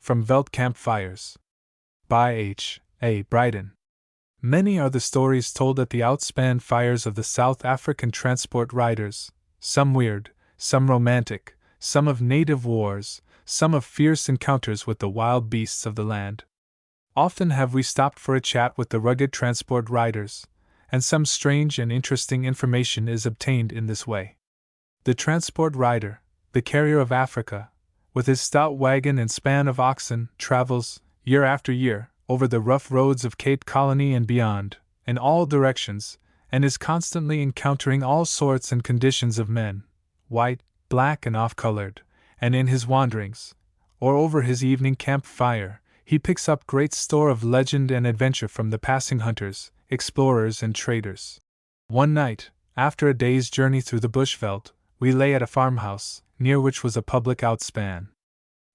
From Veldt Campfires. By H. A. Bryden. Many are the stories told at the outspan fires of the South African transport riders, some weird, some romantic, some of native wars, some of fierce encounters with the wild beasts of the land. Often have we stopped for a chat with the rugged transport riders, and some strange and interesting information is obtained in this way. The transport rider, the carrier of Africa, with his stout wagon and span of oxen, travels, year after year, over the rough roads of Cape Colony and beyond, in all directions, and is constantly encountering all sorts and conditions of men, white, black, and off-colored, and in his wanderings, or over his evening camp-fire, he picks up great store of legend and adventure from the passing hunters, explorers, and traders. One night, after a day's journey through the bush veldt, we lay at a farmhouse, near which was a public outspan.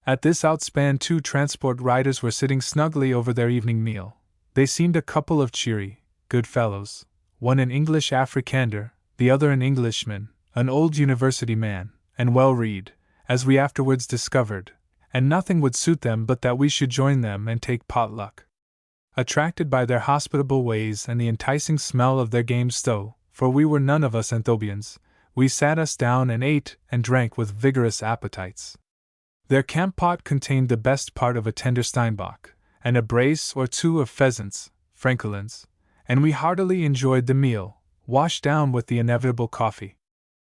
At this outspan 2 transport riders were sitting snugly over their evening meal. They seemed a couple of cheery, good fellows, one an English Afrikander, the other an Englishman, an old university man, and well read, as we afterwards discovered, and nothing would suit them but that we should join them and take potluck. Attracted by their hospitable ways and the enticing smell of their game stow, for we were none of us Anthropians, we sat us down and ate and drank with vigorous appetites. Their camp pot contained the best part of a tender steinbok, and a brace or 2 of pheasants, francolins, and we heartily enjoyed the meal, washed down with the inevitable coffee.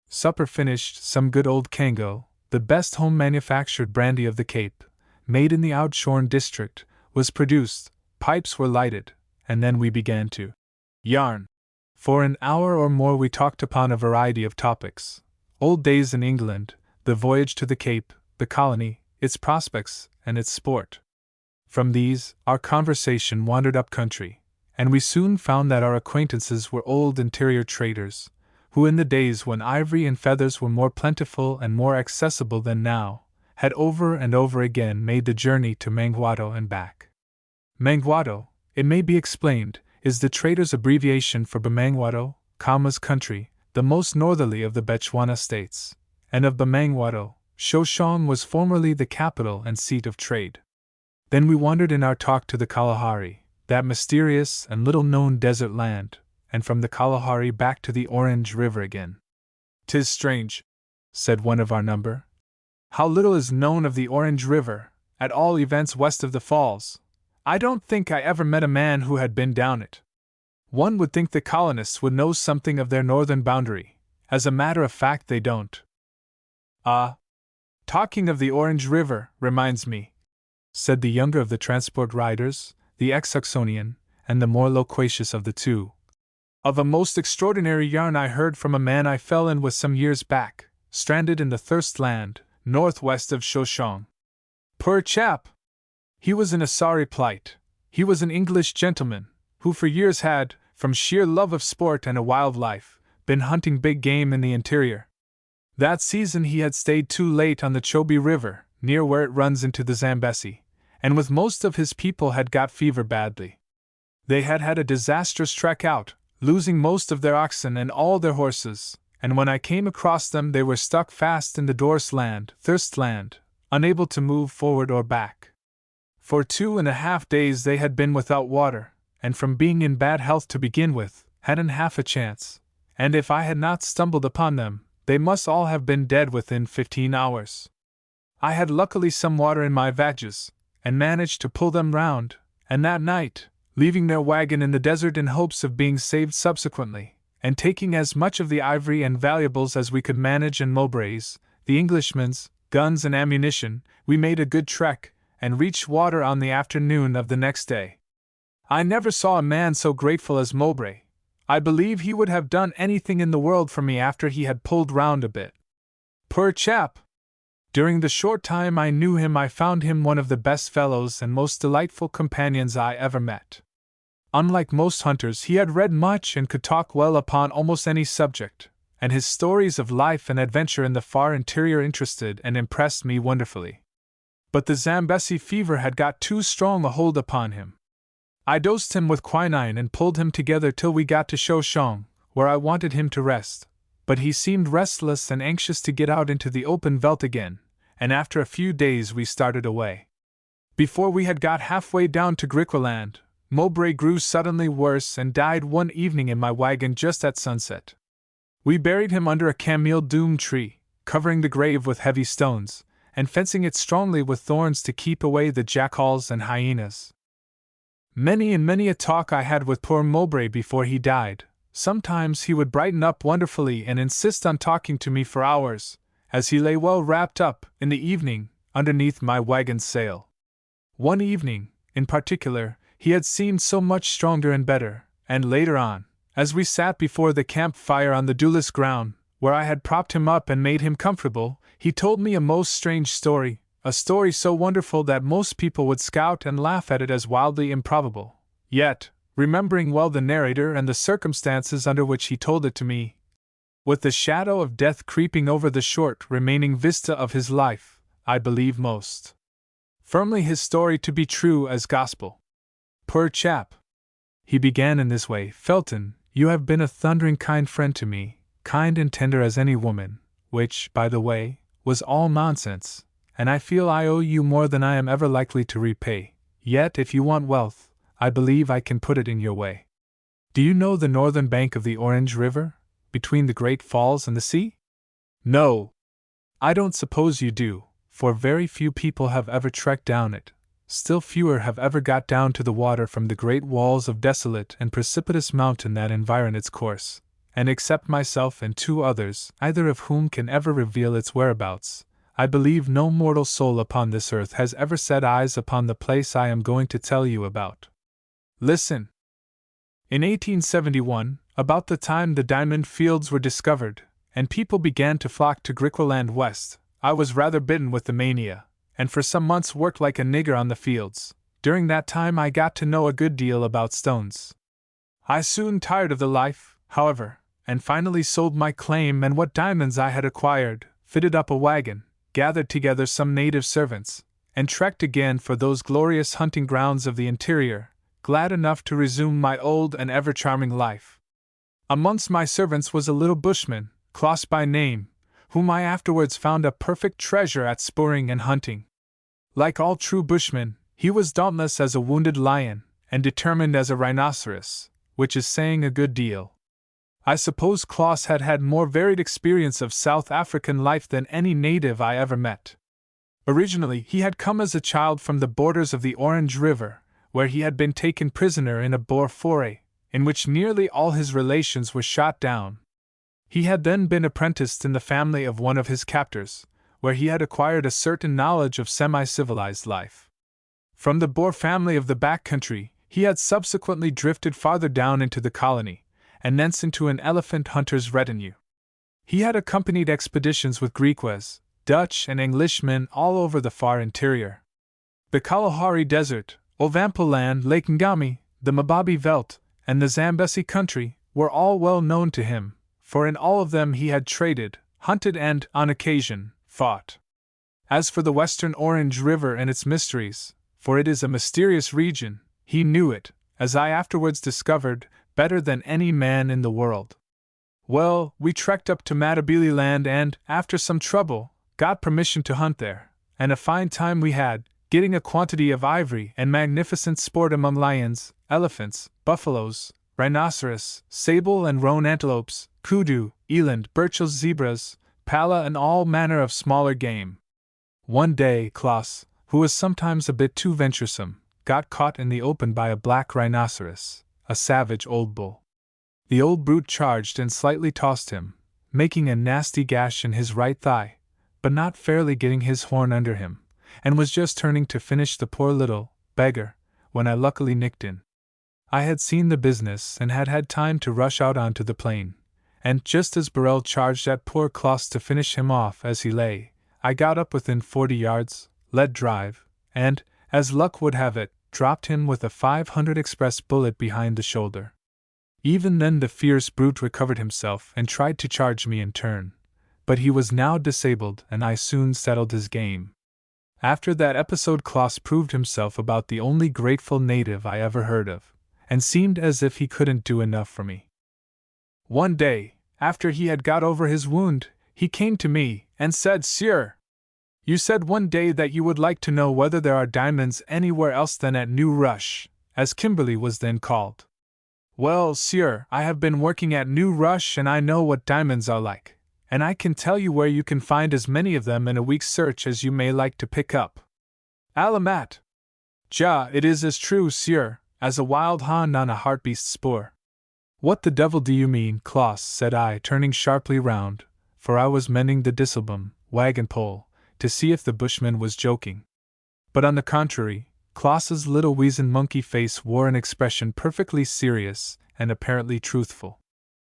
Supper finished, some good old Kango, the best home-manufactured brandy of the Cape, made in the Oudtshoorn district, was produced, pipes were lighted, and then we began to yarn. For an hour or more we talked upon a variety of topics: old days in England, the voyage to the Cape, the colony, its prospects, and its sport. From these, our conversation wandered up country, and we soon found that our acquaintances were old interior traders, who in the days when ivory and feathers were more plentiful and more accessible than now, had over and over again made the journey to Mangwato and back. Mangwato, it may be explained, is the trader's abbreviation for Bamangwato, Khama's country, the most northerly of the Bechuana states, and of Bamangwato, Shoshong was formerly the capital and seat of trade. Then we wandered in our talk to the Kalahari, that mysterious and little-known desert land, and from the Kalahari back to the Orange River again. "'Tis strange," said one of our number, "how little is known of the Orange River, at all events west of the falls. I don't think I ever met a man who had been down it. One would think the colonists would know something of their northern boundary. As a matter of fact, they don't." "Ah, talking of the Orange River reminds me," said the younger of the transport riders, the ex-Oxonian, and the more loquacious of the 2, "of a most extraordinary yarn I heard from a man I fell in with some years back, stranded in the Thirst Land, northwest of Shoshong. Poor chap! He was in a sorry plight. He was an English gentleman, who for years had, from sheer love of sport and a wild life, been hunting big game in the interior. That season he had stayed too late on the Chobe River, near where it runs into the Zambesi, and with most of his people had got fever badly. They had had a disastrous trek out, losing most of their oxen and all their horses, and when I came across them they were stuck fast in the Thirst Land, unable to move forward or back. For 2.5 days they had been without water, and from being in bad health to begin with, hadn't half a chance, and if I had not stumbled upon them, they must all have been dead within 15 hours. I had luckily some water in my vatges, and managed to pull them round, and that night, leaving their wagon in the desert in hopes of being saved subsequently, and taking as much of the ivory and valuables as we could manage and Mowbray's, the Englishman's, guns and ammunition, we made a good trek, and reached water on the afternoon of the next day. I never saw a man so grateful as Mowbray. I believe he would have done anything in the world for me after he had pulled round a bit. Poor chap! During the short time I knew him I found him one of the best fellows and most delightful companions I ever met. Unlike most hunters, he had read much and could talk well upon almost any subject, and his stories of life and adventure in the far interior interested and impressed me wonderfully. But the Zambesi fever had got too strong a hold upon him. I dosed him with quinine and pulled him together till we got to Shoshong, where I wanted him to rest, but he seemed restless and anxious to get out into the open veldt again, and after a few days we started away. Before we had got halfway down to Griqualand, Mowbray grew suddenly worse and died one evening in my wagon just at sunset. We buried him under a cameel doom tree, covering the grave with heavy stones, and fencing it strongly with thorns to keep away the jackals and hyenas. Many and many a talk I had with poor Mowbray before he died. Sometimes he would brighten up wonderfully and insist on talking to me for hours, as he lay well wrapped up, in the evening, underneath my wagon's sail. One evening, in particular, he had seemed so much stronger and better, and later on, as we sat before the camp-fire on the dewless ground, where I had propped him up and made him comfortable, he told me a most strange story, a story so wonderful that most people would scout and laugh at it as wildly improbable. Yet, remembering well the narrator and the circumstances under which he told it to me, with the shadow of death creeping over the short remaining vista of his life, I believe most firmly his story to be true as gospel. Poor chap! He began in this way: Felton, you have been a thundering kind friend to me, kind and tender as any woman, which, by the way, was all nonsense, and I feel I owe you more than I am ever likely to repay. Yet if you want wealth, I believe I can put it in your way. Do you know the northern bank of the Orange River, between the Great Falls and the sea? No, I don't suppose you do, for very few people have ever trekked down it. Still fewer have ever got down to the water from the great walls of desolate and precipitous mountain that environ its course, and except myself and two others, either of whom can ever reveal its whereabouts, I believe no mortal soul upon this earth has ever set eyes upon the place I am going to tell you about. Listen. In 1871, about the time the diamond fields were discovered, and people began to flock to Griqualand West, I was rather bitten with the mania, and for some months worked like a nigger on the fields. During that time I got to know a good deal about stones. I soon tired of the life, however, and finally sold my claim and what diamonds I had acquired, fitted up a wagon, gathered together some native servants, and trekked again for those glorious hunting grounds of the interior, glad enough to resume my old and ever-charming life. Amongst my servants was a little bushman, Klaus by name, whom I afterwards found a perfect treasure at sporing and hunting. Like all true bushmen, he was dauntless as a wounded lion, and determined as a rhinoceros, which is saying a good deal. I suppose Klaus had had more varied experience of South African life than any native I ever met. Originally, he had come as a child from the borders of the Orange River, where he had been taken prisoner in a Boer foray, in which nearly all his relations were shot down. He had then been apprenticed in the family of one of his captors, where he had acquired a certain knowledge of semi-civilized life. From the Boer family of the back country, he had subsequently drifted farther down into the colony, and thence into an elephant hunter's retinue. He had accompanied expeditions with Griquas, Dutch and Englishmen all over the far interior. The Kalahari Desert, Ovampo Land, Lake Ngami, the Mababi Veldt, and the Zambesi country were all well known to him, for in all of them he had traded, hunted and, on occasion, fought. As for the western Orange River and its mysteries, for it is a mysterious region, he knew it, as I afterwards discovered, better than any man in the world. Well, we trekked up to Matabele Land and, after some trouble, got permission to hunt there, and a fine time we had, getting a quantity of ivory and magnificent sport among lions, elephants, buffaloes, rhinoceros, sable and roan antelopes, kudu, eland, Burchell's zebras, pala and all manner of smaller game. One day Klaus, who was sometimes a bit too venturesome, got caught in the open by a black rhinoceros, a savage old bull. The old brute charged and slightly tossed him, making a nasty gash in his right thigh, but not fairly getting his horn under him, and was just turning to finish the poor little beggar, when I luckily nicked in. I had seen the business and had had time to rush out onto the plain, and just as Burrell charged at poor Klaus to finish him off as he lay, I got up within 40 yards, let drive, and, as luck would have it, dropped him with a 500 express bullet behind the shoulder. Even then the fierce brute recovered himself and tried to charge me in turn, but he was now disabled and I soon settled his game. After that episode Klaus proved himself about the only grateful native I ever heard of, and seemed as if he couldn't do enough for me. One day, after he had got over his wound, he came to me and said, "Sir, You said one day that you would like to know whether there are diamonds anywhere else than at New Rush, as Kimberley was then called. Well, sir, I have been working at New Rush and I know what diamonds are like, and I can tell you where you can find as many of them in a week's search as you may like to pick up. Alamat! Ja, it is as true, sir, as a wild hound on a hartebeest's spoor. What the devil do you mean, Klaus? Said I, turning sharply round, for I was mending the disselboom wagon pole, to see if the bushman was joking. But on the contrary, Klaus's little weazen monkey face wore an expression perfectly serious and apparently truthful.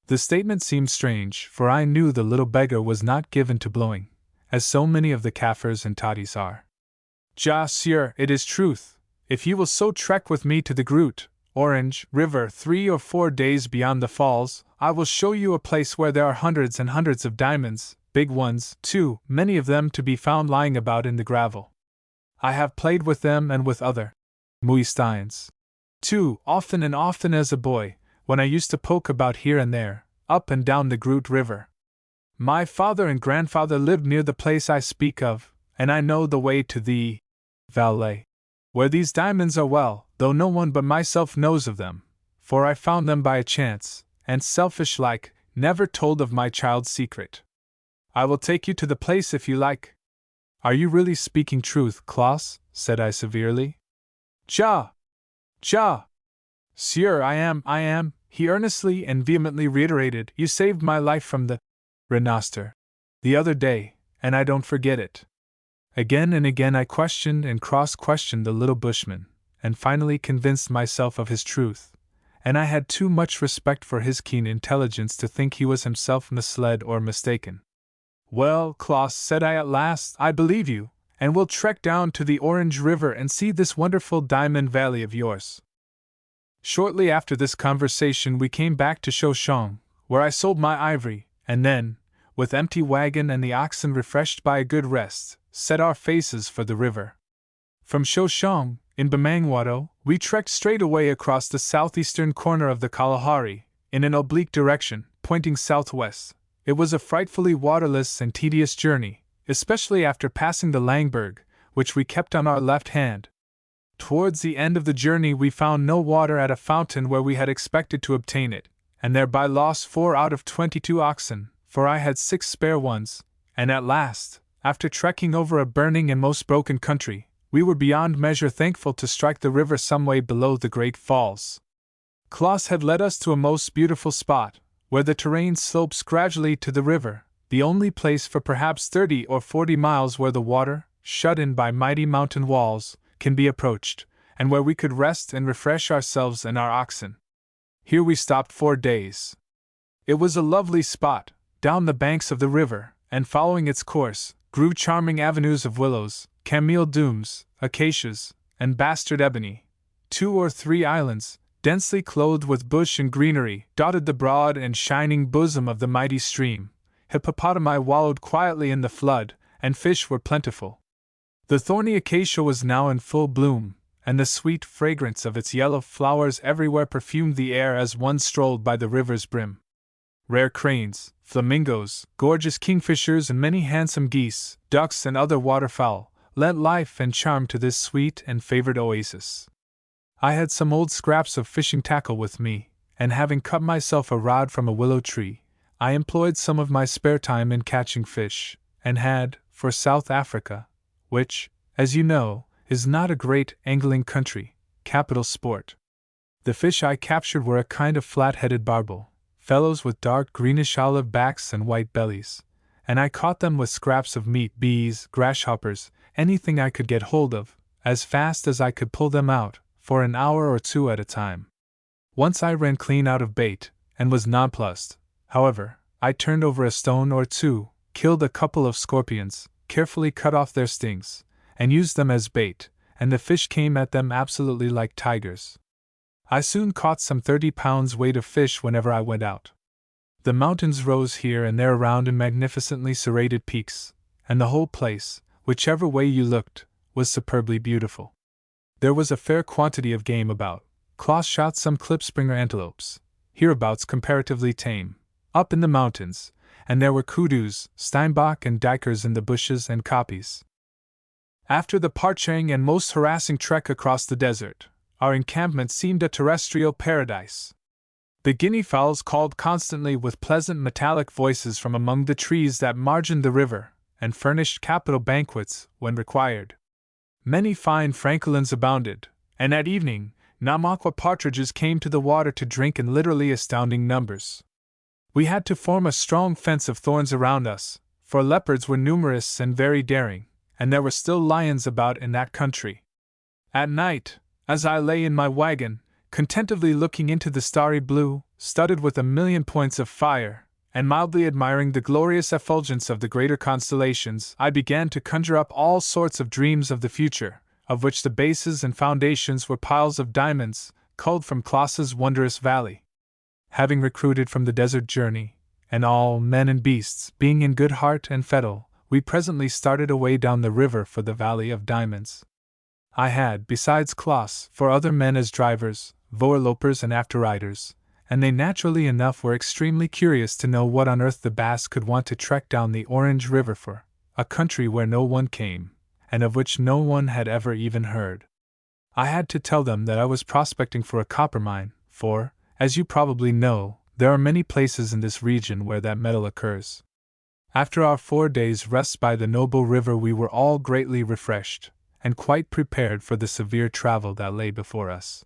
The statement seemed strange, for I knew the little beggar was not given to blowing, as so many of the Kaffirs and toddies are. Ja, sir, it is truth. If you will so trek with me to the Groot, Orange River 3 or 4 days beyond the falls, I will show you a place where there are hundreds and hundreds of diamonds, big ones, too, many of them to be found lying about in the gravel. I have played with them and with other Muisteins, too, often and often as a boy, when I used to poke about here and there, up and down the Groot River. My father and grandfather lived near the place I speak of, and I know the way to the Valais, where these diamonds are well, though no one but myself knows of them, for I found them by a chance, and selfish-like, never told of my child's secret. I will take you to the place if you like. Are you really speaking truth, Klaus? Said I severely. Ja! Sir, I am, he earnestly and vehemently reiterated. You saved my life from the rhinoster the other day, and I don't forget it. Again and again I questioned and cross-questioned the little bushman, and finally convinced myself of his truth, and I had too much respect for his keen intelligence to think he was himself misled or mistaken. Well, Klaus, said I at last, I believe you, and we'll trek down to the Orange River and see this wonderful diamond valley of yours. Shortly after this conversation we came back to Shoshong, where I sold my ivory, and then, with empty wagon and the oxen refreshed by a good rest, set our faces for the river. From Shoshong, in Bamangwato, we trekked straight away across the southeastern corner of the Kalahari, in an oblique direction, pointing southwest. It was a frightfully waterless and tedious journey, especially after passing the Langberg, which we kept on our left hand. Towards the end of the journey we found no water at a fountain where we had expected to obtain it, and thereby lost 4 out of 22 oxen, for I had 6 spare ones, and at last, after trekking over a burning and most broken country, we were beyond measure thankful to strike the river some way below the great falls. Klaus had led us to a most beautiful spot, where the terrain slopes gradually to the river, the only place for perhaps 30 or 40 miles where the water, shut in by mighty mountain walls, can be approached, and where we could rest and refresh ourselves and our oxen. Here we stopped 4 days. It was a lovely spot, down the banks of the river, and following its course, grew charming avenues of willows, cameel dooms, acacias, and bastard ebony. 2 or 3 islands, densely clothed with bush and greenery, dotted the broad and shining bosom of the mighty stream. Hippopotami wallowed quietly in the flood, and fish were plentiful. The thorny acacia was now in full bloom, and the sweet fragrance of its yellow flowers everywhere perfumed the air as one strolled by the river's brim. Rare cranes, flamingos, gorgeous kingfishers, and many handsome geese, ducks, and other waterfowl lent life and charm to this sweet and favored oasis. I had some old scraps of fishing tackle with me, and having cut myself a rod from a willow tree, I employed some of my spare time in catching fish, and had, for South Africa, which, as you know, is not a great angling country, capital sport. The fish I captured were a kind of flat-headed barbel, fellows with dark greenish-olive backs and white bellies, and I caught them with scraps of meat, bees, grasshoppers, anything I could get hold of, as fast as I could pull them out, for an hour or 2 at a time. Once I ran clean out of bait, and was nonplussed. However, I turned over a stone or 2, killed a couple of scorpions, carefully cut off their stings, and used them as bait, and the fish came at them absolutely like tigers. I soon caught some 30 pounds weight of fish whenever I went out. The mountains rose here and there around in magnificently serrated peaks, and the whole place, whichever way you looked, was superbly beautiful. There was a fair quantity of game about. Klaus shot some klipspringer antelopes, hereabouts comparatively tame, up in the mountains, and there were koodoos, steinbok, and duikers in the bushes and koppies. After the parching and most harassing trek across the desert, our encampment seemed a terrestrial paradise. The guinea fowls called constantly with pleasant metallic voices from among the trees that margined the river, and furnished capital banquets when required. Many fine francolins abounded, and at evening, namaqua partridges came to the water to drink in literally astounding numbers. We had to form a strong fence of thorns around us, for leopards were numerous and very daring, and there were still lions about in that country. At night, as I lay in my wagon, contentedly looking into the starry blue, studded with a million points of fire, and mildly admiring the glorious effulgence of the greater constellations, I began to conjure up all sorts of dreams of the future, of which the bases and foundations were piles of diamonds, culled from Klaas's wondrous valley. Having recruited from the desert journey, and all men and beasts being in good heart and fettle, we presently started away down the river for the Valley of Diamonds. I had, besides Klaas, 4 other men as drivers, voorlopers and afterriders, and they naturally enough were extremely curious to know what on earth the Bass could want to trek down the Orange River for, a country where no one came, and of which no one had ever even heard. I had to tell them that I was prospecting for a copper mine, for, as you probably know, there are many places in this region where that metal occurs. After our 4 days' rest by the noble river, we were all greatly refreshed, and quite prepared for the severe travel that lay before us.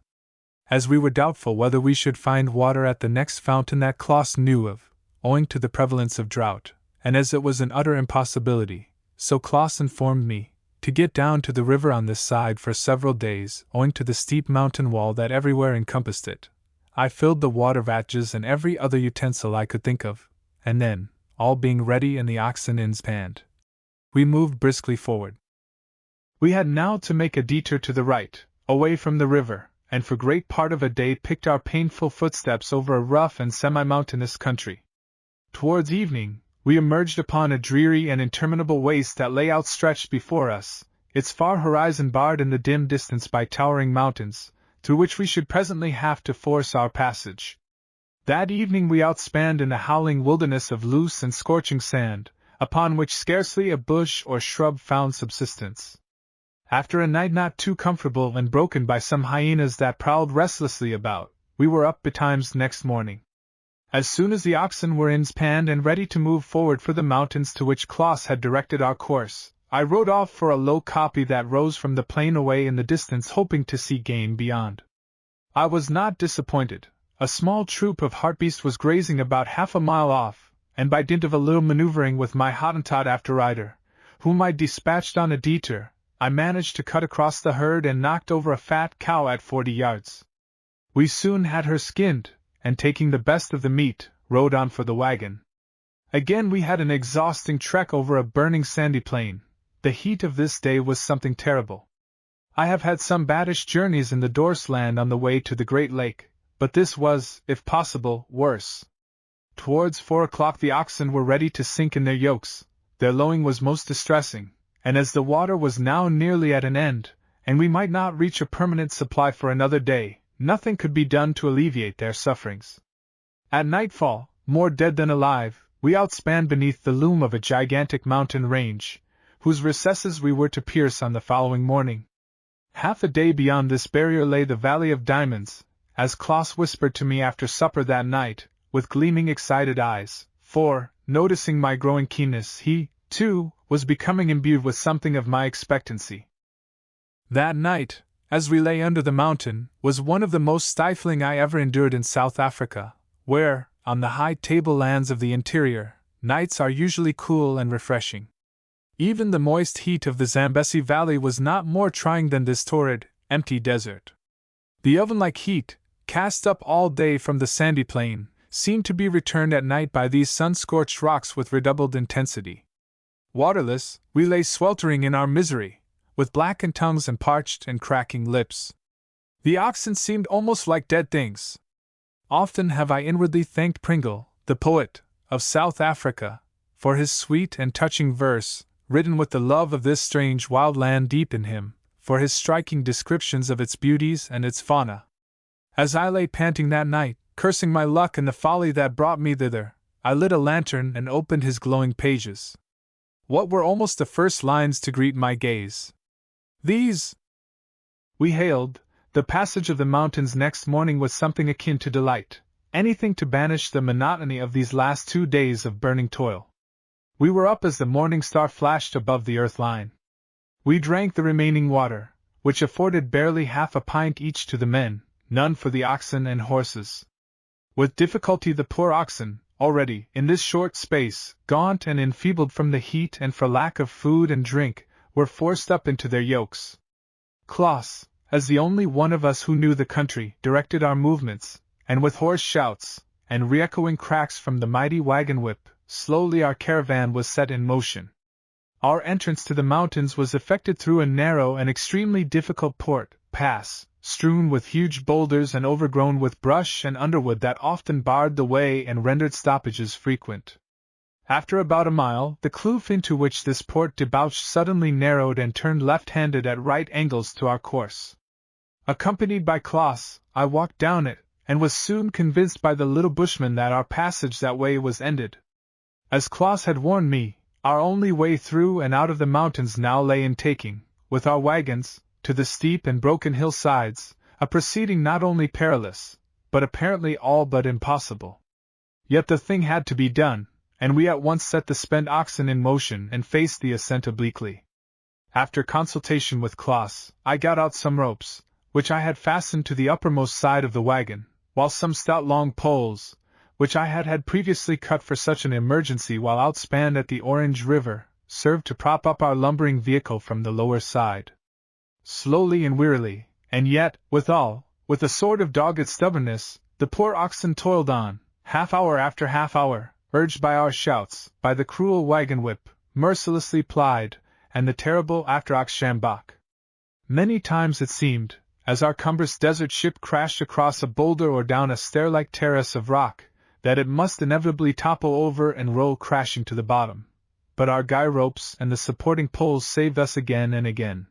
As we were doubtful whether we should find water at the next fountain that Klaas knew of, owing to the prevalence of drought, and as it was an utter impossibility, so Klaas informed me, to get down to the river on this side for several days, owing to the steep mountain wall that everywhere encompassed it, I filled the water vatches and every other utensil I could think of, and then, all being ready and the oxen in hand, we moved briskly forward. We had now to make a detour to the right, away from the river, and for great part of a day picked our painful footsteps over a rough and semi-mountainous country. Towards evening, we emerged upon a dreary and interminable waste that lay outstretched before us, its far horizon barred in the dim distance by towering mountains, through which we should presently have to force our passage. That evening we outspanned in a howling wilderness of loose and scorching sand, upon which scarcely a bush or shrub found subsistence. After a night not too comfortable and broken by some hyenas that prowled restlessly about, we were up betimes next morning. As soon as the oxen were inspanned and ready to move forward for the mountains to which Klaas had directed our course, I rode off for a low kopje that rose from the plain away in the distance, hoping to see game beyond. I was not disappointed. A small troop of hartebeest was grazing about half a mile off, and by dint of a little maneuvering with my Hottentot afterrider, whom I dispatched on a detour, I managed to cut across the herd and knocked over a fat cow at 40 yards. We soon had her skinned, and taking the best of the meat, rode on for the wagon. Again we had an exhausting trek over a burning sandy plain. The heat of this day was something terrible. I have had some baddish journeys in the Doorsland on the way to the Great Lake, but this was, if possible, worse. Towards 4 o'clock the oxen were ready to sink in their yokes, their lowing was most distressing, and as the water was now nearly at an end, and we might not reach a permanent supply for another day, nothing could be done to alleviate their sufferings. At nightfall, more dead than alive, we outspanned beneath the loom of a gigantic mountain range, whose recesses we were to pierce on the following morning. Half a day beyond this barrier lay the Valley of Diamonds, as Klaas whispered to me after supper that night, with gleaming excited eyes, for, noticing my growing keenness, he, too, was becoming imbued with something of my expectancy. That night, as we lay under the mountain, was one of the most stifling I ever endured in South Africa, where, on the high tablelands of the interior, nights are usually cool and refreshing. Even the moist heat of the Zambesi Valley was not more trying than this torrid, empty desert. The oven-like heat, cast up all day from the sandy plain, seemed to be returned at night by these sun-scorched rocks with redoubled intensity. Waterless, we lay sweltering in our misery, with blackened tongues and parched and cracking lips. The oxen seemed almost like dead things. Often have I inwardly thanked Pringle, the poet, of South Africa, for his sweet and touching verse, written with the love of this strange wild land deep in him, for his striking descriptions of its beauties and its fauna. As I lay panting that night, cursing my luck and the folly that brought me thither, I lit a lantern and opened his glowing pages. What were almost the first lines to greet my gaze? These we hailed the passage of the mountains next morning with something akin to delight, anything to banish the monotony of these last 2 days of burning toil. We were up as the morning star flashed above the earth line. We drank the remaining water, which afforded barely half a pint each to the men, none for the oxen and horses. With difficulty the poor oxen, already, in this short space, gaunt and enfeebled from the heat and for lack of food and drink, were forced up into their yokes. Klaus, as the only one of us who knew the country, directed our movements, and with hoarse shouts, and re-echoing cracks from the mighty wagon whip, slowly our caravan was set in motion. Our entrance to the mountains was effected through a narrow and extremely difficult pass, strewn with huge boulders and overgrown with brush and underwood that often barred the way and rendered stoppages frequent. After about a mile, the kloof into which this port debouched suddenly narrowed and turned left-handed at right angles to our course. Accompanied by Klaus, I walked down it, and was soon convinced by the little bushman that our passage that way was ended. As Klaus had warned me, our only way through and out of the mountains now lay in taking, with our wagons, to the steep and broken hillsides, a proceeding not only perilous, but apparently all but impossible. Yet the thing had to be done, and we at once set the spent oxen in motion and faced the ascent obliquely. After consultation with Klaus, I got out some ropes, which I had fastened to the uppermost side of the wagon, while some stout long poles, which I had previously cut for such an emergency while outspanned at the Orange River, served to prop up our lumbering vehicle from the lower side. Slowly and wearily, and yet, withal, with a sort of dogged stubbornness, the poor oxen toiled on, half hour after half hour, urged by our shouts, by the cruel wagon whip, mercilessly plied, and the terrible after-ox sjambok. Many times it seemed, as our cumbrous desert ship crashed across a boulder or down a stair-like terrace of rock, that it must inevitably topple over and roll crashing to the bottom. But our guy ropes and the supporting poles saved us again and again.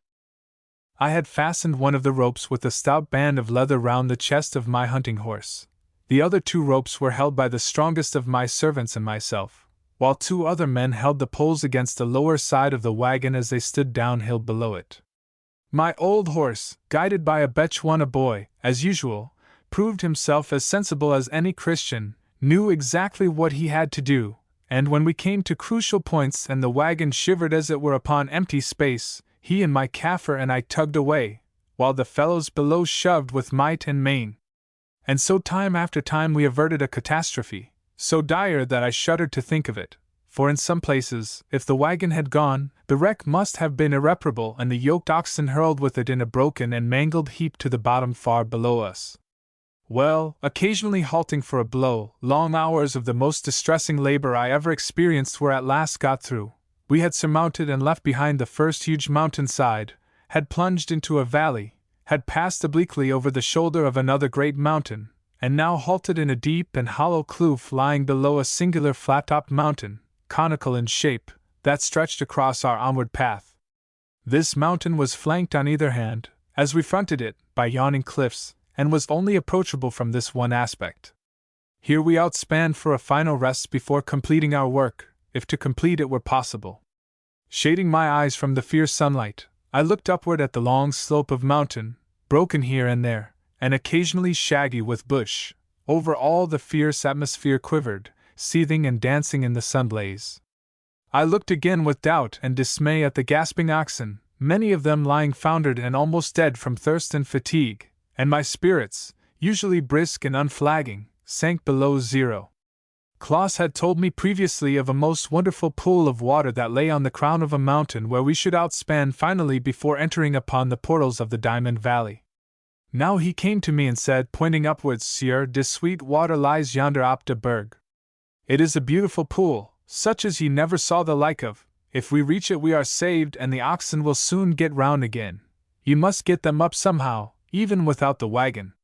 I had fastened one of the ropes with a stout band of leather round the chest of my hunting horse. The other 2 ropes were held by the strongest of my servants and myself, while 2 other men held the poles against the lower side of the wagon as they stood downhill below it. My old horse, guided by a Bechuana boy, as usual, proved himself as sensible as any Christian, knew exactly what he had to do, and when we came to crucial points and the wagon shivered as it were upon empty space, he and my Kaffir and I tugged away, while the fellows below shoved with might and main. And so time after time we averted a catastrophe, so dire that I shuddered to think of it, for in some places, if the wagon had gone, the wreck must have been irreparable and the yoked oxen hurled with it in a broken and mangled heap to the bottom far below us. Well, occasionally halting for a blow, long hours of the most distressing labor I ever experienced were at last got through. We had surmounted and left behind the first huge mountainside, had plunged into a valley, had passed obliquely over the shoulder of another great mountain, and now halted in a deep and hollow kloof lying below a singular flat-topped mountain, conical in shape, that stretched across our onward path. This mountain was flanked on either hand, as we fronted it, by yawning cliffs, and was only approachable from this one aspect. Here we outspanned for a final rest before completing our work, if to complete it were possible. Shading my eyes from the fierce sunlight, I looked upward at the long slope of mountain, broken here and there, and occasionally shaggy with bush. Over all the fierce atmosphere quivered, seething and dancing in the sunblaze. I looked again with doubt and dismay at the gasping oxen, many of them lying foundered and almost dead from thirst and fatigue, and my spirits, usually brisk and unflagging, sank below zero. Klaus had told me previously of a most wonderful pool of water that lay on the crown of a mountain where we should outspan finally before entering upon the portals of the Diamond Valley. Now he came to me and said, pointing upwards, "Sieur, this sweet water lies yonder up the berg. It is a beautiful pool, such as ye never saw the like of. If we reach it we are saved and the oxen will soon get round again. Ye must get them up somehow, even without the wagon."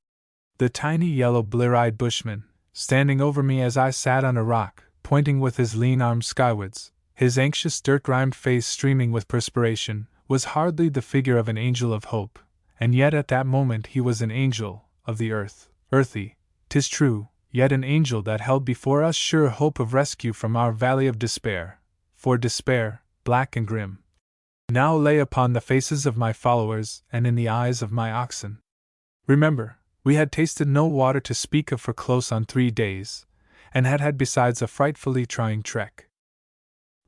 The tiny yellow blear-eyed bushman, standing over me as I sat on a rock, pointing with his lean arm skywards, his anxious dirt-grimed face streaming with perspiration, was hardly the figure of an angel of hope, and yet at that moment he was an angel of the earth, earthy, 'tis true, yet an angel that held before us sure hope of rescue from our valley of despair, for despair, black and grim, now lay upon the faces of my followers and in the eyes of my oxen. Remember, we had tasted no water to speak of for close on 3 days, and had had besides a frightfully trying trek.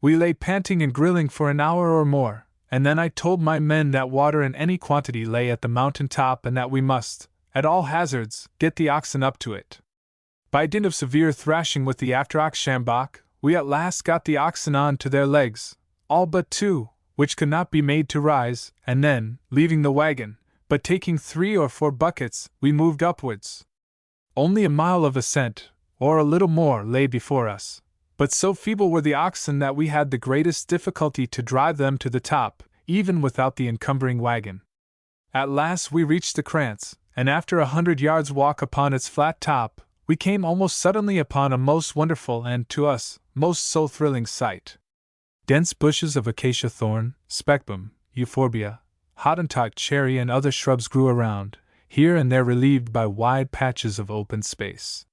We lay panting and grilling for an hour or more, and then I told my men that water in any quantity lay at the mountain top and that we must, at all hazards, get the oxen up to it. By dint of severe thrashing with the after-ox sjambok, we at last got the oxen on to their legs, all but 2, which could not be made to rise, and then, leaving the wagon, but taking 3 or 4 buckets, we moved upwards. Only a mile of ascent, or a little more, lay before us, but so feeble were the oxen that we had the greatest difficulty to drive them to the top, even without the encumbering wagon. At last we reached the krantz, and after 100 yards' walk upon its flat top, we came almost suddenly upon a most wonderful and, to us, most soul-thrilling sight. Dense bushes of acacia thorn, speckbum, euphorbia, Hottentot cherry and other shrubs grew around, here and there relieved by wide patches of open space.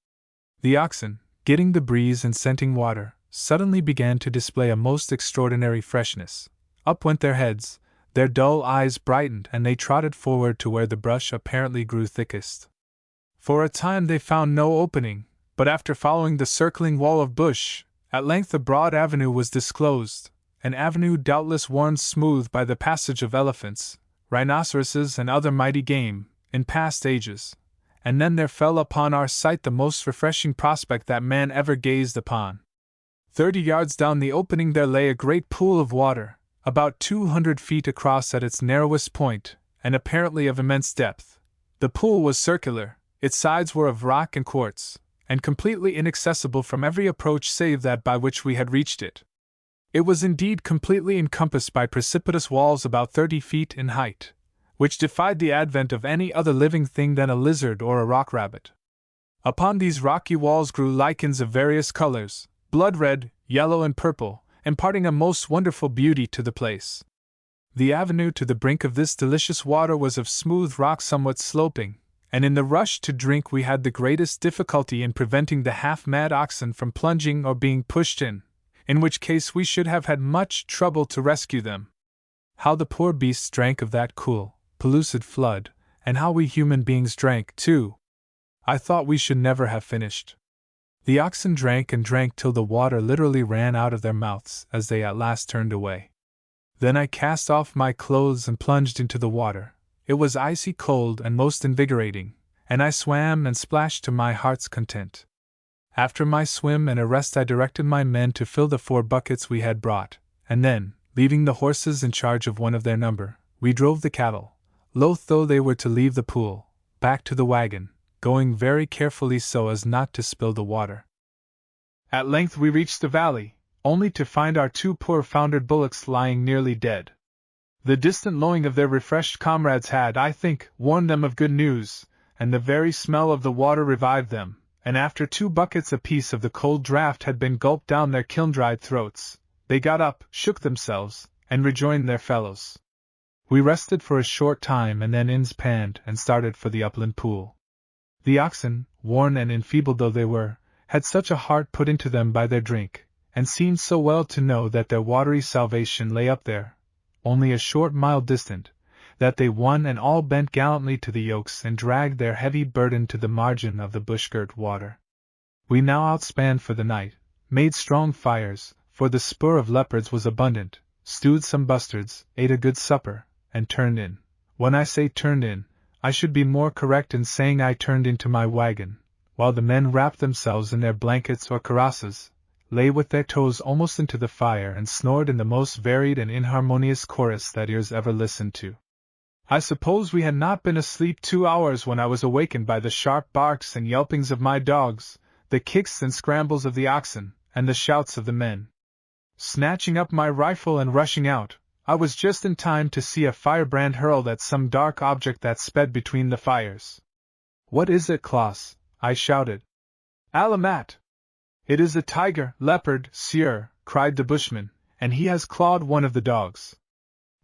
The oxen, getting the breeze and scenting water, suddenly began to display a most extraordinary freshness. Up went their heads, their dull eyes brightened, and they trotted forward to where the brush apparently grew thickest. For a time they found no opening, but after following the circling wall of bush, at length a broad avenue was disclosed, an avenue doubtless worn smooth by the passage of elephants, rhinoceroses, and other mighty game, in past ages, and then there fell upon our sight the most refreshing prospect that man ever gazed upon. 30 yards down the opening there lay a great pool of water, about 200 feet across at its narrowest point, and apparently of immense depth. The pool was circular, its sides were of rock and quartz, and completely inaccessible from every approach save that by which we had reached it. It was indeed completely encompassed by precipitous walls about 30 feet in height, which defied the advent of any other living thing than a lizard or a rock rabbit. Upon these rocky walls grew lichens of various colors, blood red, yellow, and purple, imparting a most wonderful beauty to the place. The avenue to the brink of this delicious water was of smooth rock somewhat sloping, and in the rush to drink we had the greatest difficulty in preventing the half-mad oxen from plunging or being pushed in which case we should have had much trouble to rescue them. How the poor beasts drank of that cool, pellucid flood, and how we human beings drank, too! I thought we should never have finished. The oxen drank and drank till the water literally ran out of their mouths as they at last turned away. Then I cast off my clothes and plunged into the water. It was icy cold and most invigorating, and I swam and splashed to my heart's content. After my swim and a rest I directed my men to fill the 4 buckets we had brought, and then, leaving the horses in charge of one of their number, we drove the cattle, loath though they were to leave the pool, back to the wagon, going very carefully so as not to spill the water. At length we reached the valley, only to find our 2 poor foundered bullocks lying nearly dead. The distant lowing of their refreshed comrades had, I think, warned them of good news, and the very smell of the water revived them, and after 2 buckets apiece of the cold draught had been gulped down their kiln-dried throats, they got up, shook themselves, and rejoined their fellows. We rested for a short time and then ins panned and started for the upland pool. The oxen, worn and enfeebled though they were, had such a heart put into them by their drink, and seemed so well to know that their watery salvation lay up there, only a short mile distant, that they one and all bent gallantly to the yokes and dragged their heavy burden to the margin of the bush-girt water. We now outspanned for the night, made strong fires, for the spur of leopards was abundant, stewed some bustards, ate a good supper, and turned in. When I say turned in, I should be more correct in saying I turned into my wagon, while the men wrapped themselves in their blankets or karosses, lay with their toes almost into the fire and snored in the most varied and inharmonious chorus that ears ever listened to. I suppose we had not been asleep 2 hours when I was awakened by the sharp barks and yelpings of my dogs, the kicks and scrambles of the oxen, and the shouts of the men. Snatching up my rifle and rushing out, I was just in time to see a firebrand hurled at some dark object that sped between the fires. "What is it, Klaus?" I shouted. "Alamat! It is a tiger, leopard, sieur," cried the bushman, "and he has clawed one of the dogs."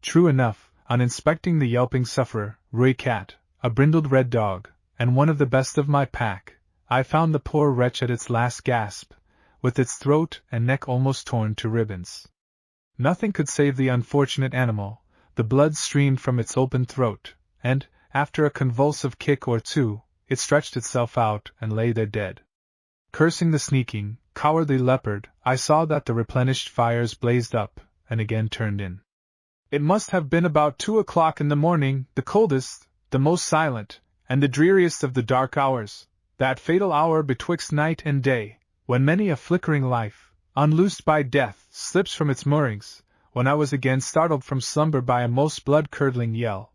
True enough, on inspecting the yelping sufferer, Rui Cat, a brindled red dog, and one of the best of my pack, I found the poor wretch at its last gasp, with its throat and neck almost torn to ribbons. Nothing could save the unfortunate animal. The blood streamed from its open throat, and, after a convulsive kick or two, it stretched itself out and lay there dead. Cursing the sneaking, cowardly leopard, I saw that the replenished fires blazed up, and again turned in. It must have been about 2 o'clock in the morning, the coldest, the most silent, and the dreariest of the dark hours, that fatal hour betwixt night and day, when many a flickering life, unloosed by death, slips from its moorings, when I was again startled from slumber by a most blood-curdling yell.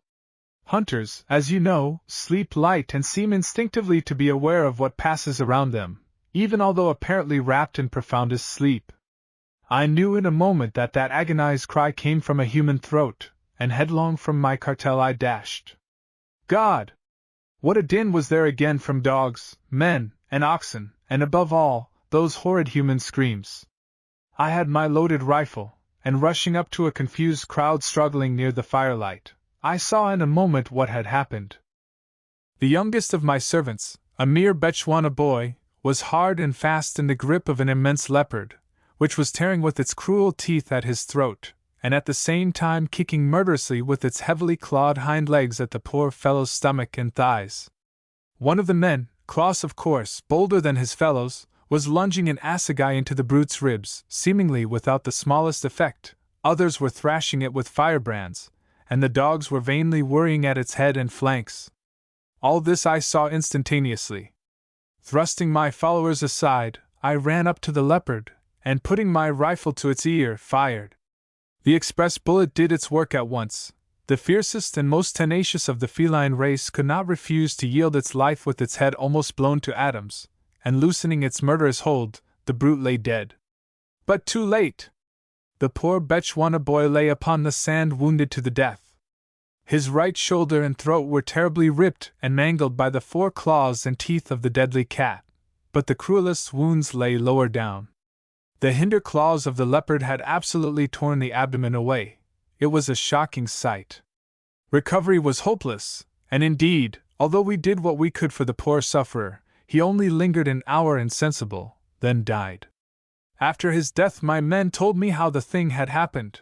Hunters, as you know, sleep light and seem instinctively to be aware of what passes around them, even although apparently wrapped in profoundest sleep. I knew in a moment that that agonized cry came from a human throat, and headlong from my cartel I dashed. God! What a din was there again from dogs, men, and oxen, and above all, those horrid human screams. I had my loaded rifle, and rushing up to a confused crowd struggling near the firelight, I saw in a moment what had happened. The youngest of my servants, a mere Bechuana boy, was hard and fast in the grip of an immense leopard, which was tearing with its cruel teeth at his throat, and at the same time kicking murderously with its heavily clawed hind legs at the poor fellow's stomach and thighs. One of the men, Klaus of course, bolder than his fellows, was lunging an assegai into the brute's ribs, seemingly without the smallest effect. Others were thrashing it with firebrands, and the dogs were vainly worrying at its head and flanks. All this I saw instantaneously. Thrusting my followers aside, I ran up to the leopard, and putting my rifle to its ear, fired. The express bullet did its work at once. The fiercest and most tenacious of the feline race could not refuse to yield its life with its head almost blown to atoms, and loosening its murderous hold, the brute lay dead. But too late! The poor Bechuana boy lay upon the sand wounded to the death. His right shoulder and throat were terribly ripped and mangled by the 4 claws and teeth of the deadly cat, but the cruelest wounds lay lower down. The hinder claws of the leopard had absolutely torn the abdomen away. It was a shocking sight. Recovery was hopeless, and indeed, although we did what we could for the poor sufferer, he only lingered an hour insensible, then died. After his death my men told me how the thing had happened.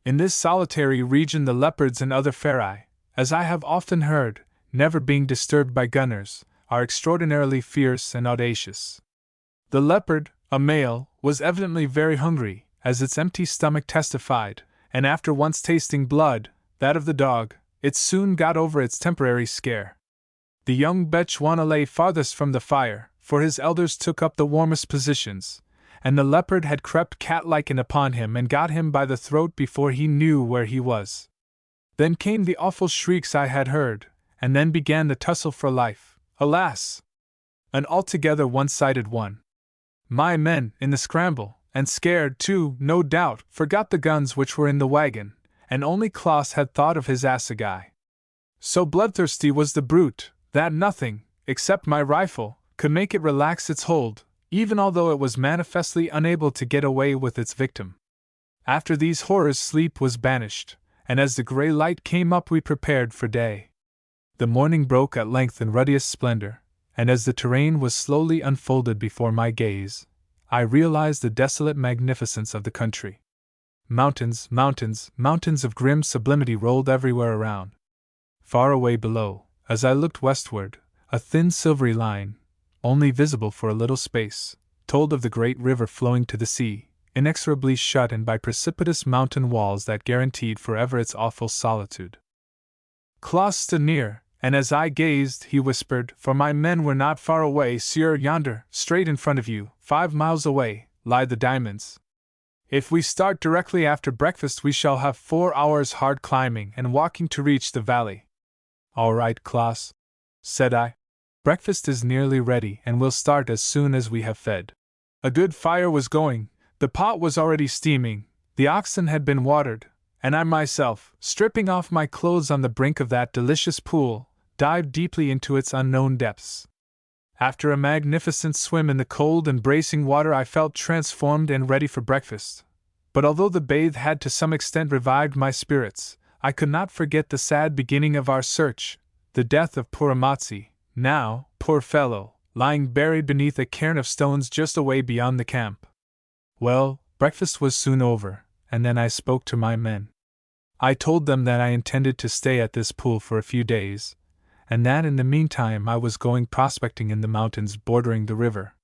In this solitary region the leopards and other ferae, as I have often heard, never being disturbed by gunners, are extraordinarily fierce and audacious. The leopard, a male, was evidently very hungry, as its empty stomach testified, and after once tasting blood, that of the dog, it soon got over its temporary scare. The young Bechuana lay farthest from the fire, for his elders took up the warmest positions, and the leopard had crept cat-like in upon him and got him by the throat before he knew where he was. Then came the awful shrieks I had heard, and then began the tussle for life. Alas! An altogether one-sided one. My men, in the scramble, and scared too, no doubt, forgot the guns which were in the wagon, and only Klaus had thought of his assegai. So bloodthirsty was the brute, that nothing, except my rifle, could make it relax its hold, even although it was manifestly unable to get away with its victim. After these horrors sleep was banished, and as the grey light came up we prepared for day. The morning broke at length in ruddiest splendor, and as the terrain was slowly unfolded before my gaze, I realized the desolate magnificence of the country. Mountains, mountains, mountains of grim sublimity rolled everywhere around. Far away below, as I looked westward, a thin silvery line, only visible for a little space, told of the great river flowing to the sea, inexorably shut in by precipitous mountain walls that guaranteed forever its awful solitude. Klaus stood near, and as I gazed, he whispered, "For my men were not far away, Sieur, yonder, straight in front of you, 5 miles away, lie the diamonds. If we start directly after breakfast we shall have 4 hours hard climbing and walking to reach the valley." "All right, Klaus," said I. "Breakfast is nearly ready and we'll start as soon as we have fed." A good fire was going, the pot was already steaming, the oxen had been watered, and I myself, stripping off my clothes on the brink of that delicious pool, dived deeply into its unknown depths. After a magnificent swim in the cold and bracing water I felt transformed and ready for breakfast. But although the bathe had to some extent revived my spirits, I could not forget the sad beginning of our search, the death of poor Amatzi, now, poor fellow, lying buried beneath a cairn of stones just away beyond the camp. Well, breakfast was soon over, and then I spoke to my men. I told them that I intended to stay at this pool for a few days, and that in the meantime I was going prospecting in the mountains bordering the river.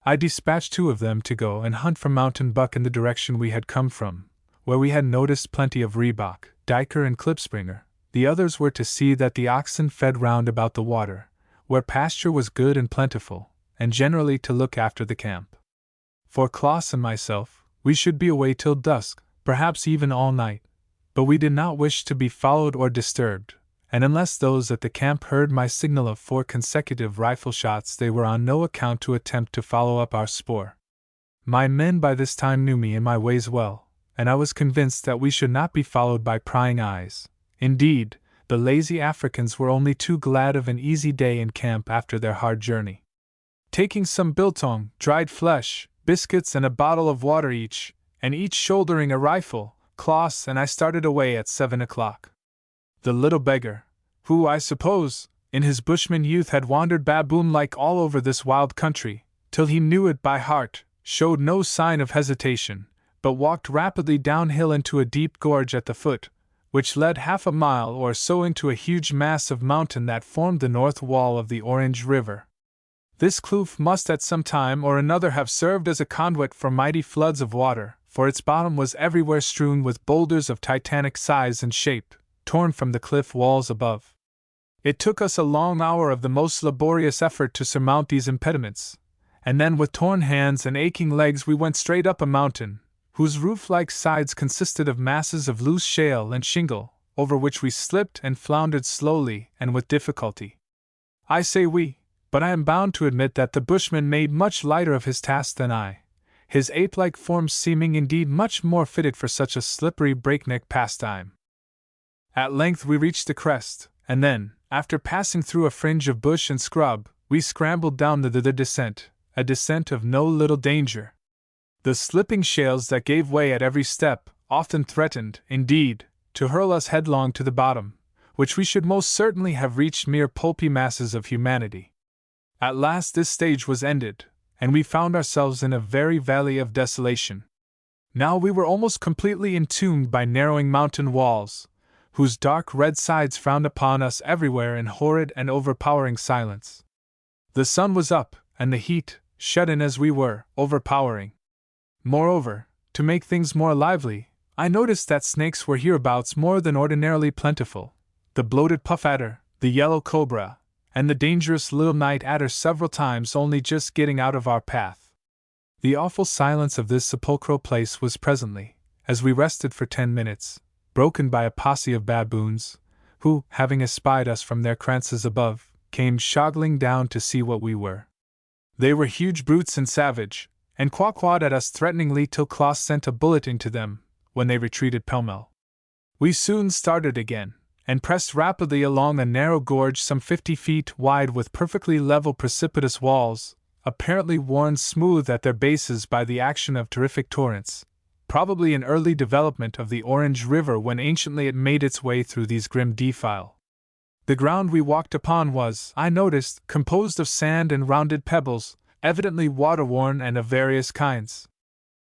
I dispatched 2 of them to go and hunt for mountain buck in the direction we had come from, where we had noticed plenty of reebok, diker, and klipspringer. The others were to see that the oxen fed round about the water, where pasture was good and plentiful, and generally to look after the camp. For Klaus and myself, we should be away till dusk, perhaps even all night, but we did not wish to be followed or disturbed, and unless those at the camp heard my signal of 4 consecutive rifle shots, they were on no account to attempt to follow up our spoor. My men by this time knew me and my ways well, and I was convinced that we should not be followed by prying eyes. Indeed, the lazy Africans were only too glad of an easy day in camp after their hard journey. Taking some biltong, dried flesh, biscuits, and a bottle of water each, and each shouldering a rifle, Klaus and I started away at 7 o'clock. The little beggar, who, I suppose, in his bushman youth had wandered baboon-like all over this wild country, till he knew it by heart, showed no sign of hesitation, but walked rapidly downhill into a deep gorge at the foot, which led half a mile or so into a huge mass of mountain that formed the north wall of the Orange River. This kloof must at some time or another have served as a conduit for mighty floods of water, for its bottom was everywhere strewn with boulders of titanic size and shape, torn from the cliff walls above. It took us a long hour of the most laborious effort to surmount these impediments, and then with torn hands and aching legs we went straight up a mountain, whose roof-like sides consisted of masses of loose shale and shingle, over which we slipped and floundered slowly and with difficulty. I say we, but I am bound to admit that the bushman made much lighter of his task than I, his ape-like form seeming indeed much more fitted for such a slippery breakneck pastime. At length we reached the crest, and then, after passing through a fringe of bush and scrub, we scrambled down the descent, a descent of no little danger. The slipping shales that gave way at every step often threatened, indeed, to hurl us headlong to the bottom, which we should most certainly have reached mere pulpy masses of humanity. At last this stage was ended, and we found ourselves in a very valley of desolation. Now we were almost completely entombed by narrowing mountain walls, whose dark red sides frowned upon us everywhere in horrid and overpowering silence. The sun was up, and the heat, shut in as we were, overpowering. Moreover, to make things more lively, I noticed that snakes were hereabouts more than ordinarily plentiful, the bloated puff adder, the yellow cobra, and the dangerous little night adder several times only just getting out of our path. The awful silence of this sepulchral place was presently, as we rested for 10 minutes, broken by a posse of baboons, who, having espied us from their kranzes above, came shoggling down to see what we were. They were huge brutes and savage, and quawquawed at us threateningly till Klaus sent a bullet into them, when they retreated pell-mell. We soon started again, and pressed rapidly along a narrow gorge some 50 feet wide with perfectly level precipitous walls, apparently worn smooth at their bases by the action of terrific torrents, probably an early development of the Orange River when anciently it made its way through these grim defile. The ground we walked upon was, I noticed, composed of sand and rounded pebbles, evidently water-worn and of various kinds.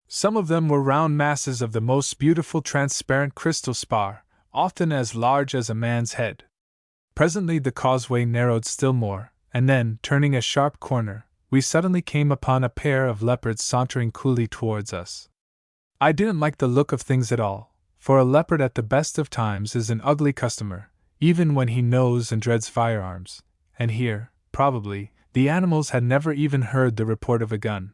Some of them were round masses of the most beautiful transparent crystal spar, often as large as a man's head. Presently the causeway narrowed still more, and then, turning a sharp corner, we suddenly came upon a pair of leopards sauntering coolly towards us. I didn't like the look of things at all, for a leopard at the best of times is an ugly customer, even when he knows and dreads firearms, and here, probably, the animals had never even heard the report of a gun.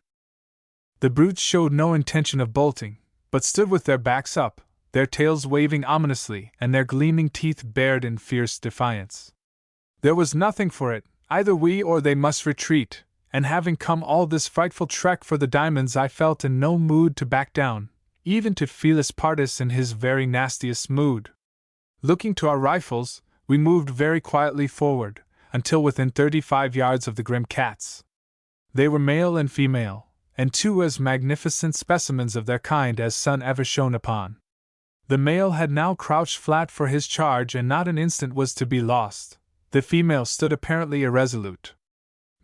The brutes showed no intention of bolting, but stood with their backs up, their tails waving ominously and their gleaming teeth bared in fierce defiance. There was nothing for it, either we or they must retreat, and having come all this frightful trek for the diamonds, I felt in no mood to back down, even to Felis Partis in his very nastiest mood. Looking to our rifles, we moved very quietly forward, until within 35 yards of the grim cats. They were male and female, and 2 as magnificent specimens of their kind as sun ever shone upon. The male had now crouched flat for his charge, and not an instant was to be lost. The female stood apparently irresolute.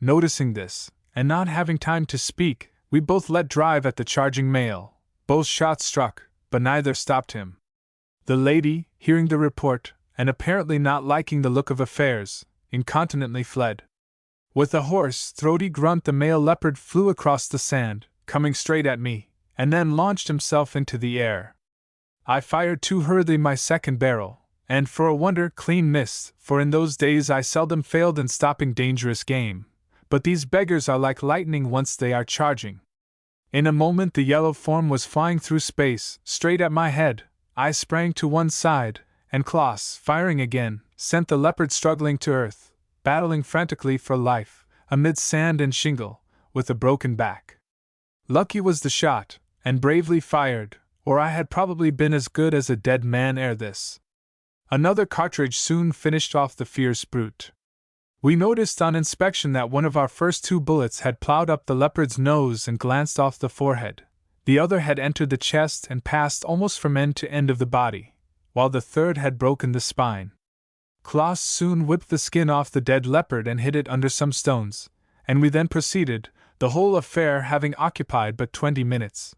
Noticing this, and not having time to speak, we both let drive at the charging male. Both shots struck, but neither stopped him. The lady, hearing the report, and apparently not liking the look of affairs, incontinently fled. With a hoarse, throaty grunt, the male leopard flew across the sand, coming straight at me, and then launched himself into the air. I fired too hurriedly my second barrel, and for a wonder clean missed, for in those days I seldom failed in stopping dangerous game, but these beggars are like lightning once they are charging. In a moment the yellow form was flying through space, straight at my head. I sprang to one side, and Klaus, firing again, sent the leopard struggling to earth, battling frantically for life, amid sand and shingle, with a broken back. Lucky was the shot, and bravely fired, or I had probably been as good as a dead man ere this. Another cartridge soon finished off the fierce brute. We noticed on inspection that one of our first 2 bullets had ploughed up the leopard's nose and glanced off the forehead. The other had entered the chest and passed almost from end to end of the body, while the third had broken the spine. Klaus soon whipped the skin off the dead leopard and hid it under some stones, and we then proceeded, the whole affair having occupied but 20 minutes.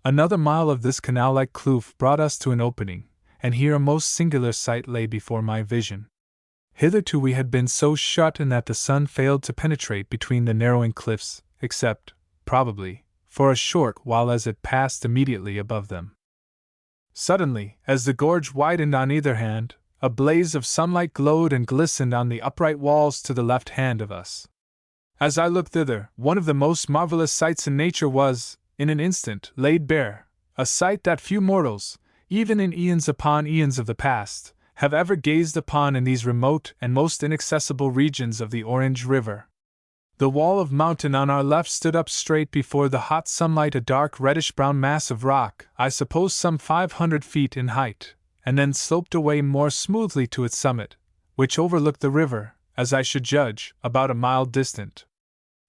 Another mile of this canal-like kloof brought us to an opening, and here a most singular sight lay before my vision. Hitherto we had been so shut in that the sun failed to penetrate between the narrowing cliffs, except, probably, for a short while as it passed immediately above them. Suddenly, as the gorge widened on either hand, a blaze of sunlight glowed and glistened on the upright walls to the left hand of us. As I looked thither, one of the most marvelous sights in nature was, in an instant, laid bare, a sight that few mortals, even in eons upon eons of the past, have ever gazed upon in these remote and most inaccessible regions of the Orange River. The wall of mountain on our left stood up straight before the hot sunlight, a dark reddish-brown mass of rock, I suppose some 500 feet in height, and then sloped away more smoothly to its summit, which overlooked the river, as I should judge, about a mile distant.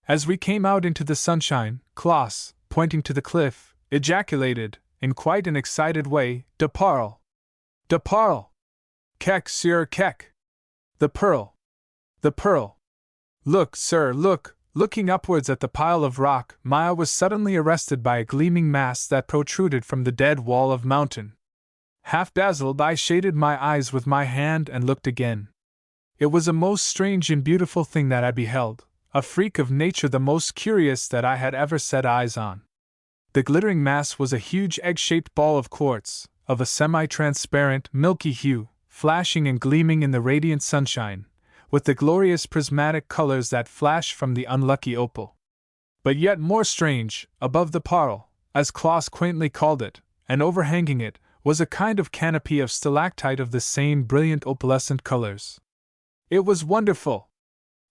As we came out into the sunshine, Klaus, pointing to the cliff, ejaculated, in quite an excited way, "De Parle! De Parle! Kek, sir, kek! The pearl! The pearl! Look, sir, look!" Looking upwards at the pile of rock, my eye was suddenly arrested by a gleaming mass that protruded from the dead wall of mountain. Half dazzled, I shaded my eyes with my hand and looked again. It was a most strange and beautiful thing that I beheld, a freak of nature the most curious that I had ever set eyes on. The glittering mass was a huge egg-shaped ball of quartz, of a semi-transparent, milky hue, flashing and gleaming in the radiant sunshine, with the glorious prismatic colors that flash from the unlucky opal. But yet more strange, above the parle, as Klaus quaintly called it, and overhanging it, was a kind of canopy of stalactite of the same brilliant opalescent colors. It was wonderful!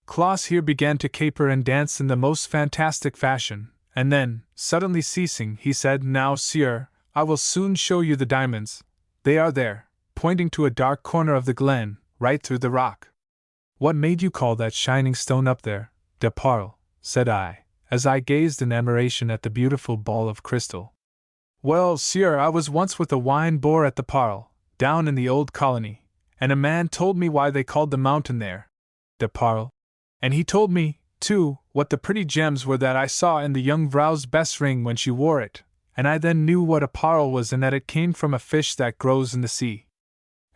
Klaus here began to caper and dance in the most fantastic fashion, and then, suddenly ceasing, he said, "Now, sire, I will soon show you the diamonds. They are there," pointing to a dark corner of the glen, right through the rock. "What made you call that shining stone up there, De Parle?" said I, as I gazed in admiration at the beautiful ball of crystal. "Well, sire, I was once with a wine boar at the Parle, down in the old colony, and a man told me why they called the mountain there De Parle. And he told me, too, what the pretty gems were that I saw in the young vrouw's best ring when she wore it, and I then knew what a parle was and that it came from a fish that grows in the sea.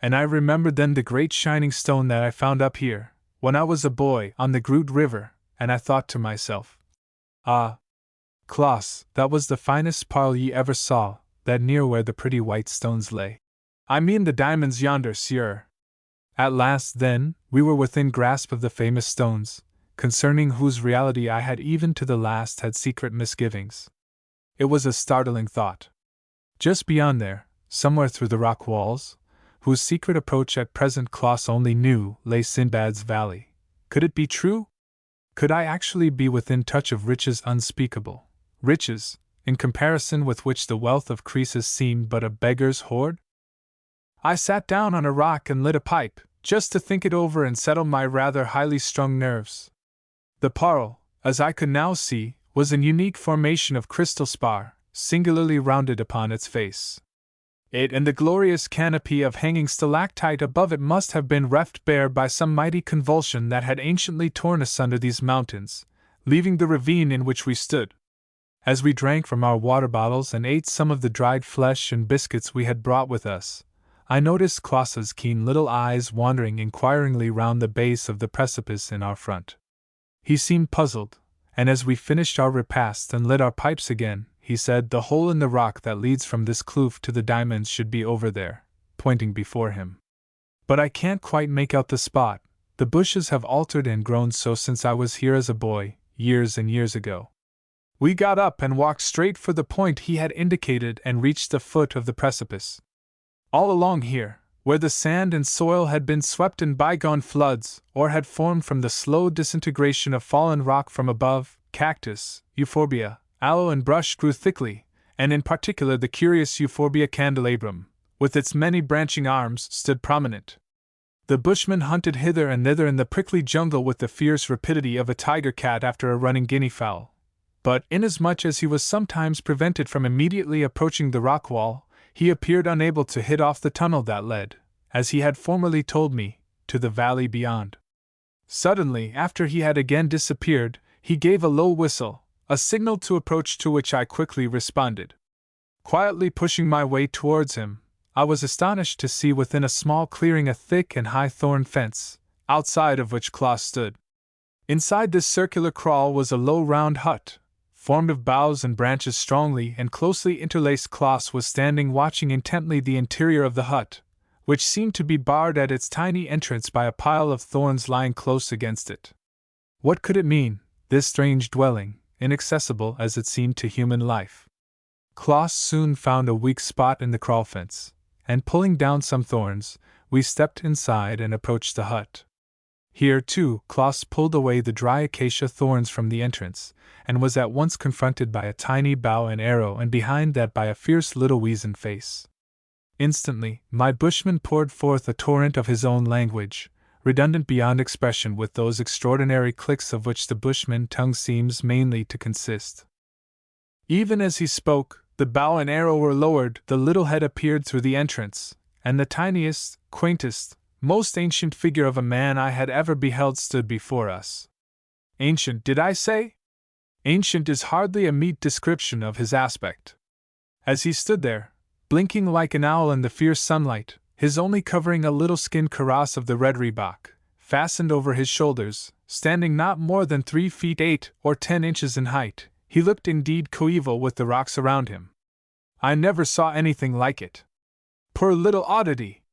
And I remembered then the great shining stone that I found up here, when I was a boy, on the Groot River, and I thought to myself, 'Ah, Klaus, that was the finest parle ye ever saw, that near where the pretty white stones lay. I mean the diamonds yonder, sire.' At last, then, we were within grasp of the famous stones, concerning whose reality I had even to the last had secret misgivings. It was a startling thought. Just beyond there, somewhere through the rock walls, whose secret approach at present Klaus only knew, lay Sinbad's valley. Could it be true? Could I actually be within touch of riches unspeakable, riches, in comparison with which the wealth of Croesus seemed but a beggar's hoard? I sat down on a rock and lit a pipe, just to think it over and settle my rather highly strung nerves. The parle, as I could now see, was an unique formation of crystal spar, singularly rounded upon its face. It and the glorious canopy of hanging stalactite above it must have been reft bare by some mighty convulsion that had anciently torn asunder these mountains, leaving the ravine in which we stood. As we drank from our water bottles and ate some of the dried flesh and biscuits we had brought with us, I noticed Klaas's keen little eyes wandering inquiringly round the base of the precipice in our front. He seemed puzzled, and as we finished our repast and lit our pipes again, he said, "The hole in the rock that leads from this kloof to the diamonds should be over there," pointing before him. "But I can't quite make out the spot. The bushes have altered and grown so since I was here as a boy, years and years ago." We got up and walked straight for the point he had indicated and reached the foot of the precipice. All along here, where the sand and soil had been swept in bygone floods or had formed from the slow disintegration of fallen rock from above, cactus, euphorbia, aloe and brush grew thickly, and in particular the curious Euphorbia candelabrum, with its many branching arms, stood prominent. The bushman hunted hither and thither in the prickly jungle with the fierce rapidity of a tiger cat after a running guinea fowl. But inasmuch as he was sometimes prevented from immediately approaching the rock wall, he appeared unable to hit off the tunnel that led, as he had formerly told me, to the valley beyond. Suddenly, after he had again disappeared, he gave a low whistle, a signal to approach, to which I quickly responded. Quietly pushing my way towards him, I was astonished to see within a small clearing a thick and high thorn fence, outside of which Klaas stood. Inside this circular kraal was a low round hut, formed of boughs and branches strongly and closely interlaced. Klaas was standing watching intently the interior of the hut, which seemed to be barred at its tiny entrance by a pile of thorns lying close against it. What could it mean, this strange dwelling, inaccessible as it seemed to human life? Klaas soon found a weak spot in the kraal fence, and pulling down some thorns, we stepped inside and approached the hut. Here, too, Klaas pulled away the dry acacia thorns from the entrance, and was at once confronted by a tiny bow and arrow, and behind that by a fierce little weazen face. Instantly, my bushman poured forth a torrent of his own language, redundant beyond expression with those extraordinary clicks of which the bushman tongue seems mainly to consist. Even as he spoke, the bow and arrow were lowered, the little head appeared through the entrance, and the tiniest, quaintest, most ancient figure of a man I had ever beheld stood before us. Ancient, did I say? Ancient is hardly a meet description of his aspect. As he stood there, blinking like an owl in the fierce sunlight, his only covering a little skin kaross of the red reebok, fastened over his shoulders, standing not more than 3 feet 8 or 10 inches in height, he looked indeed coeval with the rocks around him. I never saw anything like it. Poor little oddity!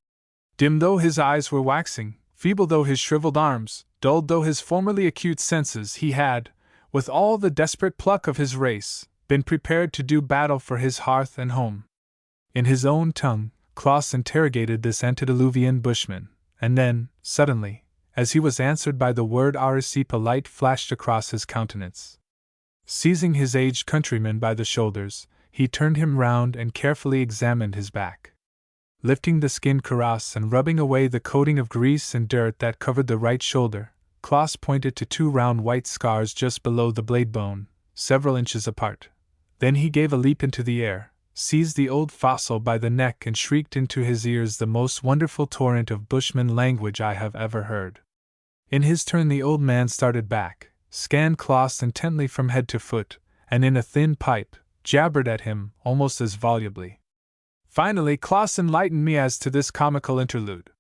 Dim though his eyes were waxing, feeble though his shriveled arms, dulled though his formerly acute senses, he had, with all the desperate pluck of his race, been prepared to do battle for his hearth and home. In his own tongue, Klaas interrogated this antediluvian bushman, and then, suddenly, as he was answered by the word Arsip, a light flashed across his countenance. Seizing his aged countryman by the shoulders, he turned him round and carefully examined his back. Lifting the skin kaross and rubbing away the coating of grease and dirt that covered the right shoulder, Klaas pointed to 2 round white scars just below the blade bone, several inches apart. Then he gave a leap into the air, seized the old fossil by the neck, and shrieked into his ears the most wonderful torrent of bushman language I have ever heard. In his turn the old man started back, scanned Klaas intently from head to foot, and in a thin pipe, jabbered at him almost as volubly. Finally Klaas enlightened me as to this comical interlude.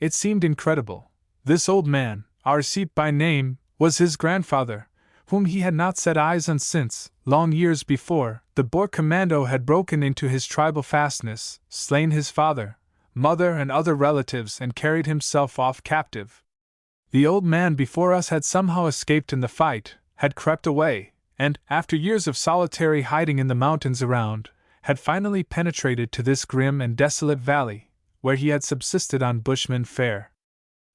It seemed incredible. This old man, Arsip by name, was his grandfather, whom he had not set eyes on since, long years before, the Boer commando had broken into his tribal fastness, slain his father, mother and other relatives, and carried himself off captive. The old man before us had somehow escaped in the fight, had crept away, and, after years of solitary hiding in the mountains around, had finally penetrated to this grim and desolate valley, where he had subsisted on bushman fare.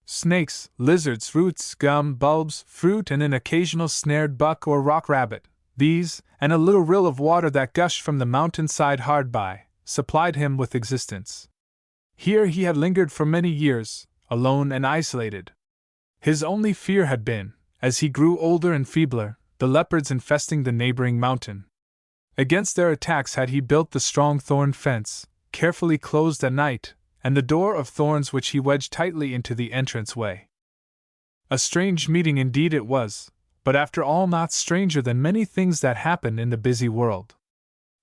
Snakes, lizards, roots, gum, bulbs, fruit, and an occasional snared buck or rock rabbit, these, and a little rill of water that gushed from the mountain-side hard by, supplied him with existence. Here he had lingered for many years, alone and isolated. His only fear had been, as he grew older and feebler, the leopards infesting the neighboring mountain. Against their attacks had he built the strong thorn fence, carefully closed at night, and the door of thorns which he wedged tightly into the entrance way. A strange meeting indeed it was, but after all not stranger than many things that happen in the busy world.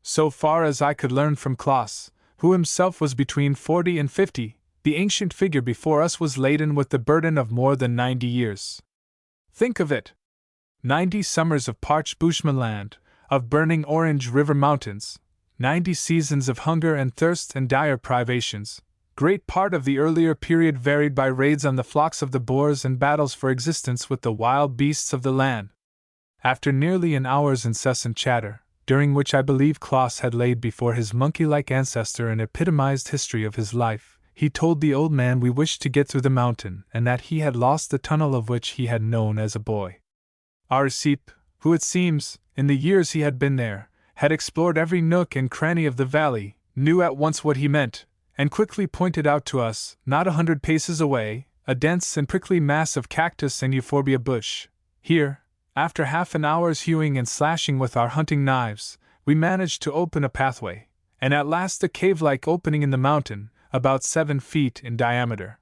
So far as I could learn from Klaus, who himself was between 40 and 50, the ancient figure before us was laden with the burden of more than 90 years. Think of it! 90 summers of parched bushman land, of burning Orange River mountains, 90 seasons of hunger and thirst and dire privations. Great part of the earlier period varied by raids on the flocks of the Boers and battles for existence with the wild beasts of the land. After nearly an hour's incessant chatter, during which I believe Klaus had laid before his monkey-like ancestor an epitomized history of his life, he told the old man we wished to get through the mountain and that he had lost the tunnel of which he had known as a boy. Arsip, who it seems, in the years he had been there, had explored every nook and cranny of the valley, knew at once what he meant, and quickly pointed out to us, not 100 paces away, a dense and prickly mass of cactus and euphorbia bush. Here, after half an hour's hewing and slashing with our hunting knives, we managed to open a pathway, and at last a cave-like opening in the mountain, about 7 feet in diameter,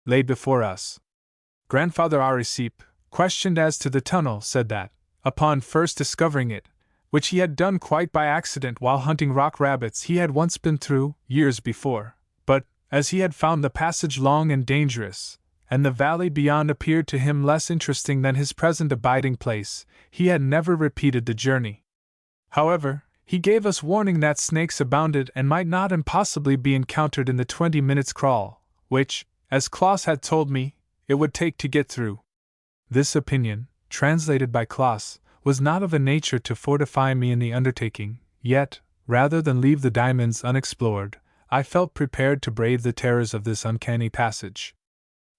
lay before us. Grandfather Arisip, questioned as to the tunnel, said that, upon first discovering it, which he had done quite by accident while hunting rock rabbits, he had once been through, years before, but, as he had found the passage long and dangerous, and the valley beyond appeared to him less interesting than his present abiding place, he had never repeated the journey. However, he gave us warning that snakes abounded and might not impossibly be encountered in the 20 minutes' crawl, which, as Klaus had told me, it would take to get through. This opinion, translated by Klaus, was not of a nature to fortify me in the undertaking, yet, rather than leave the diamonds unexplored, I felt prepared to brave the terrors of this uncanny passage.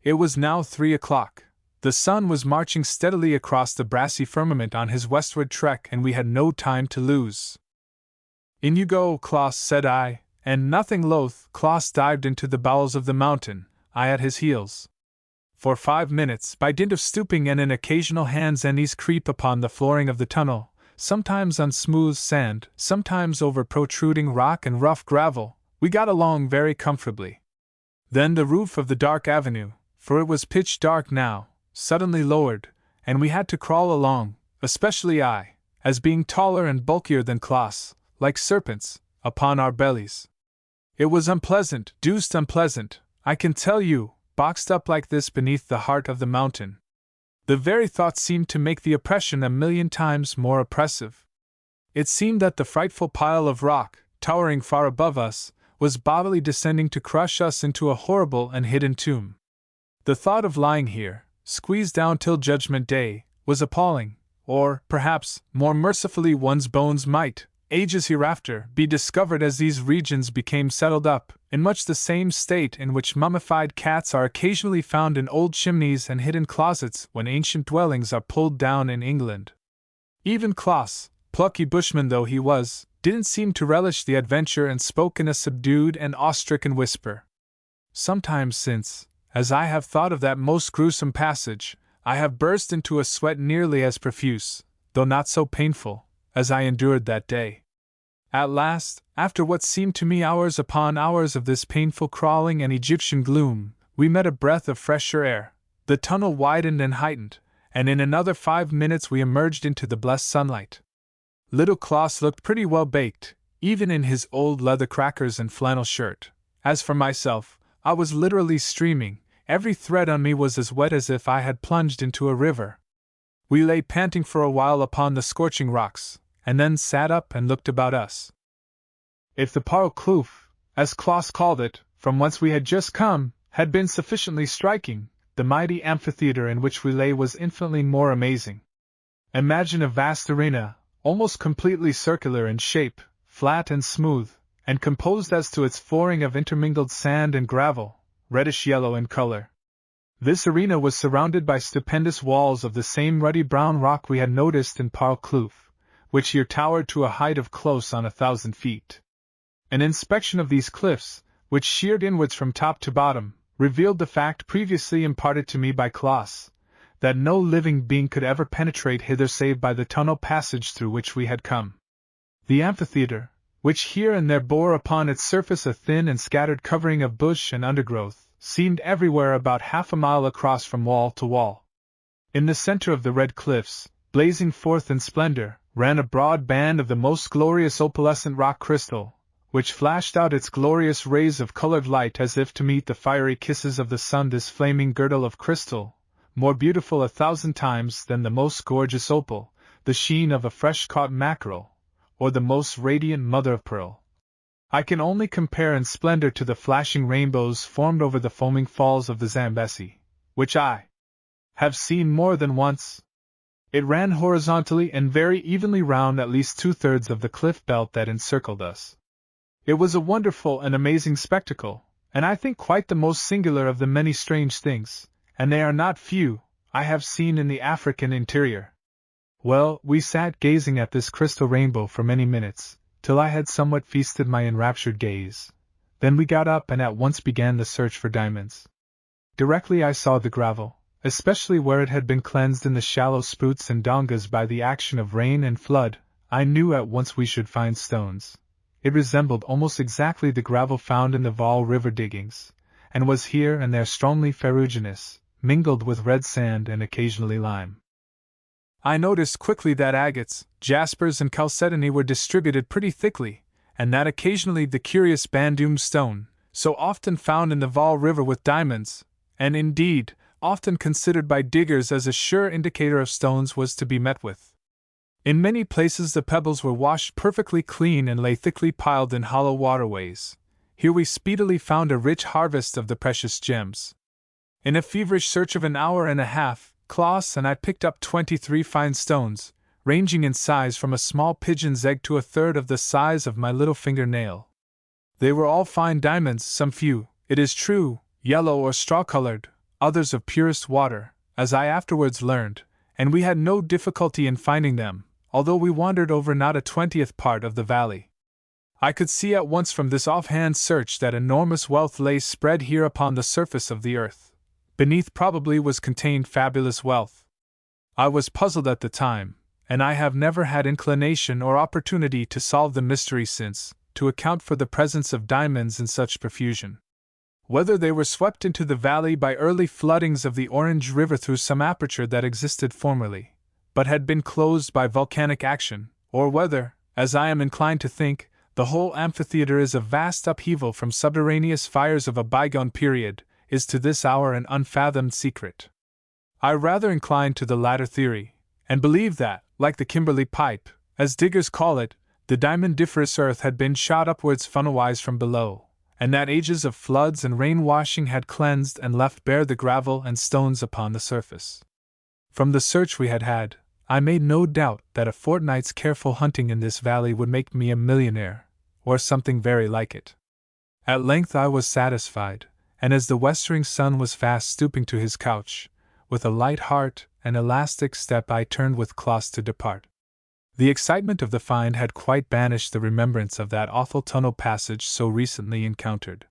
It was now 3 o'clock. The sun was marching steadily across the brassy firmament on his westward trek, and we had no time to lose. "In you go, Klaus," said I, and nothing loath, Klaus dived into the bowels of the mountain, I at his heels. For 5 minutes, by dint of stooping and an occasional hands and knees creep upon the flooring of the tunnel, sometimes on smooth sand, sometimes over protruding rock and rough gravel, we got along very comfortably. Then the roof of the dark avenue, for it was pitch dark now, suddenly lowered, and we had to crawl along, especially I, as being taller and bulkier than Klaus, like serpents, upon our bellies. It was unpleasant, deuced unpleasant, I can tell you, boxed up like this beneath the heart of the mountain. The very thought seemed to make the oppression 1,000,000 times more oppressive. It seemed that the frightful pile of rock, towering far above us, was bodily descending to crush us into a horrible and hidden tomb. The thought of lying here, squeezed down till Judgment Day, was appalling, or, perhaps, more mercifully one's bones might, ages hereafter, be discovered as these regions became settled up, in much the same state in which mummified cats are occasionally found in old chimneys and hidden closets when ancient dwellings are pulled down in England. Even Klaus, plucky bushman though he was, didn't seem to relish the adventure and spoke in a subdued and awe-stricken whisper. Sometimes since, as I have thought of that most gruesome passage, I have burst into a sweat nearly as profuse, though not so painful, as I endured that day. At last, after what seemed to me hours upon hours of this painful crawling and Egyptian gloom, we met a breath of fresher air, the tunnel widened and heightened, and in another 5 minutes we emerged into the blessed sunlight. Little Klaus looked pretty well baked, even in his old leather crackers and flannel shirt. As for myself, I was literally streaming, every thread on me was as wet as if I had plunged into a river. We lay panting for a while upon the scorching rocks, and then sat up and looked about us. If the Parl Kloof, as Klaus called it, from whence we had just come, had been sufficiently striking, the mighty amphitheater in which we lay was infinitely more amazing. Imagine a vast arena, almost completely circular in shape, flat and smooth, and composed as to its flooring of intermingled sand and gravel, reddish-yellow in color. This arena was surrounded by stupendous walls of the same ruddy brown rock we had noticed in Parl Kloof, which here towered to a height of close on 1,000 feet. An inspection of these cliffs, which sheered inwards from top to bottom, revealed the fact previously imparted to me by Klaus, that no living being could ever penetrate hither save by the tunnel passage through which we had come. The amphitheater, which here and there bore upon its surface a thin and scattered covering of bush and undergrowth, seemed everywhere about half a mile across from wall to wall. In the center of the red cliffs, blazing forth in splendor, ran a broad band of the most glorious opalescent rock crystal, which flashed out its glorious rays of colored light as if to meet the fiery kisses of the sun. This flaming girdle of crystal, more beautiful 1,000 times than the most gorgeous opal, the sheen of a fresh-caught mackerel, or the most radiant mother-of-pearl. I can only compare in splendor to the flashing rainbows formed over the foaming falls of the Zambesi, which I have seen more than once. It ran horizontally and very evenly round at least 2/3 of the cliff belt that encircled us. It was a wonderful and amazing spectacle, and I think quite the most singular of the many strange things, and they are not few, I have seen in the African interior. Well, we sat gazing at this crystal rainbow for many minutes, till I had somewhat feasted my enraptured gaze. Then we got up and at once began the search for diamonds. Directly I saw the gravel, especially where it had been cleansed in the shallow spruits and dongas by the action of rain and flood, I knew at once we should find stones. It resembled almost exactly the gravel found in the Vaal River diggings, and was here and there strongly ferruginous, mingled with red sand and occasionally lime. I noticed quickly that agates, jaspers, and chalcedony were distributed pretty thickly, and that occasionally the curious bandoom stone, so often found in the Vaal River with diamonds, and indeed, often considered by diggers as a sure indicator of stones, was to be met with. In many places the pebbles were washed perfectly clean and lay thickly piled in hollow waterways. Here we speedily found a rich harvest of the precious gems. In a feverish search of an hour and a half, Klaus and I picked up 23 fine stones, ranging in size from a small pigeon's egg to 1/3 of the size of my little fingernail. They were all fine diamonds, some few, it is true, yellow or straw-colored, others of purest water, as I afterwards learned, and we had no difficulty in finding them, although we wandered over not a 20th part of the valley. I could see at once from this offhand search that enormous wealth lay spread here upon the surface of the earth. Beneath probably was contained fabulous wealth. I was puzzled at the time, and I have never had inclination or opportunity to solve the mystery since, to account for the presence of diamonds in such profusion. Whether they were swept into the valley by early floodings of the Orange River through some aperture that existed formerly, but had been closed by volcanic action, or whether, as I am inclined to think, the whole amphitheater is a vast upheaval from subterraneous fires of a bygone period, is to this hour an unfathomed secret. I rather incline to the latter theory, and believe that, like the Kimberley pipe, as diggers call it, the diamondiferous earth had been shot upwards funnelwise from below, and that ages of floods and rain-washing had cleansed and left bare the gravel and stones upon the surface. From the search we had had, I made no doubt that a fortnight's careful hunting in this valley would make me a millionaire, or something very like it. At length I was satisfied, and as the westering sun was fast stooping to his couch, with a light heart and elastic step I turned with Klaus to depart. The excitement of the find had quite banished the remembrance of that awful tunnel passage so recently encountered.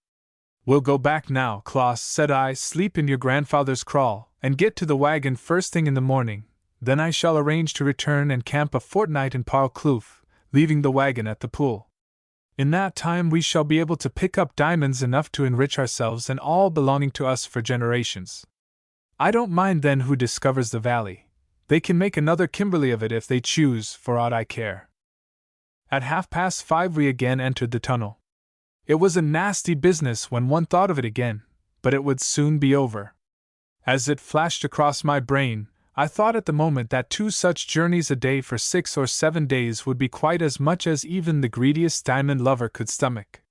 "We'll go back now, Klaus," said I. "Sleep in your grandfather's kraal, and get to the wagon first thing in the morning. Then I shall arrange to return and camp a fortnight in Parl Kloof, leaving the wagon at the pool. In that time we shall be able to pick up diamonds enough to enrich ourselves and all belonging to us for generations. I don't mind then who discovers the valley. They can make another Kimberley of it if they choose, for aught I care." At 5:30 we again entered the tunnel. It was a nasty business when one thought of it again, but it would soon be over. As it flashed across my brain, I thought at the moment that 2 such journeys a day for 6 or 7 days would be quite as much as even the greediest diamond lover could stomach.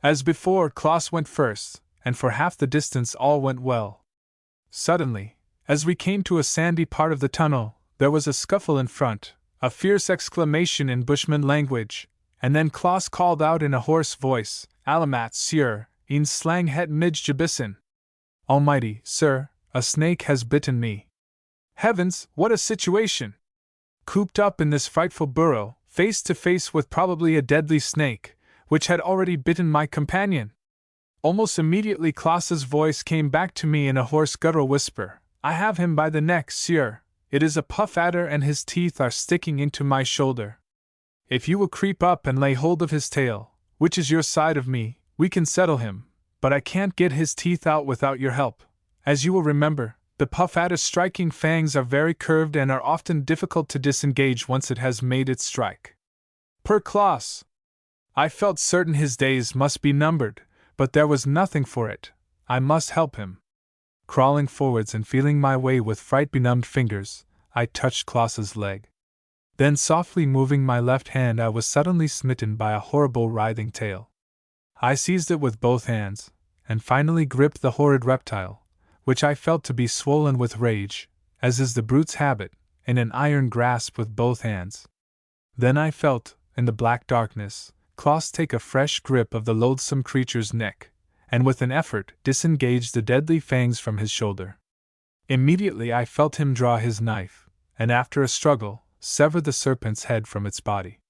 As before, Klaus went first, and for half the distance all went well. Suddenly, as we came to a sandy part of the tunnel, there was a scuffle in front, a fierce exclamation in Bushman language, and then Klaus called out in a hoarse voice, "Alamat, sieur, een slang het mij gebissen." "Almighty, sir, a snake has bitten me." Heavens, what a situation! Cooped up in this frightful burrow, face to face with probably a deadly snake, which had already bitten my companion. Almost immediately Klaus's voice came back to me in a hoarse guttural whisper. "I have him by the neck, sieur. It is a puff adder and his teeth are sticking into my shoulder. If you will creep up and lay hold of his tail, which is your side of me, we can settle him, but I can't get his teeth out without your help. As you will remember, The puff adder's striking fangs are very curved and are often difficult to disengage once it has made its strike. Per Klaus! I felt certain his days must be numbered, but there was nothing for it. I must help him. Crawling forwards and feeling my way with fright-benumbed fingers, I touched Klaus's leg. Then, softly moving my left hand, I was suddenly smitten by a horrible writhing tail. I seized it with both hands, and finally gripped the horrid reptile, which I felt to be swollen with rage, as is the brute's habit, in an iron grasp with both hands. Then I felt, in the black darkness, Klaus take a fresh grip of the loathsome creature's neck, and with an effort disengage the deadly fangs from his shoulder. Immediately I felt him draw his knife, and after a struggle, sever the serpent's head from its body.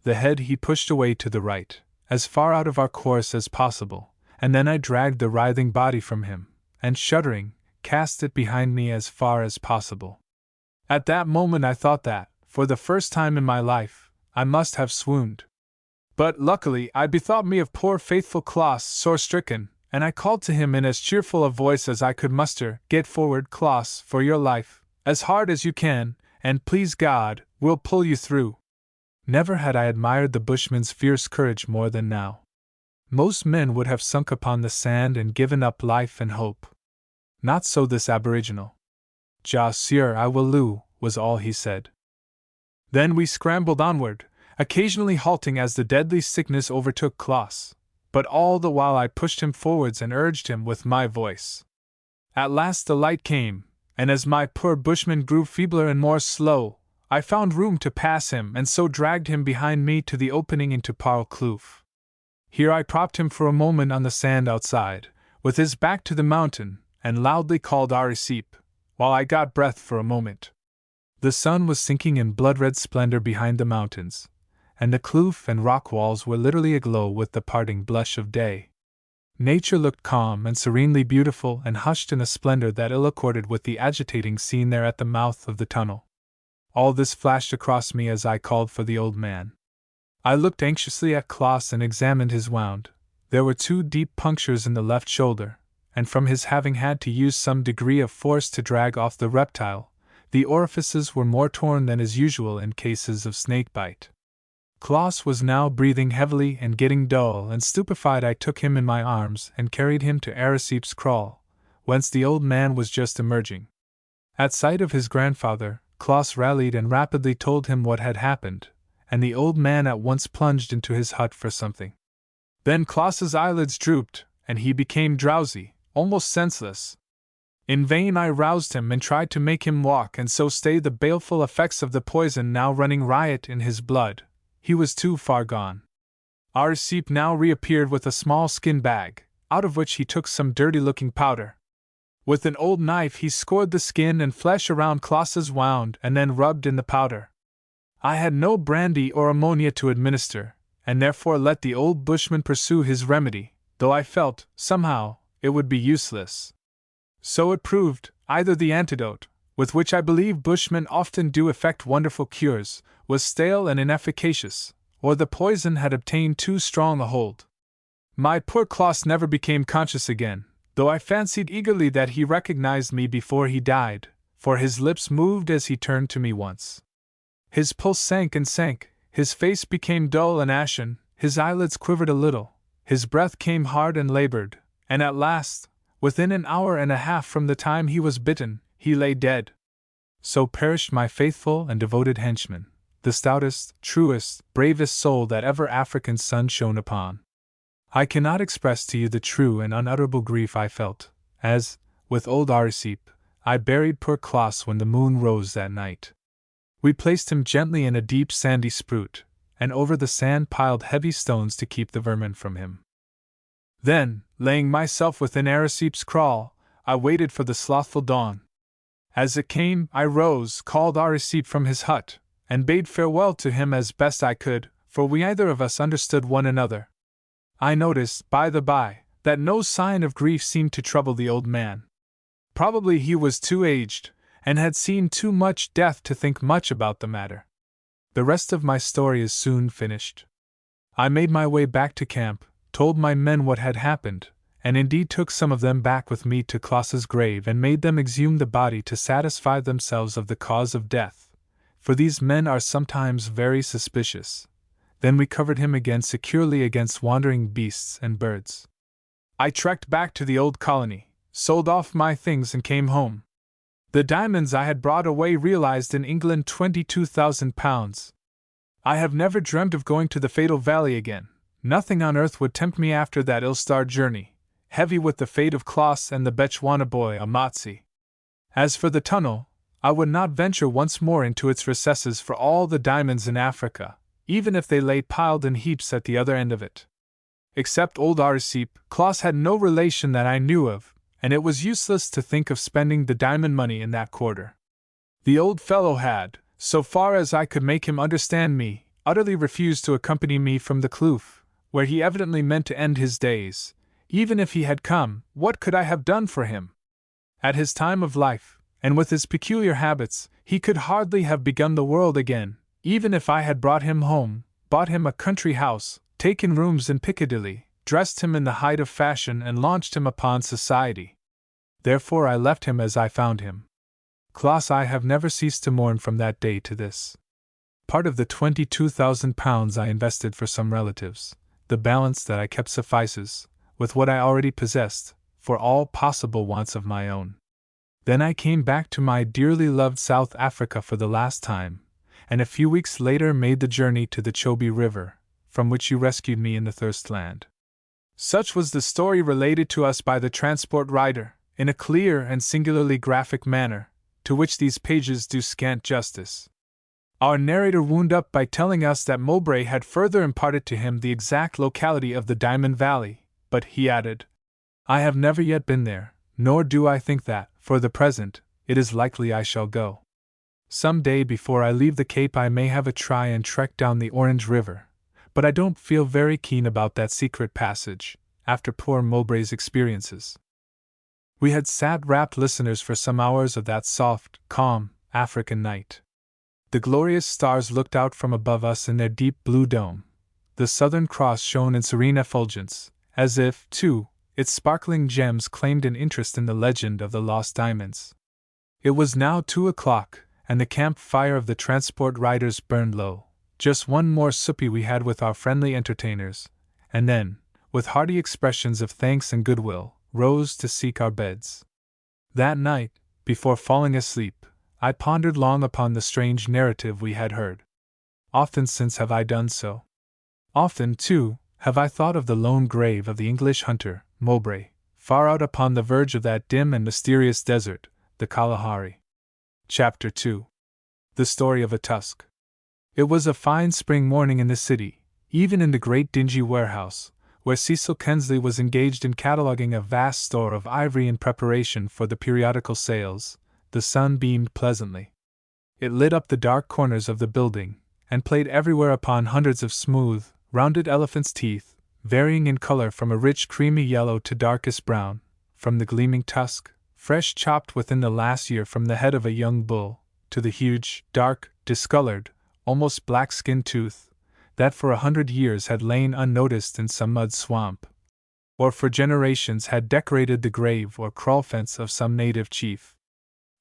The head he pushed away to the right, as far out of our course as possible, and then I dragged the writhing body from him, and shuddering, cast it behind me as far as possible. At that moment I thought that, for the first time in my life, I must have swooned. But luckily I bethought me of poor faithful Klaus, sore stricken, and I called to him in as cheerful a voice as I could muster, "Get forward, Klaus, for your life, as hard as you can, and please God, we'll pull you through." Never had I admired the bushman's fierce courage more than now. Most men would have sunk upon the sand and given up life and hope. Not so this aboriginal. "Ja, sieur, I will loo," was all he said. Then we scrambled onward, occasionally halting as the deadly sickness overtook Klaus, but all the while I pushed him forwards and urged him with my voice. At last the light came, and as my poor bushman grew feebler and more slow, I found room to pass him and so dragged him behind me to the opening into Parle Kloof. Here I propped him for a moment on the sand outside, with his back to the mountain, and loudly called Arisip, while I got breath for a moment. The sun was sinking in blood-red splendor behind the mountains, and the kloof and rock walls were literally aglow with the parting blush of day. Nature looked calm and serenely beautiful and hushed in a splendor that ill-accorded with the agitating scene there at the mouth of the tunnel. All this flashed across me as I called for the old man. I looked anxiously at Klaus and examined his wound. There were 2 deep punctures in the left shoulder, and from his having had to use some degree of force to drag off the reptile, the orifices were more torn than is usual in cases of snake-bite. Klaus was now breathing heavily and getting dull and stupefied. I took him in my arms and carried him to Arisip's kraal, whence the old man was just emerging. At sight of his grandfather, Klaus rallied and rapidly told him what had happened, and the old man at once plunged into his hut for something. Then Klaus's eyelids drooped, and he became drowsy, almost senseless. In vain I roused him and tried to make him walk and so stay the baleful effects of the poison now running riot in his blood. He was too far gone. Arisip now reappeared with a small skin bag, out of which he took some dirty-looking powder. With an old knife he scored the skin and flesh around Klaus's wound and then rubbed in the powder. I had no brandy or ammonia to administer, and therefore let the old bushman pursue his remedy, though I felt, somehow, it would be useless. So it proved. Either the antidote, with which I believe bushmen often do effect wonderful cures, was stale and inefficacious, or the poison had obtained too strong a hold. My poor Klaus never became conscious again, though I fancied eagerly that he recognized me before he died, for his lips moved as he turned to me once. His pulse sank and sank, his face became dull and ashen, his eyelids quivered a little, his breath came hard and labored, and at last, within an hour and a half from the time he was bitten, he lay dead. So perished my faithful and devoted henchman, the stoutest, truest, bravest soul that ever African sun shone upon. I cannot express to you the true and unutterable grief I felt, as, with old Arisip, I buried poor Klaus when the moon rose that night. We placed him gently in a deep sandy spruit, and over the sand piled heavy stones to keep the vermin from him. Then, laying myself within Arisip's kraal, I waited for the slothful dawn. As it came, I rose, called Arisip from his hut, and bade farewell to him as best I could, for we neither of us understood one another. I noticed, by the by, that no sign of grief seemed to trouble the old man. Probably he was too aged, and had seen too much death to think much about the matter. The rest of my story is soon finished. I made my way back to camp, told my men what had happened, and indeed took some of them back with me to Klaas's grave and made them exhume the body to satisfy themselves of the cause of death, for these men are sometimes very suspicious. Then we covered him again securely against wandering beasts and birds. I trekked back to the old colony, sold off my things and came home. The diamonds I had brought away realized in England £22,000. I have never dreamt of going to the fatal valley again. Nothing on earth would tempt me after that ill-starred journey, heavy with the fate of Klaas and the Bechuana boy Amatsi. As for the tunnel, I would not venture once more into its recesses for all the diamonds in Africa, even if they lay piled in heaps at the other end of it. Except old Arsip, Klaas had no relation that I knew of, and it was useless to think of spending the diamond money in that quarter. The old fellow had, so far as I could make him understand me, utterly refused to accompany me from the kloof, where he evidently meant to end his days. Even if he had come, what could I have done for him? At his time of life, and with his peculiar habits, he could hardly have begun the world again, even if I had brought him home, bought him a country house, taken rooms in Piccadilly, dressed him in the height of fashion and launched him upon society. Therefore I left him as I found him. Klaas, I have never ceased to mourn from that day to this. Part of the £22,000 I invested for some relatives. The balance that I kept suffices, with what I already possessed, for all possible wants of my own. Then I came back to my dearly loved South Africa for the last time, and a few weeks later made the journey to the Chobe River, from which you rescued me in the Thirstland. Such was the story related to us by the transport rider, in a clear and singularly graphic manner, to which these pages do scant justice. Our narrator wound up by telling us that Mowbray had further imparted to him the exact locality of the Diamond Valley, but he added, I have never yet been there, nor do I think that, for the present, it is likely I shall go. Some day before I leave the Cape I may have a try and trek down the Orange River, but I don't feel very keen about that secret passage, after poor Mowbray's experiences. We had sat rapt listeners for some hours of that soft, calm, African night. The glorious stars looked out from above us in their deep blue dome. The Southern Cross shone in serene effulgence, as if, too, its sparkling gems claimed an interest in the legend of the lost diamonds. It was now 2 o'clock, and the camp fire of the transport riders burned low. Just one more suppy we had with our friendly entertainers, and then, with hearty expressions of thanks and goodwill, rose to seek our beds. That night, before falling asleep, I pondered long upon the strange narrative we had heard. Often since have I done so. Often, too, have I thought of the lone grave of the English hunter, Mowbray, far out upon the verge of that dim and mysterious desert, the Kalahari. Chapter 2. The Story of a Tusk. It was a fine spring morning in the city, even in the great dingy warehouse, where Cecil Kensley was engaged in cataloguing a vast store of ivory in preparation for the periodical sales. The sun beamed pleasantly. It lit up the dark corners of the building, and played everywhere upon hundreds of smooth, rounded elephant's teeth, varying in color from a rich creamy yellow to darkest brown, from the gleaming tusk, fresh chopped within the last year from the head of a young bull, to the huge, dark, discolored, almost black-skinned tooth, that for 100 years had lain unnoticed in some mud swamp, or for generations had decorated the grave or crawl fence of some native chief.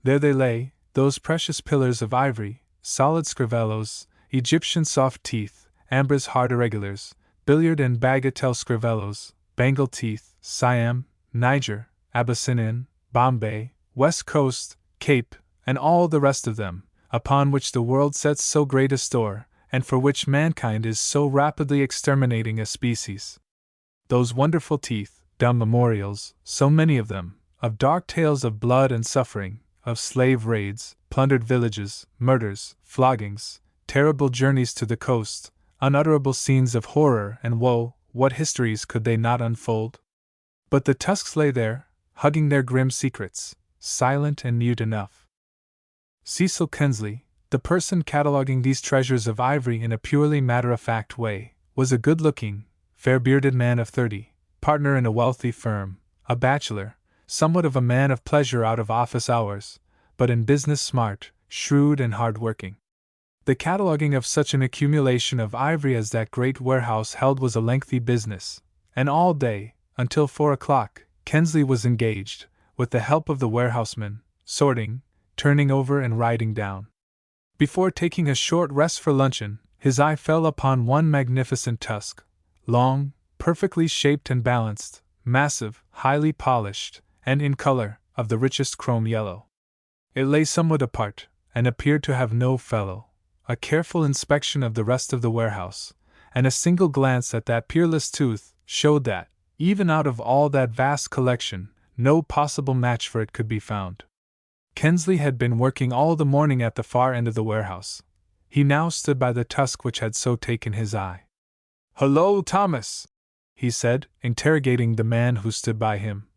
There they lay, those precious pillars of ivory, solid scrivellos, Egyptian soft teeth, Ambras hard irregulars, billiard and bagatelle scrivellos, Bengal teeth, Siam, Niger, Abyssinian, Bombay, West Coast, Cape, and all the rest of them, upon which the world sets so great a store, and for which mankind is so rapidly exterminating a species. Those wonderful teeth, dumb memorials, so many of them, of dark tales of blood and suffering, of slave raids, plundered villages, murders, floggings, terrible journeys to the coast, unutterable scenes of horror and woe, what histories could they not unfold? But the tusks lay there, hugging their grim secrets, silent and mute enough. Cecil Kensley, the person cataloguing these treasures of ivory in a purely matter-of-fact way, was a good-looking, fair-bearded man of 30, partner in a wealthy firm, a bachelor, somewhat of a man of pleasure out of office hours, but in business smart, shrewd and hard-working. The cataloguing of such an accumulation of ivory as that great warehouse held was a lengthy business, and all day, until 4 o'clock, Kensley was engaged, with the help of the warehouseman, sorting, turning over and writing down. Before taking a short rest for luncheon, his eye fell upon one magnificent tusk, long, perfectly shaped and balanced, massive, highly polished, and in color, of the richest chrome yellow. It lay somewhat apart, and appeared to have no fellow. A careful inspection of the rest of the warehouse, and a single glance at that peerless tooth, showed that, even out of all that vast collection, no possible match for it could be found. Kensley had been working all the morning at the far end of the warehouse. He now stood by the tusk which had so taken his eye. "Hullo, Thomas!" he said, interrogating the man who stood by him.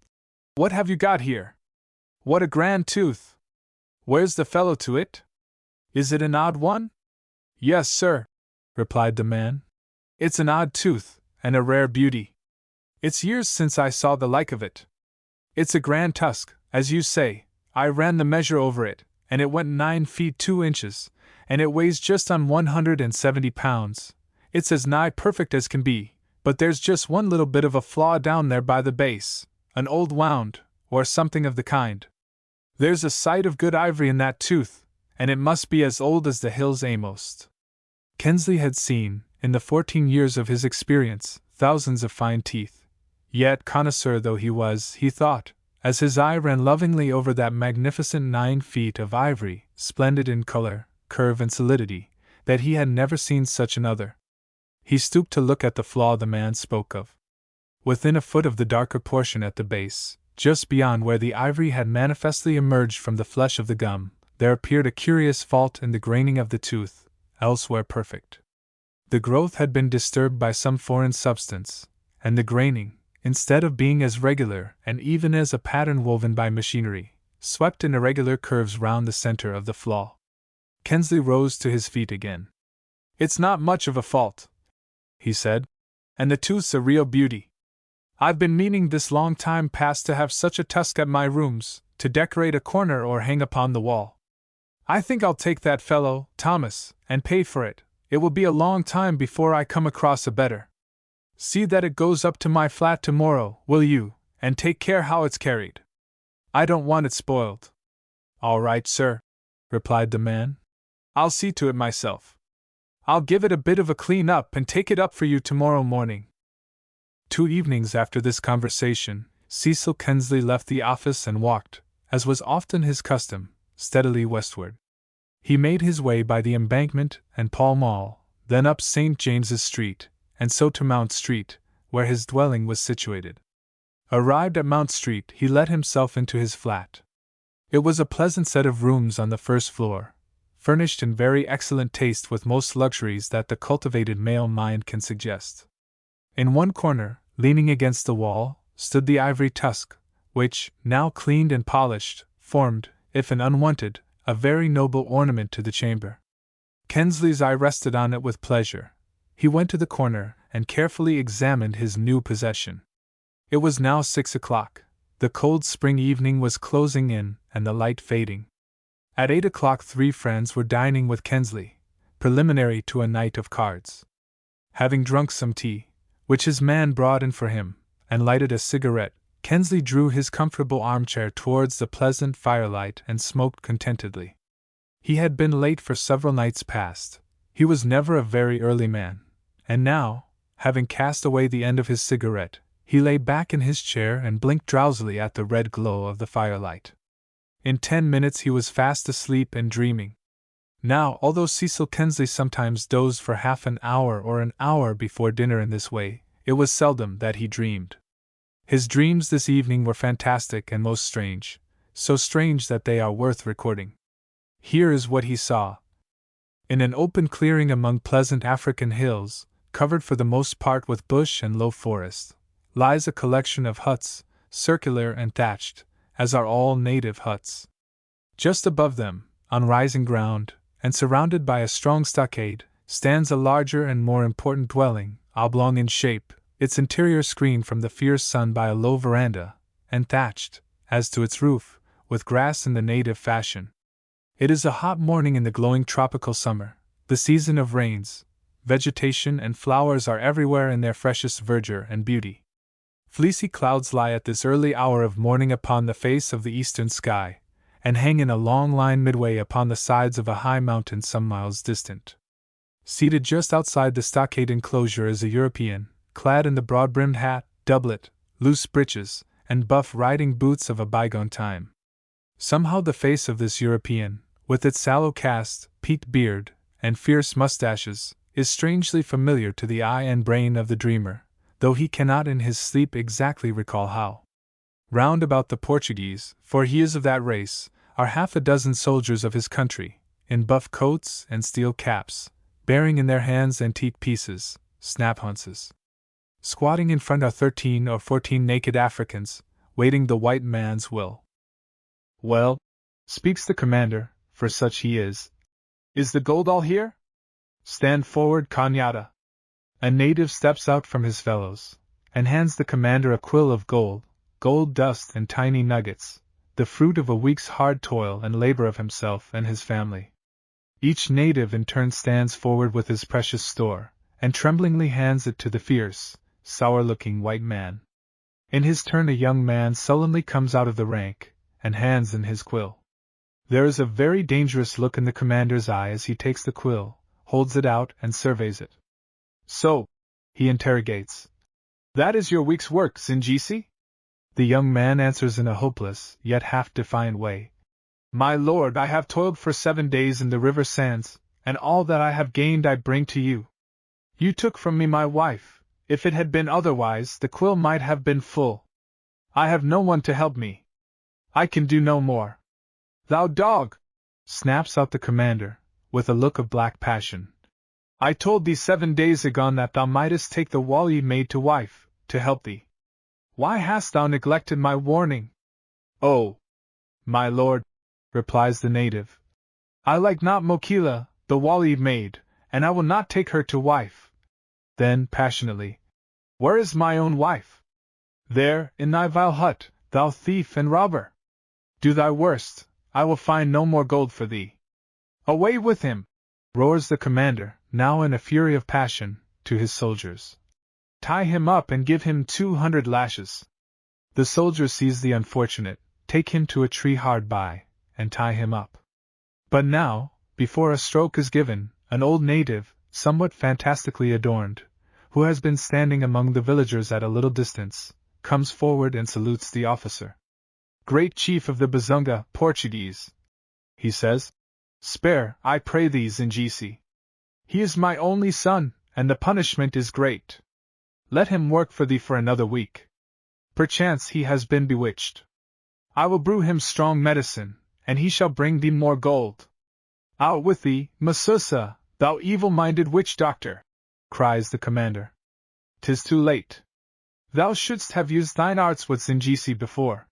"What have you got here? What a grand tooth! Where's the fellow to it? Is it an odd one?" "Yes, sir," replied the man. "It's an odd tooth, and a rare beauty. It's years since I saw the like of it. It's a grand tusk, as you say. I ran the measure over it, and it went 9 feet 2 inches, and it weighs just on 170 pounds. It's as nigh perfect as can be, but there's just one little bit of a flaw down there by the base, an old wound, or something of the kind. There's a sight of good ivory in that tooth, and it must be as old as the hills a'most." Kensley had seen, in the 14 years of his experience, thousands of fine teeth. Yet, connoisseur though he was, he thought, as his eye ran lovingly over that magnificent 9 feet of ivory, splendid in color, curve and solidity, that he had never seen such another. He stooped to look at the flaw the man spoke of. Within a foot of the darker portion at the base, just beyond where the ivory had manifestly emerged from the flesh of the gum, there appeared a curious fault in the graining of the tooth, elsewhere perfect. The growth had been disturbed by some foreign substance, and the graining, instead of being as regular and even as a pattern woven by machinery, swept in irregular curves round the center of the flaw. Kensley rose to his feet again. "It's not much of a fault," he said, "and the tooth's a real beauty. I've been meaning this long time past to have such a tusk at my rooms, to decorate a corner or hang upon the wall. I think I'll take that fellow, Thomas, and pay for it. It will be a long time before I come across a better. See that it goes up to my flat tomorrow, will you, and take care how it's carried. I don't want it spoiled." "All right, sir," replied the man. "I'll see to it myself. I'll give it a bit of a clean up and take it up for you tomorrow morning." 2 evenings after this conversation, Cecil Kensley left the office and walked, as was often his custom, steadily westward. He made his way by the Embankment and Pall Mall, then up St. James's Street, and so to Mount Street, where his dwelling was situated. Arrived at Mount Street, he let himself into his flat. It was a pleasant set of rooms on the first floor, furnished in very excellent taste with most luxuries that the cultivated male mind can suggest. In one corner, leaning against the wall, stood the ivory tusk, which, now cleaned and polished, formed, if an unwanted, a very noble ornament to the chamber. Kensley's eye rested on it with pleasure. He went to the corner and carefully examined his new possession. It was now 6 o'clock. The cold spring evening was closing in and the light fading. At 8 o'clock 3 friends were dining with Kensley, preliminary to a night of cards. Having drunk some tea, which his man brought in for him, and lighted a cigarette, Kensley drew his comfortable armchair towards the pleasant firelight and smoked contentedly. He had been late for several nights past. He was never a very early man, and now, having cast away the end of his cigarette, he lay back in his chair and blinked drowsily at the red glow of the firelight. In 10 minutes he was fast asleep and dreaming. Now, although Cecil Kensley sometimes dozed for half an hour or an hour before dinner in this way, it was seldom that he dreamed. His dreams this evening were fantastic and most strange, so strange that they are worth recording. Here is what he saw. In an open clearing among pleasant African hills, covered for the most part with bush and low forest, lies a collection of huts, circular and thatched, as are all native huts. Just above them, on rising ground, and surrounded by a strong stockade, stands a larger and more important dwelling, oblong in shape, its interior screened from the fierce sun by a low veranda, and thatched, as to its roof, with grass in the native fashion. It is a hot morning in the glowing tropical summer, the season of rains. Vegetation and flowers are everywhere in their freshest verdure and beauty. Fleecy clouds lie at this early hour of morning upon the face of the eastern sky, and hang in a long line midway upon the sides of a high mountain some miles distant. Seated just outside the stockade enclosure is a European, clad in the broad-brimmed hat, doublet, loose breeches, and buff riding boots of a bygone time. Somehow the face of this European, with its sallow cast, peaked beard, and fierce mustaches, is strangely familiar to the eye and brain of the dreamer, though he cannot in his sleep exactly recall how. Round about the Portuguese, for he is of that race, are half a dozen soldiers of his country, in buff coats and steel caps, bearing in their hands antique pieces, snap-hunces. Squatting in front are 13 or 14 naked Africans, waiting the white man's will. "Well," speaks the commander, for such he is the gold all here? Stand forward, Cañada." A native steps out from his fellows, and hands the commander a quill of gold dust and tiny nuggets, the fruit of a week's hard toil and labor of himself and his family. Each native in turn stands forward with his precious store, and tremblingly hands it to the fierce, sour-looking white man. In his turn a young man sullenly comes out of the rank, and hands in his quill. There is a very dangerous look in the commander's eye as he takes the quill, holds it out, and surveys it. "So," he interrogates, "that is your week's work, Zingisi?" The young man answers in a hopeless, yet half-defiant way. "My lord, I have toiled for 7 days in the river sands, and all that I have gained I bring to you. You took from me my wife. If it had been otherwise, the quill might have been full. I have no one to help me. I can do no more." "Thou dog!" snaps out the commander, with a look of black passion. "I told thee 7 days agone that thou mightest take the Wali maid to wife, to help thee. Why hast thou neglected my warning?" "Oh, my lord," replies the native, "I like not Mokila, the Wali maid, and I will not take her to wife." Then, passionately, "Where is my own wife?" "There, in thy vile hut, thou thief and robber! Do thy worst, I will find no more gold for thee." "Away with him!" roars the commander, now in a fury of passion, to his soldiers. "Tie him up and give him 200 lashes." The soldiers seize the unfortunate, take him to a tree hard by, and tie him up. But now, before a stroke is given, an old native, somewhat fantastically adorned, who has been standing among the villagers at a little distance, comes forward and salutes the officer. "Great chief of the Bazunga, Portuguese," he says, "spare, I pray thee, Zingisi. He is my only son, and the punishment is great. Let him work for thee for another week. Perchance he has been bewitched. I will brew him strong medicine, and he shall bring thee more gold." "Out with thee, Masusa, thou evil-minded witch-doctor!" cries the commander. "'Tis too late. Thou shouldst have used thine arts with Zingisi before.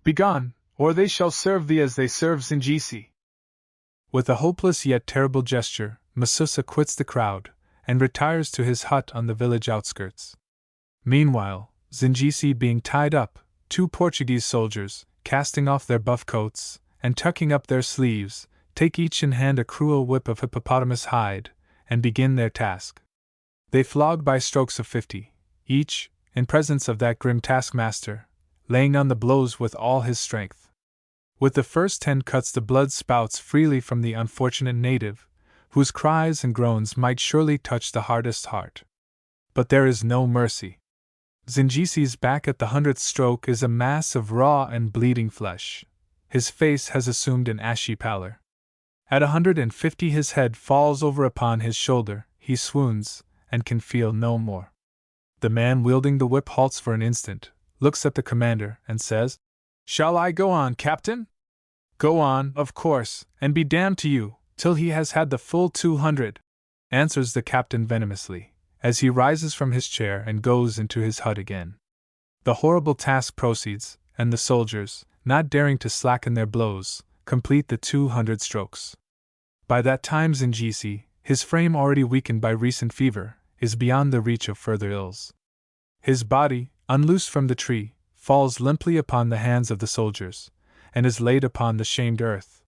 Begone, or they shall serve thee as they serve Zingisi." With a hopeless yet terrible gesture, Masusa quits the crowd, and retires to his hut on the village outskirts. Meanwhile, Zingisi being tied up, 2 Portuguese soldiers, casting off their buff coats, and tucking up their sleeves, take each in hand a cruel whip of hippopotamus hide, and begin their task. They flog by strokes of 50, each, in presence of that grim taskmaster, laying on the blows with all his strength. With the first 10 cuts the blood spouts freely from the unfortunate native, whose cries and groans might surely touch the hardest heart. But there is no mercy. Zingisi's back at the 100th stroke is a mass of raw and bleeding flesh. His face has assumed an ashy pallor. At 150 his head falls over upon his shoulder, he swoons, and can feel no more. The man wielding the whip halts for an instant, looks at the commander, and says, "Shall I go on, Captain?" "Go on, of course, and be damned to you, till he has had the full 200, answers the captain venomously, as he rises from his chair and goes into his hut again. The horrible task proceeds, and the soldiers, not daring to slacken their blows, complete the 200 strokes. By that time Zingisi, his frame already weakened by recent fever, is beyond the reach of further ills. His body, unloosed from the tree, falls limply upon the hands of the soldiers, and is laid upon the shamed earth.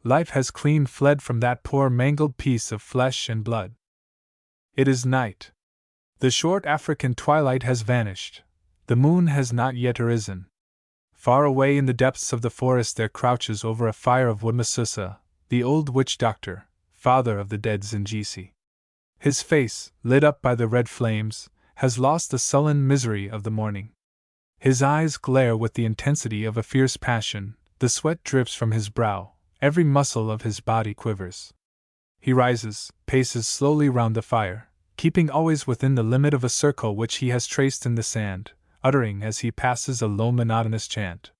Life has clean fled from that poor mangled piece of flesh and blood. It is night. The short African twilight has vanished. The moon has not yet arisen. Far away in the depths of the forest there crouches over a fire of wood Masusa, the old witch doctor, father of the dead Zingisi. His face, lit up by the red flames, has lost the sullen misery of the morning. His eyes glare with the intensity of a fierce passion, the sweat drips from his brow, every muscle of his body quivers. He rises, paces slowly round the fire, keeping always within the limit of a circle which he has traced in the sand, uttering as he passes a low monotonous chant.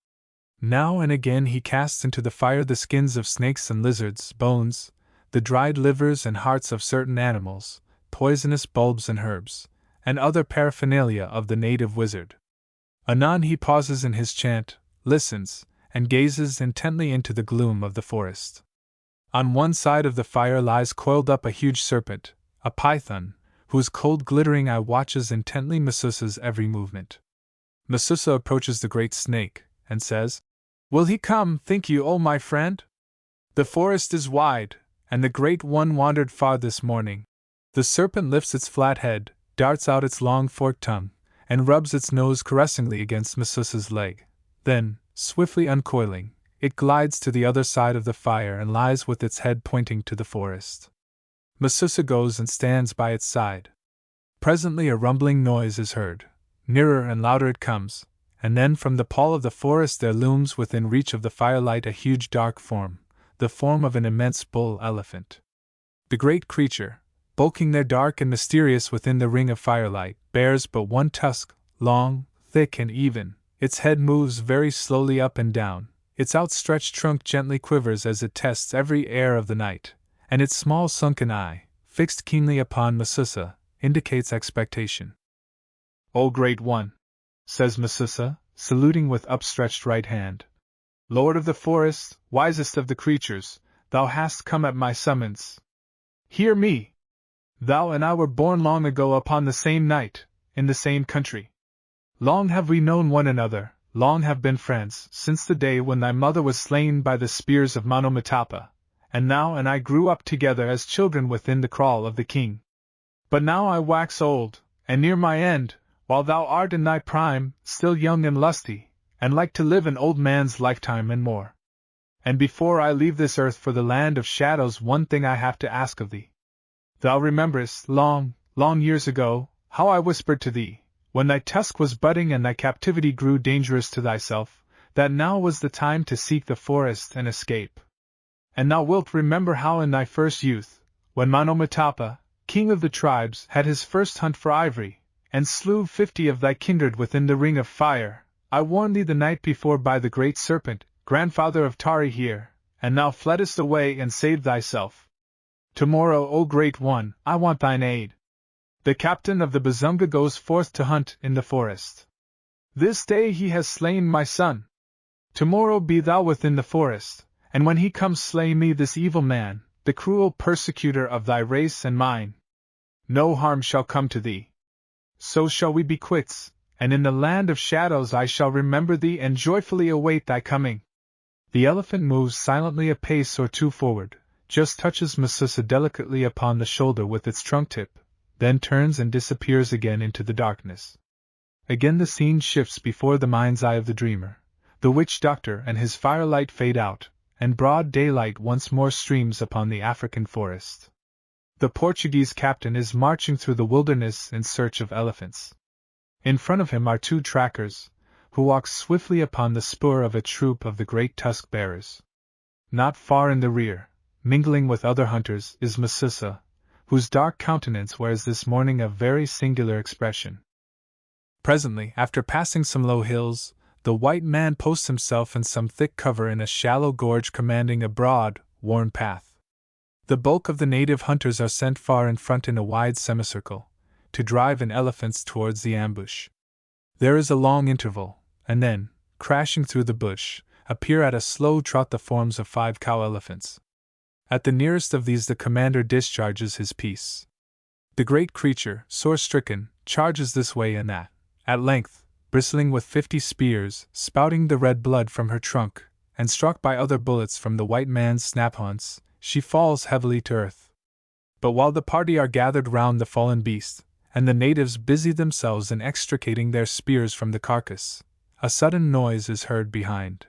Now and again he casts into the fire the skins of snakes and lizards, bones, the dried livers and hearts of certain animals, poisonous bulbs and herbs, and other paraphernalia of the native wizard. Anon he pauses in his chant, listens, and gazes intently into the gloom of the forest. On one side of the fire lies coiled up a huge serpent, a python, whose cold glittering eye watches intently Masusa's every movement. Masusa approaches the great snake, and says, "Will he come, think you, O my friend? The forest is wide, and the great one wandered far this morning." The serpent lifts its flat head, darts out its long forked tongue, and rubs its nose caressingly against Masusa's leg. Then, swiftly uncoiling, it glides to the other side of the fire and lies with its head pointing to the forest. Masusa goes and stands by its side. Presently a rumbling noise is heard. Nearer and louder it comes, and then from the pall of the forest there looms within reach of the firelight a huge dark form, the form of an immense bull elephant. The great creature, bulking there dark and mysterious within the ring of firelight, bears but one tusk, long, thick and even. Its head moves very slowly up and down, its outstretched trunk gently quivers as it tests every air of the night, and its small sunken eye, fixed keenly upon Masusa, indicates expectation. "O Great One," says Masusa, saluting with upstretched right hand, "Lord of the forest, wisest of the creatures, thou hast come at my summons. Hear me! Thou and I were born long ago upon the same night, in the same country. Long have we known one another, long have been friends, since the day when thy mother was slain by the spears of Monomotapa, and thou and I grew up together as children within the kraal of the king. But now I wax old, and near my end, while thou art in thy prime, still young and lusty, and like to live an old man's lifetime and more. And before I leave this earth for the land of shadows, one thing I have to ask of thee. Thou rememberest, long, long years ago, how I whispered to thee, when thy tusk was budding and thy captivity grew dangerous to thyself, that now was the time to seek the forest and escape. And thou wilt remember how in thy first youth, when Monomotapa, king of the tribes, had his first hunt for ivory, and slew 50 of thy kindred within the ring of fire, I warned thee the night before by the great serpent, grandfather of Tari here, and thou fleddest away and saved thyself. Tomorrow, O Great One, I want thine aid. The captain of the Bazunga goes forth to hunt in the forest. This day he has slain my son. Tomorrow be thou within the forest, and when he comes slay me this evil man, the cruel persecutor of thy race and mine. No harm shall come to thee. So shall we be quits, and in the land of shadows I shall remember thee and joyfully await thy coming." The elephant moves silently a pace or two forward, just touches Masusa delicately upon the shoulder with its trunk tip, then turns and disappears again into the darkness. Again the scene shifts before the mind's eye of the dreamer. The witch doctor and his firelight fade out, and broad daylight once more streams upon the African forest. The Portuguese captain is marching through the wilderness in search of elephants. In front of him are 2 trackers, who walk swiftly upon the spur of a troop of the great tusk-bearers. Not far in the rear, mingling with other hunters, is Masusa, whose dark countenance wears this morning a very singular expression. Presently, after passing some low hills, the white man posts himself in some thick cover in a shallow gorge commanding a broad, worn path. The bulk of the native hunters are sent far in front in a wide semicircle, to drive in elephants towards the ambush. There is a long interval, and then, crashing through the bush, appear at a slow trot the forms of 5 cow elephants. At the nearest of these the commander discharges his piece. The great creature, sore stricken, charges this way and that. At length, bristling with 50 spears, spouting the red blood from her trunk, and struck by other bullets from the white man's snap-hunts, she falls heavily to earth. But while the party are gathered round the fallen beast, and the natives busy themselves in extricating their spears from the carcass, a sudden noise is heard behind.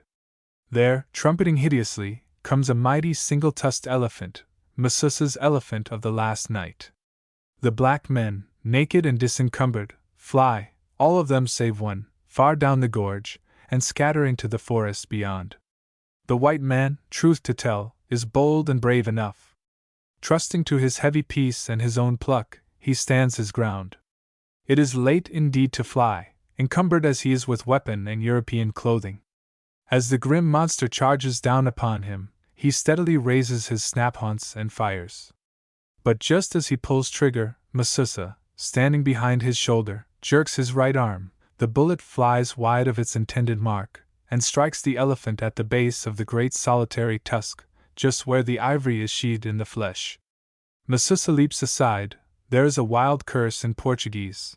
There, trumpeting hideously, comes a mighty single-tusked elephant, Masusa's elephant of the last night. The black men, naked and disencumbered, fly, all of them save one, far down the gorge, and scatter into the forest beyond. The white man, truth to tell, is bold and brave enough. Trusting to his heavy piece and his own pluck, he stands his ground. It is late indeed to fly, encumbered as he is with weapon and European clothing. As the grim monster charges down upon him, he steadily raises his snap-haunce and fires. But just as he pulls trigger, Masusa, standing behind his shoulder, jerks his right arm, the bullet flies wide of its intended mark, and strikes the elephant at the base of the great solitary tusk, just where the ivory is sheathed in the flesh. Masusa leaps aside. There is a wild curse in Portuguese.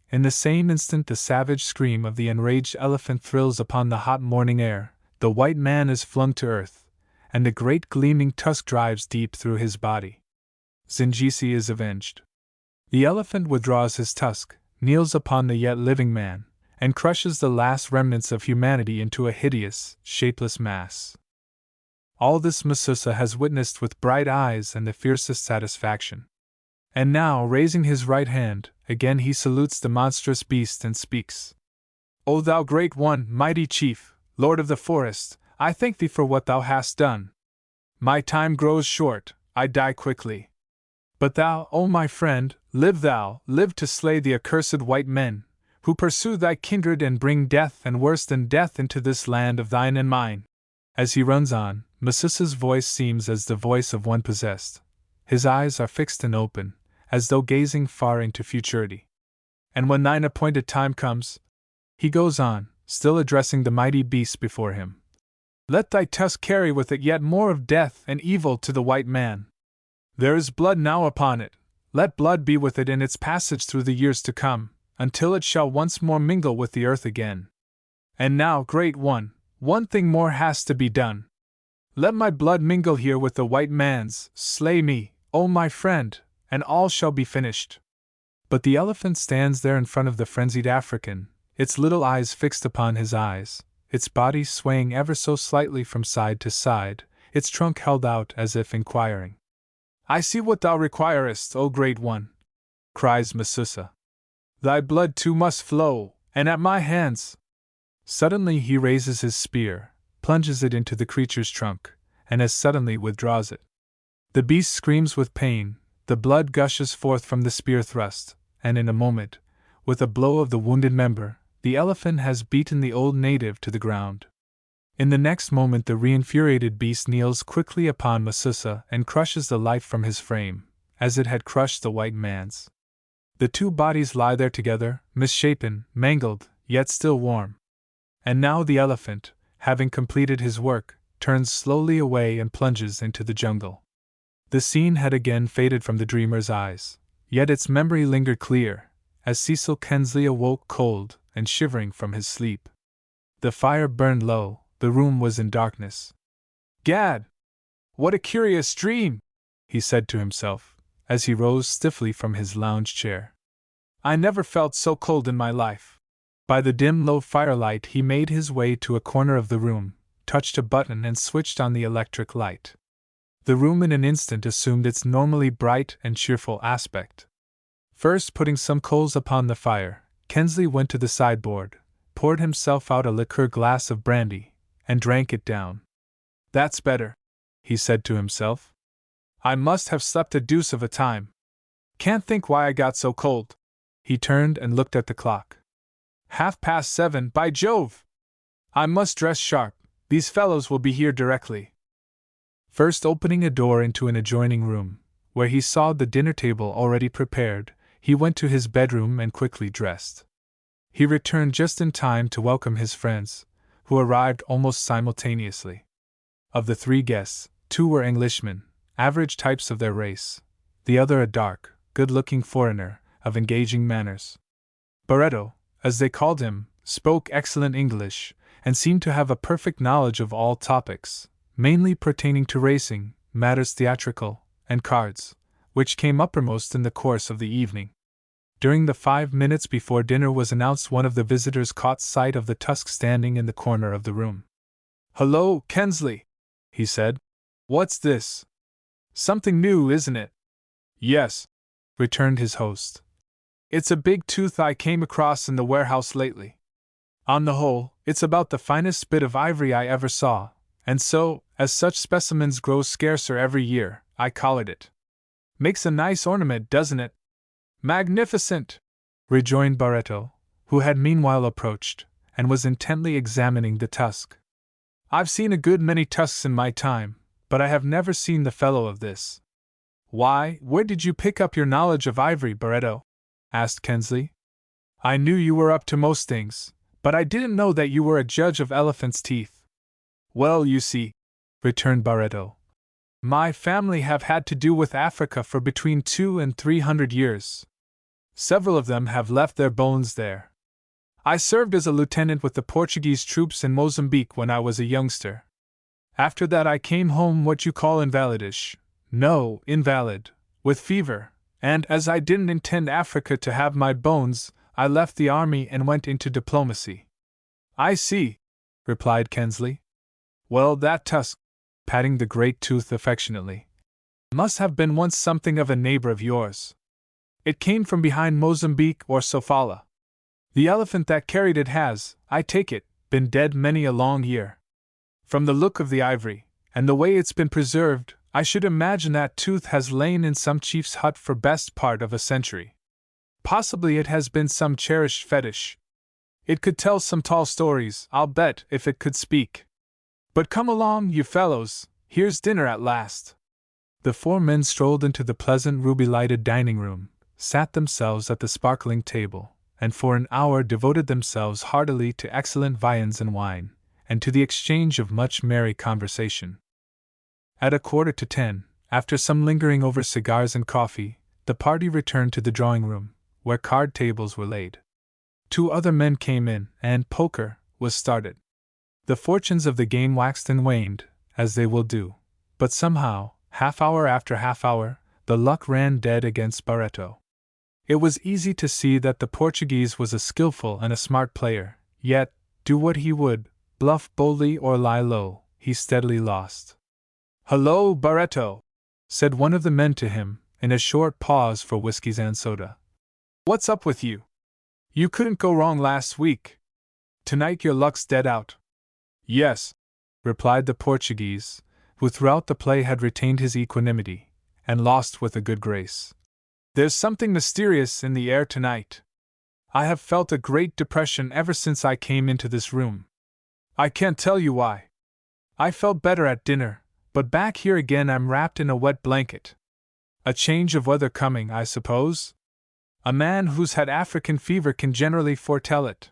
In the same instant the savage scream of the enraged elephant thrills upon the hot morning air, the white man is flung to earth, and the great gleaming tusk drives deep through his body. Zingisi is avenged. The elephant withdraws his tusk, kneels upon the yet living man, and crushes the last remnants of humanity into a hideous, shapeless mass. All this Masusa has witnessed with bright eyes and the fiercest satisfaction. And now, raising his right hand, again he salutes the monstrous beast and speaks. O thou great one, mighty chief, lord of the forest, I thank thee for what thou hast done. My time grows short, I die quickly. But thou, O my friend, live to slay the accursed white men, who pursue thy kindred and bring death and worse than death into this land of thine and mine. As he runs on, Masusa's voice seems as the voice of one possessed. His eyes are fixed and open, as though gazing far into futurity. And when thine appointed time comes, he goes on, still addressing the mighty beast before him. Let thy tusk carry with it yet more of death and evil to the white man. There is blood now upon it, let blood be with it in its passage through the years to come, until it shall once more mingle with the earth again. And now, great one thing more has to be done. Let my blood mingle here with the white man's, slay me, O my friend, and all shall be finished. But the elephant stands there in front of the frenzied African, its little eyes fixed upon his eyes, its body swaying ever so slightly from side to side, its trunk held out as if inquiring. I see what thou requirest, O great one, cries Masusa. Thy blood too must flow, and at my hands. Suddenly he raises his spear, plunges it into the creature's trunk, and as suddenly withdraws it. The beast screams with pain, the blood gushes forth from the spear thrust, and in a moment, with a blow of the wounded member, the elephant has beaten the old native to the ground. In the next moment the re-infuriated beast kneels quickly upon Masusa and crushes the life from his frame, as it had crushed the white man's. The two bodies lie there together, misshapen, mangled, yet still warm. And now the elephant, having completed his work, turns slowly away and plunges into the jungle. The scene had again faded from the dreamer's eyes, yet its memory lingered clear, as Cecil Kensley awoke cold and shivering from his sleep. The fire burned low, the room was in darkness. Gad! What a curious dream! He said to himself, as he rose stiffly from his lounge chair. I never felt so cold in my life. By the dim low firelight he made his way to a corner of the room, touched a button and switched on the electric light. The room in an instant assumed its normally bright and cheerful aspect. First putting some coals upon the fire, Kensley went to the sideboard, poured himself out a liqueur glass of brandy, and drank it down. That's better, he said to himself. I must have slept a deuce of a time. Can't think why I got so cold. He turned and looked at the clock. 7:30, by Jove! I must dress sharp, these fellows will be here directly. First opening a door into an adjoining room, where he saw the dinner table already prepared, he went to his bedroom and quickly dressed. He returned just in time to welcome his friends, who arrived almost simultaneously. Of the three guests, two were Englishmen, average types of their race, the other a dark, good-looking foreigner, of engaging manners. Barreto, as they called him, spoke excellent English, and seemed to have a perfect knowledge of all topics, mainly pertaining to racing, matters theatrical, and cards, which came uppermost in the course of the evening. During the 5 minutes before dinner was announced, one of the visitors caught sight of the tusk standing in the corner of the room. "Hello, Kensley," he said. "What's this? Something new, isn't it?" "Yes," returned his host. "It's a big tooth I came across in the warehouse lately. On the whole, it's about the finest bit of ivory I ever saw, and so, as such specimens grow scarcer every year, I collared it. Makes a nice ornament, doesn't it?" "Magnificent!" rejoined Barreto, who had meanwhile approached, and was intently examining the tusk. "I've seen a good many tusks in my time, but I have never seen the fellow of this." "Why, where did you pick up your knowledge of ivory, Barreto?" asked Kensley. "I knew you were up to most things, but I didn't know that you were a judge of elephants' teeth." "Well, you see," returned Barreto, "my family have had to do with Africa for between 200 and 300 years. Several of them have left their bones there. I served as a lieutenant with the Portuguese troops in Mozambique when I was a youngster. After that I came home what you call invalidish. No, invalid, with fever, and as I didn't intend Africa to have my bones, I left the army and went into diplomacy." "I see," replied Kensley. "Well, that tusk," patting the great tooth affectionately, "must have been once something of a neighbor of yours. It came from behind Mozambique or Sofala. The elephant that carried it has, I take it, been dead many a long year. From the look of the ivory, and the way it's been preserved, I should imagine that tooth has lain in some chief's hut for best part of a century. Possibly it has been some cherished fetish. It could tell some tall stories, I'll bet, if it could speak. But come along, you fellows, here's dinner at last." The 4 men strolled into the pleasant ruby-lighted dining room, sat themselves at the sparkling table, and for an hour devoted themselves heartily to excellent viands and wine, and to the exchange of much merry conversation. At 9:45, after some lingering over cigars and coffee, the party returned to the drawing-room, where card tables were laid. 2 other men came in, and poker was started. The fortunes of the game waxed and waned, as they will do, but somehow, half-hour after half-hour, the luck ran dead against Barreto. It was easy to see that the Portuguese was a skillful and a smart player, yet, do what he would, bluff boldly or lie low, he steadily lost. "Hello, Barreto," said one of the men to him, in a short pause for whiskies and soda. "What's up with you? You couldn't go wrong last week. Tonight your luck's dead out." "Yes," replied the Portuguese, who throughout the play had retained his equanimity, and lost with a good grace. "There's something mysterious in the air tonight. I have felt a great depression ever since I came into this room. I can't tell you why. I felt better at dinner, but back here again I'm wrapped in a wet blanket. A change of weather coming, I suppose? A man who's had African fever can generally foretell it."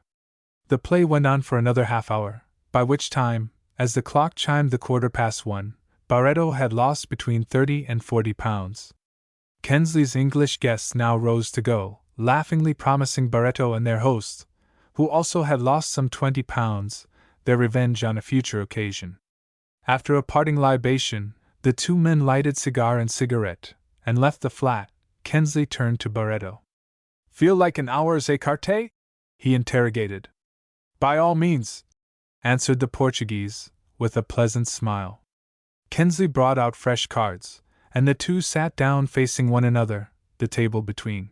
The play went on for another half-hour, by which time, as the clock chimed the 1:15, Barreto had lost between 30 and 40 pounds. Kensley's English guests now rose to go, laughingly promising Barreto and their host, who also had lost some 20 pounds, their revenge on a future occasion. After a parting libation, the 2 men lighted cigar and cigarette, and left the flat. Kensley turned to Barreto. "Feel like an hour's écarté?" he interrogated. "By all means," answered the Portuguese, with a pleasant smile. Kensley brought out fresh cards, and the 2 sat down facing one another, the table between.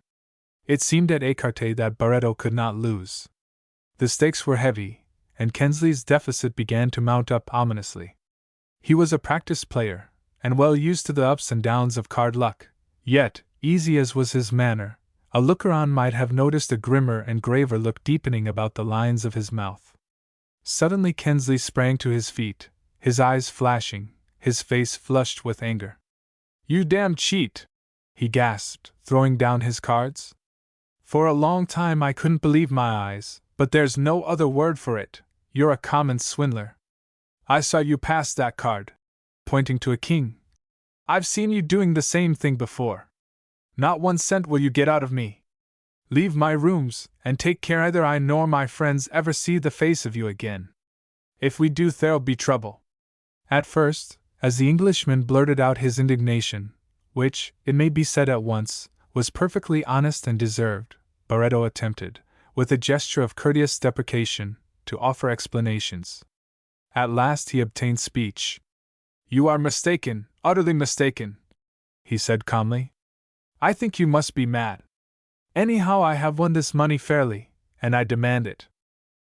It seemed at écarté that Barreto could not lose. The stakes were heavy, and Kensley's deficit began to mount up ominously. He was a practiced player, and well used to the ups and downs of card luck, yet, easy as was his manner, a looker-on might have noticed a grimmer and graver look deepening about the lines of his mouth. Suddenly Kensley sprang to his feet, his eyes flashing, his face flushed with anger. "You damn cheat!" he gasped, throwing down his cards. "For a long time I couldn't believe my eyes, but there's no other word for it. You're a common swindler. I saw you pass that card," pointing to a king. "I've seen you doing the same thing before. Not 1 cent will you get out of me. Leave my rooms, and take care either I nor my friends ever see the face of you again. If we do, there'll be trouble." At first, as the Englishman blurted out his indignation, which, it may be said at once, was perfectly honest and deserved, Barreto attempted, with a gesture of courteous deprecation, to offer explanations. At last he obtained speech. "You are mistaken, utterly mistaken," he said calmly. "I think you must be mad. Anyhow, I have won this money fairly, and I demand it.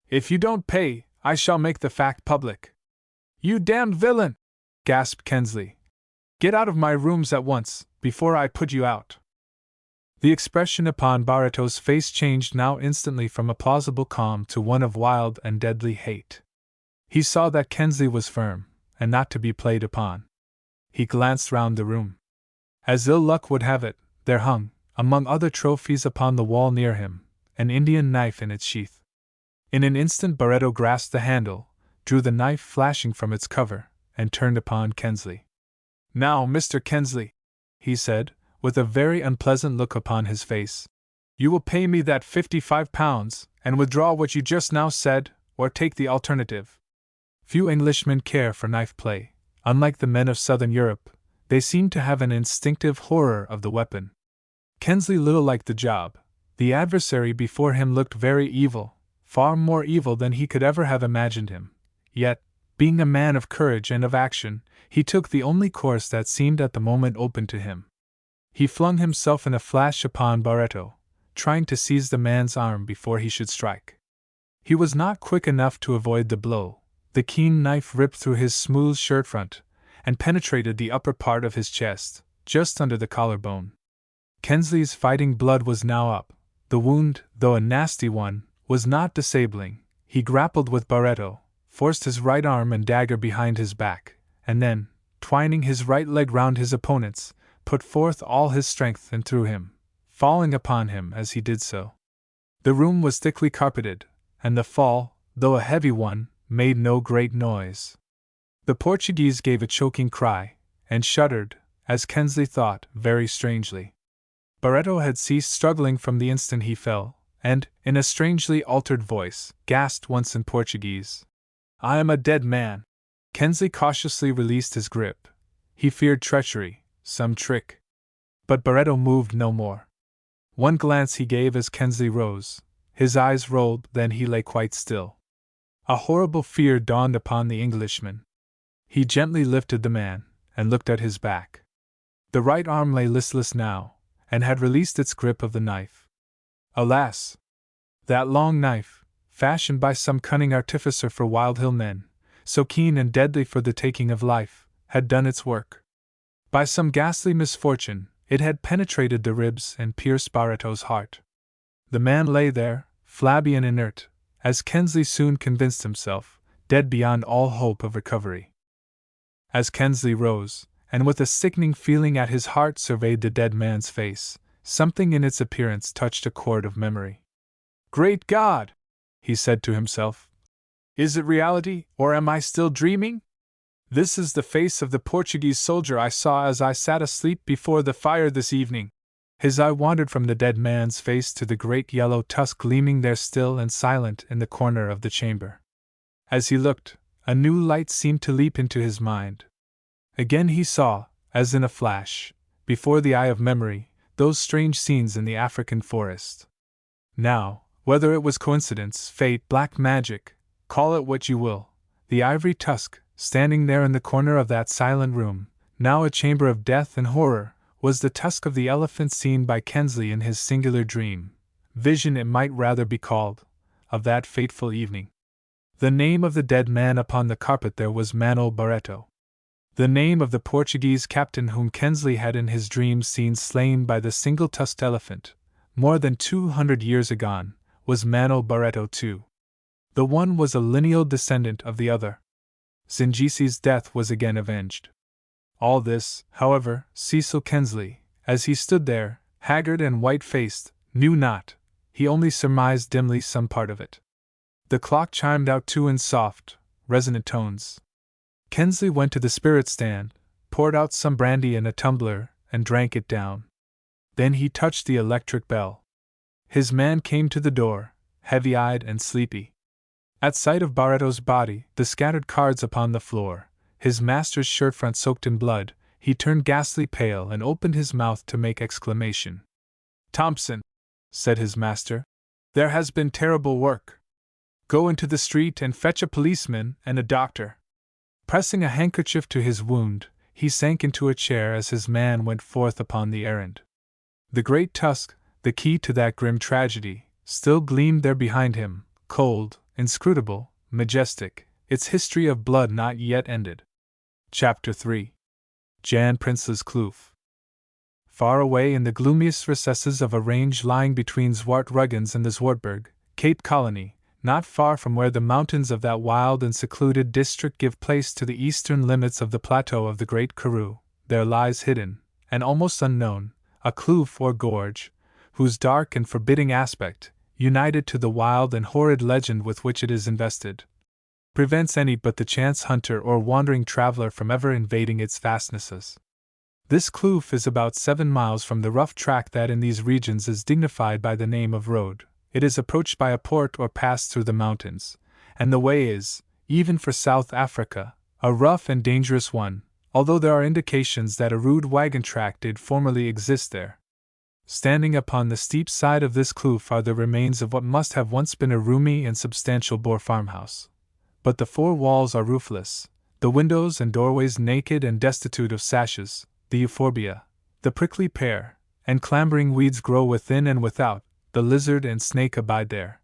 If you don't pay, I shall make the fact public." "You damned villain!" gasped Kensley. "Get out of my rooms at once, before I put you out." The expression upon Barreto's face changed now instantly from a plausible calm to one of wild and deadly hate. He saw that Kensley was firm, and not to be played upon. He glanced round the room. As ill luck would have it, there hung, among other trophies upon the wall near him, an Indian knife in its sheath. In an instant Barreto grasped the handle, drew the knife flashing from its cover, and turned upon Kensley. "Now, Mr. Kensley," he said, with a very unpleasant look upon his face, "you will pay me that £55, and withdraw what you just now said, or take the alternative." Few Englishmen care for knife play. Unlike the men of southern Europe, they seem to have an instinctive horror of the weapon. Kensley little liked the job. The adversary before him looked very evil, far more evil than he could ever have imagined him. Yet, being a man of courage and of action, he took the only course that seemed at the moment open to him. He flung himself in a flash upon Barreto, trying to seize the man's arm before he should strike. He was not quick enough to avoid the blow. The keen knife ripped through his smooth shirt front, and penetrated the upper part of his chest, just under the collarbone. Kensley's fighting blood was now up. The wound, though a nasty one, was not disabling. He grappled with Barreto, forced his right arm and dagger behind his back, and then, twining his right leg round his opponent's, put forth all his strength and threw him, falling upon him as he did so. The room was thickly carpeted, and the fall, though a heavy one, made no great noise. The Portuguese gave a choking cry, and shuddered, as Kensley thought, very strangely. Barreto had ceased struggling from the instant he fell, and, in a strangely altered voice, gasped once in Portuguese. "I am a dead man." Kensley cautiously released his grip. He feared treachery, some trick. But Barreto moved no more. One glance he gave as Kensley rose. His eyes rolled, then he lay quite still. A horrible fear dawned upon the Englishman. He gently lifted the man, and looked at his back. The right arm lay listless now, and had released its grip of the knife. Alas! That long knife, fashioned by some cunning artificer for Wild Hill men, so keen and deadly for the taking of life, had done its work. By some ghastly misfortune, it had penetrated the ribs and pierced Barreto's heart. The man lay there, flabby and inert, as Kensley soon convinced himself, dead beyond all hope of recovery. As Kensley rose, and with a sickening feeling at his heart surveyed the dead man's face, something in its appearance touched a chord of memory. "Great God!" he said to himself. "Is it reality, or am I still dreaming? This is the face of the Portuguese soldier I saw as I sat asleep before the fire this evening." His eye wandered from the dead man's face to the great yellow tusk gleaming there still and silent in the corner of the chamber. As he looked, a new light seemed to leap into his mind. Again he saw, as in a flash, before the eye of memory, those strange scenes in the African forest. Now, whether it was coincidence, fate, black magic, call it what you will, the ivory tusk, standing there in the corner of that silent room, now a chamber of death and horror, was the tusk of the elephant seen by Kensley in his singular dream, vision it might rather be called, of that fateful evening. The name of the dead man upon the carpet there was Manuel Barreto. The name of the Portuguese captain whom Kensley had in his dreams seen slain by the single-tusked elephant, more than 200 years agone, was Manuel Barreto too. The one was a lineal descendant of the other. Zingisi's death was again avenged. All this, however, Cecil Kensley, as he stood there, haggard and white-faced, knew not. He only surmised dimly some part of it. The clock chimed out 2 in soft, resonant tones. Kensley went to the spirit stand, poured out some brandy in a tumbler, and drank it down. Then he touched the electric bell. His man came to the door, heavy-eyed and sleepy. At sight of Barreto's body, the scattered cards upon the floor, his master's shirt front soaked in blood, he turned ghastly pale and opened his mouth to make exclamation. "Thompson!" said his master. "There has been terrible work. Go into the street and fetch a policeman and a doctor." Pressing a handkerchief to his wound, he sank into a chair as his man went forth upon the errand. The great tusk, the key to that grim tragedy, still gleamed there behind him, cold, inscrutable, majestic, its history of blood not yet ended. Chapter 3. Jan Prince's Kloof. Far away in the gloomiest recesses of a range lying between Zwartrugens and the Zwartberg, Cape Colony, not far from where the mountains of that wild and secluded district give place to the eastern limits of the plateau of the Great Karoo, there lies hidden, and almost unknown, a kloof or gorge, whose dark and forbidding aspect, united to the wild and horrid legend with which it is invested, prevents any but the chance hunter or wandering traveler from ever invading its fastnesses. This kloof is about 7 miles from the rough track that in these regions is dignified by the name of road. It is approached by a port or passed through the mountains, and the way is, even for South Africa, a rough and dangerous one, although there are indications that a rude wagon track did formerly exist there. Standing upon the steep side of this kloof are the remains of what must have once been a roomy and substantial Boer farmhouse. But the 4 walls are roofless, the windows and doorways naked and destitute of sashes, the euphorbia, the prickly pear, and clambering weeds grow within and without, the lizard and snake abide there.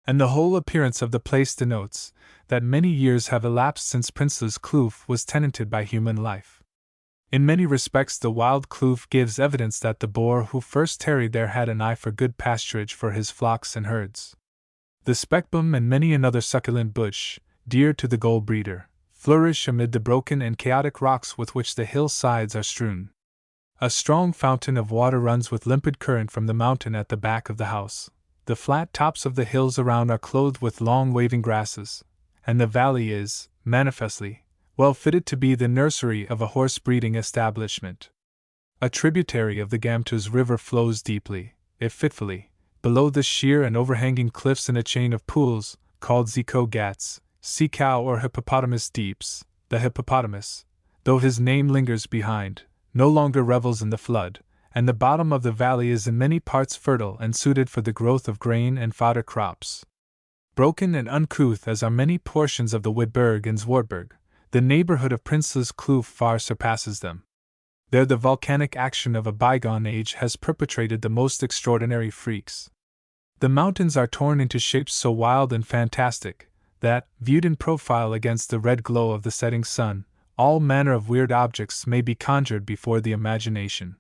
And the whole appearance of the place denotes that many years have elapsed since Prince's Kloof was tenanted by human life. In many respects the wild kloof gives evidence that the Boer who first tarried there had an eye for good pasturage for his flocks and herds. The spekboom and many another succulent bush, dear to the gold breeder, flourish amid the broken and chaotic rocks with which the hillsides are strewn. A strong fountain of water runs with limpid current from the mountain at the back of the house. The flat tops of the hills around are clothed with long waving grasses, and the valley is, manifestly, well fitted to be the nursery of a horse-breeding establishment. A tributary of the Gamtoos River flows deeply, if fitfully, below the sheer and overhanging cliffs in a chain of pools, called Zico Gats, Sea Cow or Hippopotamus Deeps. The hippopotamus, though his name lingers behind, no longer revels in the flood, and the bottom of the valley is in many parts fertile and suited for the growth of grain and fodder crops. Broken and uncouth as are many portions of the Witberg and Zwartberg, the neighborhood of Prince's Kloof far surpasses them. There the volcanic action of a bygone age has perpetrated the most extraordinary freaks. The mountains are torn into shapes so wild and fantastic, that, viewed in profile against the red glow of the setting sun, all manner of weird objects may be conjured before the imagination.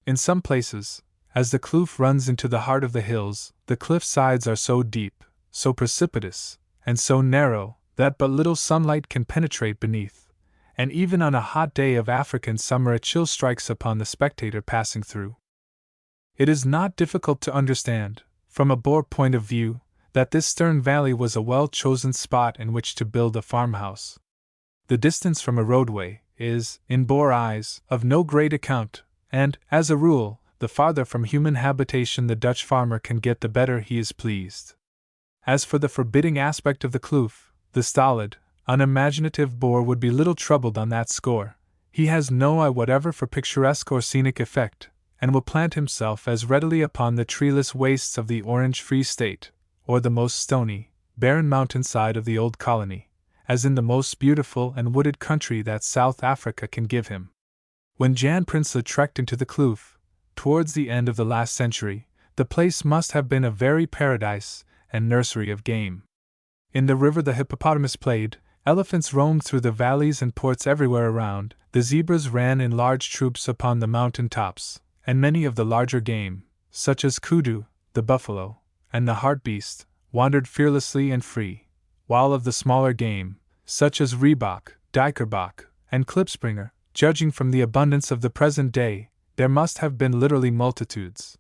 In some places, as the kloof runs into the heart of the hills, the cliff sides are so deep, so precipitous, and so narrow, that but little sunlight can penetrate beneath, and even on a hot day of African summer a chill strikes upon the spectator passing through. It is not difficult to understand, from a Boer point of view, that this stern valley was a well-chosen spot in which to build a farmhouse. The distance from a roadway is, in Boer eyes, of no great account, and, as a rule, the farther from human habitation the Dutch farmer can get the better he is pleased. As for the forbidding aspect of the kloof, the stolid, unimaginative Boer would be little troubled on that score. He has no eye whatever for picturesque or scenic effect, and will plant himself as readily upon the treeless wastes of the Orange Free State, or the most stony, barren mountainside of the Old Colony, as in the most beautiful and wooded country that South Africa can give him. When Jan Prinsloo trekked into the kloof, towards the end of the last century, the place must have been a very paradise and nursery of game. In the river the hippopotamus played, elephants roamed through the valleys and ports everywhere around, the zebras ran in large troops upon the mountain tops, and many of the larger game, such as kudu, the buffalo, and the hartebeest, wandered fearlessly and free, while of the smaller game, such as reebok, dikerbok, and klipspringer, judging from the abundance of the present day, there must have been literally multitudes.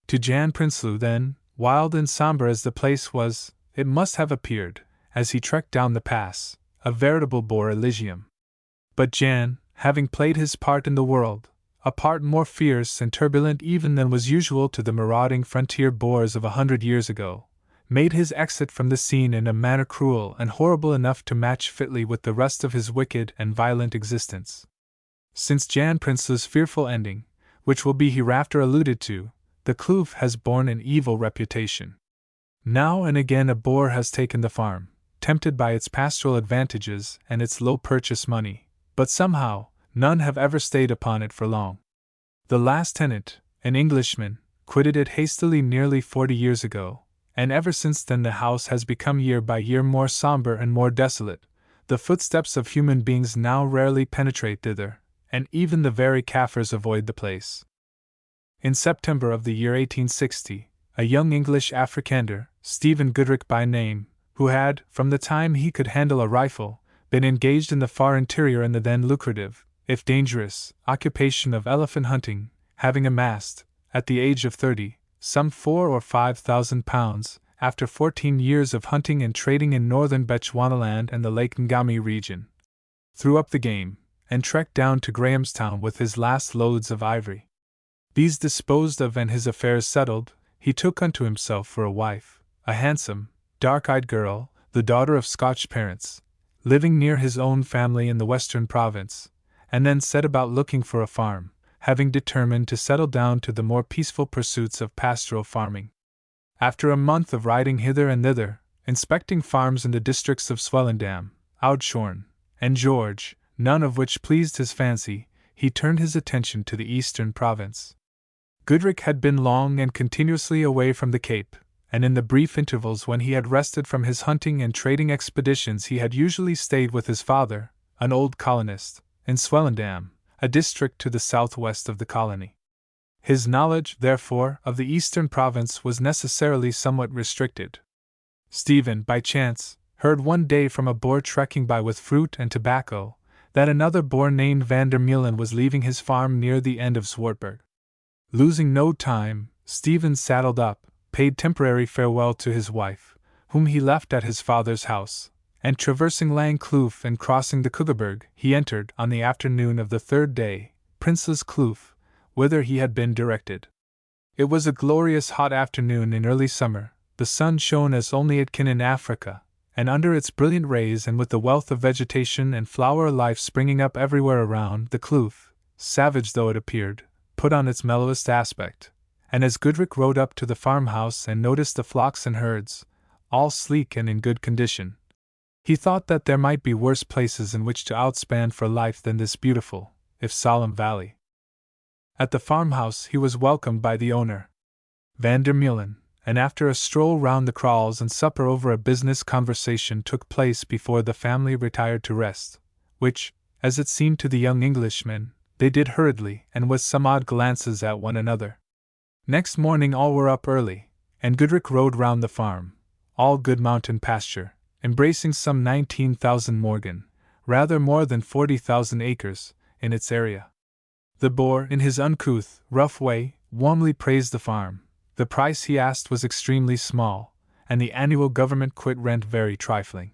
To Jan Prinsloo, then, wild and somber as the place was, it must have appeared, as he trekked down the pass, a veritable Boer Elysium. But Jan, having played his part in the world, a part more fierce and turbulent even than was usual to the marauding frontier Boers of 100 years ago, made his exit from the scene in a manner cruel and horrible enough to match fitly with the rest of his wicked and violent existence. Since Jan Prinsloo's fearful ending, which will be hereafter alluded to, the kloof has borne an evil reputation. Now and again a Boer has taken the farm, tempted by its pastoral advantages and its low purchase money, but somehow, none have ever stayed upon it for long. The last tenant, an Englishman, quitted it hastily nearly 40 years ago, and ever since then the house has become year by year more somber and more desolate. The footsteps of human beings now rarely penetrate thither, and even the very Kaffirs avoid the place. In September of the year 1860, a young English Afrikander, Stephen Goodrich by name, who had, from the time he could handle a rifle, been engaged in the far interior in the then lucrative, if dangerous, occupation of elephant hunting, having amassed, at the age of 30, some £4,000 or £5,000, after 14 years of hunting and trading in northern Bechuanaland and the Lake Ngami region, threw up the game, and trekked down to Grahamstown with his last loads of ivory. These disposed of and his affairs settled, he took unto himself for a wife, a handsome, dark-eyed girl, the daughter of Scotch parents, living near his own family in the Western Province, and then set about looking for a farm, having determined to settle down to the more peaceful pursuits of pastoral farming. After a month of riding hither and thither, inspecting farms in the districts of Swellendam, Oudtshoorn, and George, none of which pleased his fancy, he turned his attention to the Eastern Province. Goodrich had been long and continuously away from the Cape, and in the brief intervals when he had rested from his hunting and trading expeditions he had usually stayed with his father, an old colonist, in Swellendam, a district to the southwest of the colony. His knowledge, therefore, of the Eastern Province was necessarily somewhat restricted. Stephen, by chance, heard one day from a Boer trekking by with fruit and tobacco, that another Boer named Van der Meulen was leaving his farm near the end of Zwartberg. Losing no time, Stephen saddled up, paid temporary farewell to his wife, whom he left at his father's house, and traversing Lang Kloof and crossing the Kugelberg, he entered, on the afternoon of the third day, Prince's Kloof, whither he had been directed. It was a glorious hot afternoon in early summer, the sun shone as only it can in Africa, and under its brilliant rays and with the wealth of vegetation and flower life springing up everywhere around, the kloof, savage though it appeared, put on its mellowest aspect, and as Goodrich rode up to the farmhouse and noticed the flocks and herds, all sleek and in good condition, he thought that there might be worse places in which to outspan for life than this beautiful, if solemn valley. At the farmhouse he was welcomed by the owner, Van der Meulen, and after a stroll round the kraals and supper over a business conversation took place before the family retired to rest, which, as it seemed to the young Englishmen, they did hurriedly and with some odd glances at one another. Next morning all were up early, and Goodrich rode round the farm, all good mountain pasture, embracing some 19,000 morgen, rather more than 40,000 acres, in its area. The Boer, in his uncouth, rough way, warmly praised the farm. The price he asked was extremely small, and the annual government quit rent very trifling.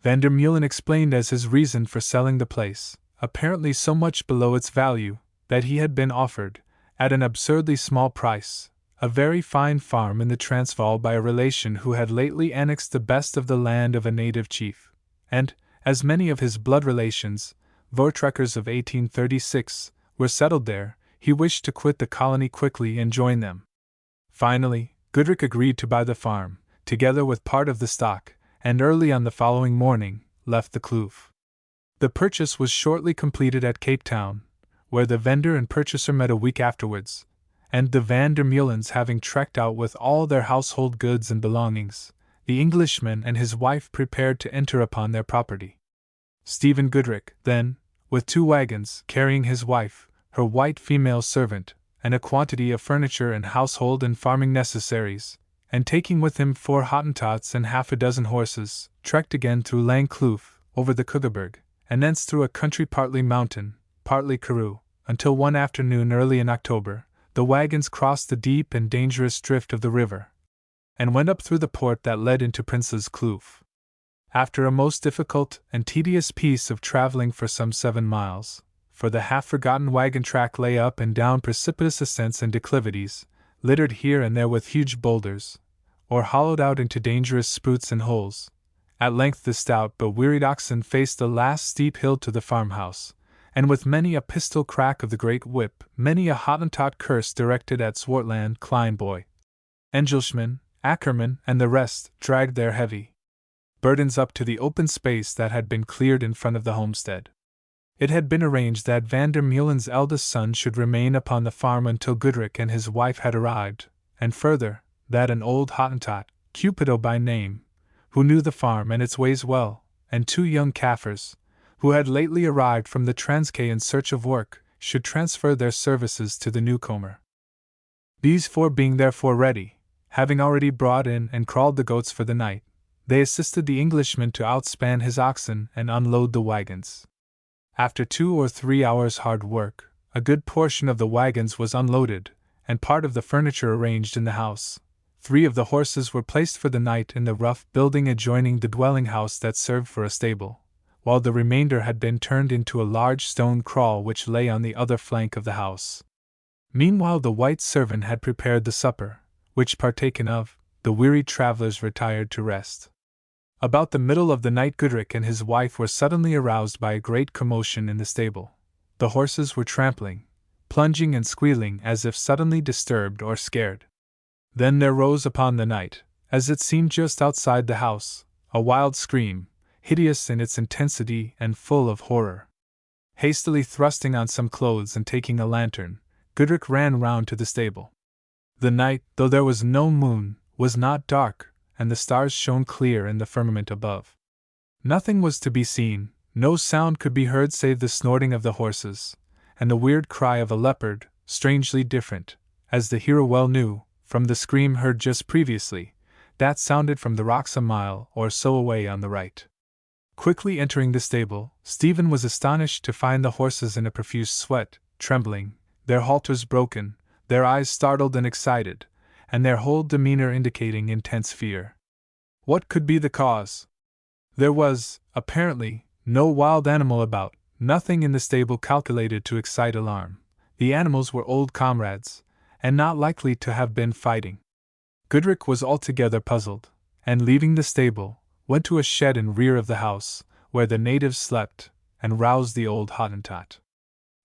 Van der Meulen explained as his reason for selling the place, apparently so much below its value, that he had been offered, at an absurdly small price, a very fine farm in the Transvaal by a relation who had lately annexed the best of the land of a native chief, and, as many of his blood relations, Voortrekkers of 1836, were settled there, he wished to quit the colony quickly and join them. Finally, Goodrich agreed to buy the farm, together with part of the stock, and early on the following morning, left the kloof. The purchase was shortly completed at Cape Town, where the vendor and purchaser met a week afterwards, and the Van der Meulens having trekked out with all their household goods and belongings, the Englishman and his wife prepared to enter upon their property. Stephen Goodrich, then, with 2 wagons, carrying his wife, her white female servant, and a quantity of furniture and household and farming necessaries, and taking with him 4 Hottentots and half a dozen horses, trekked again through Lang Kloof, over the Kugelberg, and thence through a country partly mountain, partly karoo, until one afternoon early in October, the wagons crossed the deep and dangerous drift of the river, and went up through the port that led into Prince's Kloof. After a most difficult and tedious piece of traveling for some 7 miles, for the half-forgotten wagon track lay up and down precipitous ascents and declivities, littered here and there with huge boulders, or hollowed out into dangerous spruits and holes, at length the stout but wearied oxen faced the last steep hill to the farmhouse, and with many a pistol crack of the great whip, many a Hottentot curse directed at Zwartland, Kleinboy, Engelschman, Ackerman, and the rest, dragged their heavy burdens up to the open space that had been cleared in front of the homestead. It had been arranged that Van der Meulen's eldest son should remain upon the farm until Goodrich and his wife had arrived, and further, that an old Hottentot, Cupido by name, who knew the farm and its ways well, and 2 young Kaffirs, who had lately arrived from the Transkei in search of work, should transfer their services to the newcomer. These 4 being therefore ready, having already brought in and crawled the goats for the night, they assisted the Englishman to outspan his oxen and unload the wagons. After 2 or 3 hours' hard work, a good portion of the wagons was unloaded, and part of the furniture arranged in the house. 3 of the horses were placed for the night in the rough building adjoining the dwelling house that served for a stable, while the remainder had been turned into a large stone kraal which lay on the other flank of the house. Meanwhile the white servant had prepared the supper, which partaken of, the weary travelers retired to rest. About the middle of the night Goodrich and his wife were suddenly aroused by a great commotion in the stable. The horses were trampling, plunging and squealing as if suddenly disturbed or scared. Then there rose upon the night, as it seemed just outside the house, a wild scream, hideous in its intensity and full of horror. Hastily thrusting on some clothes and taking a lantern, Goodrich ran round to the stable. The night, though there was no moon, was not dark, and the stars shone clear in the firmament above. Nothing was to be seen, no sound could be heard save the snorting of the horses, and the weird cry of a leopard, strangely different, as the hero well knew, from the scream heard just previously, that sounded from the rocks a mile or so away on the right. Quickly entering the stable, Stephen was astonished to find the horses in a profuse sweat, trembling, their halters broken, their eyes startled and excited, and their whole demeanor indicating intense fear. What could be the cause? There was, apparently, no wild animal about, nothing in the stable calculated to excite alarm. The animals were old comrades, and not likely to have been fighting. Goodrich was altogether puzzled, and leaving the stable, went to a shed in rear of the house, where the natives slept, and roused the old Hottentot.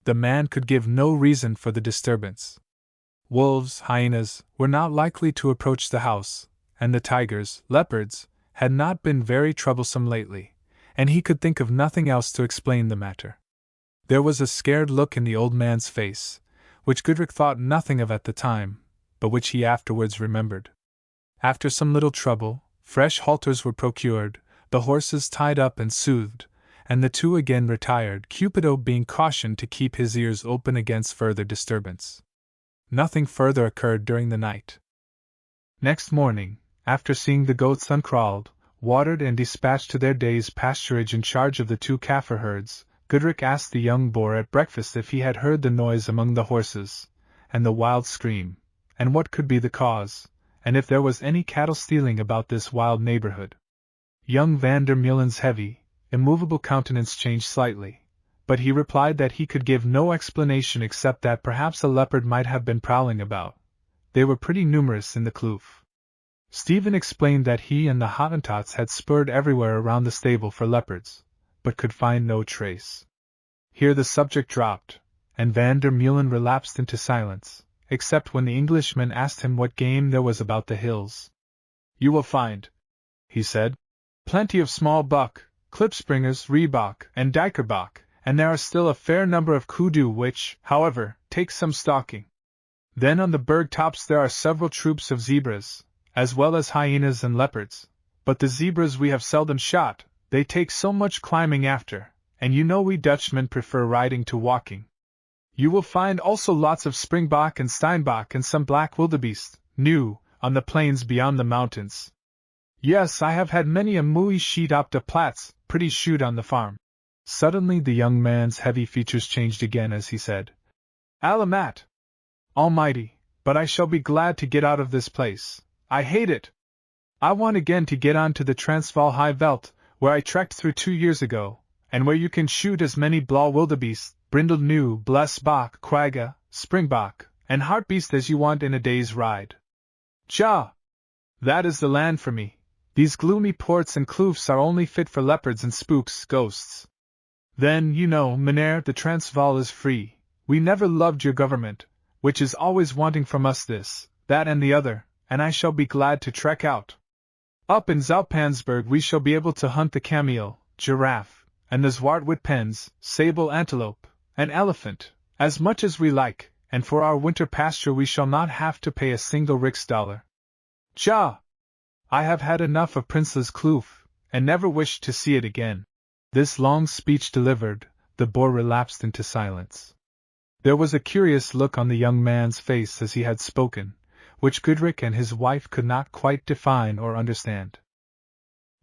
The man could give no reason for the disturbance. Wolves, hyenas, were not likely to approach the house, and the tigers, leopards, had not been very troublesome lately, and he could think of nothing else to explain the matter. There was a scared look in the old man's face, which Goodrich thought nothing of at the time, but which he afterwards remembered. After some little trouble, fresh halters were procured, the horses tied up and soothed, and the 2 again retired, Cupido being cautioned to keep his ears open against further disturbance. Nothing further occurred during the night. Next morning, after seeing the goats uncrawled, watered and dispatched to their day's pasturage in charge of the 2 Kaffir herds, Goodrich asked the young boar at breakfast if he had heard the noise among the horses, and the wild scream, and what could be the cause, and if there was any cattle stealing about this wild neighborhood. Young Van der Meulen's heavy, immovable countenance changed slightly, but he replied that he could give no explanation except that perhaps a leopard might have been prowling about. They were pretty numerous in the kloof. Stephen explained that he and the Hottentots had spurred everywhere around the stable for leopards, but could find no trace. Here the subject dropped, and Van der Meulen relapsed into silence, except when the Englishman asked him what game there was about the hills. "You will find," he said, "plenty of small buck, klipspringers, reebok, and dikerbok, and there are still a fair number of kudu which, however, take some stalking. Then on the berg tops there are several troops of zebras, as well as hyenas and leopards, but the zebras we have seldom shot, they take so much climbing after, and you know we Dutchmen prefer riding to walking. You will find also lots of springbok and steinbok and some black wildebeest, new, on the plains beyond the mountains. Yes, I have had many a mooie sheet op de plats, pretty shoot on the farm." Suddenly the young man's heavy features changed again as he said, "Alamat! Almighty, but I shall be glad to get out of this place. I hate it. I want again to get on to the Transvaal High Veldt, where I trekked through 2 years ago, and where you can shoot as many blauw wildebeest, brindle new, blesbok, quagga, springbok, and hartbeest as you want in a day's ride. Ja! That is the land for me. These gloomy ports and kloofs are only fit for leopards and spooks, ghosts. Then, you know, Mynheer, the Transvaal is free. We never loved your government, which is always wanting from us this, that and the other, and I shall be glad to trek out. Up in Zoutpansberg we shall be able to hunt the cameel, giraffe, and the zwartwitpens, sable antelope, and elephant, as much as we like, and for our winter pasture we shall not have to pay a single riksdollar. Ja! I have had enough of Prince's Kloof, and never wish to see it again. This long speech delivered, the Boer relapsed into silence. There was a curious look on the young man's face as he had spoken, which Goodrich and his wife could not quite define or understand.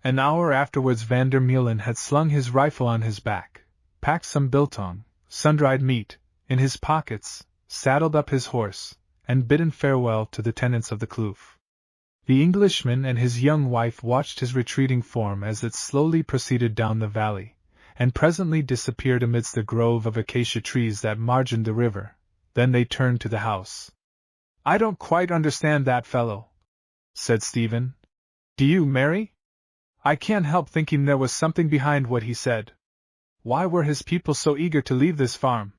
An hour afterwards Vander Meulen had slung his rifle on his back, packed some biltong, sun-dried meat, in his pockets, saddled up his horse, and bidden farewell to the tenants of the kloof. The Englishman and his young wife watched his retreating form as it slowly proceeded down the valley, and presently disappeared amidst the grove of acacia trees that margined the river. Then they turned to the house. "I don't quite understand that fellow," said Stephen. "Do you, Mary? I can't help thinking there was something behind what he said. Why were his people so eager to leave this farm?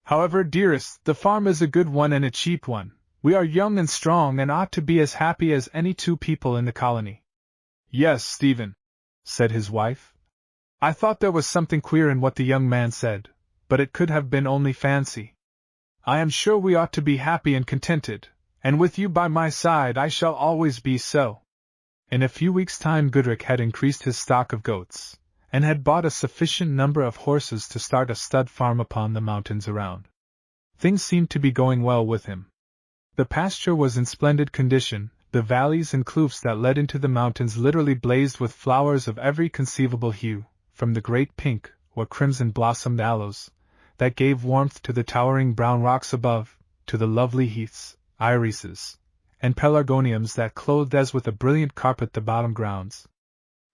However, dearest, the farm is a good one and a cheap one. We are young and strong and ought to be as happy as any two people in the colony." "Yes, Stephen," said his wife. "I thought there was something queer in what the young man said, but it could have been only fancy. I am sure we ought to be happy and contented, and with you by my side I shall always be so." In a few weeks' time Goodrich had increased his stock of goats, and had bought a sufficient number of horses to start a stud farm upon the mountains around. Things seemed to be going well with him. The pasture was in splendid condition, the valleys and kloofs that led into the mountains literally blazed with flowers of every conceivable hue, from the great pink or crimson-blossomed aloes, that gave warmth to the towering brown rocks above, to the lovely heaths, irises, and pelargoniums that clothed as with a brilliant carpet the bottom grounds.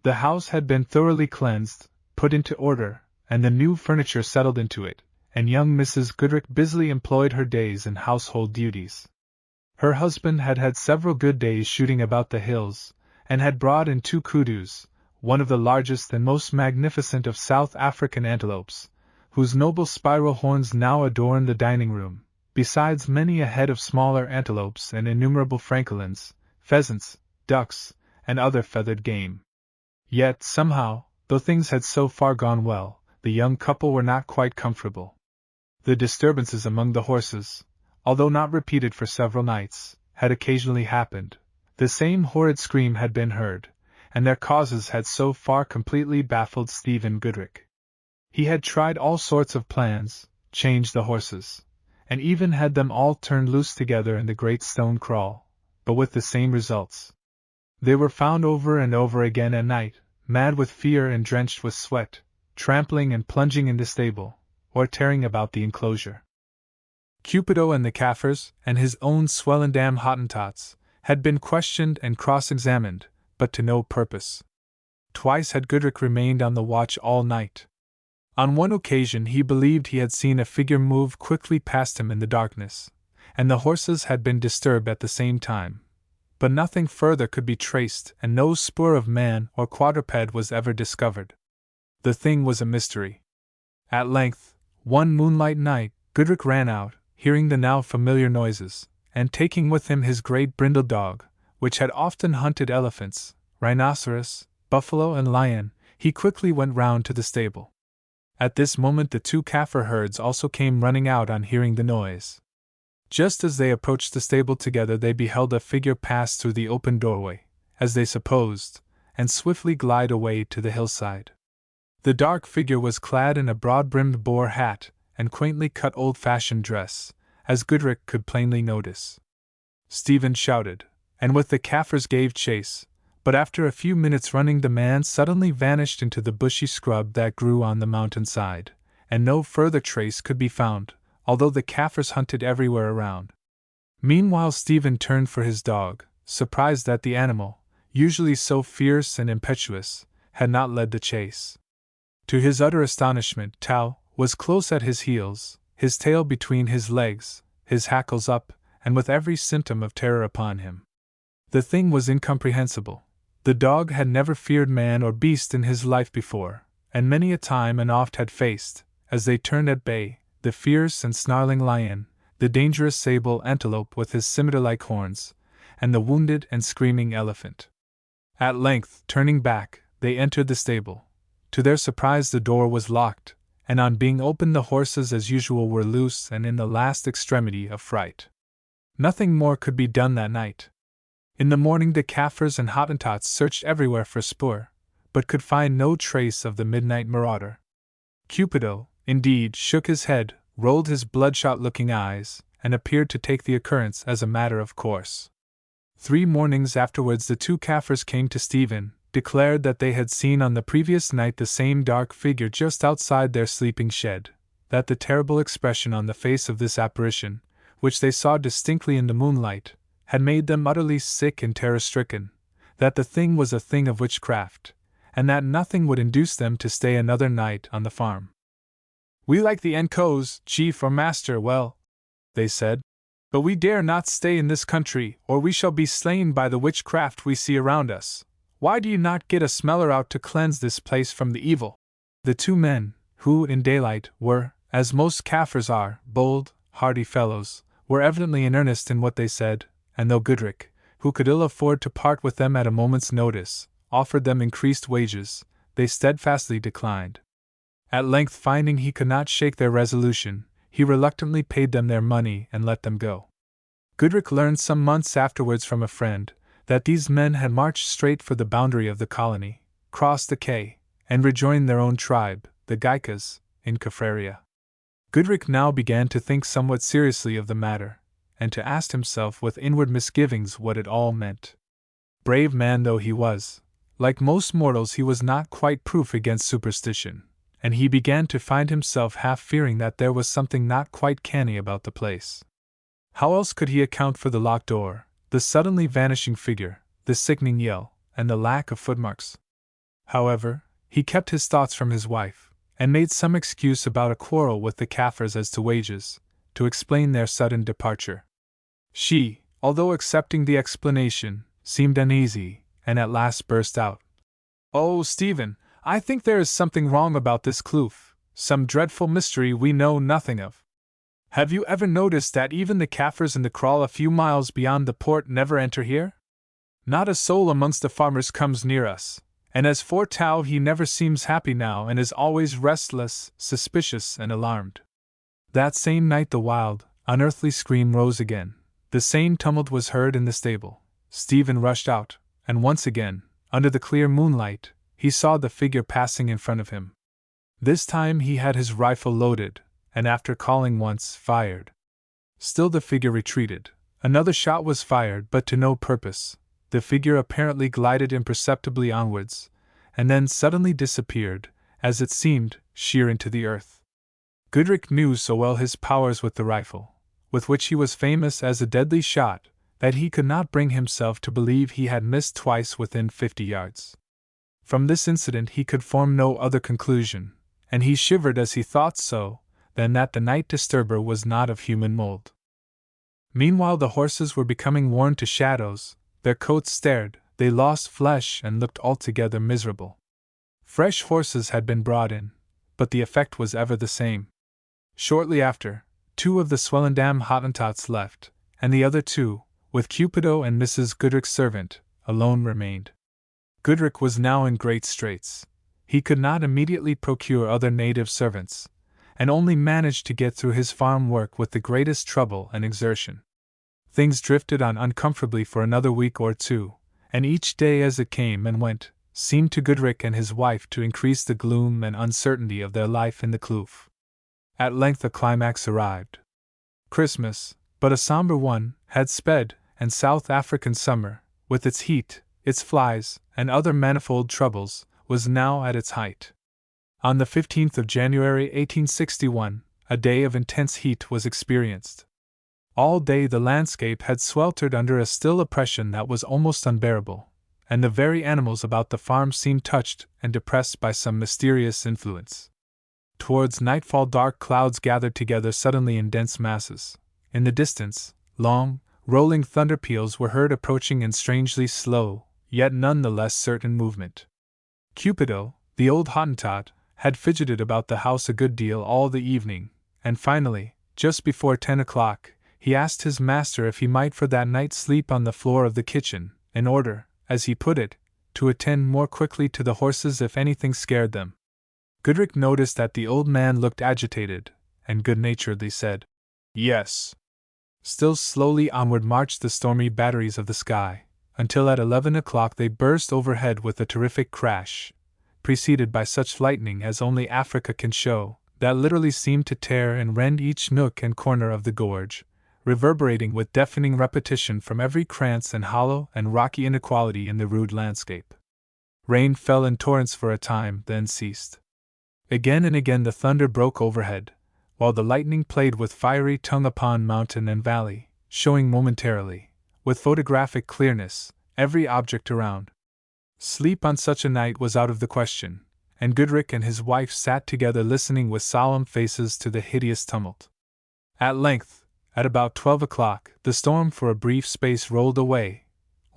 The house had been thoroughly cleansed, put into order, and the new furniture settled into it, and young Mrs. Goodrich busily employed her days in household duties. Her husband had had several good days shooting about the hills, and had brought in 2 kudus, one of the largest and most magnificent of South African antelopes, whose noble spiral horns now adorn the dining room, besides many a head of smaller antelopes and innumerable francolins, pheasants, ducks, and other feathered game. Yet, somehow, though things had so far gone well, the young couple were not quite comfortable. The disturbances among the horses, although not repeated for several nights, had occasionally happened. The same horrid scream had been heard, and their causes had so far completely baffled Stephen Goodrich. He had tried all sorts of plans, changed the horses, and even had them all turned loose together in the great stone kraal, but with the same results. They were found over and over again at night, mad with fear and drenched with sweat, trampling and plunging in the stable, or tearing about the enclosure. Cupido and the Kaffirs, and his own Swellendam Hottentots, had been questioned and cross-examined, but to no purpose. Twice had Goodrich remained on the watch all night. On one occasion he believed he had seen a figure move quickly past him in the darkness, and the horses had been disturbed at the same time, but nothing further could be traced and no spoor of man or quadruped was ever discovered. The thing was a mystery. At length, one moonlight night, Goodrich ran out, hearing the now familiar noises, and taking with him his great brindle dog, which had often hunted elephants, rhinoceros, buffalo and lion, he quickly went round to the stable. At this moment the 2 Kaffir herds also came running out on hearing the noise. Just as they approached the stable together they beheld a figure pass through the open doorway, as they supposed, and swiftly glide away to the hillside. The dark figure was clad in a broad-brimmed Boer hat and quaintly cut old-fashioned dress, as Goodrich could plainly notice. Stephen shouted, and with the Kaffirs gave chase, but after a few minutes running the man suddenly vanished into the bushy scrub that grew on the mountainside, and no further trace could be found, although the Kaffirs hunted everywhere around. Meanwhile Stephen turned for his dog, surprised that the animal, usually so fierce and impetuous, had not led the chase. To his utter astonishment, Tau was close at his heels, his tail between his legs, his hackles up, and with every symptom of terror upon him. The thing was incomprehensible. The dog had never feared man or beast in his life before, and many a time and oft had faced, as they turned at bay, the fierce and snarling lion, the dangerous sable antelope with his scimitar-like horns, and the wounded and screaming elephant. At length, turning back, they entered the stable. To their surprise the door was locked, and on being opened the horses as usual were loose and in the last extremity of fright. Nothing more could be done that night. In the morning the Kaffirs and Hottentots searched everywhere for spoor, but could find no trace of the midnight marauder. Cupido, indeed, shook his head, rolled his bloodshot-looking eyes, and appeared to take the occurrence as a matter of course. 3 mornings afterwards the 2 Kaffirs came to Stephen, declared that they had seen on the previous night the same dark figure just outside their sleeping shed, that the terrible expression on the face of this apparition, which they saw distinctly in the moonlight, had made them utterly sick and terror-stricken, that the thing was a thing of witchcraft, and that nothing would induce them to stay another night on the farm. "We like the Nkos, chief or master, well," they said, "but we dare not stay in this country, or we shall be slain by the witchcraft we see around us. Why do you not get a smeller out to cleanse this place from the evil?" The 2 men, who in daylight were, as most Kaffirs are, bold, hardy fellows, were evidently in earnest in what they said, and though Goodrich, who could ill afford to part with them at a moment's notice, offered them increased wages, they steadfastly declined. At length, finding he could not shake their resolution, he reluctantly paid them their money and let them go. Goodrich learned some months afterwards from a friend that these men had marched straight for the boundary of the colony, crossed the Quay, and rejoined their own tribe, the Gaikas, in Caffraria. Goodrich now began to think somewhat seriously of the matter, and to ask himself with inward misgivings what it all meant. Brave man though he was, like most mortals he was not quite proof against superstition, and he began to find himself half fearing that there was something not quite canny about the place. How else could he account for the locked door, the suddenly vanishing figure, the sickening yell, and the lack of footmarks? However, he kept his thoughts from his wife, and made some excuse about a quarrel with the Kaffirs as to wages, to explain their sudden departure. She, although accepting the explanation, seemed uneasy, and at last burst out, "Oh, Stephen, I think there is something wrong about this kloof, some dreadful mystery we know nothing of. Have you ever noticed that even the Kaffirs in the kraal a few miles beyond the port never enter here? Not a soul amongst the farmers comes near us, and as for Tao he never seems happy now and is always restless, suspicious and alarmed." That same night the wild, unearthly scream rose again. The same tumult was heard in the stable. Stephen rushed out, and once again, under the clear moonlight, he saw the figure passing in front of him. This time he had his rifle loaded, and after calling once, fired. Still the figure retreated. Another shot was fired, but to no purpose. The figure apparently glided imperceptibly onwards, and then suddenly disappeared, as it seemed, sheer into the earth. Goodrich knew so well his powers with the rifle, with which he was famous as a deadly shot, that he could not bring himself to believe he had missed twice within 50 yards. From this incident he could form no other conclusion, and he shivered as he thought so, than that the night disturber was not of human mold. Meanwhile the horses were becoming worn to shadows, their coats starred, they lost flesh and looked altogether miserable. Fresh horses had been brought in, but the effect was ever the same. Shortly after, 2 of the Swellendam Hottentots left, and the other 2, with Cupido and Mrs. Goodrich's servant, alone remained. Goodrich was now in great straits. He could not immediately procure other native servants, and only managed to get through his farm work with the greatest trouble and exertion. Things drifted on uncomfortably for another week or 2, and each day as it came and went, seemed to Goodrich and his wife to increase the gloom and uncertainty of their life in the kloof. At length a climax arrived. Christmas, but a somber one, had sped, and South African summer, with its heat, its flies, and other manifold troubles, was now at its height. On the 15th of January 1861, a day of intense heat was experienced. All day the landscape had sweltered under a still oppression that was almost unbearable, and the very animals about the farm seemed touched and depressed by some mysterious influence. Towards nightfall dark clouds gathered together suddenly in dense masses. In the distance, long, rolling thunder peals were heard approaching in strangely slow, yet none the less certain movement. Cupido, the old Hottentot, had fidgeted about the house a good deal all the evening, and finally, just before 10 o'clock, he asked his master if he might for that night sleep on the floor of the kitchen, in order, as he put it, to attend more quickly to the horses if anything scared them. Goodrich noticed that the old man looked agitated, and good-naturedly said, "Yes." Still slowly onward marched the stormy batteries of the sky, until at 11 o'clock they burst overhead with a terrific crash, preceded by such lightning as only Africa can show, that literally seemed to tear and rend each nook and corner of the gorge, reverberating with deafening repetition from every krantz and hollow and rocky inequality in the rude landscape. Rain fell in torrents for a time, then ceased. Again and again the thunder broke overhead, while the lightning played with fiery tongue upon mountain and valley, showing momentarily, with photographic clearness, every object around. Sleep on such a night was out of the question, and Goodrich and his wife sat together listening with solemn faces to the hideous tumult. At length, at about 12 o'clock, the storm for a brief space rolled away,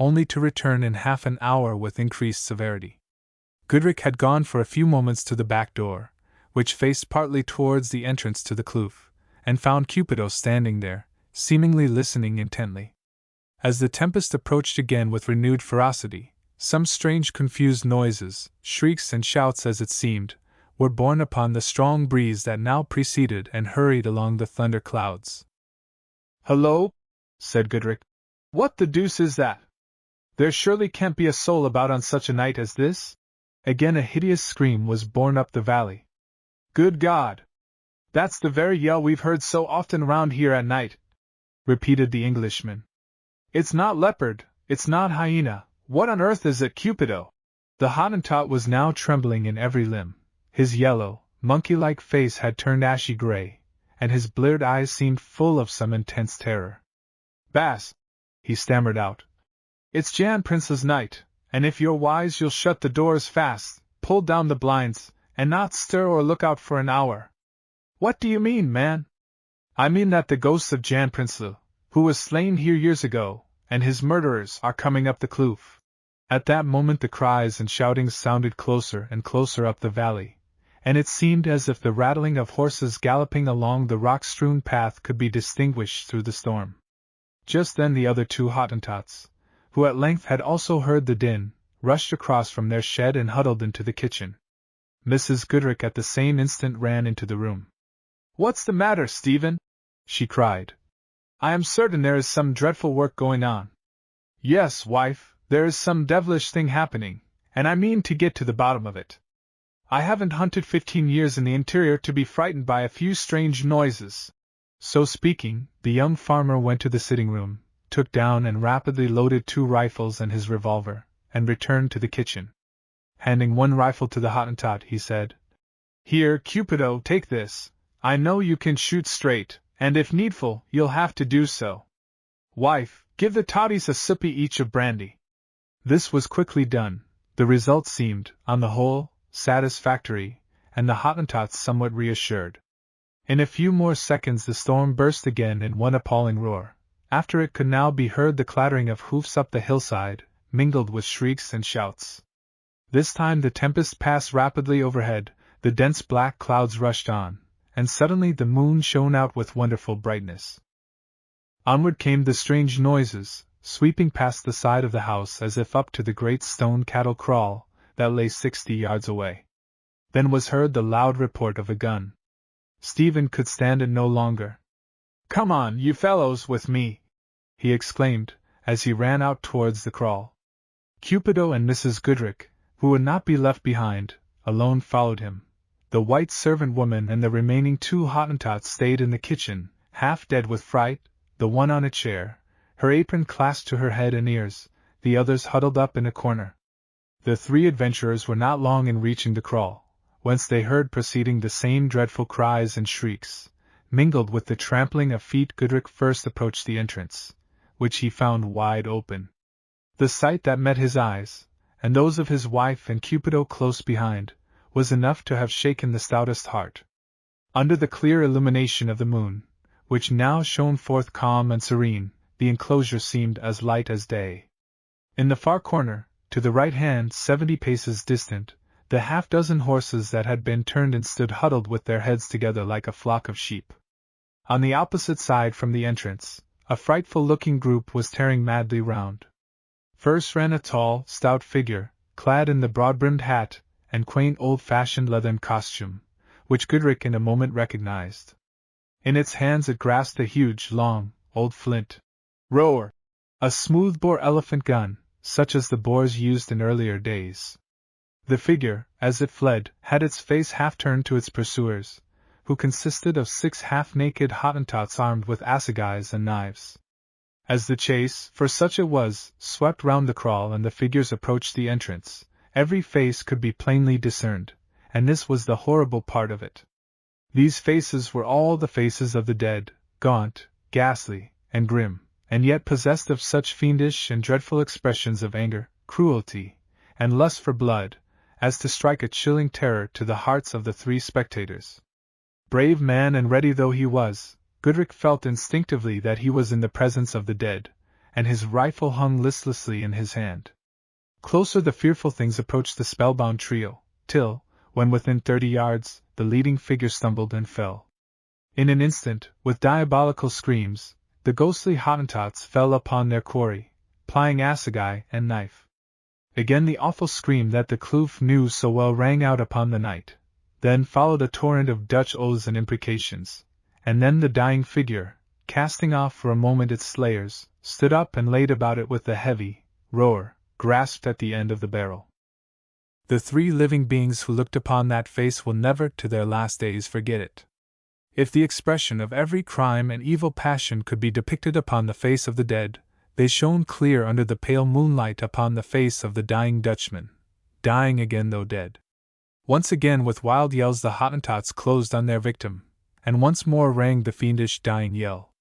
only to return in half an hour with increased severity. Goodrich had gone for a few moments to the back door, which faced partly towards the entrance to the kloof, and found Cupido standing there, seemingly listening intently. As the tempest approached again with renewed ferocity, some strange confused noises, shrieks and shouts as it seemed, were borne upon the strong breeze that now preceded and hurried along the thunder clouds. "Hullo!" said Goodrich. "What the deuce is that? There surely can't be a soul about on such a night as this?" Again a hideous scream was borne up the valley. "Good God! That's the very yell we've heard so often round here at night," repeated the Englishman. "It's not leopard, it's not hyena, what on earth is it, Cupido?" The Hottentot was now trembling in every limb. His yellow, monkey-like face had turned ashy gray, and his bleared eyes seemed full of some intense terror. "Bass," he stammered out, "it's Jan Prince's night, and if you're wise you'll shut the doors fast, pull down the blinds, and not stir or look out for an hour." "What do you mean, man?" "I mean that the ghosts of Jan Prince, who was slain here years ago, and his murderers are coming up the kloof." At that moment the cries and shoutings sounded closer and closer up the valley, and it seemed as if the rattling of horses galloping along the rock-strewn path could be distinguished through the storm. Just then the other two Hottentots, who at length had also heard the din, rushed across from their shed and huddled into the kitchen. Mrs. Goodrich at the same instant ran into the room. "What's the matter, Stephen?" she cried. "I am certain there is some dreadful work going on." "Yes, wife, there is some devilish thing happening, and I mean to get to the bottom of it. I haven't hunted 15 years in the interior to be frightened by a few strange noises." So speaking, the young farmer went to the sitting-room, took down and rapidly loaded 2 rifles and his revolver, and returned to the kitchen. Handing one rifle to the Hottentot, he said, "Here, Cupido, take this. I know you can shoot straight, and if needful, you'll have to do so. Wife, give the totties a sippy each of brandy." This was quickly done. The result seemed, on the whole, satisfactory, and the Hottentots somewhat reassured. In a few more seconds the storm burst again in one appalling roar. After it could now be heard the clattering of hoofs up the hillside, mingled with shrieks and shouts. This time the tempest passed rapidly overhead, the dense black clouds rushed on, and suddenly the moon shone out with wonderful brightness. Onward came the strange noises, sweeping past the side of the house as if up to the great stone cattle kraal that lay 60 yards away. Then was heard the loud report of a gun. Stephen could stand it no longer. "Come on, you fellows, with me!" he exclaimed, as he ran out towards the kraal. Cupido and Mrs. Goodrich, who would not be left behind, alone followed him. The white servant woman and the remaining 2 Hottentots stayed in the kitchen, half dead with fright, the one on a chair, her apron clasped to her head and ears, the others huddled up in a corner. The 3 adventurers were not long in reaching the kraal, whence they heard proceeding the same dreadful cries and shrieks, mingled with the trampling of feet. Goodrich first approached the entrance, which he found wide open. The sight that met his eyes, and those of his wife and Cupido close behind, was enough to have shaken the stoutest heart. Under the clear illumination of the moon, which now shone forth calm and serene, the enclosure seemed as light as day. In the far corner, to the right hand 70 paces distant, the half-dozen horses that had been turned in stood huddled with their heads together like a flock of sheep. On the opposite side from the entrance, a frightful-looking group was tearing madly round. First ran a tall, stout figure, clad in the broad-brimmed hat and quaint old-fashioned leathern costume, which Goodrich in a moment recognized. In its hands it grasped a huge, long, old flint roer, a smooth-bore elephant gun, such as the Boers used in earlier days. The figure, as it fled, had its face half-turned to its pursuers, who consisted of 6 half-naked Hottentots armed with assegais and knives. As the chase, for such it was, swept round the kraal and the figures approached the entrance, every face could be plainly discerned, and this was the horrible part of it. These faces were all the faces of the dead, gaunt, ghastly, and grim, and yet possessed of such fiendish and dreadful expressions of anger, cruelty, and lust for blood, as to strike a chilling terror to the hearts of the 3 spectators. Brave man and ready though he was, Goodrich felt instinctively that he was in the presence of the dead, and his rifle hung listlessly in his hand. Closer the fearful things approached the spellbound trio, till, when within 30 yards, the leading figure stumbled and fell. In an instant, with diabolical screams, the ghostly Hottentots fell upon their quarry, plying assegai and knife. Again the awful scream that the kloof knew so well rang out upon the night. Then followed a torrent of Dutch oaths and imprecations, and then the dying figure, casting off for a moment its slayers, stood up and laid about it with the heavy roer grasped at the end of the barrel. The 3 living beings who looked upon that face will never to their last days forget it. If the expression of every crime and evil passion could be depicted upon the face of the dead, they shone clear under the pale moonlight upon the face of the dying Dutchman, dying again though dead. Once again with wild yells the Hottentots closed on their victim, and once more rang the fiendish dying yell.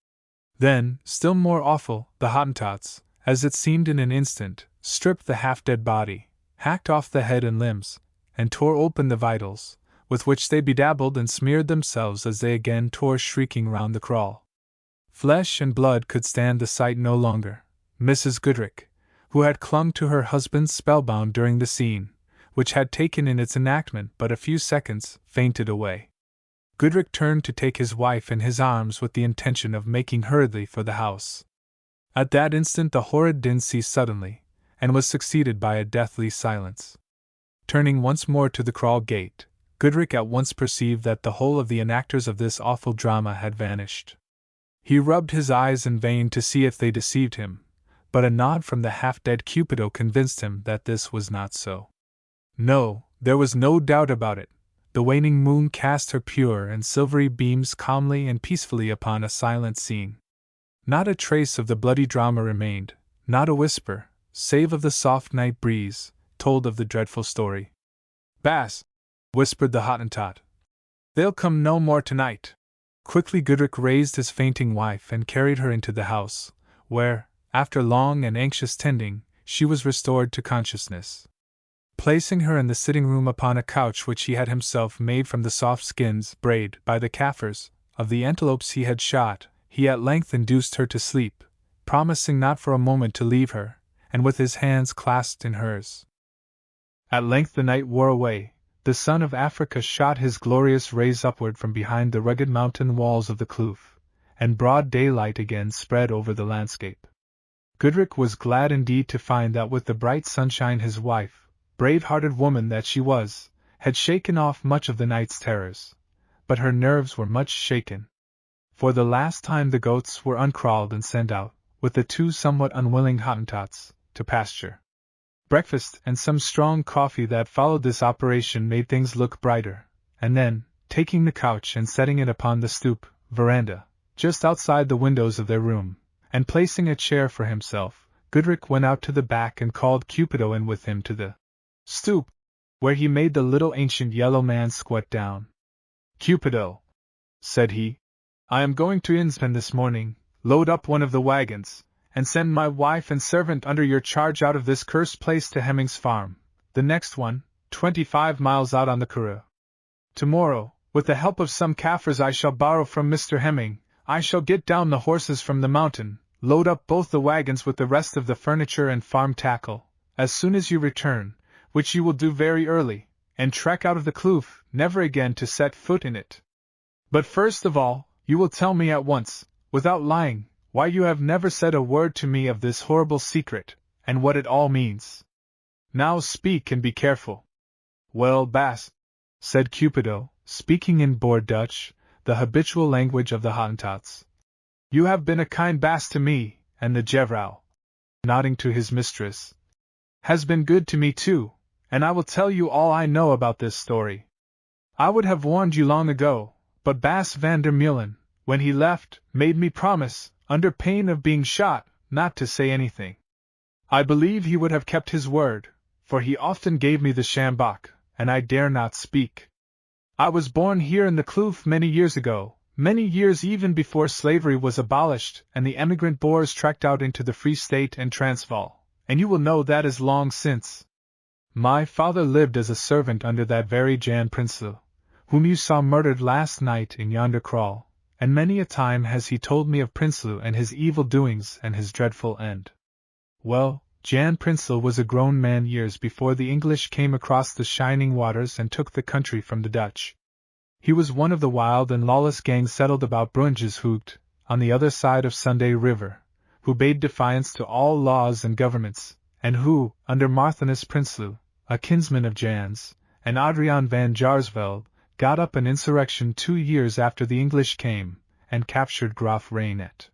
Then, still more awful, the Hottentots, as it seemed in an instant, stripped the half-dead body, hacked off the head and limbs, and tore open the vitals, with which they bedabbled and smeared themselves as they again tore shrieking round the kraal. Flesh and blood could stand the sight no longer. Mrs. Goodrich, who had clung to her husband spellbound during the scene, which had taken in its enactment but a few seconds, fainted away. Goodrich turned to take his wife in his arms with the intention of making hurriedly for the house. At that instant the horrid din ceased suddenly, and was succeeded by a deathly silence. Turning once more to the kraal gate, Goodrich at once perceived that the whole of the enactors of this awful drama had vanished. He rubbed his eyes in vain to see if they deceived him, but a nod from the half-dead Cupido convinced him that this was not so. No, there was no doubt about it. The waning moon cast her pure and silvery beams calmly and peacefully upon a silent scene. Not a trace of the bloody drama remained, not a whisper, save of the soft night breeze, told of the dreadful story. "Baas," whispered the Hottentot, "they'll come no more tonight." Quickly Goodrich raised his fainting wife and carried her into the house, where, after long and anxious tending, she was restored to consciousness. Placing her in the sitting-room upon a couch which he had himself made from the soft skins brayed by the Kaffirs of the antelopes he had shot, he at length induced her to sleep, promising not for a moment to leave her, and with his hands clasped in hers. At length the night wore away, the sun of Africa shot his glorious rays upward from behind the rugged mountain walls of the kloof, and broad daylight again spread over the landscape. Goodrich was glad indeed to find that with the bright sunshine his wife, brave-hearted woman that she was, had shaken off much of the night's terrors, but her nerves were much shaken. For the last time the goats were uncrawled and sent out, with the 2 somewhat unwilling Hottentots, to pasture. Breakfast and some strong coffee that followed this operation made things look brighter, and then, taking the couch and setting it upon the stoop veranda, just outside the windows of their room, and placing a chair for himself, Goodrich went out to the back and called Cupido in with him to the stoop, where he made the little ancient yellow man squat down. "Cupido," said he, "I am going to Innsbruck this morning, load up one of the wagons, and send my wife and servant under your charge out of this cursed place to Hemming's farm, the next one, 25 miles out on the Karoo. Tomorrow, with the help of some Kaffirs I shall borrow from Mr. Hemming, I shall get down the horses from the mountain, load up both the wagons with the rest of the furniture and farm tackle, as soon as you return, which you will do very early, and trek out of the kloof, never again to set foot in it. But first of all, you will tell me at once, without lying, why you have never said a word to me of this horrible secret, and what it all means. Now speak and be careful." "Well, Baas," said Cupido, speaking in Boer Dutch, the habitual language of the Hottentots, "you have been a kind Baas to me, and the Jevrouw," nodding to his mistress, "has been good to me too, and I will tell you all I know about this story. I would have warned you long ago, but Baas van der Meulen, when he left, made me promise, under pain of being shot, not to say anything. I believe he would have kept his word, for he often gave me the sjambok, and I dare not speak. I was born here in the kloof many years ago, many years even before slavery was abolished and the emigrant Boers trekked out into the Free State and Transvaal, and you will know that is long since. My father lived as a servant under that very Jan Prinsloo, whom you saw murdered last night in yonder kraal, and many a time has he told me of Prinsloo and his evil doings and his dreadful end. Well, Jan Prinsloo was a grown man years before the English came across the shining waters and took the country from the Dutch. He was one of the wild and lawless gangs settled about Brunsjeshoogte, on the other side of Sunday River, who bade defiance to all laws and governments, and who, under Martinus Prinsloo, a kinsman of Jan's, and Adriaan van Jaarsveld, got up an insurrection 2 years after the English came, and captured Graaf Reinet.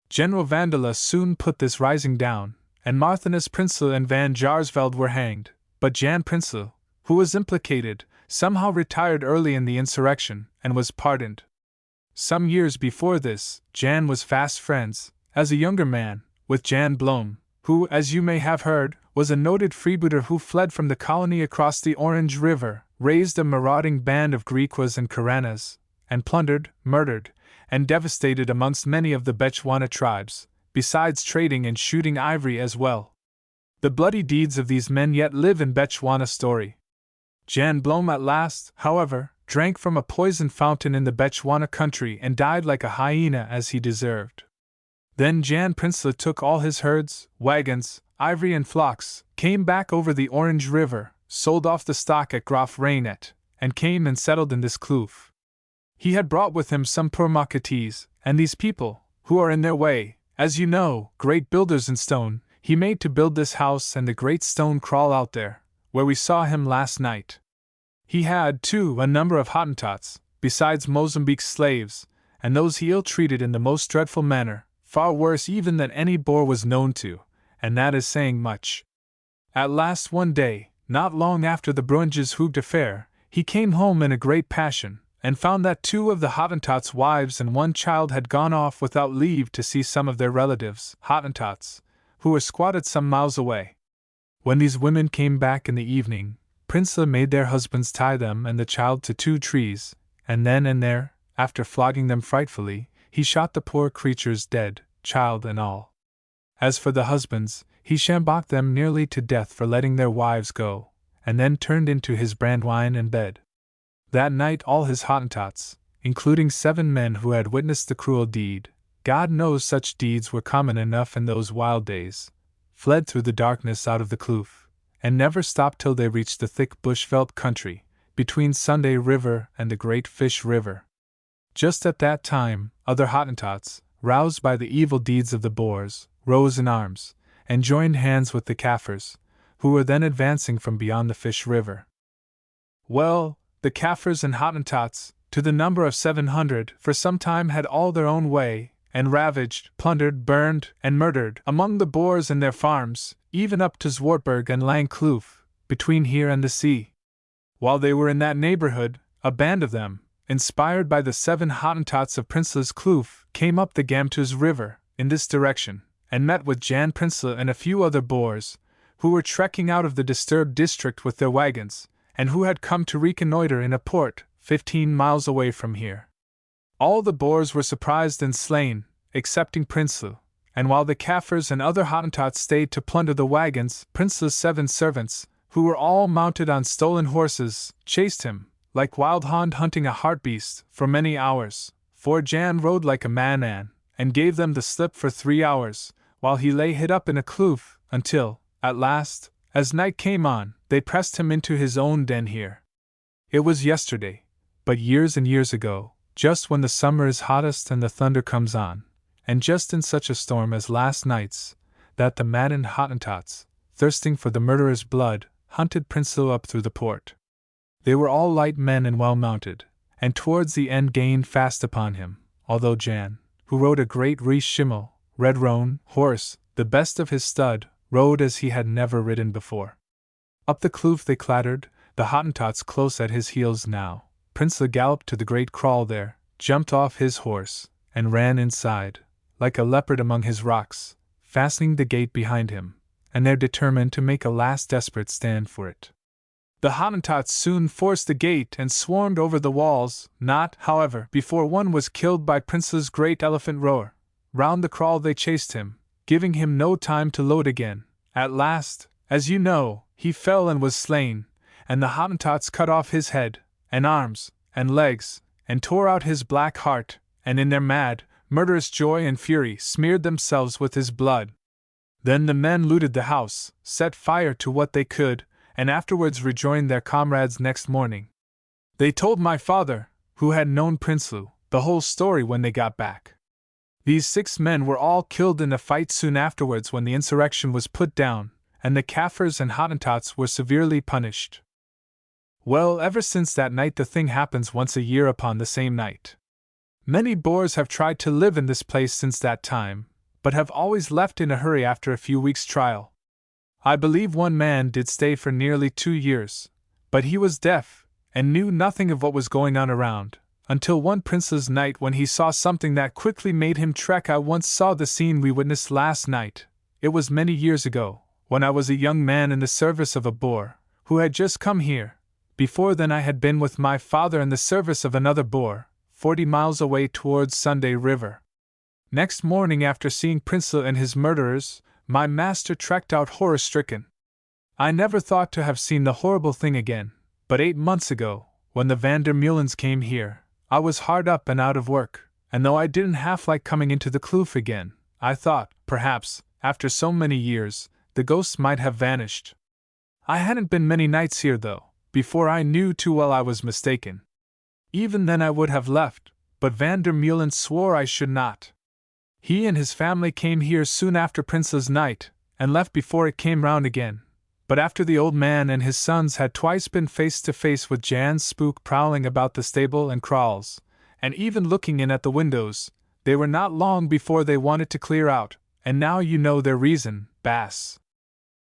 General Vandela soon put this rising down, and Martinus Prinsloo and van Jaarsveld were hanged, but Jan Prinsloo, who was implicated, somehow retired early in the insurrection, and was pardoned. Some years before this, Jan was fast friends, as a younger man, with Jan Bloem, who, as you may have heard, was a noted freebooter who fled from the colony across the Orange River, raised a marauding band of Griquas and Karanas, and plundered, murdered, and devastated amongst many of the Bechuana tribes, besides trading and shooting ivory as well. The bloody deeds of these men yet live in Bechuana story. Jan Bloem at last, however, drank from a poisoned fountain in the Bechuana country and died like a hyena as he deserved. Then Jan Prinsloo took all his herds, wagons, ivory and flocks, came back over the Orange River, sold off the stock at Graaf Reinet, and came and settled in this kloof. He had brought with him some poor Makatees, and these people, who are in their way, as you know, great builders in stone, he made to build this house and the great stone kraal out there, where we saw him last night. He had, too, a number of Hottentots, besides Mozambique's slaves, and those he ill-treated in the most dreadful manner, far worse even than any Boer was known to, and that is saying much. At last one day, not long after the Brunsjeshoogte affair, he came home in a great passion, and found that 2 of the Hottentots' wives and 1 child had gone off without leave to see some of their relatives, Hottentots, who were squatted some miles away. When these women came back in the evening, Prinsloo made their husbands tie them and the child to 2 trees, and then and there, after flogging them frightfully, he shot the poor creatures dead, child and all. As for the husbands, he sjamboked them nearly to death for letting their wives go, and then turned into his brandewine and bed. That night all his Hottentots, including 7 men who had witnessed the cruel deed, God knows such deeds were common enough in those wild days, fled through the darkness out of the kloof, and never stopped till they reached the thick bush Veldt country, between Sunday River and the Great Fish River. Just at that time, other Hottentots, roused by the evil deeds of the Boers, rose in arms, and joined hands with the Kaffirs, who were then advancing from beyond the Fish River. Well, the Kaffirs and Hottentots, to the number of 700, for some time had all their own way, and ravaged, plundered, burned, and murdered among the Boers and their farms, even up to Zwartberg and Langkloof, between here and the sea. While they were in that neighborhood, a band of them, inspired by the 7 Hottentots of Prinsloo's kloof, came up the Gamtoos River, in this direction, and met with Jan Prinsloo and a few other Boers, who were trekking out of the disturbed district with their wagons, and who had come to reconnoiter in a port 15 miles away from here. All the Boers were surprised and slain, excepting Prinsloo, and while the Kaffirs and other Hottentots stayed to plunder the wagons, Prinsloo's 7 servants, who were all mounted on stolen horses, chased him, like wild hound hunting a hartebeest, for many hours, for Jan rode like a man and gave them the slip for 3 hours, while he lay hid up in a kloof, until, at last, As night came on, they pressed him into his own den here. It was yesterday, but years and years ago, just when the summer is hottest and the thunder comes on, and just in such a storm as last night's, that the maddened Hottentots, thirsting for the murderer's blood, hunted Prinsloo up through the port. They were all light men and well mounted, and towards the end gained fast upon him, although Jan, who rode a great Rhys Schimmel, red roan, horse, the best of his stud, rode as he had never ridden before. Up the kloof they clattered, the Hottentots close at his heels now. Prinsloo galloped to the great kraal there, jumped off his horse, and ran inside, like a leopard among his rocks, fastening the gate behind him, and there determined to make a last desperate stand for it. The Hottentots soon forced the gate and swarmed over the walls, not, however, before one was killed by Prinsloo's great elephant roar. Round the kraal they chased him, giving him no time to load again. At last, as you know, he fell and was slain, and the Hottentots cut off his head, and arms, and legs, and tore out his black heart, and in their mad, murderous joy and fury smeared themselves with his blood. Then the men looted the house, set fire to what they could, and afterwards rejoined their comrades next morning. They told my father, who had known Prinsloo, the whole story when they got back. These 6 men were all killed in a fight soon afterwards when the insurrection was put down, and the Kaffirs and Hottentots were severely punished. Well, ever since that night the thing happens once a year upon the same night. Many Boers have tried to live in this place since that time, but have always left in a hurry after a few weeks' trial. I believe one man did stay for nearly 2 years, but he was deaf, and knew nothing of what was going on around, until one Prinsloo's night when he saw something that quickly made him trek. I once saw the scene we witnessed last night. It was many years ago, when I was a young man in the service of a Boer, who had just come here. Before then I had been with my father in the service of another Boer, 40 miles away towards Sunday River. Next morning, after seeing Prinsloo and his murderers, my master trekked out horror-stricken. I never thought to have seen the horrible thing again, but 8 months ago, when the Van der Meulens came here, I was hard up and out of work, and though I didn't half like coming into the kloof again, I thought, perhaps, after so many years, the ghosts might have vanished. I hadn't been many nights here though, before I knew too well I was mistaken. Even then I would have left, but Van der Meulens swore I should not. He and his family came here soon after Prinsloo's night, and left before it came round again. But after the old man and his sons had twice been face to face with Jan's spook prowling about the stable and kraals, and even looking in at the windows, they were not long before they wanted to clear out, and now you know their reason, Baas.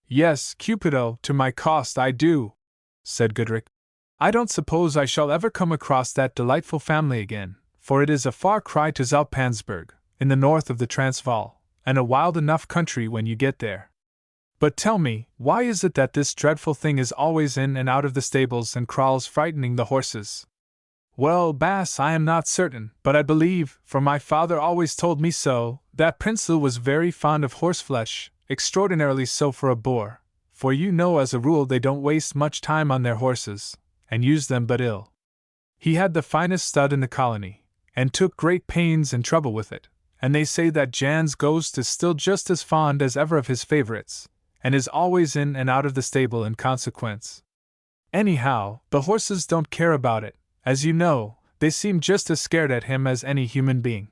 Yes, Cupido, to my cost I do, said Goodrich. I don't suppose I shall ever come across that delightful family again, for it is a far cry to Zoutpansberg, in the north of the Transvaal, and a wild enough country when you get there. But tell me, why is it that this dreadful thing is always in and out of the stables and kraals frightening the horses? Well, Baas, I am not certain, but I believe, for my father always told me so, that Prinsloo was very fond of horseflesh, extraordinarily so for a Boer, for you know as a rule they don't waste much time on their horses, and use them but ill. He had the finest stud in the colony, and took great pains and trouble with it, and they say that Jan's ghost is still just as fond as ever of his favorites, and is always in and out of the stable in consequence. Anyhow, the horses don't care about it, as you know, they seem just as scared at him as any human being.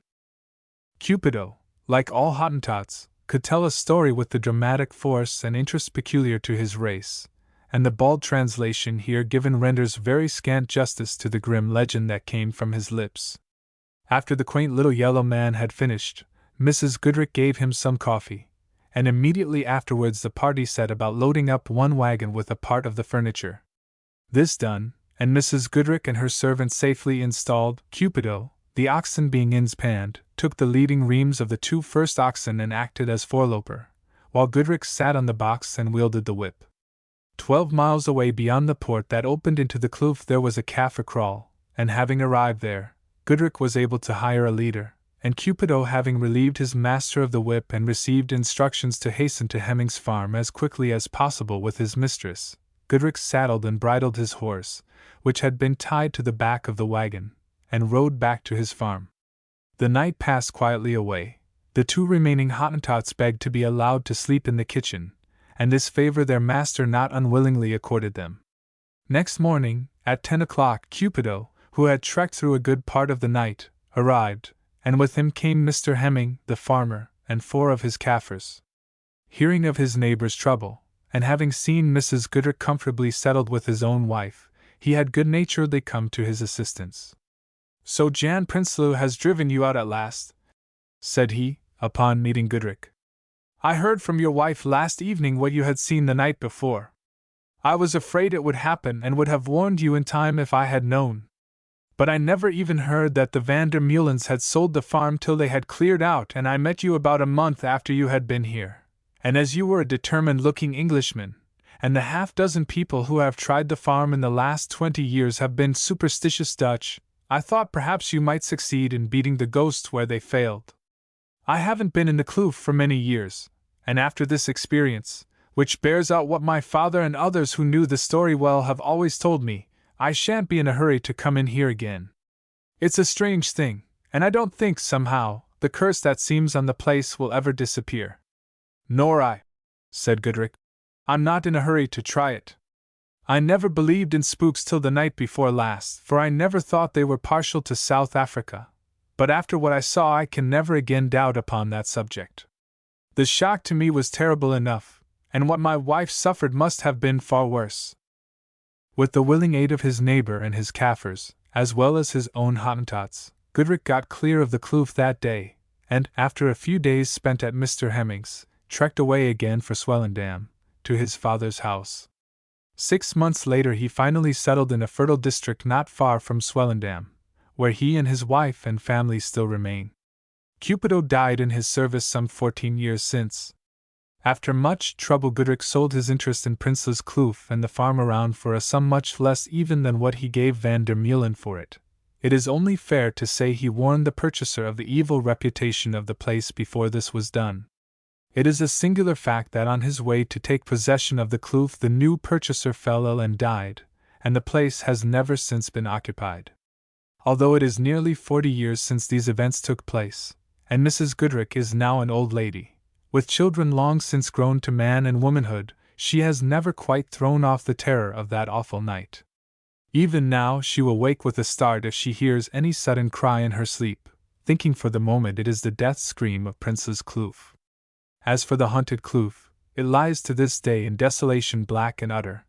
Cupido, like all Hottentots, could tell a story with the dramatic force and interest peculiar to his race, and the bald translation here given renders very scant justice to the grim legend that came from his lips. After the quaint little yellow man had finished, Mrs. Goodrich gave him some coffee, and immediately afterwards the party set about loading up one wagon with a part of the furniture. This done, and Mrs. Goodrich and her servant safely installed, Cupido, the oxen being inspanned, took the leading reins of the 2 first oxen and acted as foreloper, while Goodrich sat on the box and wielded the whip. 12 miles away beyond the port that opened into the kloof there was a Kaffir kraal, and having arrived there, Goodrich was able to hire a leader, and Cupido having relieved his master of the whip and received instructions to hasten to Hemming's farm as quickly as possible with his mistress, Goodrich saddled and bridled his horse, which had been tied to the back of the wagon, and rode back to his farm. The night passed quietly away. The 2 remaining Hottentots begged to be allowed to sleep in the kitchen, and this favor their master not unwillingly accorded them. Next morning, at 10 o'clock, Cupido, who had trekked through a good part of the night, arrived, and with him came Mr. Hemming, the farmer, and 4 of his Kaffirs. Hearing of his neighbor's trouble, and having seen Mrs. Goodrick comfortably settled with his own wife, he had good-naturedly come to his assistance. "So Jan Prinsloo has driven you out at last," said he, upon meeting Goodrick. "I heard from your wife last evening what you had seen the night before. I was afraid it would happen and would have warned you in time if I had known. But I never even heard that the Vander Meulens had sold the farm till they had cleared out, and I met you about a month after you had been here. And as you were a determined-looking Englishman, and the half-dozen people who have tried the farm in the last 20 years have been superstitious Dutch, I thought perhaps you might succeed in beating the ghosts where they failed. I haven't been in the kloof for many years, and after this experience, which bears out what my father and others who knew the story well have always told me, I shan't be in a hurry to come in here again. It's a strange thing, and I don't think, somehow, the curse that seems on the place will ever disappear." "Nor I," said Goodrick. "I'm not in a hurry to try it. I never believed in spooks till the night before last, for I never thought they were partial to South Africa, but after what I saw I can never again doubt upon that subject. The shock to me was terrible enough, and what my wife suffered must have been far worse." With the willing aid of his neighbor and his Kaffirs, as well as his own Hottentots, Goodrick got clear of the kloof that day, and, after a few days spent at Mr. Hemming's, trekked away again for Swellendam, to his father's house. 6 months later he finally settled in a fertile district not far from Swellendam, where he and his wife and family still remain. Cupido died in his service some 14 years since. After much trouble Goodrick sold his interest in Prinsloo's kloof and the farm around for a sum much less even than what he gave Van der Meulen for it. It is only fair to say he warned the purchaser of the evil reputation of the place before this was done. It is a singular fact that on his way to take possession of the kloof the new purchaser fell ill and died, and the place has never since been occupied. Although it is nearly 40 years since these events took place, and Mrs. Goodrick is now an old lady, with children long since grown to man and womanhood, she has never quite thrown off the terror of that awful night. Even now she will wake with a start if she hears any sudden cry in her sleep, thinking for the moment it is the death scream of Prinsloo's kloof. As for the haunted kloof, it lies to this day in desolation black and utter.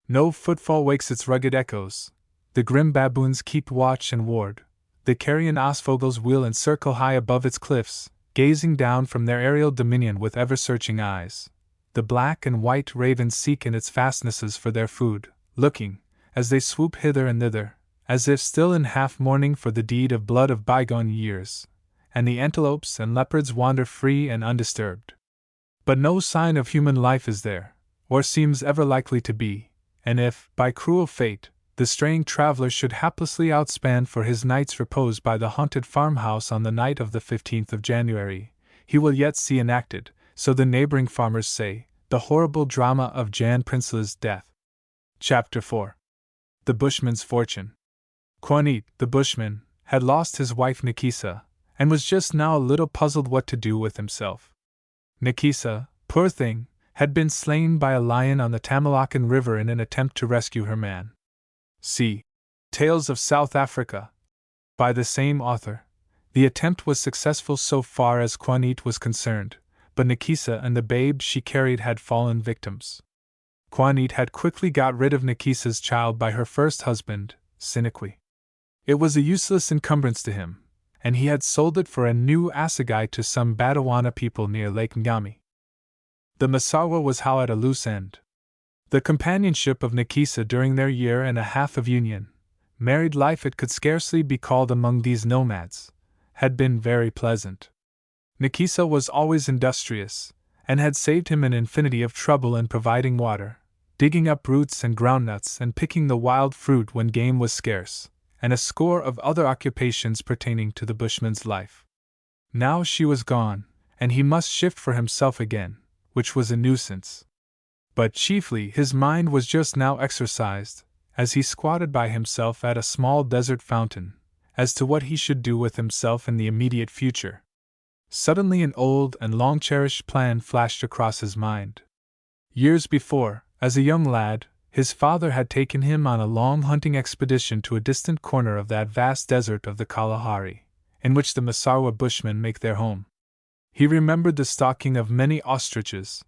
No footfall wakes its rugged echoes. The grim baboons keep watch and ward. The carrion aasvogels wheel and circle high above its cliffs, gazing down from their aerial dominion with ever-searching eyes. The black and white ravens seek in its fastnesses for their food, looking, as they swoop hither and thither, as if still in half-mourning for the deed of blood of bygone years, and the antelopes and leopards wander free and undisturbed. But no sign of human life is there, or seems ever likely to be, and if, by cruel fate, the straying traveler should haplessly outspan for his night's repose by the haunted farmhouse on the night of the 15th of January, he will yet see enacted, so the neighboring farmers say, the horrible drama of Jan Prinsloo's death. Chapter 4. The Bushman's Fortune. Quanit, the bushman, had lost his wife Nikisa, and was just now a little puzzled what to do with himself. Nikisa, poor thing, had been slain by a lion on the Tamalakan River in an attempt to rescue her man. See Tales of South Africa, by the same author. The attempt was successful so far as Quanit was concerned, but Nikisa and the babe she carried had fallen victims. Quanit had quickly got rid of Nikisa's child by her first husband, Siniqui. It was a useless encumbrance to him, and he had sold it for a new assegai to some Badawana people near Lake Ngami. The Masawa was how at a loose end. The companionship of Nikisa during their year and a half of union, married life it could scarcely be called among these nomads, had been very pleasant. Nikisa was always industrious, and had saved him an infinity of trouble in providing water, digging up roots and groundnuts and picking the wild fruit when game was scarce, and a score of other occupations pertaining to the bushman's life. Now she was gone, and he must shift for himself again, which was a nuisance. But chiefly his mind was just now exercised, as he squatted by himself at a small desert fountain, as to what he should do with himself in the immediate future. Suddenly an old and long-cherished plan flashed across his mind. Years before, as a young lad, his father had taken him on a long hunting expedition to a distant corner of that vast desert of the Kalahari, in which the Massawa Bushmen make their home. He remembered the stalking of many ostriches,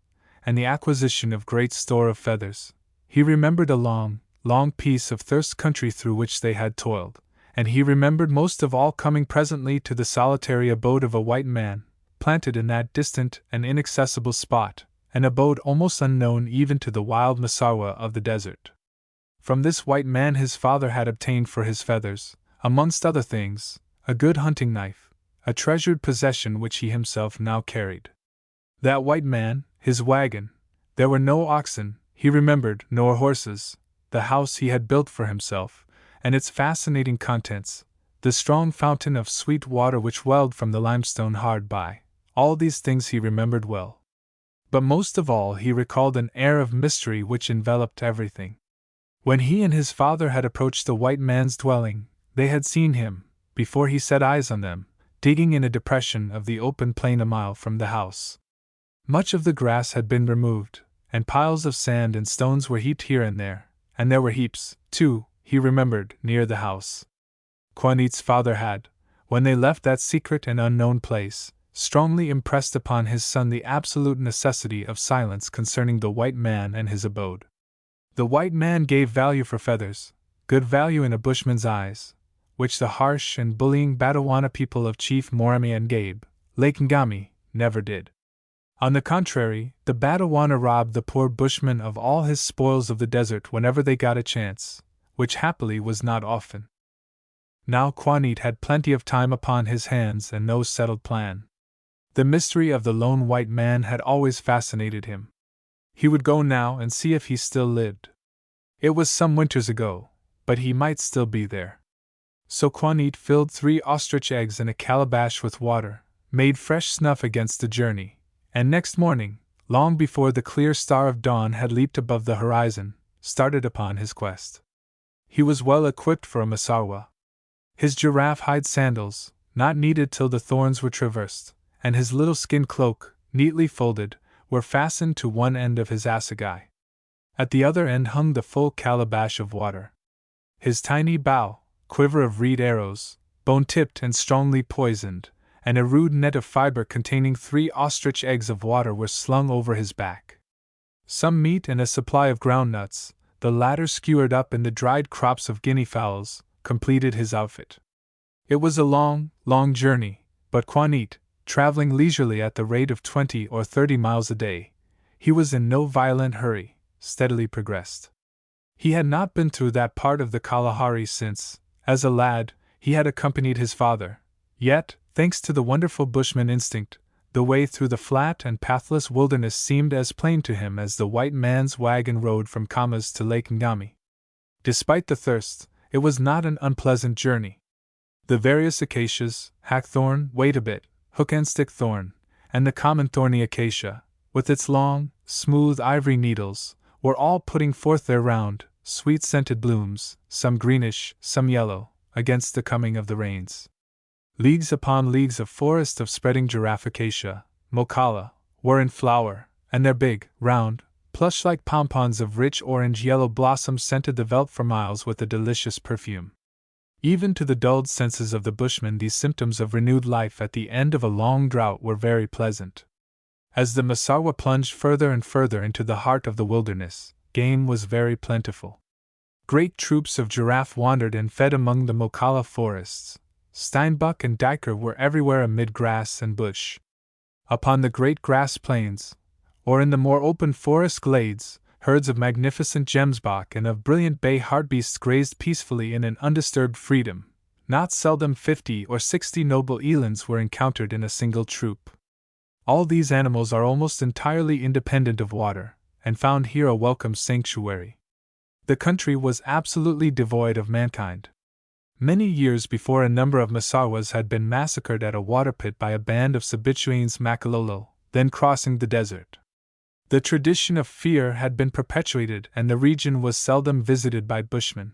and the acquisition of great store of feathers. He remembered a long, long piece of thirst country through which they had toiled, and he remembered most of all coming presently to the solitary abode of a white man, planted in that distant and inaccessible spot, an abode almost unknown even to the wild Massawa of the desert. From this white man his father had obtained for his feathers, amongst other things, a good hunting knife, a treasured possession which he himself now carried. That white man, his wagon, there were no oxen, he remembered, nor horses, the house he had built for himself, and its fascinating contents, the strong fountain of sweet water which welled from the limestone hard by, all these things he remembered well. But most of all he recalled an air of mystery which enveloped everything. When he and his father had approached the white man's dwelling, they had seen him, before he set eyes on them, digging in a depression of the open plain a mile from the house. Much of the grass had been removed, and piles of sand and stones were heaped here and there were heaps, too, he remembered, near the house. Juanit's father had, when they left that secret and unknown place, strongly impressed upon his son the absolute necessity of silence concerning the white man and his abode. The white man gave value for feathers, good value in a bushman's eyes, which the harsh and bullying Badawana people of Chief Morami and Gabe, Lake Ngami, never did. On the contrary, the Badawana robbed the poor bushman of all his spoils of the desert whenever they got a chance, which happily was not often. Now Juanit had plenty of time upon his hands and no settled plan. The mystery of the lone white man had always fascinated him. He would go now and see if he still lived. It was some winters ago, but he might still be there. So Juanit filled 3 ostrich eggs in a calabash with water, made fresh snuff against the journey, and next morning, long before the clear star of dawn had leaped above the horizon, started upon his quest. He was well equipped for a Massawa. His giraffe hide sandals, not needed till the thorns were traversed, and his little skin cloak, neatly folded, were fastened to one end of his assegai. At the other end hung the full calabash of water. His tiny bow, quiver of reed arrows, bone-tipped and strongly poisoned, and a rude net of fiber containing 3 ostrich eggs of water were slung over his back. Some meat and a supply of ground nuts, the latter skewered up in the dried crops of guinea fowls, completed his outfit. It was a long, long journey, but Juanit, traveling leisurely at the rate of 20 or 30 miles a day, he was in no violent hurry, steadily progressed. He had not been through that part of the Kalahari since, as a lad, he had accompanied his father, yet, thanks to the wonderful bushman instinct, the way through the flat and pathless wilderness seemed as plain to him as the white man's wagon road from Kamas to Lake Ngami. Despite the thirst, it was not an unpleasant journey. The various acacias, hackthorn, wait a bit, hook and stick thorn, and the common thorny acacia, with its long, smooth ivory needles, were all putting forth their round, sweet-scented blooms, some greenish, some yellow, against the coming of the rains. Leagues upon leagues of forest of spreading giraffe acacia, mokala, were in flower, and their big, round, plush-like pompons of rich orange-yellow blossoms scented the veldt for miles with a delicious perfume. Even to the dulled senses of the bushmen these symptoms of renewed life at the end of a long drought were very pleasant. As the Massawa plunged further and further into the heart of the wilderness, game was very plentiful. Great troops of giraffe wandered and fed among the mokala forests. Steinbuck and duiker were everywhere amid grass and bush. Upon the great grass plains, or in the more open forest glades, herds of magnificent gemsbok and of brilliant bay hartebeests grazed peacefully in an undisturbed freedom. Not seldom 50 or 60 noble elands were encountered in a single troop. All these animals are almost entirely independent of water, and found here a welcome sanctuary. The country was absolutely devoid of mankind. Many years before, a number of Massawas had been massacred at a water pit by a band of Sabituanes Makalolo, then crossing the desert. The tradition of fear had been perpetuated, and the region was seldom visited by bushmen.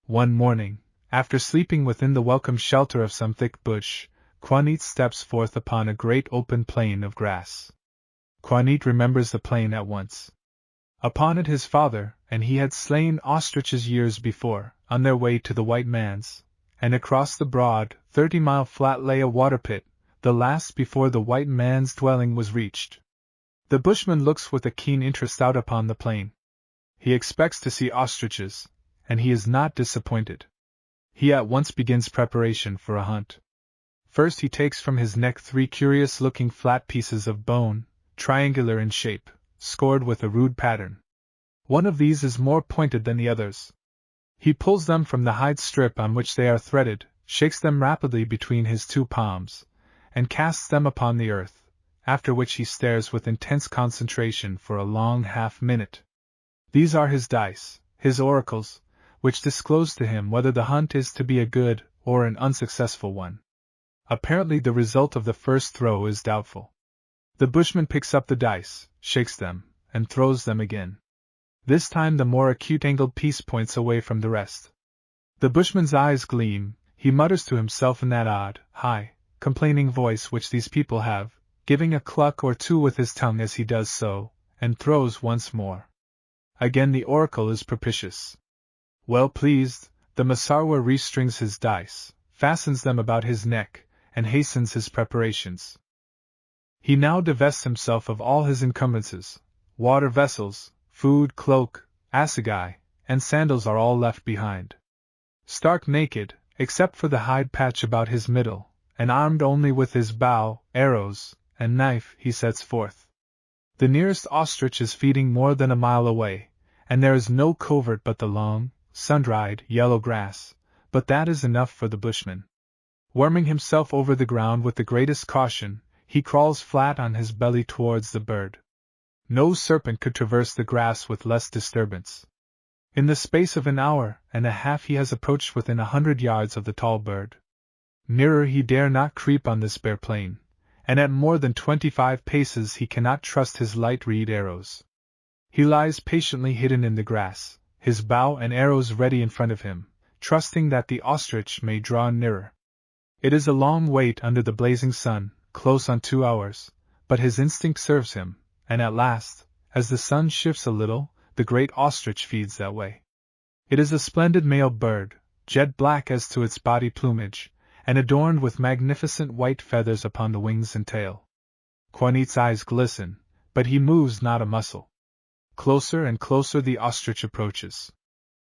One morning, after sleeping within the welcome shelter of some thick bush, Juanit steps forth upon a great open plain of grass. Quanit remembers the plain at once. Upon it his father and he had slain ostriches years before, on their way to the white man's, and across the broad, 30-mile flat lay a water pit, the last before the white man's dwelling was reached. The bushman looks with a keen interest out upon the plain. He expects to see ostriches, and he is not disappointed. He at once begins preparation for a hunt. First he takes from his neck 3 curious-looking flat pieces of bone, triangular in shape, scored with a rude pattern. One of these is more pointed than the others. He pulls them from the hide strip on which they are threaded, shakes them rapidly between his 2 palms, and casts them upon the earth, after which he stares with intense concentration for a long half-minute. These are his dice, his oracles, which disclose to him whether the hunt is to be a good or an unsuccessful one. Apparently the result of the first throw is doubtful. The bushman picks up the dice, shakes them, and throws them again. This time the more acute-angled piece points away from the rest. The bushman's eyes gleam, he mutters to himself in that odd, high, complaining voice which these people have, giving a cluck or two with his tongue as he does so, and throws once more. Again the oracle is propitious. Well pleased, the Masarwa restrings his dice, fastens them about his neck, and hastens his preparations. He now divests himself of all his encumbrances. Water vessels, food, cloak, assegai, and sandals are all left behind. Stark naked, except for the hide patch about his middle, and armed only with his bow, arrows, and knife, he sets forth. The nearest ostrich is feeding more than a mile away, and there is no covert but the long, sun-dried, yellow grass, but that is enough for the bushman. Worming himself over the ground with the greatest caution, he crawls flat on his belly towards the bird. No serpent could traverse the grass with less disturbance. In the space of an hour and a half he has approached within 100 yards of the tall bird. Nearer he dare not creep on this bare plain, and at more than 25 paces he cannot trust his light reed arrows. He lies patiently hidden in the grass, his bow and arrows ready in front of him, trusting that the ostrich may draw nearer. It is a long wait under the blazing sun, close on 2 hours, but his instinct serves him, and at last, as the sun shifts a little, the great ostrich feeds that way. It is a splendid male bird, jet black as to its body plumage, and adorned with magnificent white feathers upon the wings and tail. Quanit's eyes glisten, but he moves not a muscle. Closer and closer the ostrich approaches.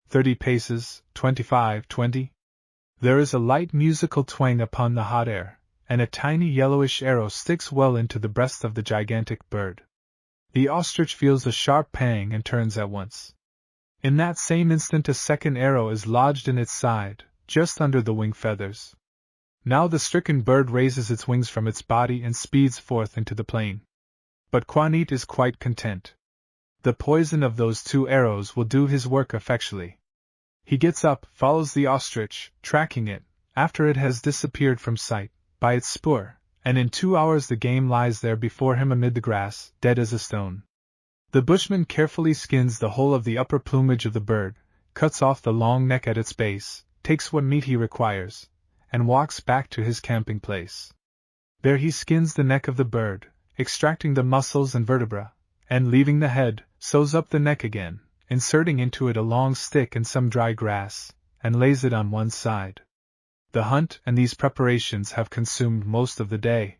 30 paces, 25, 20. There is a light musical twang upon the hot air, and a tiny yellowish arrow sticks well into the breast of the gigantic bird. The ostrich feels a sharp pang and turns at once. In that same instant a second arrow is lodged in its side, just under the wing feathers. Now the stricken bird raises its wings from its body and speeds forth into the plain. But Quanit is quite content. The poison of those 2 arrows will do his work effectually. He gets up, follows the ostrich, tracking it, after it has disappeared from sight, by its spoor, and in 2 hours the game lies there before him amid the grass, dead as a stone. The bushman carefully skins the whole of the upper plumage of the bird, cuts off the long neck at its base, takes what meat he requires, and walks back to his camping place. There he skins the neck of the bird, extracting the muscles and vertebra, and leaving the head, sews up the neck again, inserting into it a long stick and some dry grass, and lays it on one side. The hunt and these preparations have consumed most of the day.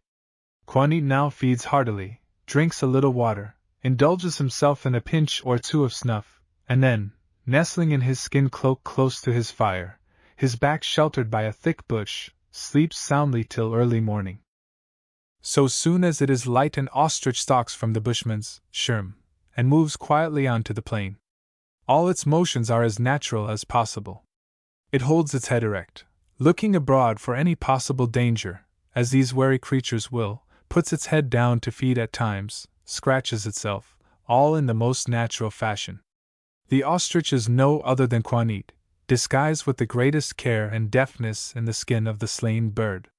Quanit now feeds heartily, drinks a little water, indulges himself in a pinch or 2 of snuff, and then, nestling in his skin cloak close to his fire, his back sheltered by a thick bush, sleeps soundly till early morning. So soon as it is light an ostrich stalks from the bushman's sherm, and moves quietly on to the plain. All its motions are as natural as possible. It holds its head erect, looking abroad for any possible danger, as these wary creatures will, puts its head down to feed at times, scratches itself, all in the most natural fashion. The ostrich is no other than Quanit, disguised with the greatest care and deftness in the skin of the slain bird.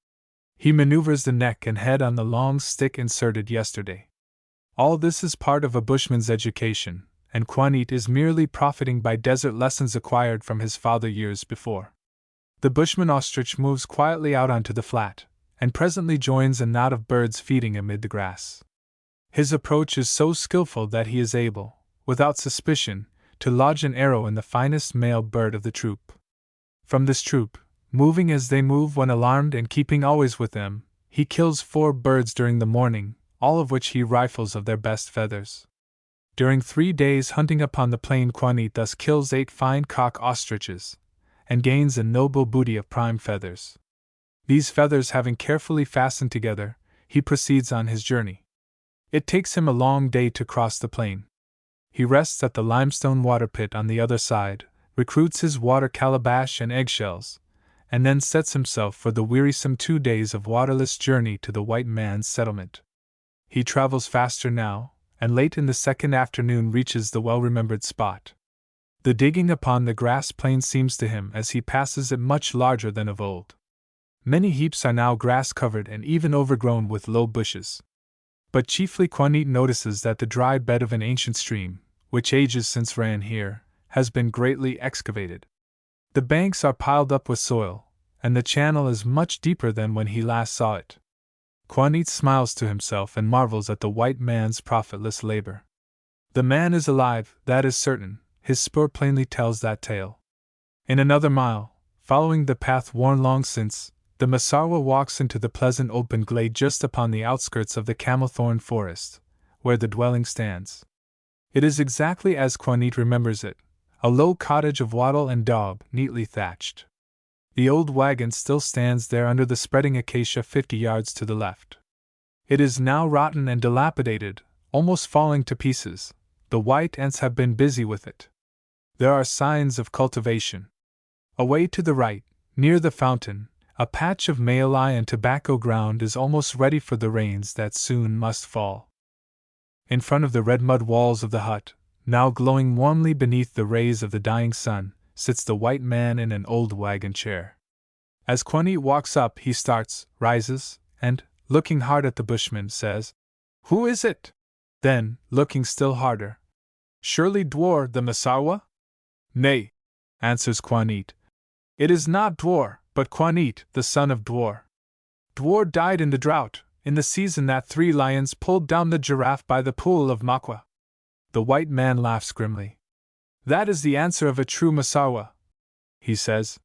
He maneuvers the neck and head on the long stick inserted yesterday. All this is part of a bushman's education, and Quanit is merely profiting by desert lessons acquired from his father years before. The bushman ostrich moves quietly out onto the flat, and presently joins a knot of birds feeding amid the grass. His approach is so skillful that he is able, without suspicion, to lodge an arrow in the finest male bird of the troop. From this troop, moving as they move when alarmed and keeping always with them, he kills 4 birds during the morning, all of which he rifles of their best feathers. During 3 days hunting upon the plain, Quanit thus kills 8 fine cock ostriches, and gains a noble booty of prime feathers. These feathers having carefully fastened together, he proceeds on his journey. It takes him a long day to cross the plain. He rests at the limestone water pit on the other side, recruits his water calabash and eggshells, and then sets himself for the wearisome 2 days of waterless journey to the white man's settlement. He travels faster now, and late in the second afternoon reaches the well-remembered spot. The digging upon the grass plain seems to him as he passes it much larger than of old. Many heaps are now grass-covered and even overgrown with low bushes. But chiefly Quanit notices that the dry bed of an ancient stream, which ages since ran here, has been greatly excavated. The banks are piled up with soil, and the channel is much deeper than when he last saw it. Quanit smiles to himself and marvels at the white man's profitless labor. The man is alive, that is certain, his spoor plainly tells that tale. In another mile, following the path worn long since, the Masarwa walks into the pleasant open glade just upon the outskirts of the camelthorn forest, where the dwelling stands. It is exactly as Quanit remembers it, a low cottage of wattle and daub, neatly thatched. The old wagon still stands there under the spreading acacia 50 yards to the left. It is now rotten and dilapidated, almost falling to pieces. The white ants have been busy with it. There are signs of cultivation. Away to the right, near the fountain, a patch of malai and tobacco ground is almost ready for the rains that soon must fall. In front of the red mud walls of the hut, now glowing warmly beneath the rays of the dying sun, sits the white man in an old wagon chair. As Quanit walks up, he starts, rises, and, looking hard at the bushman, says, "Who is it?" Then, looking still harder, "Surely Dwar the Masarwa?" "Nay," answers Quanit, "it is not Dwar, but Quanit, the son of Dwar. Dwar died in the drought, in the season that 3 lions pulled down the giraffe by the pool of Makwa." The white man laughs grimly. "That is the answer of a true Masarwa," he says.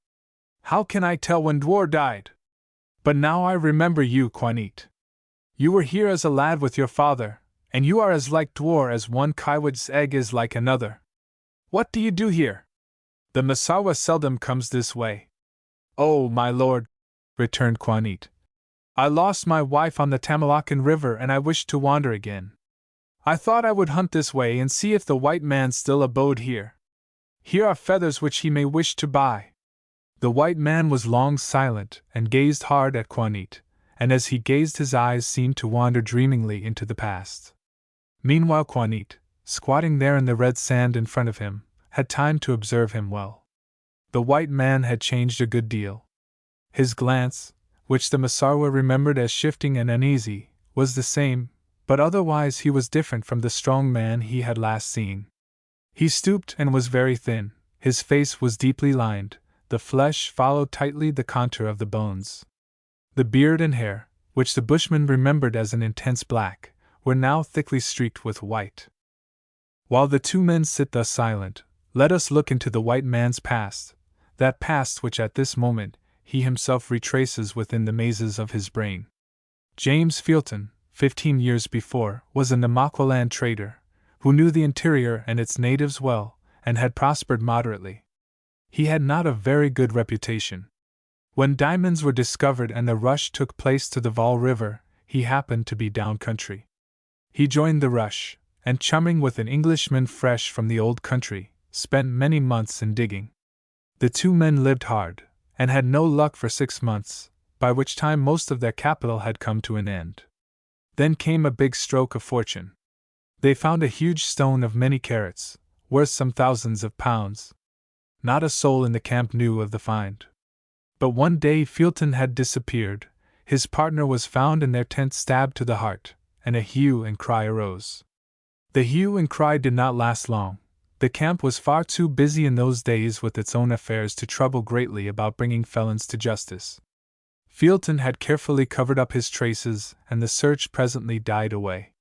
"How can I tell when Dwar died? But now I remember you, Quanit. You were here as a lad with your father, and you are as like Dwar as one kiewit's egg is like another. What do you do here? The Masarwa seldom comes this way." "Oh, my lord," returned Quanit, "I lost my wife on the Tamalakan River and I wished to wander again. I thought I would hunt this way and see if the white man still abode here. Here are feathers which he may wish to buy." The white man was long silent and gazed hard at Quanit, and as he gazed his eyes seemed to wander dreamingly into the past. Meanwhile Quanit, squatting there in the red sand in front of him, had time to observe him well. The white man had changed a good deal. His glance, which the Masarwa remembered as shifting and uneasy, was the same, but otherwise he was different from the strong man he had last seen. He stooped and was very thin, his face was deeply lined, the flesh followed tightly the contour of the bones. The beard and hair, which the bushman remembered as an intense black, were now thickly streaked with white. While the 2 men sit thus silent, let us look into the white man's past, that past which at this moment he himself retraces within the mazes of his brain. James Felton, 15 years before, was a Namaqualand trader, who knew the interior and its natives well, and had prospered moderately. He had not a very good reputation. When diamonds were discovered and the rush took place to the Vaal River, he happened to be down country. He joined the rush, and chumming with an Englishman fresh from the old country, spent many months in digging. The 2 men lived hard, and had no luck for 6 months, by which time most of their capital had come to an end. Then came a big stroke of fortune. They found a huge stone of many carats, worth some thousands of pounds. Not a soul in the camp knew of the find. But one day Felton had disappeared, his partner was found in their tent stabbed to the heart, and a hue and cry arose. The hue and cry did not last long. The camp was far too busy in those days with its own affairs to trouble greatly about bringing felons to justice. Felton had carefully covered up his traces, and the search presently died away.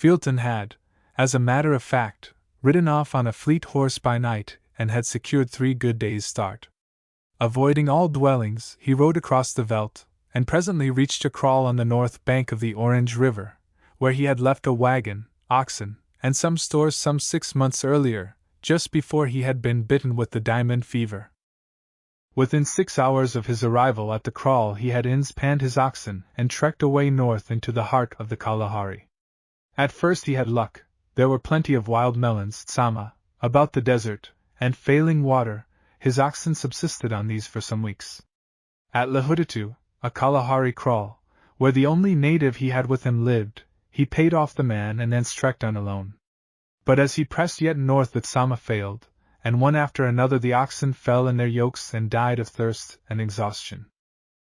Felton had, as a matter of fact, ridden off on a fleet horse by night and had secured 3 good days' start. Avoiding all dwellings, he rode across the Veldt, and presently reached a kraal on the north bank of the Orange River, where he had left a wagon, oxen, and some stores some 6 months earlier, just before he had been bitten with the diamond fever. Within 6 hours of his arrival at the kraal he had inspanned his oxen and trekked away north into the heart of the Kalahari. At first he had luck. There were plenty of wild melons, tsama, about the desert, and failing water, his oxen subsisted on these for some weeks. At Lahudatu, a Kalahari kraal, where the only native he had with him lived, he paid off the man and thence trekked on alone. But as he pressed yet north the tsama failed, and one after another the oxen fell in their yokes and died of thirst and exhaustion.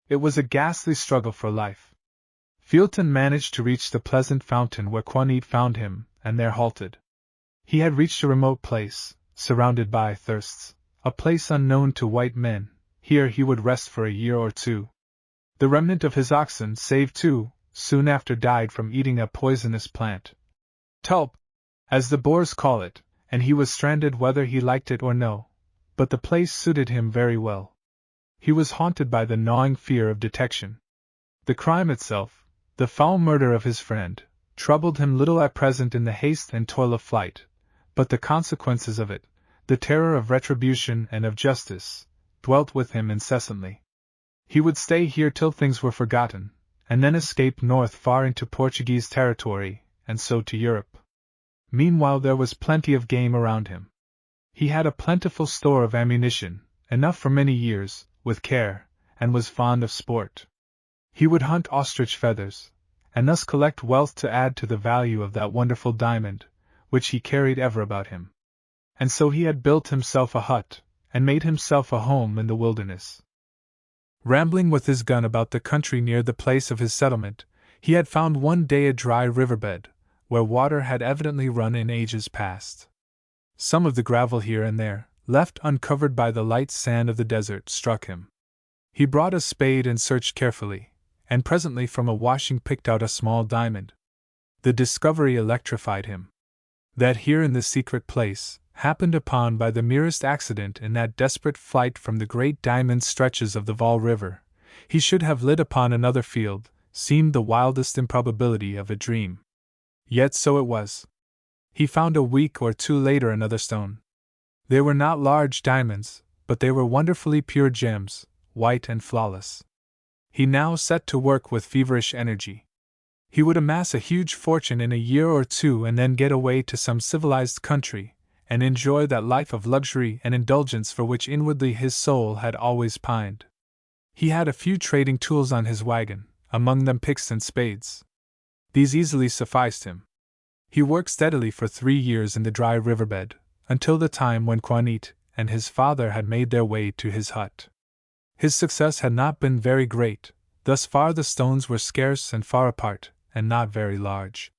It was a ghastly struggle for life. Felton managed to reach the pleasant fountain where Quanit found him, and there halted. He had reached a remote place, surrounded by thirsts, a place unknown to white men. Here he would rest for a year or 2. The remnant of his oxen, save 2, soon after died from eating a poisonous plant, tulp, as the Boers call it, and he was stranded whether he liked it or no. But the place suited him very well. He was haunted by the gnawing fear of detection. The crime itself, the foul murder of his friend, troubled him little at present in the haste and toil of flight, but the consequences of it, the terror of retribution and of justice, dwelt with him incessantly. He would stay here till things were forgotten, and then escape north far into Portuguese territory, and so to Europe. Meanwhile there was plenty of game around him. He had a plentiful store of ammunition, enough for many years, with care, and was fond of sport. He would hunt ostrich feathers, and thus collect wealth to add to the value of that wonderful diamond, which he carried ever about him. And so he had built himself a hut, and made himself a home in the wilderness. Rambling with his gun about the country near the place of his settlement, he had found one day a dry riverbed, where water had evidently run in ages past. Some of the gravel here and there, left uncovered by the light sand of the desert, struck him. He brought a spade and searched carefully, and presently from a washing picked out a small diamond. The discovery electrified him. That here in this secret place, happened upon by the merest accident in that desperate flight from the great diamond stretches of the Vaal River, he should have lit upon another field, seemed the wildest improbability of a dream. Yet so it was. He found a week or 2 later another stone. They were not large diamonds, but they were wonderfully pure gems, white and flawless. He now set to work with feverish energy. He would amass a huge fortune in a year or 2 and then get away to some civilized country, and enjoy that life of luxury and indulgence for which inwardly his soul had always pined. He had a few trading tools on his wagon, among them picks and spades. These easily sufficed him. He worked steadily for 3 years in the dry riverbed, until the time when Quanit and his father had made their way to his hut. His success had not been very great. Thus far the stones were scarce and far apart, and not very large.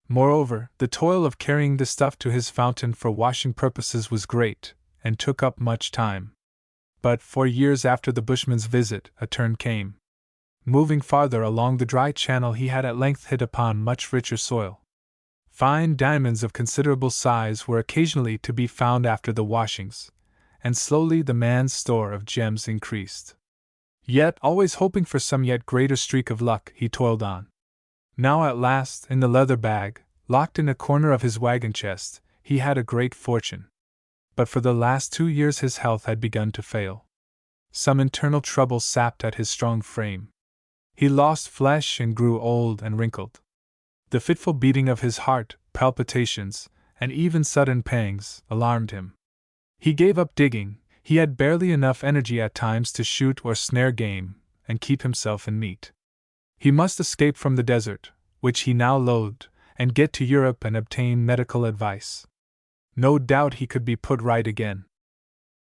Moreover, the toil of carrying the stuff to his fountain for washing purposes was great, and took up much time. But 4 years after the bushman's visit, a turn came. Moving farther along the dry channel he had at length hit upon much richer soil. Fine diamonds of considerable size were occasionally to be found after the washings, and slowly the man's store of gems increased. Yet, always hoping for some yet greater streak of luck, he toiled on. Now at last, in the leather bag, locked in a corner of his wagon chest, he had a great fortune. But for the last 2 years his health had begun to fail. Some internal trouble sapped at his strong frame. He lost flesh and grew old and wrinkled. The fitful beating of his heart, palpitations, and even sudden pangs, alarmed him. He gave up digging. He had barely enough energy at times to shoot or snare game, and keep himself in meat. He must escape from the desert, which he now loathed, and get to Europe and obtain medical advice. No doubt he could be put right again.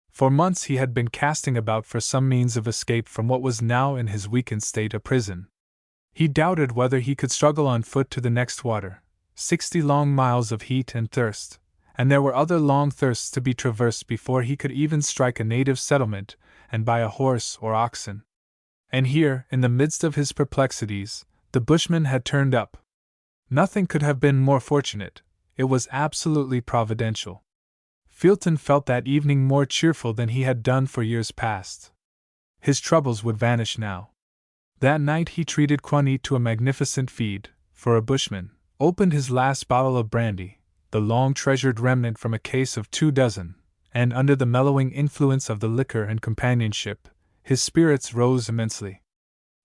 For months he had been casting about for some means of escape from what was now in his weakened state a prison. He doubted whether he could struggle on foot to the next water, 60 long miles of heat and thirst, and there were other long thirsts to be traversed before he could even strike a native settlement and buy a horse or oxen. And here, in the midst of his perplexities, the bushman had turned up. Nothing could have been more fortunate, it was absolutely providential. Felton felt that evening more cheerful than he had done for years past. His troubles would vanish now. That night he treated Juanit to a magnificent feed, for a bushman, opened his last bottle of brandy, the long-treasured remnant from a case of 24, and under the mellowing influence of the liquor and companionship, his spirits rose immensely.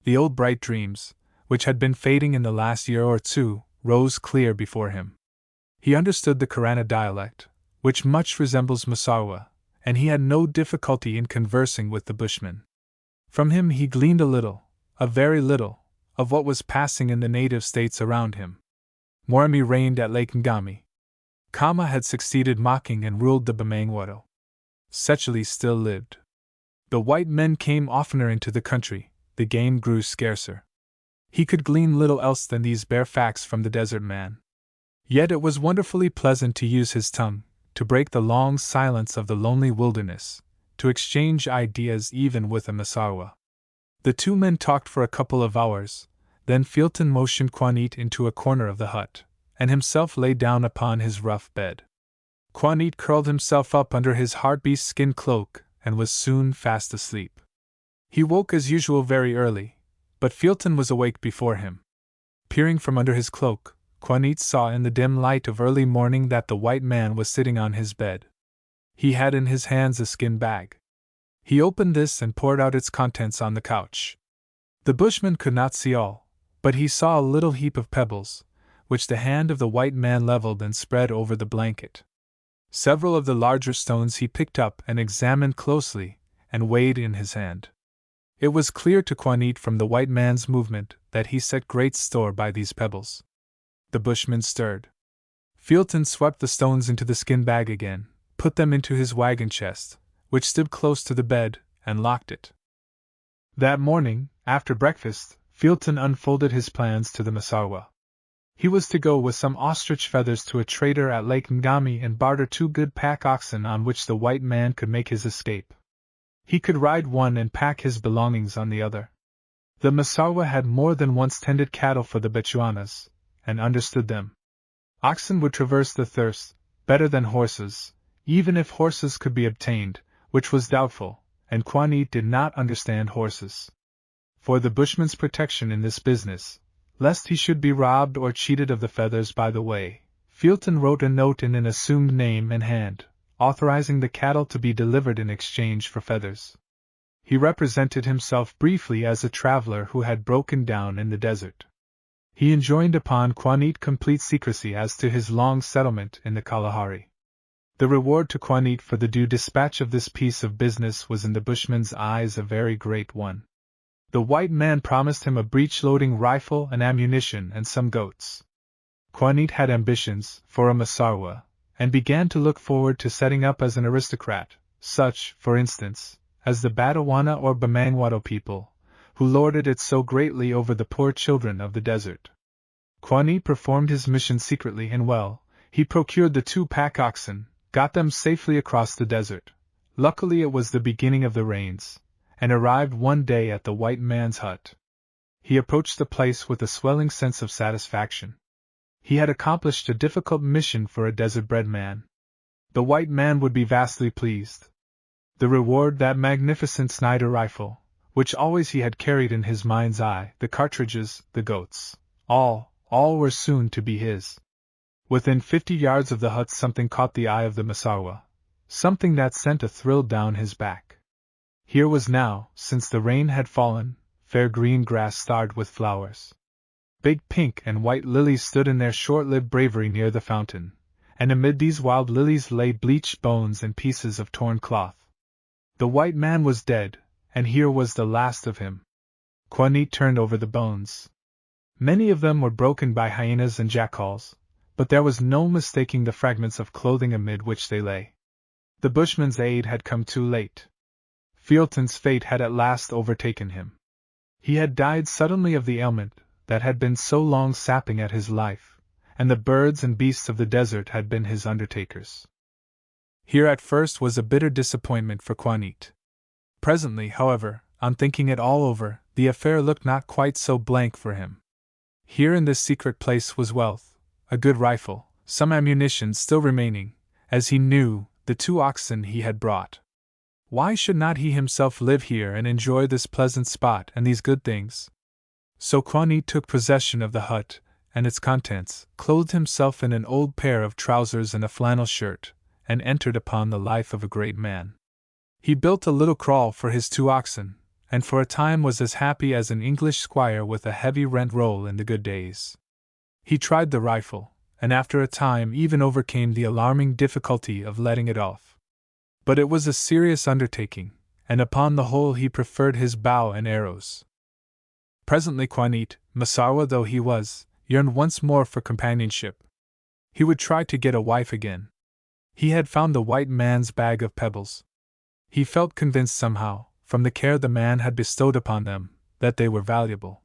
The old bright dreams, which had been fading in the last year or two, rose clear before him. He understood the Karana dialect, which much resembles Massawa, and he had no difficulty in conversing with the Bushmen. From him he gleaned a little, a very little, of what was passing in the native states around him. Moremi reigned at Lake Ngami. Kama had succeeded Mocking and ruled the Bamangwato. Secheli still lived. The white men came oftener into the country, the game grew scarcer. He could glean little else than these bare facts from the desert man. Yet it was wonderfully pleasant to use his tongue, to break the long silence of the lonely wilderness, to exchange ideas even with a Massawa. The two men talked for a couple of hours, then Felton motioned Juanit into a corner of the hut, and himself lay down upon his rough bed. Juanit curled himself up under his hartebeest skin cloak, and was soon fast asleep. He woke as usual very early, but Felton was awake before him. Peering from under his cloak, Juanit saw in the dim light of early morning that the white man was sitting on his bed. He had in his hands a skin bag. He opened this and poured out its contents on the couch. The bushman could not see all, but he saw a little heap of pebbles, which the hand of the white man leveled and spread over the blanket. Several of the larger stones he picked up and examined closely, and weighed in his hand. It was clear to Juanit from the white man's movement that he set great store by these pebbles. The bushman stirred. Felton swept the stones into the skin bag again, put them into his wagon chest, which stood close to the bed, and locked it. That morning, after breakfast, Felton unfolded his plans to the Massawa. He was to go with some ostrich feathers to a trader at Lake Ngami and barter 2 good pack oxen on which the white man could make his escape. He could ride one and pack his belongings on the other. The Massawa had more than once tended cattle for the Bechuanas, and understood them. Oxen would traverse the thirst better than horses, even if horses could be obtained, which was doubtful, and Juanit did not understand horses. For the bushman's protection in this business, lest he should be robbed or cheated of the feathers by the way, Felton wrote a note in an assumed name and hand, authorizing the cattle to be delivered in exchange for feathers. He represented himself briefly as a traveler who had broken down in the desert. He enjoined upon Juanit complete secrecy as to his long settlement in the Kalahari. The reward to Juanit for the due dispatch of this piece of business was in the bushman's eyes a very great one. The white man promised him a breech-loading rifle and ammunition and some goats. Juanit had ambitions for a Massawa, and began to look forward to setting up as an aristocrat, such, for instance, as the Badawana or Bamangwato people, who lorded it so greatly over the poor children of the desert. Juanit performed his mission secretly and well. He procured the 2 pack oxen, got them safely across the desert. Luckily it was the beginning of the rains, and arrived one day at the white man's hut. He approached the place with a swelling sense of satisfaction. He had accomplished a difficult mission for a desert-bred man. The white man would be vastly pleased. The reward, that magnificent Snyder rifle, which always he had carried in his mind's eye, the cartridges, the goats, all were soon to be his. Within 50 yards of the hut something caught the eye of the Massawa, something that sent a thrill down his back. Here was now, since the rain had fallen, fair green grass starred with flowers. Big pink and white lilies stood in their short-lived bravery near the fountain, and amid these wild lilies lay bleached bones and pieces of torn cloth. The white man was dead, and here was the last of him. Juanit turned over the bones. Many of them were broken by hyenas and jackals, but there was no mistaking the fragments of clothing amid which they lay. The bushman's aid had come too late. Felton's fate had at last overtaken him. He had died suddenly of the ailment that had been so long sapping at his life, and the birds and beasts of the desert had been his undertakers. Here at first was a bitter disappointment for Juanit. Presently, however, on thinking it all over, the affair looked not quite so blank for him. Here in this secret place was wealth, a good rifle, some ammunition still remaining, as he knew, the 2 oxen he had brought. Why should not he himself live here and enjoy this pleasant spot and these good things? So Kwanit took possession of the hut and its contents, clothed himself in an old pair of trousers and a flannel shirt, and entered upon the life of a great man. He built a little kraal for his 2 oxen, and for a time was as happy as an English squire with a heavy rent roll in the good days. He tried the rifle, and after a time even overcame the alarming difficulty of letting it off. But it was a serious undertaking, and upon the whole he preferred his bow and arrows. Presently Kwanit, Masarwa though he was, yearned once more for companionship. He would try to get a wife again. He had found the white man's bag of pebbles. He felt convinced somehow, from the care the man had bestowed upon them, that they were valuable.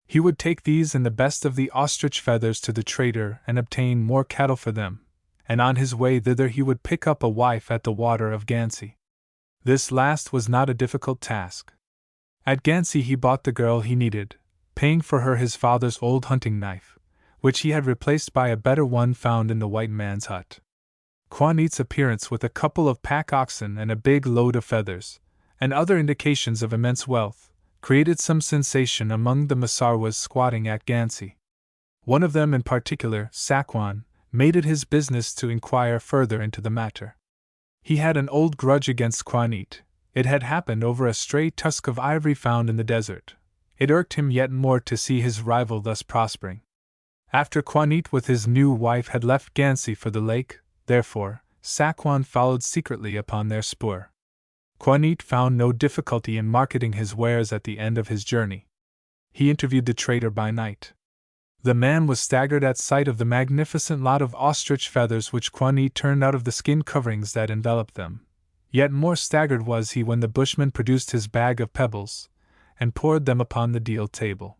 He would take these and the best of the ostrich feathers to the trader and obtain more cattle for them, and on his way thither he would pick up a wife at the water of Gansi. This last was not a difficult task. At Gansi he bought the girl he needed, paying for her his father's old hunting knife, which he had replaced by a better one found in the white man's hut. Kwanit's appearance with a couple of pack oxen and a big load of feathers, and other indications of immense wealth, created some sensation among the Masarwas squatting at Gansi. One of them in particular, Sakwan, made it his business to inquire further into the matter. He had an old grudge against Kwanit. It had happened over a stray tusk of ivory found in the desert. It irked him yet more to see his rival thus prospering. After Kwanit with his new wife had left Gansi for the lake, therefore, Sakwan followed secretly upon their spoor. Kwanit found no difficulty in marketing his wares at the end of his journey. He interviewed the trader by night. The man was staggered at sight of the magnificent lot of ostrich feathers which Kwanit turned out of the skin coverings that enveloped them. Yet more staggered was he when the bushman produced his bag of pebbles, and poured them upon the deal table.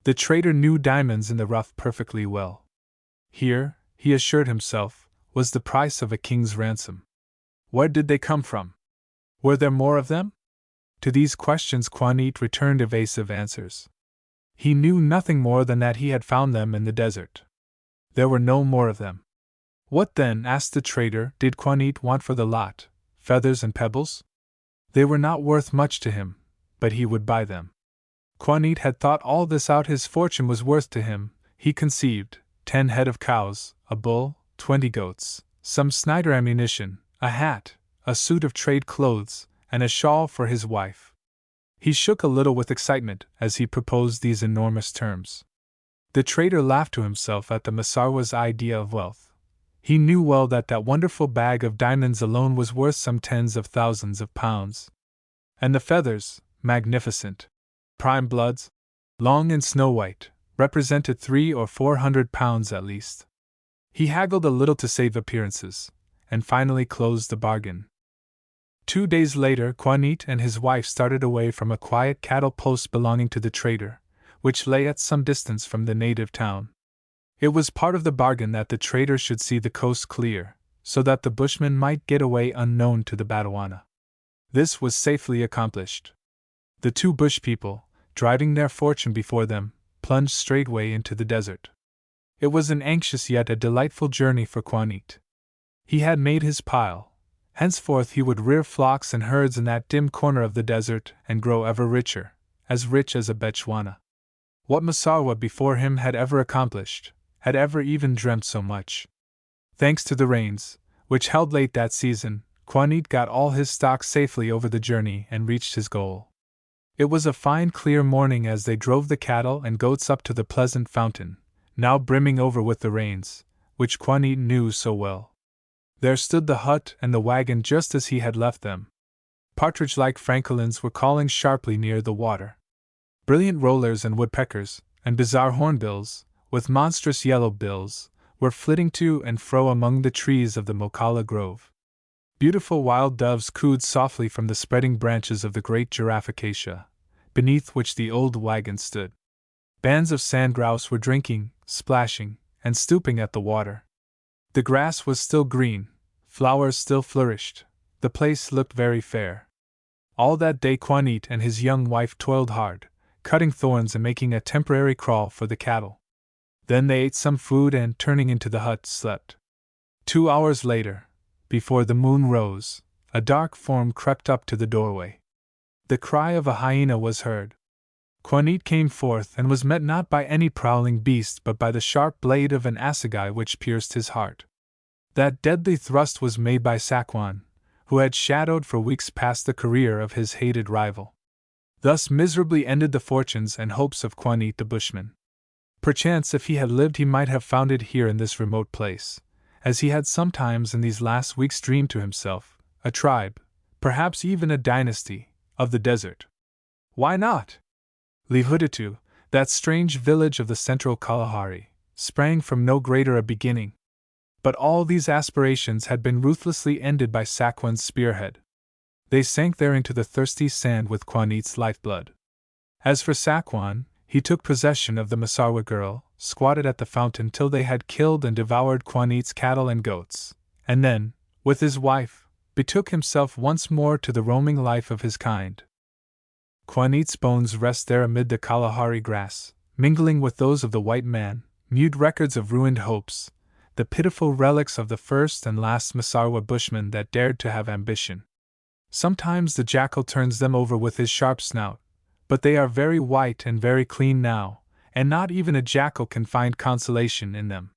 The trader knew diamonds in the rough perfectly well. Here, he assured himself, was the price of a king's ransom. Where did they come from? Were there more of them? To these questions Kwanit returned evasive answers. He knew nothing more than that he had found them in the desert. There were no more of them. What then, asked the trader, did Kwanit want for the lot? Feathers and pebbles? They were not worth much to him, but he would buy them. Kwanit had thought all this out. His fortune was worth to him, he conceived, 10 head of cows, a bull, 20 goats, some Snyder ammunition, a hat, a suit of trade clothes, and a shawl for his wife. He shook a little with excitement as he proposed these enormous terms. The trader laughed to himself at the Masarwa's idea of wealth. He knew well that that wonderful bag of diamonds alone was worth some tens of thousands of pounds. And the feathers, magnificent, prime bloods, long and snow-white, represented 300 or 400 pounds at least. He haggled a little to save appearances, and finally closed the bargain. 2 days later, Kwanit and his wife started away from a quiet cattle post belonging to the trader, which lay at some distance from the native town. It was part of the bargain that the trader should see the coast clear, so that the bushmen might get away unknown to the Badawana. This was safely accomplished. The 2 bush people, driving their fortune before them, plunged straightway into the desert. It was an anxious yet a delightful journey for Kwanit. He had made his pile. Henceforth he would rear flocks and herds in that dim corner of the desert and grow ever richer, as rich as a Bechuana. What Masarwa before him had ever accomplished, had ever even dreamt so much. Thanks to the rains, which held late that season, Kwanit got all his stock safely over the journey and reached his goal. It was a fine clear morning as they drove the cattle and goats up to the pleasant fountain, now brimming over with the rains, which Kwanit knew so well. There stood the hut and the wagon just as he had left them. Partridge-like francolins were calling sharply near the water. Brilliant rollers and woodpeckers, and bizarre hornbills, with monstrous yellow bills, were flitting to and fro among the trees of the Mokala Grove. Beautiful wild doves cooed softly from the spreading branches of the great giraffe acacia, beneath which the old wagon stood. Bands of sand grouse were drinking, splashing, and stooping at the water. The grass was still green, flowers still flourished, the place looked very fair. All that day Kwanit and his young wife toiled hard, cutting thorns and making a temporary crawl for the cattle. Then they ate some food and, turning into the hut, slept. 2 hours later, before the moon rose, a dark form crept up to the doorway. The cry of a hyena was heard. Quanit came forth and was met not by any prowling beast but by the sharp blade of an assegai which pierced his heart. That deadly thrust was made by Sakwan, who had shadowed for weeks past the career of his hated rival. Thus miserably ended the fortunes and hopes of Quanit the bushman. Perchance if he had lived he might have found it here in this remote place, as he had sometimes in these last weeks dreamed to himself, a tribe, perhaps even a dynasty, of the desert. Why not? Lihuditu, that strange village of the central Kalahari, sprang from no greater a beginning. But all these aspirations had been ruthlessly ended by Sakwan's spearhead. They sank there into the thirsty sand with Quanit's lifeblood. As for Sakwan, he took possession of the Masarwa girl, squatted at the fountain till they had killed and devoured Quanit's cattle and goats, and then, with his wife, betook himself once more to the roaming life of his kind. Quanit's bones rest there amid the Kalahari grass, mingling with those of the white man, mute records of ruined hopes, the pitiful relics of the first and last Masarwa bushman that dared to have ambition. Sometimes the jackal turns them over with his sharp snout, but they are very white and very clean now, and not even a jackal can find consolation in them.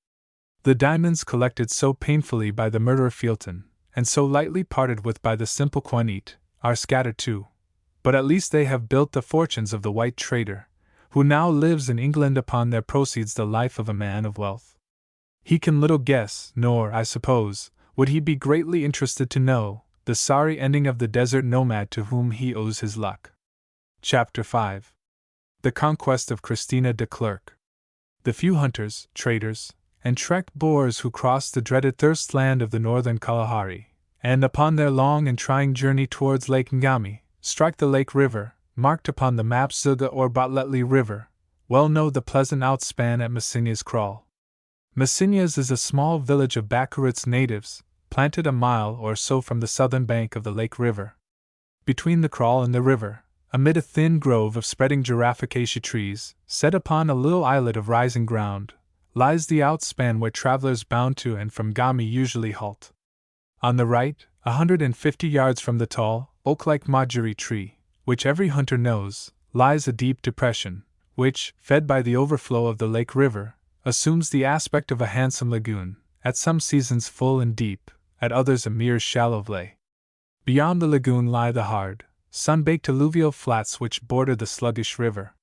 The diamonds collected so painfully by the murderer Fielton, and so lightly parted with by the simple Quanit, are scattered too, but at least they have built the fortunes of the white trader, who now lives in England upon their proceeds the life of a man of wealth. He can little guess, nor, I suppose, would he be greatly interested to know, the sorry ending of the desert nomad to whom he owes his luck. Chapter 5. The Conquest of Christina de Klerk. The few hunters, traders, and trek Boers who crossed the dreaded thirst land of the northern Kalahari, and upon their long and trying journey towards Lake Ngami, strike the Lake River, marked upon the map Zuga or Botlekli River, well know the pleasant outspan at Messinia's Kraal. Messinia's is a small village of Bakurut's natives, planted a mile or so from the southern bank of the Lake River. Between the Kraal and the river, amid a thin grove of spreading girafficacia trees, set upon a little islet of rising ground, lies the outspan where travelers bound to and from Ngami usually halt. On the right, 150 yards from the tall, oak-like Majuri tree, which every hunter knows, lies a deep depression, which, fed by the overflow of the Lake River, assumes the aspect of a handsome lagoon, at some seasons full and deep, at others a mere shallow vley. Beyond the lagoon lie the hard, sun-baked alluvial flats which border the sluggish river.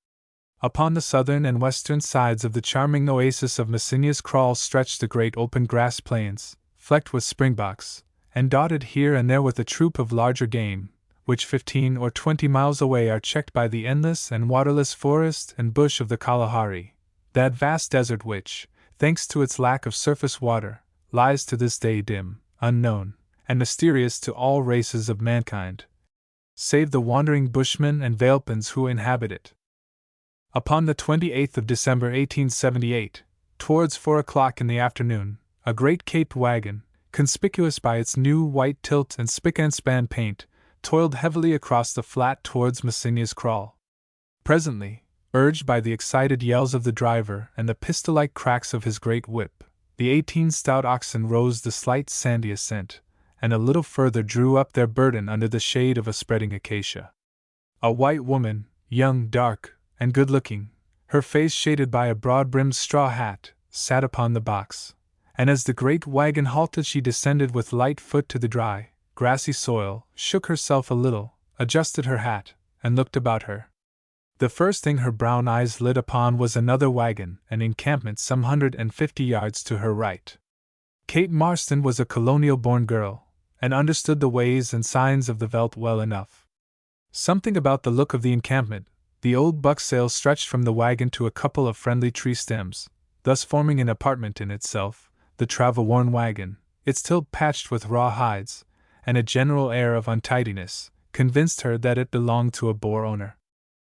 Upon the southern and western sides of the charming oasis of Messinia's Kraal stretch the great open grass plains, flecked with springboks, and dotted here and there with a troop of larger game, which 15 or 20 miles away are checked by the endless and waterless forest and bush of the Kalahari, that vast desert which, thanks to its lack of surface water, lies to this day dim, unknown, and mysterious to all races of mankind, save the wandering Bushmen and Velpins who inhabit it. Upon the 28th of December 1878, towards 4 o'clock in the afternoon, a great caped wagon, conspicuous by its new white tilt and spick-and-span paint, toiled heavily across the flat towards Messinia's Kraal. Presently, urged by the excited yells of the driver and the pistol-like cracks of his great whip, the 18 stout oxen rose the slight sandy ascent, and a little further drew up their burden under the shade of a spreading acacia. A white woman, young, dark, and good-looking, her face shaded by a broad-brimmed straw hat, sat upon the box, and as the great wagon halted she descended with light foot to the dry, grassy soil, shook herself a little, adjusted her hat, and looked about her. The first thing her brown eyes lit upon was another wagon, an encampment some 150 yards to her right. Kate Marston was a colonial-born girl, and understood the ways and signs of the Veldt well enough. Something about the look of the encampment, the old bucksail stretched from the wagon to a couple of friendly tree stems, thus forming an apartment in itself, the travel-worn wagon, its tilt patched with raw hides, and a general air of untidiness, convinced her that it belonged to a Boer owner.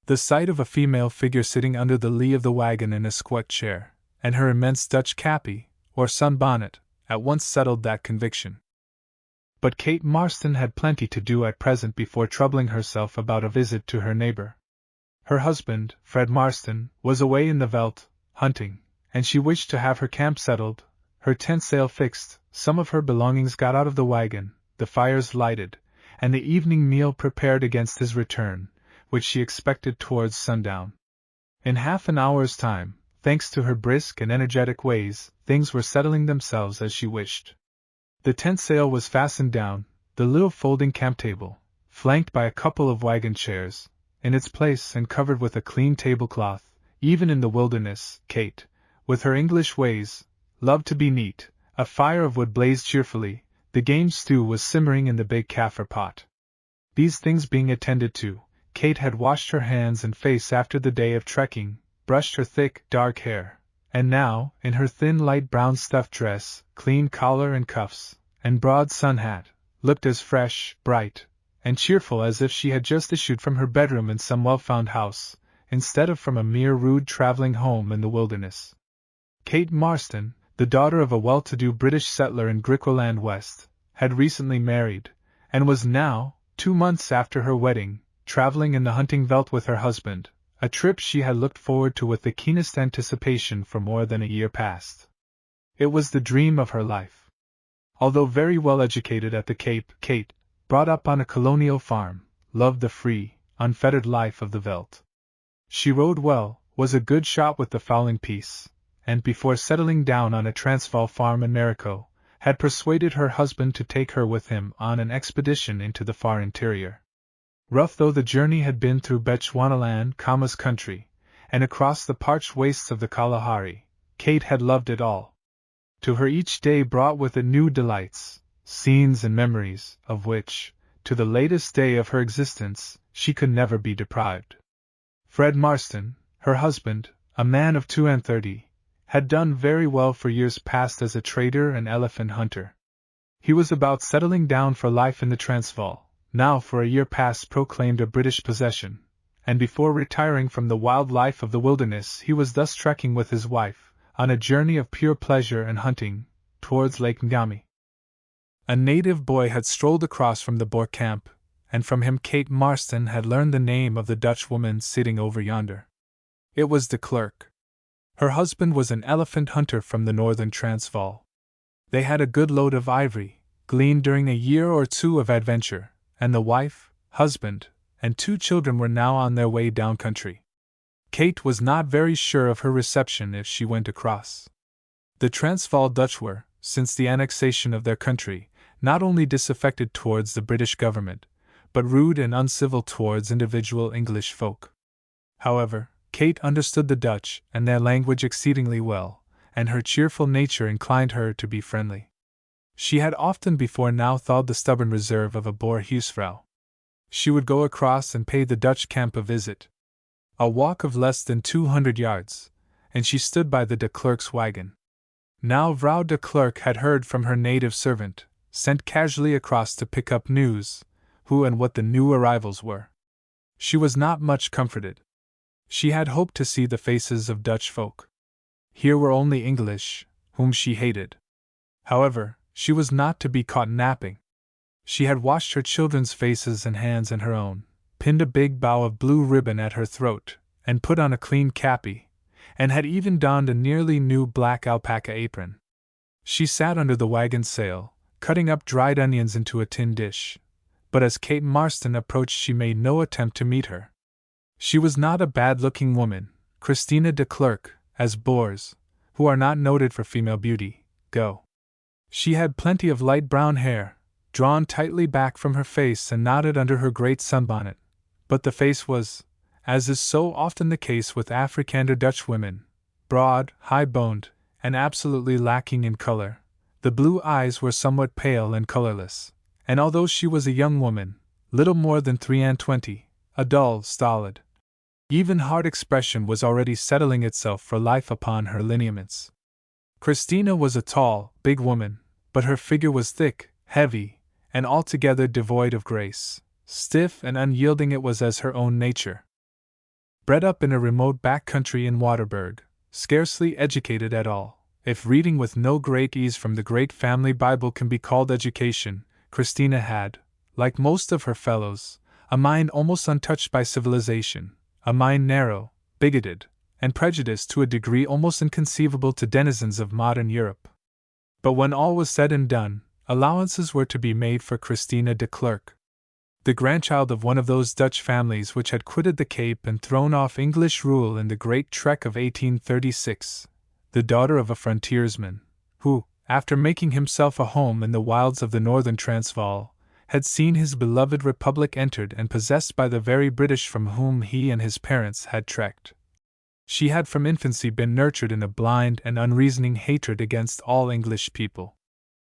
The sight of a female figure sitting under the lee of the wagon in a squat chair, and her immense Dutch cappy, or sunbonnet, at once settled that conviction. But Kate Marston had plenty to do at present before troubling herself about a visit to her neighbor. Her husband, Fred Marston, was away in the Veldt, hunting, and she wished to have her camp settled, her tent sail fixed, some of her belongings got out of the wagon, the fires lighted, and the evening meal prepared against his return, which she expected towards sundown. In half an hour's time, thanks to her brisk and energetic ways, things were settling themselves as she wished. The tent sail was fastened down, the little folding camp table, flanked by a couple of wagon chairs, in its place and covered with a clean tablecloth. Even in the wilderness, Kate, with her English ways, loved to be neat. A fire of wood blazed cheerfully, the game stew was simmering in the big Kaffir pot. These things being attended to, Kate had washed her hands and face after the day of trekking, brushed her thick, dark hair, and now, in her thin light brown stuff dress, clean collar and cuffs, and broad sun hat, looked as fresh, bright, and cheerful as if she had just issued from her bedroom in some well-found house, instead of from a mere rude traveling home in the wilderness. Kate Marston, the daughter of a well-to-do British settler in Griqualand West, had recently married, and was now, 2 months after her wedding, traveling in the hunting veldt with her husband, a trip she had looked forward to with the keenest anticipation for more than a year past. It was the dream of her life. Although very well educated at the Cape, Kate, brought up on a colonial farm, loved the free, unfettered life of the veldt. She rode well, was a good shot with the fowling piece, and before settling down on a Transvaal farm in Marico, had persuaded her husband to take her with him on an expedition into the far interior. Rough though the journey had been through Bechuanaland, Kama's country, and across the parched wastes of the Kalahari, Kate had loved it all. To her each day brought with it new delights, scenes and memories, of which, to the latest day of her existence, she could never be deprived. Fred Marston, her husband, a man of 32, had done very well for years past as a trader and elephant hunter. He was about settling down for life in the Transvaal, now for a year past proclaimed a British possession, and before retiring from the wild life of the wilderness he was thus trekking with his wife, on a journey of pure pleasure and hunting, towards Lake Ngami. A native boy had strolled across from the Boer camp, and from him Kate Marston had learned the name of the Dutch woman sitting over yonder. It was de Klerk. Her husband was an elephant hunter from the northern Transvaal. They had a good load of ivory, gleaned during a year or two of adventure, and the wife, husband, and 2 children were now on their way down country. Kate was not very sure of her reception if she went across. The Transvaal Dutch were, since the annexation of their country, not only disaffected towards the British government, but rude and uncivil towards individual English folk. However, Kate understood the Dutch and their language exceedingly well, and her cheerful nature inclined her to be friendly. She had often before now thawed the stubborn reserve of a Boer huisvrouw. She would go across and pay the Dutch camp a visit. A walk of less than 200 yards, and she stood by the de Klerk's wagon. Now Vrouw de Klerk had heard from her native servant, sent casually across to pick up news, who and what the new arrivals were. She was not much comforted. She had hoped to see the faces of Dutch folk. Here were only English, whom she hated. However, she was not to be caught napping. She had washed her children's faces and hands and her own, pinned a big bow of blue ribbon at her throat, and put on a clean cappy, and had even donned a nearly new black alpaca apron. She sat under the wagon sail, cutting up dried onions into a tin dish, but as Kate Marston approached she made no attempt to meet her. She was not a bad-looking woman, Christina de Klerk, as Boers, who are not noted for female beauty, go. She had plenty of light brown hair, drawn tightly back from her face and knotted under her great sunbonnet, but the face was, as is so often the case with Afrikander Dutch women, broad, high-boned, and absolutely lacking in color. The blue eyes were somewhat pale and colorless, and although she was a young woman, little more than 23, a dull, stolid, even hard expression was already settling itself for life upon her lineaments. Christina was a tall, big woman, but her figure was thick, heavy, and altogether devoid of grace. Stiff and unyielding it was as her own nature. Bred up in a remote back country in Waterberg, scarcely educated at all, if reading with no great ease from the great family Bible can be called education, Christina had, like most of her fellows, a mind almost untouched by civilization, a mind narrow, bigoted, and prejudiced to a degree almost inconceivable to denizens of modern Europe. But when all was said and done, allowances were to be made for Christina de Klerk. The grandchild of one of those Dutch families which had quitted the Cape and thrown off English rule in the Great Trek of 1836, the daughter of a frontiersman, who, after making himself a home in the wilds of the northern Transvaal, had seen his beloved republic entered and possessed by the very British from whom he and his parents had trekked. She had from infancy been nurtured in a blind and unreasoning hatred against all English people.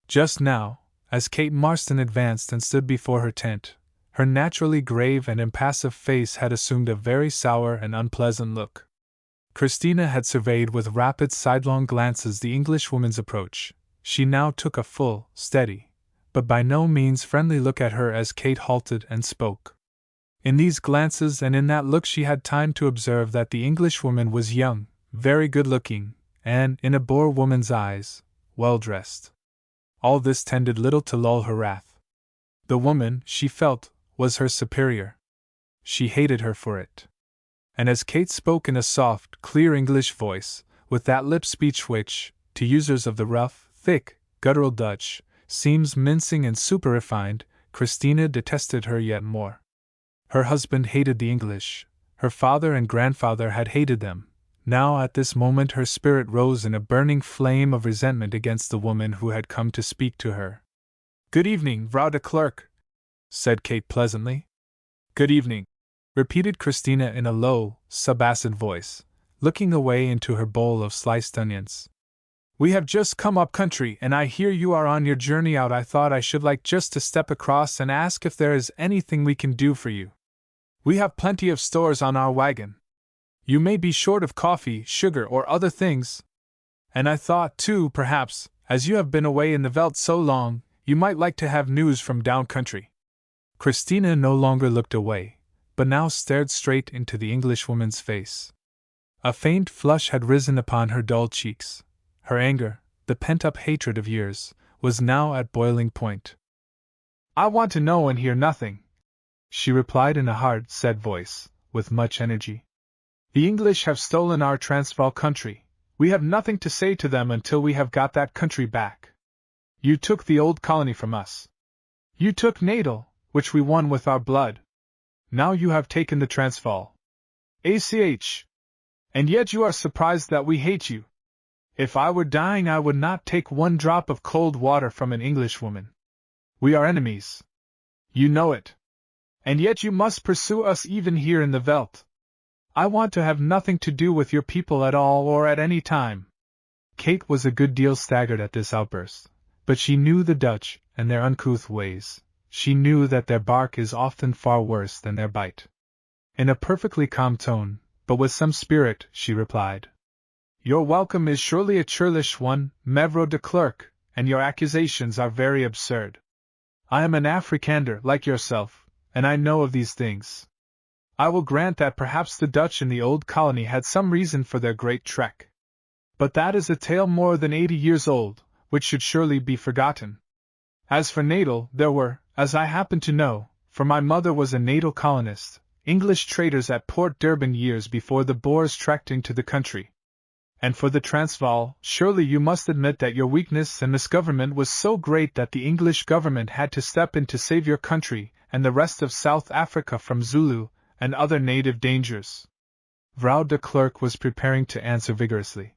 Just now, as Kate Marston advanced and stood before her tent, her naturally grave and impassive face had assumed a very sour and unpleasant look. Christina had surveyed with rapid sidelong glances the Englishwoman's approach. She now took a full, steady, but by no means friendly look at her as Kate halted and spoke. In these glances and in that look she had time to observe that the Englishwoman was young, very good-looking, and, in a Boer woman's eyes, well-dressed. All this tended little to lull her wrath. The woman, she felt, was her superior. She hated her for it. And as Kate spoke in a soft, clear English voice, with that lip speech which, to users of the rough, thick, guttural Dutch, seems mincing and super-refined, Christina detested her yet more. Her husband hated the English, her father and grandfather had hated them. Now at this moment her spirit rose in a burning flame of resentment against the woman who had come to speak to her. "Good evening, Vrouw de Klerk," said Kate pleasantly. "Good evening," repeated Christina in a low, sub-acid voice, looking away into her bowl of sliced onions. "We have just come up country, and I hear you are on your journey out. I thought I should like just to step across and ask if there is anything we can do for you. We have plenty of stores on our wagon. You may be short of coffee, sugar, or other things. And I thought, too, perhaps, as you have been away in the Veldt so long, you might like to have news from down country." Christina no longer looked away, but now stared straight into the Englishwoman's face. A faint flush had risen upon her dull cheeks. Her anger, the pent-up hatred of years, was now at boiling point. "I want to know and hear nothing," she replied in a hard, set voice, with much energy. "The English have stolen our Transvaal country. We have nothing to say to them until we have got that country back. You took the old colony from us. You took Natal, which we won with our blood. Now you have taken the Transvaal. ACH. And yet you are surprised that we hate you. If I were dying I would not take one drop of cold water from an Englishwoman. We are enemies. You know it. And yet you must pursue us even here in the Veldt. I want to have nothing to do with your people at all or at any time." Kate was a good deal staggered at this outburst, but she knew the Dutch and their uncouth ways. She knew that their bark is often far worse than their bite. In a perfectly calm tone, but with some spirit, she replied, "Your welcome is surely a churlish one, Mevrouw de Klerk, and your accusations are very absurd. I am an Afrikander like yourself, and I know of these things. I will grant that perhaps the Dutch in the old colony had some reason for their great trek. But that is a tale more than 80 years old, which should surely be forgotten. As for Natal, there were, as I happen to know, for my mother was a Natal colonist, English traders at Port Durban years before the Boers trekked into the country. And for the Transvaal, surely you must admit that your weakness and misgovernment was so great that the English government had to step in to save your country and the rest of South Africa from Zulu and other native dangers." Vrouw de Klerk was preparing to answer vigorously.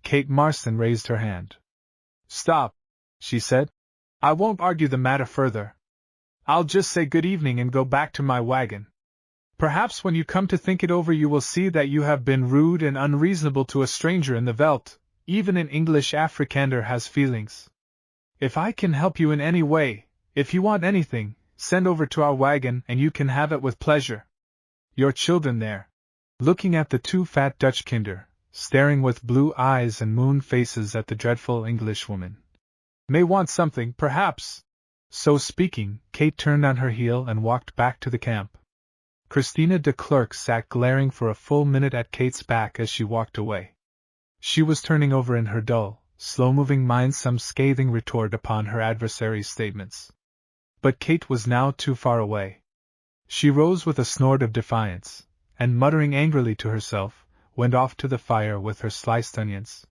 Kate Marston raised her hand. "Stop," she said. "I won't argue the matter further. I'll just say good evening and go back to my wagon. Perhaps when you come to think it over you will see that you have been rude and unreasonable to a stranger in the Veldt. Even an English Afrikander has feelings. If I can help you in any way, if you want anything, send over to our wagon and you can have it with pleasure. Your children there," looking at the two fat Dutch kinder, staring with blue eyes and moon faces at the dreadful Englishwoman, "may want something, perhaps." So speaking, Kate turned on her heel and walked back to the camp. Christina de Klerk sat glaring for a full minute at Kate's back as she walked away. She was turning over in her dull, slow-moving mind some scathing retort upon her adversary's statements. But Kate was now too far away. She rose with a snort of defiance, and muttering angrily to herself, went off to the fire with her sliced onions.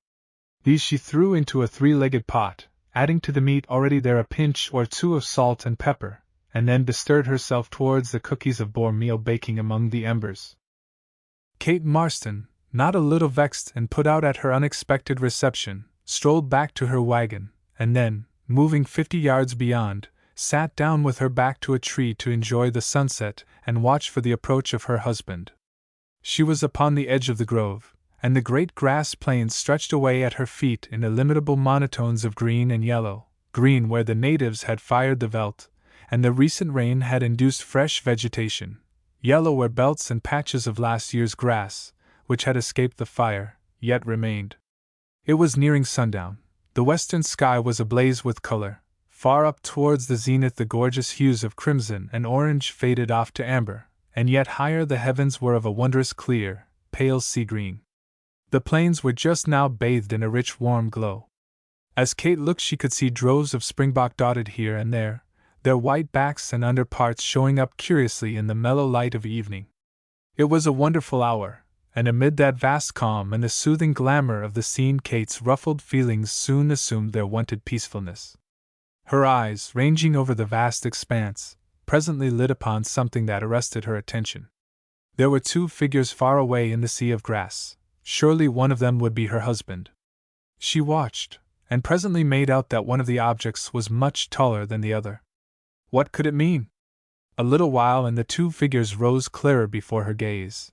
These she threw into a three-legged pot, adding to the meat already there a pinch or two of salt and pepper, and then bestirred herself towards the cookies of boar meal baking among the embers. Kate Marston, not a little vexed and put out at her unexpected reception, strolled back to her wagon, and then, moving 50 yards beyond, sat down with her back to a tree to enjoy the sunset and watch for the approach of her husband. She was upon the edge of the grove, and the great grass plains stretched away at her feet in illimitable monotones of green and yellow, green where the natives had fired the veldt, and the recent rain had induced fresh vegetation, yellow where belts and patches of last year's grass, which had escaped the fire, yet remained. It was nearing sundown. The western sky was ablaze with color. Far up towards the zenith the gorgeous hues of crimson and orange faded off to amber, and yet higher the heavens were of a wondrous clear, pale sea green. The plains were just now bathed in a rich warm glow. As Kate looked she could see droves of springbok dotted here and there, their white backs and under parts showing up curiously in the mellow light of evening. It was a wonderful hour, and amid that vast calm and the soothing glamour of the scene Kate's ruffled feelings soon assumed their wonted peacefulness. Her eyes, ranging over the vast expanse, presently lit upon something that arrested her attention. There were two figures far away in the sea of grass. Surely one of them would be her husband. She watched, and presently made out that one of the objects was much taller than the other. What could it mean? A little while and the two figures rose clearer before her gaze.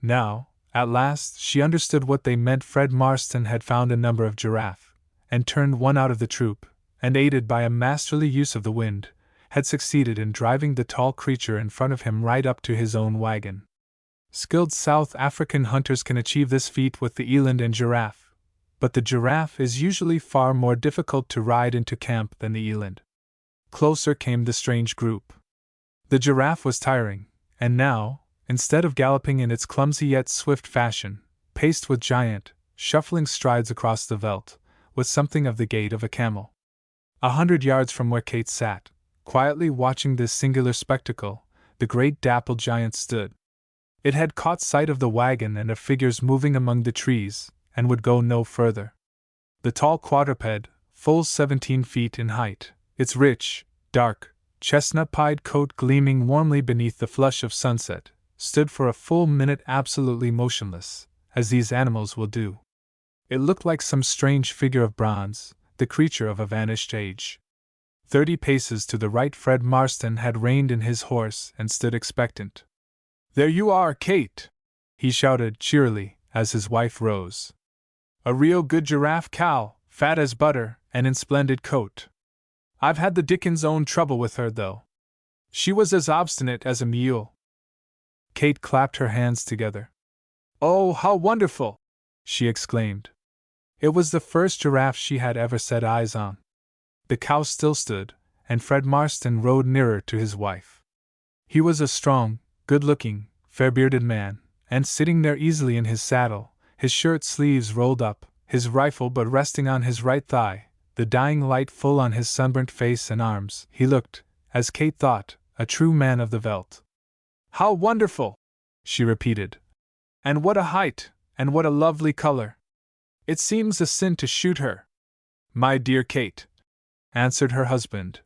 Now, at last, she understood what they meant. Fred Marston had found a number of giraffe, and turned one out of the troop, and aided by a masterly use of the wind, had succeeded in driving the tall creature in front of him right up to his own wagon. Skilled South African hunters can achieve this feat with the eland and giraffe, but the giraffe is usually far more difficult to ride into camp than the eland. Closer came the strange group. The giraffe was tiring, and now, instead of galloping in its clumsy yet swift fashion, paced with giant, shuffling strides across the veldt, with something of the gait of a camel. 100 yards from where Kate sat, quietly watching this singular spectacle, the great dappled giant stood. It had caught sight of the wagon and of figures moving among the trees, and would go no further. The tall quadruped, full 17 feet in height, its rich, dark, chestnut-pied coat gleaming warmly beneath the flush of sunset, stood for a full minute absolutely motionless, as these animals will do. It looked like some strange figure of bronze, the creature of a vanished age. 30 paces to the right Fred Marston had reined in his horse and stood expectant. "There you are, Kate!" he shouted cheerily, as his wife rose. "A real good giraffe cow, fat as butter, and in splendid coat. I've had the Dickens' own trouble with her, though. She was as obstinate as a mule." Kate clapped her hands together. "Oh, how wonderful!" she exclaimed. It was the first giraffe she had ever set eyes on. The cow still stood, and Fred Marston rode nearer to his wife. He was a strong, good-looking, fair-bearded man, and sitting there easily in his saddle, his shirt sleeves rolled up, his rifle but resting on his right thigh, the dying light full on his sunburnt face and arms, he looked, as Kate thought, a true man of the veldt. "How wonderful!" she repeated. "And what a height, and what a lovely color! It seems a sin to shoot her." "My dear Kate," answered her husband,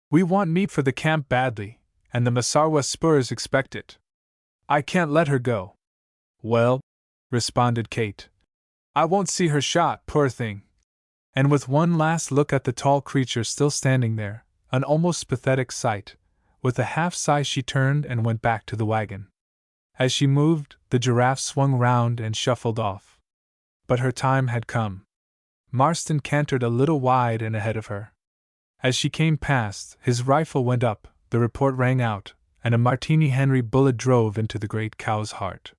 "we want meat for the camp badly, and the Massawa spurs expect it. I can't let her go." "Well," responded Kate, "I won't see her shot, poor thing." And with one last look at the tall creature still standing there, an almost pathetic sight, with a half-sigh she turned and went back to the wagon. As she moved, the giraffe swung round and shuffled off. But her time had come. Marston cantered a little wide and ahead of her. As she came past, his rifle went up, the report rang out, and a Martini Henry bullet drove into the great cow's heart.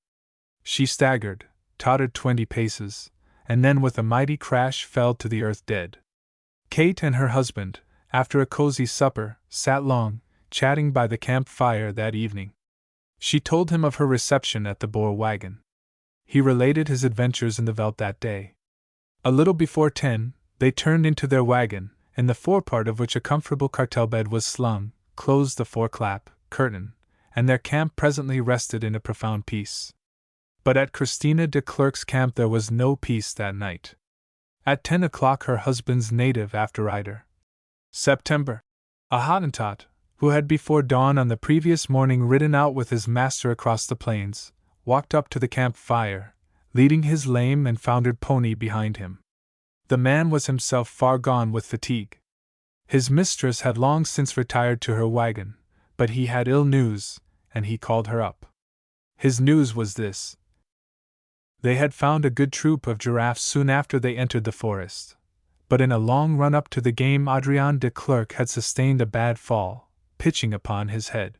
She staggered, tottered 20 paces, and then with a mighty crash fell to the earth dead. Kate and her husband, after a cozy supper, sat long, chatting by the camp fire that evening. She told him of her reception at the Boer wagon. He related his adventures in the veldt that day. A little before 10, they turned into their wagon, in the forepart of which a comfortable cartel bed was slung, closed the foreclap, curtain, and their camp presently rested in a profound peace. But at Christina de Klerk's camp there was no peace that night. At 10 o'clock her husband's native after-rider, September, a Hottentot, who had before dawn on the previous morning ridden out with his master across the plains, walked up to the camp fire, leading his lame and foundered pony behind him. The man was himself far gone with fatigue. His mistress had long since retired to her wagon, but he had ill news, and he called her up. His news was this. They had found a good troop of giraffes soon after they entered the forest, but in a long run up to the game Adrian de Klerk had sustained a bad fall, pitching upon his head.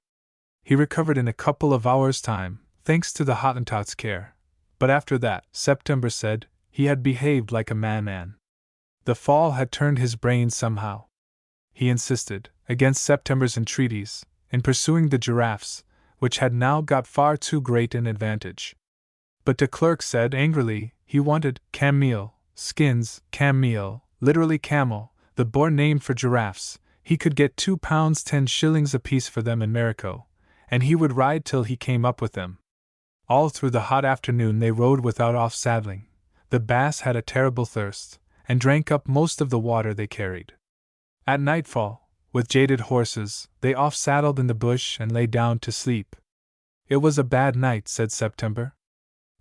He recovered in a couple of hours' time, thanks to the Hottentot's care, but after that, September said, he had behaved like a madman. The fall had turned his brain somehow. He insisted, against September's entreaties, in pursuing the giraffes, which had now got far too great an advantage. But de Klerk said angrily he wanted cameel skins, cameel, literally camel, the boar named for giraffes. He could get £2 10 apiece for them in Marico, and he would ride till he came up with them. All through the hot afternoon they rode without off-saddling. The Bass had a terrible thirst, and drank up most of the water they carried. At nightfall, with jaded horses, they off-saddled in the bush and lay down to sleep. It was a bad night, said September.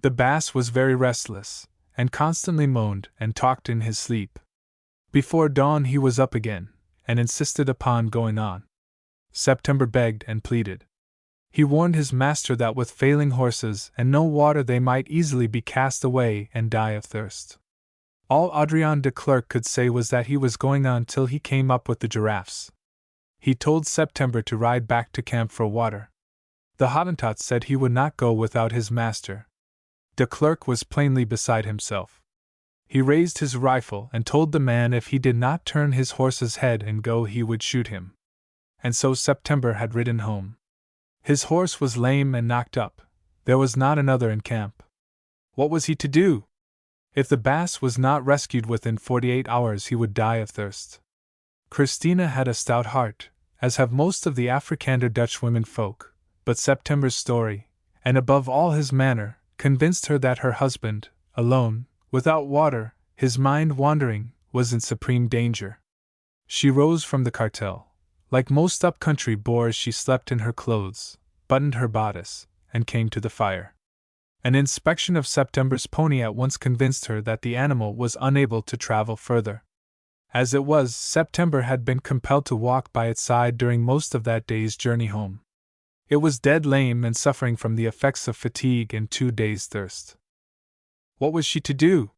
The Bass was very restless, and constantly moaned and talked in his sleep. Before dawn he was up again, and insisted upon going on. September begged and pleaded. He warned his master that with failing horses and no water they might easily be cast away and die of thirst. All Adrian de Klerk could say was that he was going on till he came up with the giraffes. He told September to ride back to camp for water. The Hottentot said he would not go without his master. De Klerk was plainly beside himself. He raised his rifle and told the man if he did not turn his horse's head and go he would shoot him. And so September had ridden home. His horse was lame and knocked up. There was not another in camp. What was he to do? If the Bass was not rescued within 48 hours he would die of thirst. Christina had a stout heart, as have most of the Afrikander Dutch women folk, but September's story, and above all his manner, convinced her that her husband, alone, without water, his mind wandering, was in supreme danger. She rose from the cartel. Like most up-country boors she slept in her clothes, buttoned her bodice, and came to the fire. An inspection of September's pony at once convinced her that the animal was unable to travel further. As it was, September had been compelled to walk by its side during most of that day's journey home. It was dead lame and suffering from the effects of fatigue and 2 days' thirst. What was she to do?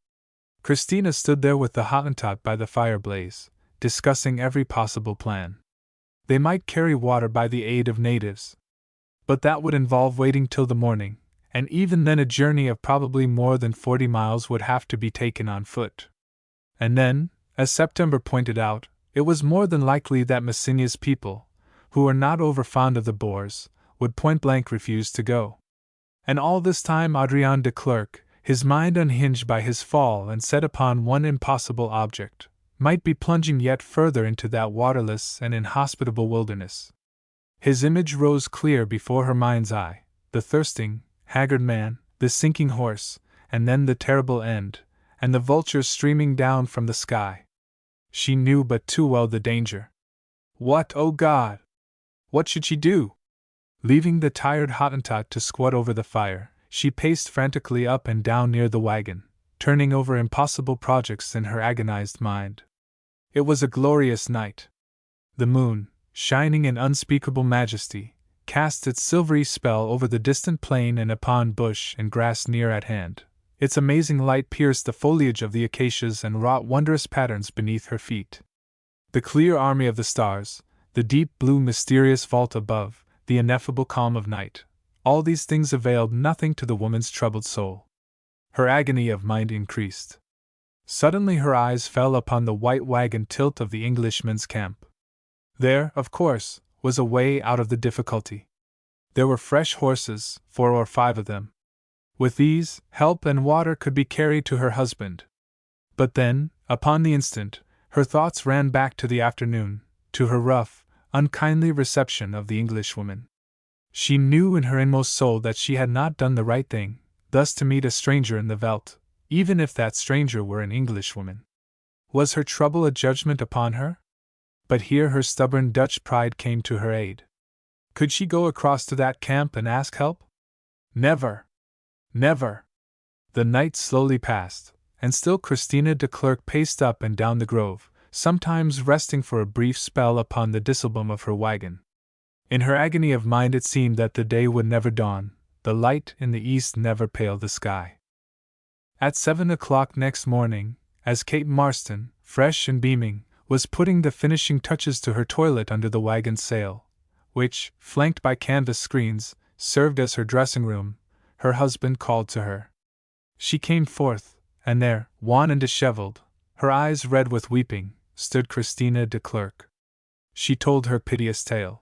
Christina stood there with the Hottentot by the fire blaze, discussing every possible plan. They might carry water by the aid of natives, but that would involve waiting till the morning, and even then a journey of probably more than 40 miles would have to be taken on foot. And then, as September pointed out, it was more than likely that Messinia's people, who were not over fond of the Boers, would point-blank refuse to go. And all this time Adrian de Klerk, his mind unhinged by his fall and set upon one impossible object, might be plunging yet further into that waterless and inhospitable wilderness. His image rose clear before her mind's eye, the thirsting, haggard man, the sinking horse, and then the terrible end, and the vultures streaming down from the sky. She knew but too well the danger. What, oh God! What should she do? Leaving the tired Hottentot to squat over the fire, she paced frantically up and down near the wagon, turning over impossible projects in her agonized mind. It was a glorious night. The moon, shining in unspeakable majesty, cast its silvery spell over the distant plain and upon bush and grass near at hand. Its amazing light pierced the foliage of the acacias and wrought wondrous patterns beneath her feet. The clear army of the stars, the deep blue mysterious vault above, the ineffable calm of night, all these things availed nothing to the woman's troubled soul. Her agony of mind increased. Suddenly her eyes fell upon the white wagon tilt of the Englishman's camp. There, of course, was a way out of the difficulty. There were fresh horses, 4 or 5 of them. With these, help and water could be carried to her husband. But then, upon the instant, her thoughts ran back to the afternoon, to her rough, unkindly reception of the Englishwoman. She knew in her inmost soul that she had not done the right thing, thus to meet a stranger in the Veldt, even if that stranger were an Englishwoman. Was her trouble a judgment upon her? But here her stubborn Dutch pride came to her aid. Could she go across to that camp and ask help? Never! Never! The night slowly passed, and still Christina de Klerk paced up and down the grove, sometimes resting for a brief spell upon the disselboom of her wagon. In her agony of mind it seemed that the day would never dawn, the light in the east never pale the sky. At 7 o'clock next morning, as Kate Marston, fresh and beaming, was putting the finishing touches to her toilet under the wagon sail, which, flanked by canvas screens, served as her dressing room, her husband called to her. She came forth, and there, wan and disheveled, her eyes red with weeping, stood Christina de Klerk. She told her piteous tale.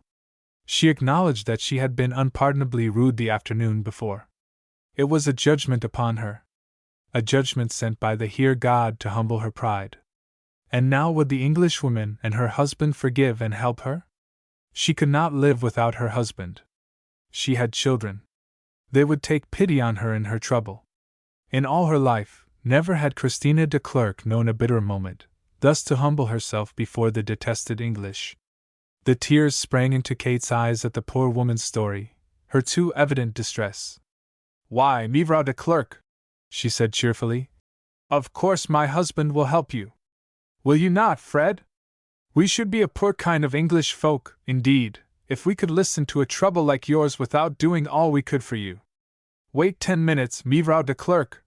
She acknowledged that she had been unpardonably rude the afternoon before. It was a judgment upon her. A judgment sent by the here God to humble her pride. And now would the Englishwoman and her husband forgive and help her? She could not live without her husband. She had children. They would take pity on her in her trouble. In all her life, never had Christina de Klerk known a bitterer moment, thus to humble herself before the detested English. The tears sprang into Kate's eyes at the poor woman's story, her too evident distress. "Why, Mevrouw de Klerk," she said cheerfully, "of course my husband will help you. Will you not, Fred? We should be a poor kind of English folk, indeed, if we could listen to a trouble like yours without doing all we could for you." "Wait 10 minutes, Mevrouw de Klerk,"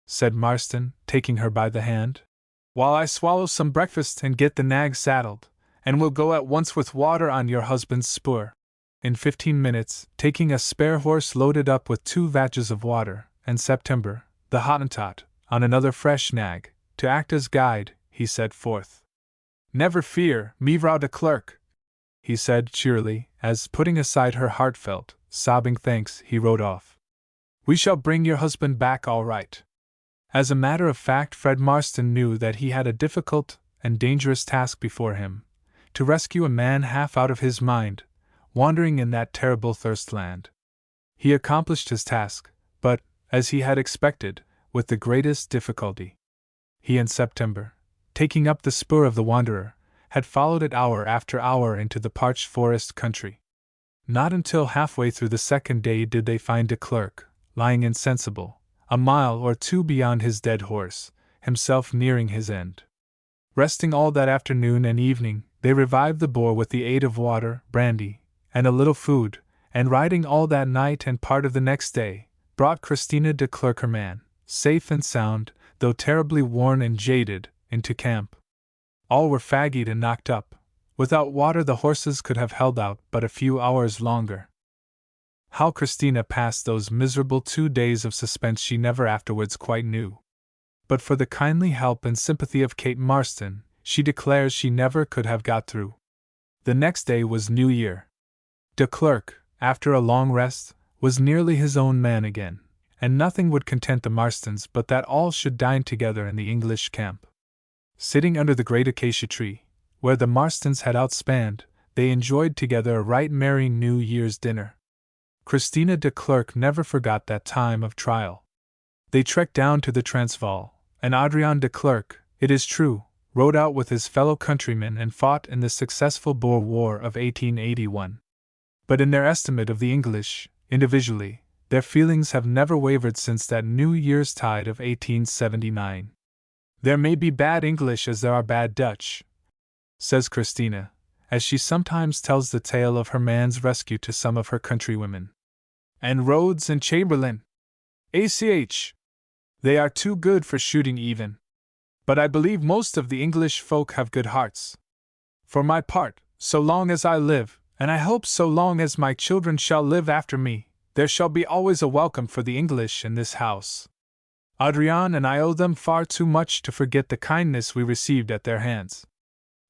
said Marston, taking her by the hand, "while I swallow some breakfast and get the nag saddled, and we'll go at once with water on your husband's spoor." In 15 minutes, taking a spare horse loaded up with 2 vatches of water, and September, the Hottentot, on another fresh nag, to act as guide, he set forth. "Never fear, Mevrouw de Klerk," he said cheerily, as, putting aside her heartfelt, sobbing thanks, he rode off. "We shall bring your husband back all right." As a matter of fact, Fred Marston knew that he had a difficult and dangerous task before him, to rescue a man half out of his mind, wandering in that terrible thirstland. He accomplished his task, but, as he had expected, with the greatest difficulty. He and September, taking up the spoor of the wanderer, had followed it hour after hour into the parched forest country. Not until halfway through the second day did they find de Klerk, lying insensible, a mile or 2 beyond his dead horse, himself nearing his end. Resting all that afternoon and evening, they revived the boar with the aid of water, brandy, and a little food, and riding all that night and part of the next day, brought Christina de Klerk her man, safe and sound, though terribly worn and jaded, into camp. All were fagged and knocked up. Without water the horses could have held out but a few hours longer. How Christina passed those miserable 2 days of suspense she never afterwards quite knew. But for the kindly help and sympathy of Kate Marston, she declares she never could have got through. The next day was New Year. De Klerk, after a long rest, was nearly his own man again, and nothing would content the Marstons but that all should dine together in the English camp. Sitting under the great acacia tree, where the Marstons had outspanned, they enjoyed together a right merry New Year's dinner. Christina de Klerk never forgot that time of trial. They trekked down to the Transvaal, and Adriaan de Klerk, it is true, rode out with his fellow countrymen and fought in the successful Boer War of 1881. But in their estimate of the English, individually, their feelings have never wavered since that New Year's tide of 1879. "There may be bad English as there are bad Dutch," says Christina, as she sometimes tells the tale of her man's rescue to some of her countrywomen. "And Rhodes and Chamberlain. ACH. They are too good for shooting even. But I believe most of the English folk have good hearts. For my part, so long as I live, and I hope so long as my children shall live after me, there shall be always a welcome for the English in this house. Adriaan and I owe them far too much to forget the kindness we received at their hands.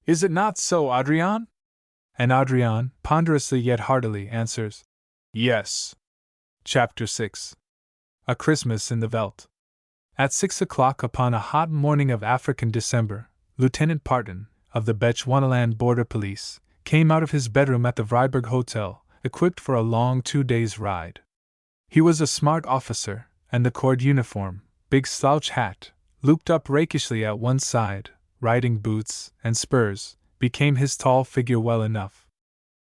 Is it not so, Adriaan?" And Adriaan, ponderously yet heartily, answers, "Yes." Chapter 6. A Christmas in the Veldt. At 6 o'clock upon a hot morning of African December, Lieutenant Parton, of the Bechuanaland Border Police, came out of his bedroom at the Vryburg Hotel, equipped for a long 2 days' ride. He was a smart officer, and the cord uniform, big slouch hat, looped up rakishly at one side, riding boots, and spurs, became his tall figure well enough.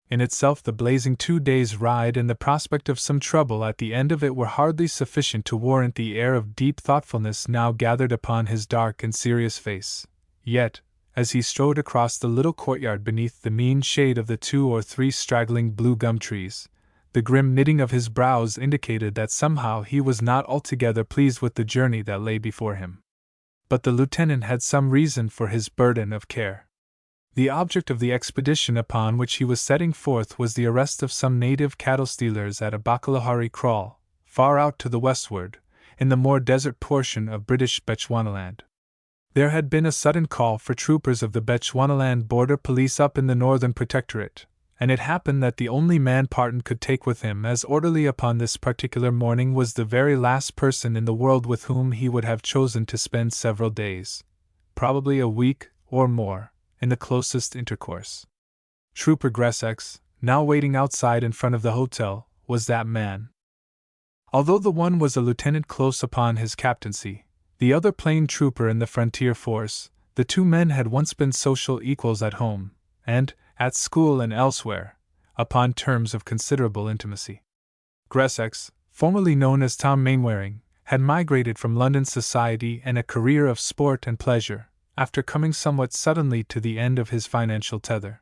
In itself, the blazing 2 days' ride and the prospect of some trouble at the end of it were hardly sufficient to warrant the air of deep thoughtfulness now gathered upon his dark and serious face. Yet, as he strode across the little courtyard beneath the mean shade of the 2 or 3 straggling blue gum trees, the grim knitting of his brows indicated that somehow he was not altogether pleased with the journey that lay before him. But the lieutenant had some reason for his burden of care. The object of the expedition upon which he was setting forth was the arrest of some native cattle stealers at a Bakalahari kraal, far out to the westward, in the more desert portion of British Bechuanaland. There had been a sudden call for troopers of the Bechuanaland Border Police up in the Northern Protectorate, and it happened that the only man Parton could take with him as orderly upon this particular morning was the very last person in the world with whom he would have chosen to spend several days, probably a week or more, in the closest intercourse. Trooper Gressex, now waiting outside in front of the hotel, was that man. Although the one was a lieutenant close upon his captaincy, the other plain trooper in the frontier force, the 2 men had once been social equals at home, and, at school and elsewhere, upon terms of considerable intimacy. Gressex, formerly known as Tom Mainwaring, had migrated from London society and a career of sport and pleasure, after coming somewhat suddenly to the end of his financial tether.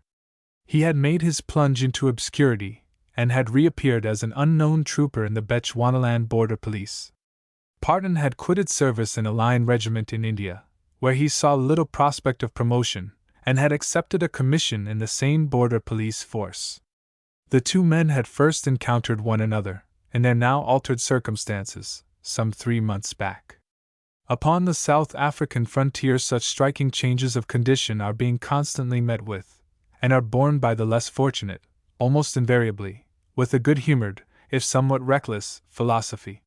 He had made his plunge into obscurity, and had reappeared as an unknown trooper in the Bechuanaland Border Police. Parton had quitted service in a line regiment in India, where he saw little prospect of promotion, and had accepted a commission in the same border police force. The 2 men had first encountered one another, in their now altered circumstances, some 3 months back. Upon the South African frontier such striking changes of condition are being constantly met with, and are borne by the less fortunate, almost invariably, with a good-humored, if somewhat reckless, philosophy.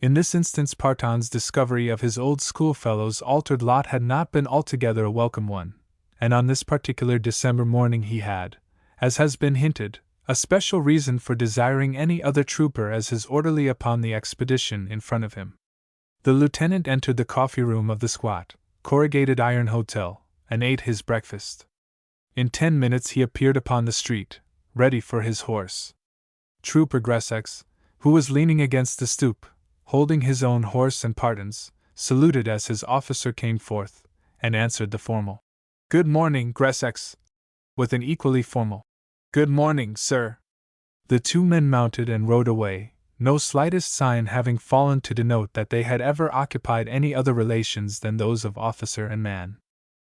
In this instance Parton's discovery of his old schoolfellow's altered lot had not been altogether a welcome one, and on this particular December morning he had, as has been hinted, a special reason for desiring any other trooper as his orderly upon the expedition in front of him. The lieutenant entered the coffee-room of the squat, corrugated iron hotel, and ate his breakfast. In 10 minutes he appeared upon the street, ready for his horse. Trooper Gressex, who was leaning against the stoop, holding his own horse and Parton's, saluted as his officer came forth, and answered the formal "Good morning, Gressex," with an equally formal "Good morning, sir." The 2 men mounted and rode away, no slightest sign having fallen to denote that they had ever occupied any other relations than those of officer and man.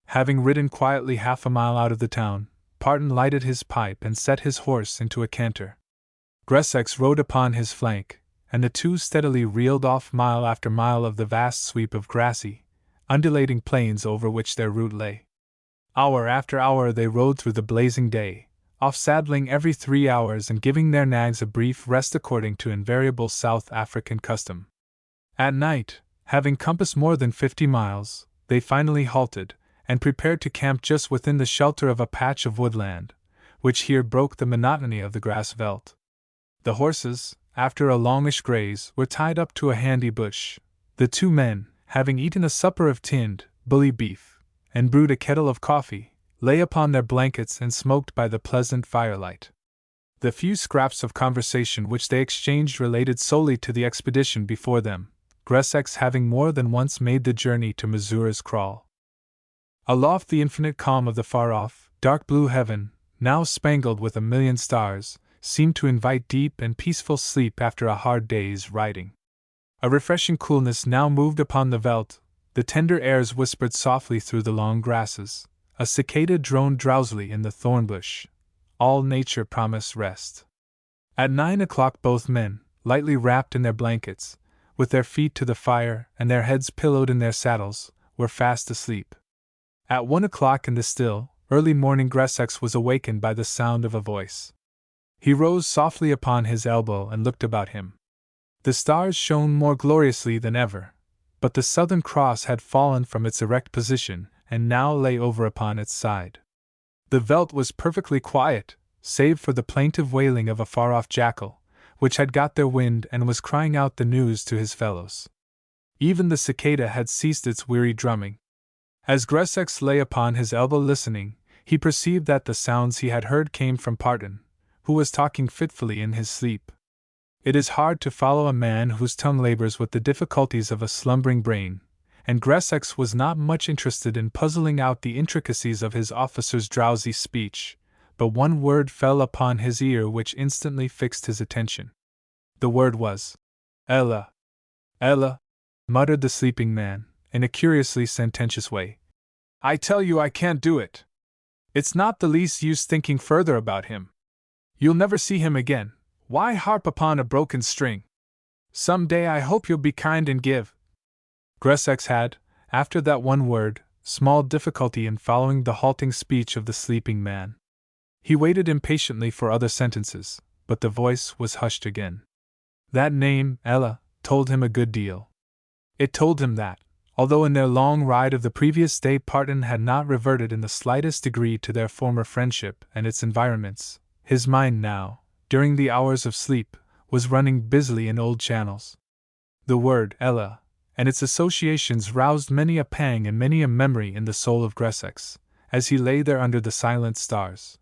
Having ridden quietly half a mile out of the town, Parton lighted his pipe and set his horse into a canter. Gressex rode upon his flank, and the 2 steadily reeled off mile after mile of the vast sweep of grassy, undulating plains over which their route lay. Hour after hour they rode through the blazing day, off-saddling every 3 hours and giving their nags a brief rest according to invariable South African custom. At night, having compassed more than 50 miles, they finally halted, and prepared to camp just within the shelter of a patch of woodland, which here broke the monotony of the grass veldt. The horses, after a longish graze, were tied up to a handy bush. The 2 men, having eaten a supper of tinned, bully beef, and brewed a kettle of coffee, lay upon their blankets and smoked by the pleasant firelight. The few scraps of conversation which they exchanged related solely to the expedition before them, Gressex having more than once made the journey to Missoura's kraal. Aloft the infinite calm of the far-off, dark blue heaven, now spangled with a million stars, seemed to invite deep and peaceful sleep after a hard day's riding. A refreshing coolness now moved upon the veldt, the tender airs whispered softly through the long grasses, a cicada droned drowsily in the thornbush. All nature promised rest. At 9 o'clock both men, lightly wrapped in their blankets, with their feet to the fire and their heads pillowed in their saddles, were fast asleep. At 1 o'clock in the still, early morning Gressex was awakened by the sound of a voice. He rose softly upon his elbow and looked about him. The stars shone more gloriously than ever, but the Southern Cross had fallen from its erect position and now lay over upon its side. The veldt was perfectly quiet, save for the plaintive wailing of a far-off jackal, which had got their wind and was crying out the news to his fellows. Even the cicada had ceased its weary drumming. As Gressex lay upon his elbow listening, he perceived that the sounds he had heard came from Parton, who was talking fitfully in his sleep. It is hard to follow a man whose tongue labors with the difficulties of a slumbering brain, and Gressex was not much interested in puzzling out the intricacies of his officer's drowsy speech, but one word fell upon his ear which instantly fixed his attention. The word was Ella. Ella, muttered the sleeping man, in a curiously sententious way. I tell you I can't do it. It's not the least use thinking further about him. You'll never see him again. Why harp upon a broken string? Some day I hope you'll be kind and give. Gressex had, after that one word, small difficulty in following the halting speech of the sleeping man. He waited impatiently for other sentences, but the voice was hushed again. That name, Ella, told him a good deal. It told him that, although in their long ride of the previous day Parton had not reverted in the slightest degree to their former friendship and its environments, his mind now, during the hours of sleep, was running busily in old channels. The word Ella and its associations roused many a pang and many a memory in the soul of Gressex, as he lay there under the silent stars.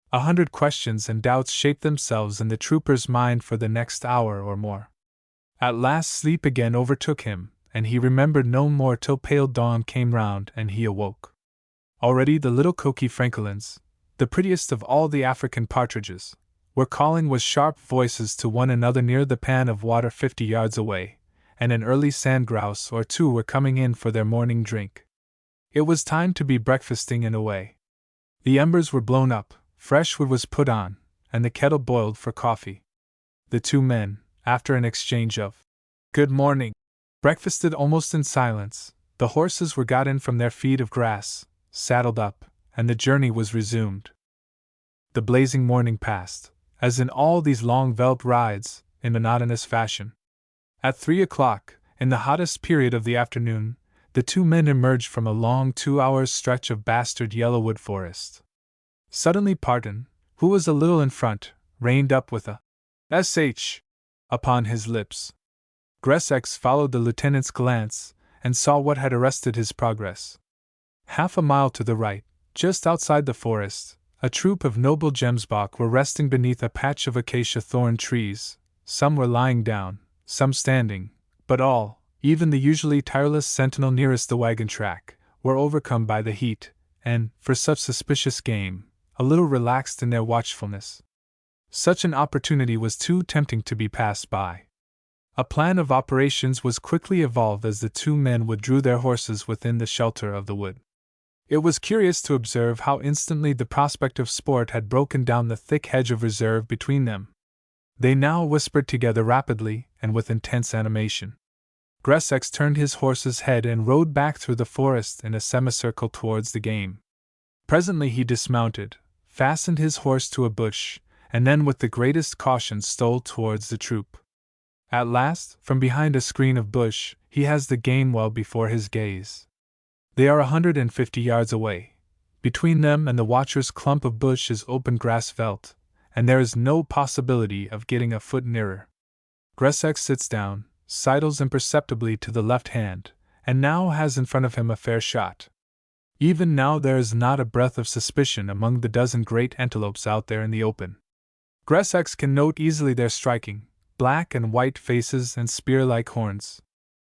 100 questions and doubts shaped themselves in the trooper's mind for the next hour or more. At last sleep again overtook him, and he remembered no more till pale dawn came round and he awoke. Already the little coqui francolins, the prettiest of all the African partridges, were calling with sharp voices to one another near the pan of water 50 yards away, and an early sand-grouse or two were coming in for their morning drink. It was time to be breakfasting and away. The embers were blown up, fresh wood was put on, and the kettle boiled for coffee. The two men, after an exchange of "Good morning," breakfasted almost in silence. The horses were got in from their feed of grass, saddled up, and the journey was resumed. The blazing morning passed, as in all these long Veldt rides, in monotonous fashion. At 3 o'clock, in the hottest period of the afternoon, the two men emerged from a long 2 hours' stretch of bastard yellowwood forest. Suddenly Parton, who was a little in front, reined up with a "S.H." upon his lips. Gressex followed the lieutenant's glance, and saw what had arrested his progress. Half a mile to the right, just outside the forest, a troop of noble gemsbok were resting beneath a patch of acacia thorn trees. Some were lying down, some standing, but all, even the usually tireless sentinel nearest the wagon track, were overcome by the heat, and, for such suspicious game, a little relaxed in their watchfulness. Such an opportunity was too tempting to be passed by. A plan of operations was quickly evolved as the two men withdrew their horses within the shelter of the wood. It was curious to observe how instantly the prospect of sport had broken down the thick hedge of reserve between them. They now whispered together rapidly and with intense animation. Gressex turned his horse's head and rode back through the forest in a semicircle towards the game. Presently he dismounted, fastened his horse to a bush, and then with the greatest caution stole towards the troop. At last, from behind a screen of bush, he has the game well before his gaze. They are 150 yards away. Between them and the watcher's clump of bush is open grass veldt, and there is no possibility of getting a foot nearer. Gressex sits down, sidles imperceptibly to the left hand, and now has in front of him a fair shot. Even now there is not a breath of suspicion among the dozen great antelopes out there in the open. Gressex can note easily their striking, black and white faces and spear-like horns.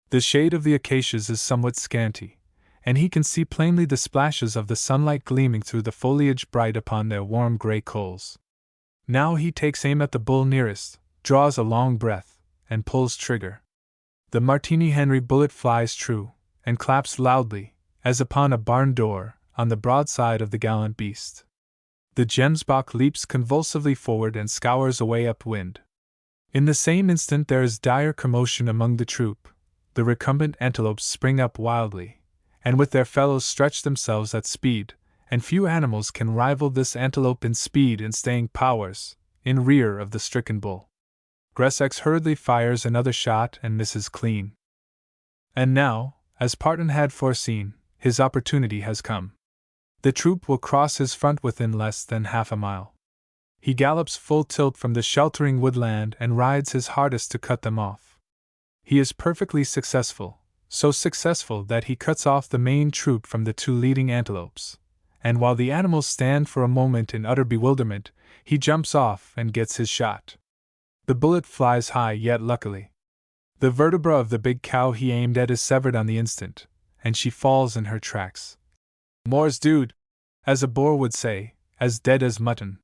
The shade of the acacias is somewhat scanty, and he can see plainly the splashes of the sunlight gleaming through the foliage bright upon their warm gray coals. Now he takes aim at the bull nearest, draws a long breath, and pulls trigger. The Martini Henry bullet flies true, and claps loudly, as upon a barn door, on the broadside of the gallant beast. The gemsbok leaps convulsively forward and scours away upwind. In the same instant there is dire commotion among the troop. The recumbent antelopes spring up wildly, and with their fellows stretch themselves at speed, and few animals can rival this antelope in speed and staying powers, in rear of the stricken bull. Gressex hurriedly fires another shot and misses clean. And now, as Parton had foreseen, his opportunity has come. The troop will cross his front within less than half a mile. He gallops full tilt from the sheltering woodland and rides his hardest to cut them off. He is perfectly successful, so successful that he cuts off the main troop from the two leading antelopes, and while the animals stand for a moment in utter bewilderment, he jumps off and gets his shot. The bullet flies high, yet luckily, the vertebra of the big cow he aimed at is severed on the instant, and she falls in her tracks. More's dude, as a Boer would say, as dead as mutton.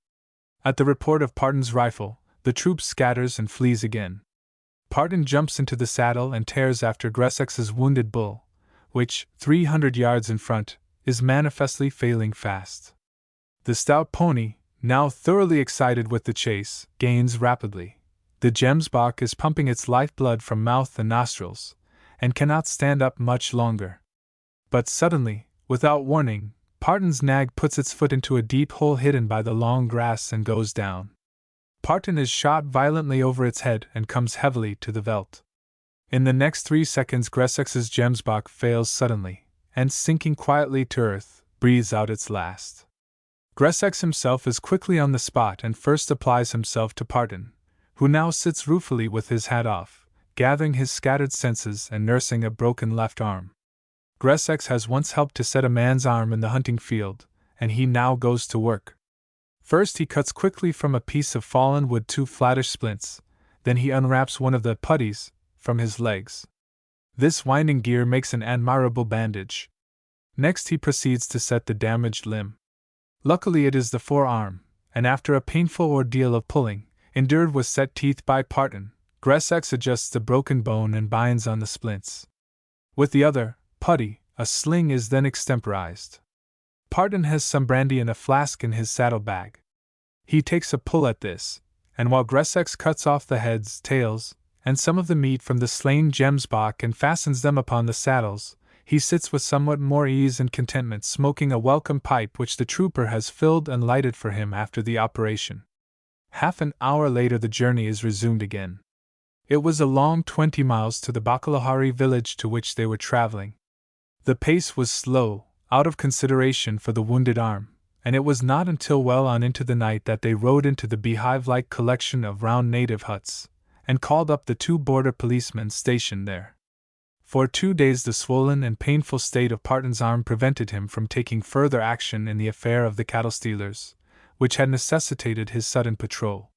At the report of Parton's rifle, the troop scatters and flees again. Parton jumps into the saddle and tears after Gressex's wounded bull, which, 300 yards in front, is manifestly failing fast. The stout pony, now thoroughly excited with the chase, gains rapidly. The Gemsbok is pumping its lifeblood from mouth and nostrils, and cannot stand up much longer. But suddenly, without warning, Parton's nag puts its foot into a deep hole hidden by the long grass and goes down. Parton is shot violently over its head and comes heavily to the veldt. In the next 3 seconds Gressex's Gemsbok fails suddenly, and sinking quietly to earth, breathes out its last. Gressex himself is quickly on the spot and first applies himself to Parton, who now sits ruefully with his hat off, gathering his scattered senses and nursing a broken left arm. Gressex has once helped to set a man's arm in the hunting field, and he now goes to work. First he cuts quickly from a piece of fallen wood 2 flattish splints, then he unwraps one of the puttees from his legs. This winding gear makes an admirable bandage. Next he proceeds to set the damaged limb. Luckily it is the forearm, and after a painful ordeal of pulling, endured with set teeth by Parton, Gressex adjusts the broken bone and binds on the splints. With the other putty, a sling is then extemporized. Parton has some brandy in a flask in his saddlebag. He takes a pull at this, and while Gressex cuts off the heads, tails, and some of the meat from the slain Gemsbok and fastens them upon the saddles, he sits with somewhat more ease and contentment smoking a welcome pipe which the trooper has filled and lighted for him after the operation. Half an hour later the journey is resumed again. It was a long 20 miles to the Bakalahari village to which they were traveling. The pace was slow, out of consideration for the wounded arm, and it was not until well on into the night that they rode into the beehive-like collection of round native huts, and called up the 2 border policemen stationed there. For 2 days the swollen and painful state of Parton's arm prevented him from taking further action in the affair of the cattle stealers, which had necessitated his sudden patrol.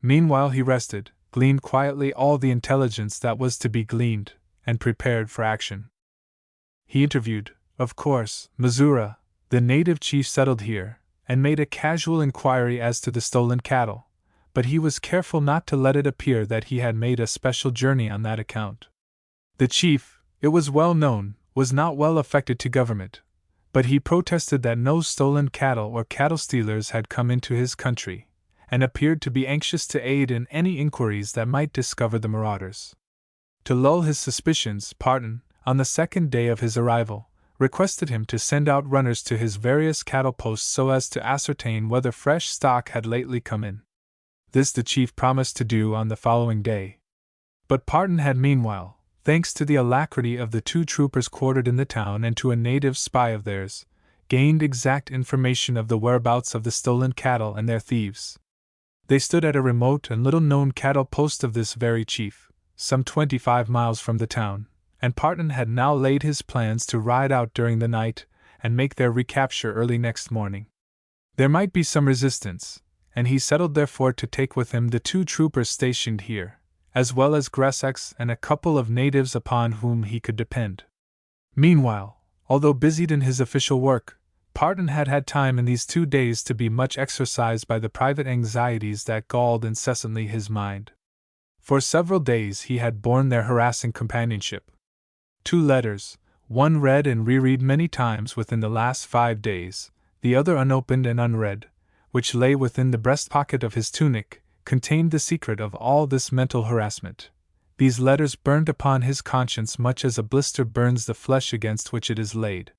Meanwhile he rested, gleaned quietly all the intelligence that was to be gleaned, and prepared for action. He interviewed, of course, Missoura, the native chief settled here, and made a casual inquiry as to the stolen cattle, but he was careful not to let it appear that he had made a special journey on that account. The chief, it was well known, was not well affected to government, but he protested that no stolen cattle or cattle stealers had come into his country, and appeared to be anxious to aid in any inquiries that might discover the marauders. To lull his suspicions, Parton, on the 2nd day of his arrival, requested him to send out runners to his various cattle posts so as to ascertain whether fresh stock had lately come in. This the chief promised to do on the following day. But Parton had meanwhile, thanks to the alacrity of the 2 troopers quartered in the town and to a native spy of theirs, gained exact information of the whereabouts of the stolen cattle and their thieves. They stood at a remote and little-known cattle post of this very chief, some 25 miles from the town, and Parton had now laid his plans to ride out during the night and make their recapture early next morning. There might be some resistance, and he settled therefore to take with him the 2 troopers stationed here, as well as Gressex and a couple of natives upon whom he could depend. Meanwhile, although busied in his official work, Parton had had time in these 2 days to be much exercised by the private anxieties that galled incessantly his mind. For several days he had borne their harassing companionship. 2 letters, one read and reread many times within the last 5 days, the other unopened and unread, which lay within the breast pocket of his tunic, contained the secret of all this mental harassment. These letters burned upon his conscience much as a blister burns the flesh against which it is laid.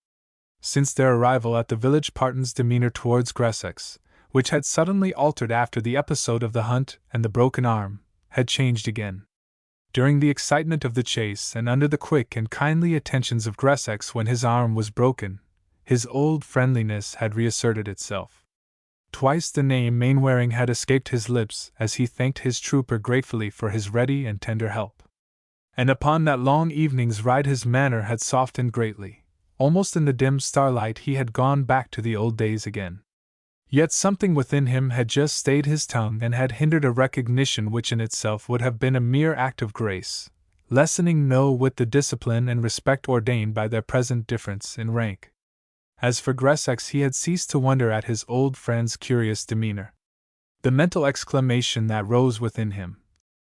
Since their arrival at the village, Parton's demeanor towards Gressex, which had suddenly altered after the episode of the hunt and the broken arm, had changed again. During the excitement of the chase and under the quick and kindly attentions of Gressex when his arm was broken, his old friendliness had reasserted itself. Twice the name Mainwaring had escaped his lips as he thanked his trooper gratefully for his ready and tender help. And upon that long evening's ride his manner had softened greatly. Almost in the dim starlight he had gone back to the old days again. Yet something within him had just stayed his tongue and had hindered a recognition which in itself would have been a mere act of grace, lessening no whit the discipline and respect ordained by their present difference in rank. As for Gressex, he had ceased to wonder at his old friend's curious demeanor. The mental exclamation that rose within him,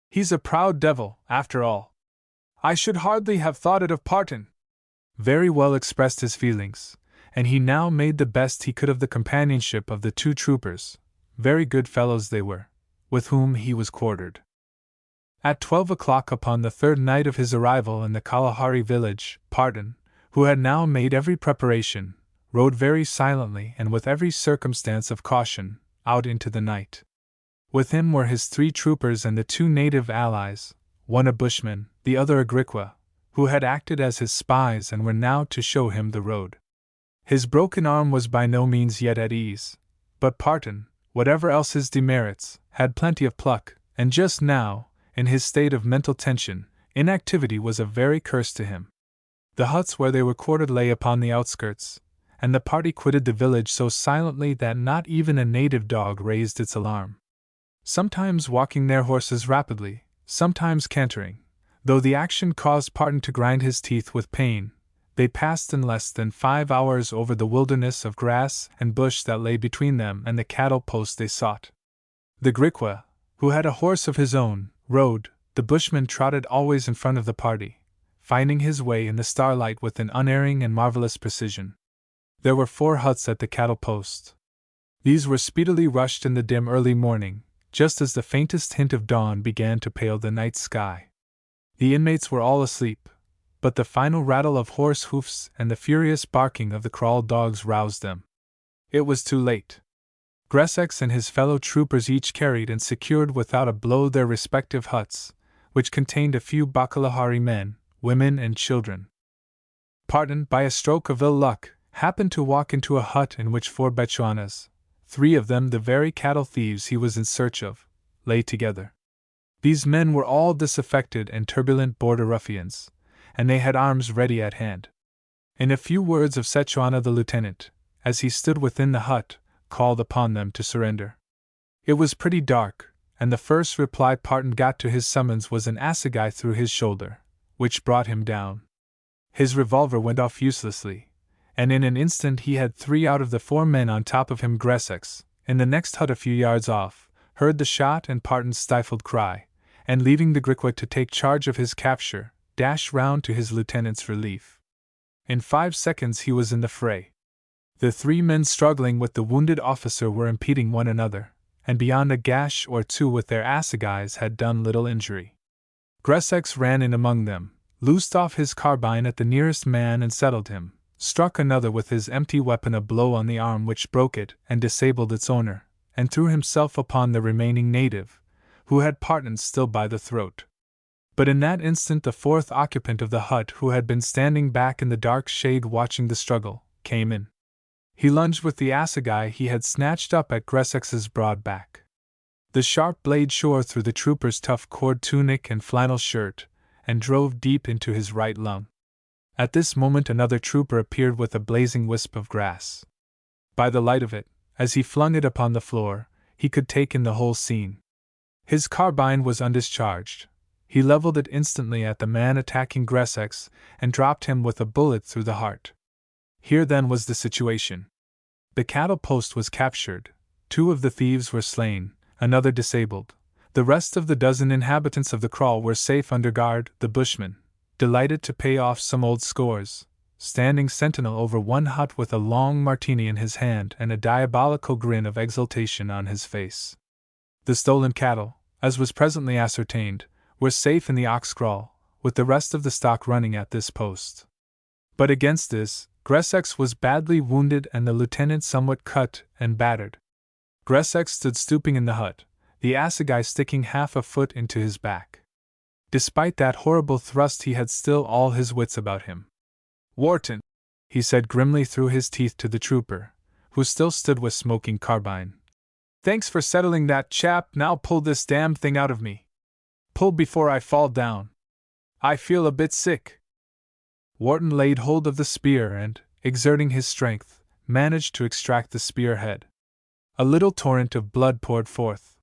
"He's a proud devil, after all. I should hardly have thought it of Parton," very well expressed his feelings, and he now made the best he could of the companionship of the two troopers, very good fellows they were, with whom he was quartered. At 12 o'clock upon the third night of his arrival in the Kalahari village, Parton, who had now made every preparation, rode very silently and with every circumstance of caution, out into the night. With him were his 3 troopers and the 2 native allies, one a bushman, the other a Griqua, who had acted as his spies and were now to show him the road. His broken arm was by no means yet at ease, but Parton, whatever else his demerits, had plenty of pluck, and just now, in his state of mental tension, inactivity was a very curse to him. The huts where they were quartered lay upon the outskirts, and the party quitted the village so silently that not even a native dog raised its alarm. Sometimes walking their horses rapidly, sometimes cantering, though the action caused Parton to grind his teeth with pain, they passed in less than 5 hours over the wilderness of grass and bush that lay between them and the cattle post they sought. The Griqua, who had a horse of his own, rode; the bushman trotted always in front of the party, finding his way in the starlight with an unerring and marvelous precision. There were 4 huts at the cattle post. These were speedily rushed in the dim early morning, just as the faintest hint of dawn began to pale the night sky. The inmates were all asleep, but the final rattle of horse hoofs and the furious barking of the kraal dogs roused them. It was too late. Gressex and his fellow troopers each carried and secured without a blow their respective huts, which contained a few Bakalahari men, women, and children. Parton, by a stroke of ill luck, happened to walk into a hut in which 4 Bechuanas, 3 of them the very cattle thieves he was in search of, lay together. These men were all disaffected and turbulent border ruffians, and they had arms ready at hand. In a few words of Sechuana, the lieutenant, as he stood within the hut, called upon them to surrender. It was pretty dark, and the first reply Parton got to his summons was an assegai through his shoulder, which brought him down. His revolver went off uselessly, and in an instant he had 3 out of the 4 men on top of him. Gressex, in the next hut a few yards off, heard the shot and Parton's stifled cry, and leaving the Griqua to take charge of his capture, dashed round to his lieutenant's relief. In 5 seconds he was in the fray. The 3 men struggling with the wounded officer were impeding one another, and beyond a gash or 2 with their assegais had done little injury. Gressex ran in among them, loosed off his carbine at the nearest man and settled him, struck another with his empty weapon a blow on the arm which broke it and disabled its owner, and threw himself upon the remaining native, who had Parton still by the throat. But in that instant the 4th occupant of the hut, who had been standing back in the dark shade watching the struggle, came in. He lunged with the assegai he had snatched up at Gressex's broad back. The sharp blade shore through the trooper's tough cord tunic and flannel shirt, and drove deep into his right lung. At this moment another trooper appeared with a blazing wisp of grass. By the light of it, as he flung it upon the floor, he could take in the whole scene. His carbine was undischarged. He leveled it instantly at the man attacking Gressex, and dropped him with a bullet through the heart. Here then was the situation. The cattle post was captured, 2 of the thieves were slain, another disabled. The rest of the dozen inhabitants of the kraal were safe under guard. The bushman, delighted to pay off some old scores, standing sentinel over one hut with a long martini in his hand and a diabolical grin of exultation on his face. The stolen cattle, as was presently ascertained, were safe in the ox kraal, with the rest of the stock running at this post. But against this, Gressex was badly wounded and the lieutenant somewhat cut and battered. Gressex stood stooping in the hut, the assegai sticking half a foot into his back. Despite that horrible thrust he had still all his wits about him. "Wharton," he said grimly through his teeth to the trooper, who still stood with smoking carbine, Thanks for settling that, chap. Now pull this damn thing out of me. Pull before I fall down. I feel a bit sick. Wharton laid hold of the spear and, exerting his strength, managed to extract the spearhead. A little torrent of blood poured forth.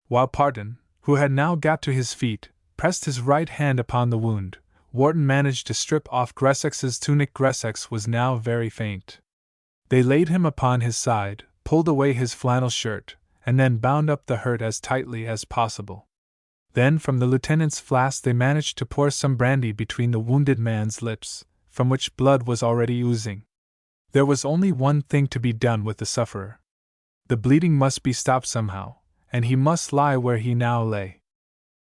While Parton, who had now got to his feet, pressed his right hand upon the wound, Wharton managed to strip off Gressex's tunic. Gressex was now very faint. They laid him upon his side, pulled away his flannel shirt, and then bound up the hurt as tightly as possible. Then from the lieutenant's flask they managed to pour some brandy between the wounded man's lips, from which blood was already oozing. There was only one thing to be done with the sufferer. The bleeding must be stopped somehow, and he must lie where he now lay.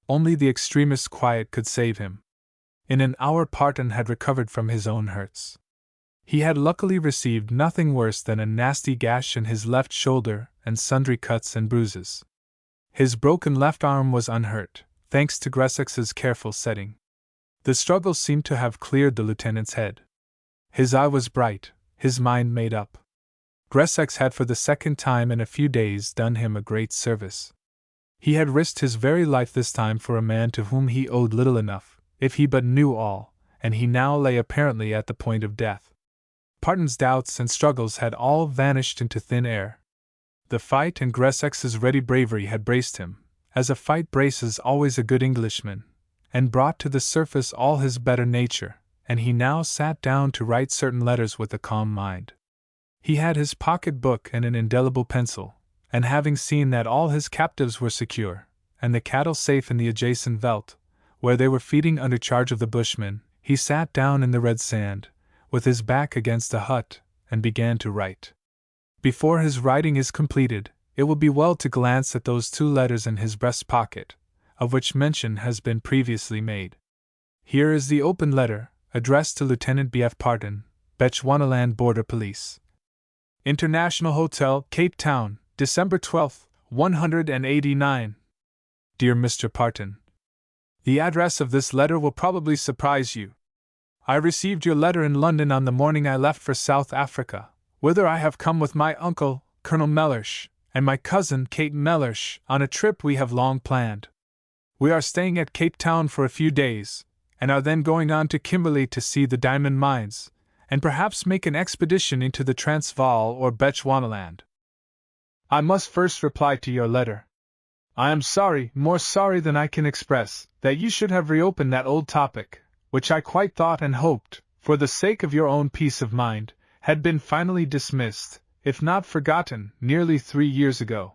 Only the extremest quiet could save him. In an hour Parton had recovered from his own hurts. He had luckily received nothing worse than a nasty gash in his left shoulder and sundry cuts and bruises. His broken left arm was unhurt, thanks to Gressex's careful setting. The struggle seemed to have cleared the lieutenant's head. His eye was bright, his mind made up. Gressex had for the second time in a few days done him a great service. He had risked his very life this time for a man to whom he owed little enough, if he but knew all, and he now lay apparently at the point of death. Parton's doubts and struggles had all vanished into thin air. The fight and Gressex's ready bravery had braced him, as a fight braces always a good Englishman, and brought to the surface all his better nature, and he now sat down to write certain letters with a calm mind. He had his pocket-book and an indelible pencil, and having seen that all his captives were secure, and the cattle safe in the adjacent veldt, where they were feeding under charge of the bushmen, he sat down in the red sand, with his back against a hut, and began to write. Before his writing is completed, it will be well to glance at those 2 letters in his breast pocket, of which mention has been previously made. Here is the open letter, addressed to Lieutenant B.F. Parton, Bechuanaland Border Police. International Hotel, Cape Town, December 12, 189. Dear Mr. Parton, the address of this letter will probably surprise you. I received your letter in London on the morning I left for South Africa, whither I have come with my uncle, Colonel Mellersh, and my cousin, Kate Mellersh, on a trip we have long planned. We are staying at Cape Town for a few days, and are then going on to Kimberley to see the diamond mines, and perhaps make an expedition into the Transvaal or Bechuanaland. I must first reply to your letter. I am sorry, more sorry than I can express, that you should have reopened that old topic, which I quite thought and hoped, for the sake of your own peace of mind, had been finally dismissed, if not forgotten, nearly 3 years ago.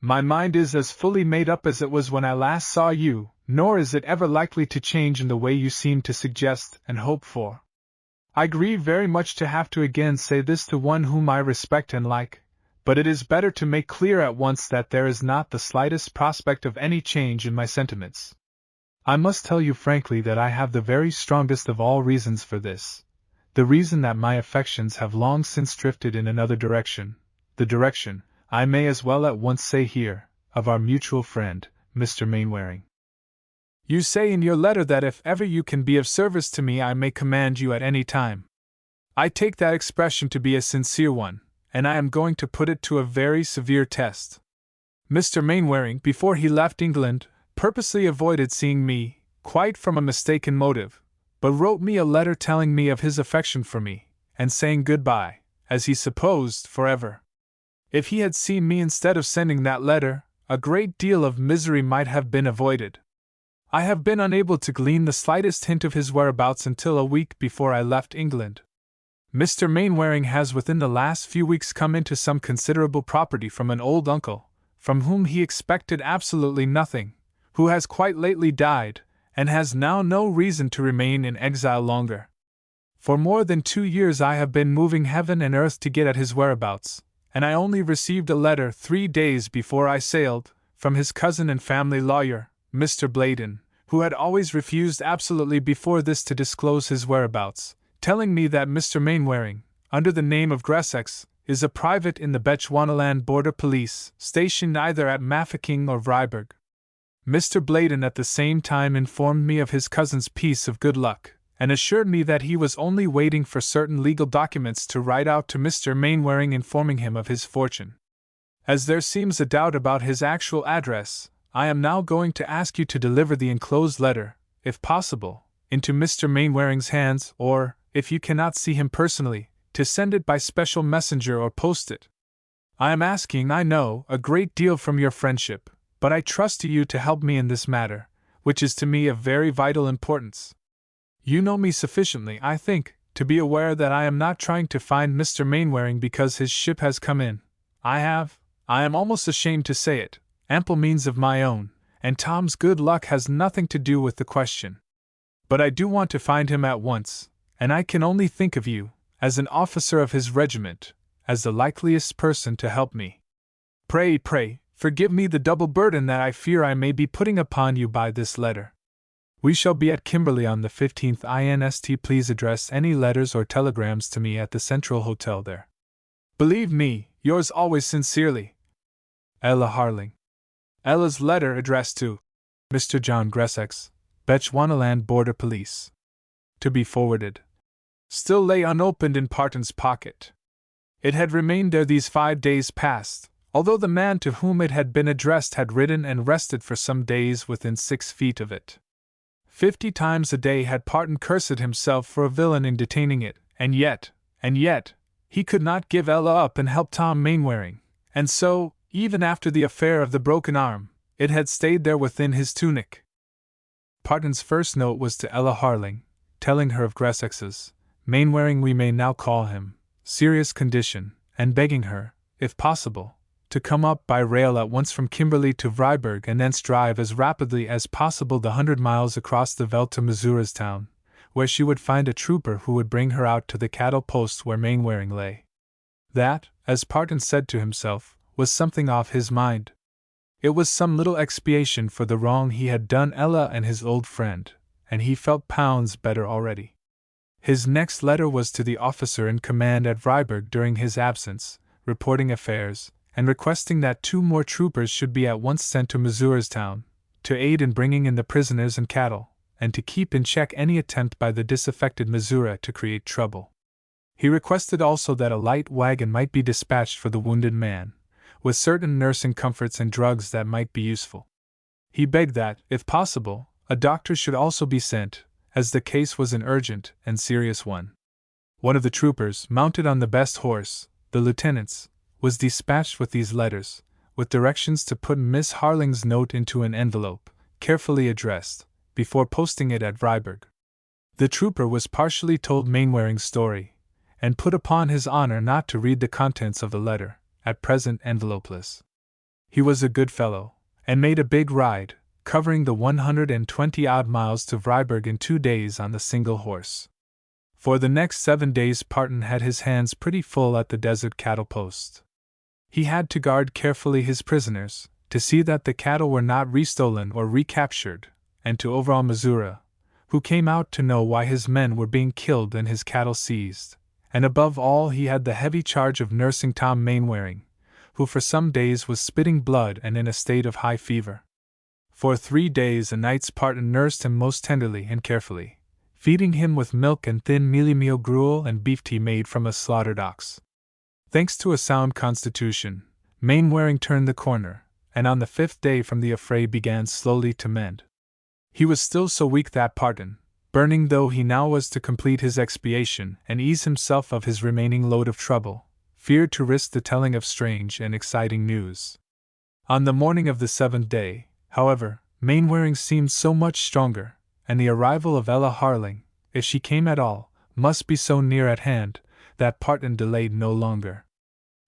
My mind is as fully made up as it was when I last saw you, nor is it ever likely to change in the way you seem to suggest and hope for. I grieve very much to have to again say this to one whom I respect and like, but it is better to make clear at once that there is not the slightest prospect of any change in my sentiments. I must tell you frankly that I have the very strongest of all reasons for this. The reason that my affections have long since drifted in another direction, the direction, I may as well at once say here, of our mutual friend, Mr. Mainwaring. You say in your letter that if ever you can be of service to me I may command you at any time. I take that expression to be a sincere one, and I am going to put it to a very severe test. Mr. Mainwaring, before he left England, purposely avoided seeing me, quite from a mistaken motive, but wrote me a letter telling me of his affection for me, and saying goodbye, as he supposed, forever. If he had seen me instead of sending that letter, a great deal of misery might have been avoided. I have been unable to glean the slightest hint of his whereabouts until a week before I left England. Mr. Mainwaring has within the last few weeks come into some considerable property from an old uncle, from whom he expected absolutely nothing, who has quite lately died, and has now no reason to remain in exile longer. For more than 2 years I have been moving heaven and earth to get at his whereabouts, and I only received a letter 3 days before I sailed, from his cousin and family lawyer, Mr. Bryden, who had always refused absolutely before this to disclose his whereabouts, telling me that Mr. Mainwaring, under the name of Gressex, is a private in the Bechuanaland Border Police, stationed either at Mafeking or Vryburg. Mr. Bryden at the same time informed me of his cousin's piece of good luck, and assured me that he was only waiting for certain legal documents to write out to Mr. Mainwaring informing him of his fortune. As there seems a doubt about his actual address, I am now going to ask you to deliver the enclosed letter, if possible, into Mr. Mainwaring's hands, or, if you cannot see him personally, to send it by special messenger or post it. I am asking, I know, a great deal from your friendship, but I trust to you to help me in this matter, which is to me of very vital importance. You know me sufficiently, I think, to be aware that I am not trying to find Mr. Mainwaring because his ship has come in. I am almost ashamed to say it, ample means of my own, and Tom's good luck has nothing to do with the question. But I do want to find him at once, and I can only think of you, as an officer of his regiment, as the likeliest person to help me. Pray, forgive me the double burden that I fear I may be putting upon you by this letter. We shall be at Kimberley on the 15th inst. Please address any letters or telegrams to me at the Central Hotel there. Believe me, yours always sincerely, Ella Harling. Ella's letter addressed to Mr. John Gressex, Bechuanaland Border Police. To be forwarded. Still lay unopened in Parton's pocket. It had remained there these 5 days past, although the man to whom it had been addressed had ridden and rested for some days within 6 feet of it. 50 times a day had Parton cursed himself for a villain in detaining it, and yet, he could not give Ella up and help Tom Mainwaring, and so, even after the affair of the broken arm, it had stayed there within his tunic. Parton's first note was to Ella Harling, telling her of Gressex's, Mainwaring we may now call him, serious condition, and begging her, if possible, to come up by rail at once from Kimberley to Vryburg and thence drive as rapidly as possible the 100 miles across the Veldt to Missoura's town, where she would find a trooper who would bring her out to the cattle post where Mainwaring lay. That, as Parton said to himself, was something off his mind. It was some little expiation for the wrong he had done Ella and his old friend, and he felt pounds better already. His next letter was to the officer in command at Vryburg during his absence, reporting affairs, and requesting that 2 more troopers should be at once sent to Missoura's town, to aid in bringing in the prisoners and cattle, and to keep in check any attempt by the disaffected Missoura to create trouble. He requested also that a light wagon might be dispatched for the wounded man, with certain nursing comforts and drugs that might be useful. He begged that, if possible, a doctor should also be sent, as the case was an urgent and serious one. One of the troopers, mounted on the best horse, the lieutenant's, was dispatched with these letters, with directions to put Miss Harling's note into an envelope, carefully addressed, before posting it at Vryburg. The trooper was partially told Mainwaring's story, and put upon his honor not to read the contents of the letter, at present envelopeless. He was a good fellow, and made a big ride, covering the 120-odd miles to Vryburg in 2 days on the single horse. For the next 7 days Parton had his hands pretty full at the desert cattle post. He had to guard carefully his prisoners, to see that the cattle were not restolen or recaptured, and to overawe Missoura, who came out to know why his men were being killed and his cattle seized, and above all he had the heavy charge of nursing Tom Mainwaring, who for some days was spitting blood and in a state of high fever. For 3 days and nights Parton nursed him most tenderly and carefully, feeding him with milk and thin mealy meal gruel and beef tea made from a slaughtered ox. Thanks to a sound constitution, Mainwaring turned the corner, and on the 5th day from the affray began slowly to mend. He was still so weak that Parton, burning though he now was to complete his expiation and ease himself of his remaining load of trouble, feared to risk the telling of strange and exciting news. On the morning of the 7th day, however, Mainwaring seemed so much stronger, and the arrival of Ella Harling, if she came at all, must be so near at hand, that Parton delayed no longer.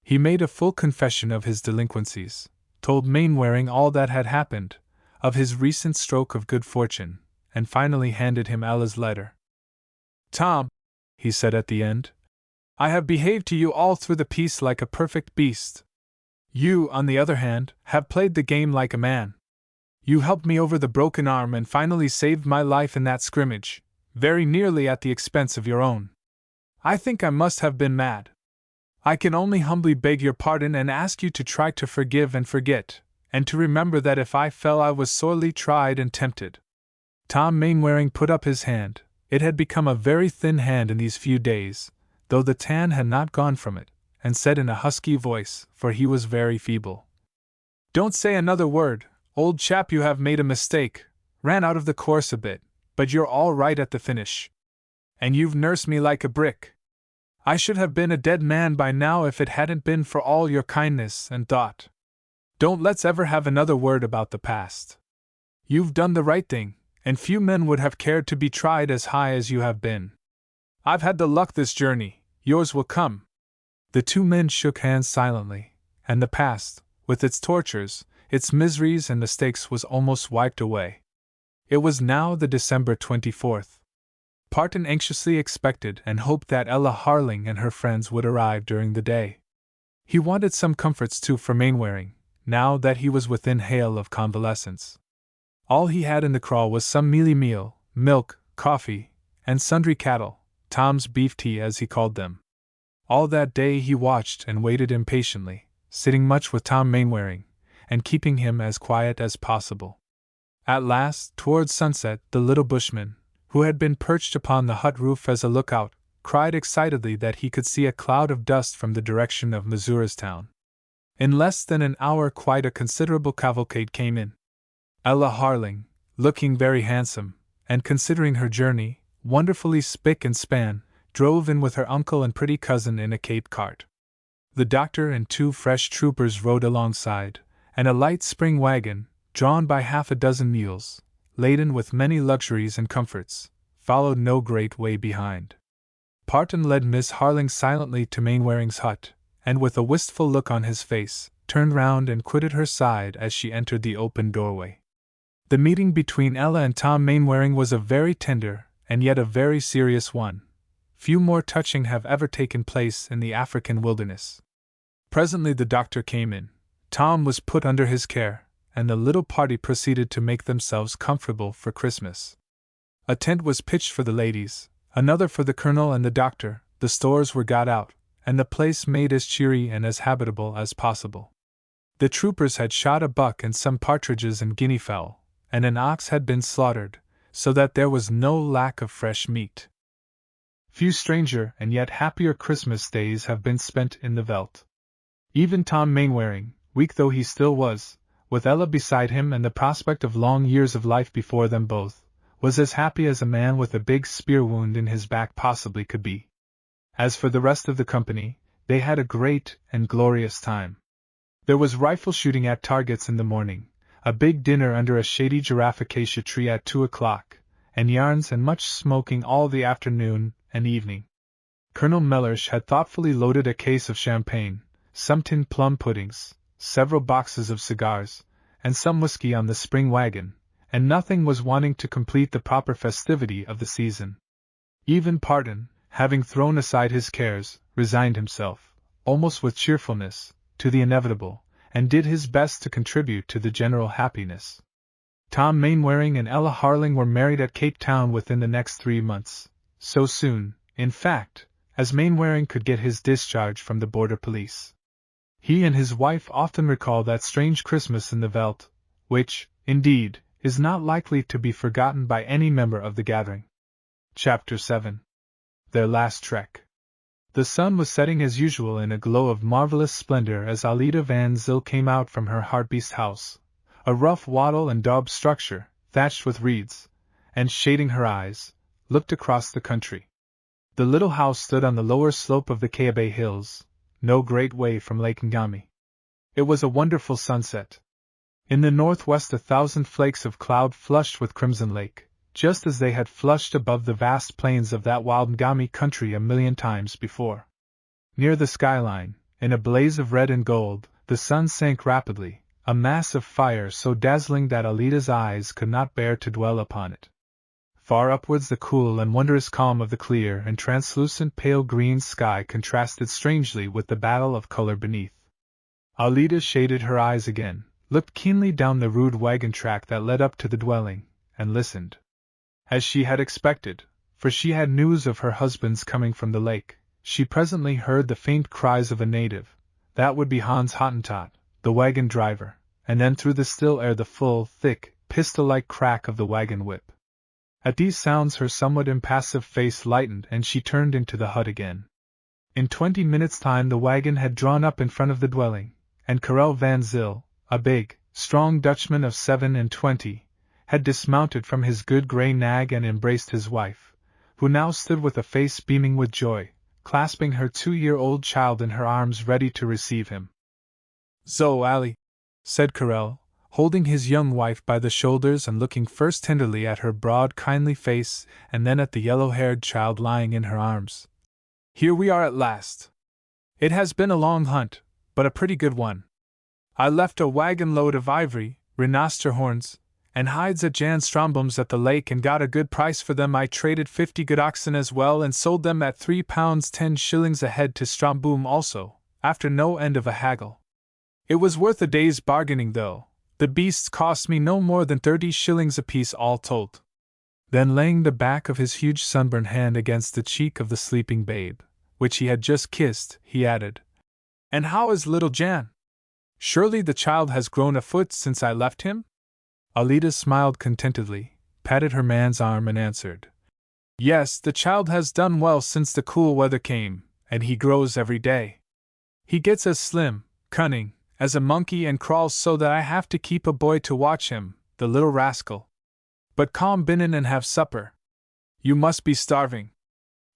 He made a full confession of his delinquencies, told Mainwaring all that had happened, of his recent stroke of good fortune, and finally handed him Ella's letter. Tom, he said at the end, I have behaved to you all through the piece like a perfect beast. You, on the other hand, have played the game like a man. You helped me over the broken arm and finally saved my life in that scrimmage, very nearly at the expense of your own. I think I must have been mad. I can only humbly beg your pardon and ask you to try to forgive and forget, and to remember that if I fell I was sorely tried and tempted. Tom Mainwaring put up his hand. It had become a very thin hand in these few days, though the tan had not gone from it, and said in a husky voice, for he was very feeble, "Don't say another word, old chap, you have made a mistake, ran out of the course a bit, but you're all right at the finish. And you've nursed me like a brick. I should have been a dead man by now if it hadn't been for all your kindness and thought. Don't let's ever have another word about the past. You've done the right thing, and few men would have cared to be tried as high as you have been. I've had the luck this journey, yours will come." The two men shook hands silently, and the past, with its tortures, its miseries and mistakes, was almost wiped away. It was now the December 24th. Parton anxiously expected and hoped that Ella Harling and her friends would arrive during the day. He wanted some comforts too for Mainwaring, now that he was within hail of convalescence. All he had in the kraal was some mealy meal, milk, coffee, and sundry cattle, Tom's beef tea as he called them. All that day he watched and waited impatiently, sitting much with Tom Mainwaring, and keeping him as quiet as possible. At last, towards sunset, the little bushman, who had been perched upon the hut roof as a lookout, cried excitedly that he could see a cloud of dust from the direction of Missoura's town. In less than an hour quite a considerable cavalcade came in. Ella Harling, looking very handsome, and considering her journey, wonderfully spick and span, drove in with her uncle and pretty cousin in a Cape cart. The doctor and two fresh troopers rode alongside, and a light spring wagon, drawn by half a dozen mules, laden with many luxuries and comforts, followed no great way behind. Parton led Miss Harling silently to Mainwaring's hut, and with a wistful look on his face, turned round and quitted her side as she entered the open doorway. The meeting between Ella and Tom Mainwaring was a very tender, and yet a very serious one. Few more touching have ever taken place in the African wilderness. Presently the doctor came in. Tom was put under his care, and the little party proceeded to make themselves comfortable for Christmas. A tent was pitched for the ladies, another for the colonel and the doctor, the stores were got out, and the place made as cheery and as habitable as possible. The troopers had shot a buck and some partridges and guinea fowl, and an ox had been slaughtered, so that there was no lack of fresh meat. Few stranger and yet happier Christmas days have been spent in the Veldt. Even Tom Mainwaring, weak though he still was, with Ella beside him and the prospect of long years of life before them both, was as happy as a man with a big spear wound in his back possibly could be. As for the rest of the company, they had a great and glorious time. There was rifle shooting at targets in the morning, a big dinner under a shady giraffe acacia tree at 2 o'clock, and yarns and much smoking all the afternoon and evening. Colonel Mellersh had thoughtfully loaded a case of champagne, some tin plum puddings, several boxes of cigars, and some whiskey on the spring wagon, and nothing was wanting to complete the proper festivity of the season. Even Parton, having thrown aside his cares, resigned himself, almost with cheerfulness, to the inevitable, and did his best to contribute to the general happiness. Tom Mainwaring and Ella Harling were married at Cape Town within the next 3 months, so soon, in fact, as Mainwaring could get his discharge from the border police. He and his wife often recall that strange Christmas in the Veldt, which, indeed, is not likely to be forgotten by any member of the gathering. Chapter 7. Their Last Trek. The sun was setting as usual in a glow of marvelous splendor as Alida Van Zyl came out from her hartebeest house, a rough wattle and daub structure, thatched with reeds, and shading her eyes, looked across the country. The little house stood on the lower slope of the Kaebe Hills, no great way from Lake Ngami. It was a wonderful sunset. In the northwest 1,000 flakes of cloud flushed with crimson lake, just as they had flushed above the vast plains of that wild Ngami country a million times before. Near the skyline, in a blaze of red and gold, the sun sank rapidly, a mass of fire so dazzling that Alida's eyes could not bear to dwell upon it. Far upwards the cool and wondrous calm of the clear and translucent pale green sky contrasted strangely with the battle of color beneath. Alida shaded her eyes again, looked keenly down the rude wagon track that led up to the dwelling, and listened. As she had expected, for she had news of her husband's coming from the lake, she presently heard the faint cries of a native. That would be Hans Hottentot, the wagon driver, and then through the still air the full, thick, pistol-like crack of the wagon whip. At these sounds her somewhat impassive face lightened and she turned into the hut again. In 20 minutes' time the wagon had drawn up in front of the dwelling, and Karel van Zyl, a big, strong Dutchman of 27, had dismounted from his good grey nag and embraced his wife, who now stood with a face beaming with joy, clasping her 2-year-old child in her arms ready to receive him. "Zo, Ali," said Karel, holding his young wife by the shoulders and looking first tenderly at her broad, kindly face and then at the yellow-haired child lying in her arms. "Here we are at last. It has been a long hunt, but a pretty good one. I left a wagon load of ivory, rhinoster horns, and hides at Jan Stromboom's at the lake and got a good price for them. I traded 50 good oxen as well and sold them at £3 10 a head to Stromboom also, after no end of a haggle. It was worth a day's bargaining though. The beasts cost me no more than 30 shillings apiece all told." Then laying the back of his huge sunburned hand against the cheek of the sleeping babe, which he had just kissed, he added, "And how is little Jan? Surely the child has grown a foot since I left him?" Alida smiled contentedly, patted her man's arm and answered, "Yes, the child has done well since the cool weather came, and he grows every day. He gets as slim, cunning, as a monkey and crawls so that I have to keep a boy to watch him, the little rascal. But come binnen and have supper. You must be starving."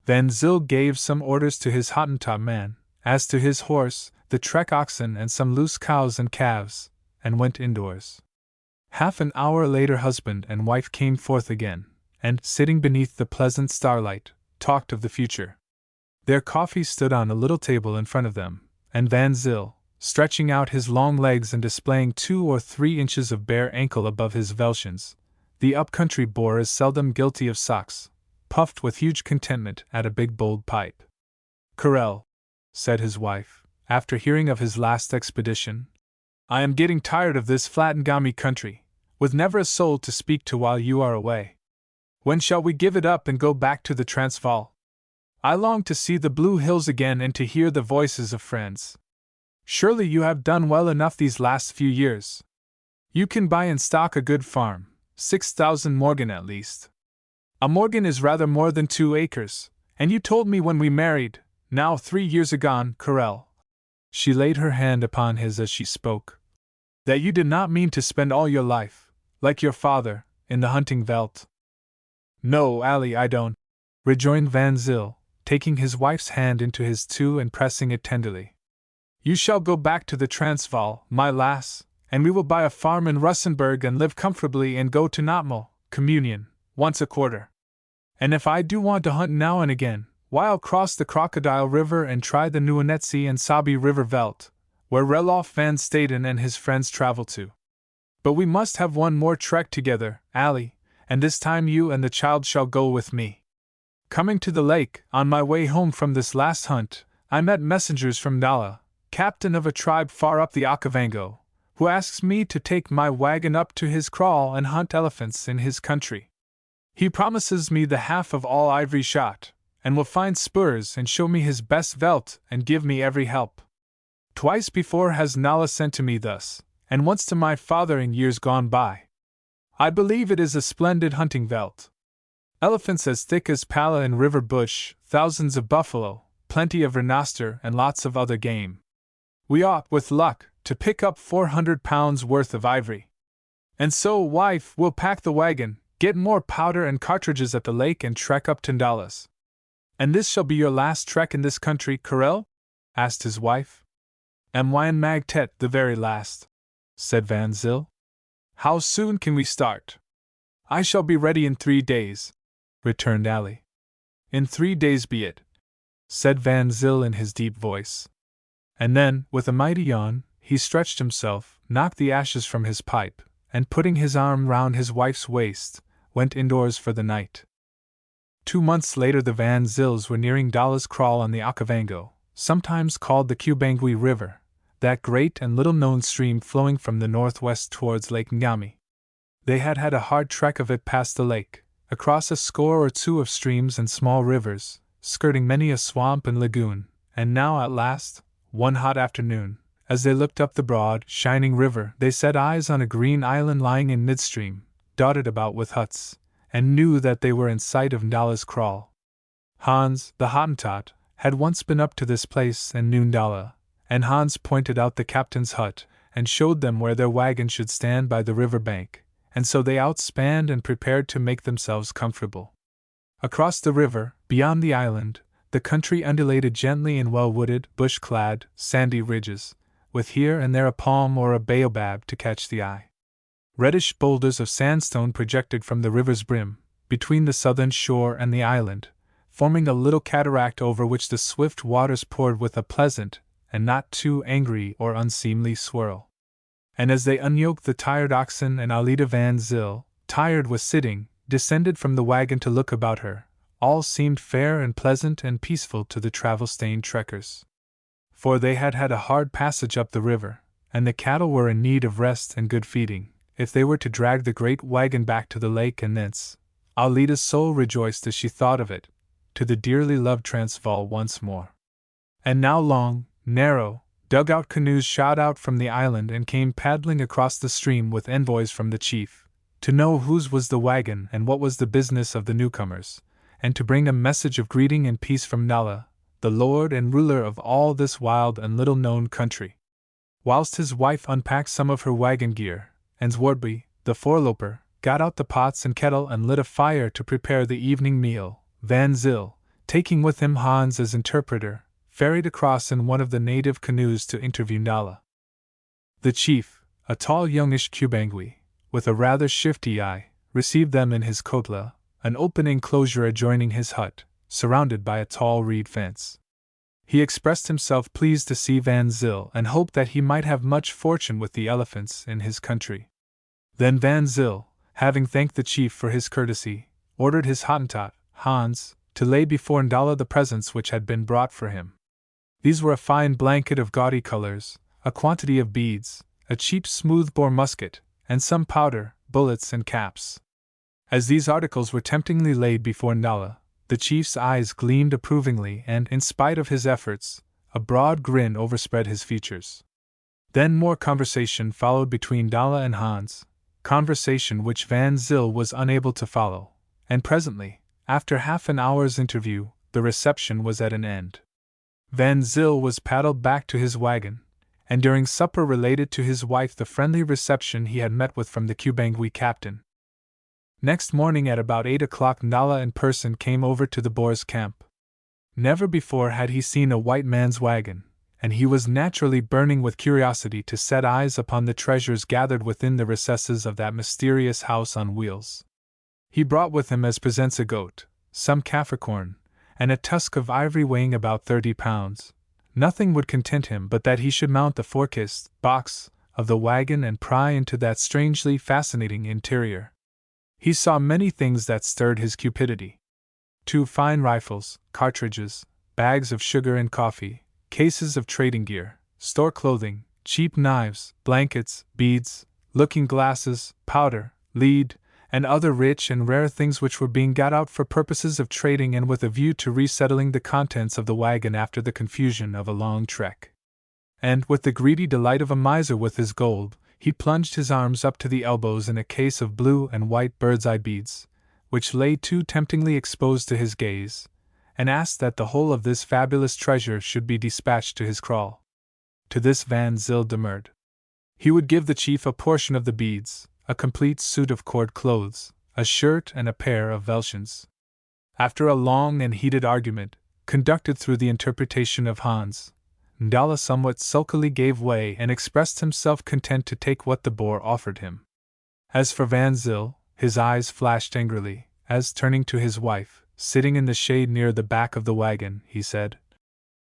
Van Zyl gave some orders to his Hottentot man, as to his horse, the trek oxen and some loose cows and calves, and went indoors. Half an hour later husband and wife came forth again, and, sitting beneath the pleasant starlight, talked of the future. Their coffee stood on a little table in front of them, and Van Zyl, stretching out his long legs and displaying 2 or 3 inches of bare ankle above his velshans, the up-country boar is seldom guilty of socks, puffed with huge contentment at a big bowled pipe. "Karel," said his wife, after hearing of his last expedition, "I am getting tired of this flat-and-gummy country, with never a soul to speak to while you are away. When shall we give it up and go back to the Transvaal? I long to see the blue hills again and to hear the voices of friends. Surely you have done well enough these last few years. You can buy and stock a good farm, 6,000 morgen at least. A morgen is rather more than 2 acres, and you told me when we married, now 3 years agone, Karel," she laid her hand upon his as she spoke, "that you did not mean to spend all your life, like your father, in the hunting veldt." "No, Ali, I don't," rejoined Van Zyl, taking his wife's hand into his too and pressing it tenderly. "You shall go back to the Transvaal, my lass, and we will buy a farm in Russenburg and live comfortably and go to Notmal, communion, once a quarter. And if I do want to hunt now and again, why I'll cross the Crocodile River and try the Nuanetsi and Sabi River veldt, where Relof van Staden and his friends travel to. But we must have one more trek together, Ali, and this time you and the child shall go with me. Coming to the lake, on my way home from this last hunt, I met messengers from Nala, captain of a tribe far up the Okavango, who asks me to take my wagon up to his kraal and hunt elephants in his country. He promises me the half of all ivory shot, and will find spurs and show me his best veldt and give me every help. Twice before has Nala sent to me thus, and once to my father in years gone by. I believe it is a splendid hunting veldt. Elephants as thick as pala in river bush, thousands of buffalo, plenty of rhinoster and lots of other game. We ought, with luck, to pick up 400 pounds worth of ivory. And so, wife, we'll pack the wagon, get more powder and cartridges at the lake and trek up to Ndalas." "And this shall be your last trek in this country, Karel?" asked his wife. "Amwyan Magtet, the very last," said Van Zyl. "How soon can we start?" "I shall be ready in 3 days," returned Ali. "In 3 days be it," said Van Zyl in his deep voice. And then, with a mighty yawn, he stretched himself, knocked the ashes from his pipe, and putting his arm round his wife's waist, went indoors for the night. 2 months later the Van Zyls were nearing Dala's kraal on the Okavango, sometimes called the Kubangui River, that great and little-known stream flowing from the northwest towards Lake Ngami. They had had a hard trek of it past the lake, across a score or 2 of streams and small rivers, skirting many a swamp and lagoon, and now at last, one hot afternoon, as they looked up the broad, shining river, they set eyes on a green island lying in midstream, dotted about with huts, and knew that they were in sight of Ndala's kraal. Hans, the Hottentot, had once been up to this place and knew Ndala, and Hans pointed out the captain's hut, and showed them where their wagon should stand by the river bank, and so they outspanned and prepared to make themselves comfortable. Across the river, beyond the island, the country undulated gently in well-wooded, bush-clad, sandy ridges, with here and there a palm or a baobab to catch the eye. Reddish boulders of sandstone projected from the river's brim, between the southern shore and the island, forming a little cataract over which the swift waters poured with a pleasant, and not too angry or unseemly swirl. And as they unyoked the tired oxen and Alida Van Zyl, tired with sitting, descended from the wagon to look about her, all seemed fair and pleasant and peaceful to the travel-stained trekkers. For they had had a hard passage up the river, and the cattle were in need of rest and good feeding, if they were to drag the great wagon back to the lake and thence. Alida's soul rejoiced as she thought of it, to the dearly loved Transvaal once more. And now long, narrow, dug-out canoes shot out from the island and came paddling across the stream with envoys from the chief, to know whose was the wagon and what was the business of the newcomers, and to bring a message of greeting and peace from Nala, the lord and ruler of all this wild and little-known country. Whilst his wife unpacked some of her wagon gear, and Zwartby, the foreloper, got out the pots and kettle and lit a fire to prepare the evening meal, Van Zyl, taking with him Hans as interpreter, ferried across in one of the native canoes to interview Nala. The chief, a tall youngish Kubangui, with a rather shifty eye, received them in his kotla, an open enclosure adjoining his hut, surrounded by a tall reed fence. He expressed himself pleased to see Van Zyl and hoped that he might have much fortune with the elephants in his country. Then Van Zyl, having thanked the chief for his courtesy, ordered his Hottentot, Hans, to lay before Ndala the presents which had been brought for him. These were a fine blanket of gaudy colors, a quantity of beads, a cheap smooth-bore musket, and some powder, bullets, and caps. As these articles were temptingly laid before Ndala, the chief's eyes gleamed approvingly, and, in spite of his efforts, a broad grin overspread his features. Then more conversation followed between Ndala and Hans, conversation which Van Zyl was unable to follow, and presently, after half an hour's interview, the reception was at an end. Van Zyl was paddled back to his wagon, and during supper related to his wife the friendly reception he had met with from the Kubangui captain. Next morning at about 8 o'clock Ndala in person came over to the Boers' camp. Never before had he seen a white man's wagon, and he was naturally burning with curiosity to set eyes upon the treasures gathered within the recesses of that mysterious house on wheels. He brought with him as presents a goat, some Capricorn, and a tusk of ivory weighing about 30 pounds. Nothing would content him but that he should mount the forecastle box of the wagon and pry into that strangely fascinating interior. He saw many things that stirred his cupidity. 2 fine rifles, cartridges, bags of sugar and coffee, cases of trading gear, store clothing, cheap knives, blankets, beads, looking-glasses, powder, lead, and other rich and rare things which were being got out for purposes of trading and with a view to resettling the contents of the wagon after the confusion of a long trek. And, with the greedy delight of a miser with his gold, he plunged his arms up to the elbows in a case of blue and white bird's-eye beads, which lay too temptingly exposed to his gaze, and asked that the whole of this fabulous treasure should be dispatched to his kraal. To this Van Zyl demurred. He would give the chief a portion of the beads, a complete suit of cord clothes, a shirt, and a pair of velshans. After a long and heated argument, conducted through the interpretation of Hans, Ndala somewhat sulkily gave way and expressed himself content to take what the Boer offered him. As for Van Zyl, his eyes flashed angrily, as, turning to his wife, sitting in the shade near the back of the wagon, he said,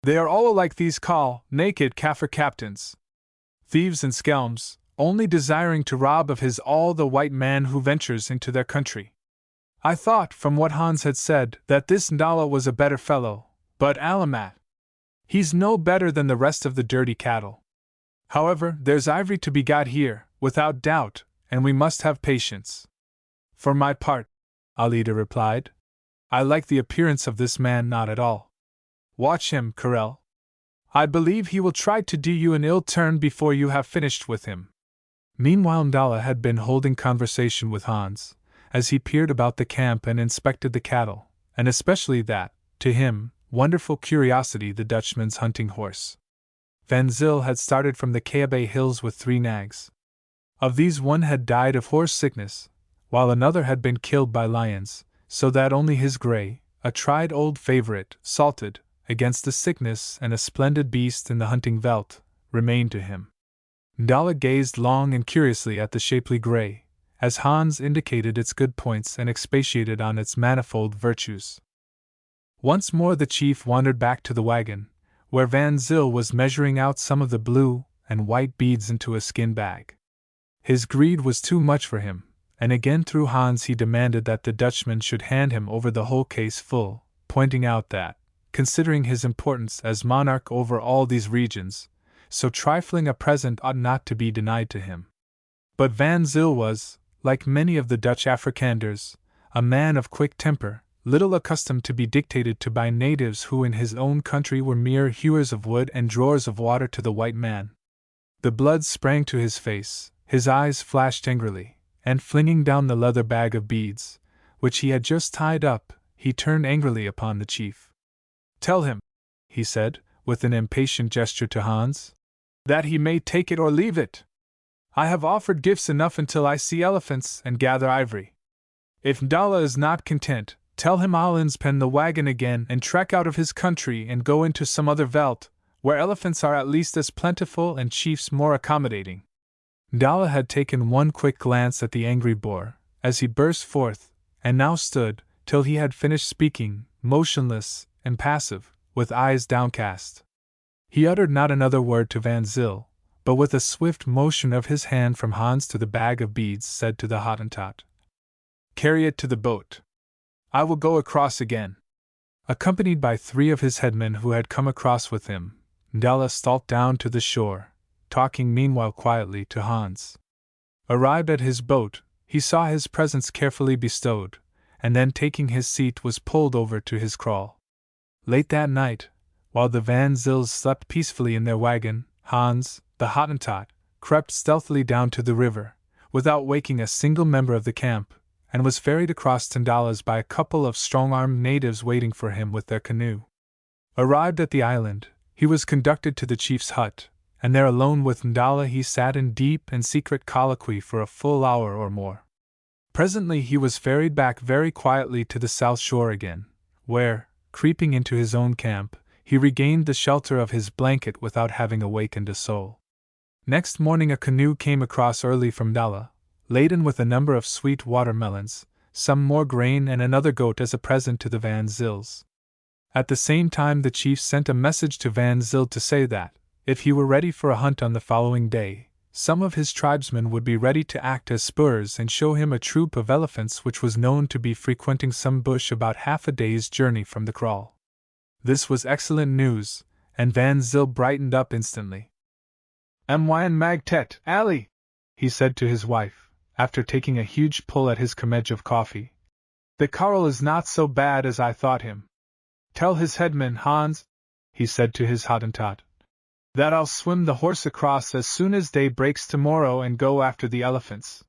"They are all alike, these naked Kaffir captains. Thieves and skelms, only desiring to rob of his all the white man who ventures into their country. I thought, from what Hans had said, that this Ndala was a better fellow, but alamat! He's no better than the rest of the dirty cattle. However, there's ivory to be got here, without doubt, and we must have patience." "For my part," Alida replied, "I like the appearance of this man not at all. Watch him, Karel. I believe he will try to do you an ill turn before you have finished with him." Meanwhile Ndala had been holding conversation with Hans, as he peered about the camp and inspected the cattle, and especially that, to him, Wonderful Curiosity, the Dutchman's hunting horse. Van Zyl had started from the Kaabé Hills with 3 nags. Of these one had died of horse sickness, while another had been killed by lions, so that only his grey, a tried old favorite, Salted, against the sickness and a splendid beast in the hunting Veldt, remained to him. Ndala gazed long and curiously at the shapely grey, as Hans indicated its good points and expatiated on its manifold virtues. Once more the chief wandered back to the wagon, where Van Zyl was measuring out some of the blue and white beads into a skin bag. His greed was too much for him, and again through Hans he demanded that the Dutchman should hand him over the whole case full, pointing out that, considering his importance as monarch over all these regions, so trifling a present ought not to be denied to him. But Van Zyl was, like many of the Dutch Afrikanders, a man of quick temper, little accustomed to be dictated to by natives who in his own country were mere hewers of wood and drawers of water to the white man. The blood sprang to his face, his eyes flashed angrily, and flinging down the leather bag of beads, which he had just tied up, he turned angrily upon the chief. "Tell him," he said, with an impatient gesture to Hans, "that he may take it or leave it. I have offered gifts enough until I see elephants and gather ivory. If Ndala is not content, tell him I'll inspen the wagon again and trek out of his country and go into some other veldt, where elephants are at least as plentiful and chiefs more accommodating." Ndala had taken one quick glance at the angry boar, as he burst forth, and now stood, till he had finished speaking, motionless and passive, with eyes downcast. He uttered not another word to Van Zyl, but with a swift motion of his hand from Hans to the bag of beads said to the Hottentot, "Carry it to the boat. I will go across again." Accompanied by 3 of his headmen who had come across with him, Ndala stalked down to the shore, talking meanwhile quietly to Hans. Arrived at his boat, he saw his presents carefully bestowed, and then taking his seat was pulled over to his kraal. Late that night, while the Van Zyls slept peacefully in their wagon, Hans, the Hottentot, crept stealthily down to the river, without waking a single member of the camp, and was ferried across to Ndala's by a couple of strong-armed natives waiting for him with their canoe. Arrived at the island, he was conducted to the chief's hut, and there alone with Ndala he sat in deep and secret colloquy for a full hour or more. Presently he was ferried back very quietly to the south shore again, where, creeping into his own camp, he regained the shelter of his blanket without having awakened a soul. Next morning a canoe came across early from Ndala, laden with a number of sweet watermelons, some more grain and another goat as a present to the Van Zyls. At the same time the chief sent a message to Van Zyl to say that, if he were ready for a hunt on the following day, some of his tribesmen would be ready to act as spurs and show him a troop of elephants which was known to be frequenting some bush about half a day's journey from the kraal. This was excellent news, and Van Zyl brightened up instantly. "Myn Magtet, Ali," he said to his wife, after taking a huge pull at his kermej of coffee. "The Karl is not so bad as I thought him. Tell his headman, Hans," he said to his Hottentot, "that I'll swim the horse across as soon as day breaks tomorrow and go after the elephants."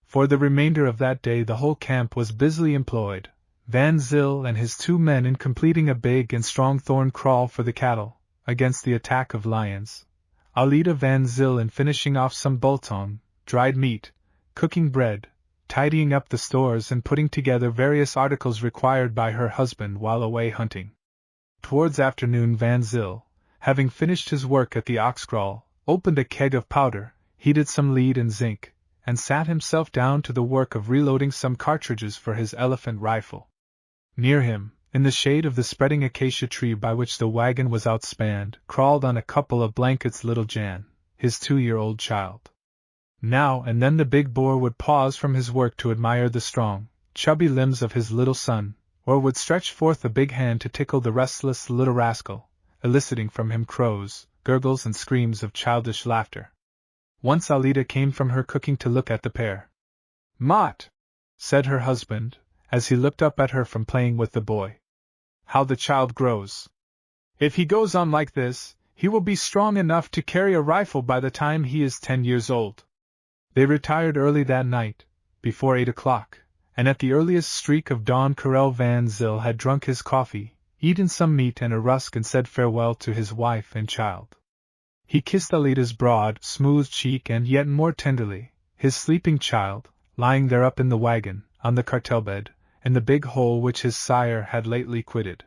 For the remainder of that day the whole camp was busily employed, Van Zyl and his 2 men in completing a big and strong thorn kraal for the cattle, against the attack of lions, Alida Van Zyl in finishing off some biltong, dried meat, cooking bread, tidying up the stores and putting together various articles required by her husband while away hunting. Towards afternoon Van Zyl, having finished his work at the ox kraal, opened a keg of powder, heated some lead and zinc, and sat himself down to the work of reloading some cartridges for his elephant rifle. Near him, in the shade of the spreading acacia tree by which the wagon was outspanned, crawled on a couple of blankets little Jan, his 2-year-old child. Now and then the big boar would pause from his work to admire the strong, chubby limbs of his little son, or would stretch forth a big hand to tickle the restless little rascal, eliciting from him crows, gurgles and screams of childish laughter. Once Alida came from her cooking to look at the pair. "Mot," said her husband, as he looked up at her from playing with the boy. "How the child grows! If he goes on like this, he will be strong enough to carry a rifle by the time he is 10 years old." They retired early that night, before 8 o'clock, and at the earliest streak of dawn Karel Van Zyl had drunk his coffee, eaten some meat and a rusk and said farewell to his wife and child. He kissed Alida's broad, smooth cheek and yet more tenderly, his sleeping child, lying there up in the wagon, on the cartel bed, in the big hole which his sire had lately quitted.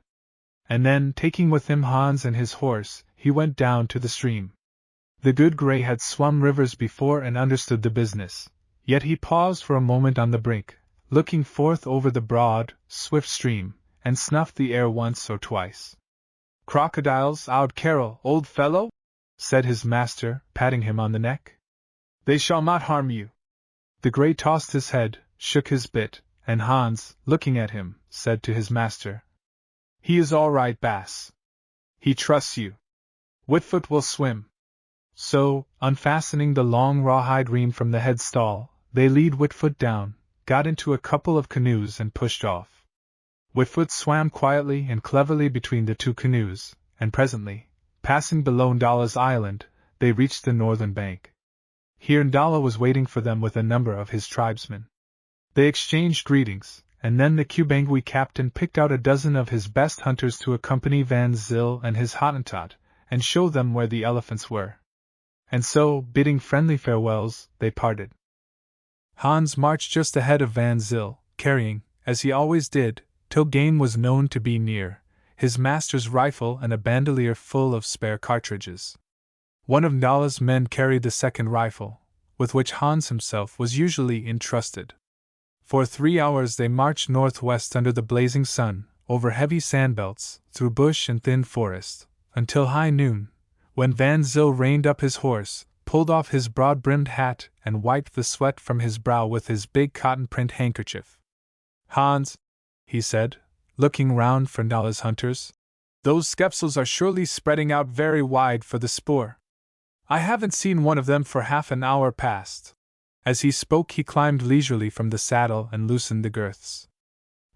And then, taking with him Hans and his horse, he went down to the stream. The good grey had swum rivers before and understood the business, yet he paused for a moment on the brink, looking forth over the broad, swift stream, and snuffed the air once or twice. "Crocodiles, Aud Carroll, old fellow?" said his master, patting him on the neck. "They shall not harm you." The grey tossed his head, shook his bit, and Hans, looking at him, said to his master, "He is all right, Bass. He trusts you. Whitfoot will swim." So, unfastening the long rawhide rein from the headstall, they lead Whitfoot down, got into a couple of canoes and pushed off. Whitfoot swam quietly and cleverly between the two canoes, and presently, passing below Ndala's island, they reached the northern bank. Here Ndala was waiting for them with a number of his tribesmen. They exchanged greetings, and then the Kubangui captain picked out a dozen of his best hunters to accompany Van Zyl and his Hottentot, and show them where the elephants were. And so, bidding friendly farewells, they parted. Hans marched just ahead of Van Zyl, carrying, as he always did, till game was known to be near, his master's rifle and a bandolier full of spare cartridges. One of Ndala's men carried the second rifle, with which Hans himself was usually entrusted. For 3 hours they marched northwest under the blazing sun, over heavy sandbelts, through bush and thin forest, until high noon, when Van Zyl reined up his horse, pulled off his broad-brimmed hat, and wiped the sweat from his brow with his big cotton-print handkerchief. "Hans," he said, looking round for Ndala's hunters, "those skepsels are surely spreading out very wide for the spoor. I haven't seen one of them for half an hour past." As he spoke he climbed leisurely from the saddle and loosened the girths.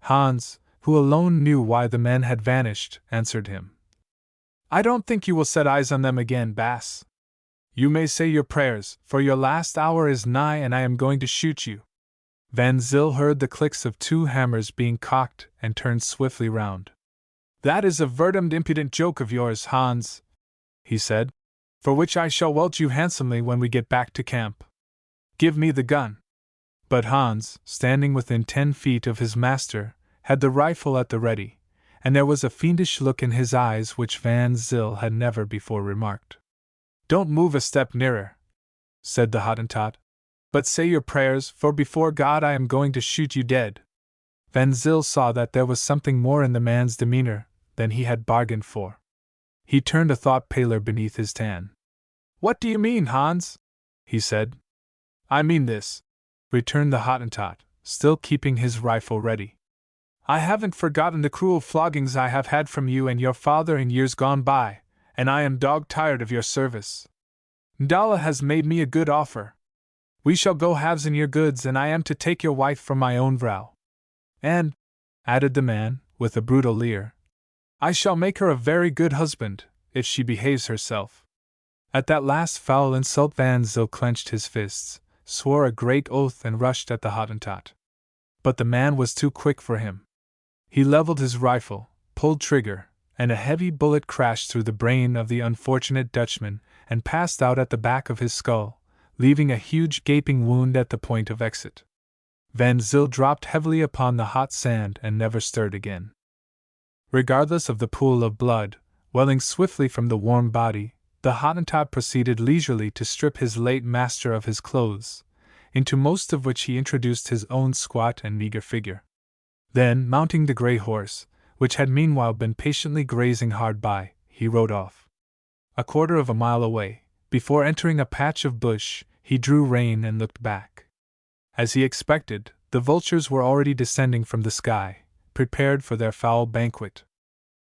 Hans, who alone knew why the men had vanished, answered him. "I don't think you will set eyes on them again, Bass. You may say your prayers, for your last hour is nigh and I am going to shoot you." Van Zyl heard the clicks of 2 hammers being cocked and turned swiftly round. "That is a verdamned impudent joke of yours, Hans," he said, "for which I shall welt you handsomely when we get back to camp. Give me the gun." But Hans, standing within 10 feet of his master, had the rifle at the ready, and there was a fiendish look in his eyes which Van Zyl had never before remarked. "Don't move a step nearer," said the Hottentot, "but say your prayers, for before God I am going to shoot you dead." Van Zyl saw that there was something more in the man's demeanor than he had bargained for. He turned a thought paler beneath his tan. "What do you mean, Hans?" he said. "I mean this," returned the Hottentot, still keeping his rifle ready. "I haven't forgotten the cruel floggings I have had from you and your father in years gone by, and I am dog-tired of your service. Ndala has made me a good offer. We shall go halves in your goods, and I am to take your wife from my own vow. And," added the man, with a brutal leer, "I shall make her a very good husband, if she behaves herself." At that last foul insult Van Zyl clenched his fists, swore a great oath and rushed at the Hottentot. But the man was too quick for him. He leveled his rifle, pulled trigger, and a heavy bullet crashed through the brain of the unfortunate Dutchman and passed out at the back of his skull, leaving a huge gaping wound at the point of exit. Van Zyl dropped heavily upon the hot sand and never stirred again. Regardless of the pool of blood, welling swiftly from the warm body, the Hottentot proceeded leisurely to strip his late master of his clothes, into most of which he introduced his own squat and meager figure. Then, mounting the grey horse, which had meanwhile been patiently grazing hard by, he rode off. A quarter of a mile away, before entering a patch of bush, he drew rein and looked back. As he expected, the vultures were already descending from the sky, prepared for their foul banquet.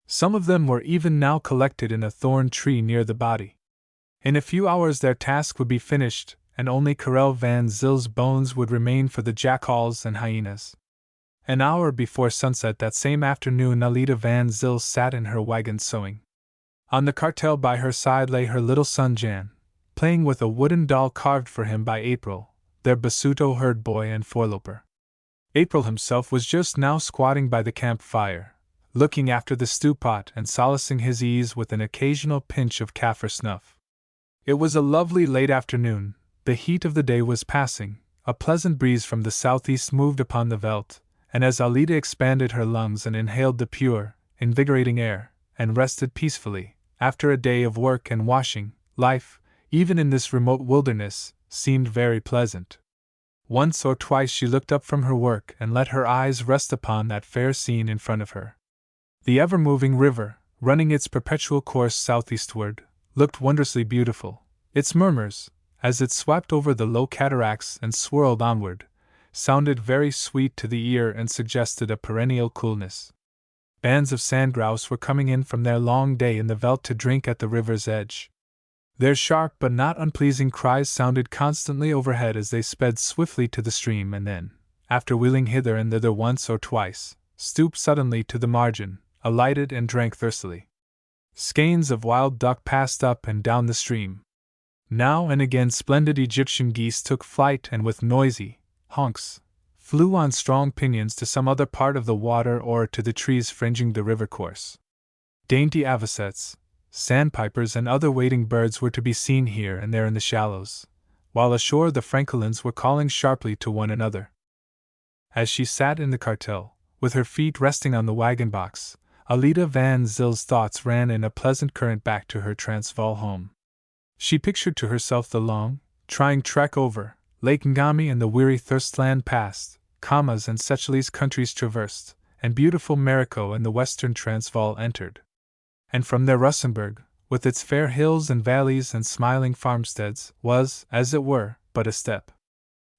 Some of them were even now collected in a thorn tree near the body. In a few hours their task would be finished, and only Karel Van Zyl's bones would remain for the jackals and hyenas. An hour before sunset that same afternoon Alida Van Zyl sat in her wagon sewing. On the cartel by her side lay her little son Jan, playing with a wooden doll carved for him by April, their Basuto herd boy and foreloper. April himself was just now squatting by the camp fire, looking after the stew pot and solacing his ease with an occasional pinch of kaffir snuff. It was a lovely late afternoon, the heat of the day was passing, a pleasant breeze from the southeast moved upon the veldt, and as Alida expanded her lungs and inhaled the pure, invigorating air, and rested peacefully, after a day of work and washing, life, even in this remote wilderness, seemed very pleasant. Once or twice she looked up from her work and let her eyes rest upon that fair scene in front of her. The ever-moving river, running its perpetual course southeastward, looked wondrously beautiful. Its murmurs, as it swept over the low cataracts and swirled onward, sounded very sweet to the ear and suggested a perennial coolness. Bands of sandgrouse were coming in from their long day in the veldt to drink at the river's edge. Their sharp but not unpleasing cries sounded constantly overhead as they sped swiftly to the stream and then, after wheeling hither and thither once or twice, stooped suddenly to the margin, alighted and drank thirstily. Skeins of wild duck passed up and down the stream. Now and again splendid Egyptian geese took flight and with noisy honks flew on strong pinions to some other part of the water or to the trees fringing the river course. Dainty avocets, sandpipers and other wading birds were to be seen here and there in the shallows, while ashore the francolins were calling sharply to one another. As she sat in the cartel, with her feet resting on the wagon box, Alida Van Zil's thoughts ran in a pleasant current back to her Transvaal home. She pictured to herself the long, trying trek over Lake Ngami and the weary Thirstland passed, Kamas and Secheli's countries traversed, and beautiful Mariko and the western Transvaal entered. And from there Russenburg, with its fair hills and valleys and smiling farmsteads, was, as it were, but a step.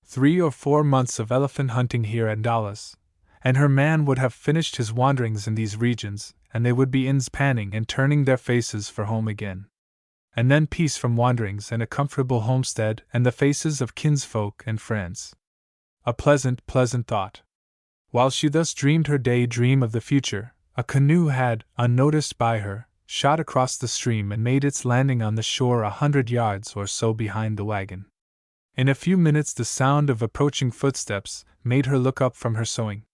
3 or 4 months of elephant hunting here at Dallas, and her man would have finished his wanderings in these regions, and they would be inns panning and turning their faces for home again. And then peace from wanderings and a comfortable homestead and the faces of kinsfolk and friends. A pleasant, pleasant thought. While she thus dreamed her daydream of the future, a canoe had, unnoticed by her, shot across the stream and made its landing on the shore 100 yards or so behind the wagon. In a few minutes the sound of approaching footsteps made her look up from her sewing.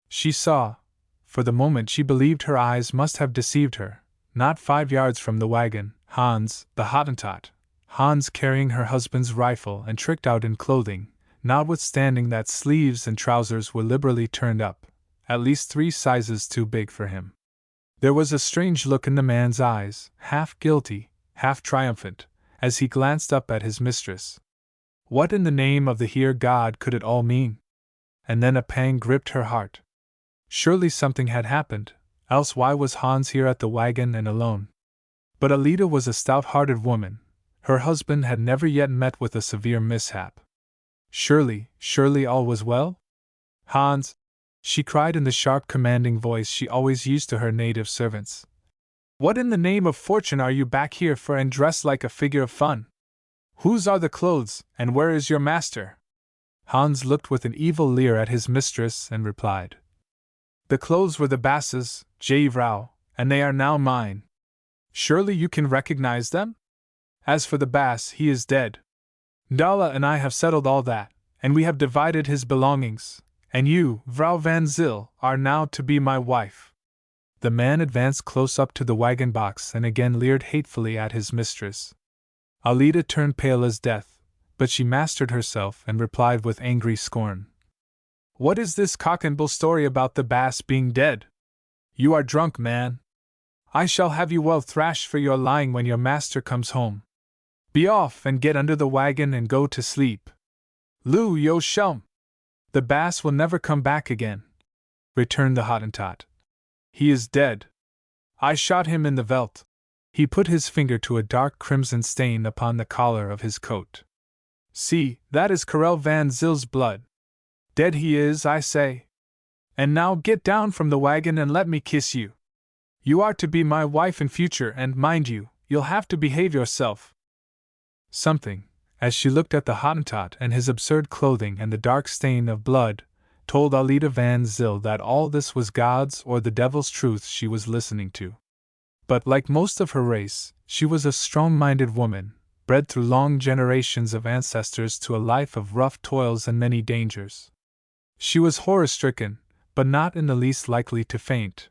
She saw, for the moment she believed her eyes must have deceived her, not 5 yards from the wagon, Hans, the Hottentot, Hans carrying her husband's rifle and tricked out in clothing, notwithstanding that sleeves and trousers were liberally turned up, at least 3 sizes too big for him. There was a strange look in the man's eyes, half guilty, half triumphant, as he glanced up at his mistress. What in the name of the here God could it all mean? And then a pang gripped her heart. Surely something had happened, else why was Hans here at the wagon and alone? But Alida was a stout-hearted woman. Her husband had never yet met with a severe mishap. Surely all was well? Hans, she cried in the sharp commanding voice she always used to her native servants. What in the name of fortune are you back here for and dressed like a figure of fun? Whose are the clothes, and where is your master? Hans looked with an evil leer at his mistress and replied. The clothes were the Bass's, Jevrouw, and they are now mine. Surely you can recognize them? As for the Bass, he is dead. Dalla and I have settled all that, and we have divided his belongings, and you, Vrouw Van Zyl, are now to be my wife. The man advanced close up to the wagon box and again leered hatefully at his mistress. Alida turned pale as death, but she mastered herself and replied with angry scorn. What is this cock and bull story about the Bass being dead? You are drunk, man. I shall have you well thrashed for your lying when your master comes home. Be off and get under the wagon and go to sleep. Lou yo shum. The Bass will never come back again, returned the Hottentot. He is dead. I shot him in the veldt. He put his finger to a dark crimson stain upon the collar of his coat. See, that is Karel Van Zyl's blood. Dead he is, I say. And now get down from the wagon and let me kiss you. You are to be my wife in future, and mind you, you'll have to behave yourself. Something, as she looked at the Hottentot and his absurd clothing and the dark stain of blood, told Alida Van Zyl that all this was God's or the devil's truth she was listening to. But like most of her race, she was a strong-minded woman, bred through long generations of ancestors to a life of rough toils and many dangers. She was horror-stricken, but not in the least likely to faint.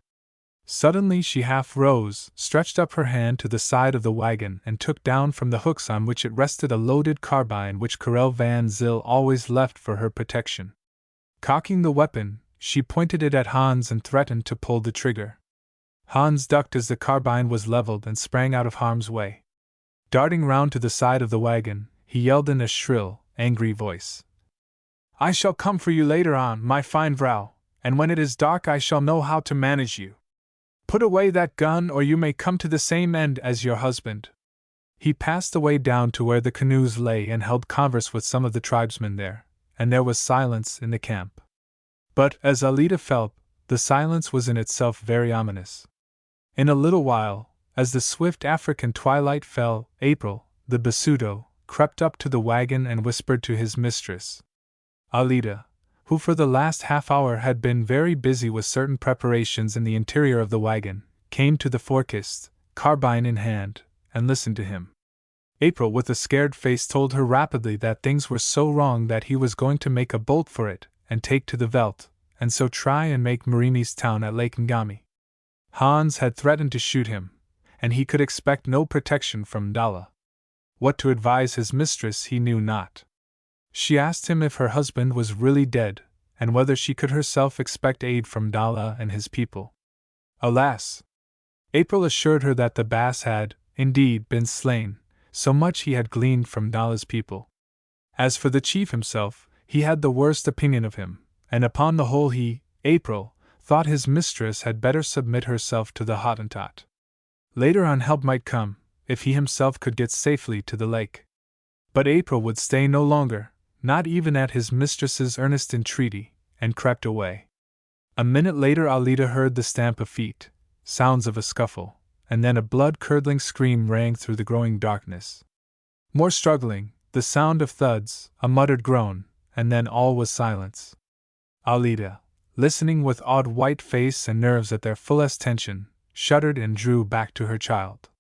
Suddenly she half rose, stretched up her hand to the side of the wagon, and took down from the hooks on which it rested a loaded carbine which Karel van Zyl always left for her protection. Cocking the weapon, she pointed it at Hans and threatened to pull the trigger. Hans ducked as the carbine was leveled and sprang out of harm's way. Darting round to the side of the wagon, he yelled in a shrill, angry voice, "I shall come for you later on, my fine vrouw, and when it is dark I shall know how to manage you. Put away that gun, or you may come to the same end as your husband." He passed away down to where the canoes lay and held converse with some of the tribesmen there, and there was silence in the camp. But, as Alida felt, the silence was in itself very ominous. In a little while, as the swift African twilight fell, April, the Basuto, crept up to the wagon and whispered to his mistress. Alida, who for the last half-hour had been very busy with certain preparations in the interior of the wagon, came to the forecast, carbine in hand, and listened to him. April, with a scared face, told her rapidly that things were so wrong that he was going to make a bolt for it, and take to the Veldt, and so try and make Marini's town at Lake Ngami. Hans had threatened to shoot him, and he could expect no protection from Dalla. What to advise his mistress he knew not. She asked him if her husband was really dead, and whether she could herself expect aid from Dalla and his people. Alas! April assured her that the Bass had, indeed, been slain, so much he had gleaned from Dalla's people. As for the chief himself, he had the worst opinion of him, and upon the whole he, April, thought his mistress had better submit herself to the Hottentot. Later on help might come, if he himself could get safely to the lake. But April would stay no longer, not even at his mistress's earnest entreaty, and crept away. A minute later Alida heard the stamp of feet, sounds of a scuffle, and then a blood-curdling scream rang through the growing darkness. More struggling, the sound of thuds, a muttered groan, and then all was silence. Alida, listening with awed white face and nerves at their fullest tension, shuddered and drew back to her child.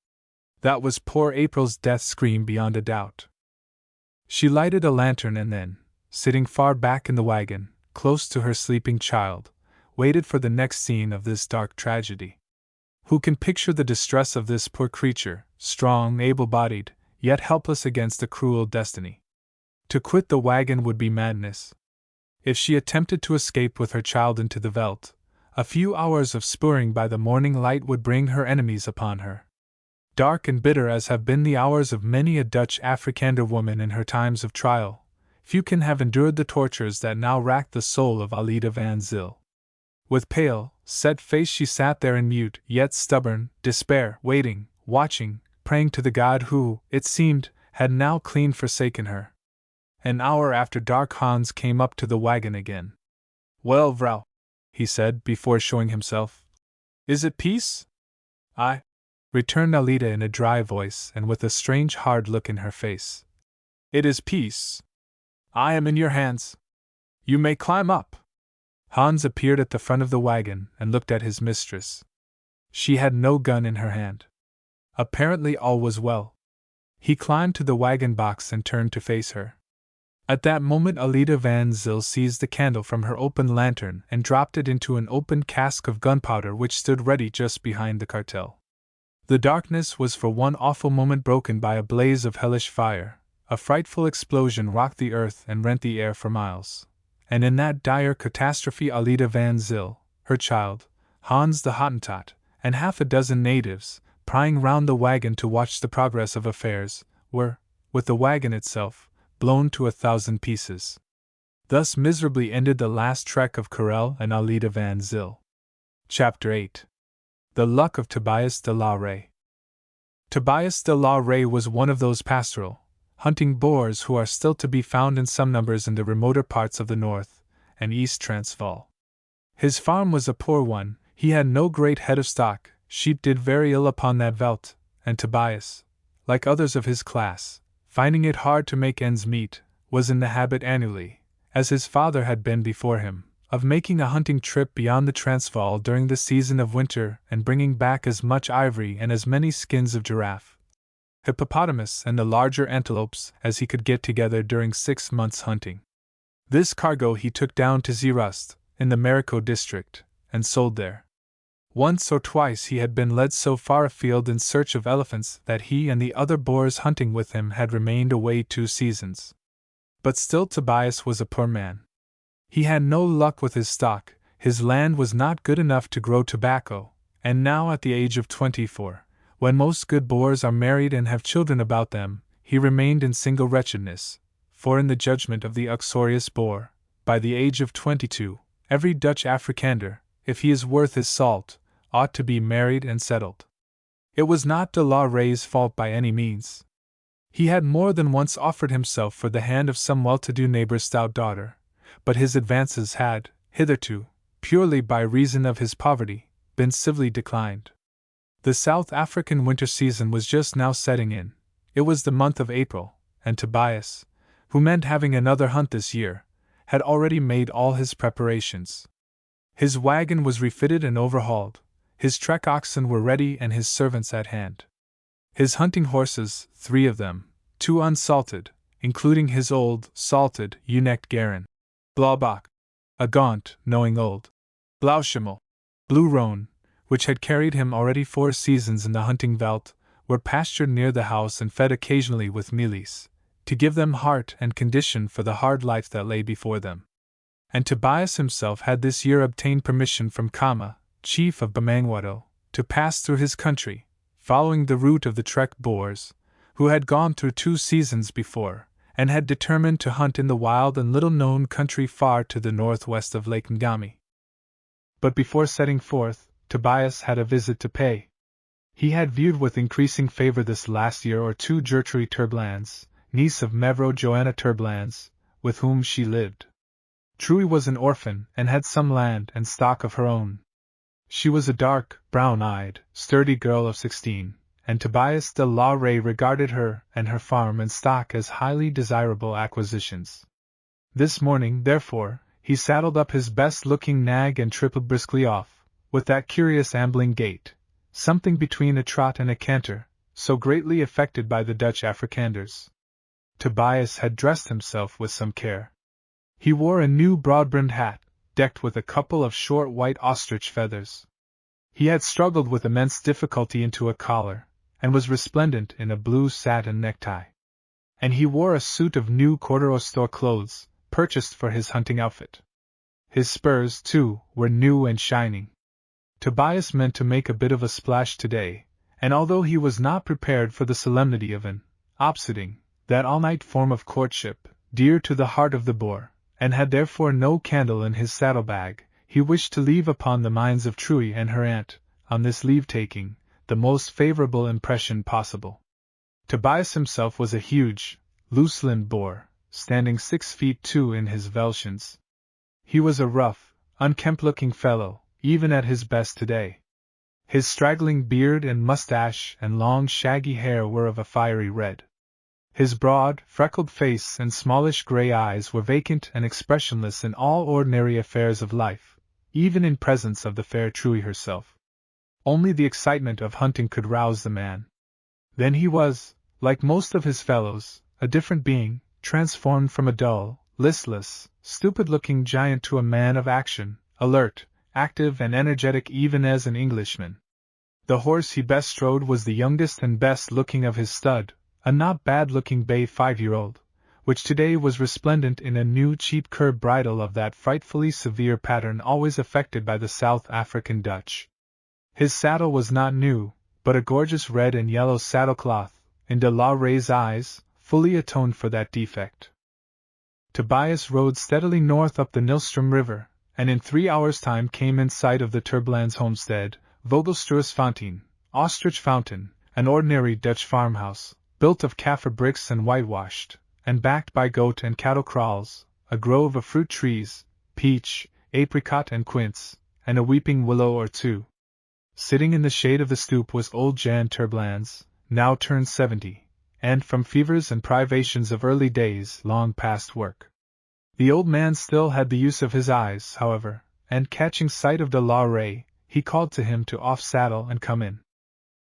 That was poor April's death scream beyond a doubt. She lighted a lantern and then, sitting far back in the wagon, close to her sleeping child, waited for the next scene of this dark tragedy. Who can picture the distress of this poor creature, strong, able-bodied, yet helpless against a cruel destiny? To quit the wagon would be madness. If she attempted to escape with her child into the Veldt, a few hours of spurring by the morning light would bring her enemies upon her. Dark and bitter as have been the hours of many a Dutch Afrikander woman in her times of trial, few can have endured the tortures that now racked the soul of Alida van Zyl. With pale, set face she sat there in mute, yet stubborn, despair, waiting, watching, praying to the God who, it seemed, had now clean forsaken her. An hour after dark Hans came up to the wagon again. "Well, vrouw," he said, before showing himself. "Is it peace?" "Aye," returned Alida in a dry voice and with a strange hard look in her face. "It is peace. I am in your hands. You may climb up." Hans appeared at the front of the wagon and looked at his mistress. She had no gun in her hand. Apparently all was well. He climbed to the wagon box and turned to face her. At that moment Alida van Zyl seized the candle from her open lantern and dropped it into an open cask of gunpowder which stood ready just behind the cartel. The darkness was for one awful moment broken by a blaze of hellish fire. A frightful explosion rocked the earth and rent the air for miles. And in that dire catastrophe Alida van Zyl, her child, Hans the Hottentot, and half a dozen natives, prying round the wagon to watch the progress of affairs, were, with the wagon itself, blown to 1,000 pieces. Thus miserably ended the last trek of Karel and Alida van Zyl. Chapter 8. The Luck of Tobias de la Rey. Tobias de la Rey was one of those pastoral, hunting Boers who are still to be found in some numbers in the remoter parts of the North and East Transvaal. His farm was a poor one, he had no great head of stock, sheep did very ill upon that Veldt, and Tobias, like others of his class, finding it hard to make ends meet, was in the habit annually, as his father had been before him, of making a hunting trip beyond the Transvaal during the season of winter and bringing back as much ivory and as many skins of giraffe, hippopotamus, and the larger antelopes as he could get together during 6 months' hunting. This cargo he took down to Zeerust, in the Marico district, and sold there. Once or twice he had been led so far afield in search of elephants that he and the other boars hunting with him had remained away 2 seasons. But still Tobias was a poor man. He had no luck with his stock, his land was not good enough to grow tobacco, and now at the age of 24, when most good boars are married and have children about them, he remained in single wretchedness, for in the judgment of the uxorious boar, by the age of 22, every Dutch Afrikander, if he is worth his salt, ought to be married and settled. It was not de la Rey's fault by any means. He had more than once offered himself for the hand of some well-to-do neighbor's stout daughter, but his advances had, hitherto, purely by reason of his poverty, been civilly declined. The South African winter season was just now setting in. It was the month of April, and Tobias, who meant having another hunt this year, had already made all his preparations. His wagon was refitted and overhauled, his trek oxen were ready and his servants at hand. His hunting horses, 3 of them, 2 unsalted, including his old, salted, ewe-necked Garin, Blaubach, a gaunt, knowing old Blauschimmel, Blue Roan, which had carried him already 4 seasons in the hunting veldt, were pastured near the house and fed occasionally with mealies, to give them heart and condition for the hard life that lay before them. And Tobias himself had this year obtained permission from Kama, chief of Bamangwato, to pass through his country, following the route of the Trek Boers, who had gone through 2 seasons before, and had determined to hunt in the wild and little-known country far to the northwest of Lake Ngami. But before setting forth, Tobias had a visit to pay. He had viewed with increasing favor this last year or 2 Gertrude Terblands, niece of Mevrouw Johanna Terblands, with whom she lived. Truey was an orphan and had some land and stock of her own. She was a dark, brown-eyed, sturdy girl of 16, and Tobias de la Rey regarded her and her farm and stock as highly desirable acquisitions. This morning, therefore, he saddled up his best-looking nag and tripped briskly off, with that curious ambling gait, something between a trot and a canter, so greatly affected by the Dutch Afrikanders. Tobias had dressed himself with some care. He wore a new broad-brimmed hat, decked with a couple of short white ostrich feathers. He had struggled with immense difficulty into a collar, and was resplendent in a blue satin necktie. And he wore a suit of new quarter-store clothes, purchased for his hunting outfit. His spurs, too, were new and shining. Tobias meant to make a bit of a splash today, and although he was not prepared for the solemnity of an opsiding, that all-night form of courtship, dear to the heart of the boar, and had therefore no candle in his saddlebag, he wished to leave upon the minds of Truey and her aunt, on this leave-taking, the most favorable impression possible. Tobias himself was a huge, loose-limbed boar, standing 6 feet 2 in his velshins. He was a rough, unkempt-looking fellow, even at his best today. His straggling beard and mustache and long shaggy hair were of a fiery red. His broad, freckled face and smallish gray eyes were vacant and expressionless in all ordinary affairs of life, even in presence of the fair Truey herself. Only the excitement of hunting could rouse the man. Then he was, like most of his fellows, a different being, transformed from a dull, listless, stupid-looking giant to a man of action, alert, active and energetic even as an Englishman. The horse he best strode was the youngest and best-looking of his stud, a not bad-looking bay 5-year-old, which today was resplendent in a new cheap curb bridle of that frightfully severe pattern always affected by the South African Dutch. His saddle was not new, but a gorgeous red and yellow saddlecloth, in de la Rey's eyes, fully atoned for that defect. Tobias rode steadily north up the Nilstrom River, and in 3 hours' time came in sight of the Terblands' homestead, Vogelstruisfontein, Ostrich Fountain, an ordinary Dutch farmhouse, built of Kaffir bricks and whitewashed, and backed by goat and cattle kraals, a grove of fruit trees, peach, apricot and quince, and a weeping willow or 2. Sitting in the shade of the stoop was old Jan Terblands, now turned 70, and from fevers and privations of early days long past work. The old man still had the use of his eyes, however, and catching sight of de la Rey, he called to him to off-saddle and come in.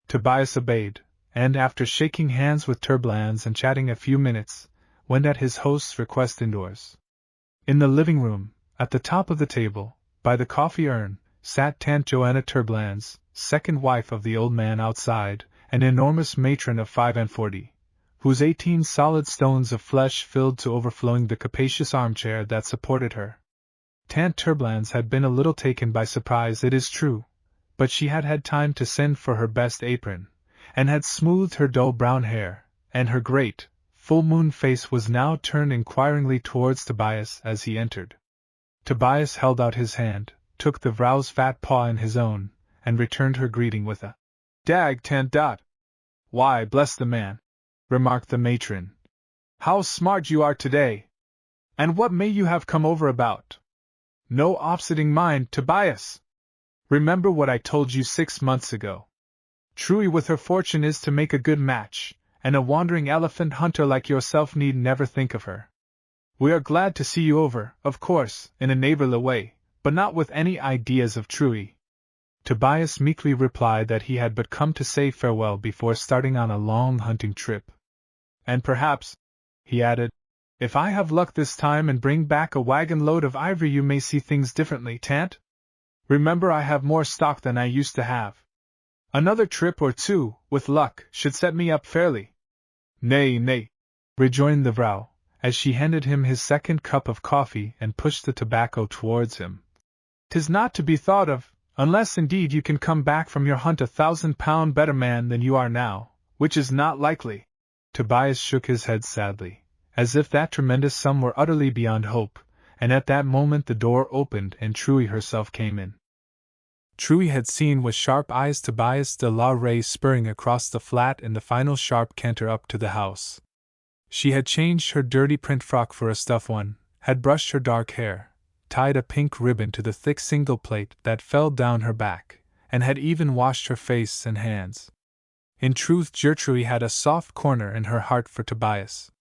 Tobias obeyed, and after shaking hands with Terblands and chatting a few minutes, went at his host's request indoors. In the living room, at the top of the table, by the coffee urn, sat Tante Joanna Turblands, second wife of the old man outside, an enormous matron of 45, whose 18 solid stones of flesh filled to overflowing the capacious armchair that supported her. Tante Turblands had been a little taken by surprise, it is true, but she had had time to send for her best apron, and had smoothed her dull brown hair, and her great, full-moon face was now turned inquiringly towards Tobias as he entered. Tobias held out his hand, took the vrouw's fat paw in his own, and returned her greeting with a "Dag, Tant Dot." "Why, bless the man," remarked the matron. "How smart you are today! And what may you have come over about? No offsetting mind, Tobias! Remember what I told you 6 months ago. Truey with her fortune is to make a good match, and a wandering elephant hunter like yourself need never think of her. We are glad to see you over, of course, in a neighborly way, but not with any ideas of Truey." Tobias meekly replied that he had but come to say farewell before starting on a long hunting trip. "And perhaps," he added, "if I have luck this time and bring back a wagon load of ivory, you may see things differently, Tant. Remember, I have more stock than I used to have. Another trip or two, with luck, should set me up fairly." "Nay, nay," rejoined the vrouw, as she handed him his second cup of coffee and pushed the tobacco towards him. "'Tis not to be thought of, unless indeed you can come back from your hunt £1,000 better man than you are now, which is not likely." Tobias shook his head sadly, as if that tremendous sum were utterly beyond hope, and at that moment the door opened and Truey herself came in. Truey had seen with sharp eyes Tobias de la Rey spurring across the flat in the final sharp canter up to the house. She had changed her dirty print frock for a stuff one, had brushed her dark hair, tied a pink ribbon to the thick single plait that fell down her back, and had even washed her face and hands. In truth, Gertrude had a soft corner in her heart for Tobias.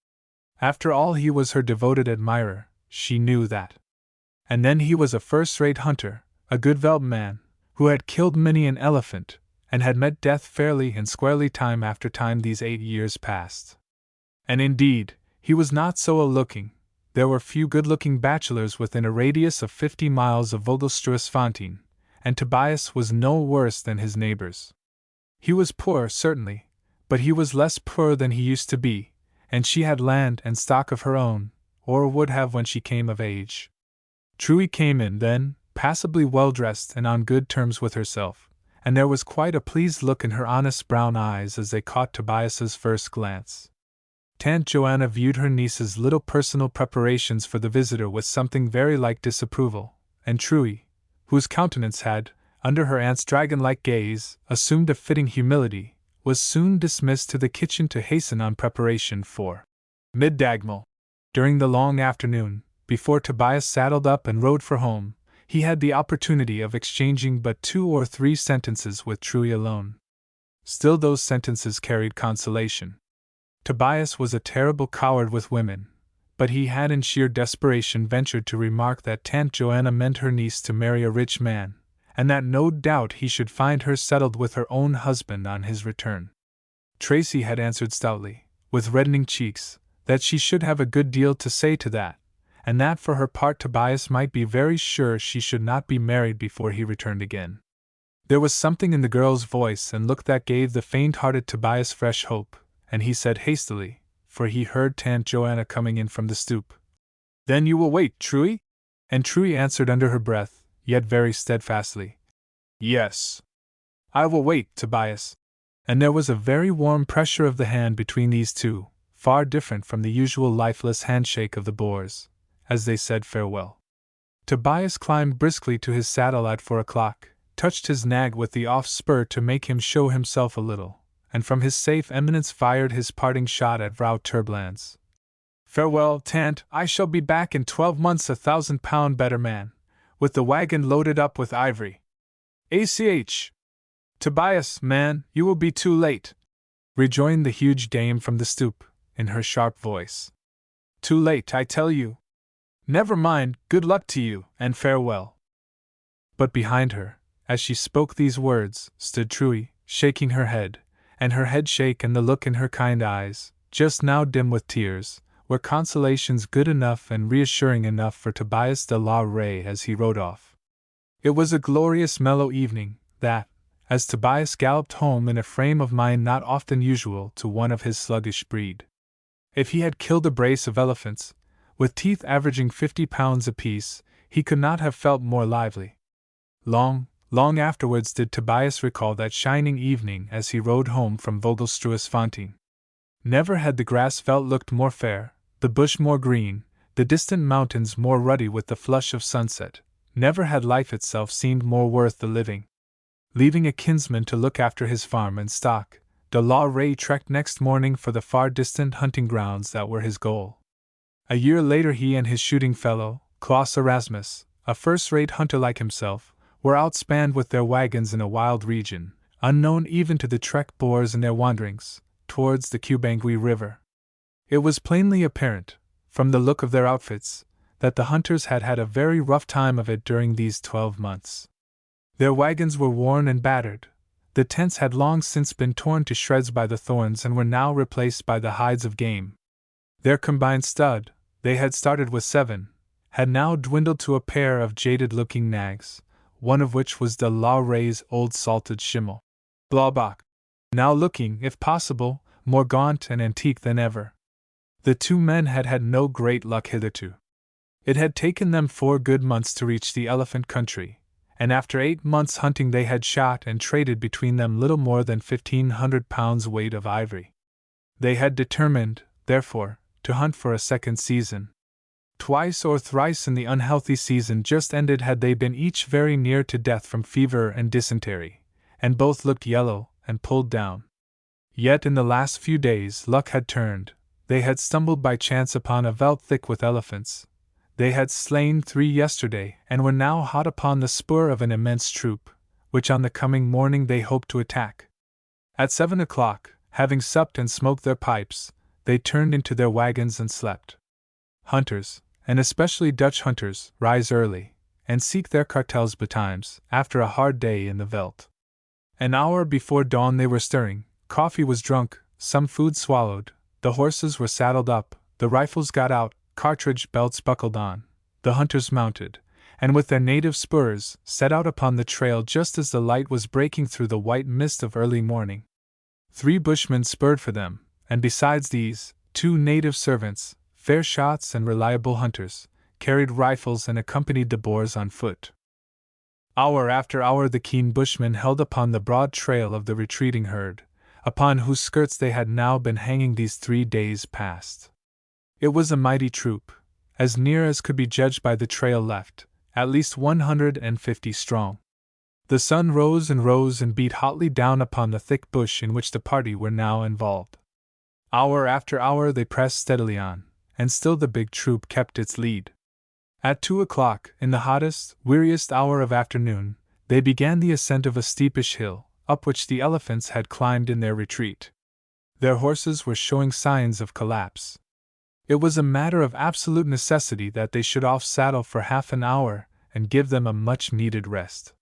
After all, he was her devoted admirer, she knew that. And then he was a first-rate hunter, a good Veldt man, who had killed many an elephant, and had met death fairly and squarely time after time these 8 years past. And indeed, he was not so ill-looking. There were few good-looking bachelors within a radius of 50 miles of Vogelstruisfontein, and Tobias was no worse than his neighbors. He was poor, certainly, but he was less poor than he used to be, and she had land and stock of her own, or would have when she came of age. Truey came in, then, passably well-dressed and on good terms with herself, and there was quite a pleased look in her honest brown eyes as they caught Tobias's first glance. Tante Joanna viewed her niece's little personal preparations for the visitor with something very like disapproval, and Truey, whose countenance had, under her aunt's dragon-like gaze, assumed a fitting humility, was soon dismissed to the kitchen to hasten on preparation for middagmeal. During the long afternoon, before Tobias saddled up and rode for home, he had the opportunity of exchanging but 2 or 3 sentences with Truey alone. Still, those sentences carried consolation. Tobias was a terrible coward with women, but he had in sheer desperation ventured to remark that Tante Joanna meant her niece to marry a rich man, and that no doubt he should find her settled with her own husband on his return. Tracy had answered stoutly, with reddening cheeks, that she should have a good deal to say to that, and that for her part Tobias might be very sure she should not be married before he returned again. There was something in the girl's voice and look that gave the faint-hearted Tobias fresh hope, and he said hastily, for he heard Tante Joanna coming in from the stoop, "Then you will wait, Truey?" And Truey answered under her breath, yet very steadfastly, "Yes, I will wait, Tobias." And there was a very warm pressure of the hand between these two, far different from the usual lifeless handshake of the Boers, as they said farewell. Tobias climbed briskly to his saddle at 4 o'clock, touched his nag with the off spur to make him show himself a little, and from his safe eminence fired his parting shot at Vrouw Turblands. "Farewell, Tant, I shall be back in 12 months £1,000 better man, with the wagon loaded up with ivory. ACH. Tobias, man, you will be too late," rejoined the huge dame from the stoop, in her sharp voice. "Too late, I tell you. Never mind, good luck to you, and farewell." But behind her, as she spoke these words, stood Truey, shaking her head, and her head shake and the look in her kind eyes, just now dim with tears, were consolations good enough and reassuring enough for Tobias de la Rey as he rode off. It was a glorious mellow evening, that, as Tobias galloped home in a frame of mind not often usual to one of his sluggish breed. If he had killed a brace of elephants, with teeth averaging 50 pounds apiece, he could not have felt more lively. Long afterwards did Tobias recall that shining evening as he rode home from Vogelstruisfontein. Never had the grass veldt looked more fair, the bush more green, the distant mountains more ruddy with the flush of sunset. Never had life itself seemed more worth the living. Leaving a kinsman to look after his farm and stock, de la Rey trekked next morning for the far distant hunting grounds that were his goal. A year later he and his shooting fellow, Klaus Erasmus, a first-rate hunter like himself, were outspanned with their wagons in a wild region, unknown even to the trek Boers in their wanderings, towards the Kubangui River. It was plainly apparent, from the look of their outfits, that the hunters had had a very rough time of it during these 12 months. Their wagons were worn and battered, the tents had long since been torn to shreds by the thorns and were now replaced by the hides of game. Their combined stud, they had started with 7, had now dwindled to a pair of jaded-looking nags, one of which was de la Rey's old salted schimmel, Blaubach, now looking, if possible, more gaunt and antique than ever. The two men had had no great luck hitherto. It had taken them 4 good months to reach the elephant country, and after 8 months' hunting they had shot and traded between them little more than 1,500 pounds weight of ivory. They had determined, therefore, to hunt for a second season. Twice or thrice in the unhealthy season just ended had they been each very near to death from fever and dysentery, and both looked yellow and pulled down. Yet in the last few days luck had turned. They had stumbled by chance upon a veldt thick with elephants. They had slain 3 yesterday and were now hot upon the spur of an immense troop, which on the coming morning they hoped to attack. At 7 o'clock, having supped and smoked their pipes, they turned into their wagons and slept. Hunters, and especially Dutch hunters, rise early, and seek their cartels betimes, after a hard day in the veldt. An hour before dawn they were stirring, coffee was drunk, some food swallowed, the horses were saddled up, the rifles got out, cartridge belts buckled on, the hunters mounted, and with their native spurs, set out upon the trail just as the light was breaking through the white mist of early morning. 3 bushmen spurred for them, and besides these, 2 native servants, fair shots and reliable hunters, carried rifles and accompanied the Boers on foot. Hour after hour the keen bushmen held upon the broad trail of the retreating herd, upon whose skirts they had now been hanging these 3 days past. It was a mighty troop, as near as could be judged by the trail left, at least 150 strong. The sun rose and beat hotly down upon the thick bush in which the party were now involved. Hour after hour they pressed steadily on, and still the big troop kept its lead. At 2 o'clock, in the hottest, weariest hour of afternoon, they began the ascent of a steepish hill, up which the elephants had climbed in their retreat. Their horses were showing signs of collapse. It was a matter of absolute necessity that they should off-saddle for half an hour and give them a much-needed rest.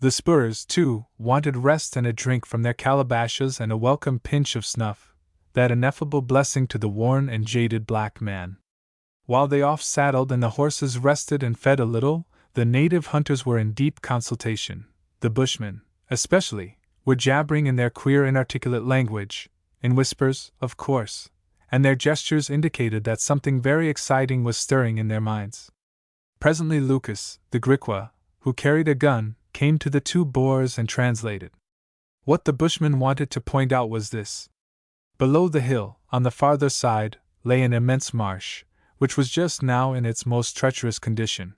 The spurs, too, wanted rest and a drink from their calabashes and a welcome pinch of snuff, that ineffable blessing to the worn and jaded black man. While they off-saddled and the horses rested and fed a little, the native hunters were in deep consultation. The bushmen, especially, were jabbering in their queer inarticulate language, in whispers, of course, and their gestures indicated that something very exciting was stirring in their minds. Presently Lucas, the Griqua, who carried a gun, came to the 2 Boers and translated. What the bushmen wanted to point out was this. Below the hill, on the farther side, lay an immense marsh, which was just now in its most treacherous condition.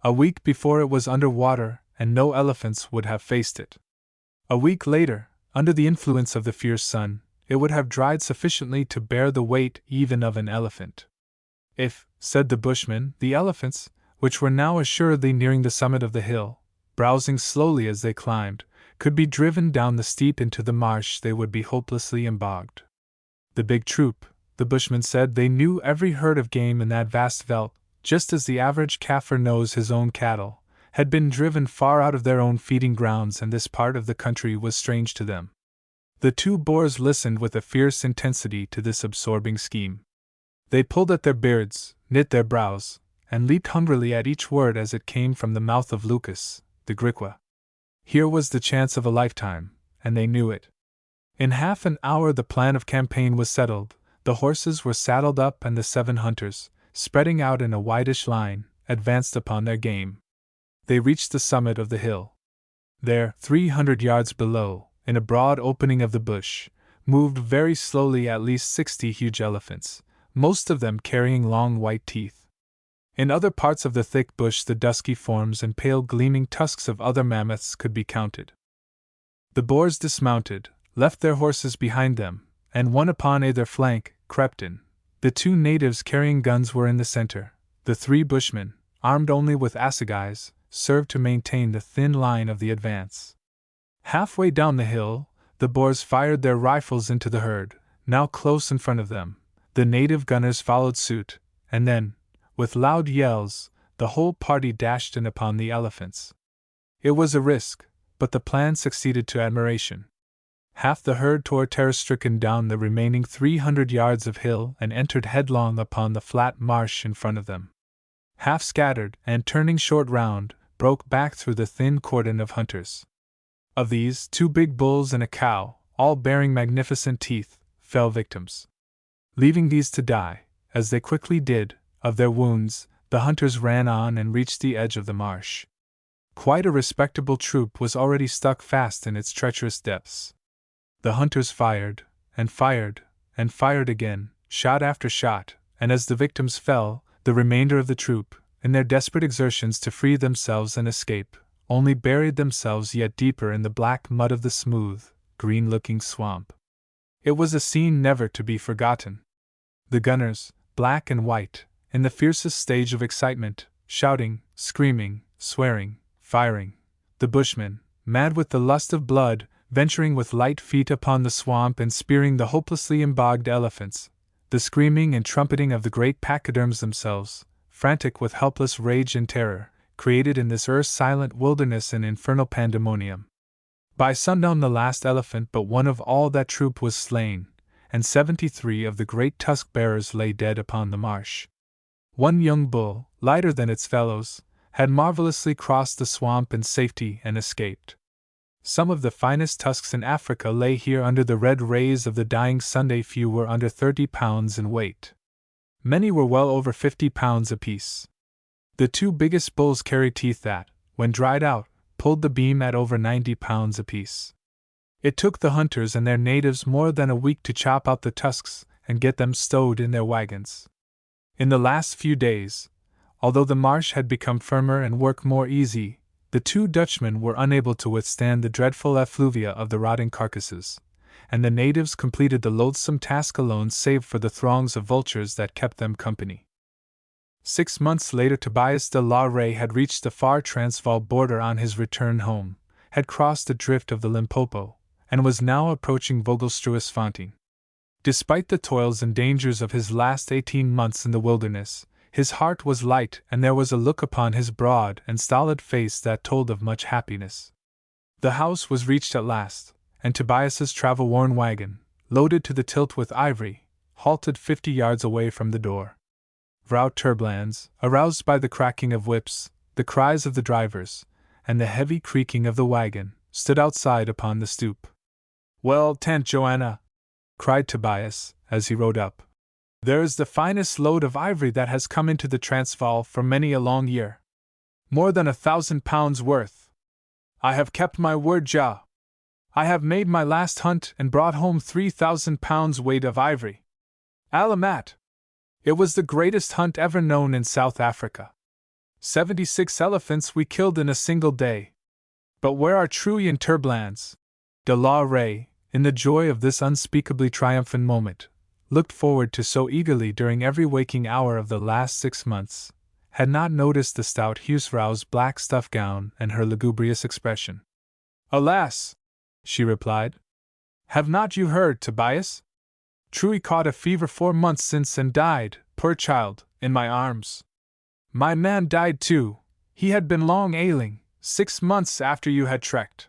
A week before it was under water, and no elephants would have faced it. A week later, under the influence of the fierce sun, it would have dried sufficiently to bear the weight even of an elephant. If, said the bushmen, the elephants, which were now assuredly nearing the summit of the hill, browsing slowly as they climbed, could be driven down the steep into the marsh, they would be hopelessly embogged. The big troop, the bushmen said, they knew every herd of game in that vast veldt, just as the average Kaffir knows his own cattle, had been driven far out of their own feeding grounds, and this part of the country was strange to them. The 2 Boers listened with a fierce intensity to this absorbing scheme. They pulled at their beards, knit their brows, and leaped hungrily at each word as it came from the mouth of Lucas, the Griqua. Here was the chance of a lifetime, and they knew it. In half an hour the plan of campaign was settled, the horses were saddled up and the 7 hunters, spreading out in a whitish line, advanced upon their game. They reached the summit of the hill. There, 300 yards below, in a broad opening of the bush, moved very slowly at least 60 huge elephants, most of them carrying long white teeth. In other parts of the thick bush the dusky forms and pale gleaming tusks of other mammoths could be counted. The boars dismounted, left their horses behind them, and one upon either flank, crept in. The 2 natives carrying guns were in the center. The 3 bushmen, armed only with assegais, served to maintain the thin line of the advance. Halfway down the hill, the Boers fired their rifles into the herd, now close in front of them. The native gunners followed suit, and then, with loud yells, the whole party dashed in upon the elephants. It was a risk, but the plan succeeded to admiration. Half the herd tore terror-stricken down the remaining 300 yards of hill and entered headlong upon the flat marsh in front of them. Half scattered, and turning short round, broke back through the thin cordon of hunters. Of these, 2 big bulls and a cow, all bearing magnificent teeth, fell victims. Leaving these to die, as they quickly did, of their wounds, the hunters ran on and reached the edge of the marsh. Quite a respectable troop was already stuck fast in its treacherous depths. The hunters fired, and fired, and fired again, shot after shot, and as the victims fell, the remainder of the troop, in their desperate exertions to free themselves and escape, only buried themselves yet deeper in the black mud of the smooth, green-looking swamp. It was a scene never to be forgotten. The gunners, black and white, in the fiercest stage of excitement, shouting, screaming, swearing, firing. The bushmen, mad with the lust of blood, venturing with light feet upon the swamp and spearing the hopelessly embogged elephants. The screaming and trumpeting of the great pachyderms themselves, frantic with helpless rage and terror, created in this silent wilderness an infernal pandemonium. By sundown the last elephant but one of all that troop was slain, and 73 of the great tusk-bearers lay dead upon the marsh. One young bull, lighter than its fellows, had marvelously crossed the swamp in safety and escaped. Some of the finest tusks in Africa lay here under the red rays of the dying Sunday. Few were under 30 pounds in weight. Many were well over 50 pounds apiece. The 2 biggest bulls carried teeth that, when dried out, pulled the beam at over 90 pounds apiece. It took the hunters and their natives more than a week to chop out the tusks and get them stowed in their wagons. In the last few days, although the marsh had become firmer and work more easy, the 2 Dutchmen were unable to withstand the dreadful effluvia of the rotting carcasses, and the natives completed the loathsome task alone save for the throngs of vultures that kept them company. 6 months later Tobias de la Rey had reached the far Transvaal border on his return home, had crossed the drift of the Limpopo, and was now approaching Vogelstruisfontein. Despite the toils and dangers of his last 18 months in the wilderness, his heart was light and there was a look upon his broad and stolid face that told of much happiness. The house was reached at last, and Tobias's travel-worn wagon, loaded to the tilt with ivory, halted 50 yards away from the door. Vrouw Terblands, aroused by the cracking of whips, the cries of the drivers, and the heavy creaking of the wagon, stood outside upon the stoop. "Well, Tante Joanna," cried Tobias, as he rode up, "there is the finest load of ivory that has come into the Transvaal for many a long year. More than 1,000 pounds worth. I have kept my word, Ja. I have made my last hunt and brought home 3,000 pounds weight of ivory. Alamat! It was the greatest hunt ever known in South Africa. 76 elephants we killed in a single day. But where are Truyen Terblands?" De la Rey, in the joy of this unspeakably triumphant moment, looked forward to so eagerly during every waking hour of the last 6 months, had not noticed the stout huisvrouw's black stuff gown and her lugubrious expression. "Alas!" she replied. "Have not you heard, Tobias? Truey caught a fever 4 months since and died, poor child, in my arms. My man died too. He had been long ailing, 6 months after you had trekked.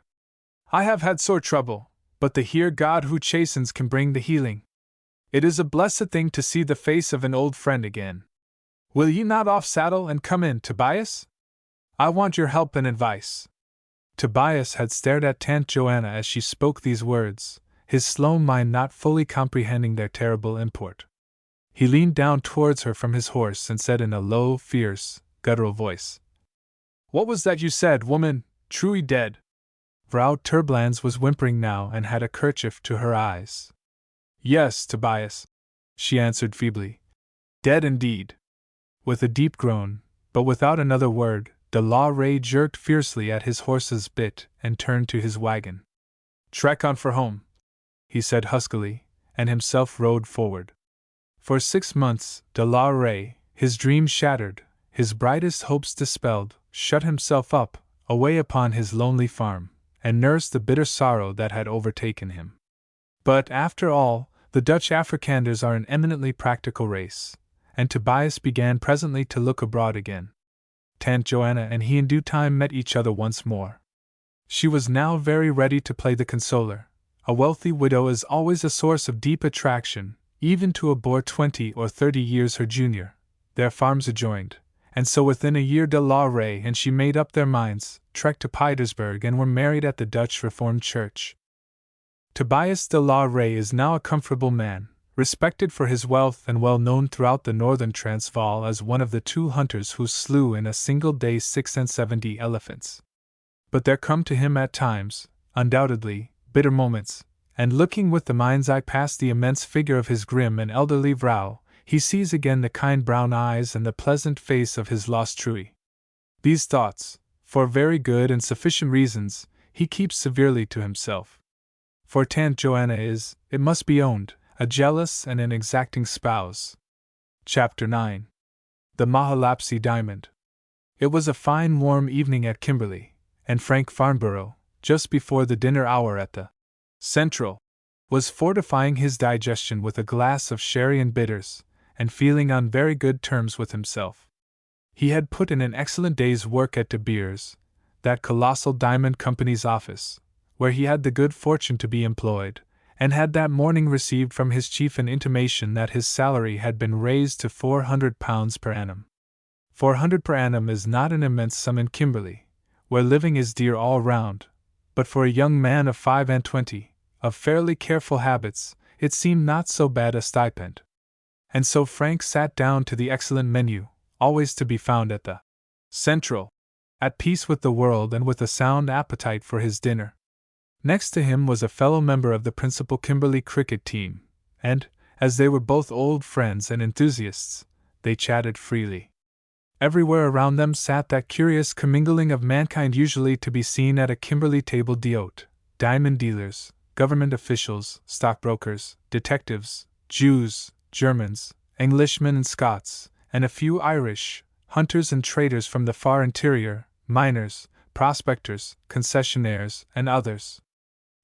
I have had sore trouble, but the Heer God who chastens can bring the healing. It is a blessed thing to see the face of an old friend again. Will ye not off saddle and come in, Tobias? I want your help and advice. Tobias had stared at Aunt Joanna as she spoke these words, his slow mind not fully comprehending their terrible import. He leaned down towards her from his horse and said in a low, fierce, guttural voice, "What was that you said, woman? Truly dead?" Vrouw Turblands was whimpering now and had a kerchief to her eyes. "Yes, Tobias," she answered feebly. "Dead indeed." With a deep groan, but without another word, de la Rey jerked fiercely at his horse's bit and turned to his wagon. "Trek on for home," he said huskily, and himself rode forward. For 6 months, de la Rey, his dreams shattered, his brightest hopes dispelled, shut himself up, away upon his lonely farm, and nursed the bitter sorrow that had overtaken him. But, after all, the Dutch Afrikanders are an eminently practical race, and Tobias began presently to look abroad again. Aunt Joanna and he in due time met each other once more. She was now very ready to play the consoler. A wealthy widow is always a source of deep attraction, even to a boor 20 or 30 years her junior. Their farms adjoined, and so within a year de la Rey and she made up their minds, trekked to Petersburg and were married at the Dutch Reformed Church. Tobias de la Rey is now a comfortable man, respected for his wealth and well known throughout the northern Transvaal as one of the 2 hunters who slew in a single day 76 elephants. But there come to him at times, undoubtedly, bitter moments, and looking with the mind's eye past the immense figure of his grim and elderly vrouw, he sees again the kind brown eyes and the pleasant face of his lost truie. These thoughts, for very good and sufficient reasons, he keeps severely to himself. For Aunt Joanna is, it must be owned, a jealous and an exacting spouse. Chapter 9. The Mahalapsi Diamond. It was a fine warm evening at Kimberley, and Frank Farnborough, just before the dinner hour at the Central, was fortifying his digestion with a glass of sherry and bitters, and feeling on very good terms with himself. He had put in an excellent day's work at De Beers, that colossal diamond company's office, where he had the good fortune to be employed, and had that morning received from his chief an intimation that his salary had been raised to £400 per annum. £400 per annum is not an immense sum in Kimberley, where living is dear all round, but for a young man of 25, of fairly careful habits, it seemed not so bad a stipend. And so Frank sat down to the excellent menu, always to be found at the Central, at peace with the world and with a sound appetite for his dinner. Next to him was a fellow member of the principal Kimberley cricket team, and, as they were both old friends and enthusiasts, they chatted freely. Everywhere around them sat that curious commingling of mankind usually to be seen at a Kimberley table d'hôte: diamond dealers, government officials, stockbrokers, detectives, Jews, Germans, Englishmen and Scots, and a few Irish, hunters and traders from the far interior, miners, prospectors, concessionaires, and others.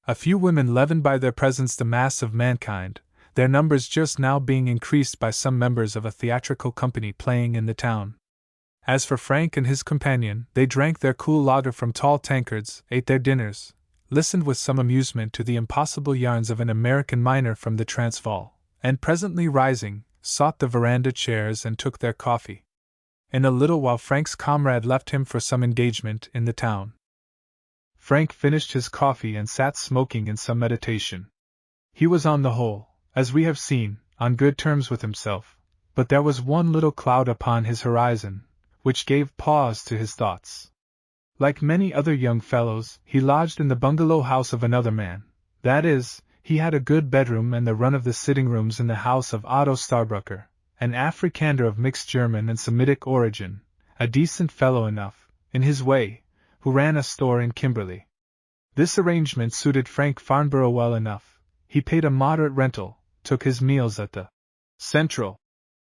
A few women leavened by their presence the mass of mankind, their numbers just now being increased by some members of a theatrical company playing in the town. As for Frank and his companion, they drank their cool lager from tall tankards, ate their dinners, listened with some amusement to the impossible yarns of an American miner from the Transvaal, and presently rising, sought the veranda chairs and took their coffee. In a little while Frank's comrade left him for some engagement in the town. Frank finished his coffee and sat smoking in some meditation. He was on the whole, as we have seen, on good terms with himself, but there was one little cloud upon his horizon, which gave pause to his thoughts. Like many other young fellows, he lodged in the bungalow house of another man, that is, he had a good bedroom and the run of the sitting rooms in the house of Otto Starbrucker, an Afrikander of mixed German and Semitic origin, a decent fellow enough, in his way, who ran a store in Kimberley. This arrangement suited Frank Farnborough well enough. He paid a moderate rental, took his meals at the Central,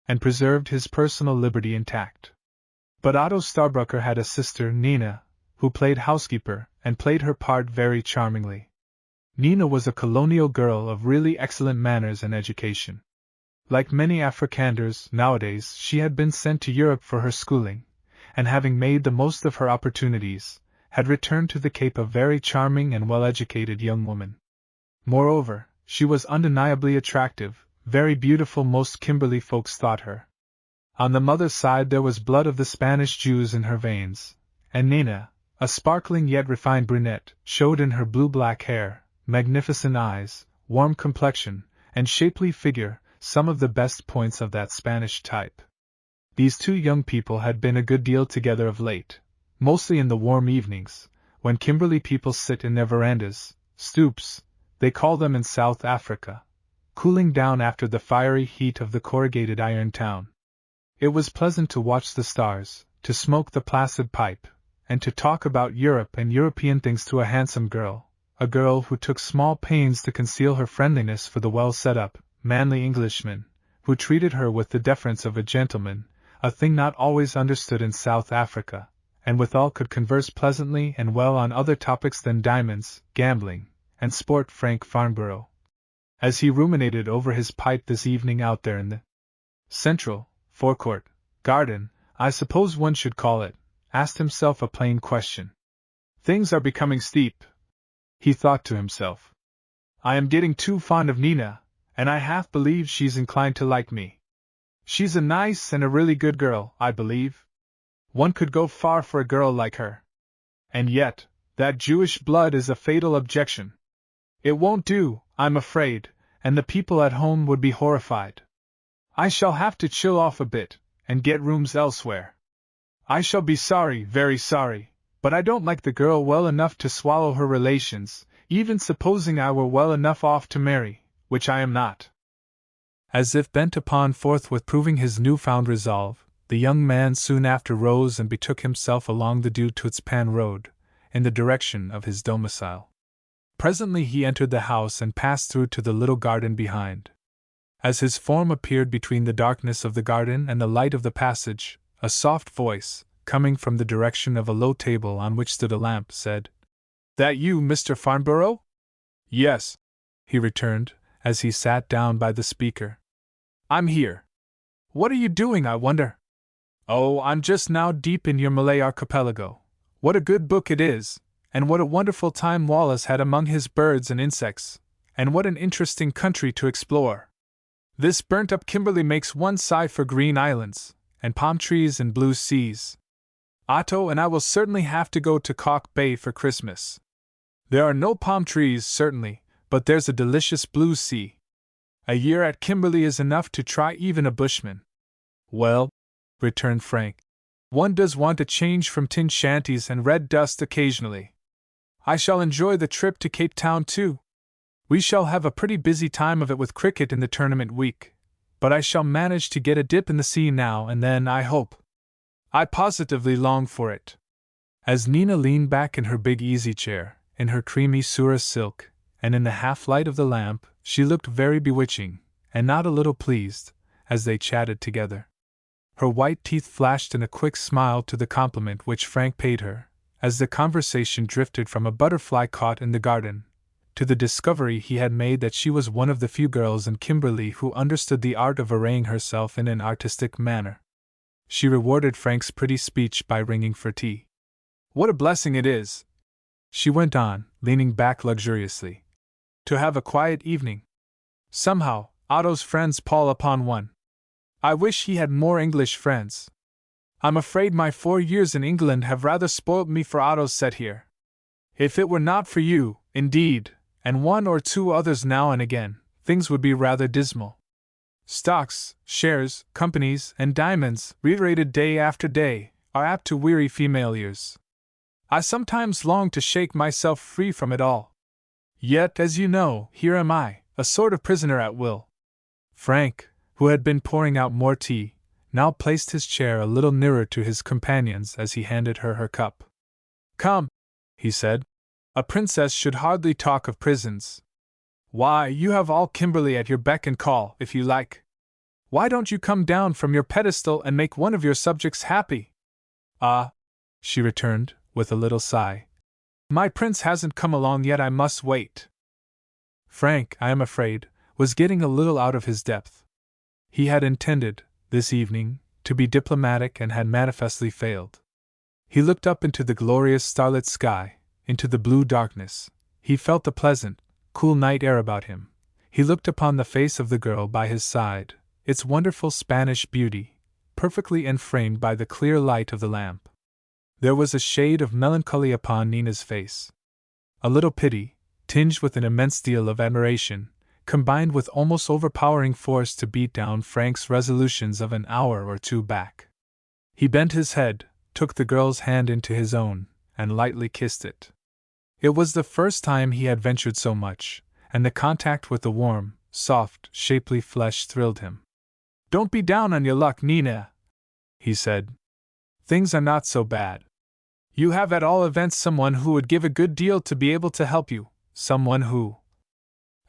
and preserved his personal liberty intact. But Otto Starbrucker had a sister, Nina, who played housekeeper, and played her part very charmingly. Nina was a colonial girl of really excellent manners and education. Like many Afrikanders nowadays, she had been sent to Europe for her schooling, and having made the most of her opportunities, had returned to the Cape a very charming and well-educated young woman. Moreover, she was undeniably attractive, very beautiful, most Kimberley folks thought her. On the mother's side there was blood of the Spanish Jews in her veins, and Nina, a sparkling yet refined brunette, showed in her blue-black hair, magnificent eyes, warm complexion, and shapely figure some of the best points of that Spanish type. These two young people had been a good deal together of late, mostly in the warm evenings, when Kimberley people sit in their verandas, stoops, they call them in South Africa, cooling down after the fiery heat of the corrugated iron town. It was pleasant to watch the stars, to smoke the placid pipe, and to talk about Europe and European things to a handsome girl, a girl who took small pains to conceal her friendliness for the well-set-up, manly Englishman, who treated her with the deference of a gentleman, a thing not always understood in South Africa, and withal could converse pleasantly and well on other topics than diamonds, gambling, and sport. Frank Farnborough, as he ruminated over his pipe this evening out there in the central, forecourt, garden, I suppose one should call it, asked himself a plain question. Things are becoming steep, he thought to himself. I am getting too fond of Nina, and I half believe she's inclined to like me. She's a nice and a really good girl, I believe. One could go far for a girl like her. And yet, that Jewish blood is a fatal objection. It won't do, I'm afraid, and the people at home would be horrified. I shall have to chill off a bit, and get rooms elsewhere. I shall be sorry, very sorry, but I don't like the girl well enough to swallow her relations, even supposing I were well enough off to marry, which I am not. As if bent upon forthwith proving his newfound resolve, the young man soon after rose and betook himself along the Due Pan road, in the direction of his domicile. Presently he entered the house and passed through to the little garden behind. As his form appeared between the darkness of the garden and the light of the passage, a soft voice, coming from the direction of a low table on which stood a lamp, said, "That you, Mr. Farnborough?" "Yes," he returned, as he sat down by the speaker. "I'm here. What are you doing, I wonder?" "Oh, I'm just now deep in your Malay archipelago. What a good book it is, and what a wonderful time Wallace had among his birds and insects, and what an interesting country to explore. This burnt-up Kimberley makes one sigh for green islands, and palm trees and blue seas. Otto and I will certainly have to go to Cock Bay for Christmas. There are no palm trees, certainly, but there's a delicious blue sea. A year at Kimberley is enough to try even a bushman." "Well," returned Frank, "one does want a change from tin shanties and red dust occasionally. I shall enjoy the trip to Cape Town too. We shall have a pretty busy time of it with cricket in the tournament week, but I shall manage to get a dip in the sea now and then, I hope. I positively long for it." As Nina leaned back in her big easy-chair, in her creamy surah silk, and in the half-light of the lamp, she looked very bewitching, and not a little pleased, as they chatted together. Her white teeth flashed in a quick smile to the compliment which Frank paid her, as the conversation drifted from a butterfly caught in the garden, to the discovery he had made that she was one of the few girls in Kimberley who understood the art of arraying herself in an artistic manner. She rewarded Frank's pretty speech by ringing for tea. "What a blessing it is," she went on, leaning back luxuriously, "to have a quiet evening. Somehow, Otto's friends pall upon one. I wish he had more English friends. I'm afraid my 4 years in England have rather spoilt me for Otto's set here. If it were not for you, indeed, and one or two others now and again, things would be rather dismal. Stocks, shares, companies, and diamonds, reiterated day after day, are apt to weary female ears. I sometimes long to shake myself free from it all. Yet, as you know, here am I, a sort of prisoner at will." Frank, who had been pouring out more tea, now placed his chair a little nearer to his companion's as he handed her her cup. "Come," he said, "a princess should hardly talk of prisons. Why, you have all Kimberley at your beck and call, if you like. Why don't you come down from your pedestal and make one of your subjects happy?" "Ah," she returned, with a little sigh, "my prince hasn't come along yet, I must wait." Frank, I am afraid, was getting a little out of his depth. He had intended, this evening, to be diplomatic and had manifestly failed. He looked up into the glorious starlit sky, into the blue darkness. He felt the pleasant, cool night air about him. He looked upon the face of the girl by his side, its wonderful Spanish beauty, perfectly enframed by the clear light of the lamp. There was a shade of melancholy upon Nina's face. A little pity, tinged with an immense deal of admiration, combined with almost overpowering force to beat down Frank's resolutions of an hour or two back. He bent his head, took the girl's hand into his own, and lightly kissed it. It was the first time he had ventured so much, and the contact with the warm, soft, shapely flesh thrilled him. "Don't be down on your luck, Nina," he said. "Things are not so bad. You have at all events someone who would give a good deal to be able to help you, someone who—"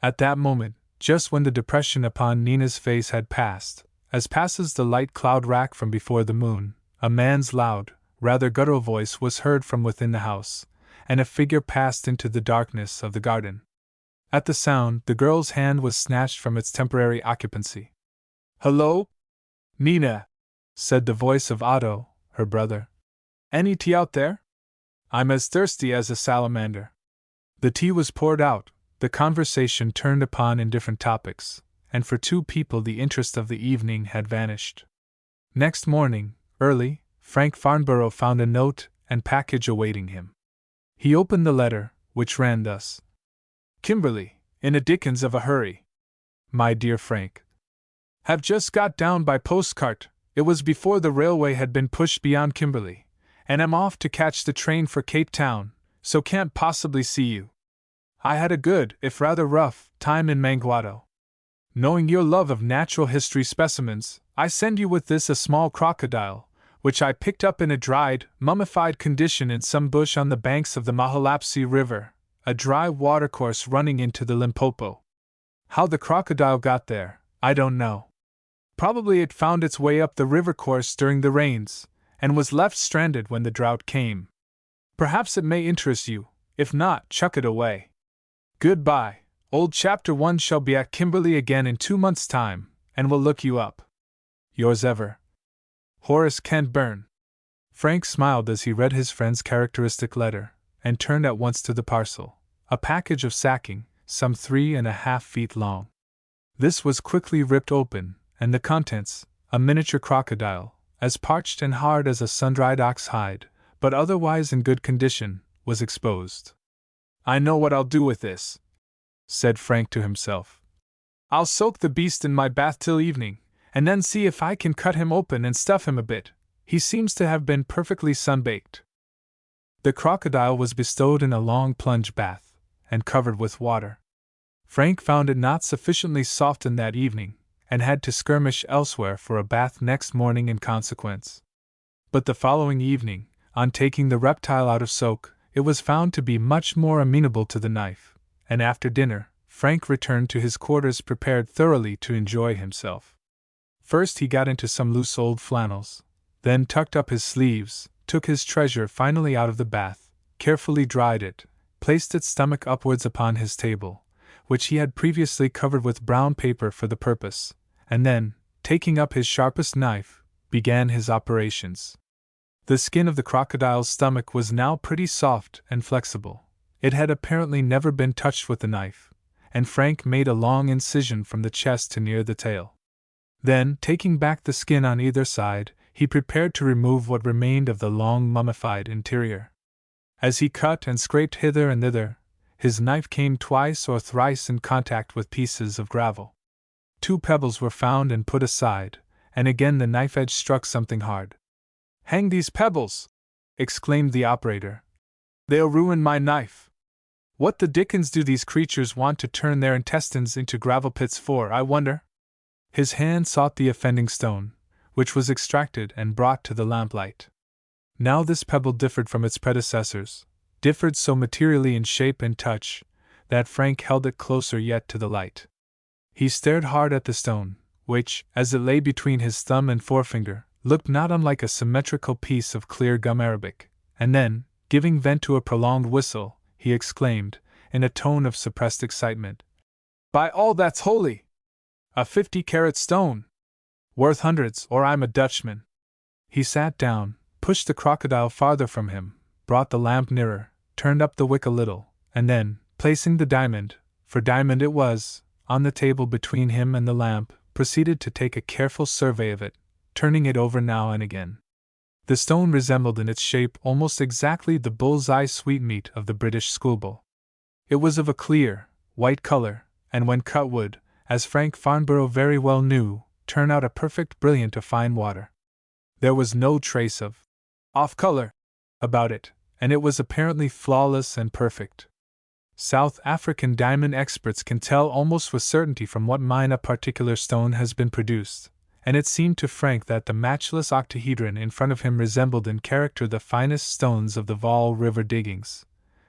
At that moment, just when the depression upon Nina's face had passed, as passes the light cloud rack from before the moon, a man's loud, rather guttural voice was heard from within the house, and a figure passed into the darkness of the garden. At the sound, the girl's hand was snatched from its temporary occupancy. "Hello, Nina," said the voice of Otto, her brother. "Any tea out there? I'm as thirsty as a salamander." The tea was poured out, the conversation turned upon indifferent topics, and for two people the interest of the evening had vanished. Next morning, early, Frank Farnborough found a note and package awaiting him. He opened the letter, which ran thus: "Kimberly, in a dickens of a hurry. My dear Frank, have just got down by postcart. It was before the railway had been pushed beyond Kimberley, and am off to catch the train for Cape Town, so can't possibly see you. I had a good, if rather rough, time in Manguado. Knowing your love of natural history specimens, I send you with this a small crocodile, which I picked up in a dried, mummified condition in some bush on the banks of the Mahalapsi River, a dry watercourse running into the Limpopo. How the crocodile got there, I don't know. Probably it found its way up the river course during the rains, and was left stranded when the drought came. Perhaps it may interest you. If not, chuck it away. Goodbye. Old Chapter 1 shall be at Kimberley again in 2 months' time, and will look you up. Yours ever, Horace Kent Byrne." Frank smiled as he read his friend's characteristic letter, and turned at once to the parcel, a package of sacking, some 3½ feet long. This was quickly ripped open, and the contents, a miniature crocodile, as parched and hard as a sun-dried ox hide, but otherwise in good condition, was exposed. "I know what I'll do with this," said Frank to himself. "I'll soak the beast in my bath till evening, and then see if I can cut him open and stuff him a bit. He seems to have been perfectly sun-baked." The crocodile was bestowed in a long plunge bath, and covered with water. Frank found it not sufficiently softened that evening, and had to skirmish elsewhere for a bath next morning in consequence. But the following evening, on taking the reptile out of soak, it was found to be much more amenable to the knife, and after dinner, Frank returned to his quarters prepared thoroughly to enjoy himself. First he got into some loose old flannels, then tucked up his sleeves, took his treasure finally out of the bath, carefully dried it, placed its stomach upwards upon his table, which he had previously covered with brown paper for the purpose, and then, taking up his sharpest knife, began his operations. The skin of the crocodile's stomach was now pretty soft and flexible. It had apparently never been touched with the knife, and Frank made a long incision from the chest to near the tail. Then, taking back the skin on either side, he prepared to remove what remained of the long mummified interior. As he cut and scraped hither and thither, his knife came twice or thrice in contact with pieces of gravel. 2 pebbles were found and put aside, and again the knife edge struck something hard. "Hang these pebbles!" exclaimed the operator. "They'll ruin my knife. What the dickens do these creatures want to turn their intestines into gravel pits for, I wonder?" His hand sought the offending stone, which was extracted and brought to the lamplight. Now this pebble differed from its predecessors, differed so materially in shape and touch, that Frank held it closer yet to the light. He stared hard at the stone, which, as it lay between his thumb and forefinger, looked not unlike a symmetrical piece of clear gum arabic, and then, giving vent to a prolonged whistle, he exclaimed, in a tone of suppressed excitement, "By all that's holy! A 50-carat stone! Worth hundreds, or I'm a Dutchman!" He sat down, pushed the crocodile farther from him, brought the lamp nearer, turned up the wick a little, and then, placing the diamond, for diamond it was, on the table between him and the lamp, proceeded to take a careful survey of it, turning it over now and again. The stone resembled in its shape almost exactly the bull's-eye sweetmeat of the British schoolboy. It was of a clear, white color, and when cut would, as Frank Farnborough very well knew, turn out a perfect brilliant of fine water. There was no trace of off-color about it, and it was apparently flawless and perfect. South African diamond experts can tell almost with certainty from what mine a particular stone has been produced, and it seemed to Frank that the matchless octahedron in front of him resembled in character the finest stones of the Vaal River diggings,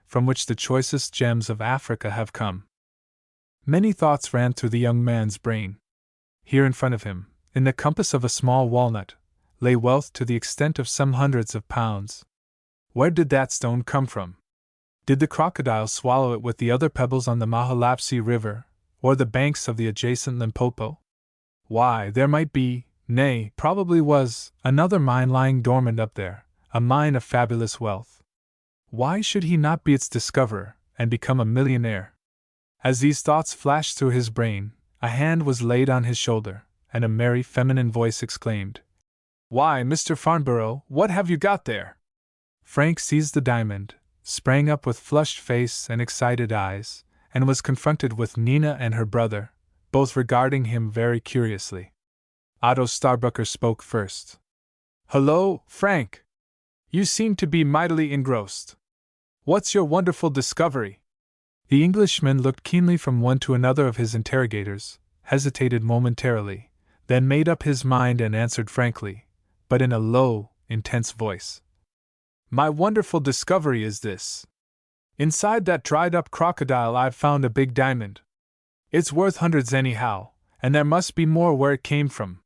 from which the choicest gems of Africa have come. Many thoughts ran through the young man's brain. Here in front of him, in the compass of a small walnut, lay wealth to the extent of some hundreds of pounds. Where did that stone come from? Did the crocodile swallow it with the other pebbles on the Mahalapsi River, or the banks of the adjacent Limpopo? Why, there might be, nay, probably was, another mine lying dormant up there, a mine of fabulous wealth. Why should he not be its discoverer, and become a millionaire? As these thoughts flashed through his brain, a hand was laid on his shoulder, and a merry feminine voice exclaimed, "Why, Mr. Farnborough, what have you got there?" Frank seized the diamond, sprang up with flushed face and excited eyes, and was confronted with Nina and her brother, both regarding him very curiously. Otto Starbucker spoke first. "Hullo, Frank! You seem to be mightily engrossed. What's your wonderful discovery?" The Englishman looked keenly from one to another of his interrogators, hesitated momentarily, then made up his mind and answered frankly, but in a low, intense voice. "My wonderful discovery is this. Inside that dried-up crocodile I've found a big diamond. It's worth hundreds anyhow, and there must be more where it came from.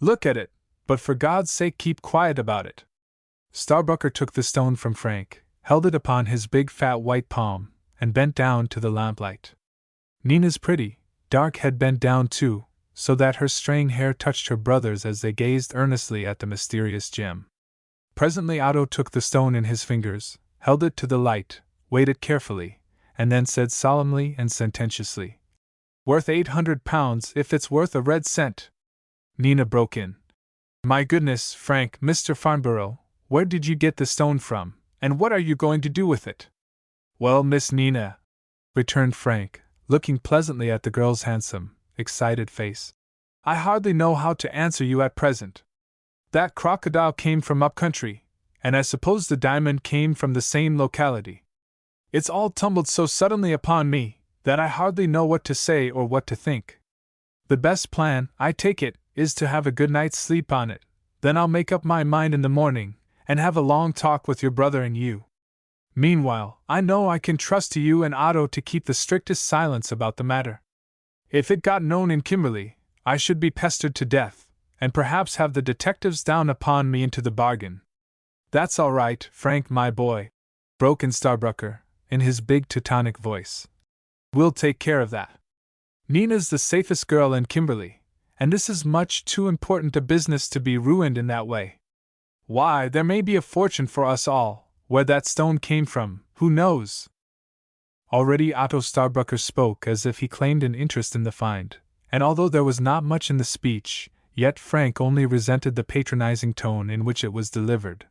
Look at it, but for God's sake keep quiet about it." Starbucker took the stone from Frank, held it upon his big fat white palm, and bent down to the lamplight. Nina's pretty, dark head bent down too, so that her straying hair touched her brother's as they gazed earnestly at the mysterious gem. Presently Otto took the stone in his fingers, held it to the light, weighed it carefully, and then said solemnly and sententiously, "Worth 800 pounds if it's worth a red cent." Nina broke in. "My goodness, Frank, Mr. Farnborough, where did you get the stone from, and what are you going to do with it?" "Well, Miss Nina," returned Frank, looking pleasantly at the girl's handsome, excited face, "I hardly know how to answer you at present. That crocodile came from up country, and I suppose the diamond came from the same locality. It's all tumbled so suddenly upon me that I hardly know what to say or what to think. The best plan, I take it, is to have a good night's sleep on it, then I'll make up my mind in the morning, and have a long talk with your brother and you. Meanwhile, I know I can trust to you and Otto to keep the strictest silence about the matter. If it got known in Kimberley, I should be pestered to death, and perhaps have the detectives down upon me into the bargain." "That's all right, Frank, my boy," broke in Starbucker, in his big Teutonic voice. "We'll take care of that. Nina's the safest girl in Kimberley, and this is much too important a business to be ruined in that way. Why, there may be a fortune for us all. Where that stone came from, who knows?" Already Otto Starbucker spoke as if he claimed an interest in the find, and although there was not much in the speech, yet Frank only resented the patronizing tone in which it was delivered.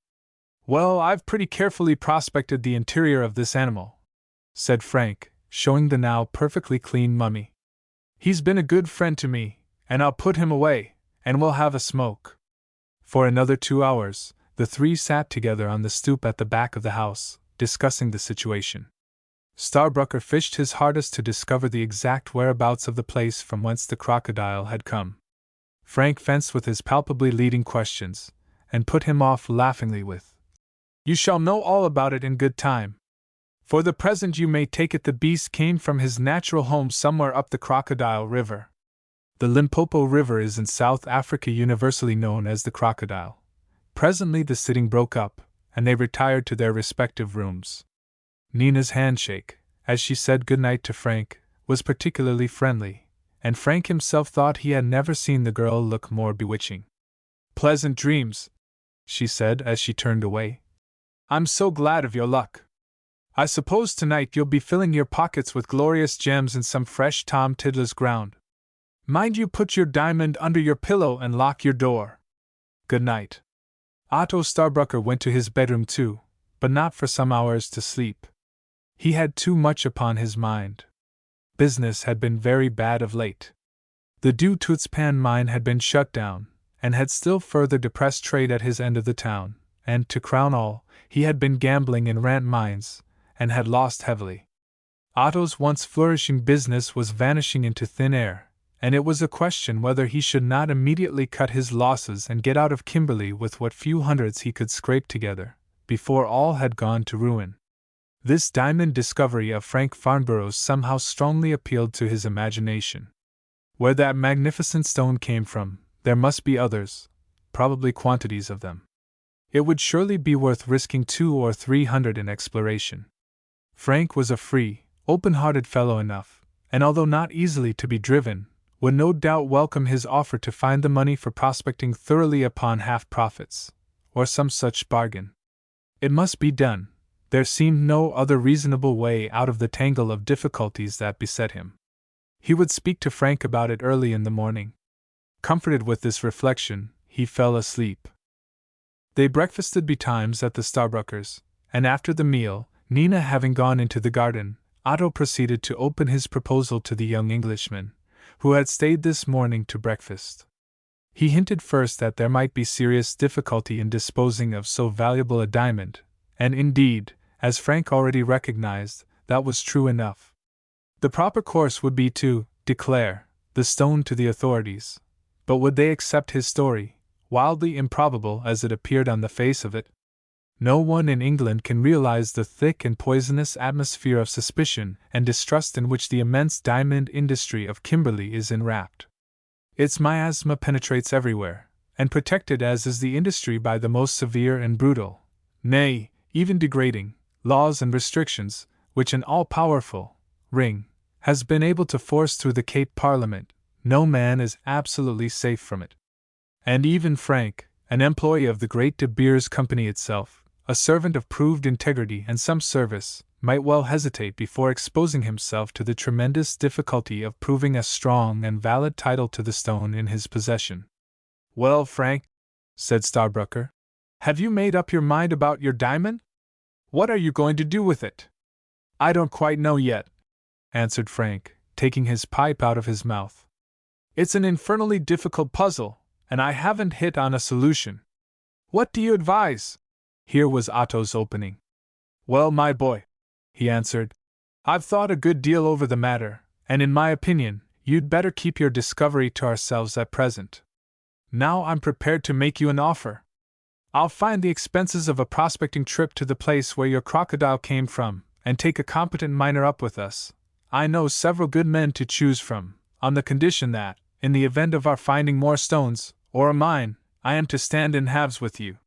"Well, I've pretty carefully prospected the interior of this animal," said Frank, showing the now perfectly clean mummy. "He's been a good friend to me, and I'll put him away, and we'll have a smoke." For another 2 hours, the three sat together on the stoop at the back of the house, discussing the situation. Starbucker fished his hardest to discover the exact whereabouts of the place from whence the crocodile had come. Frank fenced with his palpably leading questions, and put him off laughingly with, "You shall know all about it in good time. For the present you may take it the beast came from his natural home somewhere up the Crocodile River. The Limpopo River is in South Africa universally known as the Crocodile." Presently the sitting broke up, and they retired to their respective rooms. Nina's handshake, as she said good night to Frank, was particularly friendly, and Frank himself thought he had never seen the girl look more bewitching. "Pleasant dreams," she said as she turned away. "I'm so glad of your luck. I suppose tonight you'll be filling your pockets with glorious gems in some fresh Tom Tiddler's ground. Mind you put your diamond under your pillow and lock your door." Good night. Otto Starbrucker went to his bedroom too, but not for some hours to sleep. He had too much upon his mind. Business had been very bad of late. The Dutootspan mine had been shut down, and had still further depressed trade at his end of the town, and, to crown all, he had been gambling in rant mines, and had lost heavily. Otto's once flourishing business was vanishing into thin air, and it was a question whether he should not immediately cut his losses and get out of Kimberley with what few hundreds he could scrape together, before all had gone to ruin. This diamond discovery of Frank Farnborough's somehow strongly appealed to his imagination. Where that magnificent stone came from, there must be others, probably quantities of them. It would surely be worth risking 200 or 300 in exploration. Frank was a free, open-hearted fellow enough, and although not easily to be driven, would no doubt welcome his offer to find the money for prospecting thoroughly upon half-profits, or some such bargain. It must be done. There seemed no other reasonable way out of the tangle of difficulties that beset him. He would speak to Frank about it early in the morning. Comforted with this reflection, he fell asleep. They breakfasted betimes at the Starbruckers, and after the meal, Nina having gone into the garden, Otto proceeded to open his proposal to the young Englishman, who had stayed this morning to breakfast. He hinted first that there might be serious difficulty in disposing of so valuable a diamond, and indeed, as Frank already recognized, that was true enough. The proper course would be to declare the stone to the authorities, but would they accept his story, wildly improbable as it appeared on the face of it? No one in England can realize the thick and poisonous atmosphere of suspicion and distrust in which the immense diamond industry of Kimberley is enwrapped. Its miasma penetrates everywhere, and protected as is the industry by the most severe and brutal, nay, even degrading, laws and restrictions, which an all-powerful ring has been able to force through the Cape Parliament, no man is absolutely safe from it. And even Frank, an employee of the great De Beers Company itself, a servant of proved integrity and some service, might well hesitate before exposing himself to the tremendous difficulty of proving a strong and valid title to the stone in his possession. "Well, Frank," said Starbrucker, "have you made up your mind about your diamond? What are you going to do with it?" "I don't quite know yet," answered Frank, taking his pipe out of his mouth. "It's an infernally difficult puzzle, and I haven't hit on a solution. What do you advise?" Here was Otto's opening. "Well, my boy," he answered, "I've thought a good deal over the matter, and in my opinion, you'd better keep your discovery to ourselves at present. Now I'm prepared to make you an offer. I'll find the expenses of a prospecting trip to the place where your crocodile came from, and take a competent miner up with us. I know several good men to choose from, on the condition that, in the event of our finding more stones, or a mine, I am to stand in halves with you.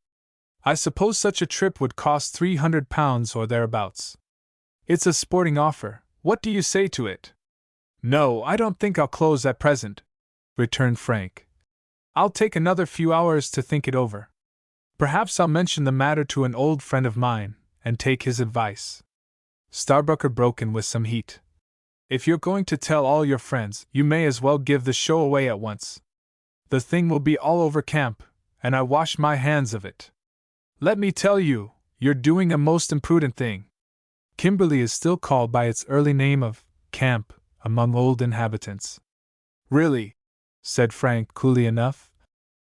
I suppose such a trip would cost £300 or thereabouts. It's a sporting offer. What do you say to it?" "No, I don't think I'll close at present," returned Frank. "I'll take another few hours to think it over. Perhaps I'll mention the matter to an old friend of mine, and take his advice." Starbrucker broke in with some heat. "If you're going to tell all your friends, you may as well give the show away at once. The thing will be all over camp, and I wash my hands of it. Let me tell you, you're doing a most imprudent thing. Kimberley is still called by its early name of camp among old inhabitants." "Really," said Frank coolly enough,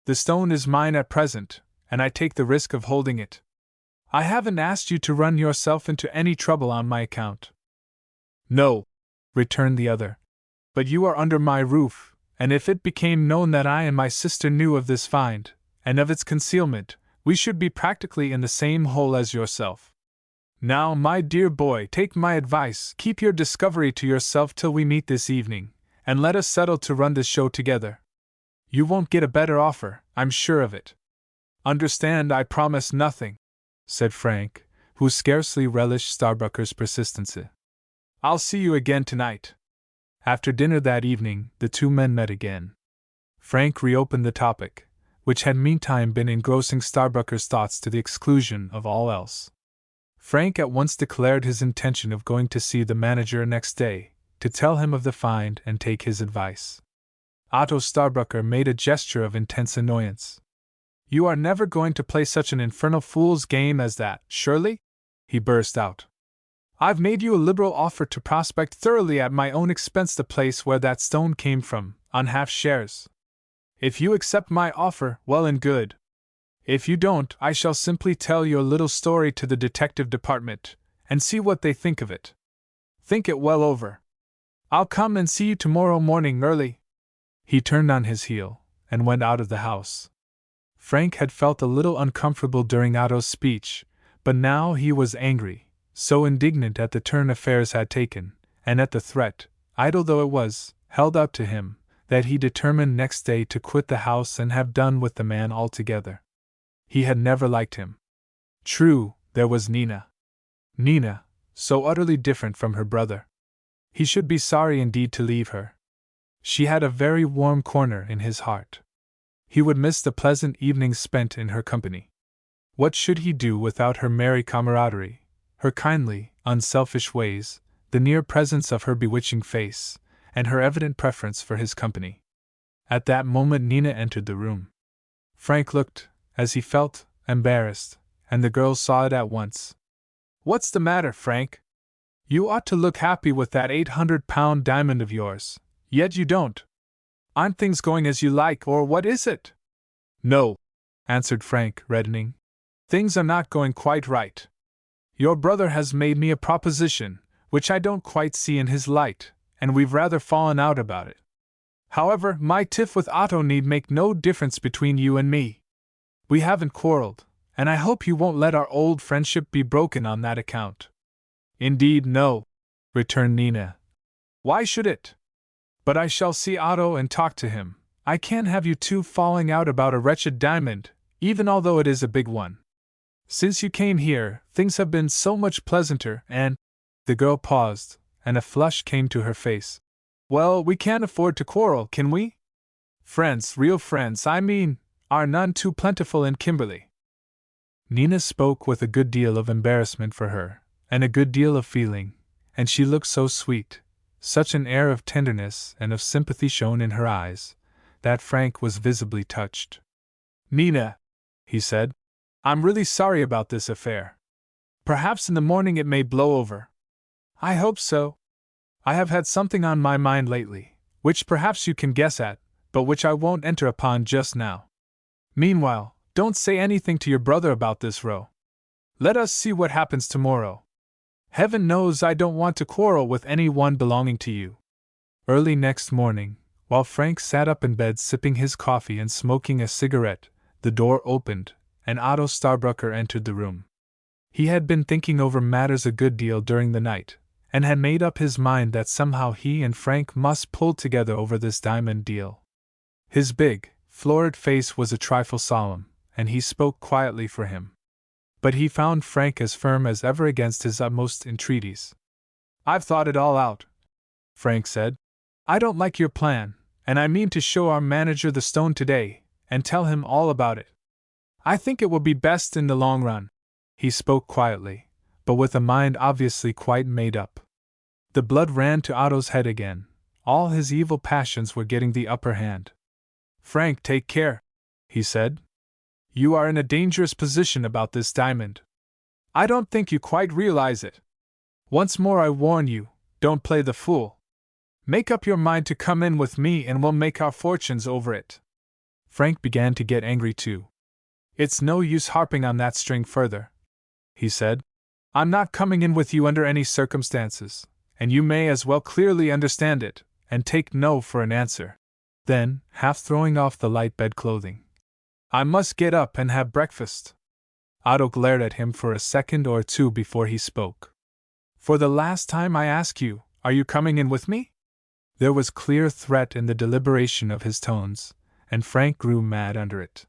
"the stone is mine at present, and I take the risk of holding it. I haven't asked you to run yourself into any trouble on my account." "No," returned the other, "but you are under my roof, and if it became known that I and my sister knew of this find, and of its concealment, we should be practically in the same hole as yourself. Now, my dear boy, take my advice, keep your discovery to yourself till we meet this evening, and let us settle to run this show together. You won't get a better offer, I'm sure of it." "Understand, I promise nothing," said Frank, who scarcely relished Starbrucker's persistency. "I'll see you again tonight." After dinner that evening, the two men met again. Frank reopened the topic, which had meantime been engrossing Starbrucker's thoughts to the exclusion of all else. Frank at once declared his intention of going to see the manager next day, to tell him of the find and take his advice. Otto Starbrucker made a gesture of intense annoyance. You are never going to play such an infernal fool's game as that, surely? He burst out. I've made you a liberal offer to prospect thoroughly at my own expense the place where that stone came from, on half shares. If you accept my offer, well and good. If you don't, I shall simply tell your little story to the detective department, and see what they think of it. Think it well over. I'll come and see you tomorrow morning early. He turned on his heel, and went out of the house. Frank had felt a little uncomfortable during Otto's speech, but now he was angry. So indignant at the turn affairs had taken, and at the threat, idle though it was, held out to him, that he determined next day to quit the house and have done with the man altogether. He had never liked him. True, there was Nina. Nina, so utterly different from her brother. He should be sorry indeed to leave her. She had a very warm corner in his heart. He would miss the pleasant evenings spent in her company. What should he do without her merry camaraderie, her kindly, unselfish ways, the near presence of her bewitching face, and her evident preference for his company? At that moment Nina entered the room. Frank looked, as he felt, embarrassed, and the girl saw it at once. What's the matter, Frank? You ought to look happy with that 800-pound diamond of yours, yet you don't. Aren't things going as you like, or what is it? No, answered Frank, reddening. Things are not going quite right. Your brother has made me a proposition, which I don't quite see in his light, and we've rather fallen out about it. However, my tiff with Otto need make no difference between you and me. We haven't quarreled, and I hope you won't let our old friendship be broken on that account. Indeed, no, returned Nina. Why should it? But I shall see Otto and talk to him. I can't have you two falling out about a wretched diamond, even although it is a big one. Since you came here, things have been so much pleasanter, and… The girl paused, and a flush came to her face. Well, we can't afford to quarrel, can we? Friends, real friends, I mean, are none too plentiful in Kimberley. Nina spoke with a good deal of embarrassment for her, and a good deal of feeling, and she looked so sweet, such an air of tenderness and of sympathy shone in her eyes, that Frank was visibly touched. Nina, he said, I'm really sorry about this affair. Perhaps in the morning it may blow over. I hope so. I have had something on my mind lately, which perhaps you can guess at, but which I won't enter upon just now. Meanwhile, don't say anything to your brother about this row. Let us see what happens tomorrow. Heaven knows I don't want to quarrel with any one belonging to you. Early next morning, while Frank sat up in bed sipping his coffee and smoking a cigarette, the door opened, and Otto Starbrucker entered the room. He had been thinking over matters a good deal during the night, and had made up his mind that somehow he and Frank must pull together over this diamond deal. His big, florid face was a trifle solemn, and he spoke quietly for him. But he found Frank as firm as ever against his utmost entreaties. I've thought it all out, Frank said. I don't like your plan, and I mean to show our manager the stone today, and tell him all about it. I think it will be best in the long run. He spoke quietly, but with a mind obviously quite made up. The blood ran to Otto's head again. All his evil passions were getting the upper hand. Frank, take care, he said. You are in a dangerous position about this diamond. I don't think you quite realize it. Once more I warn you, don't play the fool. Make up your mind to come in with me and we'll make our fortunes over it. Frank began to get angry too. It's no use harping on that string further, he said. I'm not coming in with you under any circumstances, and you may as well clearly understand it, and take no for an answer. Then, half throwing off the light bedclothing, I must get up and have breakfast. Otto glared at him for a second or two before he spoke. For the last time I ask you, are you coming in with me? There was clear threat in the deliberation of his tones, and Frank grew mad under it.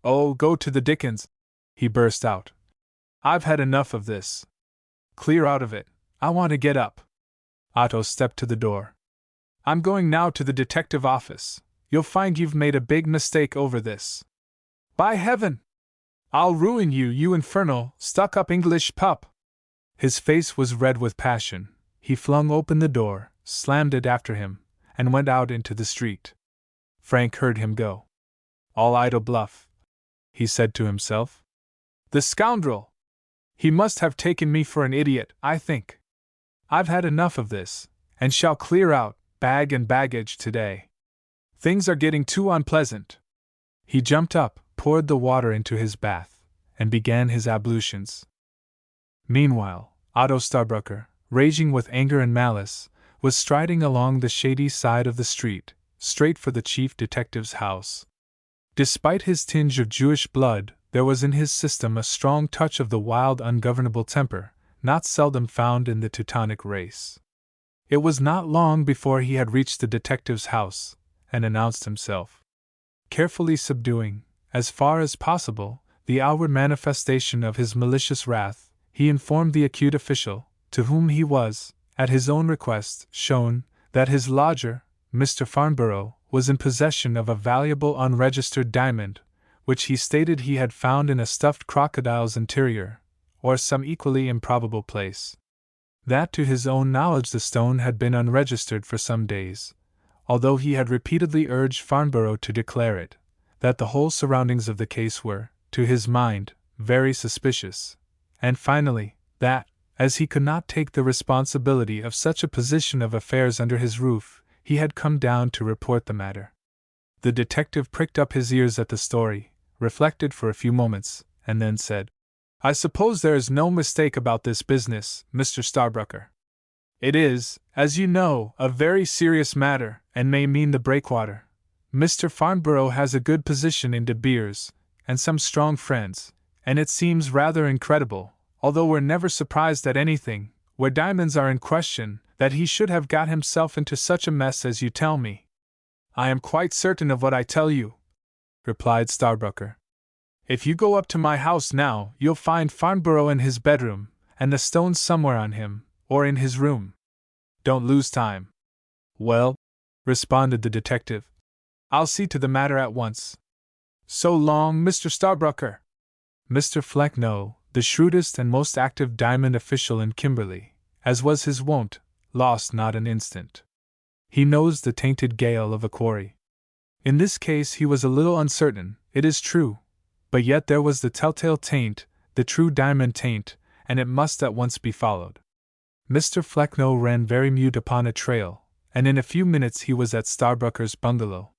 Oh, go to the dickens, he burst out. I've had enough of this. Clear out of it, I want to get up. Otto stepped to the door. I'm going now to the detective office. You'll find you've made a big mistake over this. By heaven! I'll ruin you, you infernal, stuck-up English pup! His face was red with passion. He flung open the door, slammed it after him, and went out into the street. Frank heard him go. All idle bluff, he said to himself. The scoundrel! He must have taken me for an idiot, I think. I've had enough of this, and shall clear out, bag and baggage, today. Things are getting too unpleasant. He jumped up, poured the water into his bath, and began his ablutions. Meanwhile, Otto Starbrucker, raging with anger and malice, was striding along the shady side of the street, straight for the chief detective's house. Despite his tinge of Jewish blood, there was in his system a strong touch of the wild, ungovernable temper, not seldom found in the Teutonic race. It was not long before he had reached the detective's house, and announced himself. Carefully subduing, as far as possible, the outward manifestation of his malicious wrath, he informed the acute official, to whom he was, at his own request, shown, that his lodger, Mr. Farnborough, was in possession of a valuable unregistered diamond, which he stated he had found in a stuffed crocodile's interior, or some equally improbable place. That to his own knowledge the stone had been unregistered for some days, although he had repeatedly urged Farnborough to declare it, that the whole surroundings of the case were, to his mind, very suspicious, and finally, that, as he could not take the responsibility of such a position of affairs under his roof, he had come down to report the matter. The detective pricked up his ears at the story, reflected for a few moments, and then said, I suppose there is no mistake about this business, Mr. Starbrucker. It is, as you know, a very serious matter, and may mean the breakwater. Mr. Farnborough has a good position in De Beers, and some strong friends, and it seems rather incredible, although we're never surprised at anything, where diamonds are in question, that he should have got himself into such a mess as you tell me. I am quite certain of what I tell you, replied Starbrucker. If you go up to my house now, you'll find Farnborough in his bedroom, and the stones somewhere on him, or in his room. Don't lose time. Well, responded the detective, I'll see to the matter at once. So long, Mr. Starbrucker. Mr. Flecknoe, the shrewdest and most active diamond official in Kimberley, as was his wont, lost not an instant. He knows the tainted gale of a quarry. In this case he was a little uncertain, it is true, but yet there was the telltale taint, the true diamond taint, and it must at once be followed. Mr. Flecknoe ran very mute upon a trail, and in a few minutes he was at Starbrucker's bungalow.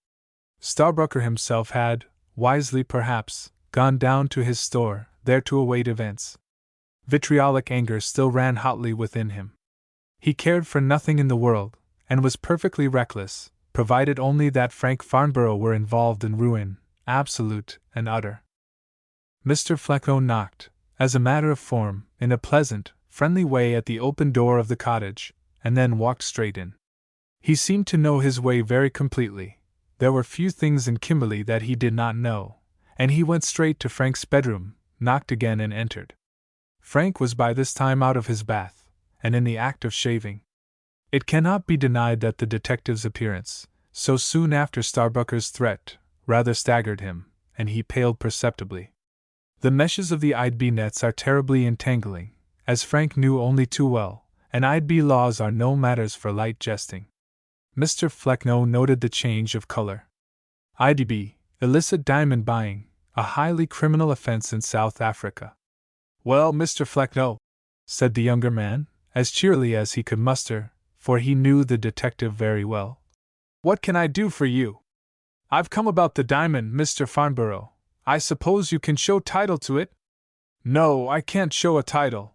Starbrucker himself had, wisely perhaps, gone down to his store, there to await events. Vitriolic anger still ran hotly within him. He cared for nothing in the world, and was perfectly reckless, provided only that Frank Farnborough were involved in ruin, absolute and utter. Mr. Flecknoe knocked, as a matter of form, in a pleasant, friendly way at the open door of the cottage, and then walked straight in. He seemed to know his way very completely. There were few things in Kimberley that he did not know, and he went straight to Frank's bedroom, knocked again and entered. Frank was by this time out of his bath, and in the act of shaving. It cannot be denied that the detective's appearance, so soon after Starbrucker's threat, rather staggered him, and he paled perceptibly. The meshes of the IB nets are terribly entangling, as Frank knew only too well, and IB laws are no matters for light jesting. Mr. Flecknoe noted the change of color. IDB, illicit diamond buying, a highly criminal offense in South Africa. Well, Mr. Flecknoe, said the younger man, as cheerily as he could muster, for he knew the detective very well. What can I do for you? I've come about the diamond, Mr. Farnborough. I suppose you can show title to it? No, I can't show a title,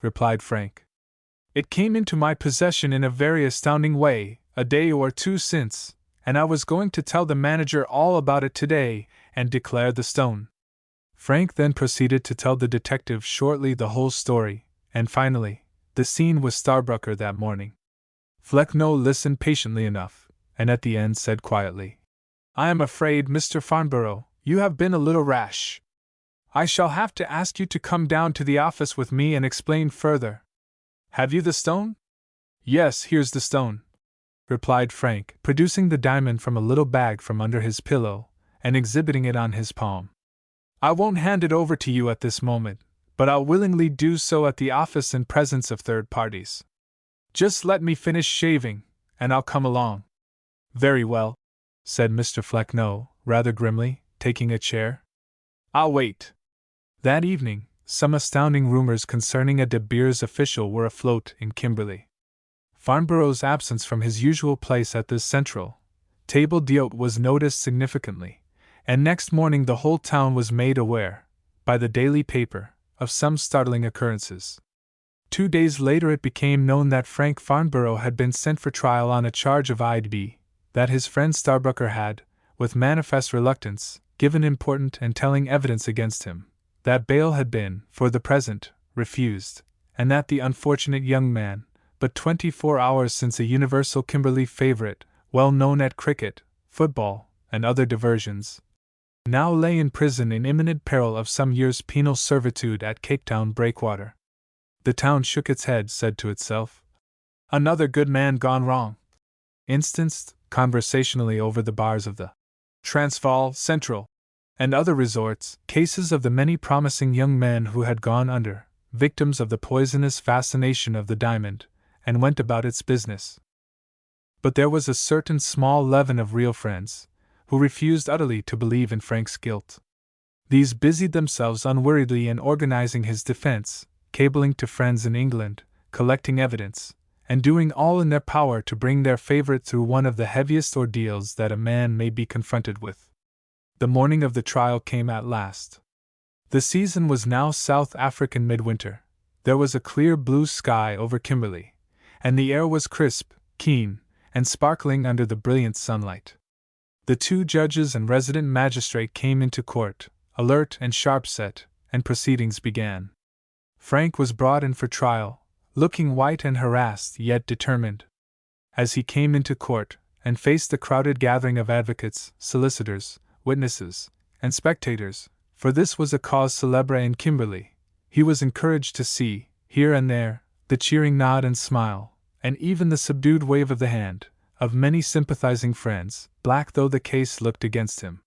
replied Frank. It came into my possession in a very astounding way, a day or two since, and I was going to tell the manager all about it today, and declare the stone. Frank then proceeded to tell the detective shortly the whole story, and finally, the scene with Starbrucker that morning. Flecknoe listened patiently enough, and at the end said quietly, I am afraid, Mr. Farnborough, you have been a little rash. I shall have to ask you to come down to the office with me and explain further. Have you the stone? Yes, here's the stone, replied Frank, producing the diamond from a little bag from under his pillow, and exhibiting it on his palm. I won't hand it over to you at this moment, but I'll willingly do so at the office in presence of third parties. Just let me finish shaving, and I'll come along. Very well, said Mr. Flecknoe, rather grimly, taking a chair. I'll wait. That evening, some astounding rumors concerning a De Beers official were afloat in Kimberley. Farnborough's absence from his usual place at this central table d'hôte was noticed significantly, and next morning the whole town was made aware, by the daily paper, of some startling occurrences. 2 days later it became known that Frank Farnborough had been sent for trial on a charge of IB, that his friend Starbucker had, with manifest reluctance, given important and telling evidence against him, that bail had been, for the present, refused, and that the unfortunate young man, but 24 hours since a universal Kimberley favourite, well known at cricket, football, and other diversions, now lay in prison in imminent peril of some years' penal servitude at Capetown Breakwater. The town shook its head, said to itself, "Another good man gone wrong," instanced, conversationally over the bars of the Transvaal, Central, and other resorts, cases of the many promising young men who had gone under, victims of the poisonous fascination of the diamond, and went about its business. But there was a certain small leaven of real friends, who refused utterly to believe in Frank's guilt. These busied themselves unweariedly in organizing his defense, cabling to friends in England, collecting evidence, and doing all in their power to bring their favorite through one of the heaviest ordeals that a man may be confronted with. The morning of the trial came at last. The season was now South African midwinter. There was a clear blue sky over Kimberley, and the air was crisp, keen, and sparkling under the brilliant sunlight. The 2 judges and resident magistrate came into court, alert and sharp-set, and proceedings began. Frank was brought in for trial, looking white and harassed yet determined. As he came into court, and faced the crowded gathering of advocates, solicitors, witnesses, and spectators, for this was a cause célèbre in Kimberley, he was encouraged to see, here and there, the cheering nod and smile, and even the subdued wave of the hand, of many sympathizing friends, black though the case looked against him.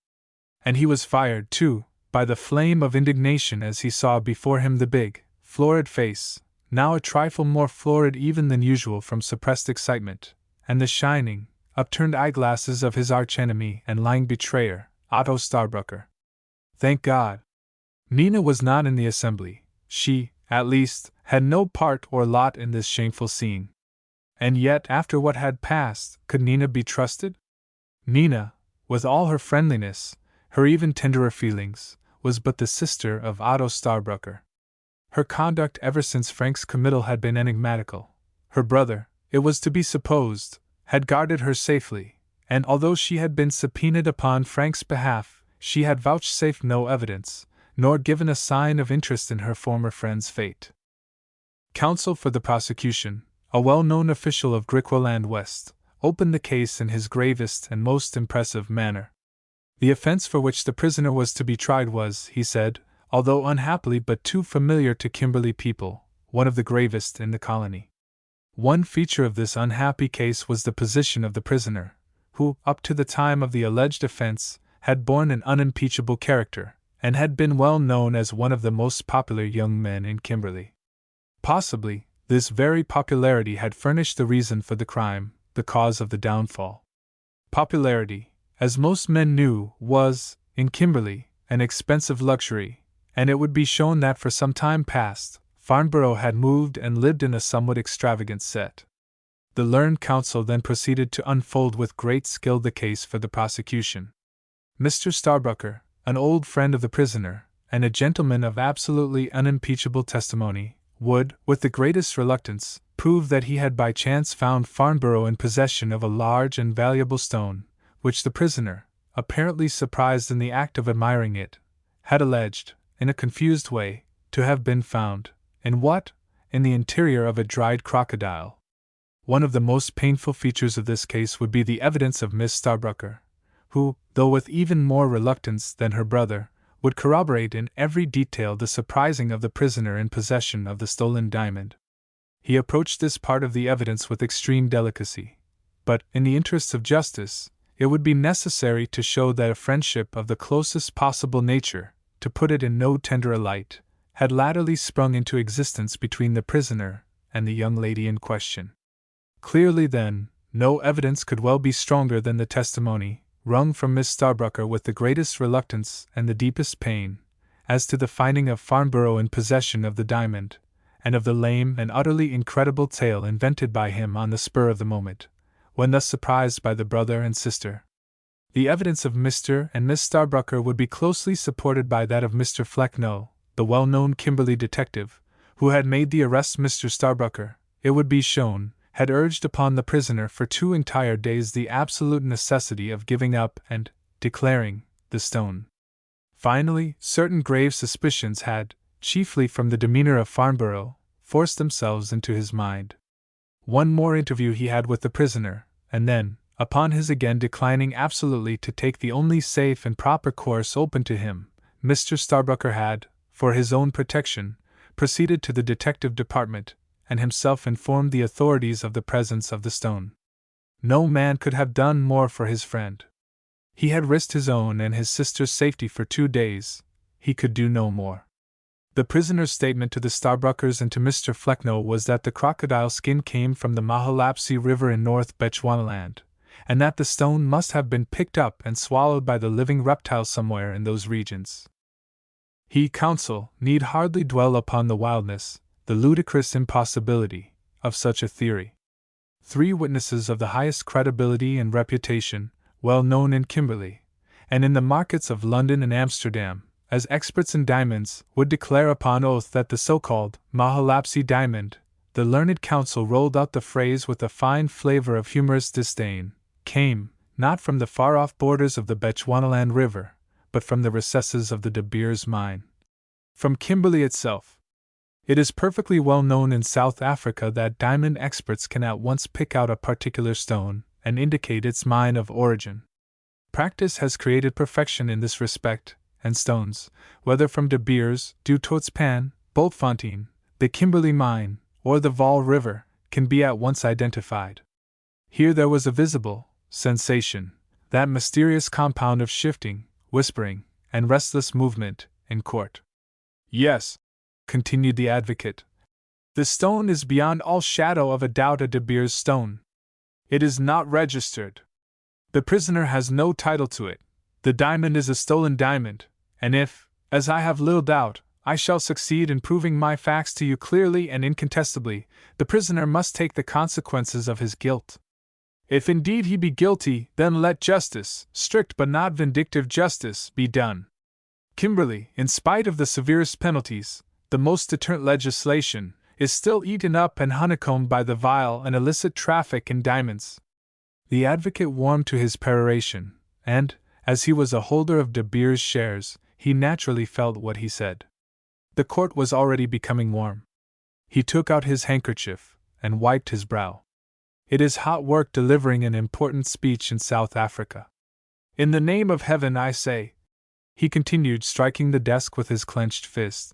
And he was fired, too, by the flame of indignation as he saw before him the big, florid face, now a trifle more florid even than usual from suppressed excitement, and the shining, upturned eyeglasses of his archenemy and lying betrayer, Otto Starbucker. Thank God! Nina was not in the assembly. She, at least, had no part or lot in this shameful scene. And yet, after what had passed, could Nina be trusted? Nina, with all her friendliness, her even tenderer feelings, was but the sister of Otto Starbucker. Her conduct ever since Frank's committal had been enigmatical. Her brother, it was to be supposed, had guarded her safely, and although she had been subpoenaed upon Frank's behalf, she had vouchsafed no evidence, nor given a sign of interest in her former friend's fate. Counsel for the prosecution, a well-known official of Griqualand West, opened the case in his gravest and most impressive manner. The offense for which the prisoner was to be tried was, he said, although unhappily but too familiar to Kimberley people, one of the gravest in the colony. One feature of this unhappy case was the position of the prisoner, who, up to the time of the alleged offense, had borne an unimpeachable character, and had been well known as one of the most popular young men in Kimberley. Possibly, this very popularity had furnished the reason for the crime, the cause of the downfall. Popularity, as most men knew, was, in Kimberley, an expensive luxury, and it would be shown that for some time past, Farnborough had moved and lived in a somewhat extravagant set. The learned counsel then proceeded to unfold with great skill the case for the prosecution. Mr. Starbucker, an old friend of the prisoner, and a gentleman of absolutely unimpeachable testimony, would, with the greatest reluctance, prove that he had by chance found Farnborough in possession of a large and valuable stone, which the prisoner, apparently surprised in the act of admiring it, had alleged, in a confused way, to have been found, in what? In the interior of a dried crocodile. One of the most painful features of this case would be the evidence of Miss Starbucker, who, though with even more reluctance than her brother, would corroborate in every detail the surprising of the prisoner in possession of the stolen diamond. He approached this part of the evidence with extreme delicacy, but, in the interests of justice, it would be necessary to show that a friendship of the closest possible nature, to put it in no tenderer light, had latterly sprung into existence between the prisoner and the young lady in question. Clearly, then, no evidence could well be stronger than the testimony, wrung from Miss Starbucker with the greatest reluctance and the deepest pain, as to the finding of Farnborough in possession of the diamond, and of the lame and utterly incredible tale invented by him on the spur of the moment, when thus surprised by the brother and sister. The evidence of Mr. and Miss Starbrucker would be closely supported by that of Mr. Flecknoe, the well-known Kimberley detective, who had made the arrest. Mr. Starbrucker, it would be shown, had urged upon the prisoner for 2 entire days the absolute necessity of giving up and declaring the stone. Finally, certain grave suspicions had, chiefly from the demeanor of Farnborough, forced themselves into his mind. One more interview he had with the prisoner, and then, upon his again declining absolutely to take the only safe and proper course open to him, Mr. Starbrucker had, for his own protection, proceeded to the detective department, and himself informed the authorities of the presence of the stone. No man could have done more for his friend. He had risked his own and his sister's safety for 2 days, he could do no more. The prisoner's statement to the Starbruckers and to Mr. Flecknoe was that the crocodile skin came from the Mahalapsi River in North Bechuanaland, and that the stone must have been picked up and swallowed by the living reptile somewhere in those regions. He, counsel, need hardly dwell upon the wildness, the ludicrous impossibility, of such a theory. 3 witnesses of the highest credibility and reputation, well known in Kimberley, and in the markets of London and Amsterdam, as experts in diamonds, would declare upon oath that the so-called Mahalapsi diamond, the learned counsel rolled out the phrase with a fine flavor of humorous disdain, came, not from the far-off borders of the Bechuanaland River, but from the recesses of the De Beers mine. From Kimberley itself. It is perfectly well known in South Africa that diamond experts can at once pick out a particular stone and indicate its mine of origin. Practice has created perfection in this respect, and stones, whether from De Beers, Du Toitspan, Bultfontein, the Kimberley mine, or the Vaal River, can be at once identified. Here there was a visible sensation, that mysterious compound of shifting, whispering, and restless movement, in court. Yes, continued the advocate, the stone is beyond all shadow of a doubt a De Beers stone. It is not registered. The prisoner has no title to it. The diamond is a stolen diamond, and if, as I have little doubt, I shall succeed in proving my facts to you clearly and incontestably, the prisoner must take the consequences of his guilt. If indeed he be guilty, then let justice, strict but not vindictive justice, be done. Kimberley, in spite of the severest penalties, the most deterrent legislation, is still eaten up and honeycombed by the vile and illicit traffic in diamonds. The advocate warmed to his peroration, and, as he was a holder of De Beers shares, he naturally felt what he said. The court was already becoming warm. He took out his handkerchief, and wiped his brow. It is hot work delivering an important speech in South Africa. In the name of heaven I say, he continued, striking the desk with his clenched fist,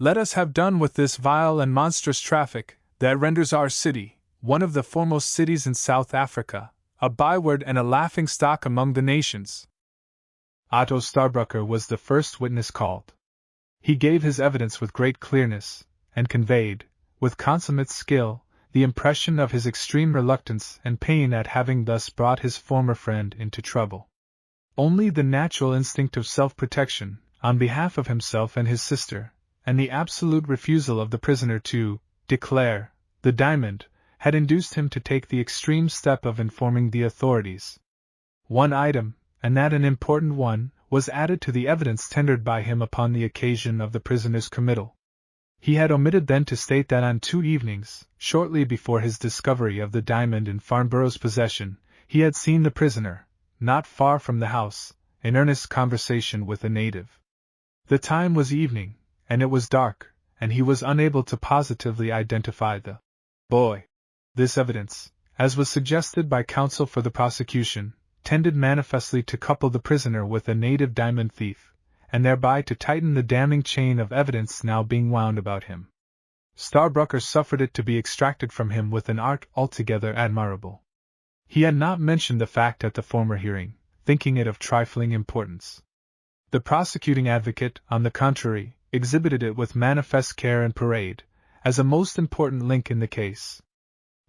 let us have done with this vile and monstrous traffic, that renders our city, one of the foremost cities in South Africa, a byword and a laughing-stock among the nations. Otto Starbrucker was the first witness called. He gave his evidence with great clearness, and conveyed, with consummate skill, the impression of his extreme reluctance and pain at having thus brought his former friend into trouble. Only the natural instinct of self-protection, on behalf of himself and his sister, and the absolute refusal of the prisoner to declare the diamond, had induced him to take the extreme step of informing the authorities. One item, and that an important one, was added to the evidence tendered by him upon the occasion of the prisoner's committal. He had omitted then to state that on 2 evenings, shortly before his discovery of the diamond in Farnborough's possession, he had seen the prisoner, not far from the house, in earnest conversation with a native. The time was evening, and it was dark, and he was unable to positively identify the boy. This evidence, as was suggested by counsel for the prosecution, tended manifestly to couple the prisoner with a native diamond thief, and thereby to tighten the damning chain of evidence now being wound about him. Starbrucker suffered it to be extracted from him with an art altogether admirable. He had not mentioned the fact at the former hearing, thinking it of trifling importance. The prosecuting advocate, on the contrary, exhibited it with manifest care and parade, as a most important link in the case.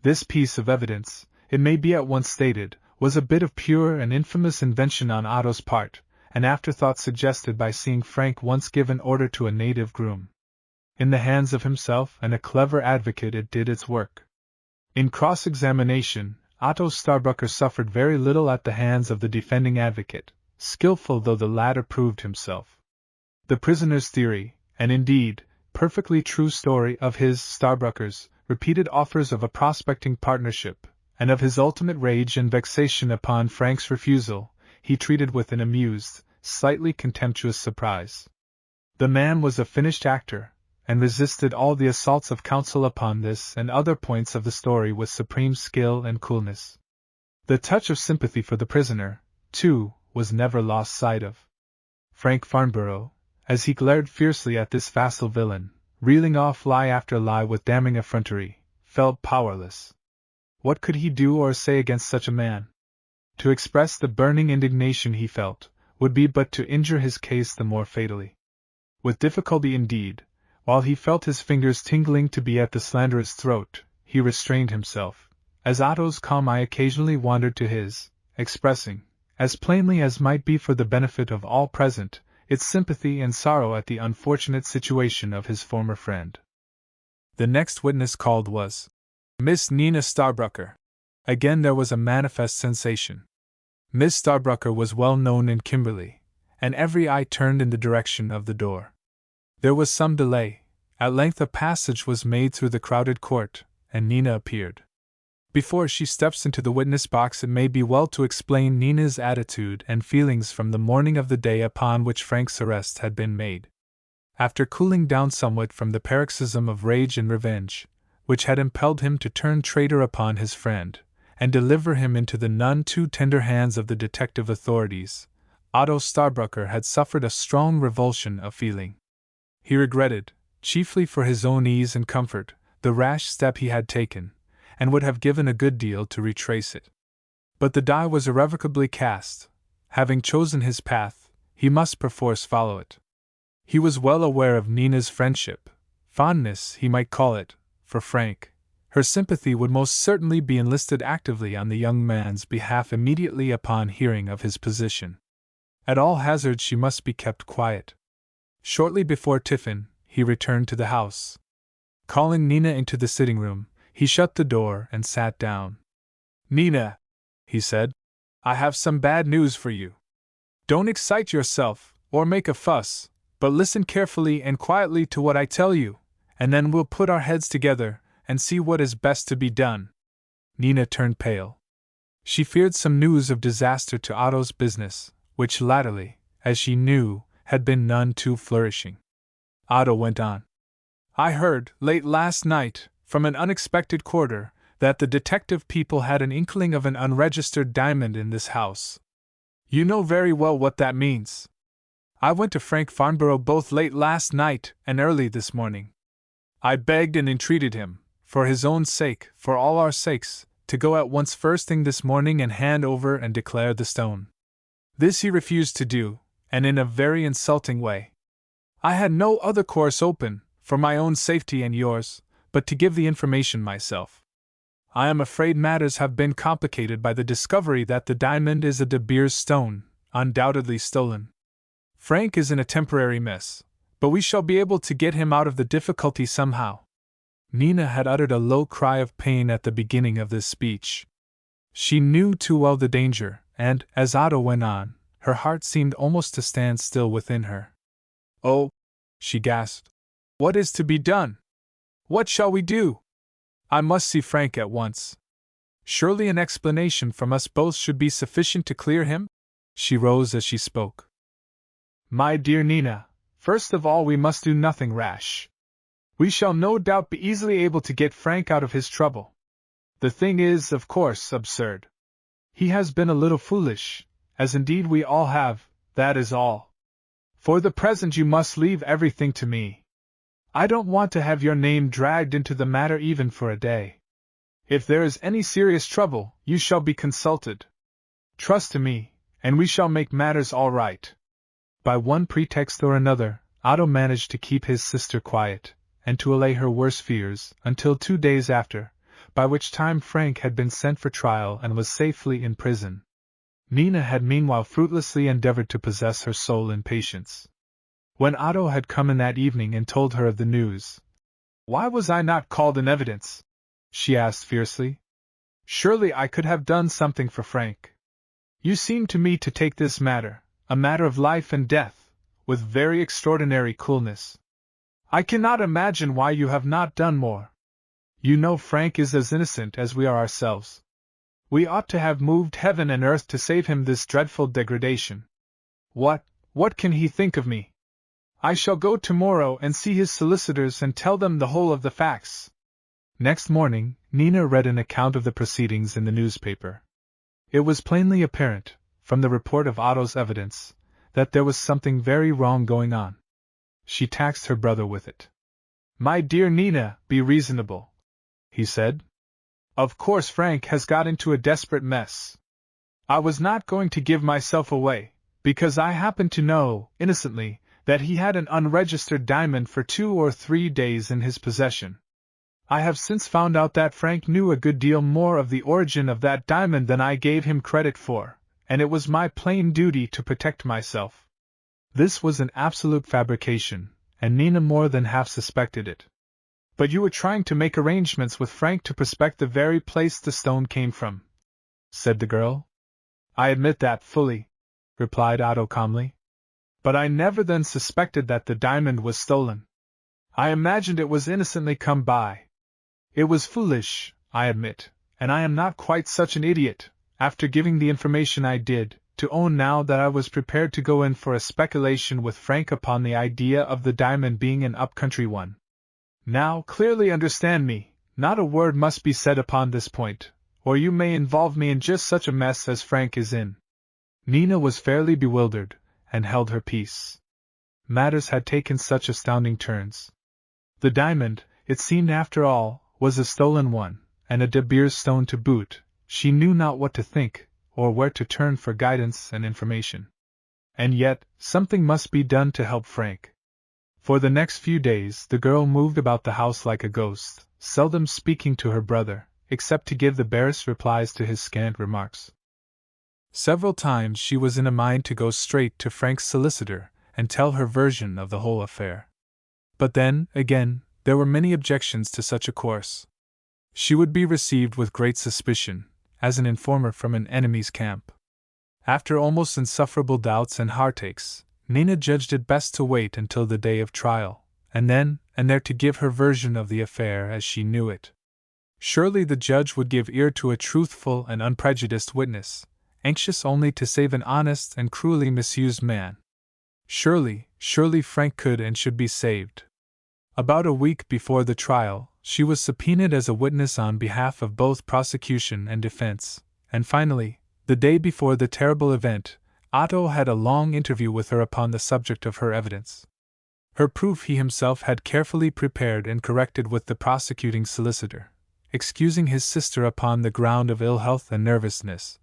This piece of evidence, it may be at once stated, was a bit of pure and infamous invention on Otto's part, an afterthought suggested by seeing Frank once give an order to a native groom. In the hands of himself and a clever advocate it did its work. In cross-examination, Otto Starbucker suffered very little at the hands of the defending advocate, skillful though the latter proved himself. The prisoner's theory, and indeed, perfectly true story of his, Starbucker's, repeated offers of a prospecting partnership, and of his ultimate rage and vexation upon Frank's refusal, he treated with an amused, slightly contemptuous surprise. The man was a finished actor, and resisted all the assaults of counsel upon this and other points of the story with supreme skill and coolness. The touch of sympathy for the prisoner, too, was never lost sight of. Frank Farnborough, as he glared fiercely at this facile villain, reeling off lie after lie with damning effrontery, felt powerless. What could he do or say against such a man? To express the burning indignation he felt, would be but to injure his case the more fatally. With difficulty indeed, while he felt his fingers tingling to be at the slanderous throat, he restrained himself, as Otto's calm eye occasionally wandered to his, expressing, as plainly as might be for the benefit of all present, its sympathy and sorrow at the unfortunate situation of his former friend. The next witness called was Miss Nina Starbucker. Again there was a manifest sensation. Miss Starbucker was well known in Kimberley, and every eye turned in the direction of the door. There was some delay. At length a passage was made through the crowded court, and Nina appeared. Before she steps into the witness box, it may be well to explain Nina's attitude and feelings from the morning of the day upon which Frank's arrest had been made. After cooling down somewhat from the paroxysm of rage and revenge, which had impelled him to turn traitor upon his friend, and deliver him into the none too tender hands of the detective authorities, Otto Starbucker had suffered a strong revulsion of feeling. He regretted, chiefly for his own ease and comfort, the rash step he had taken, and would have given a good deal to retrace it. But the die was irrevocably cast. Having chosen his path, he must perforce follow it. He was well aware of Nina's friendship, fondness he might call it, for Frank. Her sympathy would most certainly be enlisted actively on the young man's behalf immediately upon hearing of his position. At all hazards she must be kept quiet. Shortly before tiffin, he returned to the house. Calling Nina into the sitting-room, he shut the door and sat down. "Nina," he said, "I have some bad news for you. Don't excite yourself, or make a fuss, but listen carefully and quietly to what I tell you, and then we'll put our heads together and see what is best to be done." Nina turned pale. She feared some news of disaster to Otto's business, which latterly, as she knew, had been none too flourishing. Otto went on. "I heard, late last night, from an unexpected quarter, that the detective people had an inkling of an unregistered diamond in this house. You know very well what that means. I went to Frank Farnborough both late last night and early this morning. I begged and entreated him, for his own sake, for all our sakes, to go at once first thing this morning and hand over and declare the stone. This he refused to do, and in a very insulting way. I had no other course open, for my own safety and yours, but to give the information myself. I am afraid matters have been complicated by the discovery that the diamond is a De Beers stone, undoubtedly stolen. Frank is in a temporary mess, but we shall be able to get him out of the difficulty somehow." Nina had uttered a low cry of pain at the beginning of this speech. She knew too well the danger, and, as Otto went on, her heart seemed almost to stand still within her. "Oh," she gasped, "what is to be done? What shall we do? I must see Frank at once. Surely an explanation from us both should be sufficient to clear him?" She rose as she spoke. "My dear Nina, first of all we must do nothing rash. We shall no doubt be easily able to get Frank out of his trouble. The thing is, of course, absurd. He has been a little foolish, as indeed we all have, that is all. For the present you must leave everything to me. I don't want to have your name dragged into the matter even for a day. If there is any serious trouble, you shall be consulted. Trust to me, and we shall make matters all right." By one pretext or another, Otto managed to keep his sister quiet, and to allay her worst fears, until 2 days after, by which time Frank had been sent for trial and was safely in prison. Nina had meanwhile fruitlessly endeavored to possess her soul in patience. When Otto had come in that evening and told her of the news, "Why was I not called in evidence?" she asked fiercely. "Surely I could have done something for Frank. You seem to me to take this matter, a matter of life and death, with very extraordinary coolness. I cannot imagine why you have not done more. You know Frank is as innocent as we are ourselves. We ought to have moved heaven and earth to save him this dreadful degradation. What can he think of me? I shall go tomorrow and see his solicitors and tell them the whole of the facts." Next morning, Nina read an account of the proceedings in the newspaper. It was plainly apparent, from the report of Otto's evidence, that there was something very wrong going on. She taxed her brother with it. "My dear Nina, be reasonable," he said. "Of course Frank has got into a desperate mess. I was not going to give myself away, because I happened to know, innocently, that he had an unregistered diamond for 2 or 3 days in his possession. I have since found out that Frank knew a good deal more of the origin of that diamond than I gave him credit for, and it was my plain duty to protect myself." This was an absolute fabrication, and Nina more than half suspected it. "But you were trying to make arrangements with Frank to prospect the very place the stone came from," said the girl. "I admit that fully," replied Otto calmly. "But I never then suspected that the diamond was stolen. I imagined it was innocently come by. It was foolish, I admit, and I am not quite such an idiot, after giving the information I did, to own now that I was prepared to go in for a speculation with Frank upon the idea of the diamond being an up-country one. Now, clearly understand me, not a word must be said upon this point, or you may involve me in just such a mess as Frank is in." Nina was fairly bewildered, and held her peace. Matters had taken such astounding turns. The diamond, it seemed after all, was a stolen one, and a De Beers stone to boot. She knew not what to think, or where to turn for guidance and information. And yet, something must be done to help Frank. For the next few days the girl moved about the house like a ghost, seldom speaking to her brother, except to give the barest replies to his scant remarks. Several times she was in a mind to go straight to Frank's solicitor and tell her version of the whole affair. But then, again, there were many objections to such a course. She would be received with great suspicion, as an informer from an enemy's camp. After almost insufferable doubts and heartaches, Nina judged it best to wait until the day of trial, and then and there to give her version of the affair as she knew it. Surely the judge would give ear to a truthful and unprejudiced witness, anxious only to save an honest and cruelly misused man. Surely Frank could and should be saved. About a week before the trial, she was subpoenaed as a witness on behalf of both prosecution and defense, and finally, the day before the terrible event, Otto had a long interview with her upon the subject of her evidence. Her proof he himself had carefully prepared and corrected with the prosecuting solicitor, excusing his sister upon the ground of ill health and nervousness,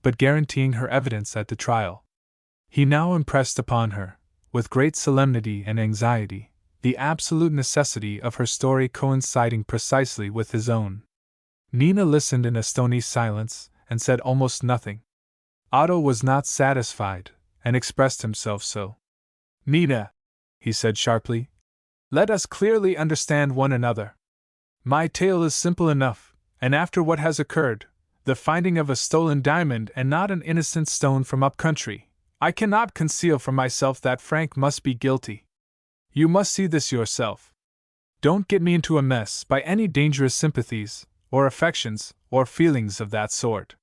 but guaranteeing her evidence at the trial. He now impressed upon her, with great solemnity and anxiety, the absolute necessity of her story coinciding precisely with his own. Nina listened in a stony silence, and said almost nothing. Otto was not satisfied, and expressed himself so. "Nina," he said sharply, "let us clearly understand one another. My tale is simple enough, and after what has occurred, the finding of a stolen diamond and not an innocent stone from up-country, I cannot conceal from myself that Frank must be guilty. You must see this yourself. Don't get me into a mess by any dangerous sympathies, or affections, or feelings of that sort.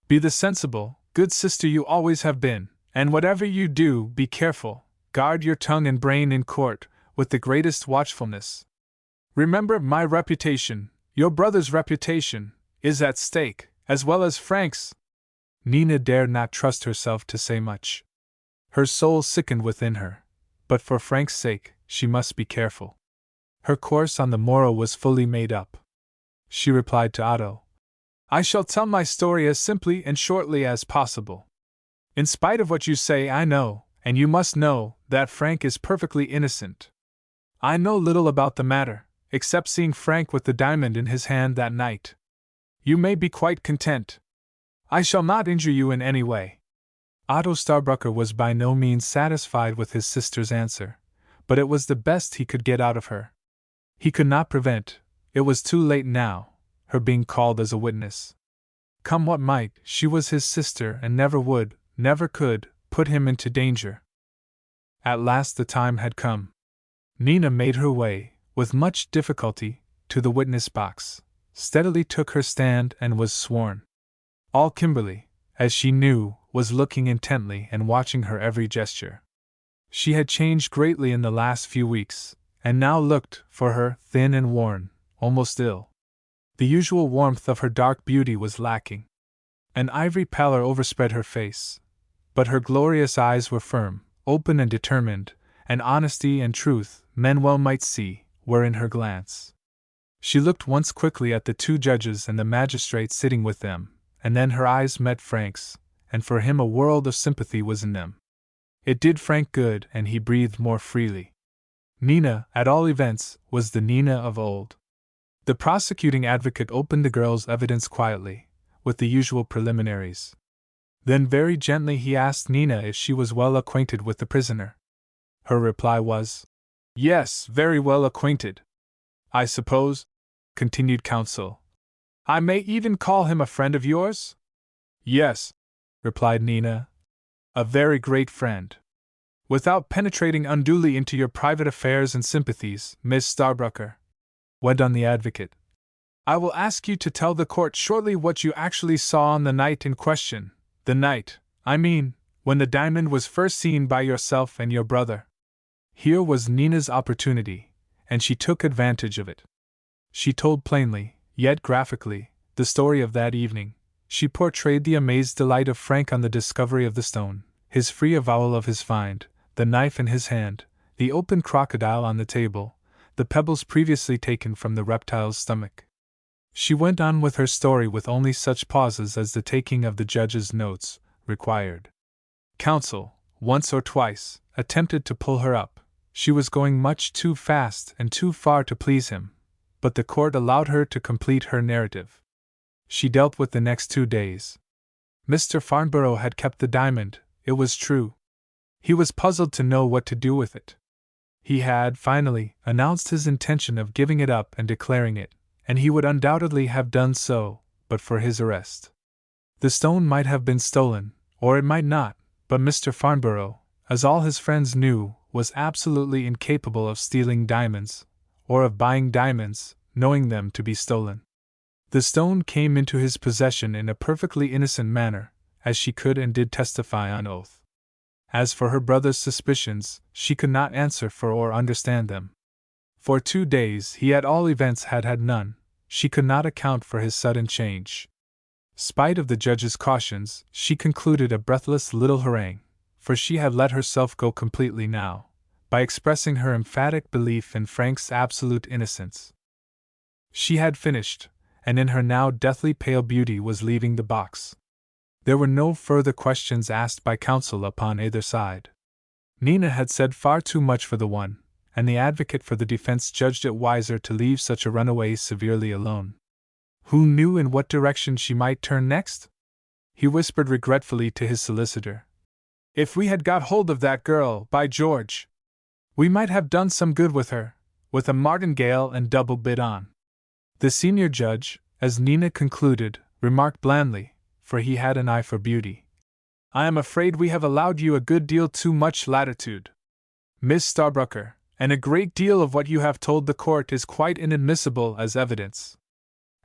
Be the sensible, good sister you always have been, and whatever you do, be careful, guard your tongue and brain in court, with the greatest watchfulness. Remember my reputation, your brother's reputation, is at stake, as well as Frank's." Nina dared not trust herself to say much. Her soul sickened within her. But for Frank's sake, she must be careful. Her course on the morrow was fully made up. She replied to Otto, "I shall tell my story as simply and shortly as possible. In spite of what you say, I know, and you must know, that Frank is perfectly innocent. I know little about the matter, except seeing Frank with the diamond in his hand that night. You may be quite content. I shall not injure you in any way. Otto Starbrucker was by no means satisfied with his sister's answer, but it was the best he could get out of her. He could not prevent, it was too late now, her being called as a witness. Come what might, she was his sister and never would, never could, put him into danger. At last the time had come. Nina made her way, with much difficulty, to the witness box, steadily took her stand and was sworn. All Kimberley, as she knew, was looking intently and watching her every gesture. She had changed greatly in the last few weeks, and now looked, for her, thin and worn, almost ill. The usual warmth of her dark beauty was lacking. An ivory pallor overspread her face, but her glorious eyes were firm, open and determined, and honesty and truth, men well might see, were in her glance. She looked once quickly at the two judges and the magistrate sitting with them, and then her eyes met Frank's, and for him a world of sympathy was in them. It did Frank good, and he breathed more freely. Nina, at all events, was the Nina of old. The prosecuting advocate opened the girl's evidence quietly, with the usual preliminaries. Then very gently he asked Nina if she was well acquainted with the prisoner. Her reply was, "Yes, very well acquainted. I suppose," continued counsel, "I may even call him a friend of yours?" "Yes," replied Nina, "a very great friend." "Without penetrating unduly into your private affairs and sympathies, Miss Starbrucker," went on the advocate, "I will ask you to tell the court shortly what you actually saw on the night in question, the night, I mean, when the diamond was first seen by yourself and your brother." Here was Nina's opportunity, and she took advantage of it. She told plainly, yet graphically, the story of that evening. She portrayed the amazed delight of Frank on the discovery of the stone, his free avowal of his find, the knife in his hand, the open crocodile on the table, the pebbles previously taken from the reptile's stomach. She went on with her story with only such pauses as the taking of the judge's notes required. Counsel, once or twice, attempted to pull her up. She was going much too fast and too far to please him, but the court allowed her to complete her narrative. She dealt with the next 2 days. Mr. Farnborough had kept the diamond, it was true. He was puzzled to know what to do with it. He had, finally, announced his intention of giving it up and declaring it, and he would undoubtedly have done so, but for his arrest. The stone might have been stolen, or it might not, but Mr. Farnborough, as all his friends knew, was absolutely incapable of stealing diamonds, or of buying diamonds, knowing them to be stolen. The stone came into his possession in a perfectly innocent manner, as she could and did testify on oath. As for her brother's suspicions, she could not answer for or understand them. For 2 days he at all events had had none. She could not account for his sudden change. Spite of the judge's cautions, she concluded a breathless little harangue, for she had let herself go completely now, by expressing her emphatic belief in Frank's absolute innocence. She had finished, and in her now deathly pale beauty was leaving the box. There were no further questions asked by counsel upon either side. Nina had said far too much for the one, and the advocate for the defense judged it wiser to leave such a runaway severely alone. Who knew in what direction she might turn next? He whispered regretfully to his solicitor, "If we had got hold of that girl, by George! We might have done some good with her, with a martingale and double bid on." The senior judge, as Nina concluded, remarked blandly, for he had an eye for beauty, "I am afraid we have allowed you a good deal too much latitude, Miss Starbrucker, and a great deal of what you have told the court is quite inadmissible as evidence."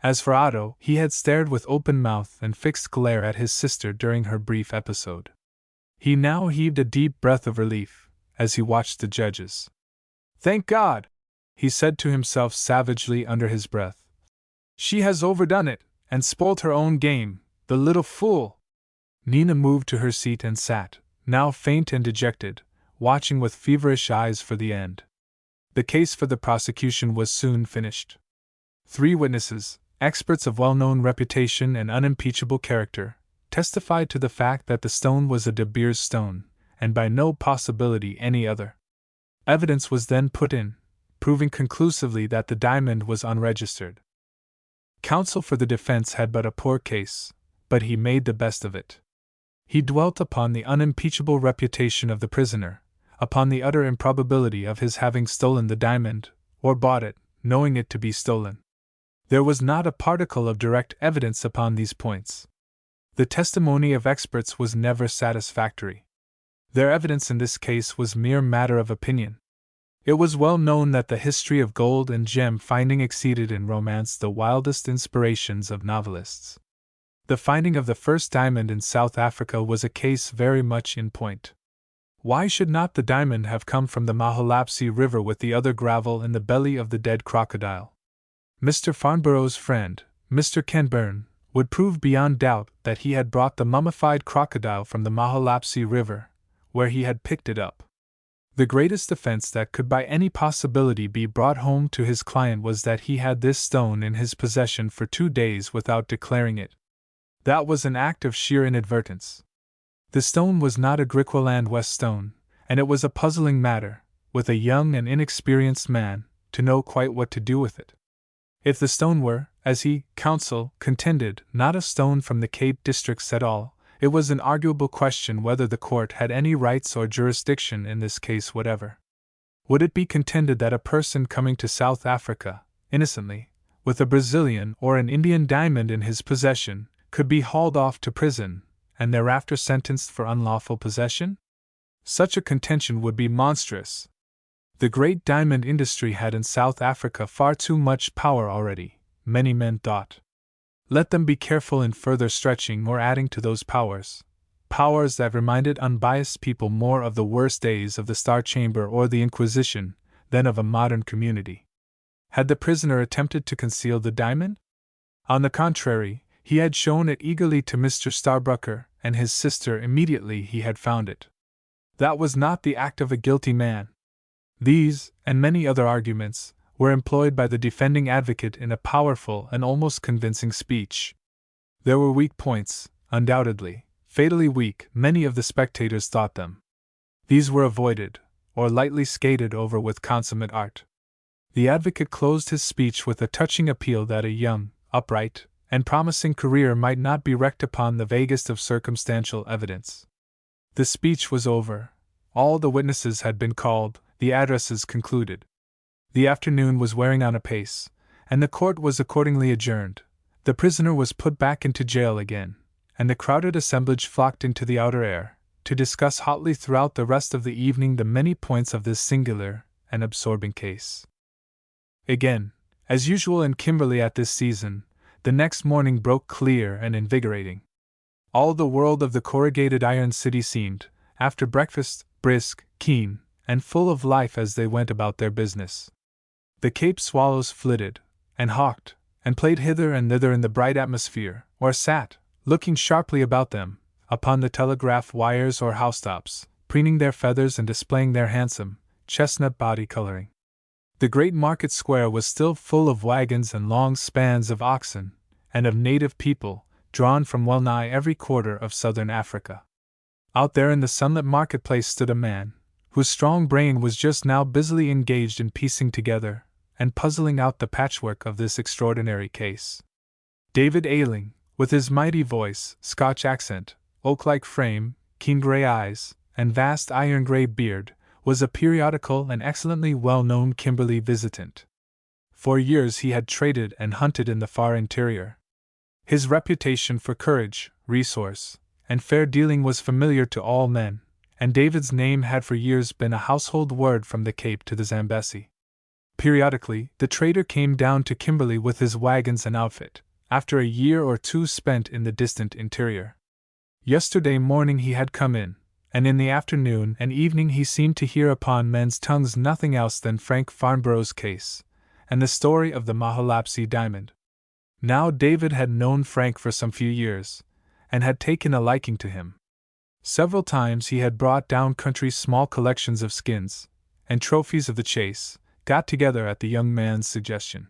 As for Otto, he had stared with open mouth and fixed glare at his sister during her brief episode. He now heaved a deep breath of relief, as he watched the judges. "Thank God!" he said to himself savagely under his breath. "She has overdone it, and spoilt her own game, the little fool!" Nina moved to her seat and sat, now faint and dejected, watching with feverish eyes for the end. The case for the prosecution was soon finished. 3 witnesses, experts of well-known reputation and unimpeachable character, testified to the fact that the stone was a De Beers stone, and by no possibility any other. Evidence was then put in, proving conclusively that the diamond was unregistered. Counsel for the defense had but a poor case, but he made the best of it. He dwelt upon the unimpeachable reputation of the prisoner, upon the utter improbability of his having stolen the diamond, or bought it, knowing it to be stolen. There was not a particle of direct evidence upon these points. The testimony of experts was never satisfactory. Their evidence in this case was mere matter of opinion. It was well known that the history of gold and gem finding exceeded in romance the wildest inspirations of novelists. The finding of the first diamond in South Africa was a case very much in point. Why should not the diamond have come from the Mahalapsi River with the other gravel in the belly of the dead crocodile? Mr. Farnborough's friend, Mr. Kenburn, would prove beyond doubt that he had brought the mummified crocodile from the Mahalapsi River, where he had picked it up. The greatest offense that could by any possibility be brought home to his client was that he had this stone in his possession for 2 days without declaring it. That was an act of sheer inadvertence. The stone was not a Griqualand West stone, and it was a puzzling matter, with a young and inexperienced man, to know quite what to do with it. If the stone were, as he, counsel, contended, not a stone from the Cape districts at all, it was an arguable question whether the court had any rights or jurisdiction in this case whatever. Would it be contended that a person coming to South Africa, innocently, with a Brazilian or an Indian diamond in his possession, could be hauled off to prison, and thereafter sentenced for unlawful possession? Such a contention would be monstrous. The great diamond industry had in South Africa far too much power already, many men thought. Let them be careful in further stretching or adding to those powers that reminded unbiased people more of the worst days of the Star Chamber or the Inquisition than of a modern community. Had the prisoner attempted to conceal the diamond? On the contrary, he had shown it eagerly to Mr. Starbrucker and his sister immediately he had found it. That was not the act of a guilty man. These, and many other arguments, were employed by the defending advocate in a powerful and almost convincing speech. There were weak points, undoubtedly, fatally weak, many of the spectators thought them. These were avoided, or lightly skated over with consummate art. The advocate closed his speech with a touching appeal that a young, upright, and promising career might not be wrecked upon the vaguest of circumstantial evidence. The speech was over, all the witnesses had been called, the addresses concluded. The afternoon was wearing on apace, and the court was accordingly adjourned. The prisoner was put back into jail again, and the crowded assemblage flocked into the outer air, to discuss hotly throughout the rest of the evening the many points of this singular and absorbing case. Again, as usual in Kimberley at this season, the next morning broke clear and invigorating. All the world of the corrugated iron city seemed, after breakfast, brisk, keen, and full of life as they went about their business. The Cape swallows flitted, and hawked, and played hither and thither in the bright atmosphere, or sat, looking sharply about them, upon the telegraph wires or housetops, preening their feathers and displaying their handsome, chestnut body coloring. The great market square was still full of wagons and long spans of oxen, and of native people, drawn from well nigh every quarter of southern Africa. Out there in the sunlit marketplace stood a man, whose strong brain was just now busily engaged in piecing together and puzzling out the patchwork of this extraordinary case. David Ayling, with his mighty voice, Scotch accent, oak-like frame, keen grey eyes, and vast iron-grey beard, was a periodical and excellently well-known Kimberley visitant. For years he had traded and hunted in the far interior. His reputation for courage, resource, and fair dealing was familiar to all men, and David's name had for years been a household word from the Cape to the Zambesi. Periodically, the trader came down to Kimberley with his wagons and outfit, after a year or two spent in the distant interior. Yesterday morning he had come in, and in the afternoon and evening he seemed to hear upon men's tongues nothing else than Frank Farnborough's case, and the story of the Mahalapsi diamond. Now David had known Frank for some few years, and had taken a liking to him. Several times he had brought down country small collections of skins, and trophies of the chase, got together at the young man's suggestion.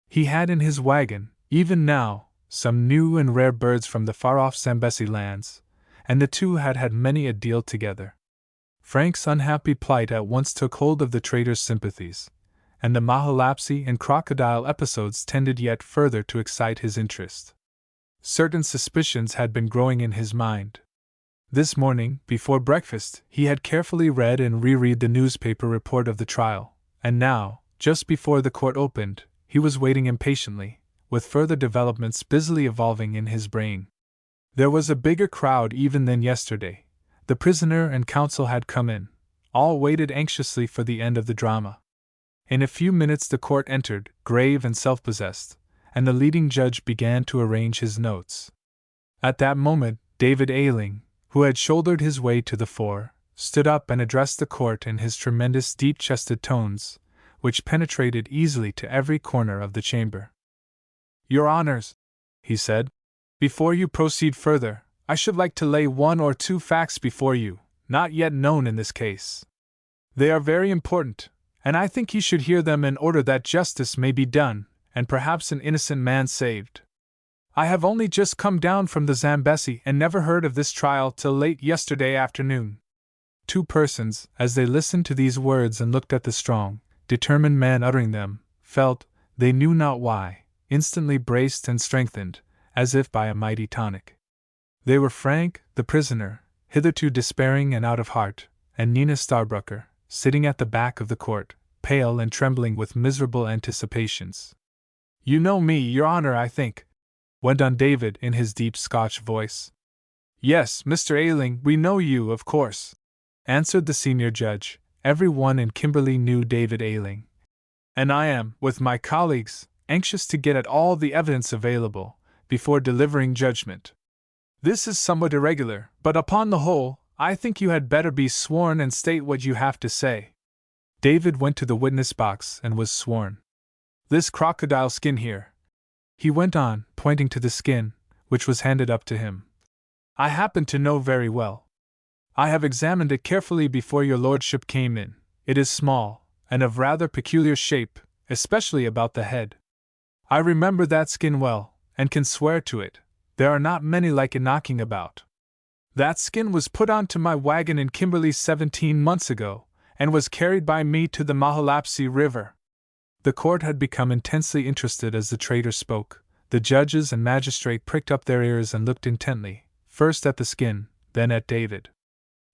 He had in his wagon, even now, some new and rare birds from the far-off Zambesi lands, and the two had had many a deal together. Frank's unhappy plight at once took hold of the trader's sympathies, and the Mahalapsi and crocodile episodes tended yet further to excite his interest. Certain suspicions had been growing in his mind. This morning, before breakfast, he had carefully read and reread the newspaper report of the trial, and now, just before the court opened, he was waiting impatiently, with further developments busily evolving in his brain. There was a bigger crowd even than yesterday. The prisoner and counsel had come in. All waited anxiously for the end of the drama. In a few minutes the court entered, grave and self-possessed, and the leading judge began to arrange his notes. At that moment, David Ayling, who had shouldered his way to the fore, stood up and addressed the court in his tremendous deep-chested tones, which penetrated easily to every corner of the chamber. "Your Honors," he said, "before you proceed further, I should like to lay one or two facts before you, not yet known in this case. They are very important, and I think you should hear them in order that justice may be done, and perhaps an innocent man saved. I have only just come down from the Zambesi and never heard of this trial till late yesterday afternoon." Two persons, as they listened to these words and looked at the strong, determined man uttering them, felt, they knew not why, instantly braced and strengthened, as if by a mighty tonic. They were Frank, the prisoner, hitherto despairing and out of heart, and Nina Starbrucker, sitting at the back of the court, pale and trembling with miserable anticipations. "You know me, Your Honor, I think," went on David in his deep Scotch voice. "Yes, Mr. Ayling, we know you, of course," answered the senior judge. Every one in Kimberley knew David Ayling. "And I am, with my colleagues, anxious to get at all the evidence available, before delivering judgment. This is somewhat irregular, but upon the whole, I think you had better be sworn and state what you have to say." David went to the witness box and was sworn. "This crocodile skin here," he went on, pointing to the skin, which was handed up to him, "I happen to know very well. I have examined it carefully before your lordship came in. It is small, and of rather peculiar shape, especially about the head. I remember that skin well, and can swear to it. There are not many like it knocking about. That skin was put onto my wagon in Kimberley 17 months ago, and was carried by me to the Mahalapsi River." The court had become intensely interested as the traitor spoke. The judges and magistrate pricked up their ears and looked intently, first at the skin, then at David.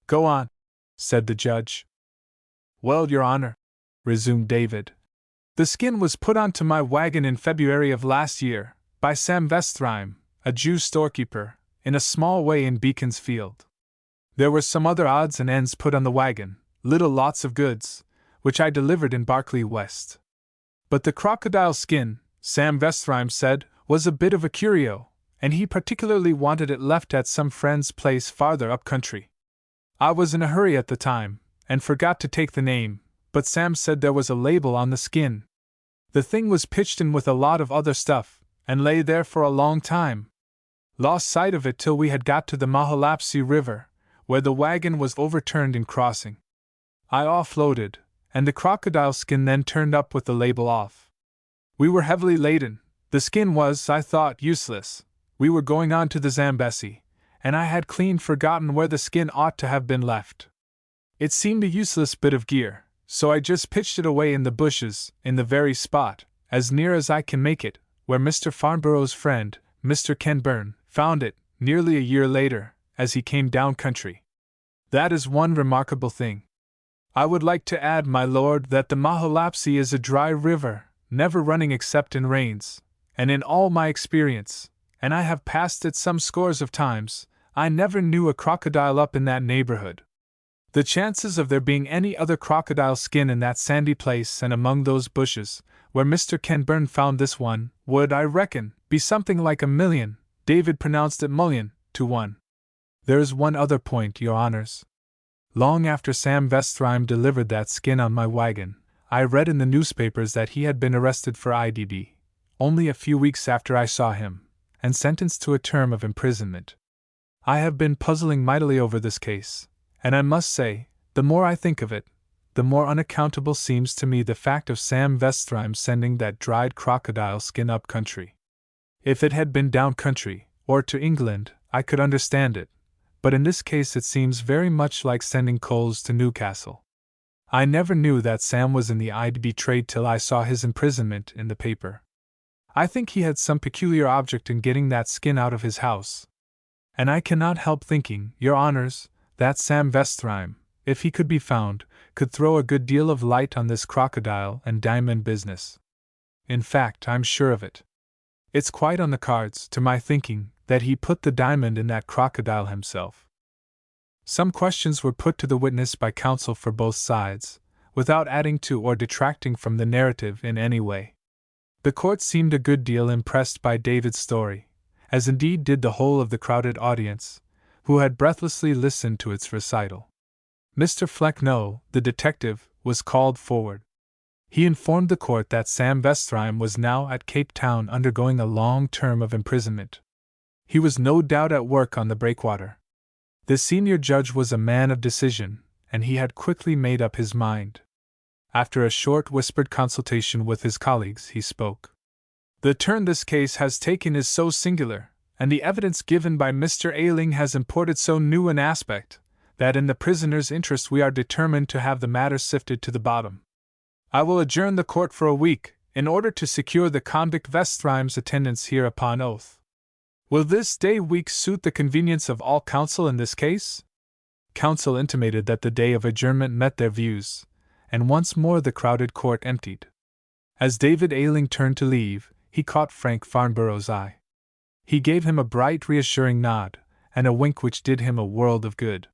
"Go on," said the judge. "Well, Your Honor," resumed David, "the skin was put onto my wagon in February of last year, by Sam Vestheim, a Jew storekeeper, in a small way in Beaconsfield. There were some other odds and ends put on the wagon, little lots of goods, which I delivered in Berkeley West. But the crocodile skin, Sam Vestheim said, was a bit of a curio, and he particularly wanted it left at some friend's place farther up country. I was in a hurry at the time, and forgot to take the name, but Sam said there was a label on the skin. The thing was pitched in with a lot of other stuff, and lay there for a long time. Lost sight of it till we had got to the Mahalapsi River, where the wagon was overturned in crossing. I offloaded, and the crocodile skin then turned up with the label off. We were heavily laden. The skin was, I thought, useless. We were going on to the Zambesi, and I had clean forgotten where the skin ought to have been left. It seemed a useless bit of gear, so I just pitched it away in the bushes, in the very spot, as near as I can make it, where Mr. Farnborough's friend, Mr. Ken Byrne, found it, nearly a year later, as he came down country. That is one remarkable thing. I would like to add, my lord, that the Mahalapsi is a dry river, never running except in rains, and in all my experience, and I have passed it some scores of times, I never knew a crocodile up in that neighborhood. The chances of there being any other crocodile skin in that sandy place and among those bushes, where Mr. Ken Byrne found this one, would, I reckon, be something like 1,000,000, David pronounced it 1,000,000, to 1. There is one other point, Your Honors. Long after Sam Vestheim delivered that skin on my wagon, I read in the newspapers that he had been arrested for IDB, only a few weeks after I saw him, and sentenced to a term of imprisonment. I have been puzzling mightily over this case, and I must say, the more I think of it, the more unaccountable seems to me the fact of Sam Vestheim sending that dried crocodile skin up country. If it had been down country, or to England, I could understand it, but in this case it seems very much like sending coals to Newcastle. I never knew that Sam was in the IDB trade till I saw his imprisonment in the paper. I think he had some peculiar object in getting that skin out of his house. And I cannot help thinking, your honors, that Sam Vestheim, if he could be found, could throw a good deal of light on this crocodile and diamond business. In fact, I'm sure of it. It's quite on the cards, to my thinking, that he put the diamond in that crocodile himself. Some questions were put to the witness by counsel for both sides, without adding to or detracting from the narrative in any way. The court seemed a good deal impressed by David's story, as indeed did the whole of the crowded audience, who had breathlessly listened to its recital. Mr. Flecknoe, the detective, was called forward. He informed the court that Sam Vestheim was now at Cape Town undergoing a long term of imprisonment. He was no doubt at work on the breakwater. The senior judge was a man of decision, and he had quickly made up his mind. After a short whispered consultation with his colleagues, he spoke. The turn this case has taken is so singular, and the evidence given by Mr. Ayling has imported so new an aspect, that in the prisoner's interest we are determined to have the matter sifted to the bottom. I will adjourn the court for a week, in order to secure the convict Vestheim's attendance here upon oath. Will this day week suit the convenience of all counsel in this case? Counsel intimated that the day of adjournment met their views, and once more the crowded court emptied. As David Ayling turned to leave, he caught Frank Farnborough's eye. He gave him a bright, reassuring nod, and a wink which did him a world of good.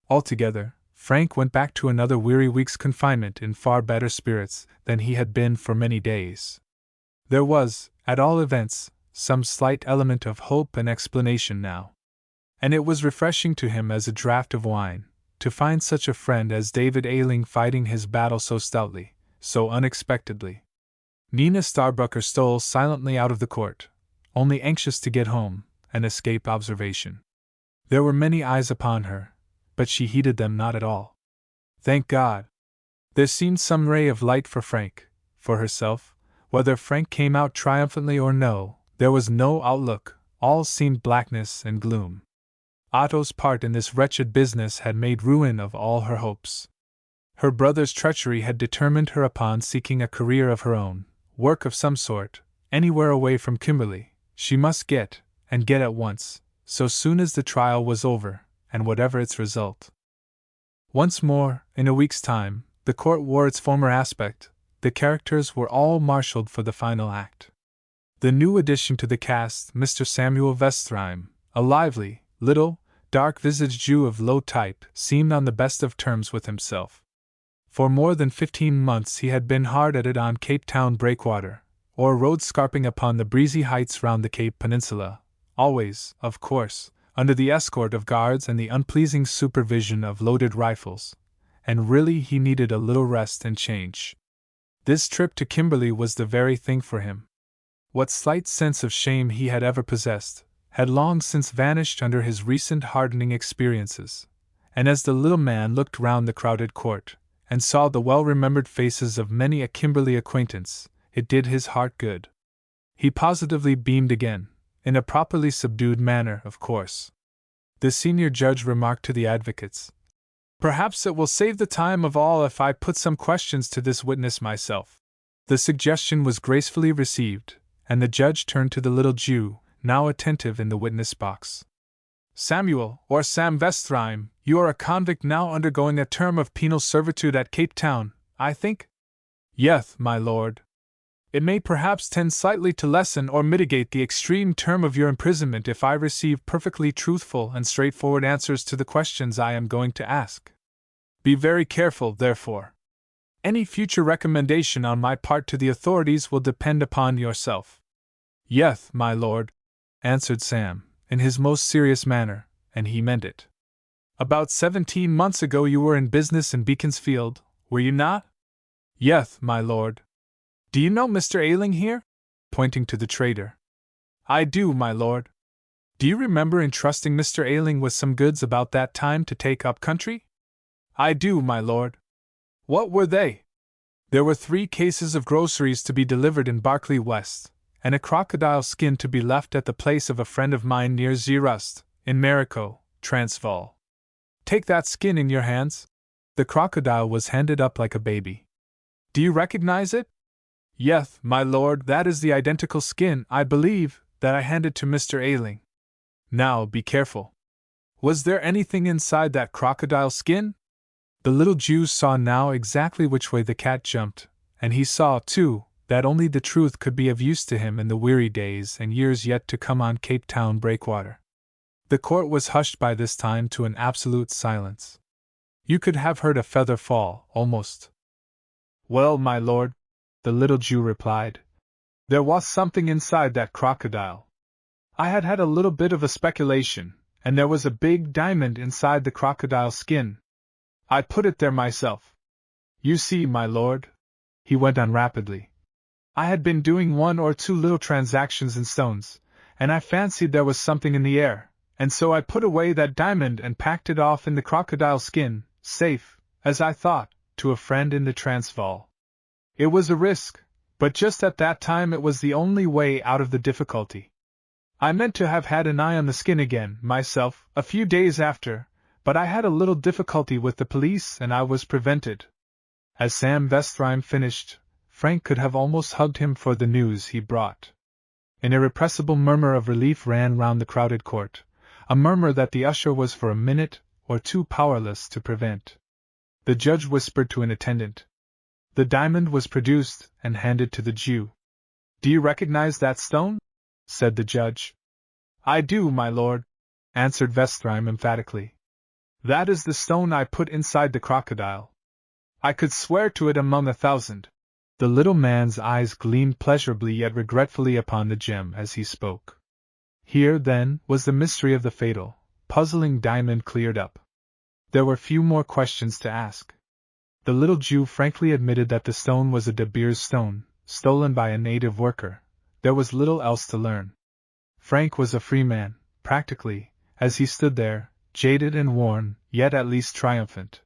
Altogether, Frank went back to another weary week's confinement in far better spirits than he had been for many days. There was, at all events, some slight element of hope and explanation now. And it was refreshing to him as a draught of wine, to find such a friend as David Ayling fighting his battle so stoutly, so unexpectedly. Nina Starbrucker stole silently out of the court, only anxious to get home and escape observation. There were many eyes upon her, but she heeded them not at all. Thank God! There seemed some ray of light for Frank. For herself, whether Frank came out triumphantly or no, there was no outlook, all seemed blackness and gloom. Otto's part in this wretched business had made ruin of all her hopes. Her brother's treachery had determined her upon seeking a career of her own, work of some sort, anywhere away from Kimberley. She must get, and get at once, so soon as the trial was over, and whatever its result. Once more, in a week's time, the court wore its former aspect. The characters were all marshalled for the final act. The new addition to the cast, Mr. Samuel Vestheim, a lively, little, dark-visaged Jew of low type, seemed on the best of terms with himself. For more than 15 months he had been hard at it on Cape Town breakwater, or rode scarping upon the breezy heights round the Cape Peninsula, always, of course, under the escort of guards and the unpleasing supervision of loaded rifles, and really he needed a little rest and change. This trip to Kimberley was the very thing for him. What slight sense of shame he had ever possessed had long since vanished under his recent hardening experiences, and as the little man looked round the crowded court, and saw the well-remembered faces of many a Kimberley acquaintance, it did his heart good. He positively beamed again, in a properly subdued manner, of course. The senior judge remarked to the advocates, "Perhaps it will save the time of all if I put some questions to this witness myself." The suggestion was gracefully received, and the judge turned to the little Jew, now attentive in the witness box. "Samuel, or Sam Vestheim, you are a convict now undergoing a term of penal servitude at Cape Town, I think?" "Yeth, my lord." "It may perhaps tend slightly to lessen or mitigate the extreme term of your imprisonment if I receive perfectly truthful and straightforward answers to the questions I am going to ask. Be very careful, therefore. Any future recommendation on my part to the authorities will depend upon yourself." "Yeth, my lord," answered Sam, in his most serious manner, and he meant it. "About 17 months ago you were in business in Beaconsfield, were you not?" "Yeth, my lord." "Do you know Mr. Ayling here?" pointing to the trader. "I do, my lord." "Do you remember entrusting Mr. Ayling with some goods about that time to take up country?" "I do, my lord." "What were they?" "There were 3 cases of groceries to be delivered in Berkeley West, and a crocodile skin to be left at the place of a friend of mine near Zeerust, in Marico, Transvaal. Take that skin in your hands." The crocodile was handed up like a baby. "Do you recognize it?" Yeth, my lord, that is the identical skin, I believe, that I handed to Mr. Ayling. Now, be careful. Was there anything inside that crocodile skin? The little Jew saw now exactly which way the cat jumped, and he saw, too, that only the truth could be of use to him in the weary days and years yet to come on Cape Town breakwater. The court was hushed by this time to an absolute silence. You could have heard a feather fall, almost. Well, my lord, the little Jew replied, there was something inside that crocodile. I had had a little bit of a speculation, and there was a big diamond inside the crocodile skin. I put it there myself. You see, my lord, he went on rapidly, I had been doing 1 or 2 little transactions in stones, and I fancied there was something in the air, and so I put away that diamond and packed it off in the crocodile skin, safe, as I thought, to a friend in the Transvaal. It was a risk, but just at that time it was the only way out of the difficulty. I meant to have had an eye on the skin again, myself, a few days after, but I had a little difficulty with the police and I was prevented. As Sam Vestheim finished, Frank could have almost hugged him for the news he brought. An irrepressible murmur of relief ran round the crowded court, a murmur that the usher was for a minute or two powerless to prevent. The judge whispered to an attendant. The diamond was produced and handed to the Jew. Do you recognize that stone? Said the judge. I do, my lord, answered Vestheim emphatically. That is the stone I put inside the crocodile. I could swear to it among 1,000. The little man's eyes gleamed pleasurably yet regretfully upon the gem as he spoke. Here, then, was the mystery of the fatal, puzzling diamond cleared up. There were few more questions to ask. The little Jew frankly admitted that the stone was a De Beers stone, stolen by a native worker. There was little else to learn. Frank was a free man, practically, as he stood there, jaded and worn, yet at least triumphant.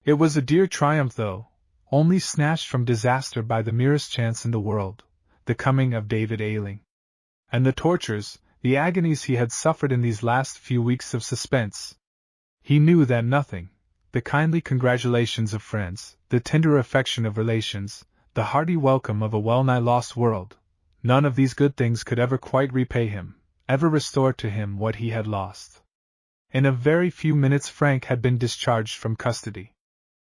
It was a dear triumph, though, only snatched from disaster by the merest chance in the world, the coming of David Ayling. And the tortures, the agonies he had suffered in these last few weeks of suspense. He knew that nothing, the kindly congratulations of friends, the tender affection of relations, the hearty welcome of a well-nigh lost world, none of these good things could ever quite repay him, ever restore to him what he had lost. In a very few minutes Frank had been discharged from custody.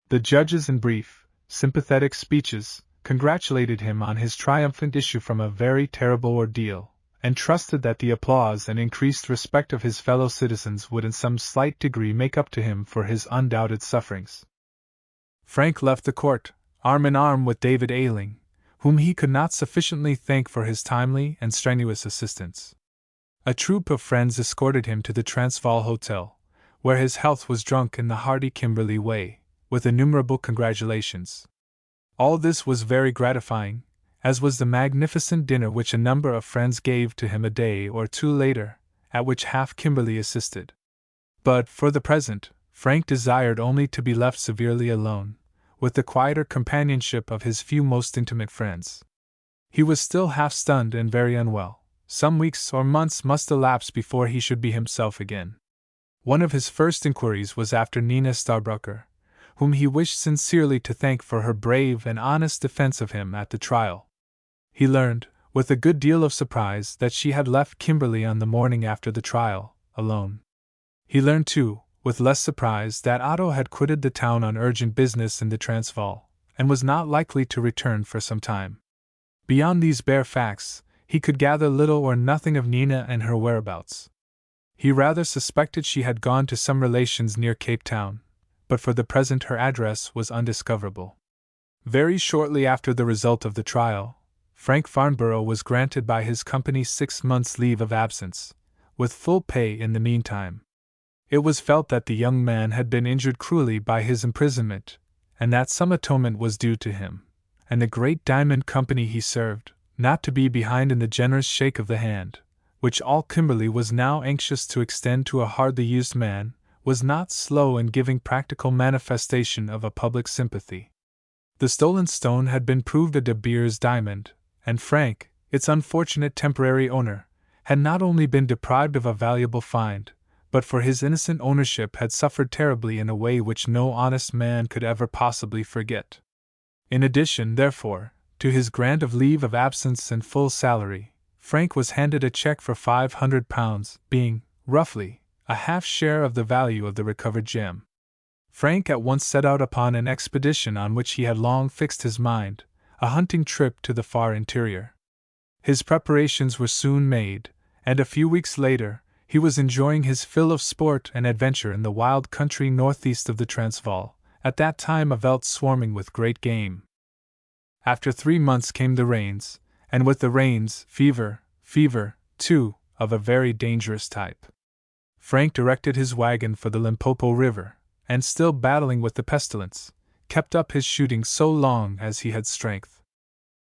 The judges, in brief, sympathetic speeches, congratulated him on his triumphant issue from a very terrible ordeal, and trusted that the applause and increased respect of his fellow citizens would in some slight degree make up to him for his undoubted sufferings. Frank left the court, arm in arm with David Ayling, whom he could not sufficiently thank for his timely and strenuous assistance. A troop of friends escorted him to the Transvaal Hotel, where his health was drunk in the hearty Kimberley way, with innumerable congratulations. All this was very gratifying, as was the magnificent dinner which a number of friends gave to him a day or two later, at which half Kimberley assisted. But, for the present, Frank desired only to be left severely alone, with the quieter companionship of his few most intimate friends. He was still half stunned and very unwell. Some weeks or months must elapse before he should be himself again. One of his first inquiries was after Nina Starbrucker, whom he wished sincerely to thank for her brave and honest defense of him at the trial. He learned, with a good deal of surprise, that she had left Kimberley on the morning after the trial, alone. He learned, too, with less surprise, that Otto had quitted the town on urgent business in the Transvaal, and was not likely to return for some time. Beyond these bare facts, he could gather little or nothing of Nina and her whereabouts. He rather suspected she had gone to some relations near Cape Town, but for the present her address was undiscoverable. Very shortly after the result of the trial, Frank Farnborough was granted by his company 6 months' leave of absence, with full pay in the meantime. It was felt that the young man had been injured cruelly by his imprisonment, and that some atonement was due to him, and the great diamond company he served, not to be behind in the generous shake of the hand, which all Kimberley was now anxious to extend to a hardly used man, was not slow in giving practical manifestation of a public sympathy. The stolen stone had been proved a De Beers diamond, and Frank, its unfortunate temporary owner, had not only been deprived of a valuable find, but for his innocent ownership had suffered terribly in a way which no honest man could ever possibly forget. In addition, therefore, to his grant of leave of absence and full salary, Frank was handed a check for £500, being, roughly, a half share of the value of the recovered gem. Frank at once set out upon an expedition on which he had long fixed his mind, a hunting trip to the far interior. His preparations were soon made, and a few weeks later, he was enjoying his fill of sport and adventure in the wild country northeast of the Transvaal, at that time a veldt swarming with great game. After 3 months came the rains, and with the rains, fever, too, of a very dangerous type. Frank directed his wagon for the Limpopo River, and still battling with the pestilence, kept up his shooting so long as he had strength.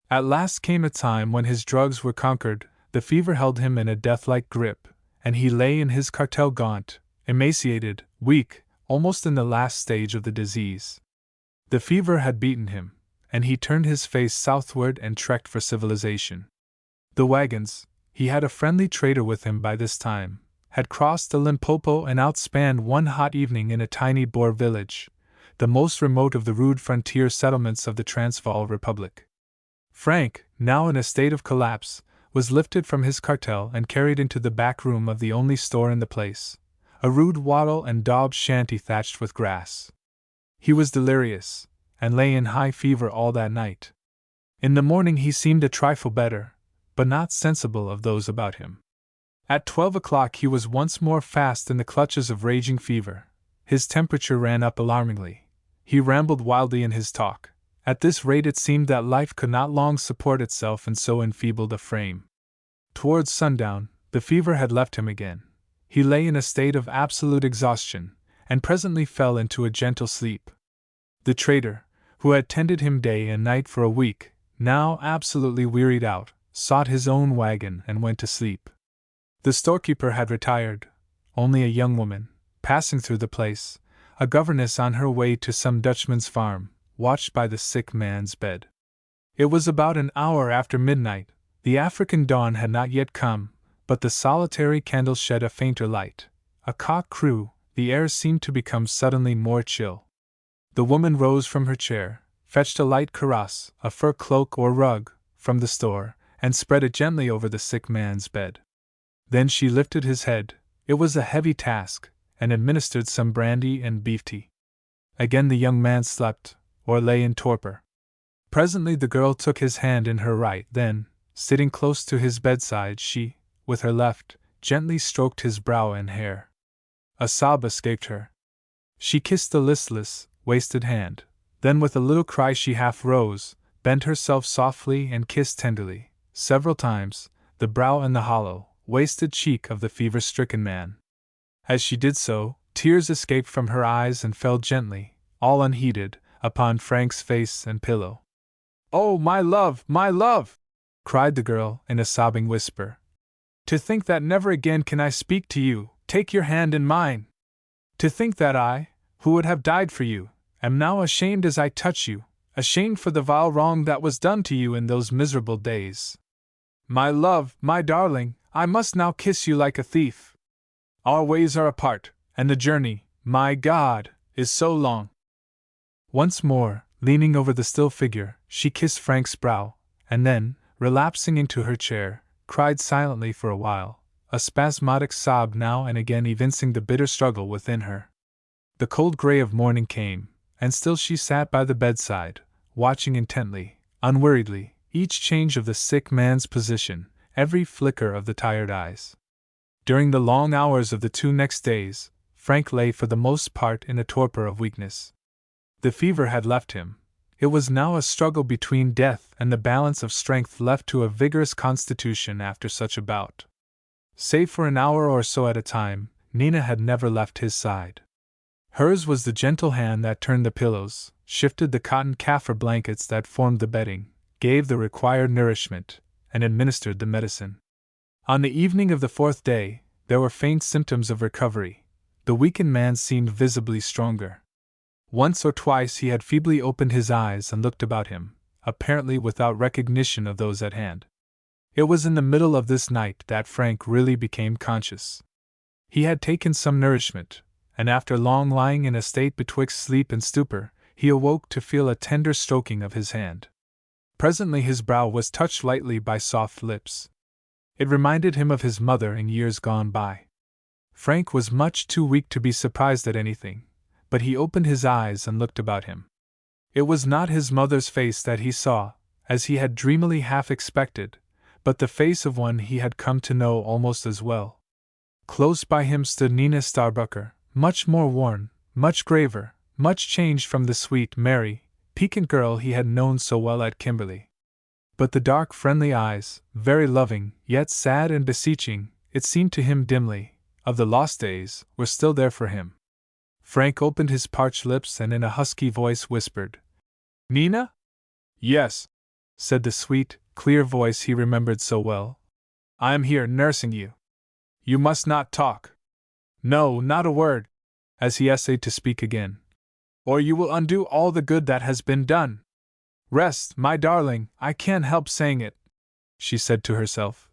At last came a time when his drugs were conquered, the fever held him in a death-like grip, and he lay in his cartel gaunt, emaciated, weak, almost in the last stage of the disease. The fever had beaten him, and he turned his face southward and trekked for civilization. The wagons, he had a friendly trader with him by this time, had crossed the Limpopo and outspanned one hot evening in a tiny Boer village, the most remote of the rude frontier settlements of the Transvaal Republic. Frank, now in a state of collapse, was lifted from his cartel and carried into the back room of the only store in the place, a rude wattle and daub shanty thatched with grass. He was delirious, and lay in high fever all that night. In the morning he seemed a trifle better, but not sensible of those about him. At 12 o'clock he was once more fast in the clutches of raging fever. His temperature ran up alarmingly. He rambled wildly in his talk. At this rate it seemed that life could not long support itself in so enfeebled a frame. Towards sundown, the fever had left him again. He lay in a state of absolute exhaustion, and presently fell into a gentle sleep. The trader, who had tended him day and night for a week, now absolutely wearied out, sought his own wagon and went to sleep. The storekeeper had retired. Only a young woman, passing through the place, a governess on her way to some Dutchman's farm, watched by the sick man's bed. It was about an hour after midnight. The African dawn had not yet come, but the solitary candle shed a fainter light. A cock crew, the air seemed to become suddenly more chill. The woman rose from her chair, fetched a light kaross, a fur cloak or rug, from the store, and spread it gently over the sick man's bed. Then she lifted his head, it was a heavy task, and administered some brandy and beef tea. Again the young man slept, or lay in torpor. Presently the girl took his hand in her right, then, sitting close to his bedside, she, with her left, gently stroked his brow and hair. A sob escaped her. She kissed the listless, wasted hand. Then with a little cry she half rose, bent herself softly and kissed tenderly, several times, the brow and the hollow, wasted cheek of the fever-stricken man. As she did so, tears escaped from her eyes and fell gently, all unheeded, upon Frank's face and pillow. "Oh, my love, my love!" cried the girl in a sobbing whisper. "To think that never again can I speak to you, take your hand in mine! To think that I, who would have died for you, am now ashamed as I touch you, ashamed for the vile wrong that was done to you in those miserable days. My love, my darling, I must now kiss you like a thief. Our ways are apart, and the journey, my God, is so long." Once more, leaning over the still figure, she kissed Frank's brow, and then, relapsing into her chair, cried silently for a while, a spasmodic sob now and again evincing the bitter struggle within her. The cold gray of morning came, and still she sat by the bedside, watching intently, unweariedly, each change of the sick man's position, every flicker of the tired eyes. During the long hours of the 2 next days, Frank lay for the most part in a torpor of weakness. The fever had left him. It was now a struggle between death and the balance of strength left to a vigorous constitution after such a bout. Save for an hour or so at a time, Nina had never left his side. Hers was the gentle hand that turned the pillows, shifted the cotton Kaffir blankets that formed the bedding, gave the required nourishment, and administered the medicine. On the evening of the 4th day, there were faint symptoms of recovery. The weakened man seemed visibly stronger. Once or twice he had feebly opened his eyes and looked about him, apparently without recognition of those at hand. It was in the middle of this night that Frank really became conscious. He had taken some nourishment, and after long lying in a state betwixt sleep and stupor, he awoke to feel a tender stroking of his hand. Presently his brow was touched lightly by soft lips. It reminded him of his mother in years gone by. Frank was much too weak to be surprised at anything, but he opened his eyes and looked about him. It was not his mother's face that he saw, as he had dreamily half expected, but the face of one he had come to know almost as well. Close by him stood Nina Starbucker, much more worn, much graver, much changed from the sweet, merry, piquant girl he had known so well at Kimberley. But the dark, friendly eyes, very loving, yet sad and beseeching, it seemed to him dimly, of the lost days, were still there for him. Frank opened his parched lips and in a husky voice whispered, "Nina?" "Yes," said the sweet, clear voice he remembered so well. "I am here nursing you. You must not talk. No, not a word," as he essayed to speak again, "or you will undo all the good that has been done. Rest, my darling, I can't help saying it," she said to herself.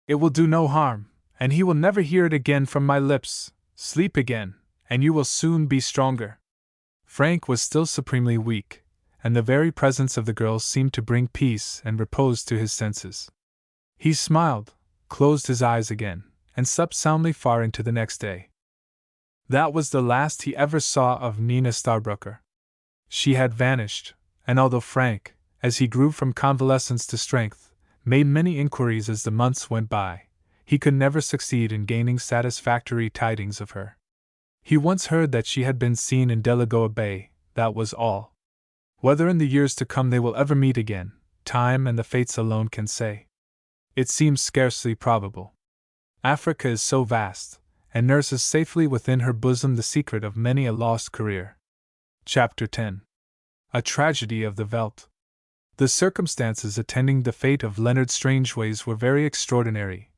"It will do no harm, and he will never hear it again from my lips. Sleep again, and you will soon be stronger." Frank was still supremely weak, and the very presence of the girl seemed to bring peace and repose to his senses. He smiled, closed his eyes again, and slept soundly far into the next day. That was the last he ever saw of Nina Starbucker. She had vanished, and although Frank, as he grew from convalescence to strength, made many inquiries as the months went by, he could never succeed in gaining satisfactory tidings of her. He once heard that she had been seen in Delagoa Bay, that was all. Whether in the years to come they will ever meet again, time and the fates alone can say. It seems scarcely probable. Africa is so vast, and nurses safely within her bosom the secret of many a lost career. Chapter 10. A Tragedy of the Veldt. The circumstances attending the fate of Leonard Strangeways were very extraordinary,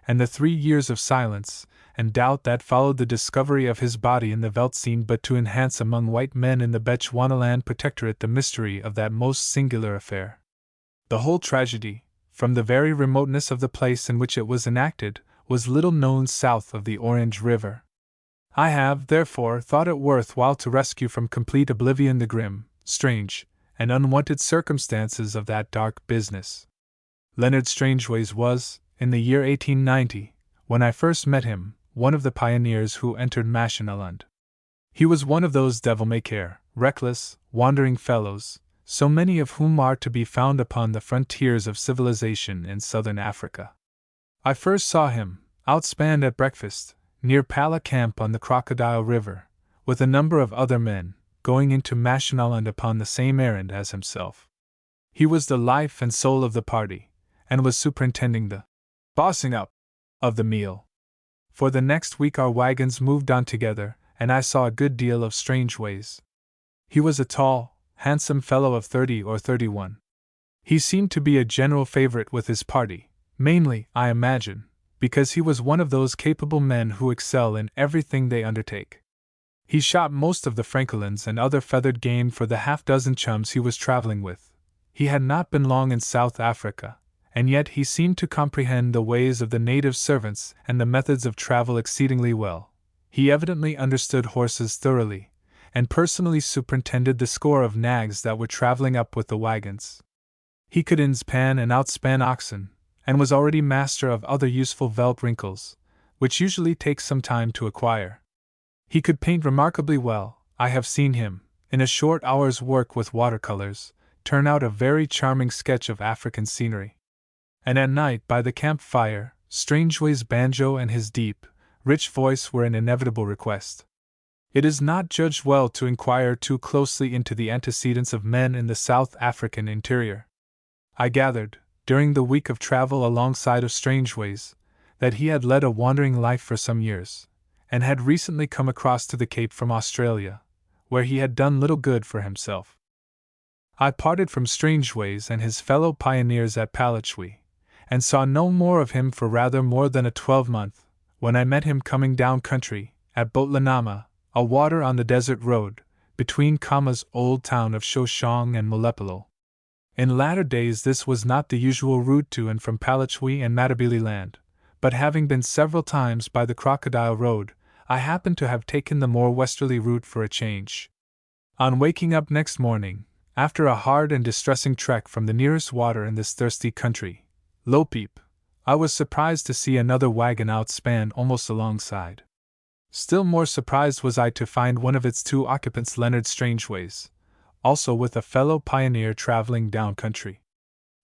and the 3 years of silence and doubt that followed the discovery of his body in the Veldt seemed but to enhance among white men in the Bechuanaland Protectorate the mystery of that most singular affair. The whole tragedy, from the very remoteness of the place in which it was enacted, was little known south of the Orange River. I have, therefore, thought it worth while to rescue from complete oblivion the grim, strange, and unwonted circumstances of that dark business. Leonard Strangeways was, in the year 1890, when I first met him, one of the pioneers who entered Mashonaland. He was one of those devil-may-care, reckless, wandering fellows, so many of whom are to be found upon the frontiers of civilization in southern Africa. I first saw him, outspanned at breakfast, near Pala Camp on the Crocodile River, with a number of other men, going into Mashonaland upon the same errand as himself. He was the life and soul of the party, and was superintending the bossing up of the meal. For the next week our wagons moved on together, and I saw a good deal of Strangeways. He was a tall, handsome fellow of 30 or 31. He seemed to be a general favorite with his party, mainly, I imagine, because he was one of those capable men who excel in everything they undertake. He shot most of the francolins and other feathered game for the half-dozen chums he was traveling with. He had not been long in South Africa, and yet he seemed to comprehend the ways of the native servants and the methods of travel exceedingly well. He evidently understood horses thoroughly, and personally superintended the score of nags that were traveling up with the wagons. He could inspan and outspan oxen, and was already master of other useful Veldt wrinkles, which usually take some time to acquire. He could paint remarkably well. I have seen him, in a short hour's work with watercolors, turn out a very charming sketch of African scenery. And at night, by the campfire, Strangeways' banjo and his deep, rich voice were an inevitable request. It is not judged well to inquire too closely into the antecedents of men in the South African interior. I gathered, during the week of travel alongside of Strangeways, that he had led a wandering life for some years, and had recently come across to the Cape from Australia, where he had done little good for himself. I parted from Strangeways and his fellow pioneers at Palachwi, and saw no more of him for rather more than a 12-month, when I met him coming down country, at Botlanama, a water on the desert road, between Khama's old town of Shoshong and Molepelo. In latter days this was not the usual route to and from Palachwi and Matabeleland, but having been several times by the Crocodile Road, I happened to have taken the more westerly route for a change. On waking up next morning, After a hard and distressing trek from the nearest water in this thirsty country, Lopeep, I was surprised to see another wagon outspan almost alongside. Still more surprised was I to find one of its two occupants, Leonard Strangeways, also with a fellow pioneer traveling down country.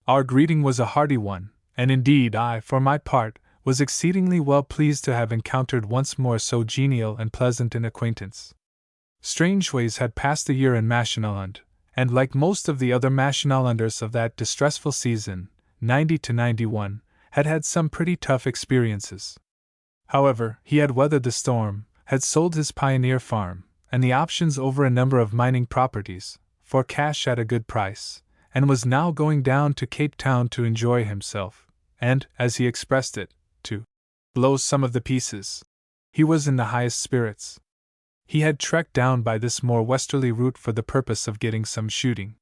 Our greeting was a hearty one, and indeed I, for my part, was exceedingly well pleased to have encountered once more so genial and pleasant an acquaintance. Strangeways had passed a year in Mashonaland, and like most of the other Mashonalanders of that distressful season, 90 to 91, had had some pretty tough experiences. However, he had weathered the storm, had sold his pioneer farm, and the options over a number of mining properties, for cash at a good price, and was now going down to Cape Town to enjoy himself, and, as he expressed it, to blow some of the pieces. He was in the highest spirits. He had trekked down by this more westerly route for the purpose of getting some shooting.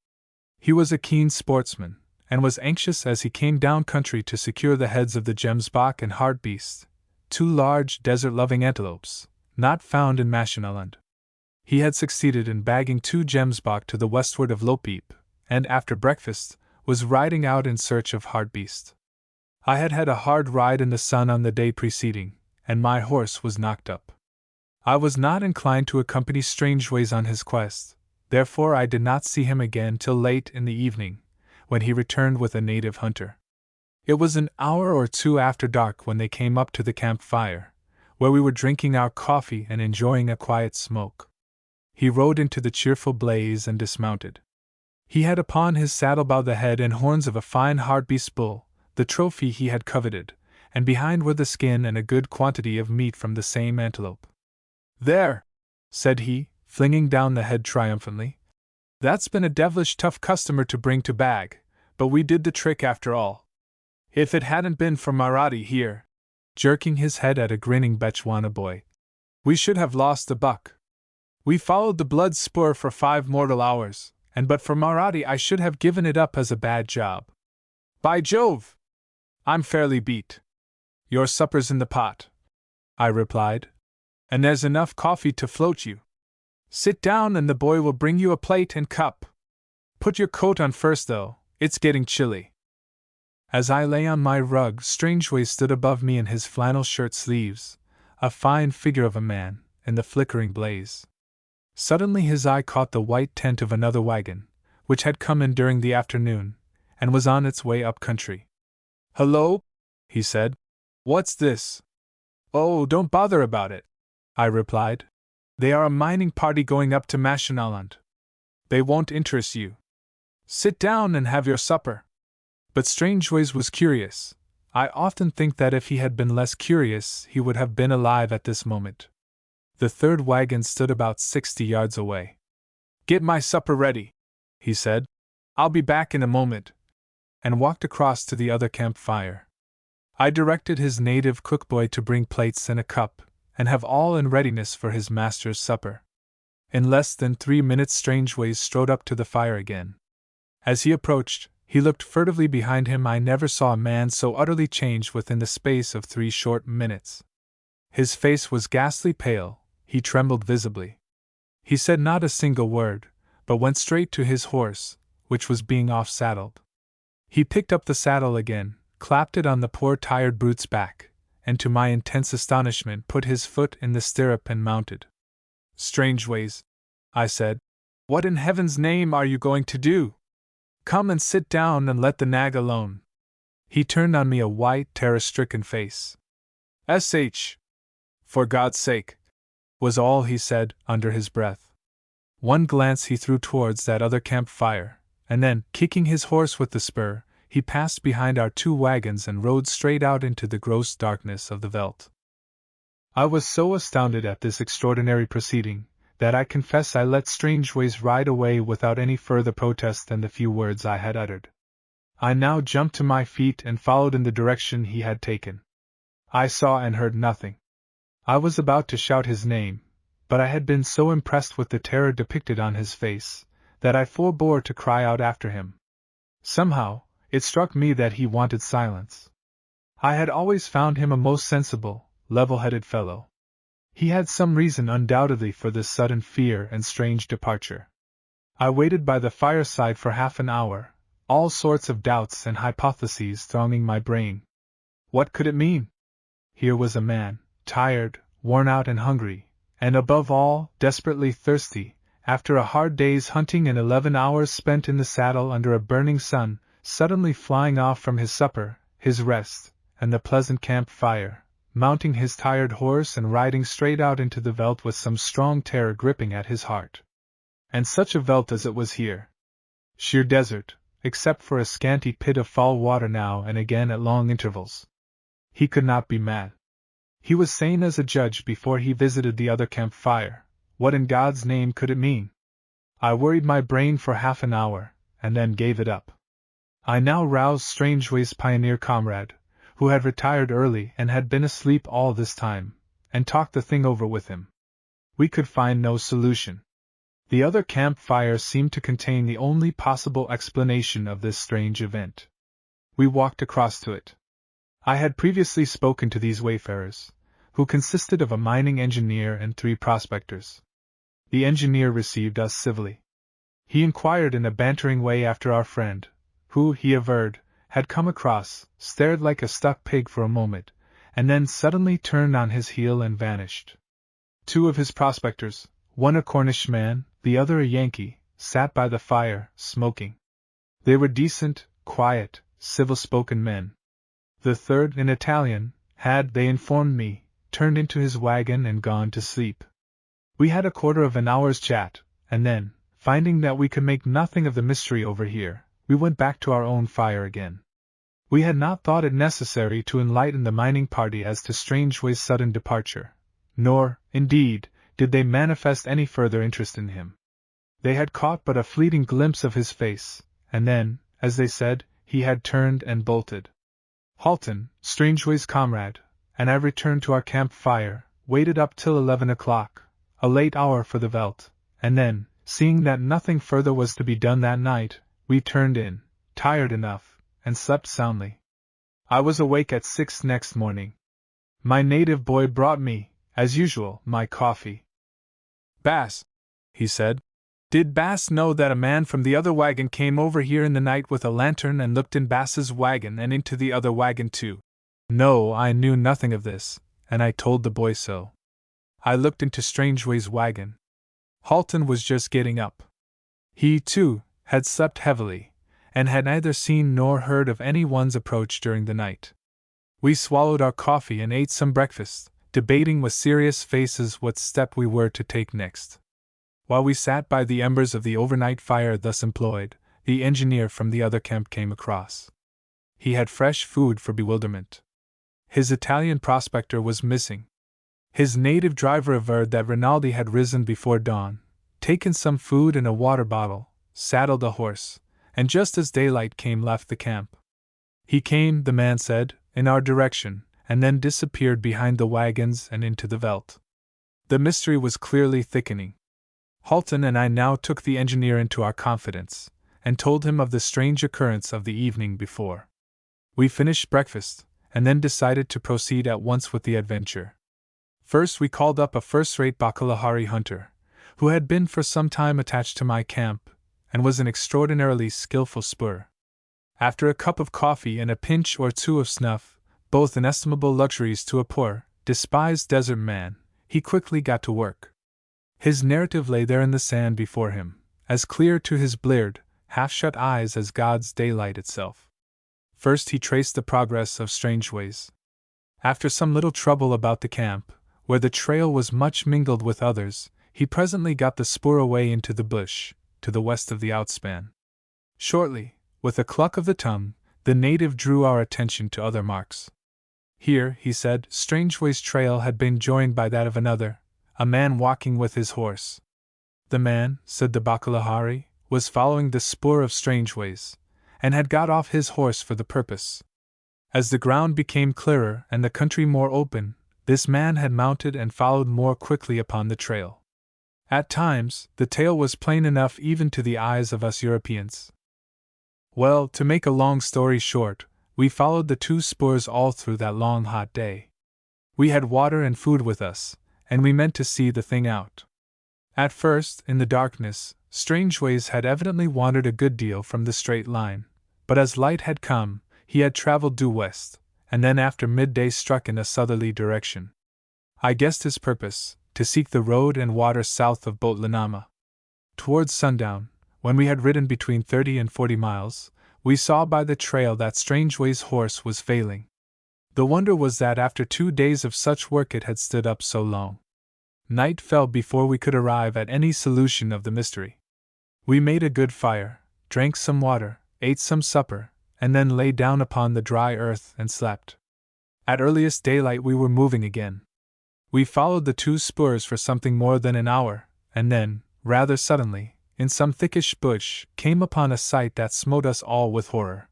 He was a keen sportsman, and was anxious as he came down country to secure the heads of the gemsbok and hartebeest, two large desert-loving antelopes, not found in Mashonaland. He had succeeded in bagging two gemsbok to the westward of Lopeep, and after breakfast, was riding out in search of hartebeest. I had had a hard ride in the sun on the day preceding, and my horse was knocked up. I was not inclined to accompany Strangeways on his quest, therefore I did not see him again till late in the evening, when he returned with a native hunter. It was an hour or two after dark when they came up to the campfire, where we were drinking our coffee and enjoying a quiet smoke. He rode into the cheerful blaze and dismounted. He had upon his saddlebow the head and horns of a fine hartebeest bull, the trophy he had coveted, and behind were the skin and a good quantity of meat from the same antelope. "There," said he, flinging down the head triumphantly. "That's been a devilish tough customer to bring to bag, but we did the trick after all. If it hadn't been for Maradi here," jerking his head at a grinning Bechuana boy, "we should have lost the buck. We followed the blood spur for 5 mortal hours, and but for Maradi I should have given it up as a bad job. By Jove! I'm fairly beat." "Your supper's in the pot," I replied, "and there's enough coffee to float you. Sit down and the boy will bring you a plate and cup. Put your coat on first though, it's getting chilly." As I lay on my rug, Strangeways stood above me in his flannel shirt sleeves, a fine figure of a man, in the flickering blaze. Suddenly his eye caught the white tent of another wagon, which had come in during the afternoon, and was on its way up country. "Hello," he said. "What's this?" "Oh, don't bother about it," I replied. "They are a mining party going up to Mashonaland. They won't interest you. Sit down and have your supper." But Strangeways was curious. I often think that if he had been less curious, he would have been alive at this moment. The third wagon stood about 60 yards away. "Get my supper ready," he said. "I'll be back in a moment," and walked across to the other campfire. I directed his native cookboy to bring plates and a cup, and have all in readiness for his master's supper. In less than 3 minutes Strangeways strode up to the fire again. As he approached, he looked furtively behind him. I never saw a man so utterly changed within the space of 3 short minutes. His face was ghastly pale, he trembled visibly. He said not a single word, but went straight to his horse, which was being off-saddled. He picked up the saddle again, clapped it on the poor tired brute's back, and to my intense astonishment put his foot in the stirrup and mounted. "Strangeways," I said, "what in heaven's name are you going to do? Come and sit down and let the nag alone." He turned on me a white, terror-stricken face. "SH! For God's sake!" was all he said, under his breath. One glance he threw towards that other campfire, and then, kicking his horse with the spur, he passed behind our 2 wagons and rode straight out into the gross darkness of the veldt. I was so astounded at this extraordinary proceeding, that I confess I let Strangeways ride away without any further protest than the few words I had uttered. I now jumped to my feet and followed in the direction he had taken. I saw and heard nothing. I was about to shout his name, but I had been so impressed with the terror depicted on his face, that I forbore to cry out after him. Somehow, it struck me that he wanted silence. I had always found him a most sensible, level-headed fellow. He had some reason undoubtedly for this sudden fear and strange departure. I waited by the fireside for half an hour, all sorts of doubts and hypotheses thronging my brain. What could it mean? Here was a man, tired, worn out and hungry, and above all, desperately thirsty, after a hard day's hunting and 11 hours spent in the saddle under a burning sun, suddenly flying off from his supper, his rest, and the pleasant camp fire, mounting his tired horse and riding straight out into the veldt with some strong terror gripping at his heart. And such a veldt as it was here. Sheer desert, except for a scanty pit of fall water now and again at long intervals. He could not be mad. He was sane as a judge before he visited the other campfire. What in God's name could it mean? I worried my brain for half an hour, and then gave it up. I now roused Strangeway's pioneer comrade, who had retired early and had been asleep all this time, and talked the thing over with him. We could find no solution. The other campfire seemed to contain the only possible explanation of this strange event. We walked across to it. I had previously spoken to these wayfarers, who consisted of a mining engineer and 3 prospectors. The engineer received us civilly. He inquired in a bantering way after our friend, who, he averred, had come across, stared like a stuck pig for a moment, and then suddenly turned on his heel and vanished. 2 of his prospectors, one a Cornish man, the other a Yankee, sat by the fire, smoking. They were decent, quiet, civil-spoken men. The third, an Italian, had, they informed me, turned into his wagon and gone to sleep. We had a quarter of an hour's chat, and then, finding that we could make nothing of the mystery over here, we went back to our own fire again. We had not thought it necessary to enlighten the mining party as to Strangeway's sudden departure, nor, indeed, did they manifest any further interest in him. They had caught but a fleeting glimpse of his face, and then, as they said, he had turned and bolted. Halton, Strangeway's comrade, and I returned to our campfire, waited up till 11 o'clock, a late hour for the veldt, and then, seeing that nothing further was to be done that night, we turned in, tired enough, and slept soundly. I was awake at 6 next morning. My native boy brought me, as usual, my coffee. "Bass," he said, "did Bass know that a man from the other wagon came over here in the night with a lantern and looked in Bass's wagon and into the other wagon too?" No, I knew nothing of this, and I told the boy so. I looked into Strangeway's wagon. Halton was just getting up. He, too, had slept heavily, and had neither seen nor heard of anyone's approach during the night. We swallowed our coffee and ate some breakfast, debating with serious faces what step we were to take next. While we sat by the embers of the overnight fire thus employed, the engineer from the other camp came across. He had fresh food for bewilderment. His Italian prospector was missing. His native driver averred that Rinaldi had risen before dawn, taken some food and a water bottle, saddled a horse, and just as daylight came left the camp. He came, the man said, in our direction, and then disappeared behind the wagons and into the veldt. The mystery was clearly thickening. Halton and I now took the engineer into our confidence, and told him of the strange occurrence of the evening before. We finished breakfast, and then decided to proceed at once with the adventure. First we called up a first-rate Bakalahari hunter, who had been for some time attached to my camp, and was an extraordinarily skillful spur. After a cup of coffee and a pinch or 2 of snuff, both inestimable luxuries to a poor, despised desert man, he quickly got to work. His narrative lay there in the sand before him, as clear to his bleared, half-shut eyes as God's daylight itself. First he traced the progress of Strangeways. After some little trouble about the camp, where the trail was much mingled with others, he presently got the spoor away into the bush, to the west of the outspan. Shortly, with a cluck of the tongue, the native drew our attention to other marks. Here, he said, Strangeway's trail had been joined by that of another, a man walking with his horse. The man, said the Bakalahari, was following the spoor of Strangeways, and had got off his horse for the purpose. As the ground became clearer and the country more open, this man had mounted and followed more quickly upon the trail. At times, the tale was plain enough even to the eyes of us Europeans. Well, to make a long story short, we followed the 2 spoors all through that long hot day. We had water and food with us, and we meant to see the thing out. At first, in the darkness, Strangeways had evidently wandered a good deal from the straight line, but as light had come, he had traveled due west, and then after midday struck in a southerly direction. I guessed his purpose, to seek the road and water south of Botlanama. Towards sundown, when we had ridden between 30 and 40 miles, we saw by the trail that Strangeways' horse was failing. The wonder was that after 2 days of such work it had stood up so long. Night fell before we could arrive at any solution of the mystery. We made a good fire, drank some water, ate some supper, and then lay down upon the dry earth and slept. At earliest daylight we were moving again. We followed the 2 spurs for something more than an hour, and then, rather suddenly, in some thickish bush, came upon a sight that smote us all with horror.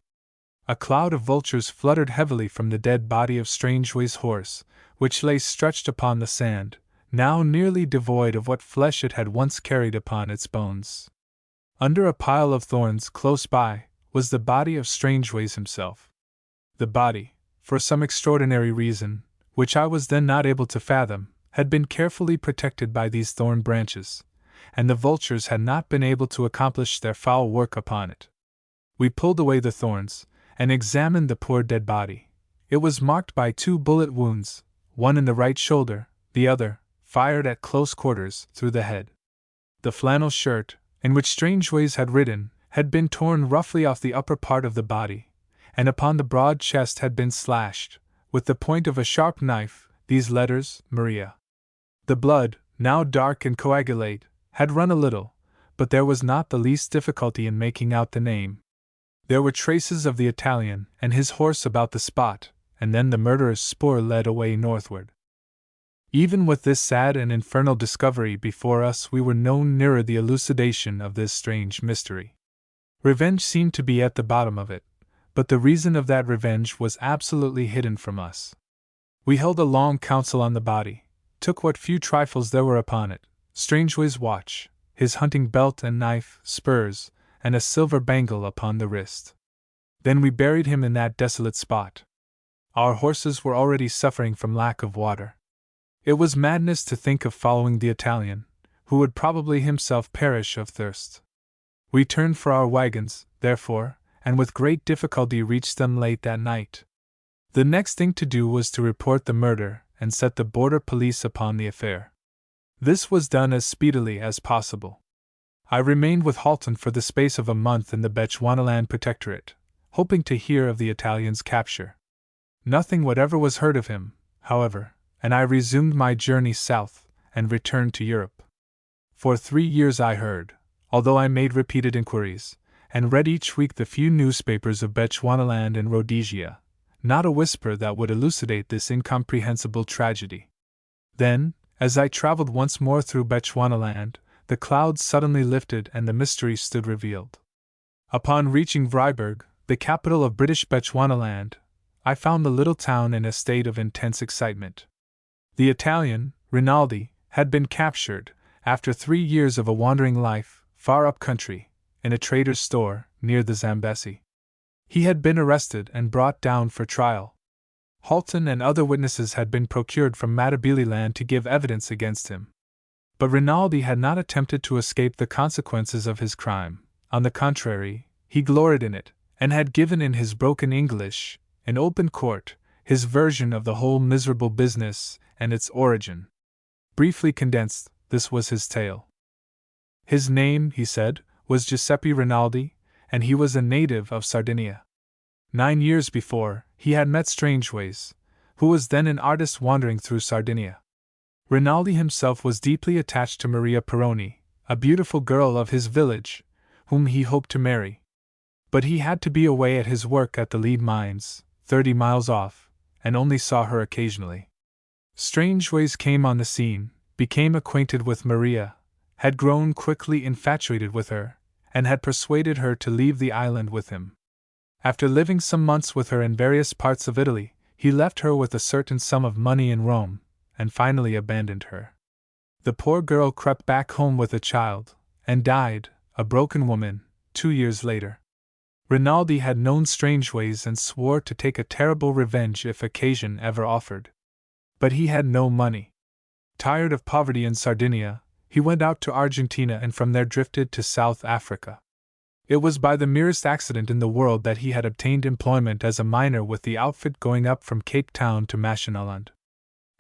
A cloud of vultures fluttered heavily from the dead body of Strangeways' horse, which lay stretched upon the sand, now nearly devoid of what flesh it had once carried upon its bones. Under a pile of thorns close by was the body of Strangeways himself. The body, for some extraordinary reason, which I was then not able to fathom, had been carefully protected by these thorn branches, and the vultures had not been able to accomplish their foul work upon it. We pulled away the thorns, and examined the poor dead body. It was marked by 2 bullet wounds, one in the right shoulder, the other, fired at close quarters, through the head. The flannel shirt, in which Strangeways had ridden, had been torn roughly off the upper part of the body, and upon the broad chest had been slashed, with the point of a sharp knife, these letters, Maria. The blood, now dark and coagulate, had run a little, but there was not the least difficulty in making out the name. There were traces of the Italian and his horse about the spot, and then the murderer's spoor led away northward. Even with this sad and infernal discovery before us, we were no nearer the elucidation of this strange mystery. Revenge seemed to be at the bottom of it, but the reason of that revenge was absolutely hidden from us. We held a long council on the body, took what few trifles there were upon it, Strangeways' watch, his hunting belt and knife, spurs, and a silver bangle upon the wrist. Then we buried him in that desolate spot. Our horses were already suffering from lack of water. It was madness to think of following the Italian, who would probably himself perish of thirst. We turned for our wagons, therefore, and with great difficulty reached them late that night. The next thing to do was to report the murder and set the border police upon the affair. This was done as speedily as possible. I remained with Halton for the space of a month in the Bechuanaland Protectorate, hoping to hear of the Italian's capture. Nothing whatever was heard of him, however, and I resumed my journey south and returned to Europe. For 3 years I heard, although I made repeated inquiries, and read each week the few newspapers of Bechuanaland and Rhodesia, not a whisper that would elucidate this incomprehensible tragedy. Then, as I traveled once more through Bechuanaland, the clouds suddenly lifted and the mystery stood revealed. Upon reaching Vryburg, the capital of British Bechuanaland, I found the little town in a state of intense excitement. The Italian, Rinaldi, had been captured, after 3 years of a wandering life, far up country, in a trader's store, near the Zambesi. He had been arrested and brought down for trial. Halton and other witnesses had been procured from Matabeleland to give evidence against him. But Rinaldi had not attempted to escape the consequences of his crime. On the contrary, he gloried in it, and had given in his broken English, in open court, his version of the whole miserable business and its origin. Briefly condensed, this was his tale. His name, he said, was Giuseppe Rinaldi, and he was a native of Sardinia. 9 years before, he had met Strangeways, who was then an artist wandering through Sardinia. Rinaldi himself was deeply attached to Maria Peroni, a beautiful girl of his village, whom he hoped to marry. But he had to be away at his work at the lead mines, 30 miles off, and only saw her occasionally. Strangeways came on the scene, became acquainted with Maria, had grown quickly infatuated with her, and had persuaded her to leave the island with him. After living some months with her in various parts of Italy, he left her with a certain sum of money in Rome, and finally abandoned her. The poor girl crept back home with a child, and died, a broken woman, 2 years later. Rinaldi had known Strangeways and swore to take a terrible revenge if occasion ever offered. But he had no money. Tired of poverty in Sardinia, he went out to Argentina and from there drifted to South Africa. It was by the merest accident in the world that he had obtained employment as a miner with the outfit going up from Cape Town to Mashonaland.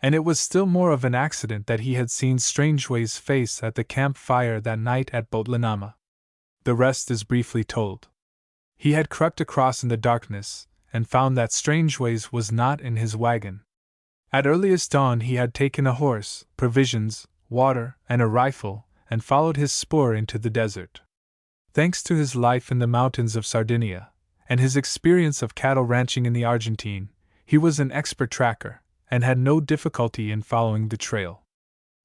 And it was still more of an accident that he had seen Strangeway's face at the campfire that night at Botlhanama. The rest is briefly told. He had crept across in the darkness, and found that Strangeways was not in his wagon. At earliest dawn he had taken a horse, provisions, water, and a rifle, and followed his spoor into the desert. Thanks to his life in the mountains of Sardinia, and his experience of cattle ranching in the Argentine, he was an expert tracker, and had no difficulty in following the trail.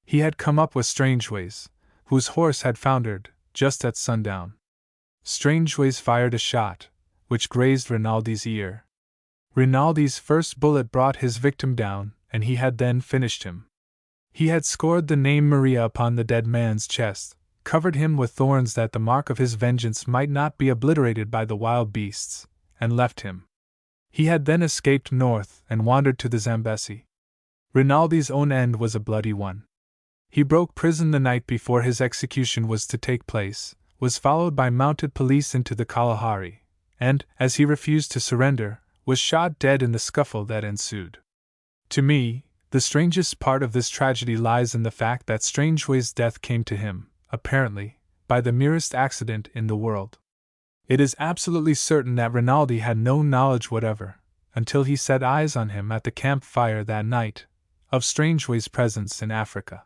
He had come up with Strangeways, whose horse had foundered, just at sundown. Strangeways fired a shot, which grazed Rinaldi's ear. Rinaldi's first bullet brought his victim down, and he had then finished him. He had scored the name Maria upon the dead man's chest, covered him with thorns that the mark of his vengeance might not be obliterated by the wild beasts, and left him. He had then escaped north and wandered to the Zambesi. Rinaldi's own end was a bloody one. He broke prison the night before his execution was to take place, was followed by mounted police into the Kalahari, and, as he refused to surrender, was shot dead in the scuffle that ensued. To me, the strangest part of this tragedy lies in the fact that Strangeway's death came to him, apparently, by the merest accident in the world. It is absolutely certain that Rinaldi had no knowledge whatever, until he set eyes on him at the campfire that night, of Strangeway's presence in Africa.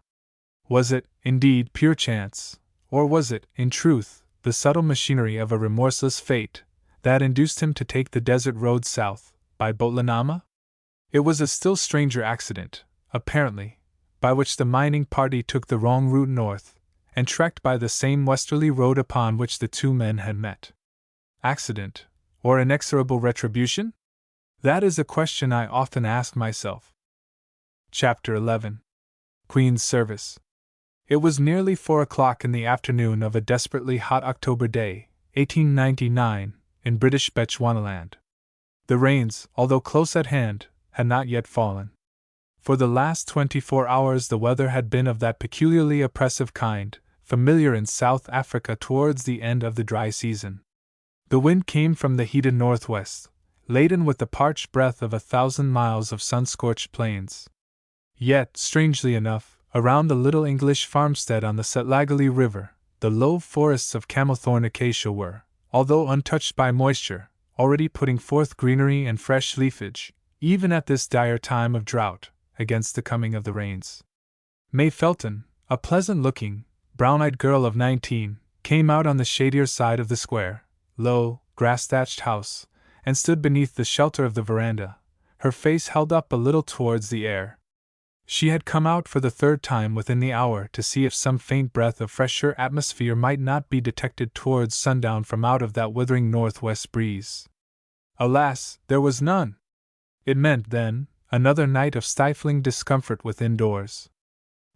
Was it, indeed, pure chance, or was it, in truth, the subtle machinery of a remorseless fate that induced him to take the desert road south, by Botlhanama? It was a still stranger accident, apparently, by which the mining party took the wrong route north, and trekked by the same westerly road upon which the two men had met. Accident, or inexorable retribution? That is a question I often ask myself. Chapter 11. Queen's Service. It was nearly 4 o'clock in the afternoon of a desperately hot October day, 1899, in British Bechuanaland. The rains, although close at hand, had not yet fallen. For the last 24 hours the weather had been of that peculiarly oppressive kind, familiar in South Africa towards the end of the dry season. The wind came from the heated northwest, laden with the parched breath of 1,000 miles of sun-scorched plains. Yet, strangely enough, around the little English farmstead on the Setlagali River, the low forests of camelthorn acacia were, although untouched by moisture, already putting forth greenery and fresh leafage, even at this dire time of drought, against the coming of the rains. May Felton, a pleasant-looking, brown-eyed girl of 19, came out on the shadier side of the square, low, grass-thatched house, and stood beneath the shelter of the veranda, her face held up a little towards the air. She had come out for the third time within the hour to see if some faint breath of fresher atmosphere might not be detected towards sundown from out of that withering northwest breeze. Alas, there was none! It meant, then, another night of stifling discomfort within doors.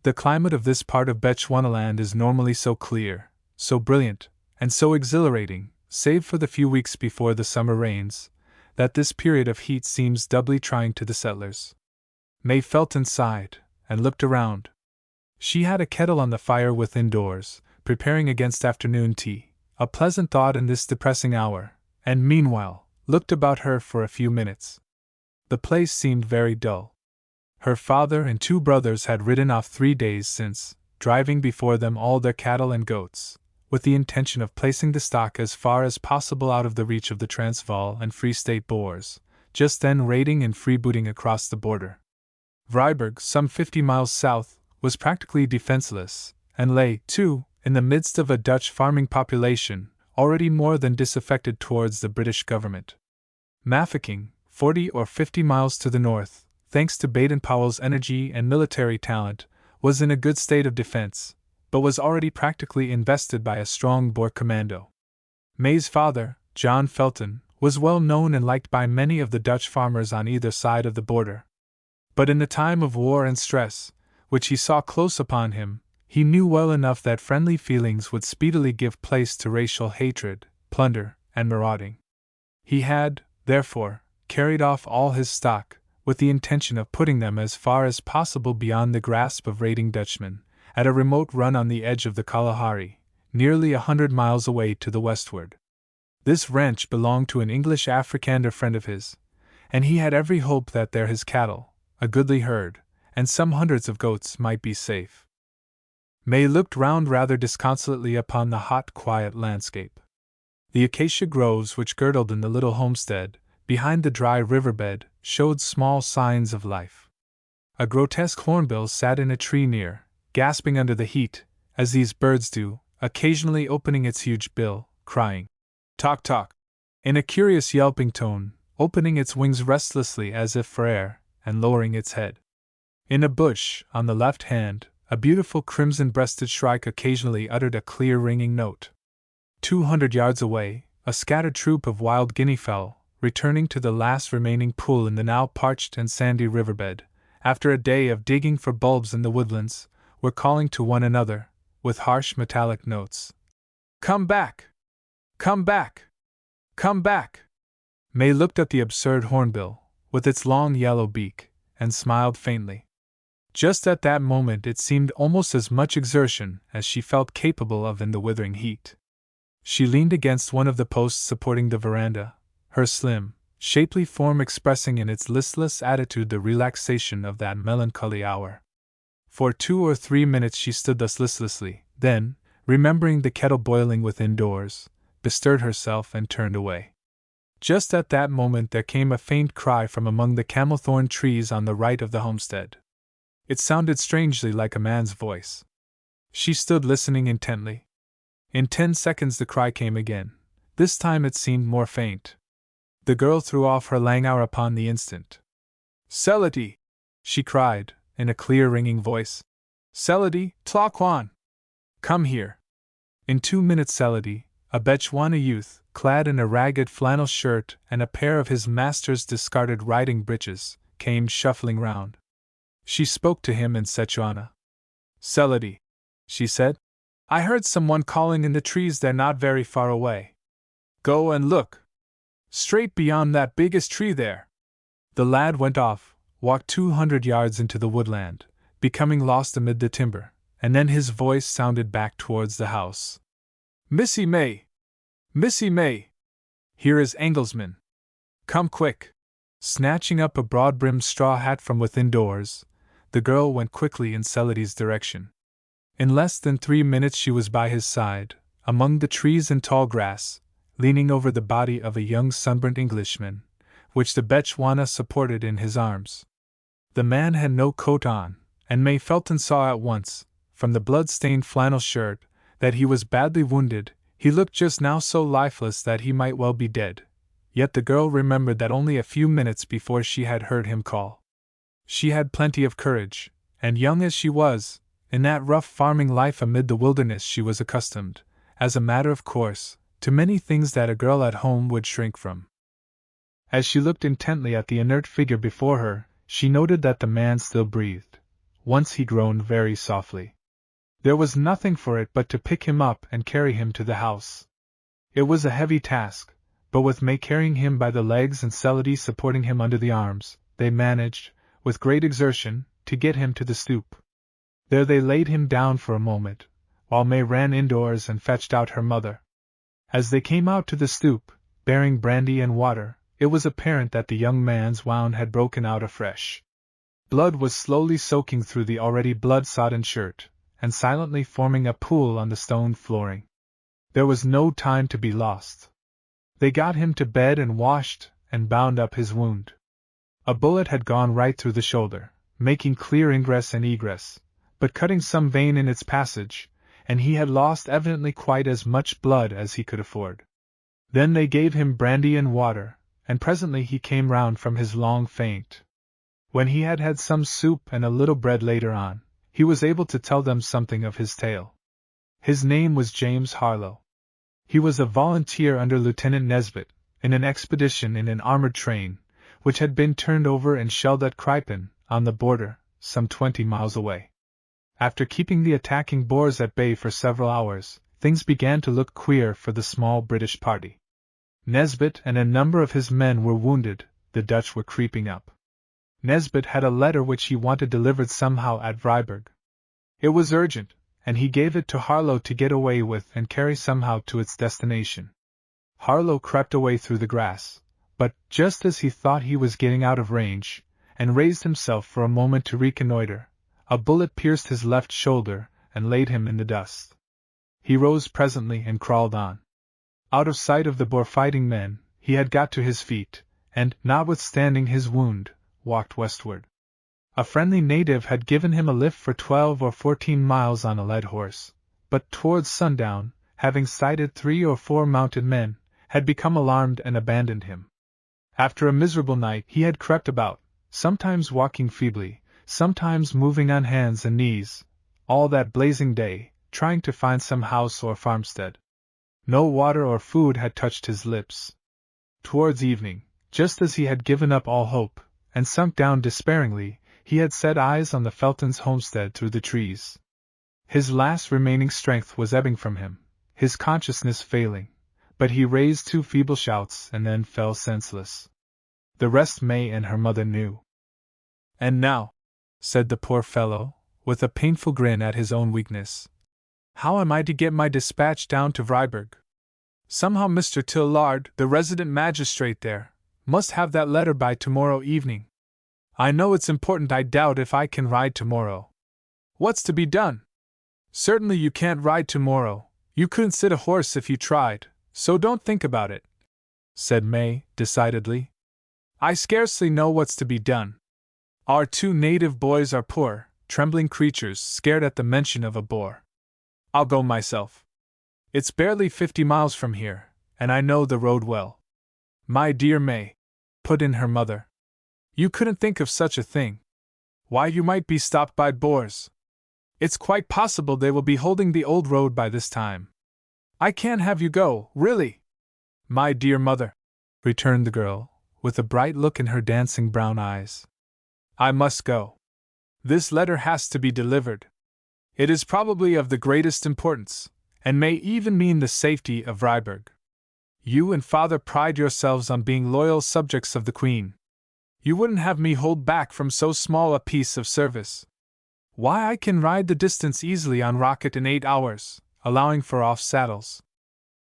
The climate of this part of Bechuanaland is normally so clear, so brilliant, and so exhilarating, save for the few weeks before the summer rains, that this period of heat seems doubly trying to the settlers. May Felton sighed, and looked around. She had a kettle on the fire within doors, preparing against afternoon tea, a pleasant thought in this depressing hour, and meanwhile, looked about her for a few minutes. The place seemed very dull. Her father and 2 brothers had ridden off 3 days since, driving before them all their cattle and goats, with the intention of placing the stock as far as possible out of the reach of the Transvaal and Free State Boers, just then raiding and freebooting across the border. Vryburg, some 50 miles south, was practically defenseless, and lay, too, in the midst of a Dutch farming population, already more than disaffected towards the British government. Mafeking, 40 or 50 miles to the north, thanks to Baden-Powell's energy and military talent, was in a good state of defense, but was already practically invested by a strong Boer commando. May's father, John Felton, was well known and liked by many of the Dutch farmers on either side of the border. But in the time of war and stress, which he saw close upon him, he knew well enough that friendly feelings would speedily give place to racial hatred, plunder, and marauding. He had, therefore, carried off all his stock, with the intention of putting them as far as possible beyond the grasp of raiding Dutchmen, at a remote run on the edge of the Kalahari, nearly 100 miles away to the westward. This ranch belonged to an English Afrikander friend of his, and he had every hope that there his cattle, a goodly herd, and some hundreds of goats might be safe. May looked round rather disconsolately upon the hot, quiet landscape. The acacia groves which girdled in the little homestead, behind the dry riverbed, showed small signs of life. A grotesque hornbill sat in a tree near, gasping under the heat, as these birds do, occasionally opening its huge bill, crying, "Tock tock," in a curious yelping tone, opening its wings restlessly as if for air, and lowering its head. In a bush, on the left hand, a beautiful crimson-breasted shrike occasionally uttered a clear ringing note. 200 yards away, a scattered troop of wild guinea-fowl, returning to the last remaining pool in the now parched and sandy riverbed, after a day of digging for bulbs in the woodlands, were calling to one another, with harsh metallic notes. "Come back! Come back! Come back!" May looked at the absurd hornbill, with its long yellow beak, and smiled faintly. Just at that moment it seemed almost as much exertion as she felt capable of in the withering heat. She leaned against one of the posts supporting the veranda, her slim, shapely form expressing in its listless attitude the relaxation of that melancholy hour. For 2 or 3 minutes she stood thus listlessly, then, remembering the kettle boiling within doors, bestirred herself and turned away. Just at that moment there came a faint cry from among the camelthorn trees on the right of the homestead. It sounded strangely like a man's voice. She stood listening intently. In 10 seconds the cry came again. This time it seemed more faint. The girl threw off her langour upon the instant. "Selity!" she cried, in a clear ringing voice. "Selity, Tlakwan! Come here!" In 2 minutes Selity, a Bechuana youth, clad in a ragged flannel shirt and a pair of his master's discarded riding breeches, came shuffling round. She spoke to him in Sechuana. "Selity," she said, "I heard someone calling in the trees there not very far away. Go and look. Straight beyond that biggest tree there." The lad went off, walked 200 yards into the woodland, becoming lost amid the timber, and then his voice sounded back towards the house. "Missy May! Missy May! Here is Engelsman. Come quick!" Snatching up a broad-brimmed straw hat from within doors, the girl went quickly in Selity's direction. In less than 3 minutes she was by his side, among the trees and tall grass, leaning over the body of a young sunburnt Englishman, which the Bechuana supported in his arms. The man had no coat on, and May Felton saw at once, from the blood-stained flannel shirt, that he was badly wounded. He looked just now so lifeless that he might well be dead, yet the girl remembered that only a few minutes before she had heard him call. She had plenty of courage, and young as she was, in that rough farming life amid the wilderness she was accustomed, as a matter of course, to many things that a girl at home would shrink from. As she looked intently at the inert figure before her, she noted that the man still breathed. Once he groaned very softly. There was nothing for it but to pick him up and carry him to the house. It was a heavy task, but with May carrying him by the legs and Selity supporting him under the arms, they managed, with great exertion, to get him to the stoop. There they laid him down for a moment, while May ran indoors and fetched out her mother. As they came out to the stoop, bearing brandy and water, it was apparent that the young man's wound had broken out afresh. Blood was slowly soaking through the already blood-sodden shirt, and silently forming a pool on the stone flooring. There was no time to be lost. They got him to bed and washed and bound up his wound. A bullet had gone right through the shoulder, making clear ingress and egress, but cutting some vein in its passage, and he had lost evidently quite as much blood as he could afford. Then they gave him brandy and water, and presently he came round from his long faint. When he had had some soup and a little bread later on, he was able to tell them something of his tale. His name was James Harlow. He was a volunteer under Lieutenant Nesbit, in an expedition in an armored train, which had been turned over and shelled at Krypen, on the border, some 20 miles away. After keeping the attacking Boers at bay for several hours, things began to look queer for the small British party. Nesbit and a number of his men were wounded, the Dutch were creeping up. Nesbit had a letter which he wanted delivered somehow at Vryburg. It was urgent, and he gave it to Harlow to get away with and carry somehow to its destination. Harlow crept away through the grass, but just as he thought he was getting out of range, and raised himself for a moment to reconnoiter, a bullet pierced his left shoulder and laid him in the dust. He rose presently and crawled on. Out of sight of the Boer fighting men, he had got to his feet, and, notwithstanding his wound, walked westward. A friendly native had given him a lift for 12 or 14 miles on a led horse, but towards sundown, having sighted 3 or 4 mounted men, had become alarmed and abandoned him. After a miserable night he had crept about, sometimes walking feebly, sometimes moving on hands and knees, all that blazing day, trying to find some house or farmstead. No water or food had touched his lips. Towards evening, just as he had given up all hope, and sunk down despairingly, he had set eyes on the Feltons' homestead through the trees. His last remaining strength was ebbing from him, his consciousness failing, but he raised 2 feeble shouts and then fell senseless. The rest May and her mother knew. "And now," said the poor fellow, with a painful grin at his own weakness, "how am I to get my dispatch down to Vryburg? Somehow Mr. Tillard, the resident magistrate there, must have that letter by tomorrow evening. I know it's important. I doubt if I can ride tomorrow. What's to be done? Certainly you can't ride tomorrow. You couldn't sit a horse if you tried, so don't think about it," said May, decidedly. "I scarcely know what's to be done. Our 2 native boys are poor, trembling creatures, scared at the mention of a Boer. I'll go myself. It's barely 50 miles from here, and I know the road well." "My dear May," put in her mother, "you couldn't think of such a thing. Why, you might be stopped by Boers. It's quite possible they will be holding the old road by this time. I can't have you go, really." "My dear mother," returned the girl, with a bright look in her dancing brown eyes, "I must go. This letter has to be delivered. It is probably of the greatest importance, and may even mean the safety of Vryburg. You and Father pride yourselves on being loyal subjects of the Queen. You wouldn't have me hold back from so small a piece of service. Why, I can ride the distance easily on Rocket in 8 hours, allowing for off saddles."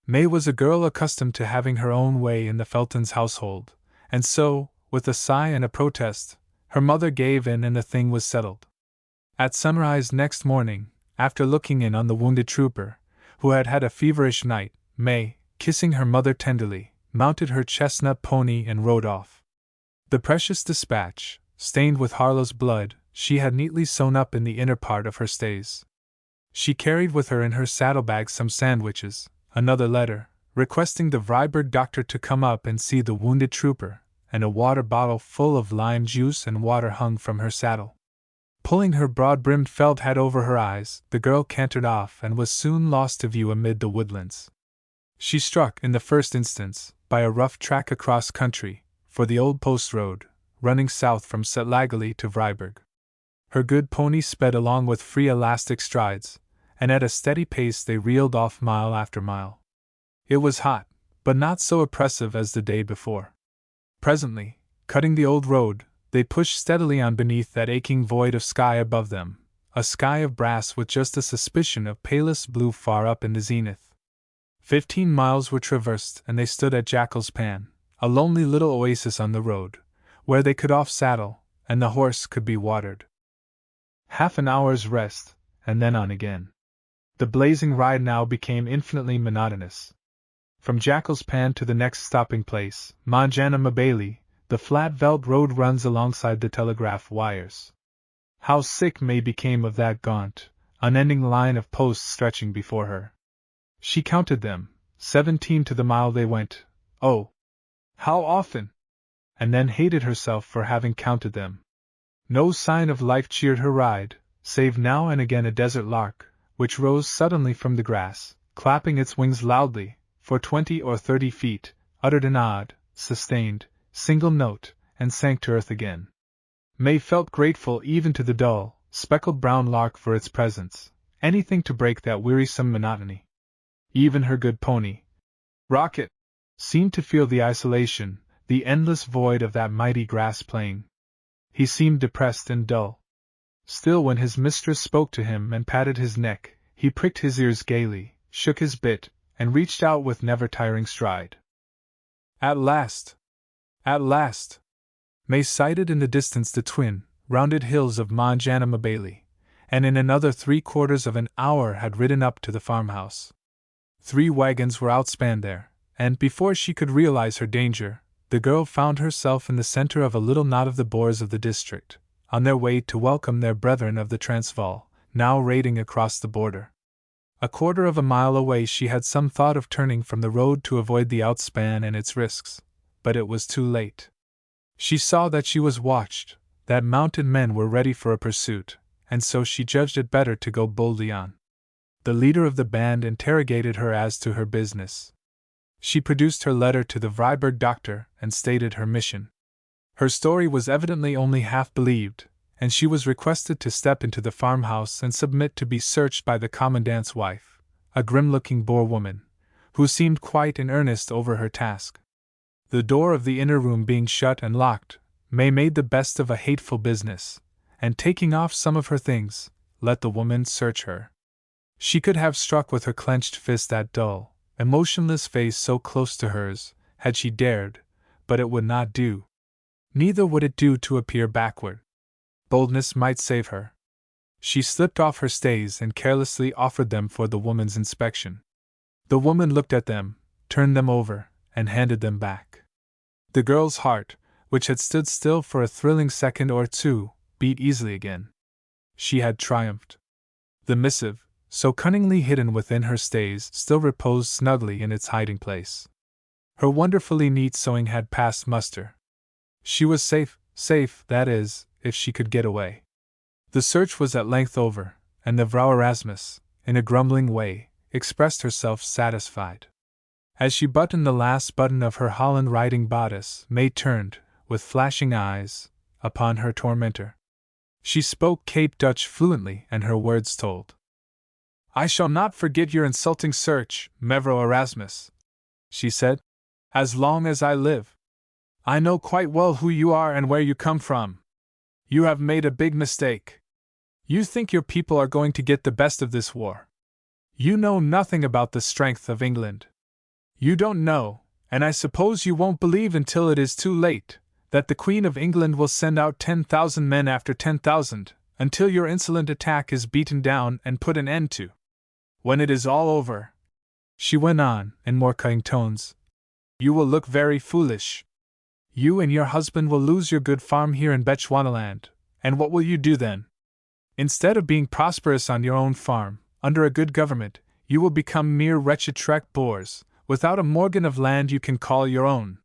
May was a girl accustomed to having her own way in the Feltons' household, and so, with a sigh and a protest, her mother gave in and the thing was settled. At sunrise next morning, after looking in on the wounded trooper, who had had a feverish night, May, kissing her mother tenderly, mounted her chestnut pony and rode off. The precious dispatch, stained with Harlow's blood, she had neatly sewn up in the inner part of her stays. She carried with her in her saddlebag some sandwiches, another letter, requesting the Vryburg doctor to come up and see the wounded trooper, and a water bottle full of lime juice and water hung from her saddle. Pulling her broad-brimmed felt hat over her eyes, the girl cantered off and was soon lost to view amid the woodlands. She struck, in the first instance, by a rough track across country, for the old post road, running south from Setlagoli to Vryburg. Her good pony sped along with free elastic strides, and at a steady pace they reeled off mile after mile. It was hot, but not so oppressive as the day before. Presently, cutting the old road, they pushed steadily on beneath that aching void of sky above them, a sky of brass with just a suspicion of palest blue far up in the zenith. 15 miles were traversed and they stood at Jackal's Pan, a lonely little oasis on the road, where they could off-saddle, and the horse could be watered. Half an hour's rest, and then on again. The blazing ride now became infinitely monotonous. From Jackal's Pan to the next stopping place, Manjana Mabali, the flat Veldt road runs alongside the telegraph wires. How sick May became of that gaunt, unending line of posts stretching before her. She counted them, 17 to the mile they went, oh! How often! And then hated herself for having counted them. No sign of life cheered her ride, save now and again a desert lark, which rose suddenly from the grass, clapping its wings loudly, for 20 or 30 feet, uttered an odd, sustained, single note, and sank to earth again. May felt grateful even to the dull, speckled brown lark for its presence, anything to break that wearisome monotony. Even her good pony, Rocket, seemed to feel the isolation, the endless void of that mighty grass plain. He seemed depressed and dull. Still, when his mistress spoke to him and patted his neck, he pricked his ears gaily, shook his bit, and reached out with never-tiring stride. At last! At last! May sighted in the distance the twin, rounded hills of Monjanamabailey, and in another 3/4 of an hour had ridden up to the farmhouse. 3 wagons were outspanned there, and before she could realize her danger, the girl found herself in the center of a little knot of the Boers of the district, on their way to welcome their brethren of the Transvaal, now raiding across the border. 1/4 of a mile away she had some thought of turning from the road to avoid the outspan and its risks, but it was too late. She saw that she was watched, that mounted men were ready for a pursuit, and so she judged it better to go boldly on. The leader of the band interrogated her as to her business. She produced her letter to the Vryburg doctor and stated her mission. Her story was evidently only half believed, and she was requested to step into the farmhouse and submit to be searched by the commandant's wife, a grim-looking Boer woman, who seemed quite in earnest over her task. The door of the inner room being shut and locked, May made the best of a hateful business, and taking off some of her things, let the woman search her. She could have struck with her clenched fist that dull, emotionless face so close to hers, had she dared, but it would not do. Neither would it do to appear backward. Boldness might save her. She slipped off her stays and carelessly offered them for the woman's inspection. The woman looked at them, turned them over, and handed them back. The girl's heart, which had stood still for a thrilling second or two, beat easily again. She had triumphed. The missive, so cunningly hidden within her stays, still reposed snugly in its hiding place. Her wonderfully neat sewing had passed muster. She was safe, that is, if she could get away. The search was at length over, and the Vrouw Erasmus, in a grumbling way, expressed herself satisfied. As she buttoned the last button of her Holland riding bodice, May turned, with flashing eyes, upon her tormentor. She spoke Cape Dutch fluently, and her words told. "I shall not forget your insulting search, Mevrouw Erasmus," she said, "as long as I live. I know quite well who you are and where you come from. You have made a big mistake. You think your people are going to get the best of this war. You know nothing about the strength of England. You don't know, and I suppose you won't believe until it is too late, that the Queen of England will send out 10,000 men after 10,000, until your insolent attack is beaten down and put an end to. When it is all over," she went on, in more cutting tones, "you will look very foolish. You and your husband will lose your good farm here in Bechuanaland, and what will you do then? Instead of being prosperous on your own farm, under a good government, you will become mere wretched trek Boers, without a morgen of land you can call your own.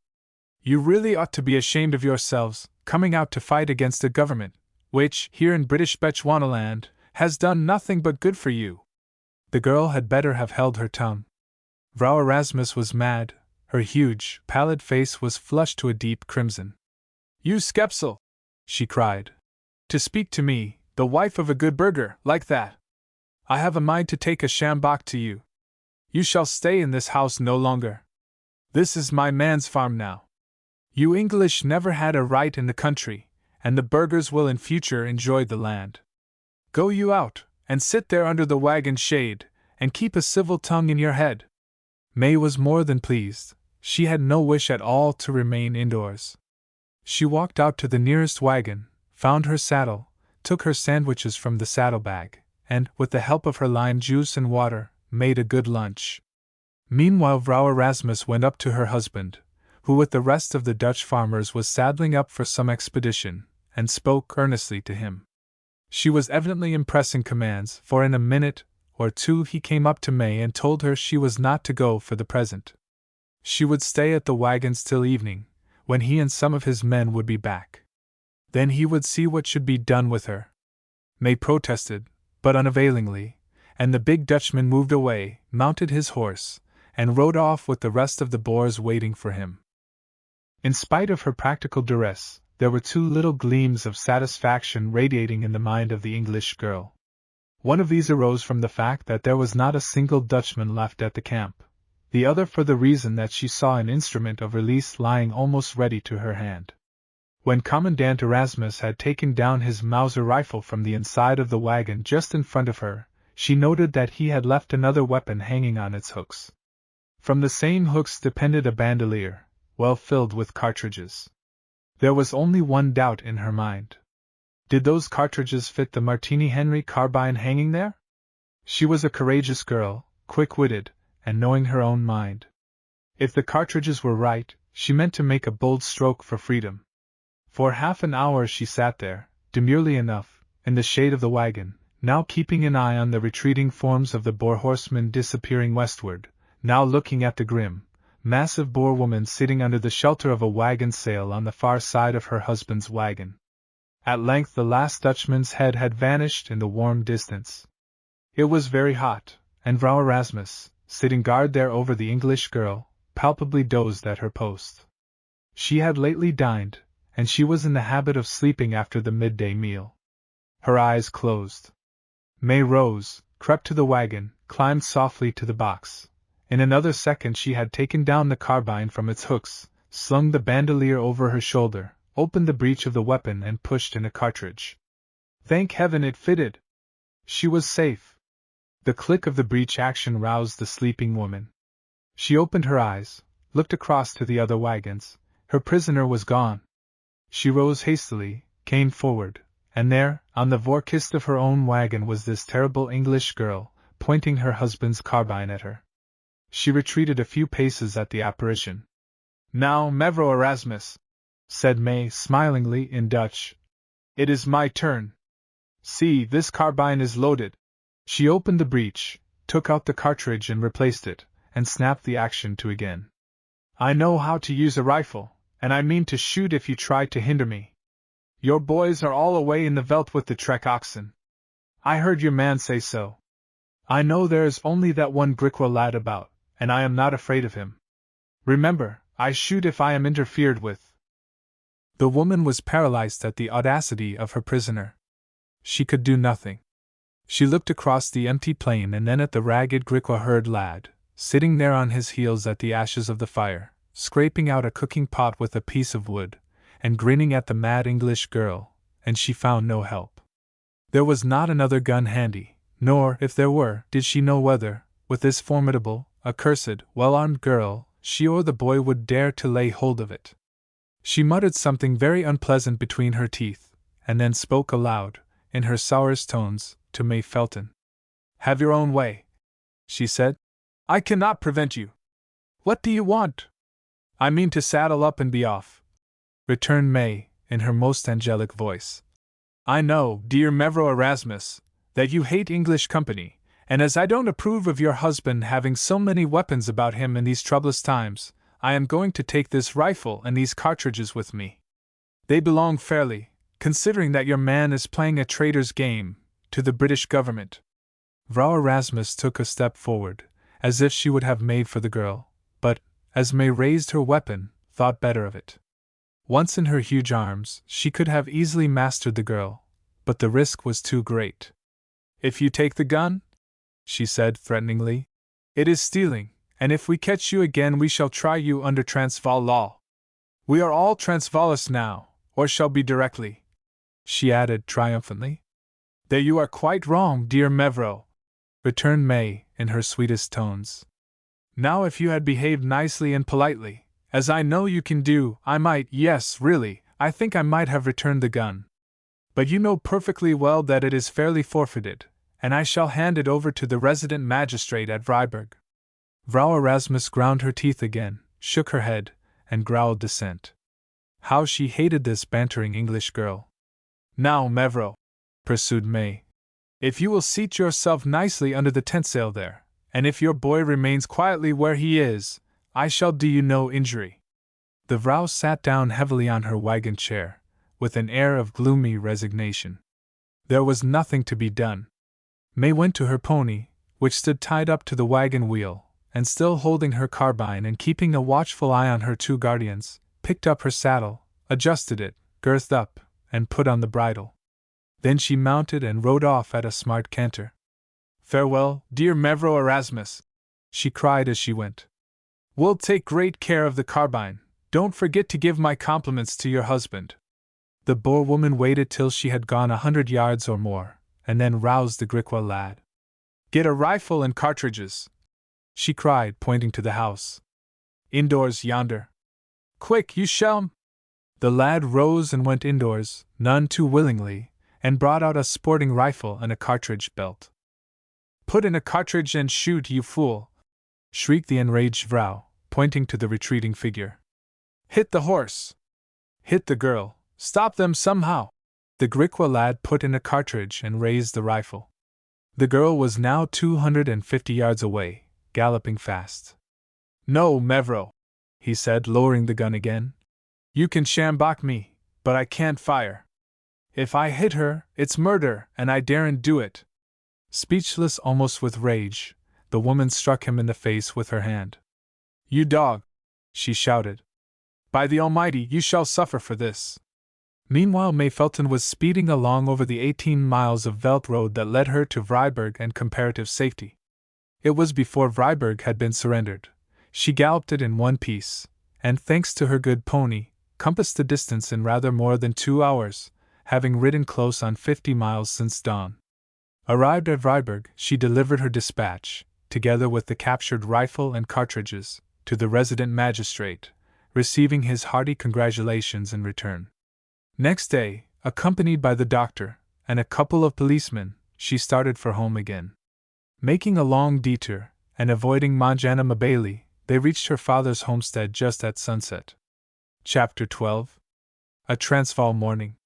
You really ought to be ashamed of yourselves, coming out to fight against a government, which, here in British Bechuanaland, has done nothing but good for you." The girl had better have held her tongue. Vrouw Erasmus was mad. Her huge, pallid face was flushed to a deep crimson. "You skepsel!" she cried. "To speak to me, the wife of a good burgher, like that! I have a mind to take a sjambok to you. You shall stay in this house no longer. This is my man's farm now. You English never had a right in the country, and the burghers will in future enjoy the land. Go you out, and sit there under the wagon shade, and keep a civil tongue in your head." May was more than pleased. She had no wish at all to remain indoors. She walked out to the nearest wagon, found her saddle, took her sandwiches from the saddlebag, and, with the help of her lime juice and water, made a good lunch. Meanwhile Vrouw Erasmus went up to her husband, who with the rest of the Dutch farmers was saddling up for some expedition, and spoke earnestly to him. She was evidently impressing commands, for in a minute or two he came up to May and told her she was not to go for the present. She would stay at the wagons till evening, when he and some of his men would be back. Then he would see what should be done with her. May protested, but unavailingly, and the big Dutchman moved away, mounted his horse, and rode off with the rest of the Boers waiting for him. In spite of her practical duress, there were two little gleams of satisfaction radiating in the mind of the English girl. One of these arose from the fact that there was not a single Dutchman left at the camp, the other for the reason that she saw an instrument of release lying almost ready to her hand. When Commandant Erasmus had taken down his Mauser rifle from the inside of the wagon just in front of her, she noted that he had left another weapon hanging on its hooks. From the same hooks depended a bandolier, well filled with cartridges. There was only one doubt in her mind. Did those cartridges fit the Martini Henry carbine hanging there? She was a courageous girl, quick-witted, and knowing her own mind. If the cartridges were right, she meant to make a bold stroke for freedom. For half an hour she sat there, demurely enough, in the shade of the wagon, now keeping an eye on the retreating forms of the Boer horsemen disappearing westward, now looking at the grim, massive Boer woman sitting under the shelter of a wagon sail on the far side of her husband's wagon. At length the last Dutchman's head had vanished in the warm distance. It was very hot, and Vrouw Erasmus, sitting guard there over the English girl, palpably dozed at her post. She had lately dined, and she was in the habit of sleeping after the midday meal. Her eyes closed. May rose, crept to the wagon, climbed softly to the box. In another second she had taken down the carbine from its hooks, slung the bandolier over her shoulder, opened the breech of the weapon and pushed in a cartridge. Thank heaven it fitted! She was safe. The click of the breech action roused the sleeping woman. She opened her eyes, looked across to the other wagons. Her prisoner was gone. She rose hastily, came forward, and there, on the voorkist of her own wagon was this terrible English girl, pointing her husband's carbine at her. She retreated a few paces at the apparition. Now, Mevrouw Erasmus, said May smilingly in Dutch. It is my turn. See, this carbine is loaded. She opened the breech, took out the cartridge and replaced it, and snapped the action to again. I know how to use a rifle, and I mean to shoot if you try to hinder me. Your boys are all away in the Veldt with the trek oxen. I heard your man say so. I know there is only that one Griqua lad about, and I am not afraid of him. Remember, I shoot if I am interfered with. The woman was paralyzed at the audacity of her prisoner. She could do nothing. She looked across the empty plain and then at the ragged Griqua-herd lad, sitting there on his heels at the ashes of the fire, scraping out a cooking pot with a piece of wood, and grinning at the mad English girl, and she found no help. There was not another gun handy, nor, if there were, did she know whether, with this formidable, accursed, well-armed girl, she or the boy would dare to lay hold of it. She muttered something very unpleasant between her teeth, and then spoke aloud, in her sourest tones, to May Felton. Have your own way, she said. I cannot prevent you. What do you want? I mean to saddle up and be off, returned May, in her most angelic voice. I know, dear Mevrouw Erasmus, that you hate English company, and as I don't approve of your husband having so many weapons about him in these troublous times, I am going to take this rifle and these cartridges with me. They belong fairly, considering that your man is playing a traitor's game, to the British government. Vrouw Erasmus took a step forward, as if she would have made for the girl, but, as May raised her weapon, thought better of it. Once in her huge arms, she could have easily mastered the girl, but the risk was too great. If you take the gun, she said threateningly, it is stealing, and if we catch you again we shall try you under Transvaal law. We are all Transvaalists now, or shall be directly, she added triumphantly. There you are quite wrong, dear Mevrouw, returned May, in her sweetest tones. Now if you had behaved nicely and politely, as I know you can do, I might, yes, really, I think I might have returned the gun. But you know perfectly well that it is fairly forfeited, and I shall hand it over to the resident magistrate at Vryburg. Vrouw Erasmus ground her teeth again, shook her head, and growled dissent. How she hated this bantering English girl. Now, Mevrouw, pursued May, if you will seat yourself nicely under the tent-sail there, and if your boy remains quietly where he is, I shall do you no injury. The vrouw sat down heavily on her wagon chair, with an air of gloomy resignation. There was nothing to be done. May went to her pony, which stood tied up to the wagon wheel, and still holding her carbine and keeping a watchful eye on her two guardians, picked up her saddle, adjusted it, girthed up, and put on the bridle. Then she mounted and rode off at a smart canter. Farewell, dear Mevrouw Erasmus, she cried as she went. We'll take great care of the carbine. Don't forget to give my compliments to your husband. The Boer woman waited till she had gone 100 yards or more, and then roused the Griqua lad. "Get a rifle and cartridges," she cried, pointing to the house. "Indoors yonder. Quick, you shall." The lad rose and went indoors, none too willingly, and brought out a sporting rifle and a cartridge belt. "Put in a cartridge and shoot, you fool!" shrieked the enraged vrouw, pointing to the retreating figure. "Hit the horse! Hit the girl! Stop them somehow!" The Griqua lad put in a cartridge and raised the rifle. The girl was now 250 yards away, galloping fast. "No, Mevrouw," he said, lowering the gun again. "You can sjambok me, but I can't fire. If I hit her, it's murder, and I daren't do it." Speechless almost with rage, the woman struck him in the face with her hand. "You dog!" she shouted. "By the Almighty, you shall suffer for this!" Meanwhile, Mayfelton was speeding along over the 18 miles of Veldt road that led her to Vryburg and comparative safety. It was before Vryburg had been surrendered. She galloped it in one piece, and thanks to her good pony, compassed the distance in rather more than 2 hours, having ridden close on 50 miles since dawn. Arrived at Vryburg, she delivered her dispatch, together with the captured rifle and cartridges, to the resident magistrate, receiving his hearty congratulations in return. Next day, accompanied by the doctor and a couple of policemen, she started for home again. Making a long detour, and avoiding Manjana Mabali, they reached her father's homestead just at sunset. Chapter 12. A Transvaal Morning.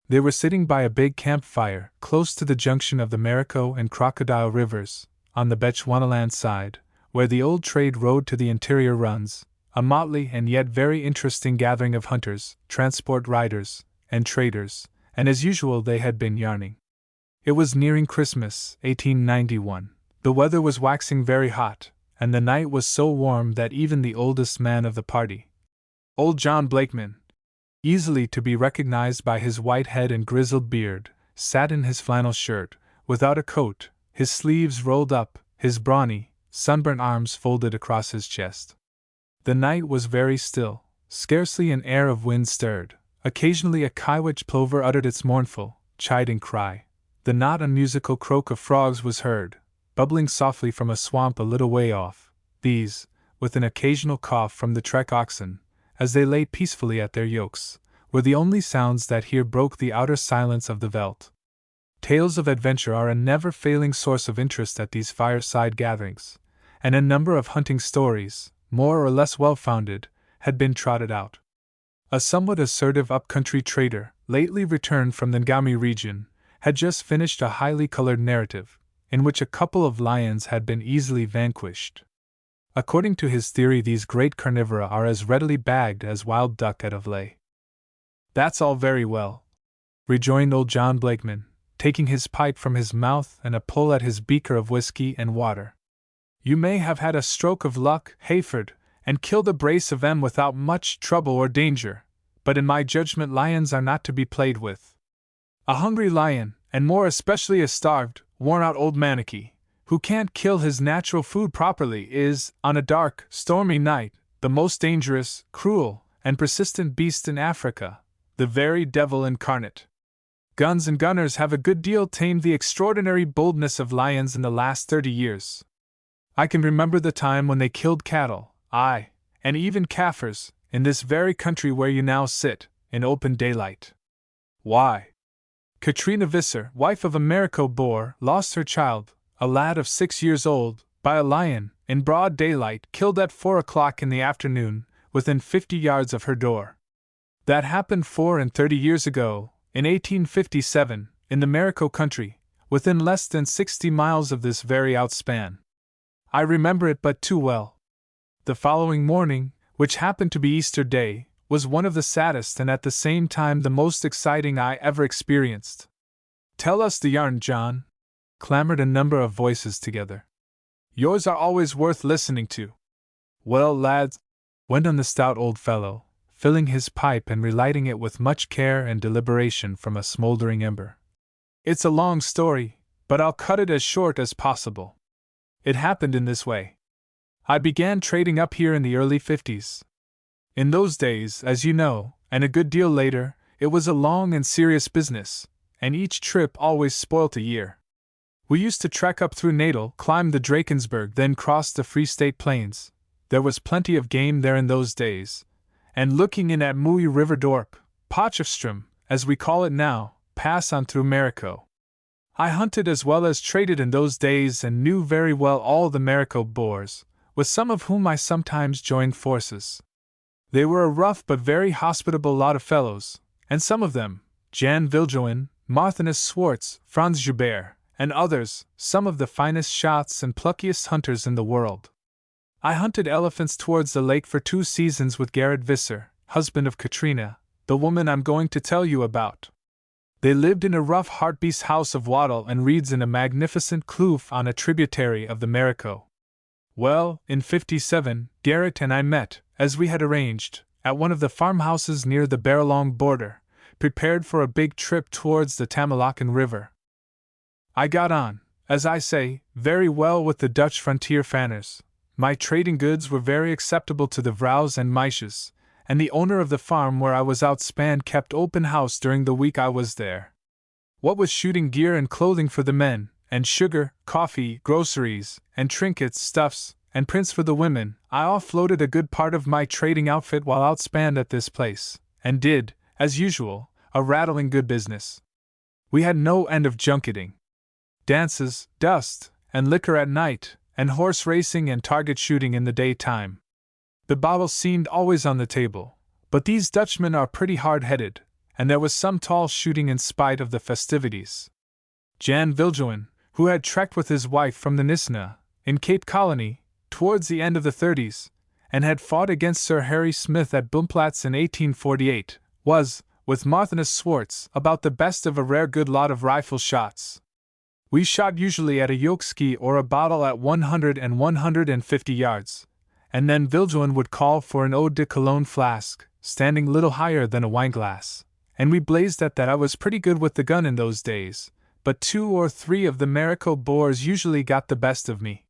They were sitting by a big campfire, close to the junction of the Marico and Crocodile rivers, on the Bechuanaland side, where the old trade road to the interior runs, a motley and yet very interesting gathering of hunters, transport riders, and traders, and as usual they had been yarning. It was nearing Christmas, 1891. The weather was waxing very hot, and the night was so warm that even the oldest man of the party, old John Blakeman, easily to be recognized by his white head and grizzled beard, sat in his flannel shirt, without a coat, his sleeves rolled up, his brawny, sunburnt arms folded across his chest. The night was very still, scarcely an air of wind stirred. Occasionally a Kiewit plover uttered its mournful, chiding cry. The not unmusical croak of frogs was heard, bubbling softly from a swamp a little way off. These, with an occasional cough from the trek oxen, as they lay peacefully at their yokes, were the only sounds that here broke the outer silence of the veldt. Tales of adventure are a never-failing source of interest at these fireside gatherings, and a number of hunting stories, more or less well-founded, had been trotted out. A somewhat assertive up-country trader, lately returned from the Ngami region, had just finished a highly colored narrative, in which a couple of lions had been easily vanquished. According to his theory, these great carnivora are as readily bagged as wild duck at a vley. "That's all very well," rejoined old John Blakeman, taking his pipe from his mouth and a pull at his beaker of whiskey and water. "You may have had a stroke of luck, Hayford, and killed a brace of 'em without much trouble or danger, but in my judgment lions are not to be played with. A hungry lion, and more especially a starved, worn-out old manaki, who can't kill his natural food properly, is, on a dark, stormy night, the most dangerous, cruel, and persistent beast in Africa, the very devil incarnate. Guns and gunners have a good deal tamed the extraordinary boldness of lions in the last 30 years. I can remember the time when they killed cattle, aye, and even Kaffirs, in this very country where you now sit, in open daylight. Why, Katrina Visser, wife of a Marico Boer, lost her child, a lad of 6 years old, by a lion, in broad daylight, killed at 4 o'clock in the afternoon, within 50 yards of her door. That happened 34 years ago, in 1857, in the Marico country, within less than 60 miles of this very outspan. I remember it but too well. The following morning, which happened to be Easter Day, was one of the saddest and at the same time the most exciting I ever experienced." "Tell us the yarn, John," clamored a number of voices together. "Yours are always worth listening to." "Well, lads," went on the stout old fellow, filling his pipe and relighting it with much care and deliberation from a smoldering ember. "It's a long story, but I'll cut it as short as possible. It happened in this way. I began trading up here in the early 50s. In those days, as you know, and a good deal later, It was a long and serious business, and each trip always spoilt a year. We used to trek up through Natal, climb the Drakensberg, then cross the Free State Plains. There was plenty of game there in those days, and looking in at Mooie River Dorp, Potchefstroom, as we call it now, pass on through Marico. I hunted as well as traded in those days and knew very well all the Marico Boers, with some of whom I sometimes joined forces. They were a rough but very hospitable lot of fellows, and some of them, Jan Viljoen, Martinus Swartz, Franz Joubert, and others, some of the finest shots and pluckiest hunters in the world. I hunted elephants towards the lake for 2 seasons with Gerrit Visser, husband of Katrina, the woman I'm going to tell you about. They lived in a rough hartbeest house of wattle and reeds in a magnificent kloof on a tributary of the Marico. Well, in '57, Gerrit and I met, as we had arranged, at one of the farmhouses near the Barrelong border, prepared for a big trip towards the Tamalakan River. I got on, as I say, very well with the Dutch frontier fanners. My trading goods were very acceptable to the vrouws and meisjes, and the owner of the farm where I was outspanned kept open house during the week I was there. What with shooting gear and clothing for the men, and sugar, coffee, groceries, and trinkets, stuffs, and prints for the women, I offloaded a good part of my trading outfit while outspanned at this place, and did, as usual, a rattling good business. We had no end of junketing. Dances, dust, and liquor at night, and horse racing and target shooting in the daytime. The bottle seemed always on the table, but these Dutchmen are pretty hard-headed, and there was some tall shooting in spite of the festivities. Jan Viljoen, who had trekked with his wife from the Nisna, in Cape Colony, towards the end of the 30s, and had fought against Sir Harry Smith at Boomplatz in 1848, was, with Martinus Swartz, about the best of a rare good lot of rifle shots. We shot usually at a yokeski or a bottle at 100 and 150 yards, and then Viljoen would call for an eau de cologne flask, standing little higher than a wineglass, and we blazed at that. I was pretty good with the gun in those days, but 2 or 3 of the Marico Boers usually got the best of me.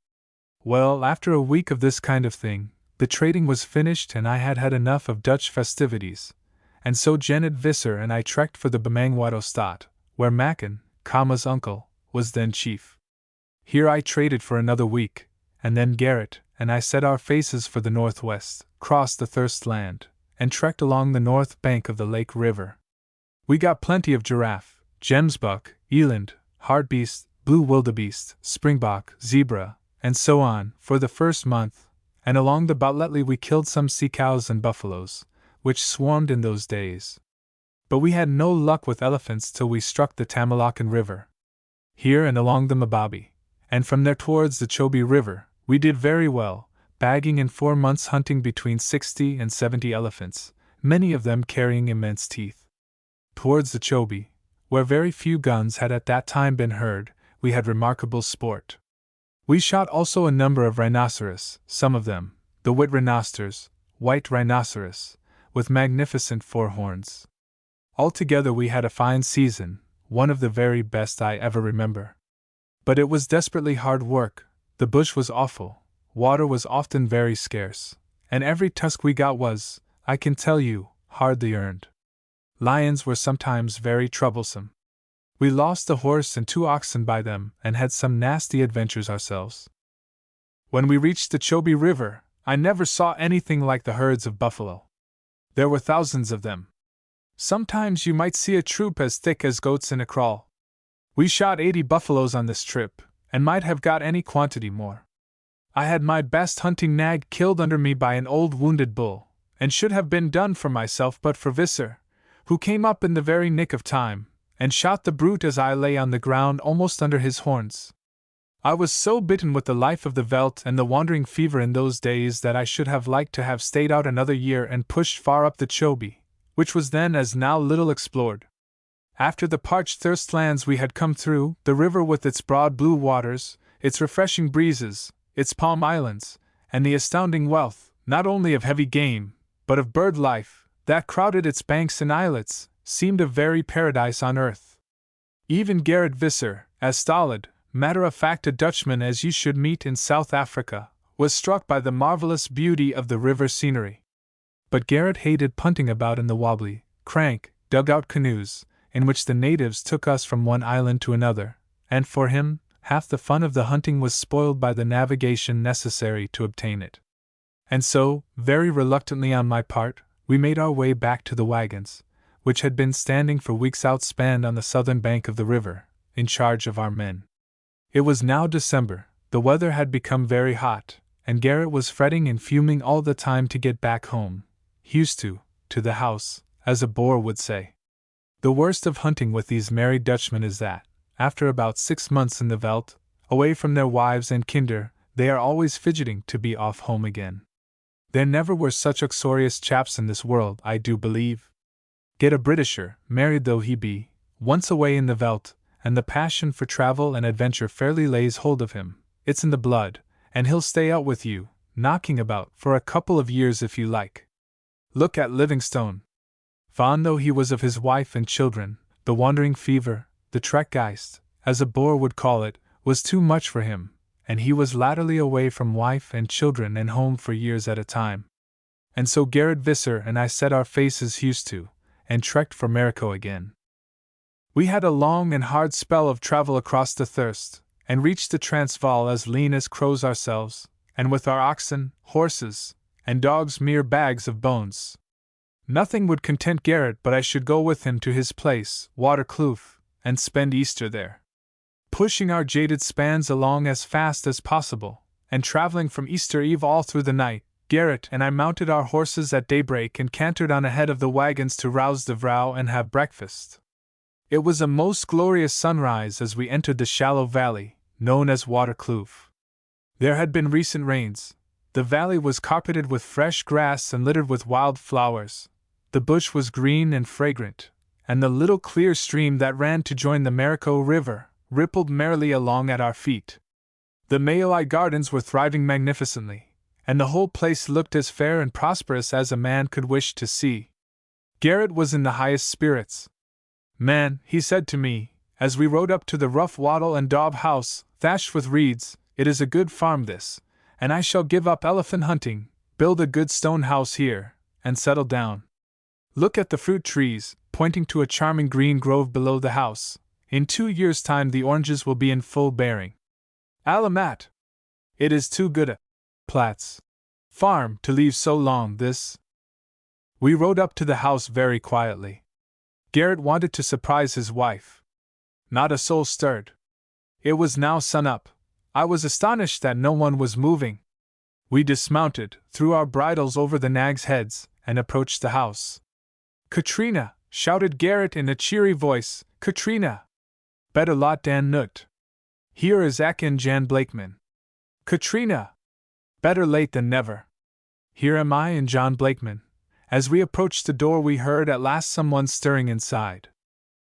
Well, after a week of this kind of thing, the trading was finished and I had had enough of Dutch festivities, and so Gerrit Visser and I trekked for the Bemangwato, where Macken, Kama's uncle, was then chief. Here I traded for another week, and then Gerrit and I set our faces for the northwest, crossed the Thirst Land, and trekked along the north bank of the Lake River. We got plenty of giraffe, gemsbuck, eland, hartebeest, blue wildebeest, springbok, zebra, and so on, for the first month, and along the Botlekli we killed some sea cows and buffaloes, which swarmed in those days. But we had no luck with elephants till we struck the Tamalakan River. Here and along the Mababi, and from there towards the Chobe River, we did very well, bagging in 4 months hunting between 60 and 70 elephants, many of them carrying immense teeth. Towards the Chobe, where very few guns had at that time been heard, we had remarkable sport. We shot also a number of rhinoceros, some of them, the white rhinoceros, with magnificent 4 horns. Altogether we had a fine season, one of the very best I ever remember. But it was desperately hard work, the bush was awful, water was often very scarce, and every tusk we got was, I can tell you, hardly earned. Lions were sometimes very troublesome. We lost a horse and 2 oxen by them and had some nasty adventures ourselves. When we reached the Chobe River, I never saw anything like the herds of buffalo. There were thousands of them. Sometimes you might see a troop as thick as goats in a kraal. We shot 80 buffaloes on this trip, and might have got any quantity more. I had my best hunting nag killed under me by an old wounded bull, and should have been done for myself but for Visser, who came up in the very nick of time, and shot the brute as I lay on the ground almost under his horns. I was so bitten with the life of the Veldt and the wandering fever in those days that I should have liked to have stayed out another year and pushed far up the Chobe, which was then as now little explored. After the parched thirst lands we had come through, the river with its broad blue waters, its refreshing breezes, its palm islands, and the astounding wealth, not only of heavy game, but of bird life, that crowded its banks and islets, seemed a very paradise on earth. Even Gerrit Visser, as stolid, matter-of-fact a Dutchman as you should meet in South Africa, was struck by the marvelous beauty of the river scenery. But Gerrit hated punting about in the wobbly, crank, dugout canoes, in which the natives took us from one island to another, and for him, half the fun of the hunting was spoiled by the navigation necessary to obtain it. And so, very reluctantly on my part, we made our way back to the wagons, which had been standing for weeks outspanned on the southern bank of the river, in charge of our men. It was now December, the weather had become very hot, and Garrett was fretting and fuming all the time to get back home, used to the house, as a Boer would say. The worst of hunting with these merry Dutchmen is that, after about 6 months in the Veldt, away from their wives and kinder, they are always fidgeting to be off home again. There never were such uxorious chaps in this world, I do believe. Get a Britisher, married though he be, once away in the Veldt, and the passion for travel and adventure fairly lays hold of him, it's in the blood, and he'll stay out with you, knocking about, for a couple of years if you like. Look at Livingstone. Fond though he was of his wife and children, the wandering fever, the Trekgeist, as a Boer would call it, was too much for him, and he was latterly away from wife and children and home for years at a time. And so Gerrit Visser and I set our faces used to, and trekked for Mariko again. We had a long and hard spell of travel across the Thirst, and reached the Transvaal as lean as crows ourselves, and with our oxen, horses, and dogs mere bags of bones. Nothing would content Gerrit but I should go with him to his place, Waterkloof, and spend Easter there. Pushing our jaded spans along as fast as possible, and traveling from Easter Eve all through the night, Gerrit and I mounted our horses at daybreak and cantered on ahead of the wagons to rouse the vrouw and have breakfast. It was a most glorious sunrise as we entered the shallow valley, known as Waterkloof. There had been recent rains. The valley was carpeted with fresh grass and littered with wild flowers. The bush was green and fragrant, and the little clear stream that ran to join the Mariko River rippled merrily along at our feet. The Maoi gardens were thriving magnificently, and the whole place looked as fair and prosperous as a man could wish to see. Gerrit was in the highest spirits. Man, he said to me, as we rode up to the rough wattle and daub house, thatched with reeds, it is a good farm this, and I shall give up elephant hunting, build a good stone house here, and settle down. Look at the fruit trees, pointing to a charming green grove below the house. In 2 years' time the oranges will be in full bearing. Alamat! It is too good a Platts farm to leave so long this. We rode up to the house very quietly. Gerrit wanted to surprise his wife. Not a soul stirred. It was now sun up. I was astonished that no one was moving. We dismounted, threw our bridles over the nags' heads, and approached the house. Katrina! Shouted Gerrit in a cheery voice, Katrina! Better lot dan noot. Here is Ak en Jan Blakeman. Katrina! Better late than never. Here am I and John Blakeman. As we approached the door we heard at last someone stirring inside.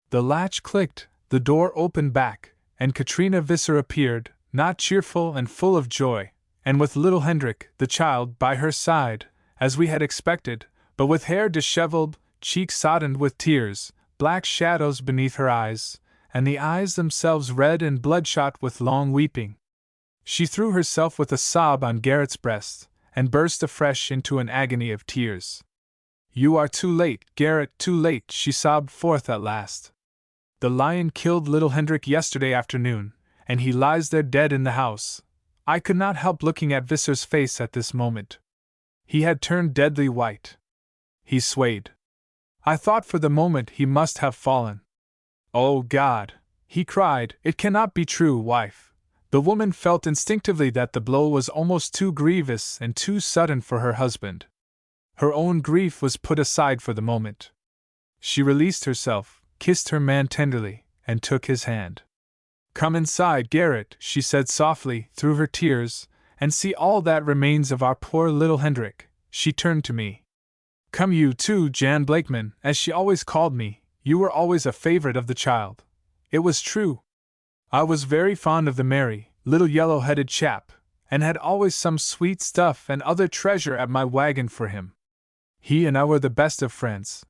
The latch clicked, the door opened back, and Katrina Visser appeared, not cheerful and full of joy, and with little Hendrik, the child, by her side, as we had expected, but with hair disheveled, cheeks soddened with tears, black shadows beneath her eyes, and the eyes themselves red and bloodshot with long weeping. She threw herself with a sob on Gerrit's breast, and burst afresh into an agony of tears. You are too late, Gerrit, too late, she sobbed forth at last. The lion killed little Hendrik yesterday afternoon, and he lies there dead in the house. I could not help looking at Visser's face at this moment. He had turned deadly white. He swayed. I thought for the moment he must have fallen. Oh God! He cried, it cannot be true, wife. The woman felt instinctively that the blow was almost too grievous and too sudden for her husband. Her own grief was put aside for the moment. She released herself, kissed her man tenderly, and took his hand. Come inside, Gerrit, she said softly, through her tears, and see all that remains of our poor little Hendrik. She turned to me. Come you too, Jan Blakeman, as she always called me, you were always a favorite of the child. It was true. I was very fond of the merry, little yellow-headed chap, and had always some sweet stuff and other treasure at my wagon for him. He and I were the best of friends.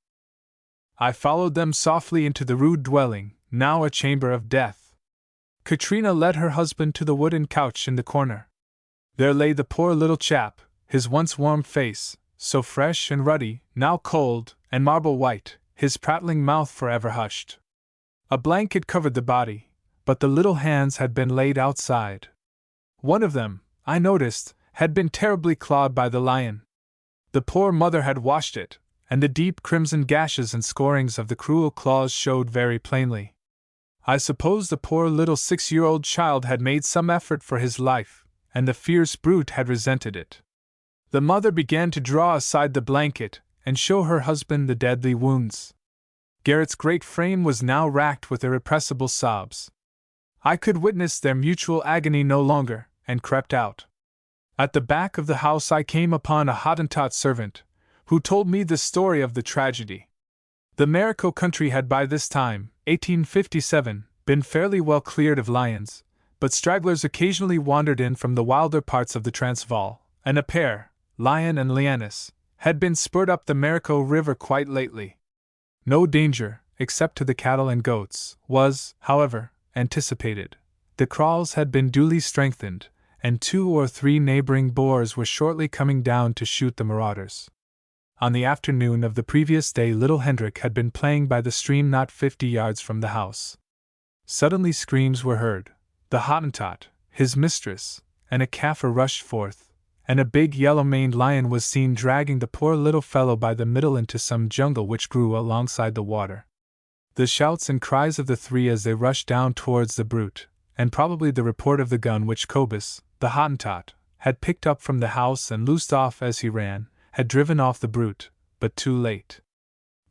I followed them softly into the rude dwelling, now a chamber of death. Katrina led her husband to the wooden couch in the corner. There lay the poor little chap, his once warm face, so fresh and ruddy, now cold and marble white, his prattling mouth forever hushed. A blanket covered the body, but the little hands had been laid outside. One of them, I noticed, had been terribly clawed by the lion. The poor mother had washed it, and the deep crimson gashes and scorings of the cruel claws showed very plainly. I suppose the poor little 6-year-old child had made some effort for his life, and the fierce brute had resented it. The mother began to draw aside the blanket and show her husband the deadly wounds. Garrett's great frame was now racked with irrepressible sobs. I could witness their mutual agony no longer, and crept out. At the back of the house I came upon a Hottentot servant, who told me the story of the tragedy. The Marico country had by this time, 1857, been fairly well cleared of lions, but stragglers occasionally wandered in from the wilder parts of the Transvaal, and a pair, Lion and Lyanus, had been spurred up the Marico River quite lately. No danger, except to the cattle and goats, was, however, anticipated. The kraals had been duly strengthened, and 2 or 3 neighboring Boers were shortly coming down to shoot the marauders. On the afternoon of the previous day little Hendrik had been playing by the stream not 50 yards from the house. Suddenly screams were heard. The Hottentot, his mistress, and a Kaffir rushed forth, and a big yellow-maned lion was seen dragging the poor little fellow by the middle into some jungle which grew alongside the water. The shouts and cries of the 3 as they rushed down towards the brute, and probably the report of the gun which Cobus, the Hottentot, had picked up from the house and loosed off as he ran, had driven off the brute, but too late.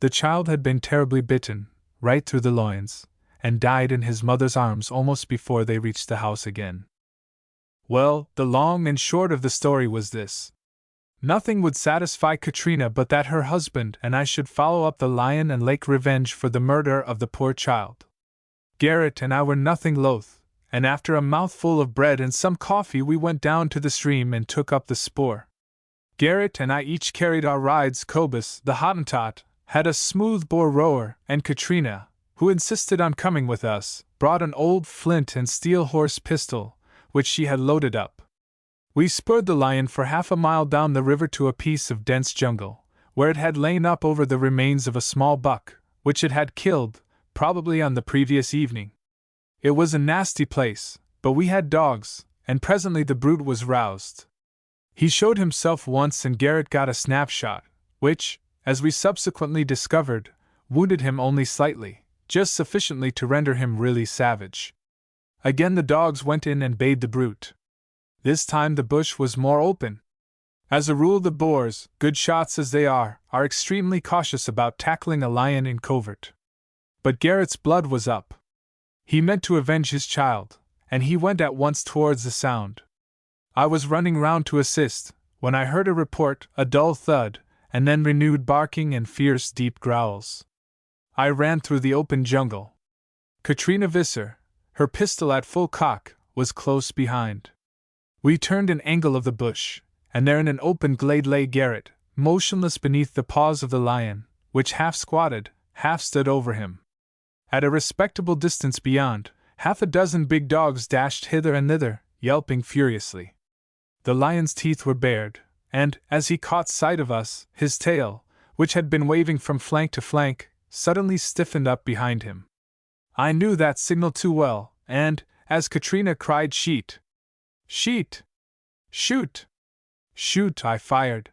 The child had been terribly bitten, right through the loins, and died in his mother's arms almost before they reached the house again. Well, the long and short of the story was this. Nothing would satisfy Katrina but that her husband and I should follow up the lion and lake revenge for the murder of the poor child. Garrett and I were nothing loath, and after a mouthful of bread and some coffee we went down to the stream and took up the spoor. Garrett and I each carried our rides. Cobus, the Hottentot, had a smooth-bore rower, and Katrina, who insisted on coming with us, brought an old flint and steel horse pistol, which she had loaded up. We spurred the lion for half a mile down the river to a piece of dense jungle, where it had lain up over the remains of a small buck, which it had killed, probably on the previous evening. It was a nasty place, but we had dogs, and presently the brute was roused. He showed himself once and Garrett got a snapshot, which, as we subsequently discovered, wounded him only slightly, just sufficiently to render him really savage. Again the dogs went in and bayed the brute. This time the bush was more open. As a rule the Boers, good shots as they are extremely cautious about tackling a lion in covert. But Garrett's blood was up. He meant to avenge his child, and he went at once towards the sound. I was running round to assist, when I heard a report, a dull thud, and then renewed barking and fierce deep growls. I ran through the open jungle. Katrina Visser, her pistol at full cock, was close behind. We turned an angle of the bush, and there in an open glade lay Garrett, motionless beneath the paws of the lion, which half squatted, half stood over him. At a respectable distance beyond, 6 big dogs dashed hither and thither, yelping furiously. The lion's teeth were bared, and, as he caught sight of us, his tail, which had been waving from flank to flank, suddenly stiffened up behind him. I knew that signal too well, and, as Katrina cried "Sheet! Sheet! Shoot! Shoot!" I fired.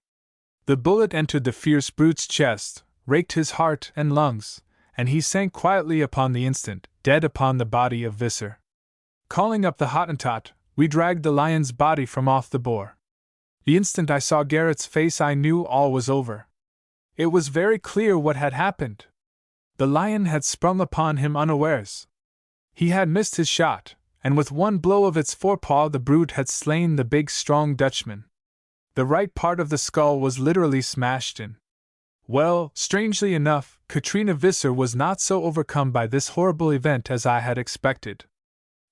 The bullet entered the fierce brute's chest, raked his heart and lungs, and he sank quietly upon the instant, dead upon the body of Visser. Calling up the Hottentot, we dragged the lion's body from off the boar. The instant I saw Garrett's face I knew all was over. It was very clear what had happened. The lion had sprung upon him unawares. He had missed his shot, and with one blow of its forepaw the brute had slain the big strong Dutchman. The right part of the skull was literally smashed in. Well, strangely enough, Katrina Visser was not so overcome by this horrible event as I had expected.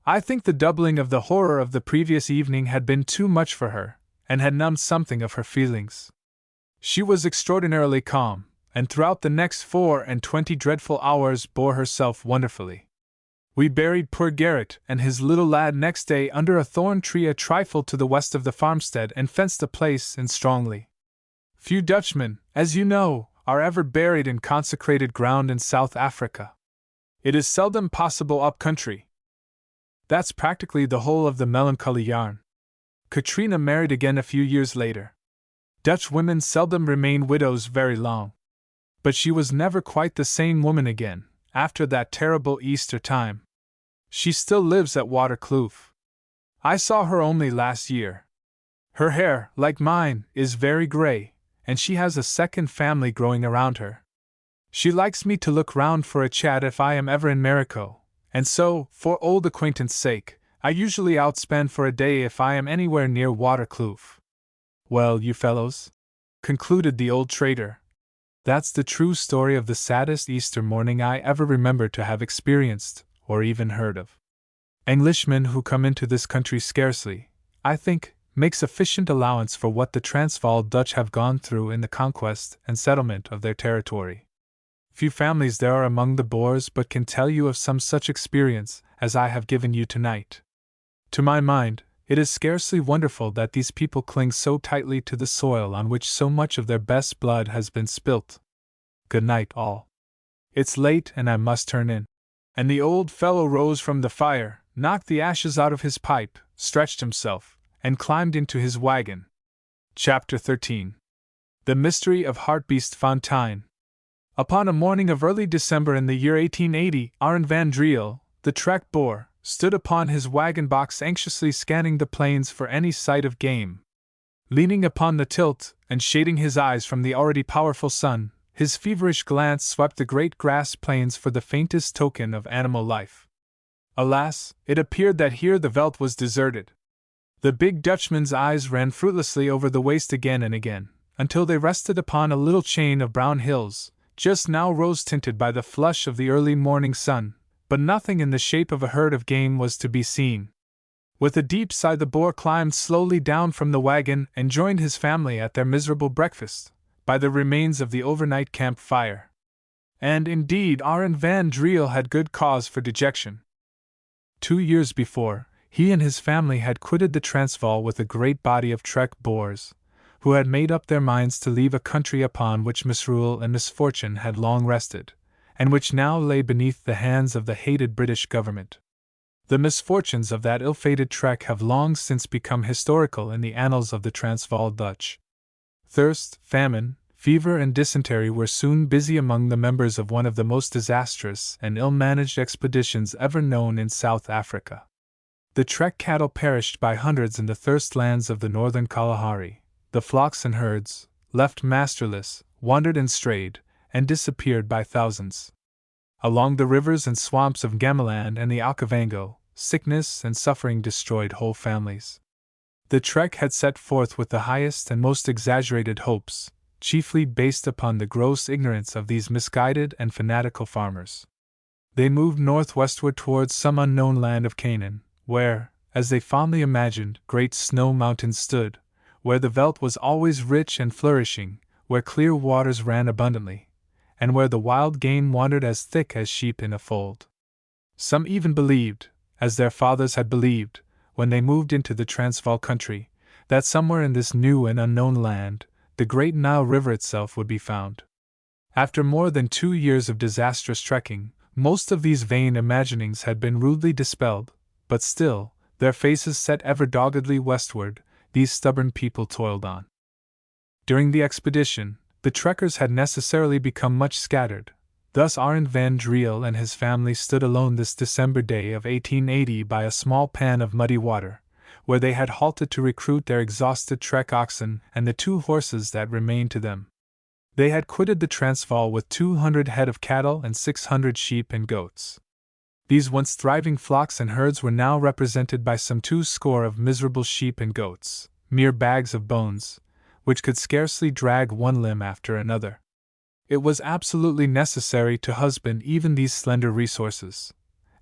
I think the doubling of the horror of the previous evening had been too much for her, and had numbed something of her feelings. She was extraordinarily calm, and throughout the next 24 dreadful hours bore herself wonderfully. We buried poor Garrett and his little lad next day under a thorn tree a trifle to the west of the farmstead and fenced the place in strongly. Few Dutchmen, as you know, are ever buried in consecrated ground in South Africa. It is seldom possible up country. That's practically the whole of the melancholy yarn. Katrina married again a few years later. Dutch women seldom remain widows very long. But she was never quite the same woman again, after that terrible Easter time. She still lives at Waterkloof. I saw her only last year. Her hair, like mine, is very grey, and she has a second family growing around her. She likes me to look round for a chat if I am ever in Marico, and so, for old acquaintance' sake, I usually outspend for a day if I am anywhere near Waterkloof. Well, you fellows, concluded the old trader, that's the true story of the saddest Easter morning I ever remember to have experienced, or even heard of. Englishmen who come into this country scarcely, I think, make sufficient allowance for what the Transvaal Dutch have gone through in the conquest and settlement of their territory. Few families there are among the Boers but can tell you of some such experience as I have given you tonight. To my mind, it is scarcely wonderful that these people cling so tightly to the soil on which so much of their best blood has been spilt. Good night, all. It's late and I must turn in. And the old fellow rose from the fire, knocked the ashes out of his pipe, stretched himself, and climbed into his wagon. Chapter 13. The Mystery of Hartbeestfontein. Upon a morning of early December in the year 1880, Arend van Driel, the trek Boer, stood upon his wagon box anxiously scanning the plains for any sight of game. Leaning upon the tilt, and shading his eyes from the already powerful sun, his feverish glance swept the great grass plains for the faintest token of animal life. Alas, it appeared that here the veldt was deserted. The big Dutchman's eyes ran fruitlessly over the waste again and again, until they rested upon a little chain of brown hills, just now rose-tinted by the flush of the early morning sun, but nothing in the shape of a herd of game was to be seen. With a deep sigh the Boer climbed slowly down from the wagon and joined his family at their miserable breakfast, by the remains of the overnight camp fire. And indeed Arend van Driel had good cause for dejection. 2 years before, he and his family had quitted the Transvaal with a great body of trek Boers, who had made up their minds to leave a country upon which misrule and misfortune had long rested, and which now lay beneath the hands of the hated British government. The misfortunes of that ill-fated trek have long since become historical in the annals of the Transvaal Dutch. Thirst, famine, fever and dysentery were soon busy among the members of one of the most disastrous and ill-managed expeditions ever known in South Africa. The trek cattle perished by hundreds in the thirst lands of the northern Kalahari. The flocks and herds, left masterless, wandered and strayed, and disappeared by thousands. Along the rivers and swamps of Gamaland and the Okavango, sickness and suffering destroyed whole families. The trek had set forth with the highest and most exaggerated hopes, chiefly based upon the gross ignorance of these misguided and fanatical farmers. They moved northwestward towards some unknown land of Canaan, where, as they fondly imagined, great snow mountains stood, where the veldt was always rich and flourishing, where clear waters ran abundantly, and where the wild game wandered as thick as sheep in a fold. Some even believed, as their fathers had believed, when they moved into the Transvaal country, that somewhere in this new and unknown land, the great Nile River itself would be found. After more than 2 years of disastrous trekking, most of these vain imaginings had been rudely dispelled, but still, their faces set ever doggedly westward, these stubborn people toiled on. During the expedition, the trekkers had necessarily become much scattered. Thus Arend van Driel and his family stood alone this December day of 1880 by a small pan of muddy water, where they had halted to recruit their exhausted trek oxen and the 2 horses that remained to them. They had quitted the Transvaal with 200 head of cattle and 600 sheep and goats. These once thriving flocks and herds were now represented by some 20 of miserable sheep and goats, mere bags of bones, which could scarcely drag one limb after another. It was absolutely necessary to husband even these slender resources,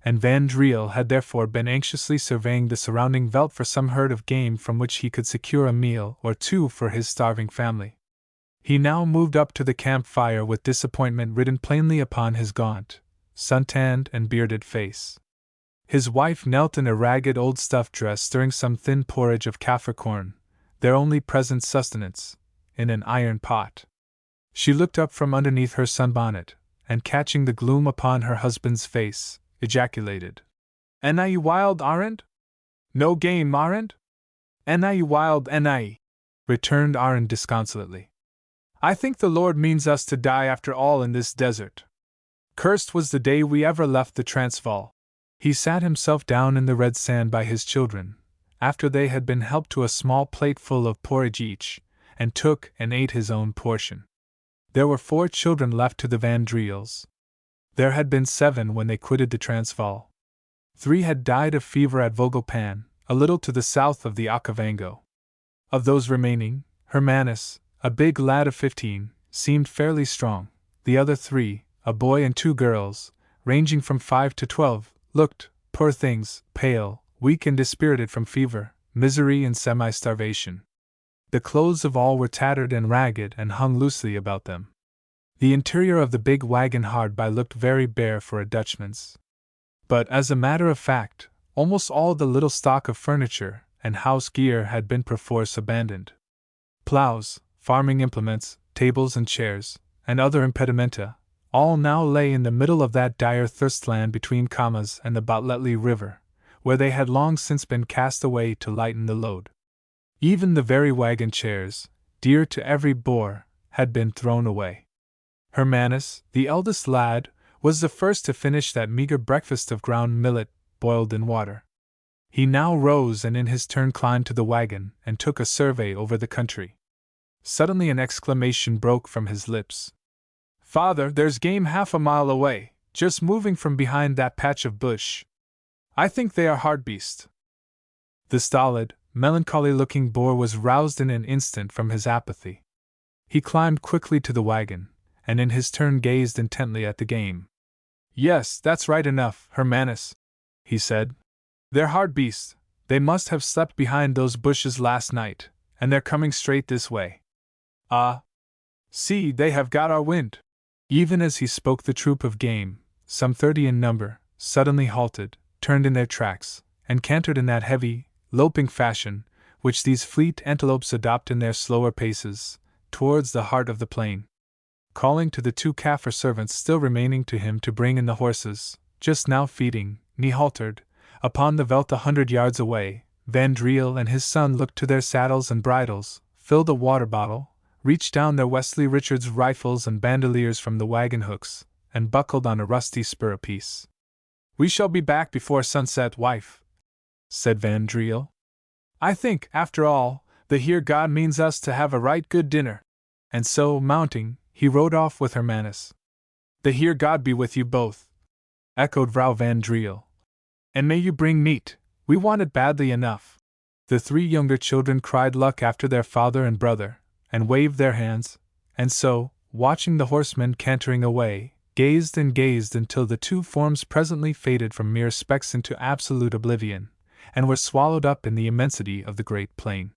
and Van Driel had therefore been anxiously surveying the surrounding veldt for some herd of game from which he could secure a meal or 2 for his starving family. He now moved up to the camp fire with disappointment written plainly upon his gaunt, sun-tanned and bearded face. His wife knelt in a ragged old stuff dress stirring some thin porridge of Kaffir corn, their only present sustenance, in an iron pot. She looked up from underneath her sunbonnet, and catching the gloom upon her husband's face, ejaculated, "Anna ye wild, Arend? No game, Arend? Anna ye wild, Anna," returned Arend disconsolately. "I think the Lord means us to die after all in this desert. Cursed was the day we ever left the Transvaal." He sat himself down in the red sand by his children, after they had been helped to a small plateful of porridge each, and took and ate his own portion. There were 4 children left to the Van Driels. There had been 7 when they quitted the Transvaal. 3 had died of fever at Vogelpan, a little to the south of the Okavango. Of those remaining, Hermanus, a big lad of 15, seemed fairly strong. The other 3, a boy and 2 girls, ranging from 5 to 12, looked, poor things, pale, weak and dispirited from fever, misery and semi-starvation. The clothes of all were tattered and ragged and hung loosely about them. The interior of the big wagon hard by looked very bare for a Dutchman's. But as a matter of fact, almost all the little stock of furniture and house gear had been perforce abandoned. Plows, farming implements, tables and chairs, and other impedimenta, all now lay in the middle of that dire thirstland between Kamas and the Botlekli River, where they had long since been cast away to lighten the load. Even the very wagon chairs, dear to every Boer, had been thrown away. Hermanus, the eldest lad, was the first to finish that meager breakfast of ground millet, boiled in water. He now rose and in his turn climbed to the wagon and took a survey over the country. Suddenly an exclamation broke from his lips. "Father, there's game half a mile away, just moving from behind that patch of bush. I think they are hartebeest." The stolid, melancholy-looking Boer was roused in an instant from his apathy. He climbed quickly to the wagon, and in his turn gazed intently at the game. "Yes, that's right enough, Hermanus," he said. "They're hartebeest. They must have slept behind those bushes last night, and they're coming straight this way. Ah! See, they have got our wind." Even as he spoke, the troop of game, some 30 in number, suddenly halted, turned in their tracks, and cantered in that heavy, loping fashion which these fleet antelopes adopt in their slower paces, towards the heart of the plain. Calling to the 2 Kaffir servants still remaining to him to bring in the horses, just now feeding, he halted, upon the veldt 100 yards away. Van Driel and his son looked to their saddles and bridles, filled a water bottle, reached down their Wesley Richards rifles and bandoliers from the wagon hooks, and buckled on a rusty spur apiece. "We shall be back before sunset, wife," said Van Driel. "I think, after all, the Heer God means us to have a right good dinner." And so, mounting, he rode off with Hermanus. "The Heer God be with you both," echoed Vrouw Van Driel. "And may you bring meat, we want it badly enough." The 3 younger children cried luck after their father and brother, and waved their hands, and so, watching the horsemen cantering away, gazed and gazed until the 2 forms presently faded from mere specks into absolute oblivion, and were swallowed up in the immensity of the great plain.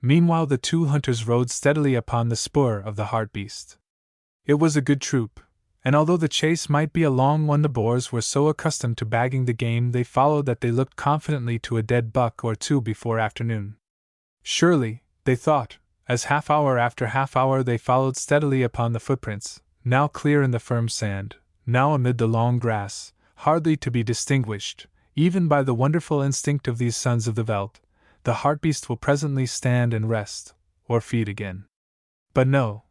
Meanwhile the 2 hunters rode steadily upon the spoor of the hartebeest. It was a good troop, and although the chase might be a long one, the Boers were so accustomed to bagging the game they followed that they looked confidently to a dead buck or 2 before afternoon. Surely, they thought, as half hour after half hour they followed steadily upon the footprints, now clear in the firm sand, now amid the long grass, hardly to be distinguished, even by the wonderful instinct of these sons of the veldt, the hartebeest will presently stand and rest, or feed again. But no.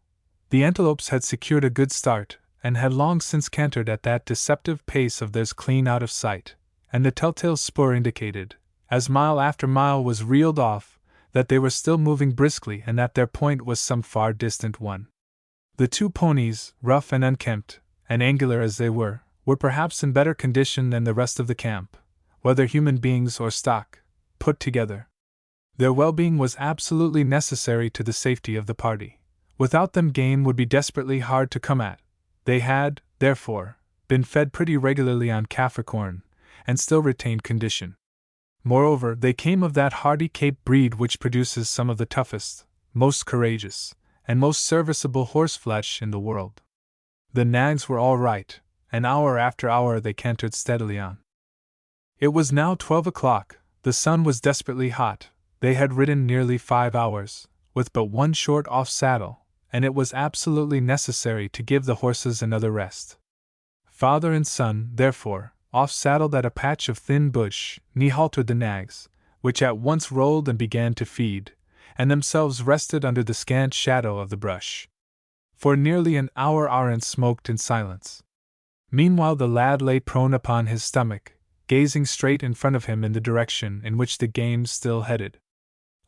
The antelopes had secured a good start, and had long since cantered at that deceptive pace of theirs clean out of sight, and the telltale spoor indicated, as mile after mile was reeled off, that they were still moving briskly and that their point was some far distant one. The 2 ponies, rough and unkempt, and angular as they were perhaps in better condition than the rest of the camp, whether human beings or stock, put together. Their well-being was absolutely necessary to the safety of the party. Without them game would be desperately hard to come at. They had, therefore, been fed pretty regularly on Kaffir corn, and still retained condition. Moreover, they came of that hardy Cape breed which produces some of the toughest, most courageous, and most serviceable horseflesh in the world. The nags were all right, and hour after hour they cantered steadily on. It was now 12 o'clock, the sun was desperately hot, they had ridden nearly 5 hours, with but 1 short off saddle, and it was absolutely necessary to give the horses another rest. Father and son, therefore, off-saddled at a patch of thin bush, haltered the nags, which at once rolled and began to feed, and themselves rested under the scant shadow of the brush. For nearly an hour Arent smoked in silence. Meanwhile the lad lay prone upon his stomach, gazing straight in front of him in the direction in which the game still headed.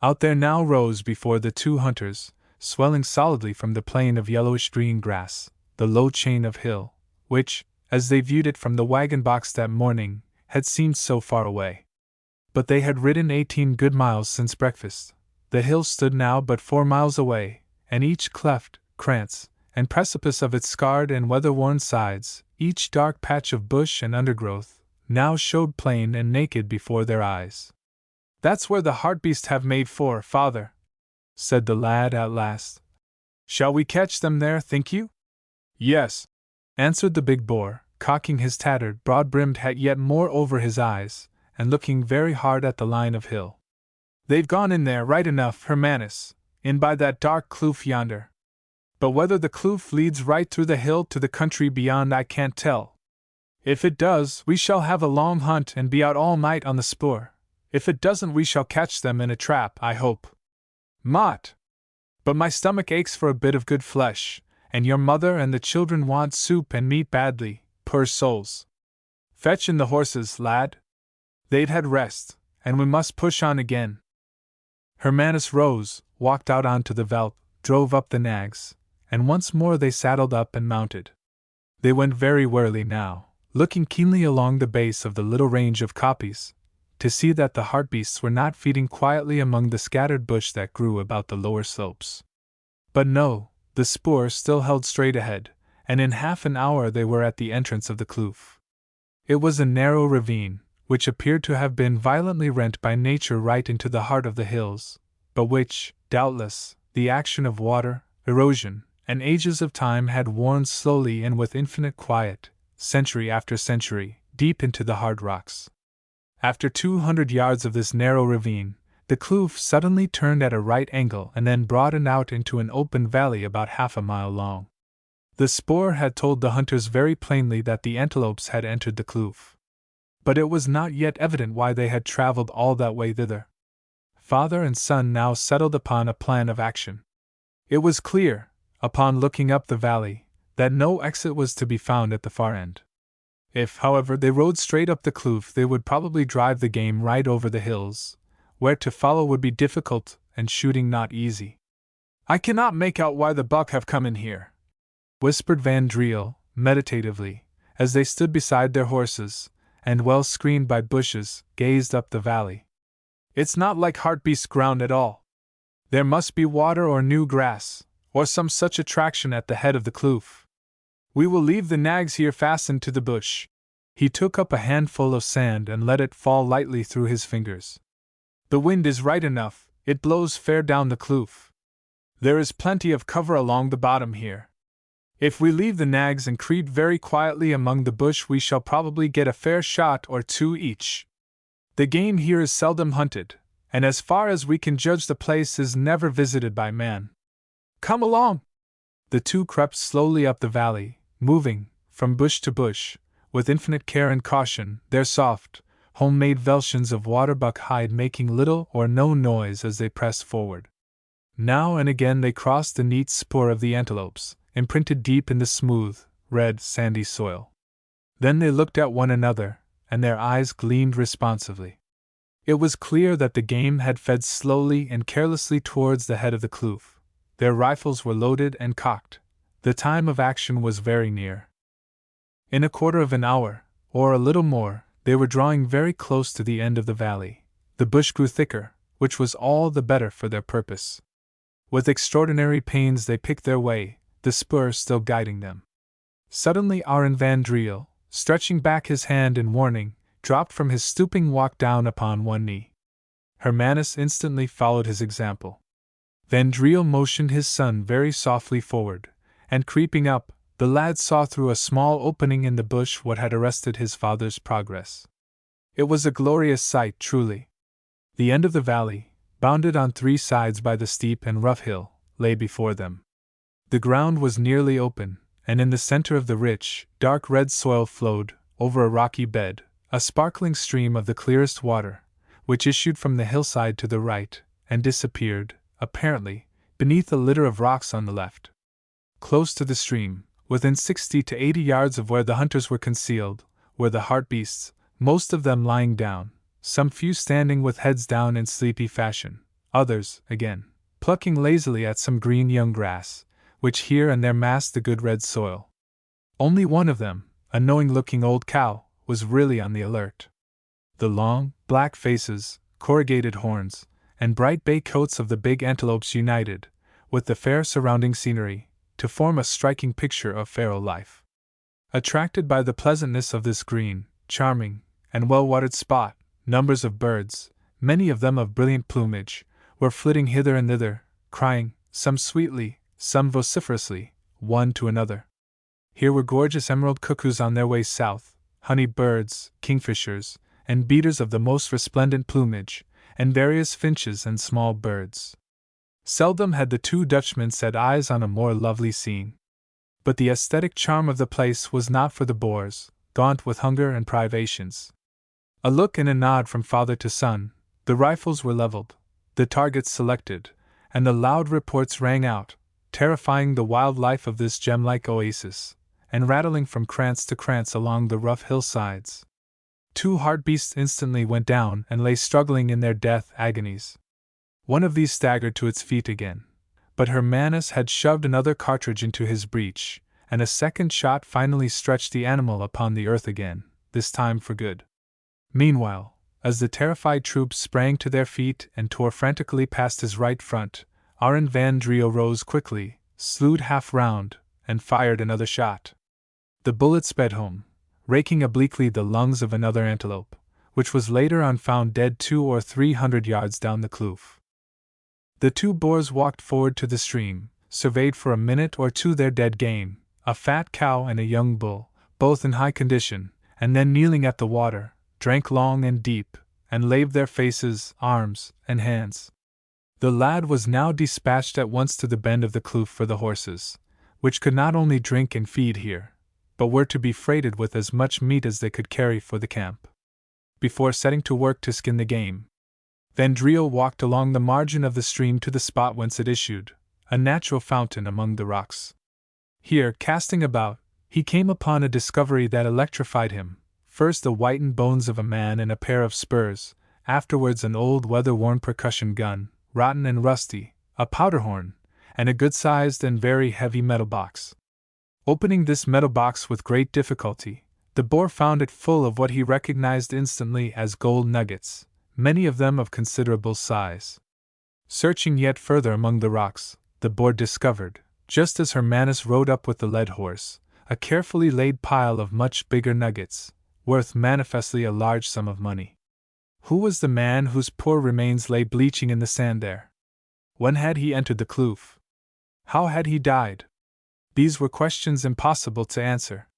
Out there now rose before the two hunters, swelling solidly from the plain of yellowish-green grass, the low chain of hill, which, as they viewed it from the wagon box that morning, had seemed so far away. But they had ridden 18 good miles since breakfast. The hill stood now but 4 miles away, and each cleft, krantz, and precipice of its scarred and weather-worn sides, each dark patch of bush and undergrowth, now showed plain and naked before their eyes. "That's where the hartebeests have made for, father," said the lad at last. "Shall we catch them there, think you?" "Yes," answered the big boar, cocking his tattered, broad-brimmed hat yet more over his eyes, and looking very hard at the line of hill. "They've gone in there, right enough, Hermanus, in by that dark kloof yonder. But whether the kloof leads right through the hill to the country beyond I can't tell. If it does, we shall have a long hunt and be out all night on the spoor. If it doesn't, we shall catch them in a trap, I hope. Mott! But my stomach aches for a bit of good flesh, and your mother and the children want soup and meat badly, poor souls. Fetch in the horses, lad. They've had rest, and we must push on again." Hermanus rose, walked out onto the veldt, drove up the nags, and once more they saddled up and mounted. They went very warily now, looking keenly along the base of the little range of kopjes, to see that the hartebeests were not feeding quietly among the scattered bush that grew about the lower slopes. But no, the spoor still held straight ahead, and in half an hour they were at the entrance of the kloof. It was a narrow ravine, which appeared to have been violently rent by nature right into the heart of the hills, but which, doubtless, the action of water, erosion, and ages of time had worn slowly and with infinite quiet, century after century, deep into the hard rocks. After 200 yards of this narrow ravine, the kloof suddenly turned at a right angle and then broadened out into an open valley about half a mile long. The spoor had told the hunters very plainly that the antelopes had entered the kloof. But it was not yet evident why they had traveled all that way thither. Father and son now settled upon a plan of action. It was clear, upon looking up the valley, that no exit was to be found at the far end. If, however, they rode straight up the kloof, they would probably drive the game right over the hills, where to follow would be difficult and shooting not easy. "I cannot make out why the buck have come in here," whispered Van Driel, meditatively, as they stood beside their horses, and well screened by bushes, gazed up the valley. "It's not like hartebeest ground at all. There must be water or new grass, or some such attraction at the head of the kloof. We will leave the nags here fastened to the bush." He took up a handful of sand and let it fall lightly through his fingers. "The wind is right enough, it blows fair down the kloof. There is plenty of cover along the bottom here. If we leave the nags and creep very quietly among the bush, we shall probably get a fair shot or two each. The game here is seldom hunted, and as far as we can judge the place is never visited by man. Come along!" The two crept slowly up the valley, moving, from bush to bush, with infinite care and caution, their soft, homemade velshins of waterbuck hide making little or no noise as they pressed forward. Now and again they crossed the neat spoor of the antelopes, imprinted deep in the smooth, red, sandy soil. Then they looked at one another, and their eyes gleamed responsively. It was clear that the game had fed slowly and carelessly towards the head of the kloof. Their rifles were loaded and cocked. The time of action was very near. In a quarter of an hour, or a little more, they were drawing very close to the end of the valley. The bush grew thicker, which was all the better for their purpose. With extraordinary pains they picked their way, the spur still guiding them. Suddenly Arend Van Driel, stretching back his hand in warning, dropped from his stooping walk down upon one knee. Hermanus instantly followed his example. Van Driel motioned his son very softly forward, and creeping up, the lad saw through a small opening in the bush what had arrested his father's progress. It was a glorious sight, truly. The end of the valley, bounded on 3 sides by the steep and rough hill, lay before them. The ground was nearly open, and in the center of the rich, dark red soil flowed, over a rocky bed, a sparkling stream of the clearest water, which issued from the hillside to the right, and disappeared, apparently, beneath a litter of rocks on the left. Close to the stream, within 60 to 80 yards of where the hunters were concealed, were the hartebeests, most of them lying down, some few standing with heads down in sleepy fashion, others, again, plucking lazily at some green young grass, which here and there masked the good red soil. Only one of them, a knowing-looking old cow, was really on the alert. The long, black faces, corrugated horns, and bright bay coats of the big antelopes united, with the fair surrounding scenery, to form a striking picture of feral life. Attracted by the pleasantness of this green, charming, and well-watered spot, numbers of birds, many of them of brilliant plumage, were flitting hither and thither, crying, some sweetly, some vociferously, one to another. Here were gorgeous emerald cuckoos on their way south, honey birds, kingfishers, and beaters of the most resplendent plumage, and various finches and small birds. Seldom had the two Dutchmen set eyes on a more lovely scene. But the aesthetic charm of the place was not for the Boers, gaunt with hunger and privations. A look and a nod from father to son, the rifles were leveled, the targets selected, and the loud reports rang out, terrifying the wild life of this gem-like oasis, and rattling from krantz to krantz along the rough hillsides. Two hartebeests instantly went down and lay struggling in their death agonies. One of these staggered to its feet again, but Hermanus had shoved another cartridge into his breech, and a second shot finally stretched the animal upon the earth again, this time for good. Meanwhile, as the terrified troops sprang to their feet and tore frantically past his right front, Arend van Drio rose quickly, slewed half round, and fired another shot. The bullet sped home, raking obliquely the lungs of another antelope, which was later on found dead 200 or 300 yards down the kloof. The two Boers walked forward to the stream, surveyed for a minute or two their dead game, a fat cow and a young bull, both in high condition, and then kneeling at the water, drank long and deep, and laved their faces, arms, and hands. The lad was now dispatched at once to the bend of the kloof for the horses, which could not only drink and feed here, but were to be freighted with as much meat as they could carry for the camp. Before setting to work to skin the game, Van Drio walked along the margin of the stream to the spot whence it issued, a natural fountain among the rocks. Here, casting about, he came upon a discovery that electrified him, first the whitened bones of a man and a pair of spurs, afterwards an old weather-worn percussion gun, rotten and rusty, a powder horn, and a good-sized and very heavy metal box. Opening this metal box with great difficulty, the Boer found it full of what he recognized instantly as gold nuggets, many of them of considerable size. Searching yet further among the rocks, the Boer discovered, just as Hermanus rode up with the led horse, a carefully laid pile of much bigger nuggets, worth manifestly a large sum of money. Who was the man whose poor remains lay bleaching in the sand there? When had he entered the kloof? How had he died? These were questions impossible to answer.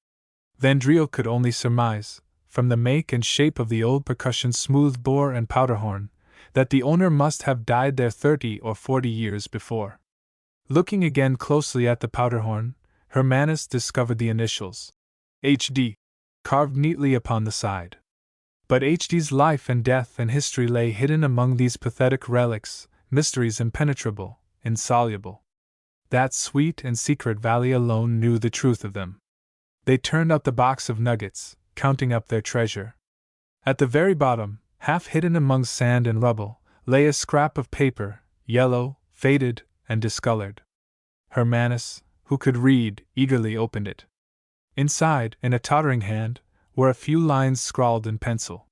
Van Drio could only surmise, from the make and shape of the old percussion smooth bore and powder horn, that the owner must have died there 30 or 40 years before. Looking again closely at the powder horn, Hermanus discovered the initials H.D. carved neatly upon the side. But H.D.'s life and death and history lay hidden among these pathetic relics, mysteries impenetrable, insoluble. That sweet and secret valley alone knew the truth of them. They turned up the box of nuggets, counting up their treasure. At the very bottom, half hidden among sand and rubble, lay a scrap of paper, yellow, faded, and discolored. Hermanus, who could read, eagerly opened it. Inside, in a tottering hand, were a few lines scrawled in pencil.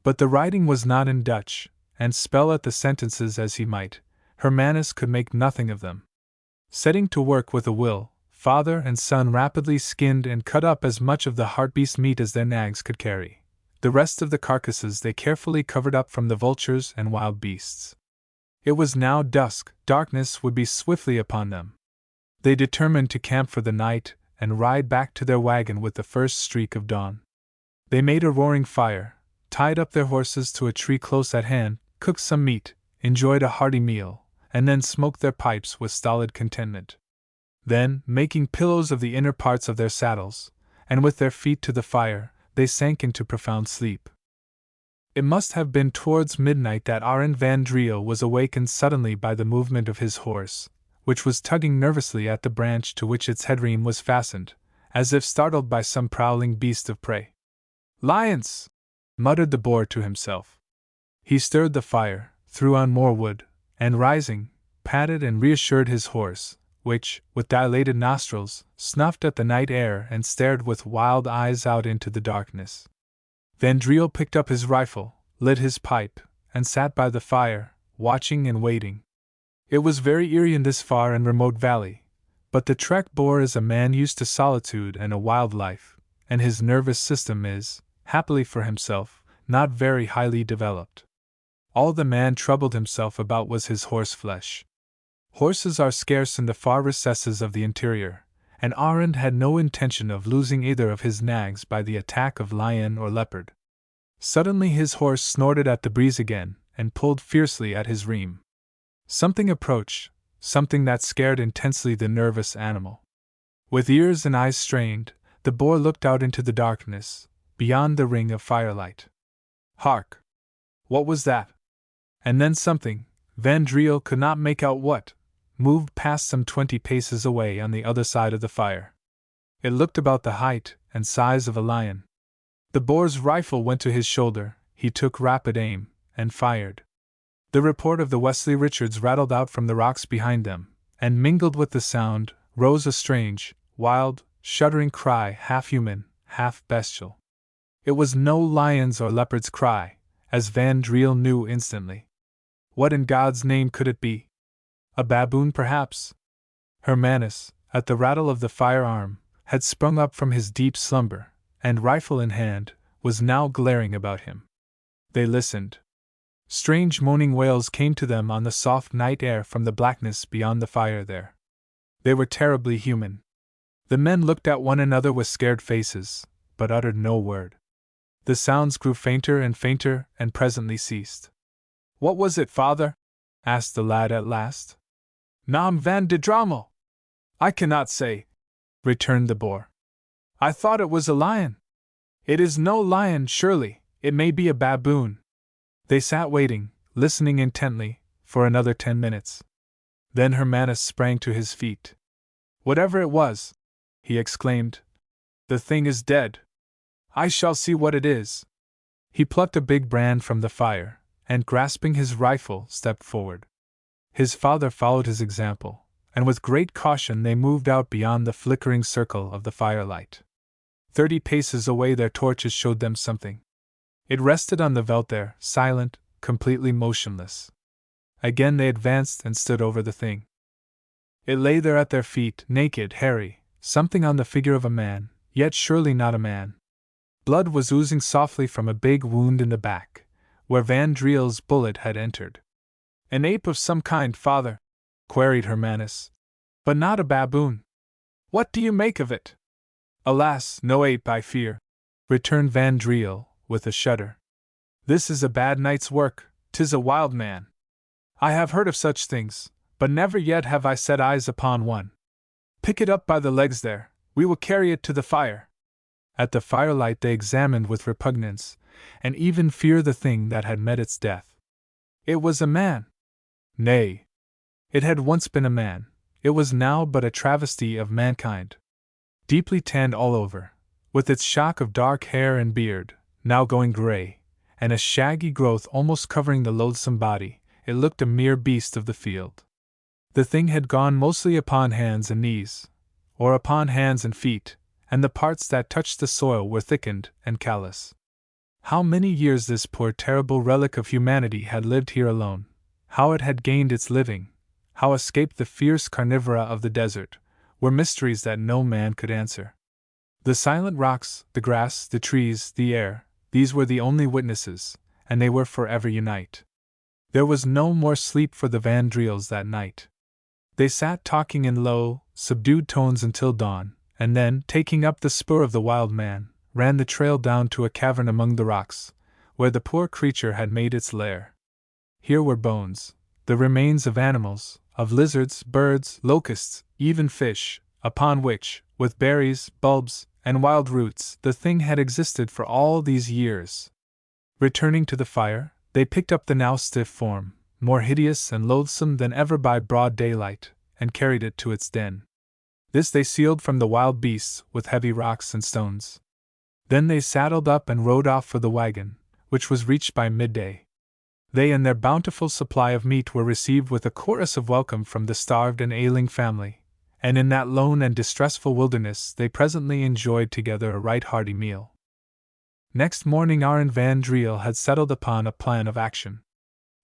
But the writing was not in Dutch, and spell at the sentences as he might, Hermanus could make nothing of them. Setting to work with a will, father and son rapidly skinned and cut up as much of the hartebeest meat as their nags could carry. The rest of the carcasses they carefully covered up from the vultures and wild beasts. It was now dusk, darkness would be swiftly upon them. They determined to camp for the night and ride back to their wagon with the first streak of dawn. They made a roaring fire, tied up their horses to a tree close at hand, cooked some meat, enjoyed a hearty meal, and then smoked their pipes with stolid contentment. Then, making pillows of the inner parts of their saddles, and with their feet to the fire, they sank into profound sleep. It must have been towards midnight that Arend van Driel was awakened suddenly by the movement of his horse, which was tugging nervously at the branch to which its headream was fastened, as if startled by some prowling beast of prey. "Lions!" muttered the boar to himself. He stirred the fire, threw on more wood, and rising, patted and reassured his horse, which, with dilated nostrils, snuffed at the night air and stared with wild eyes out into the darkness. Van Driel picked up his rifle, lit his pipe, and sat by the fire, watching and waiting. It was very eerie in this far and remote valley, but the trek boar is a man used to solitude and a wild life, and his nervous system is, happily for himself, not very highly developed. All the man troubled himself about was his horseflesh. Horses are scarce in the far recesses of the interior, and Arend had no intention of losing either of his nags by the attack of lion or leopard. Suddenly his horse snorted at the breeze again, and pulled fiercely at his rein. Something approached, something that scared intensely the nervous animal. With ears and eyes strained, the boar looked out into the darkness, beyond the ring of firelight. Hark! What was that? And then something, Van Driel could not make out what, moved past some 20 paces away on the other side of the fire. It looked about the height and size of a lion. The boar's rifle went to his shoulder, he took rapid aim, and fired. The report of the Wesley Richards rattled out from the rocks behind them, and mingled with the sound, rose a strange, wild, shuddering cry, half human, half bestial. It was no lion's or leopard's cry, as Van Driel knew instantly. What in God's name could it be? A baboon, perhaps? Hermanus, at the rattle of the firearm, had sprung up from his deep slumber, and, rifle in hand, was now glaring about him. They listened. Strange moaning wails came to them on the soft night air from the blackness beyond the fire there. They were terribly human. The men looked at one another with scared faces, but uttered no word. The sounds grew fainter and presently ceased. "What was it, father?" asked the lad at last. "Naam van de Drommel! I cannot say," returned the boar. "I thought it was a lion." "It is no lion, surely, it may be a baboon." They sat waiting, listening intently, for another 10 minutes. Then Hermanus sprang to his feet. "Whatever it was," he exclaimed, "the thing is dead. I shall see what it is." He plucked a big brand from the fire, and grasping his rifle, stepped forward. His father followed his example, and with great caution they moved out beyond the flickering circle of the firelight. 30 paces away their torches showed them something. It rested on the veldt there, silent, completely motionless. Again they advanced and stood over the thing. It lay there at their feet, naked, hairy, something on the figure of a man, yet surely not a man. Blood was oozing softly from a big wound in the back, where Van Driel's bullet had entered. "An ape of some kind, father?" queried Hermanus. "But not a baboon. What do you make of it?" "Alas, no ape, I fear," returned Van Driel, with a shudder. "This is a bad night's work, 'tis a wild man. I have heard of such things, but never yet have I set eyes upon one. Pick it up by the legs there, we will carry it to the fire." At the firelight they examined with repugnance, and even fear the thing that had met its death. It was a man. Nay, it had once been a man, it was now but a travesty of mankind. Deeply tanned all over, with its shock of dark hair and beard, now going gray, and a shaggy growth almost covering the loathsome body, it looked a mere beast of the field. The thing had gone mostly upon hands and knees, or upon hands and feet, and the parts that touched the soil were thickened and callous. How many years this poor terrible relic of humanity had lived here alone, how it had gained its living, how escaped the fierce carnivora of the desert, were mysteries that no man could answer. The silent rocks, the grass, the trees, the air, these were the only witnesses, and they were forever unite. There was no more sleep for the Van Driels that night. They sat talking in low, subdued tones until dawn, and then, taking up the spur of the wild man, ran the trail down to a cavern among the rocks, where the poor creature had made its lair. Here were bones, the remains of animals, of lizards, birds, locusts, even fish, upon which, with berries, bulbs, and wild roots, the thing had existed for all these years. Returning to the fire, they picked up the now stiff form, more hideous and loathsome than ever by broad daylight, and carried it to its den. This they sealed from the wild beasts with heavy rocks and stones. Then they saddled up and rode off for the wagon, which was reached by midday. They and their bountiful supply of meat were received with a chorus of welcome from the starved and ailing family, and in that lone and distressful wilderness they presently enjoyed together a right hearty meal. Next morning Arend van Driel had settled upon a plan of action.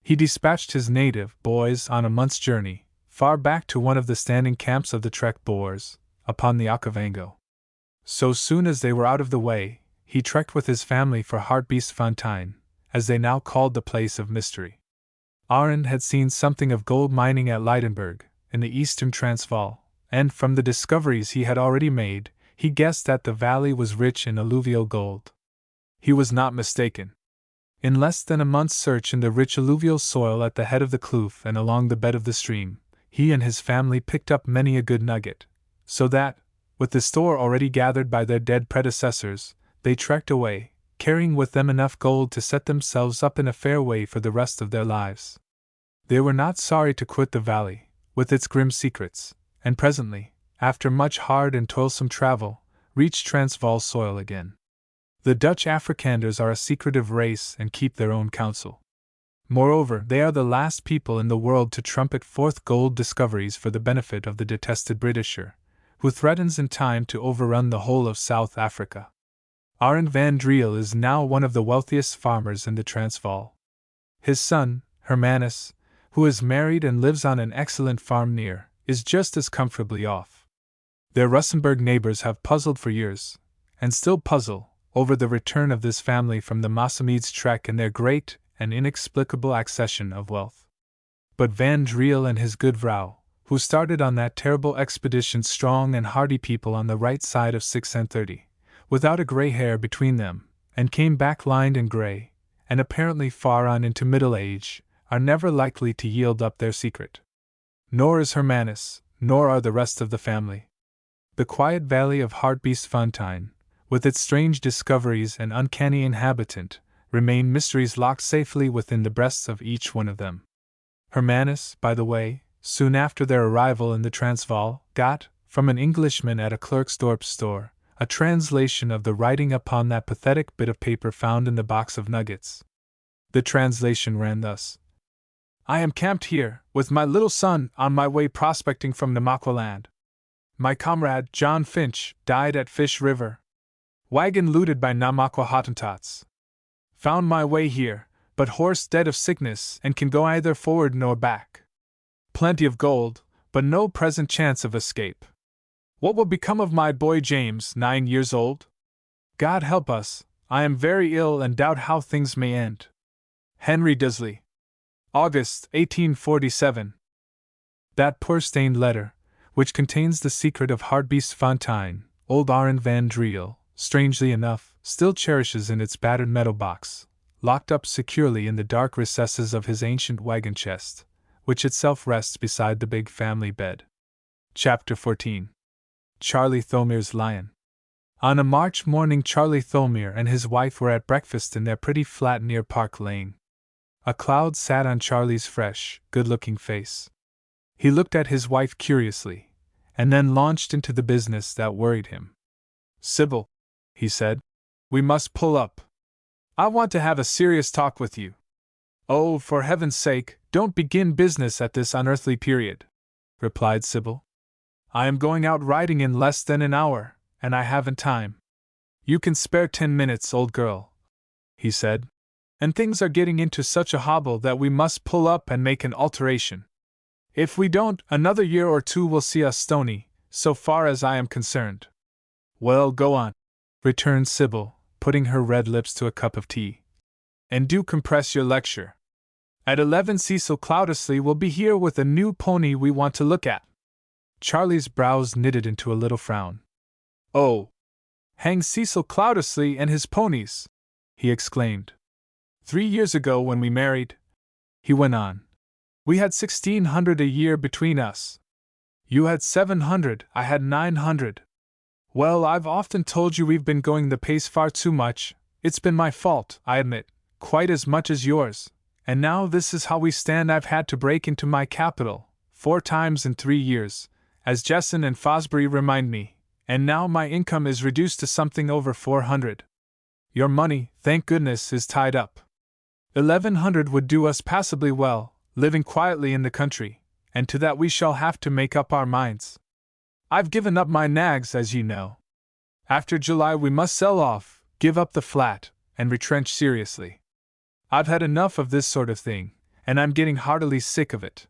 He dispatched his native boys on a month's journey, far back to one of the standing camps of the Trek Boers, upon the Okavango. So soon as they were out of the way, he trekked with his family for Hartbeesfontein, as they now called the place of mystery. Arend had seen something of gold mining at Leidenburg, in the eastern Transvaal, and from the discoveries he had already made, he guessed that the valley was rich in alluvial gold. He was not mistaken. In less than a month's search in the rich alluvial soil at the head of the kloof and along the bed of the stream, he and his family picked up many a good nugget, so that, with the store already gathered by their dead predecessors, they trekked away, carrying with them enough gold to set themselves up in a fair way for the rest of their lives. They were not sorry to quit the valley, with its grim secrets, and presently, after much hard and toilsome travel, reached Transvaal soil again. The Dutch Afrikanders are a secretive race and keep their own counsel. Moreover, they are the last people in the world to trumpet forth gold discoveries for the benefit of the detested Britisher, who threatens in time to overrun the whole of South Africa. Arend van Driel is now one of the wealthiest farmers in the Transvaal. His son, Hermanus, who is married and lives on an excellent farm near, is just as comfortably off. Their Russenburg neighbors have puzzled for years, and still puzzle, over the return of this family from the Masamedes trek and their great and inexplicable accession of wealth. But Van Driel and his good vrouw, who started on that terrible expedition strong and hardy people on the right side of 36, without a grey hair between them, and came back lined and grey, and apparently far on into middle age, are never likely to yield up their secret. Nor is Hermanus, nor are the rest of the family. The quiet valley of Hartbeesfontein, with its strange discoveries and uncanny inhabitant, remain mysteries locked safely within the breasts of each one of them. Hermanus, by the way, soon after their arrival in the Transvaal, got, from an Englishman at a Klerksdorp store, a translation of the writing upon that pathetic bit of paper found in the box of nuggets. The translation ran thus: I am camped here, with my little son, on my way prospecting from Namaqualand. My comrade, John Finch, died at Fish River. Wagon looted by Namakwa Hottentots. Found my way here, but horse dead of sickness and can go either forward nor back. Plenty of gold, but no present chance of escape. What will become of my boy James, 9 years old? God help us, I am very ill and doubt how things may end. Henry Disley. August, 1847. That poor stained letter, which contains the secret of Hartbeesfontein, old Arend van Driel, strangely enough, still cherishes in its battered metal box, locked up securely in the dark recesses of his ancient wagon chest, which itself rests beside the big family bed. Chapter 14. Charlie Thomir's Lion. On a March morning Charlie Thomir and his wife were at breakfast in their pretty flat near Park Lane. A cloud sat on Charlie's fresh, good-looking face. He looked at his wife curiously, and then launched into the business that worried him. Sybil, he said, we must pull up. I want to have a serious talk with you. Oh, for heaven's sake, don't begin business at this unearthly period, replied Sybil. I am going out riding in less than an hour, and I haven't time. You can spare 10 minutes, old girl, he said, and things are getting into such a hobble that we must pull up and make an alteration. If we don't, another year or two will see us stony, so far as I am concerned. Well, go on, returned Sybil, putting her red lips to a cup of tea. And do compress your lecture. At 11 Cecil Cloudesley will be here with a new pony we want to look at. Charlie's brows knitted into a little frown. Oh! Hang Cecil Cloudesley and his ponies! He exclaimed. 3 years ago when we married, he went on, we had 1,600 a year between us. You had 700, I had 900. Well, I've often told you we've been going the pace far too much. It's been my fault, I admit, quite as much as yours. And now this is how we stand. I've had to break into my capital 4 times in 3 years, as Jesson and Fosbury remind me, and now my income is reduced to something over 400. Your money, thank goodness, is tied up. 1100 would do us passably well, living quietly in the country, and to that we shall have to make up our minds. I've given up my nags, as you know. After July we must sell off, give up the flat, and retrench seriously. I've had enough of this sort of thing, and I'm getting heartily sick of it.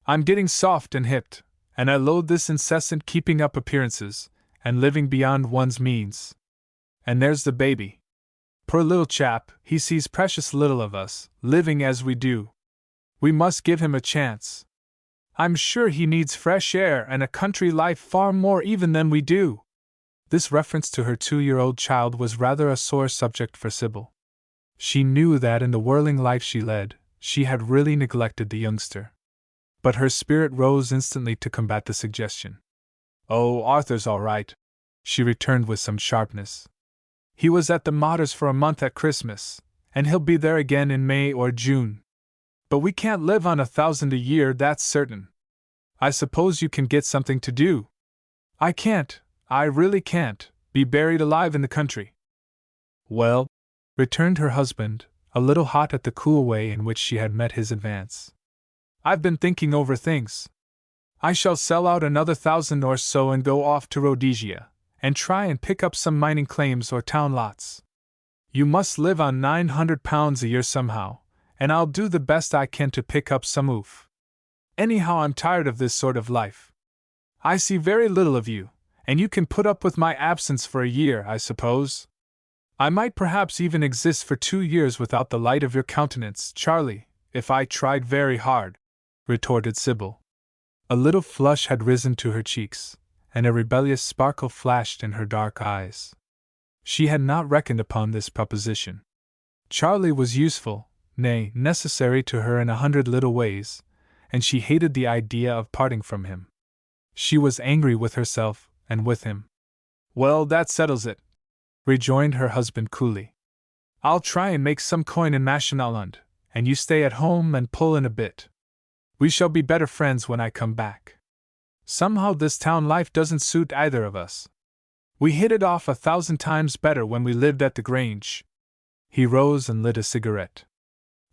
I'm getting soft and hipped, and I loathe this incessant keeping up appearances, and living beyond one's means. And there's the baby. Poor little chap, he sees precious little of us, living as we do. We must give him a chance. I'm sure he needs fresh air and a country life far more even than we do. This reference to her 2-year-old child was rather a sore subject for Sybil. She knew that in the whirling life she led, she had really neglected the youngster. But her spirit rose instantly to combat the suggestion. Oh, Arthur's all right, she returned with some sharpness. He was at the Mauders for a month at Christmas, and he'll be there again in May or June. But we can't live on 1,000 a year, that's certain. I suppose you can get something to do. I can't, I really can't, be buried alive in the country. Well, returned her husband, a little hot at the cool way in which she had met his advance. I've been thinking over things. I shall sell out another 1,000 or so and go off to Rhodesia, and try and pick up some mining claims or town lots. You must live on £900 a year somehow, and I'll do the best I can to pick up some oof. Anyhow, I'm tired of this sort of life. I see very little of you, and you can put up with my absence for a year, I suppose. I might perhaps even exist for 2 years without the light of your countenance, Charlie, if I tried very hard, retorted Sybil. A little flush had risen to her cheeks, and a rebellious sparkle flashed in her dark eyes. She had not reckoned upon this proposition. Charlie was useful, nay, necessary to her in 100 little ways, and she hated the idea of parting from him. She was angry with herself and with him. Well, that settles it, rejoined her husband coolly. I'll try and make some coin in Mashonaland, and you stay at home and pull in a bit. We shall be better friends when I come back. Somehow this town life doesn't suit either of us. We hit it off 1,000 times better when we lived at the Grange. He rose and lit a cigarette.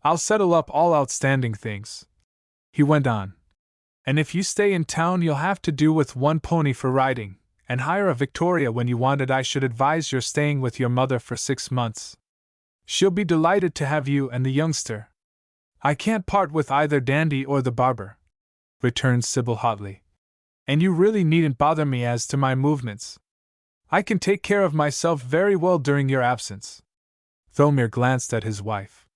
I'll settle up all outstanding things, he went on. And if you stay in town you'll have to do with 1 pony for riding, and hire a Victoria when you want it. I should advise your staying with your mother for 6 months. She'll be delighted to have you and the youngster. I can't part with either Dandy or the barber, returned Sybil hotly. And you really needn't bother me as to my movements. I can take care of myself very well during your absence. Thomir glanced at his wife.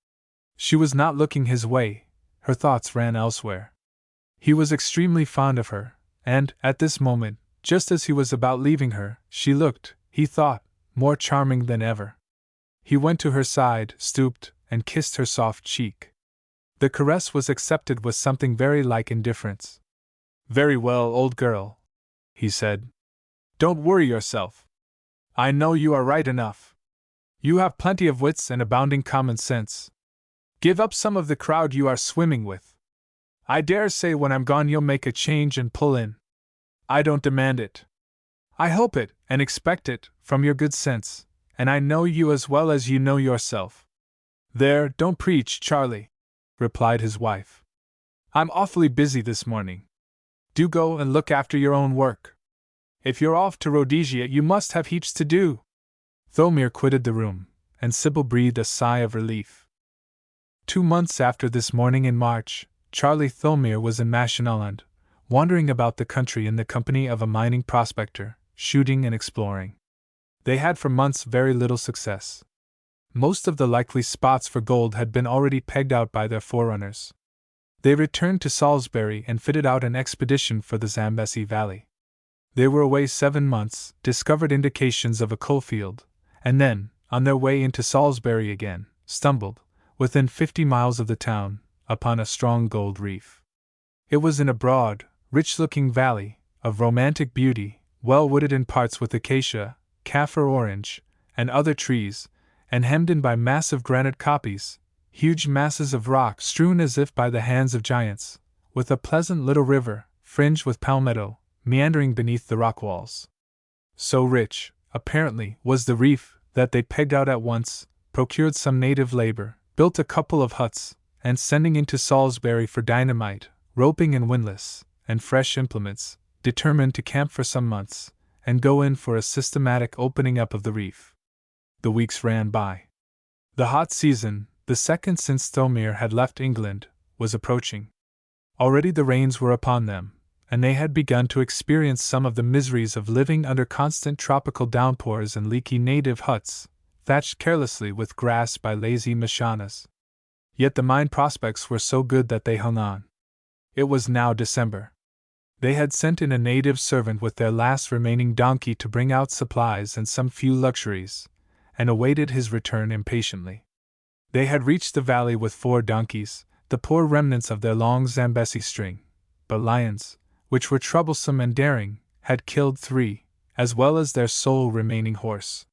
She was not looking his way, her thoughts ran elsewhere. He was extremely fond of her, and, at this moment, just as he was about leaving her, she looked, he thought, more charming than ever. He went to her side, stooped, and kissed her soft cheek. The caress was accepted with something very like indifference. Very well, old girl, he said. Don't worry yourself. I know you are right enough. You have plenty of wits and abounding common sense. Give up some of the crowd you are swimming with. I dare say when I'm gone you'll make a change and pull in. I don't demand it. I hope it, and expect it, from your good sense, and I know you as well as you know yourself. There, don't preach, Charlie, replied his wife. I'm awfully busy this morning. Do go and look after your own work. If you're off to Rhodesia you must have heaps to do. Thomir quitted the room, and Sybil breathed a sigh of relief. 2 months after this morning in March, Charlie Thomir was in Mashonaland, wandering about the country in the company of a mining prospector, shooting and exploring. They had for months very little success. Most of the likely spots for gold had been already pegged out by their forerunners. They returned to Salisbury and fitted out an expedition for the Zambesi Valley. They were away 7 months, discovered indications of a coalfield, and then, on their way into Salisbury again, stumbled, within 50 miles of the town, upon a strong gold reef. It was in a broad, rich-looking valley, of romantic beauty, well wooded in parts with acacia, kaffir orange, and other trees, and hemmed in by massive granite koppies, huge masses of rock strewn as if by the hands of giants, with a pleasant little river, fringed with palmetto, meandering beneath the rock walls. So rich, apparently, was the reef, that they pegged out at once, procured some native labor, built a couple of huts, and sending into Salisbury for dynamite, roping and windlass, and fresh implements, determined to camp for some months, and go in for a systematic opening up of the reef. The weeks ran by. The hot season, the second since Thomir had left England, was approaching. Already the rains were upon them, and they had begun to experience some of the miseries of living under constant tropical downpours in leaky native huts, thatched carelessly with grass by lazy Mashanas. Yet the mine prospects were so good that they hung on. It was now December. They had sent in a native servant with their last remaining donkey to bring out supplies and some few luxuries, and awaited his return impatiently. They had reached the valley with 4 donkeys, the poor remnants of their long Zambesi string, but lions, which were troublesome and daring, had killed 3, as well as their sole remaining horse.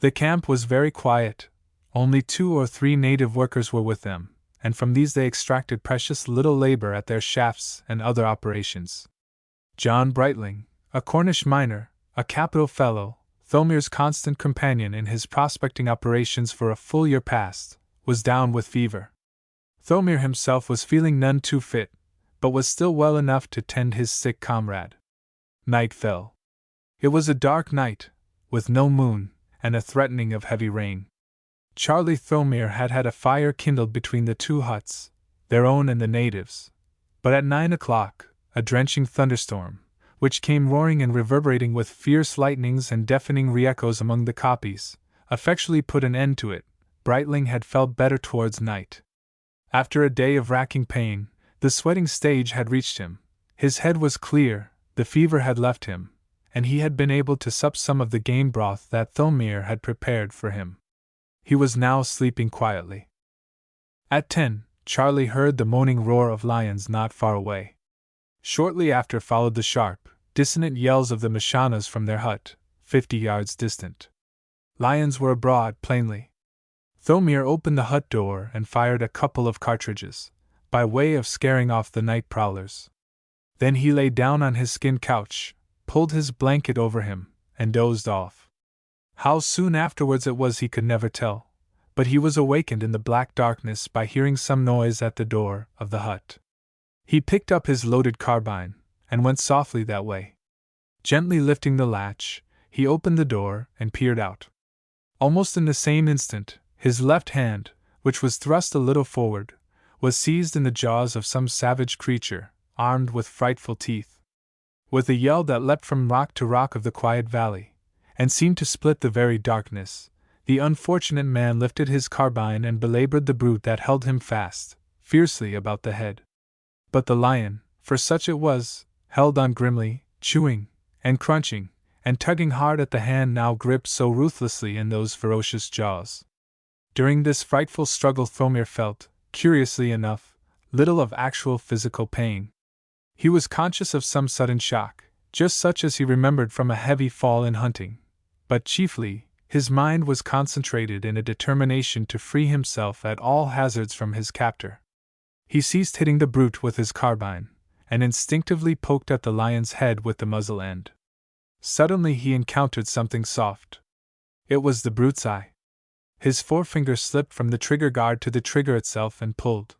The camp was very quiet, only 2 or 3 native workers were with them, and from these they extracted precious little labor at their shafts and other operations. John Brightling, a Cornish miner, a capital fellow, Thomir's constant companion in his prospecting operations for a full year past, was down with fever. Thomir himself was feeling none too fit, but was still well enough to tend his sick comrade. Night fell. It was a dark night, with no moon, and a threatening of heavy rain. Charlie Thomir had had a fire kindled between the 2 huts, their own and the natives, but at 9 o'clock, a drenching thunderstorm, which came roaring and reverberating with fierce lightnings and deafening re-echoes among the koppies, effectually put an end to it. Brightling had felt better towards night. After a day of racking pain, the sweating stage had reached him, his head was clear, the fever had left him, and he had been able to sup some of the game broth that Thomir had prepared for him. He was now sleeping quietly. At 10, Charlie heard the moaning roar of lions not far away. Shortly after followed the sharp, dissonant yells of the Mashanas from their hut, 50 yards distant. Lions were abroad, plainly. Thomir opened the hut door and fired a couple of cartridges, by way of scaring off the night prowlers. Then he lay down on his skin couch, pulled his blanket over him, and dozed off. How soon afterwards it was he could never tell, but he was awakened in the black darkness by hearing some noise at the door of the hut. He picked up his loaded carbine, and went softly that way. Gently lifting the latch, he opened the door and peered out. Almost in the same instant, his left hand, which was thrust a little forward, was seized in the jaws of some savage creature, armed with frightful teeth. With a yell that leapt from rock to rock of the quiet valley, and seemed to split the very darkness, the unfortunate man lifted his carbine and belabored the brute that held him fast, fiercely about the head. But the lion, for such it was, held on grimly, chewing, and crunching, and tugging hard at the hand now gripped so ruthlessly in those ferocious jaws. During this frightful struggle Thomir felt, curiously enough, little of actual physical pain. He was conscious of some sudden shock, just such as he remembered from a heavy fall in hunting, but chiefly, his mind was concentrated in a determination to free himself at all hazards from his captor. He ceased hitting the brute with his carbine, and instinctively poked at the lion's head with the muzzle end. Suddenly he encountered something soft. It was the brute's eye. His forefinger slipped from the trigger guard to the trigger itself and pulled.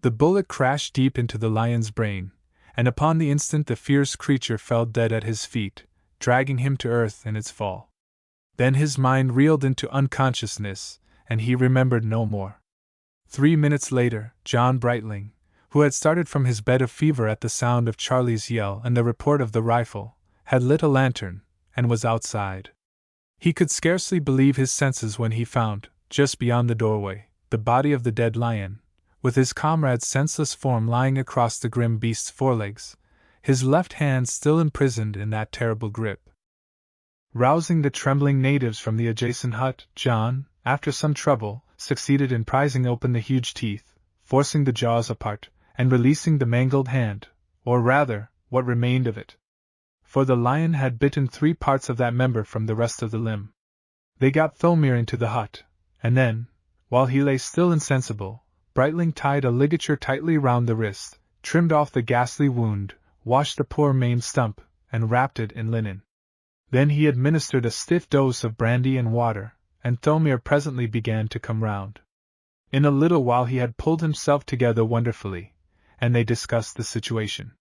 The bullet crashed deep into the lion's brain, and upon the instant the fierce creature fell dead at his feet, dragging him to earth in its fall. Then his mind reeled into unconsciousness, and he remembered no more. 3 minutes later, John Brightling, who had started from his bed of fever at the sound of Charlie's yell and the report of the rifle, had lit a lantern, and was outside. He could scarcely believe his senses when he found, just beyond the doorway, the body of the dead lion, with his comrade's senseless form lying across the grim beast's forelegs, his left hand still imprisoned in that terrible grip. Rousing the trembling natives from the adjacent hut, John, after some trouble, succeeded in prizing open the huge teeth, forcing the jaws apart, and releasing the mangled hand, or rather, what remained of it. for the lion had bitten 3 parts of that member from the rest of the limb. They got Thomir into the hut, and then, while he lay still insensible, Brightling tied a ligature tightly round the wrist, trimmed off the ghastly wound, washed the poor maimed stump, and wrapped it in linen. Then he administered a stiff dose of brandy and water, and Thomir presently began to come round. In a little while he had pulled himself together wonderfully, and they discussed the situation.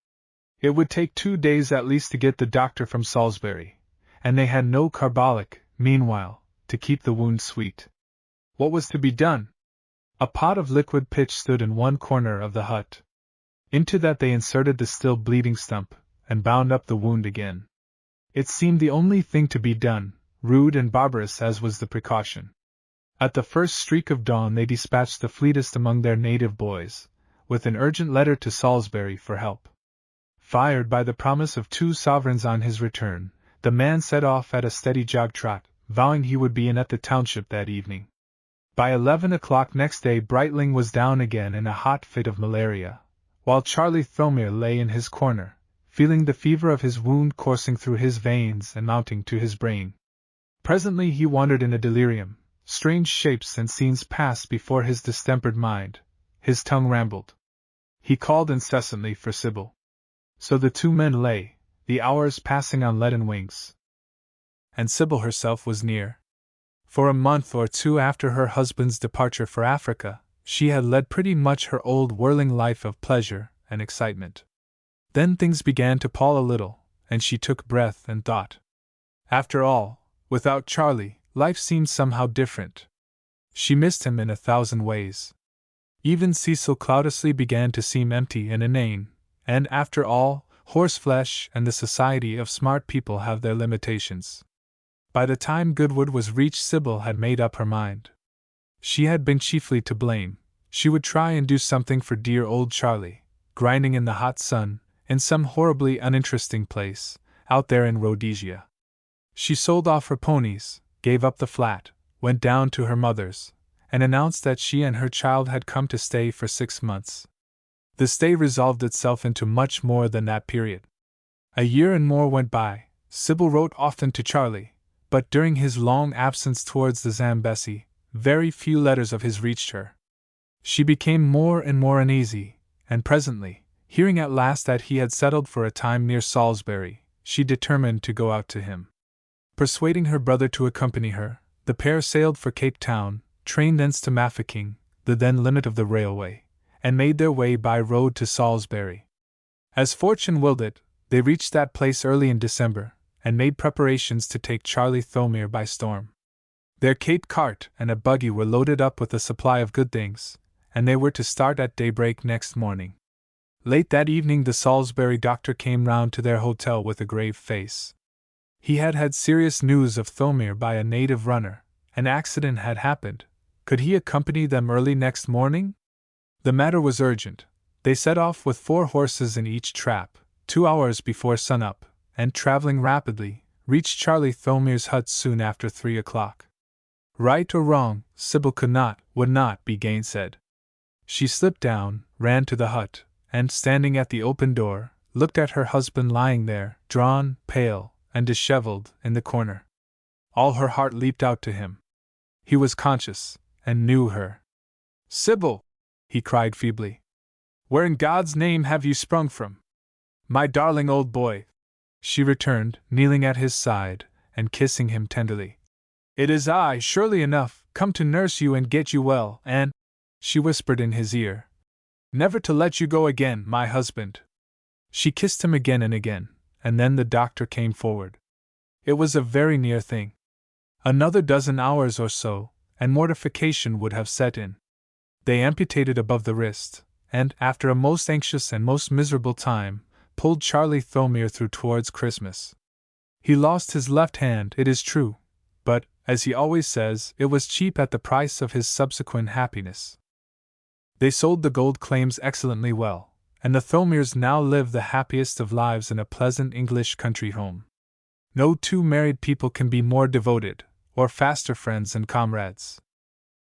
It would take 2 days at least to get the doctor from Salisbury, and they had no carbolic, meanwhile, to keep the wound sweet. What was to be done? A pot of liquid pitch stood in one corner of the hut. Into that they inserted the still bleeding stump, and bound up the wound again. It seemed the only thing to be done, rude and barbarous as was the precaution. At the first streak of dawn they dispatched the fleetest among their native boys, with an urgent letter to Salisbury for help. Fired by the promise of 2 sovereigns on his return, the man set off at a steady jog-trot, vowing he would be in at the township that evening. By 11 o'clock next day Brightling was down again in a hot fit of malaria, while Charlie Thomir lay in his corner, feeling the fever of his wound coursing through his veins and mounting to his brain. Presently he wandered in a delirium, strange shapes and scenes passed before his distempered mind, his tongue rambled. He called incessantly for Sybil. So the 2 men lay, the hours passing on leaden wings. And Sybil herself was near. For a month or 2 after her husband's departure for Africa, she had led pretty much her old whirling life of pleasure and excitement. Then things began to pall a little, and she took breath and thought. After all, without Charlie, life seemed somehow different. She missed him in 1,000 ways. Even Cecil Cloudesley began to seem empty and inane, and after all, horseflesh and the society of smart people have their limitations. By the time Goodwood was reached, Sybil had made up her mind. She had been chiefly to blame. She would try and do something for dear old Charlie, grinding in the hot sun, in some horribly uninteresting place, out there in Rhodesia. She sold off her ponies, gave up the flat, went down to her mother's, and announced that she and her child had come to stay for 6 months. The stay resolved itself into much more than that period. A year and more went by. Sybil wrote often to Charlie, but during his long absence towards the Zambesi, very few letters of his reached her. She became more and more uneasy, and presently, hearing at last that he had settled for a time near Salisbury, she determined to go out to him. Persuading her brother to accompany her, the pair sailed for Cape Town, trained thence to Mafeking, the then limit of the railway, and made their way by road to Salisbury. As fortune willed it, they reached that place early in December, and made preparations to take Charlie Thomir by storm. Their Cape cart and a buggy were loaded up with a supply of good things, and they were to start at daybreak next morning. Late that evening the Salisbury doctor came round to their hotel with a grave face. He had had serious news of Thomir by a native runner. An accident had happened. Could he accompany them early next morning? The matter was urgent. They set off with 4 horses in each trap, 2 hours before sunup, and traveling rapidly, reached Charlie Thomir's hut soon after 3 o'clock. Right or wrong, Sybil would not be gainsaid. She slipped down, ran to the hut, and standing at the open door, looked at her husband lying there, drawn, pale, and disheveled, in the corner. All her heart leaped out to him. He was conscious, and knew her. "Sybil!" he cried feebly. "Where in God's name have you sprung from?" "My darling old boy," she returned, kneeling at his side, and kissing him tenderly. "It is I, surely enough, come to nurse you and get you well, and," she whispered in his ear, "never to let you go again, my husband." She kissed him again and again, and then the doctor came forward. It was a very near thing. Another dozen hours or so, and mortification would have set in. They amputated above the wrist, and, after a most anxious and most miserable time, pulled Charlie Thomir through towards Christmas. He lost his left hand, it is true, but, as he always says, it was cheap at the price of his subsequent happiness. They sold the gold claims excellently well, and the Thomirs now live the happiest of lives in a pleasant English country home. No 2 married people can be more devoted, or faster friends and comrades.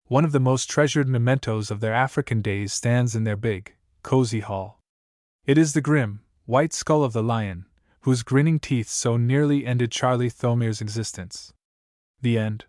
One of the most treasured mementos of their African days stands in their big, cozy hall. It is the grim, white skull of the lion, whose grinning teeth so nearly ended Charlie Thomir's existence. The end.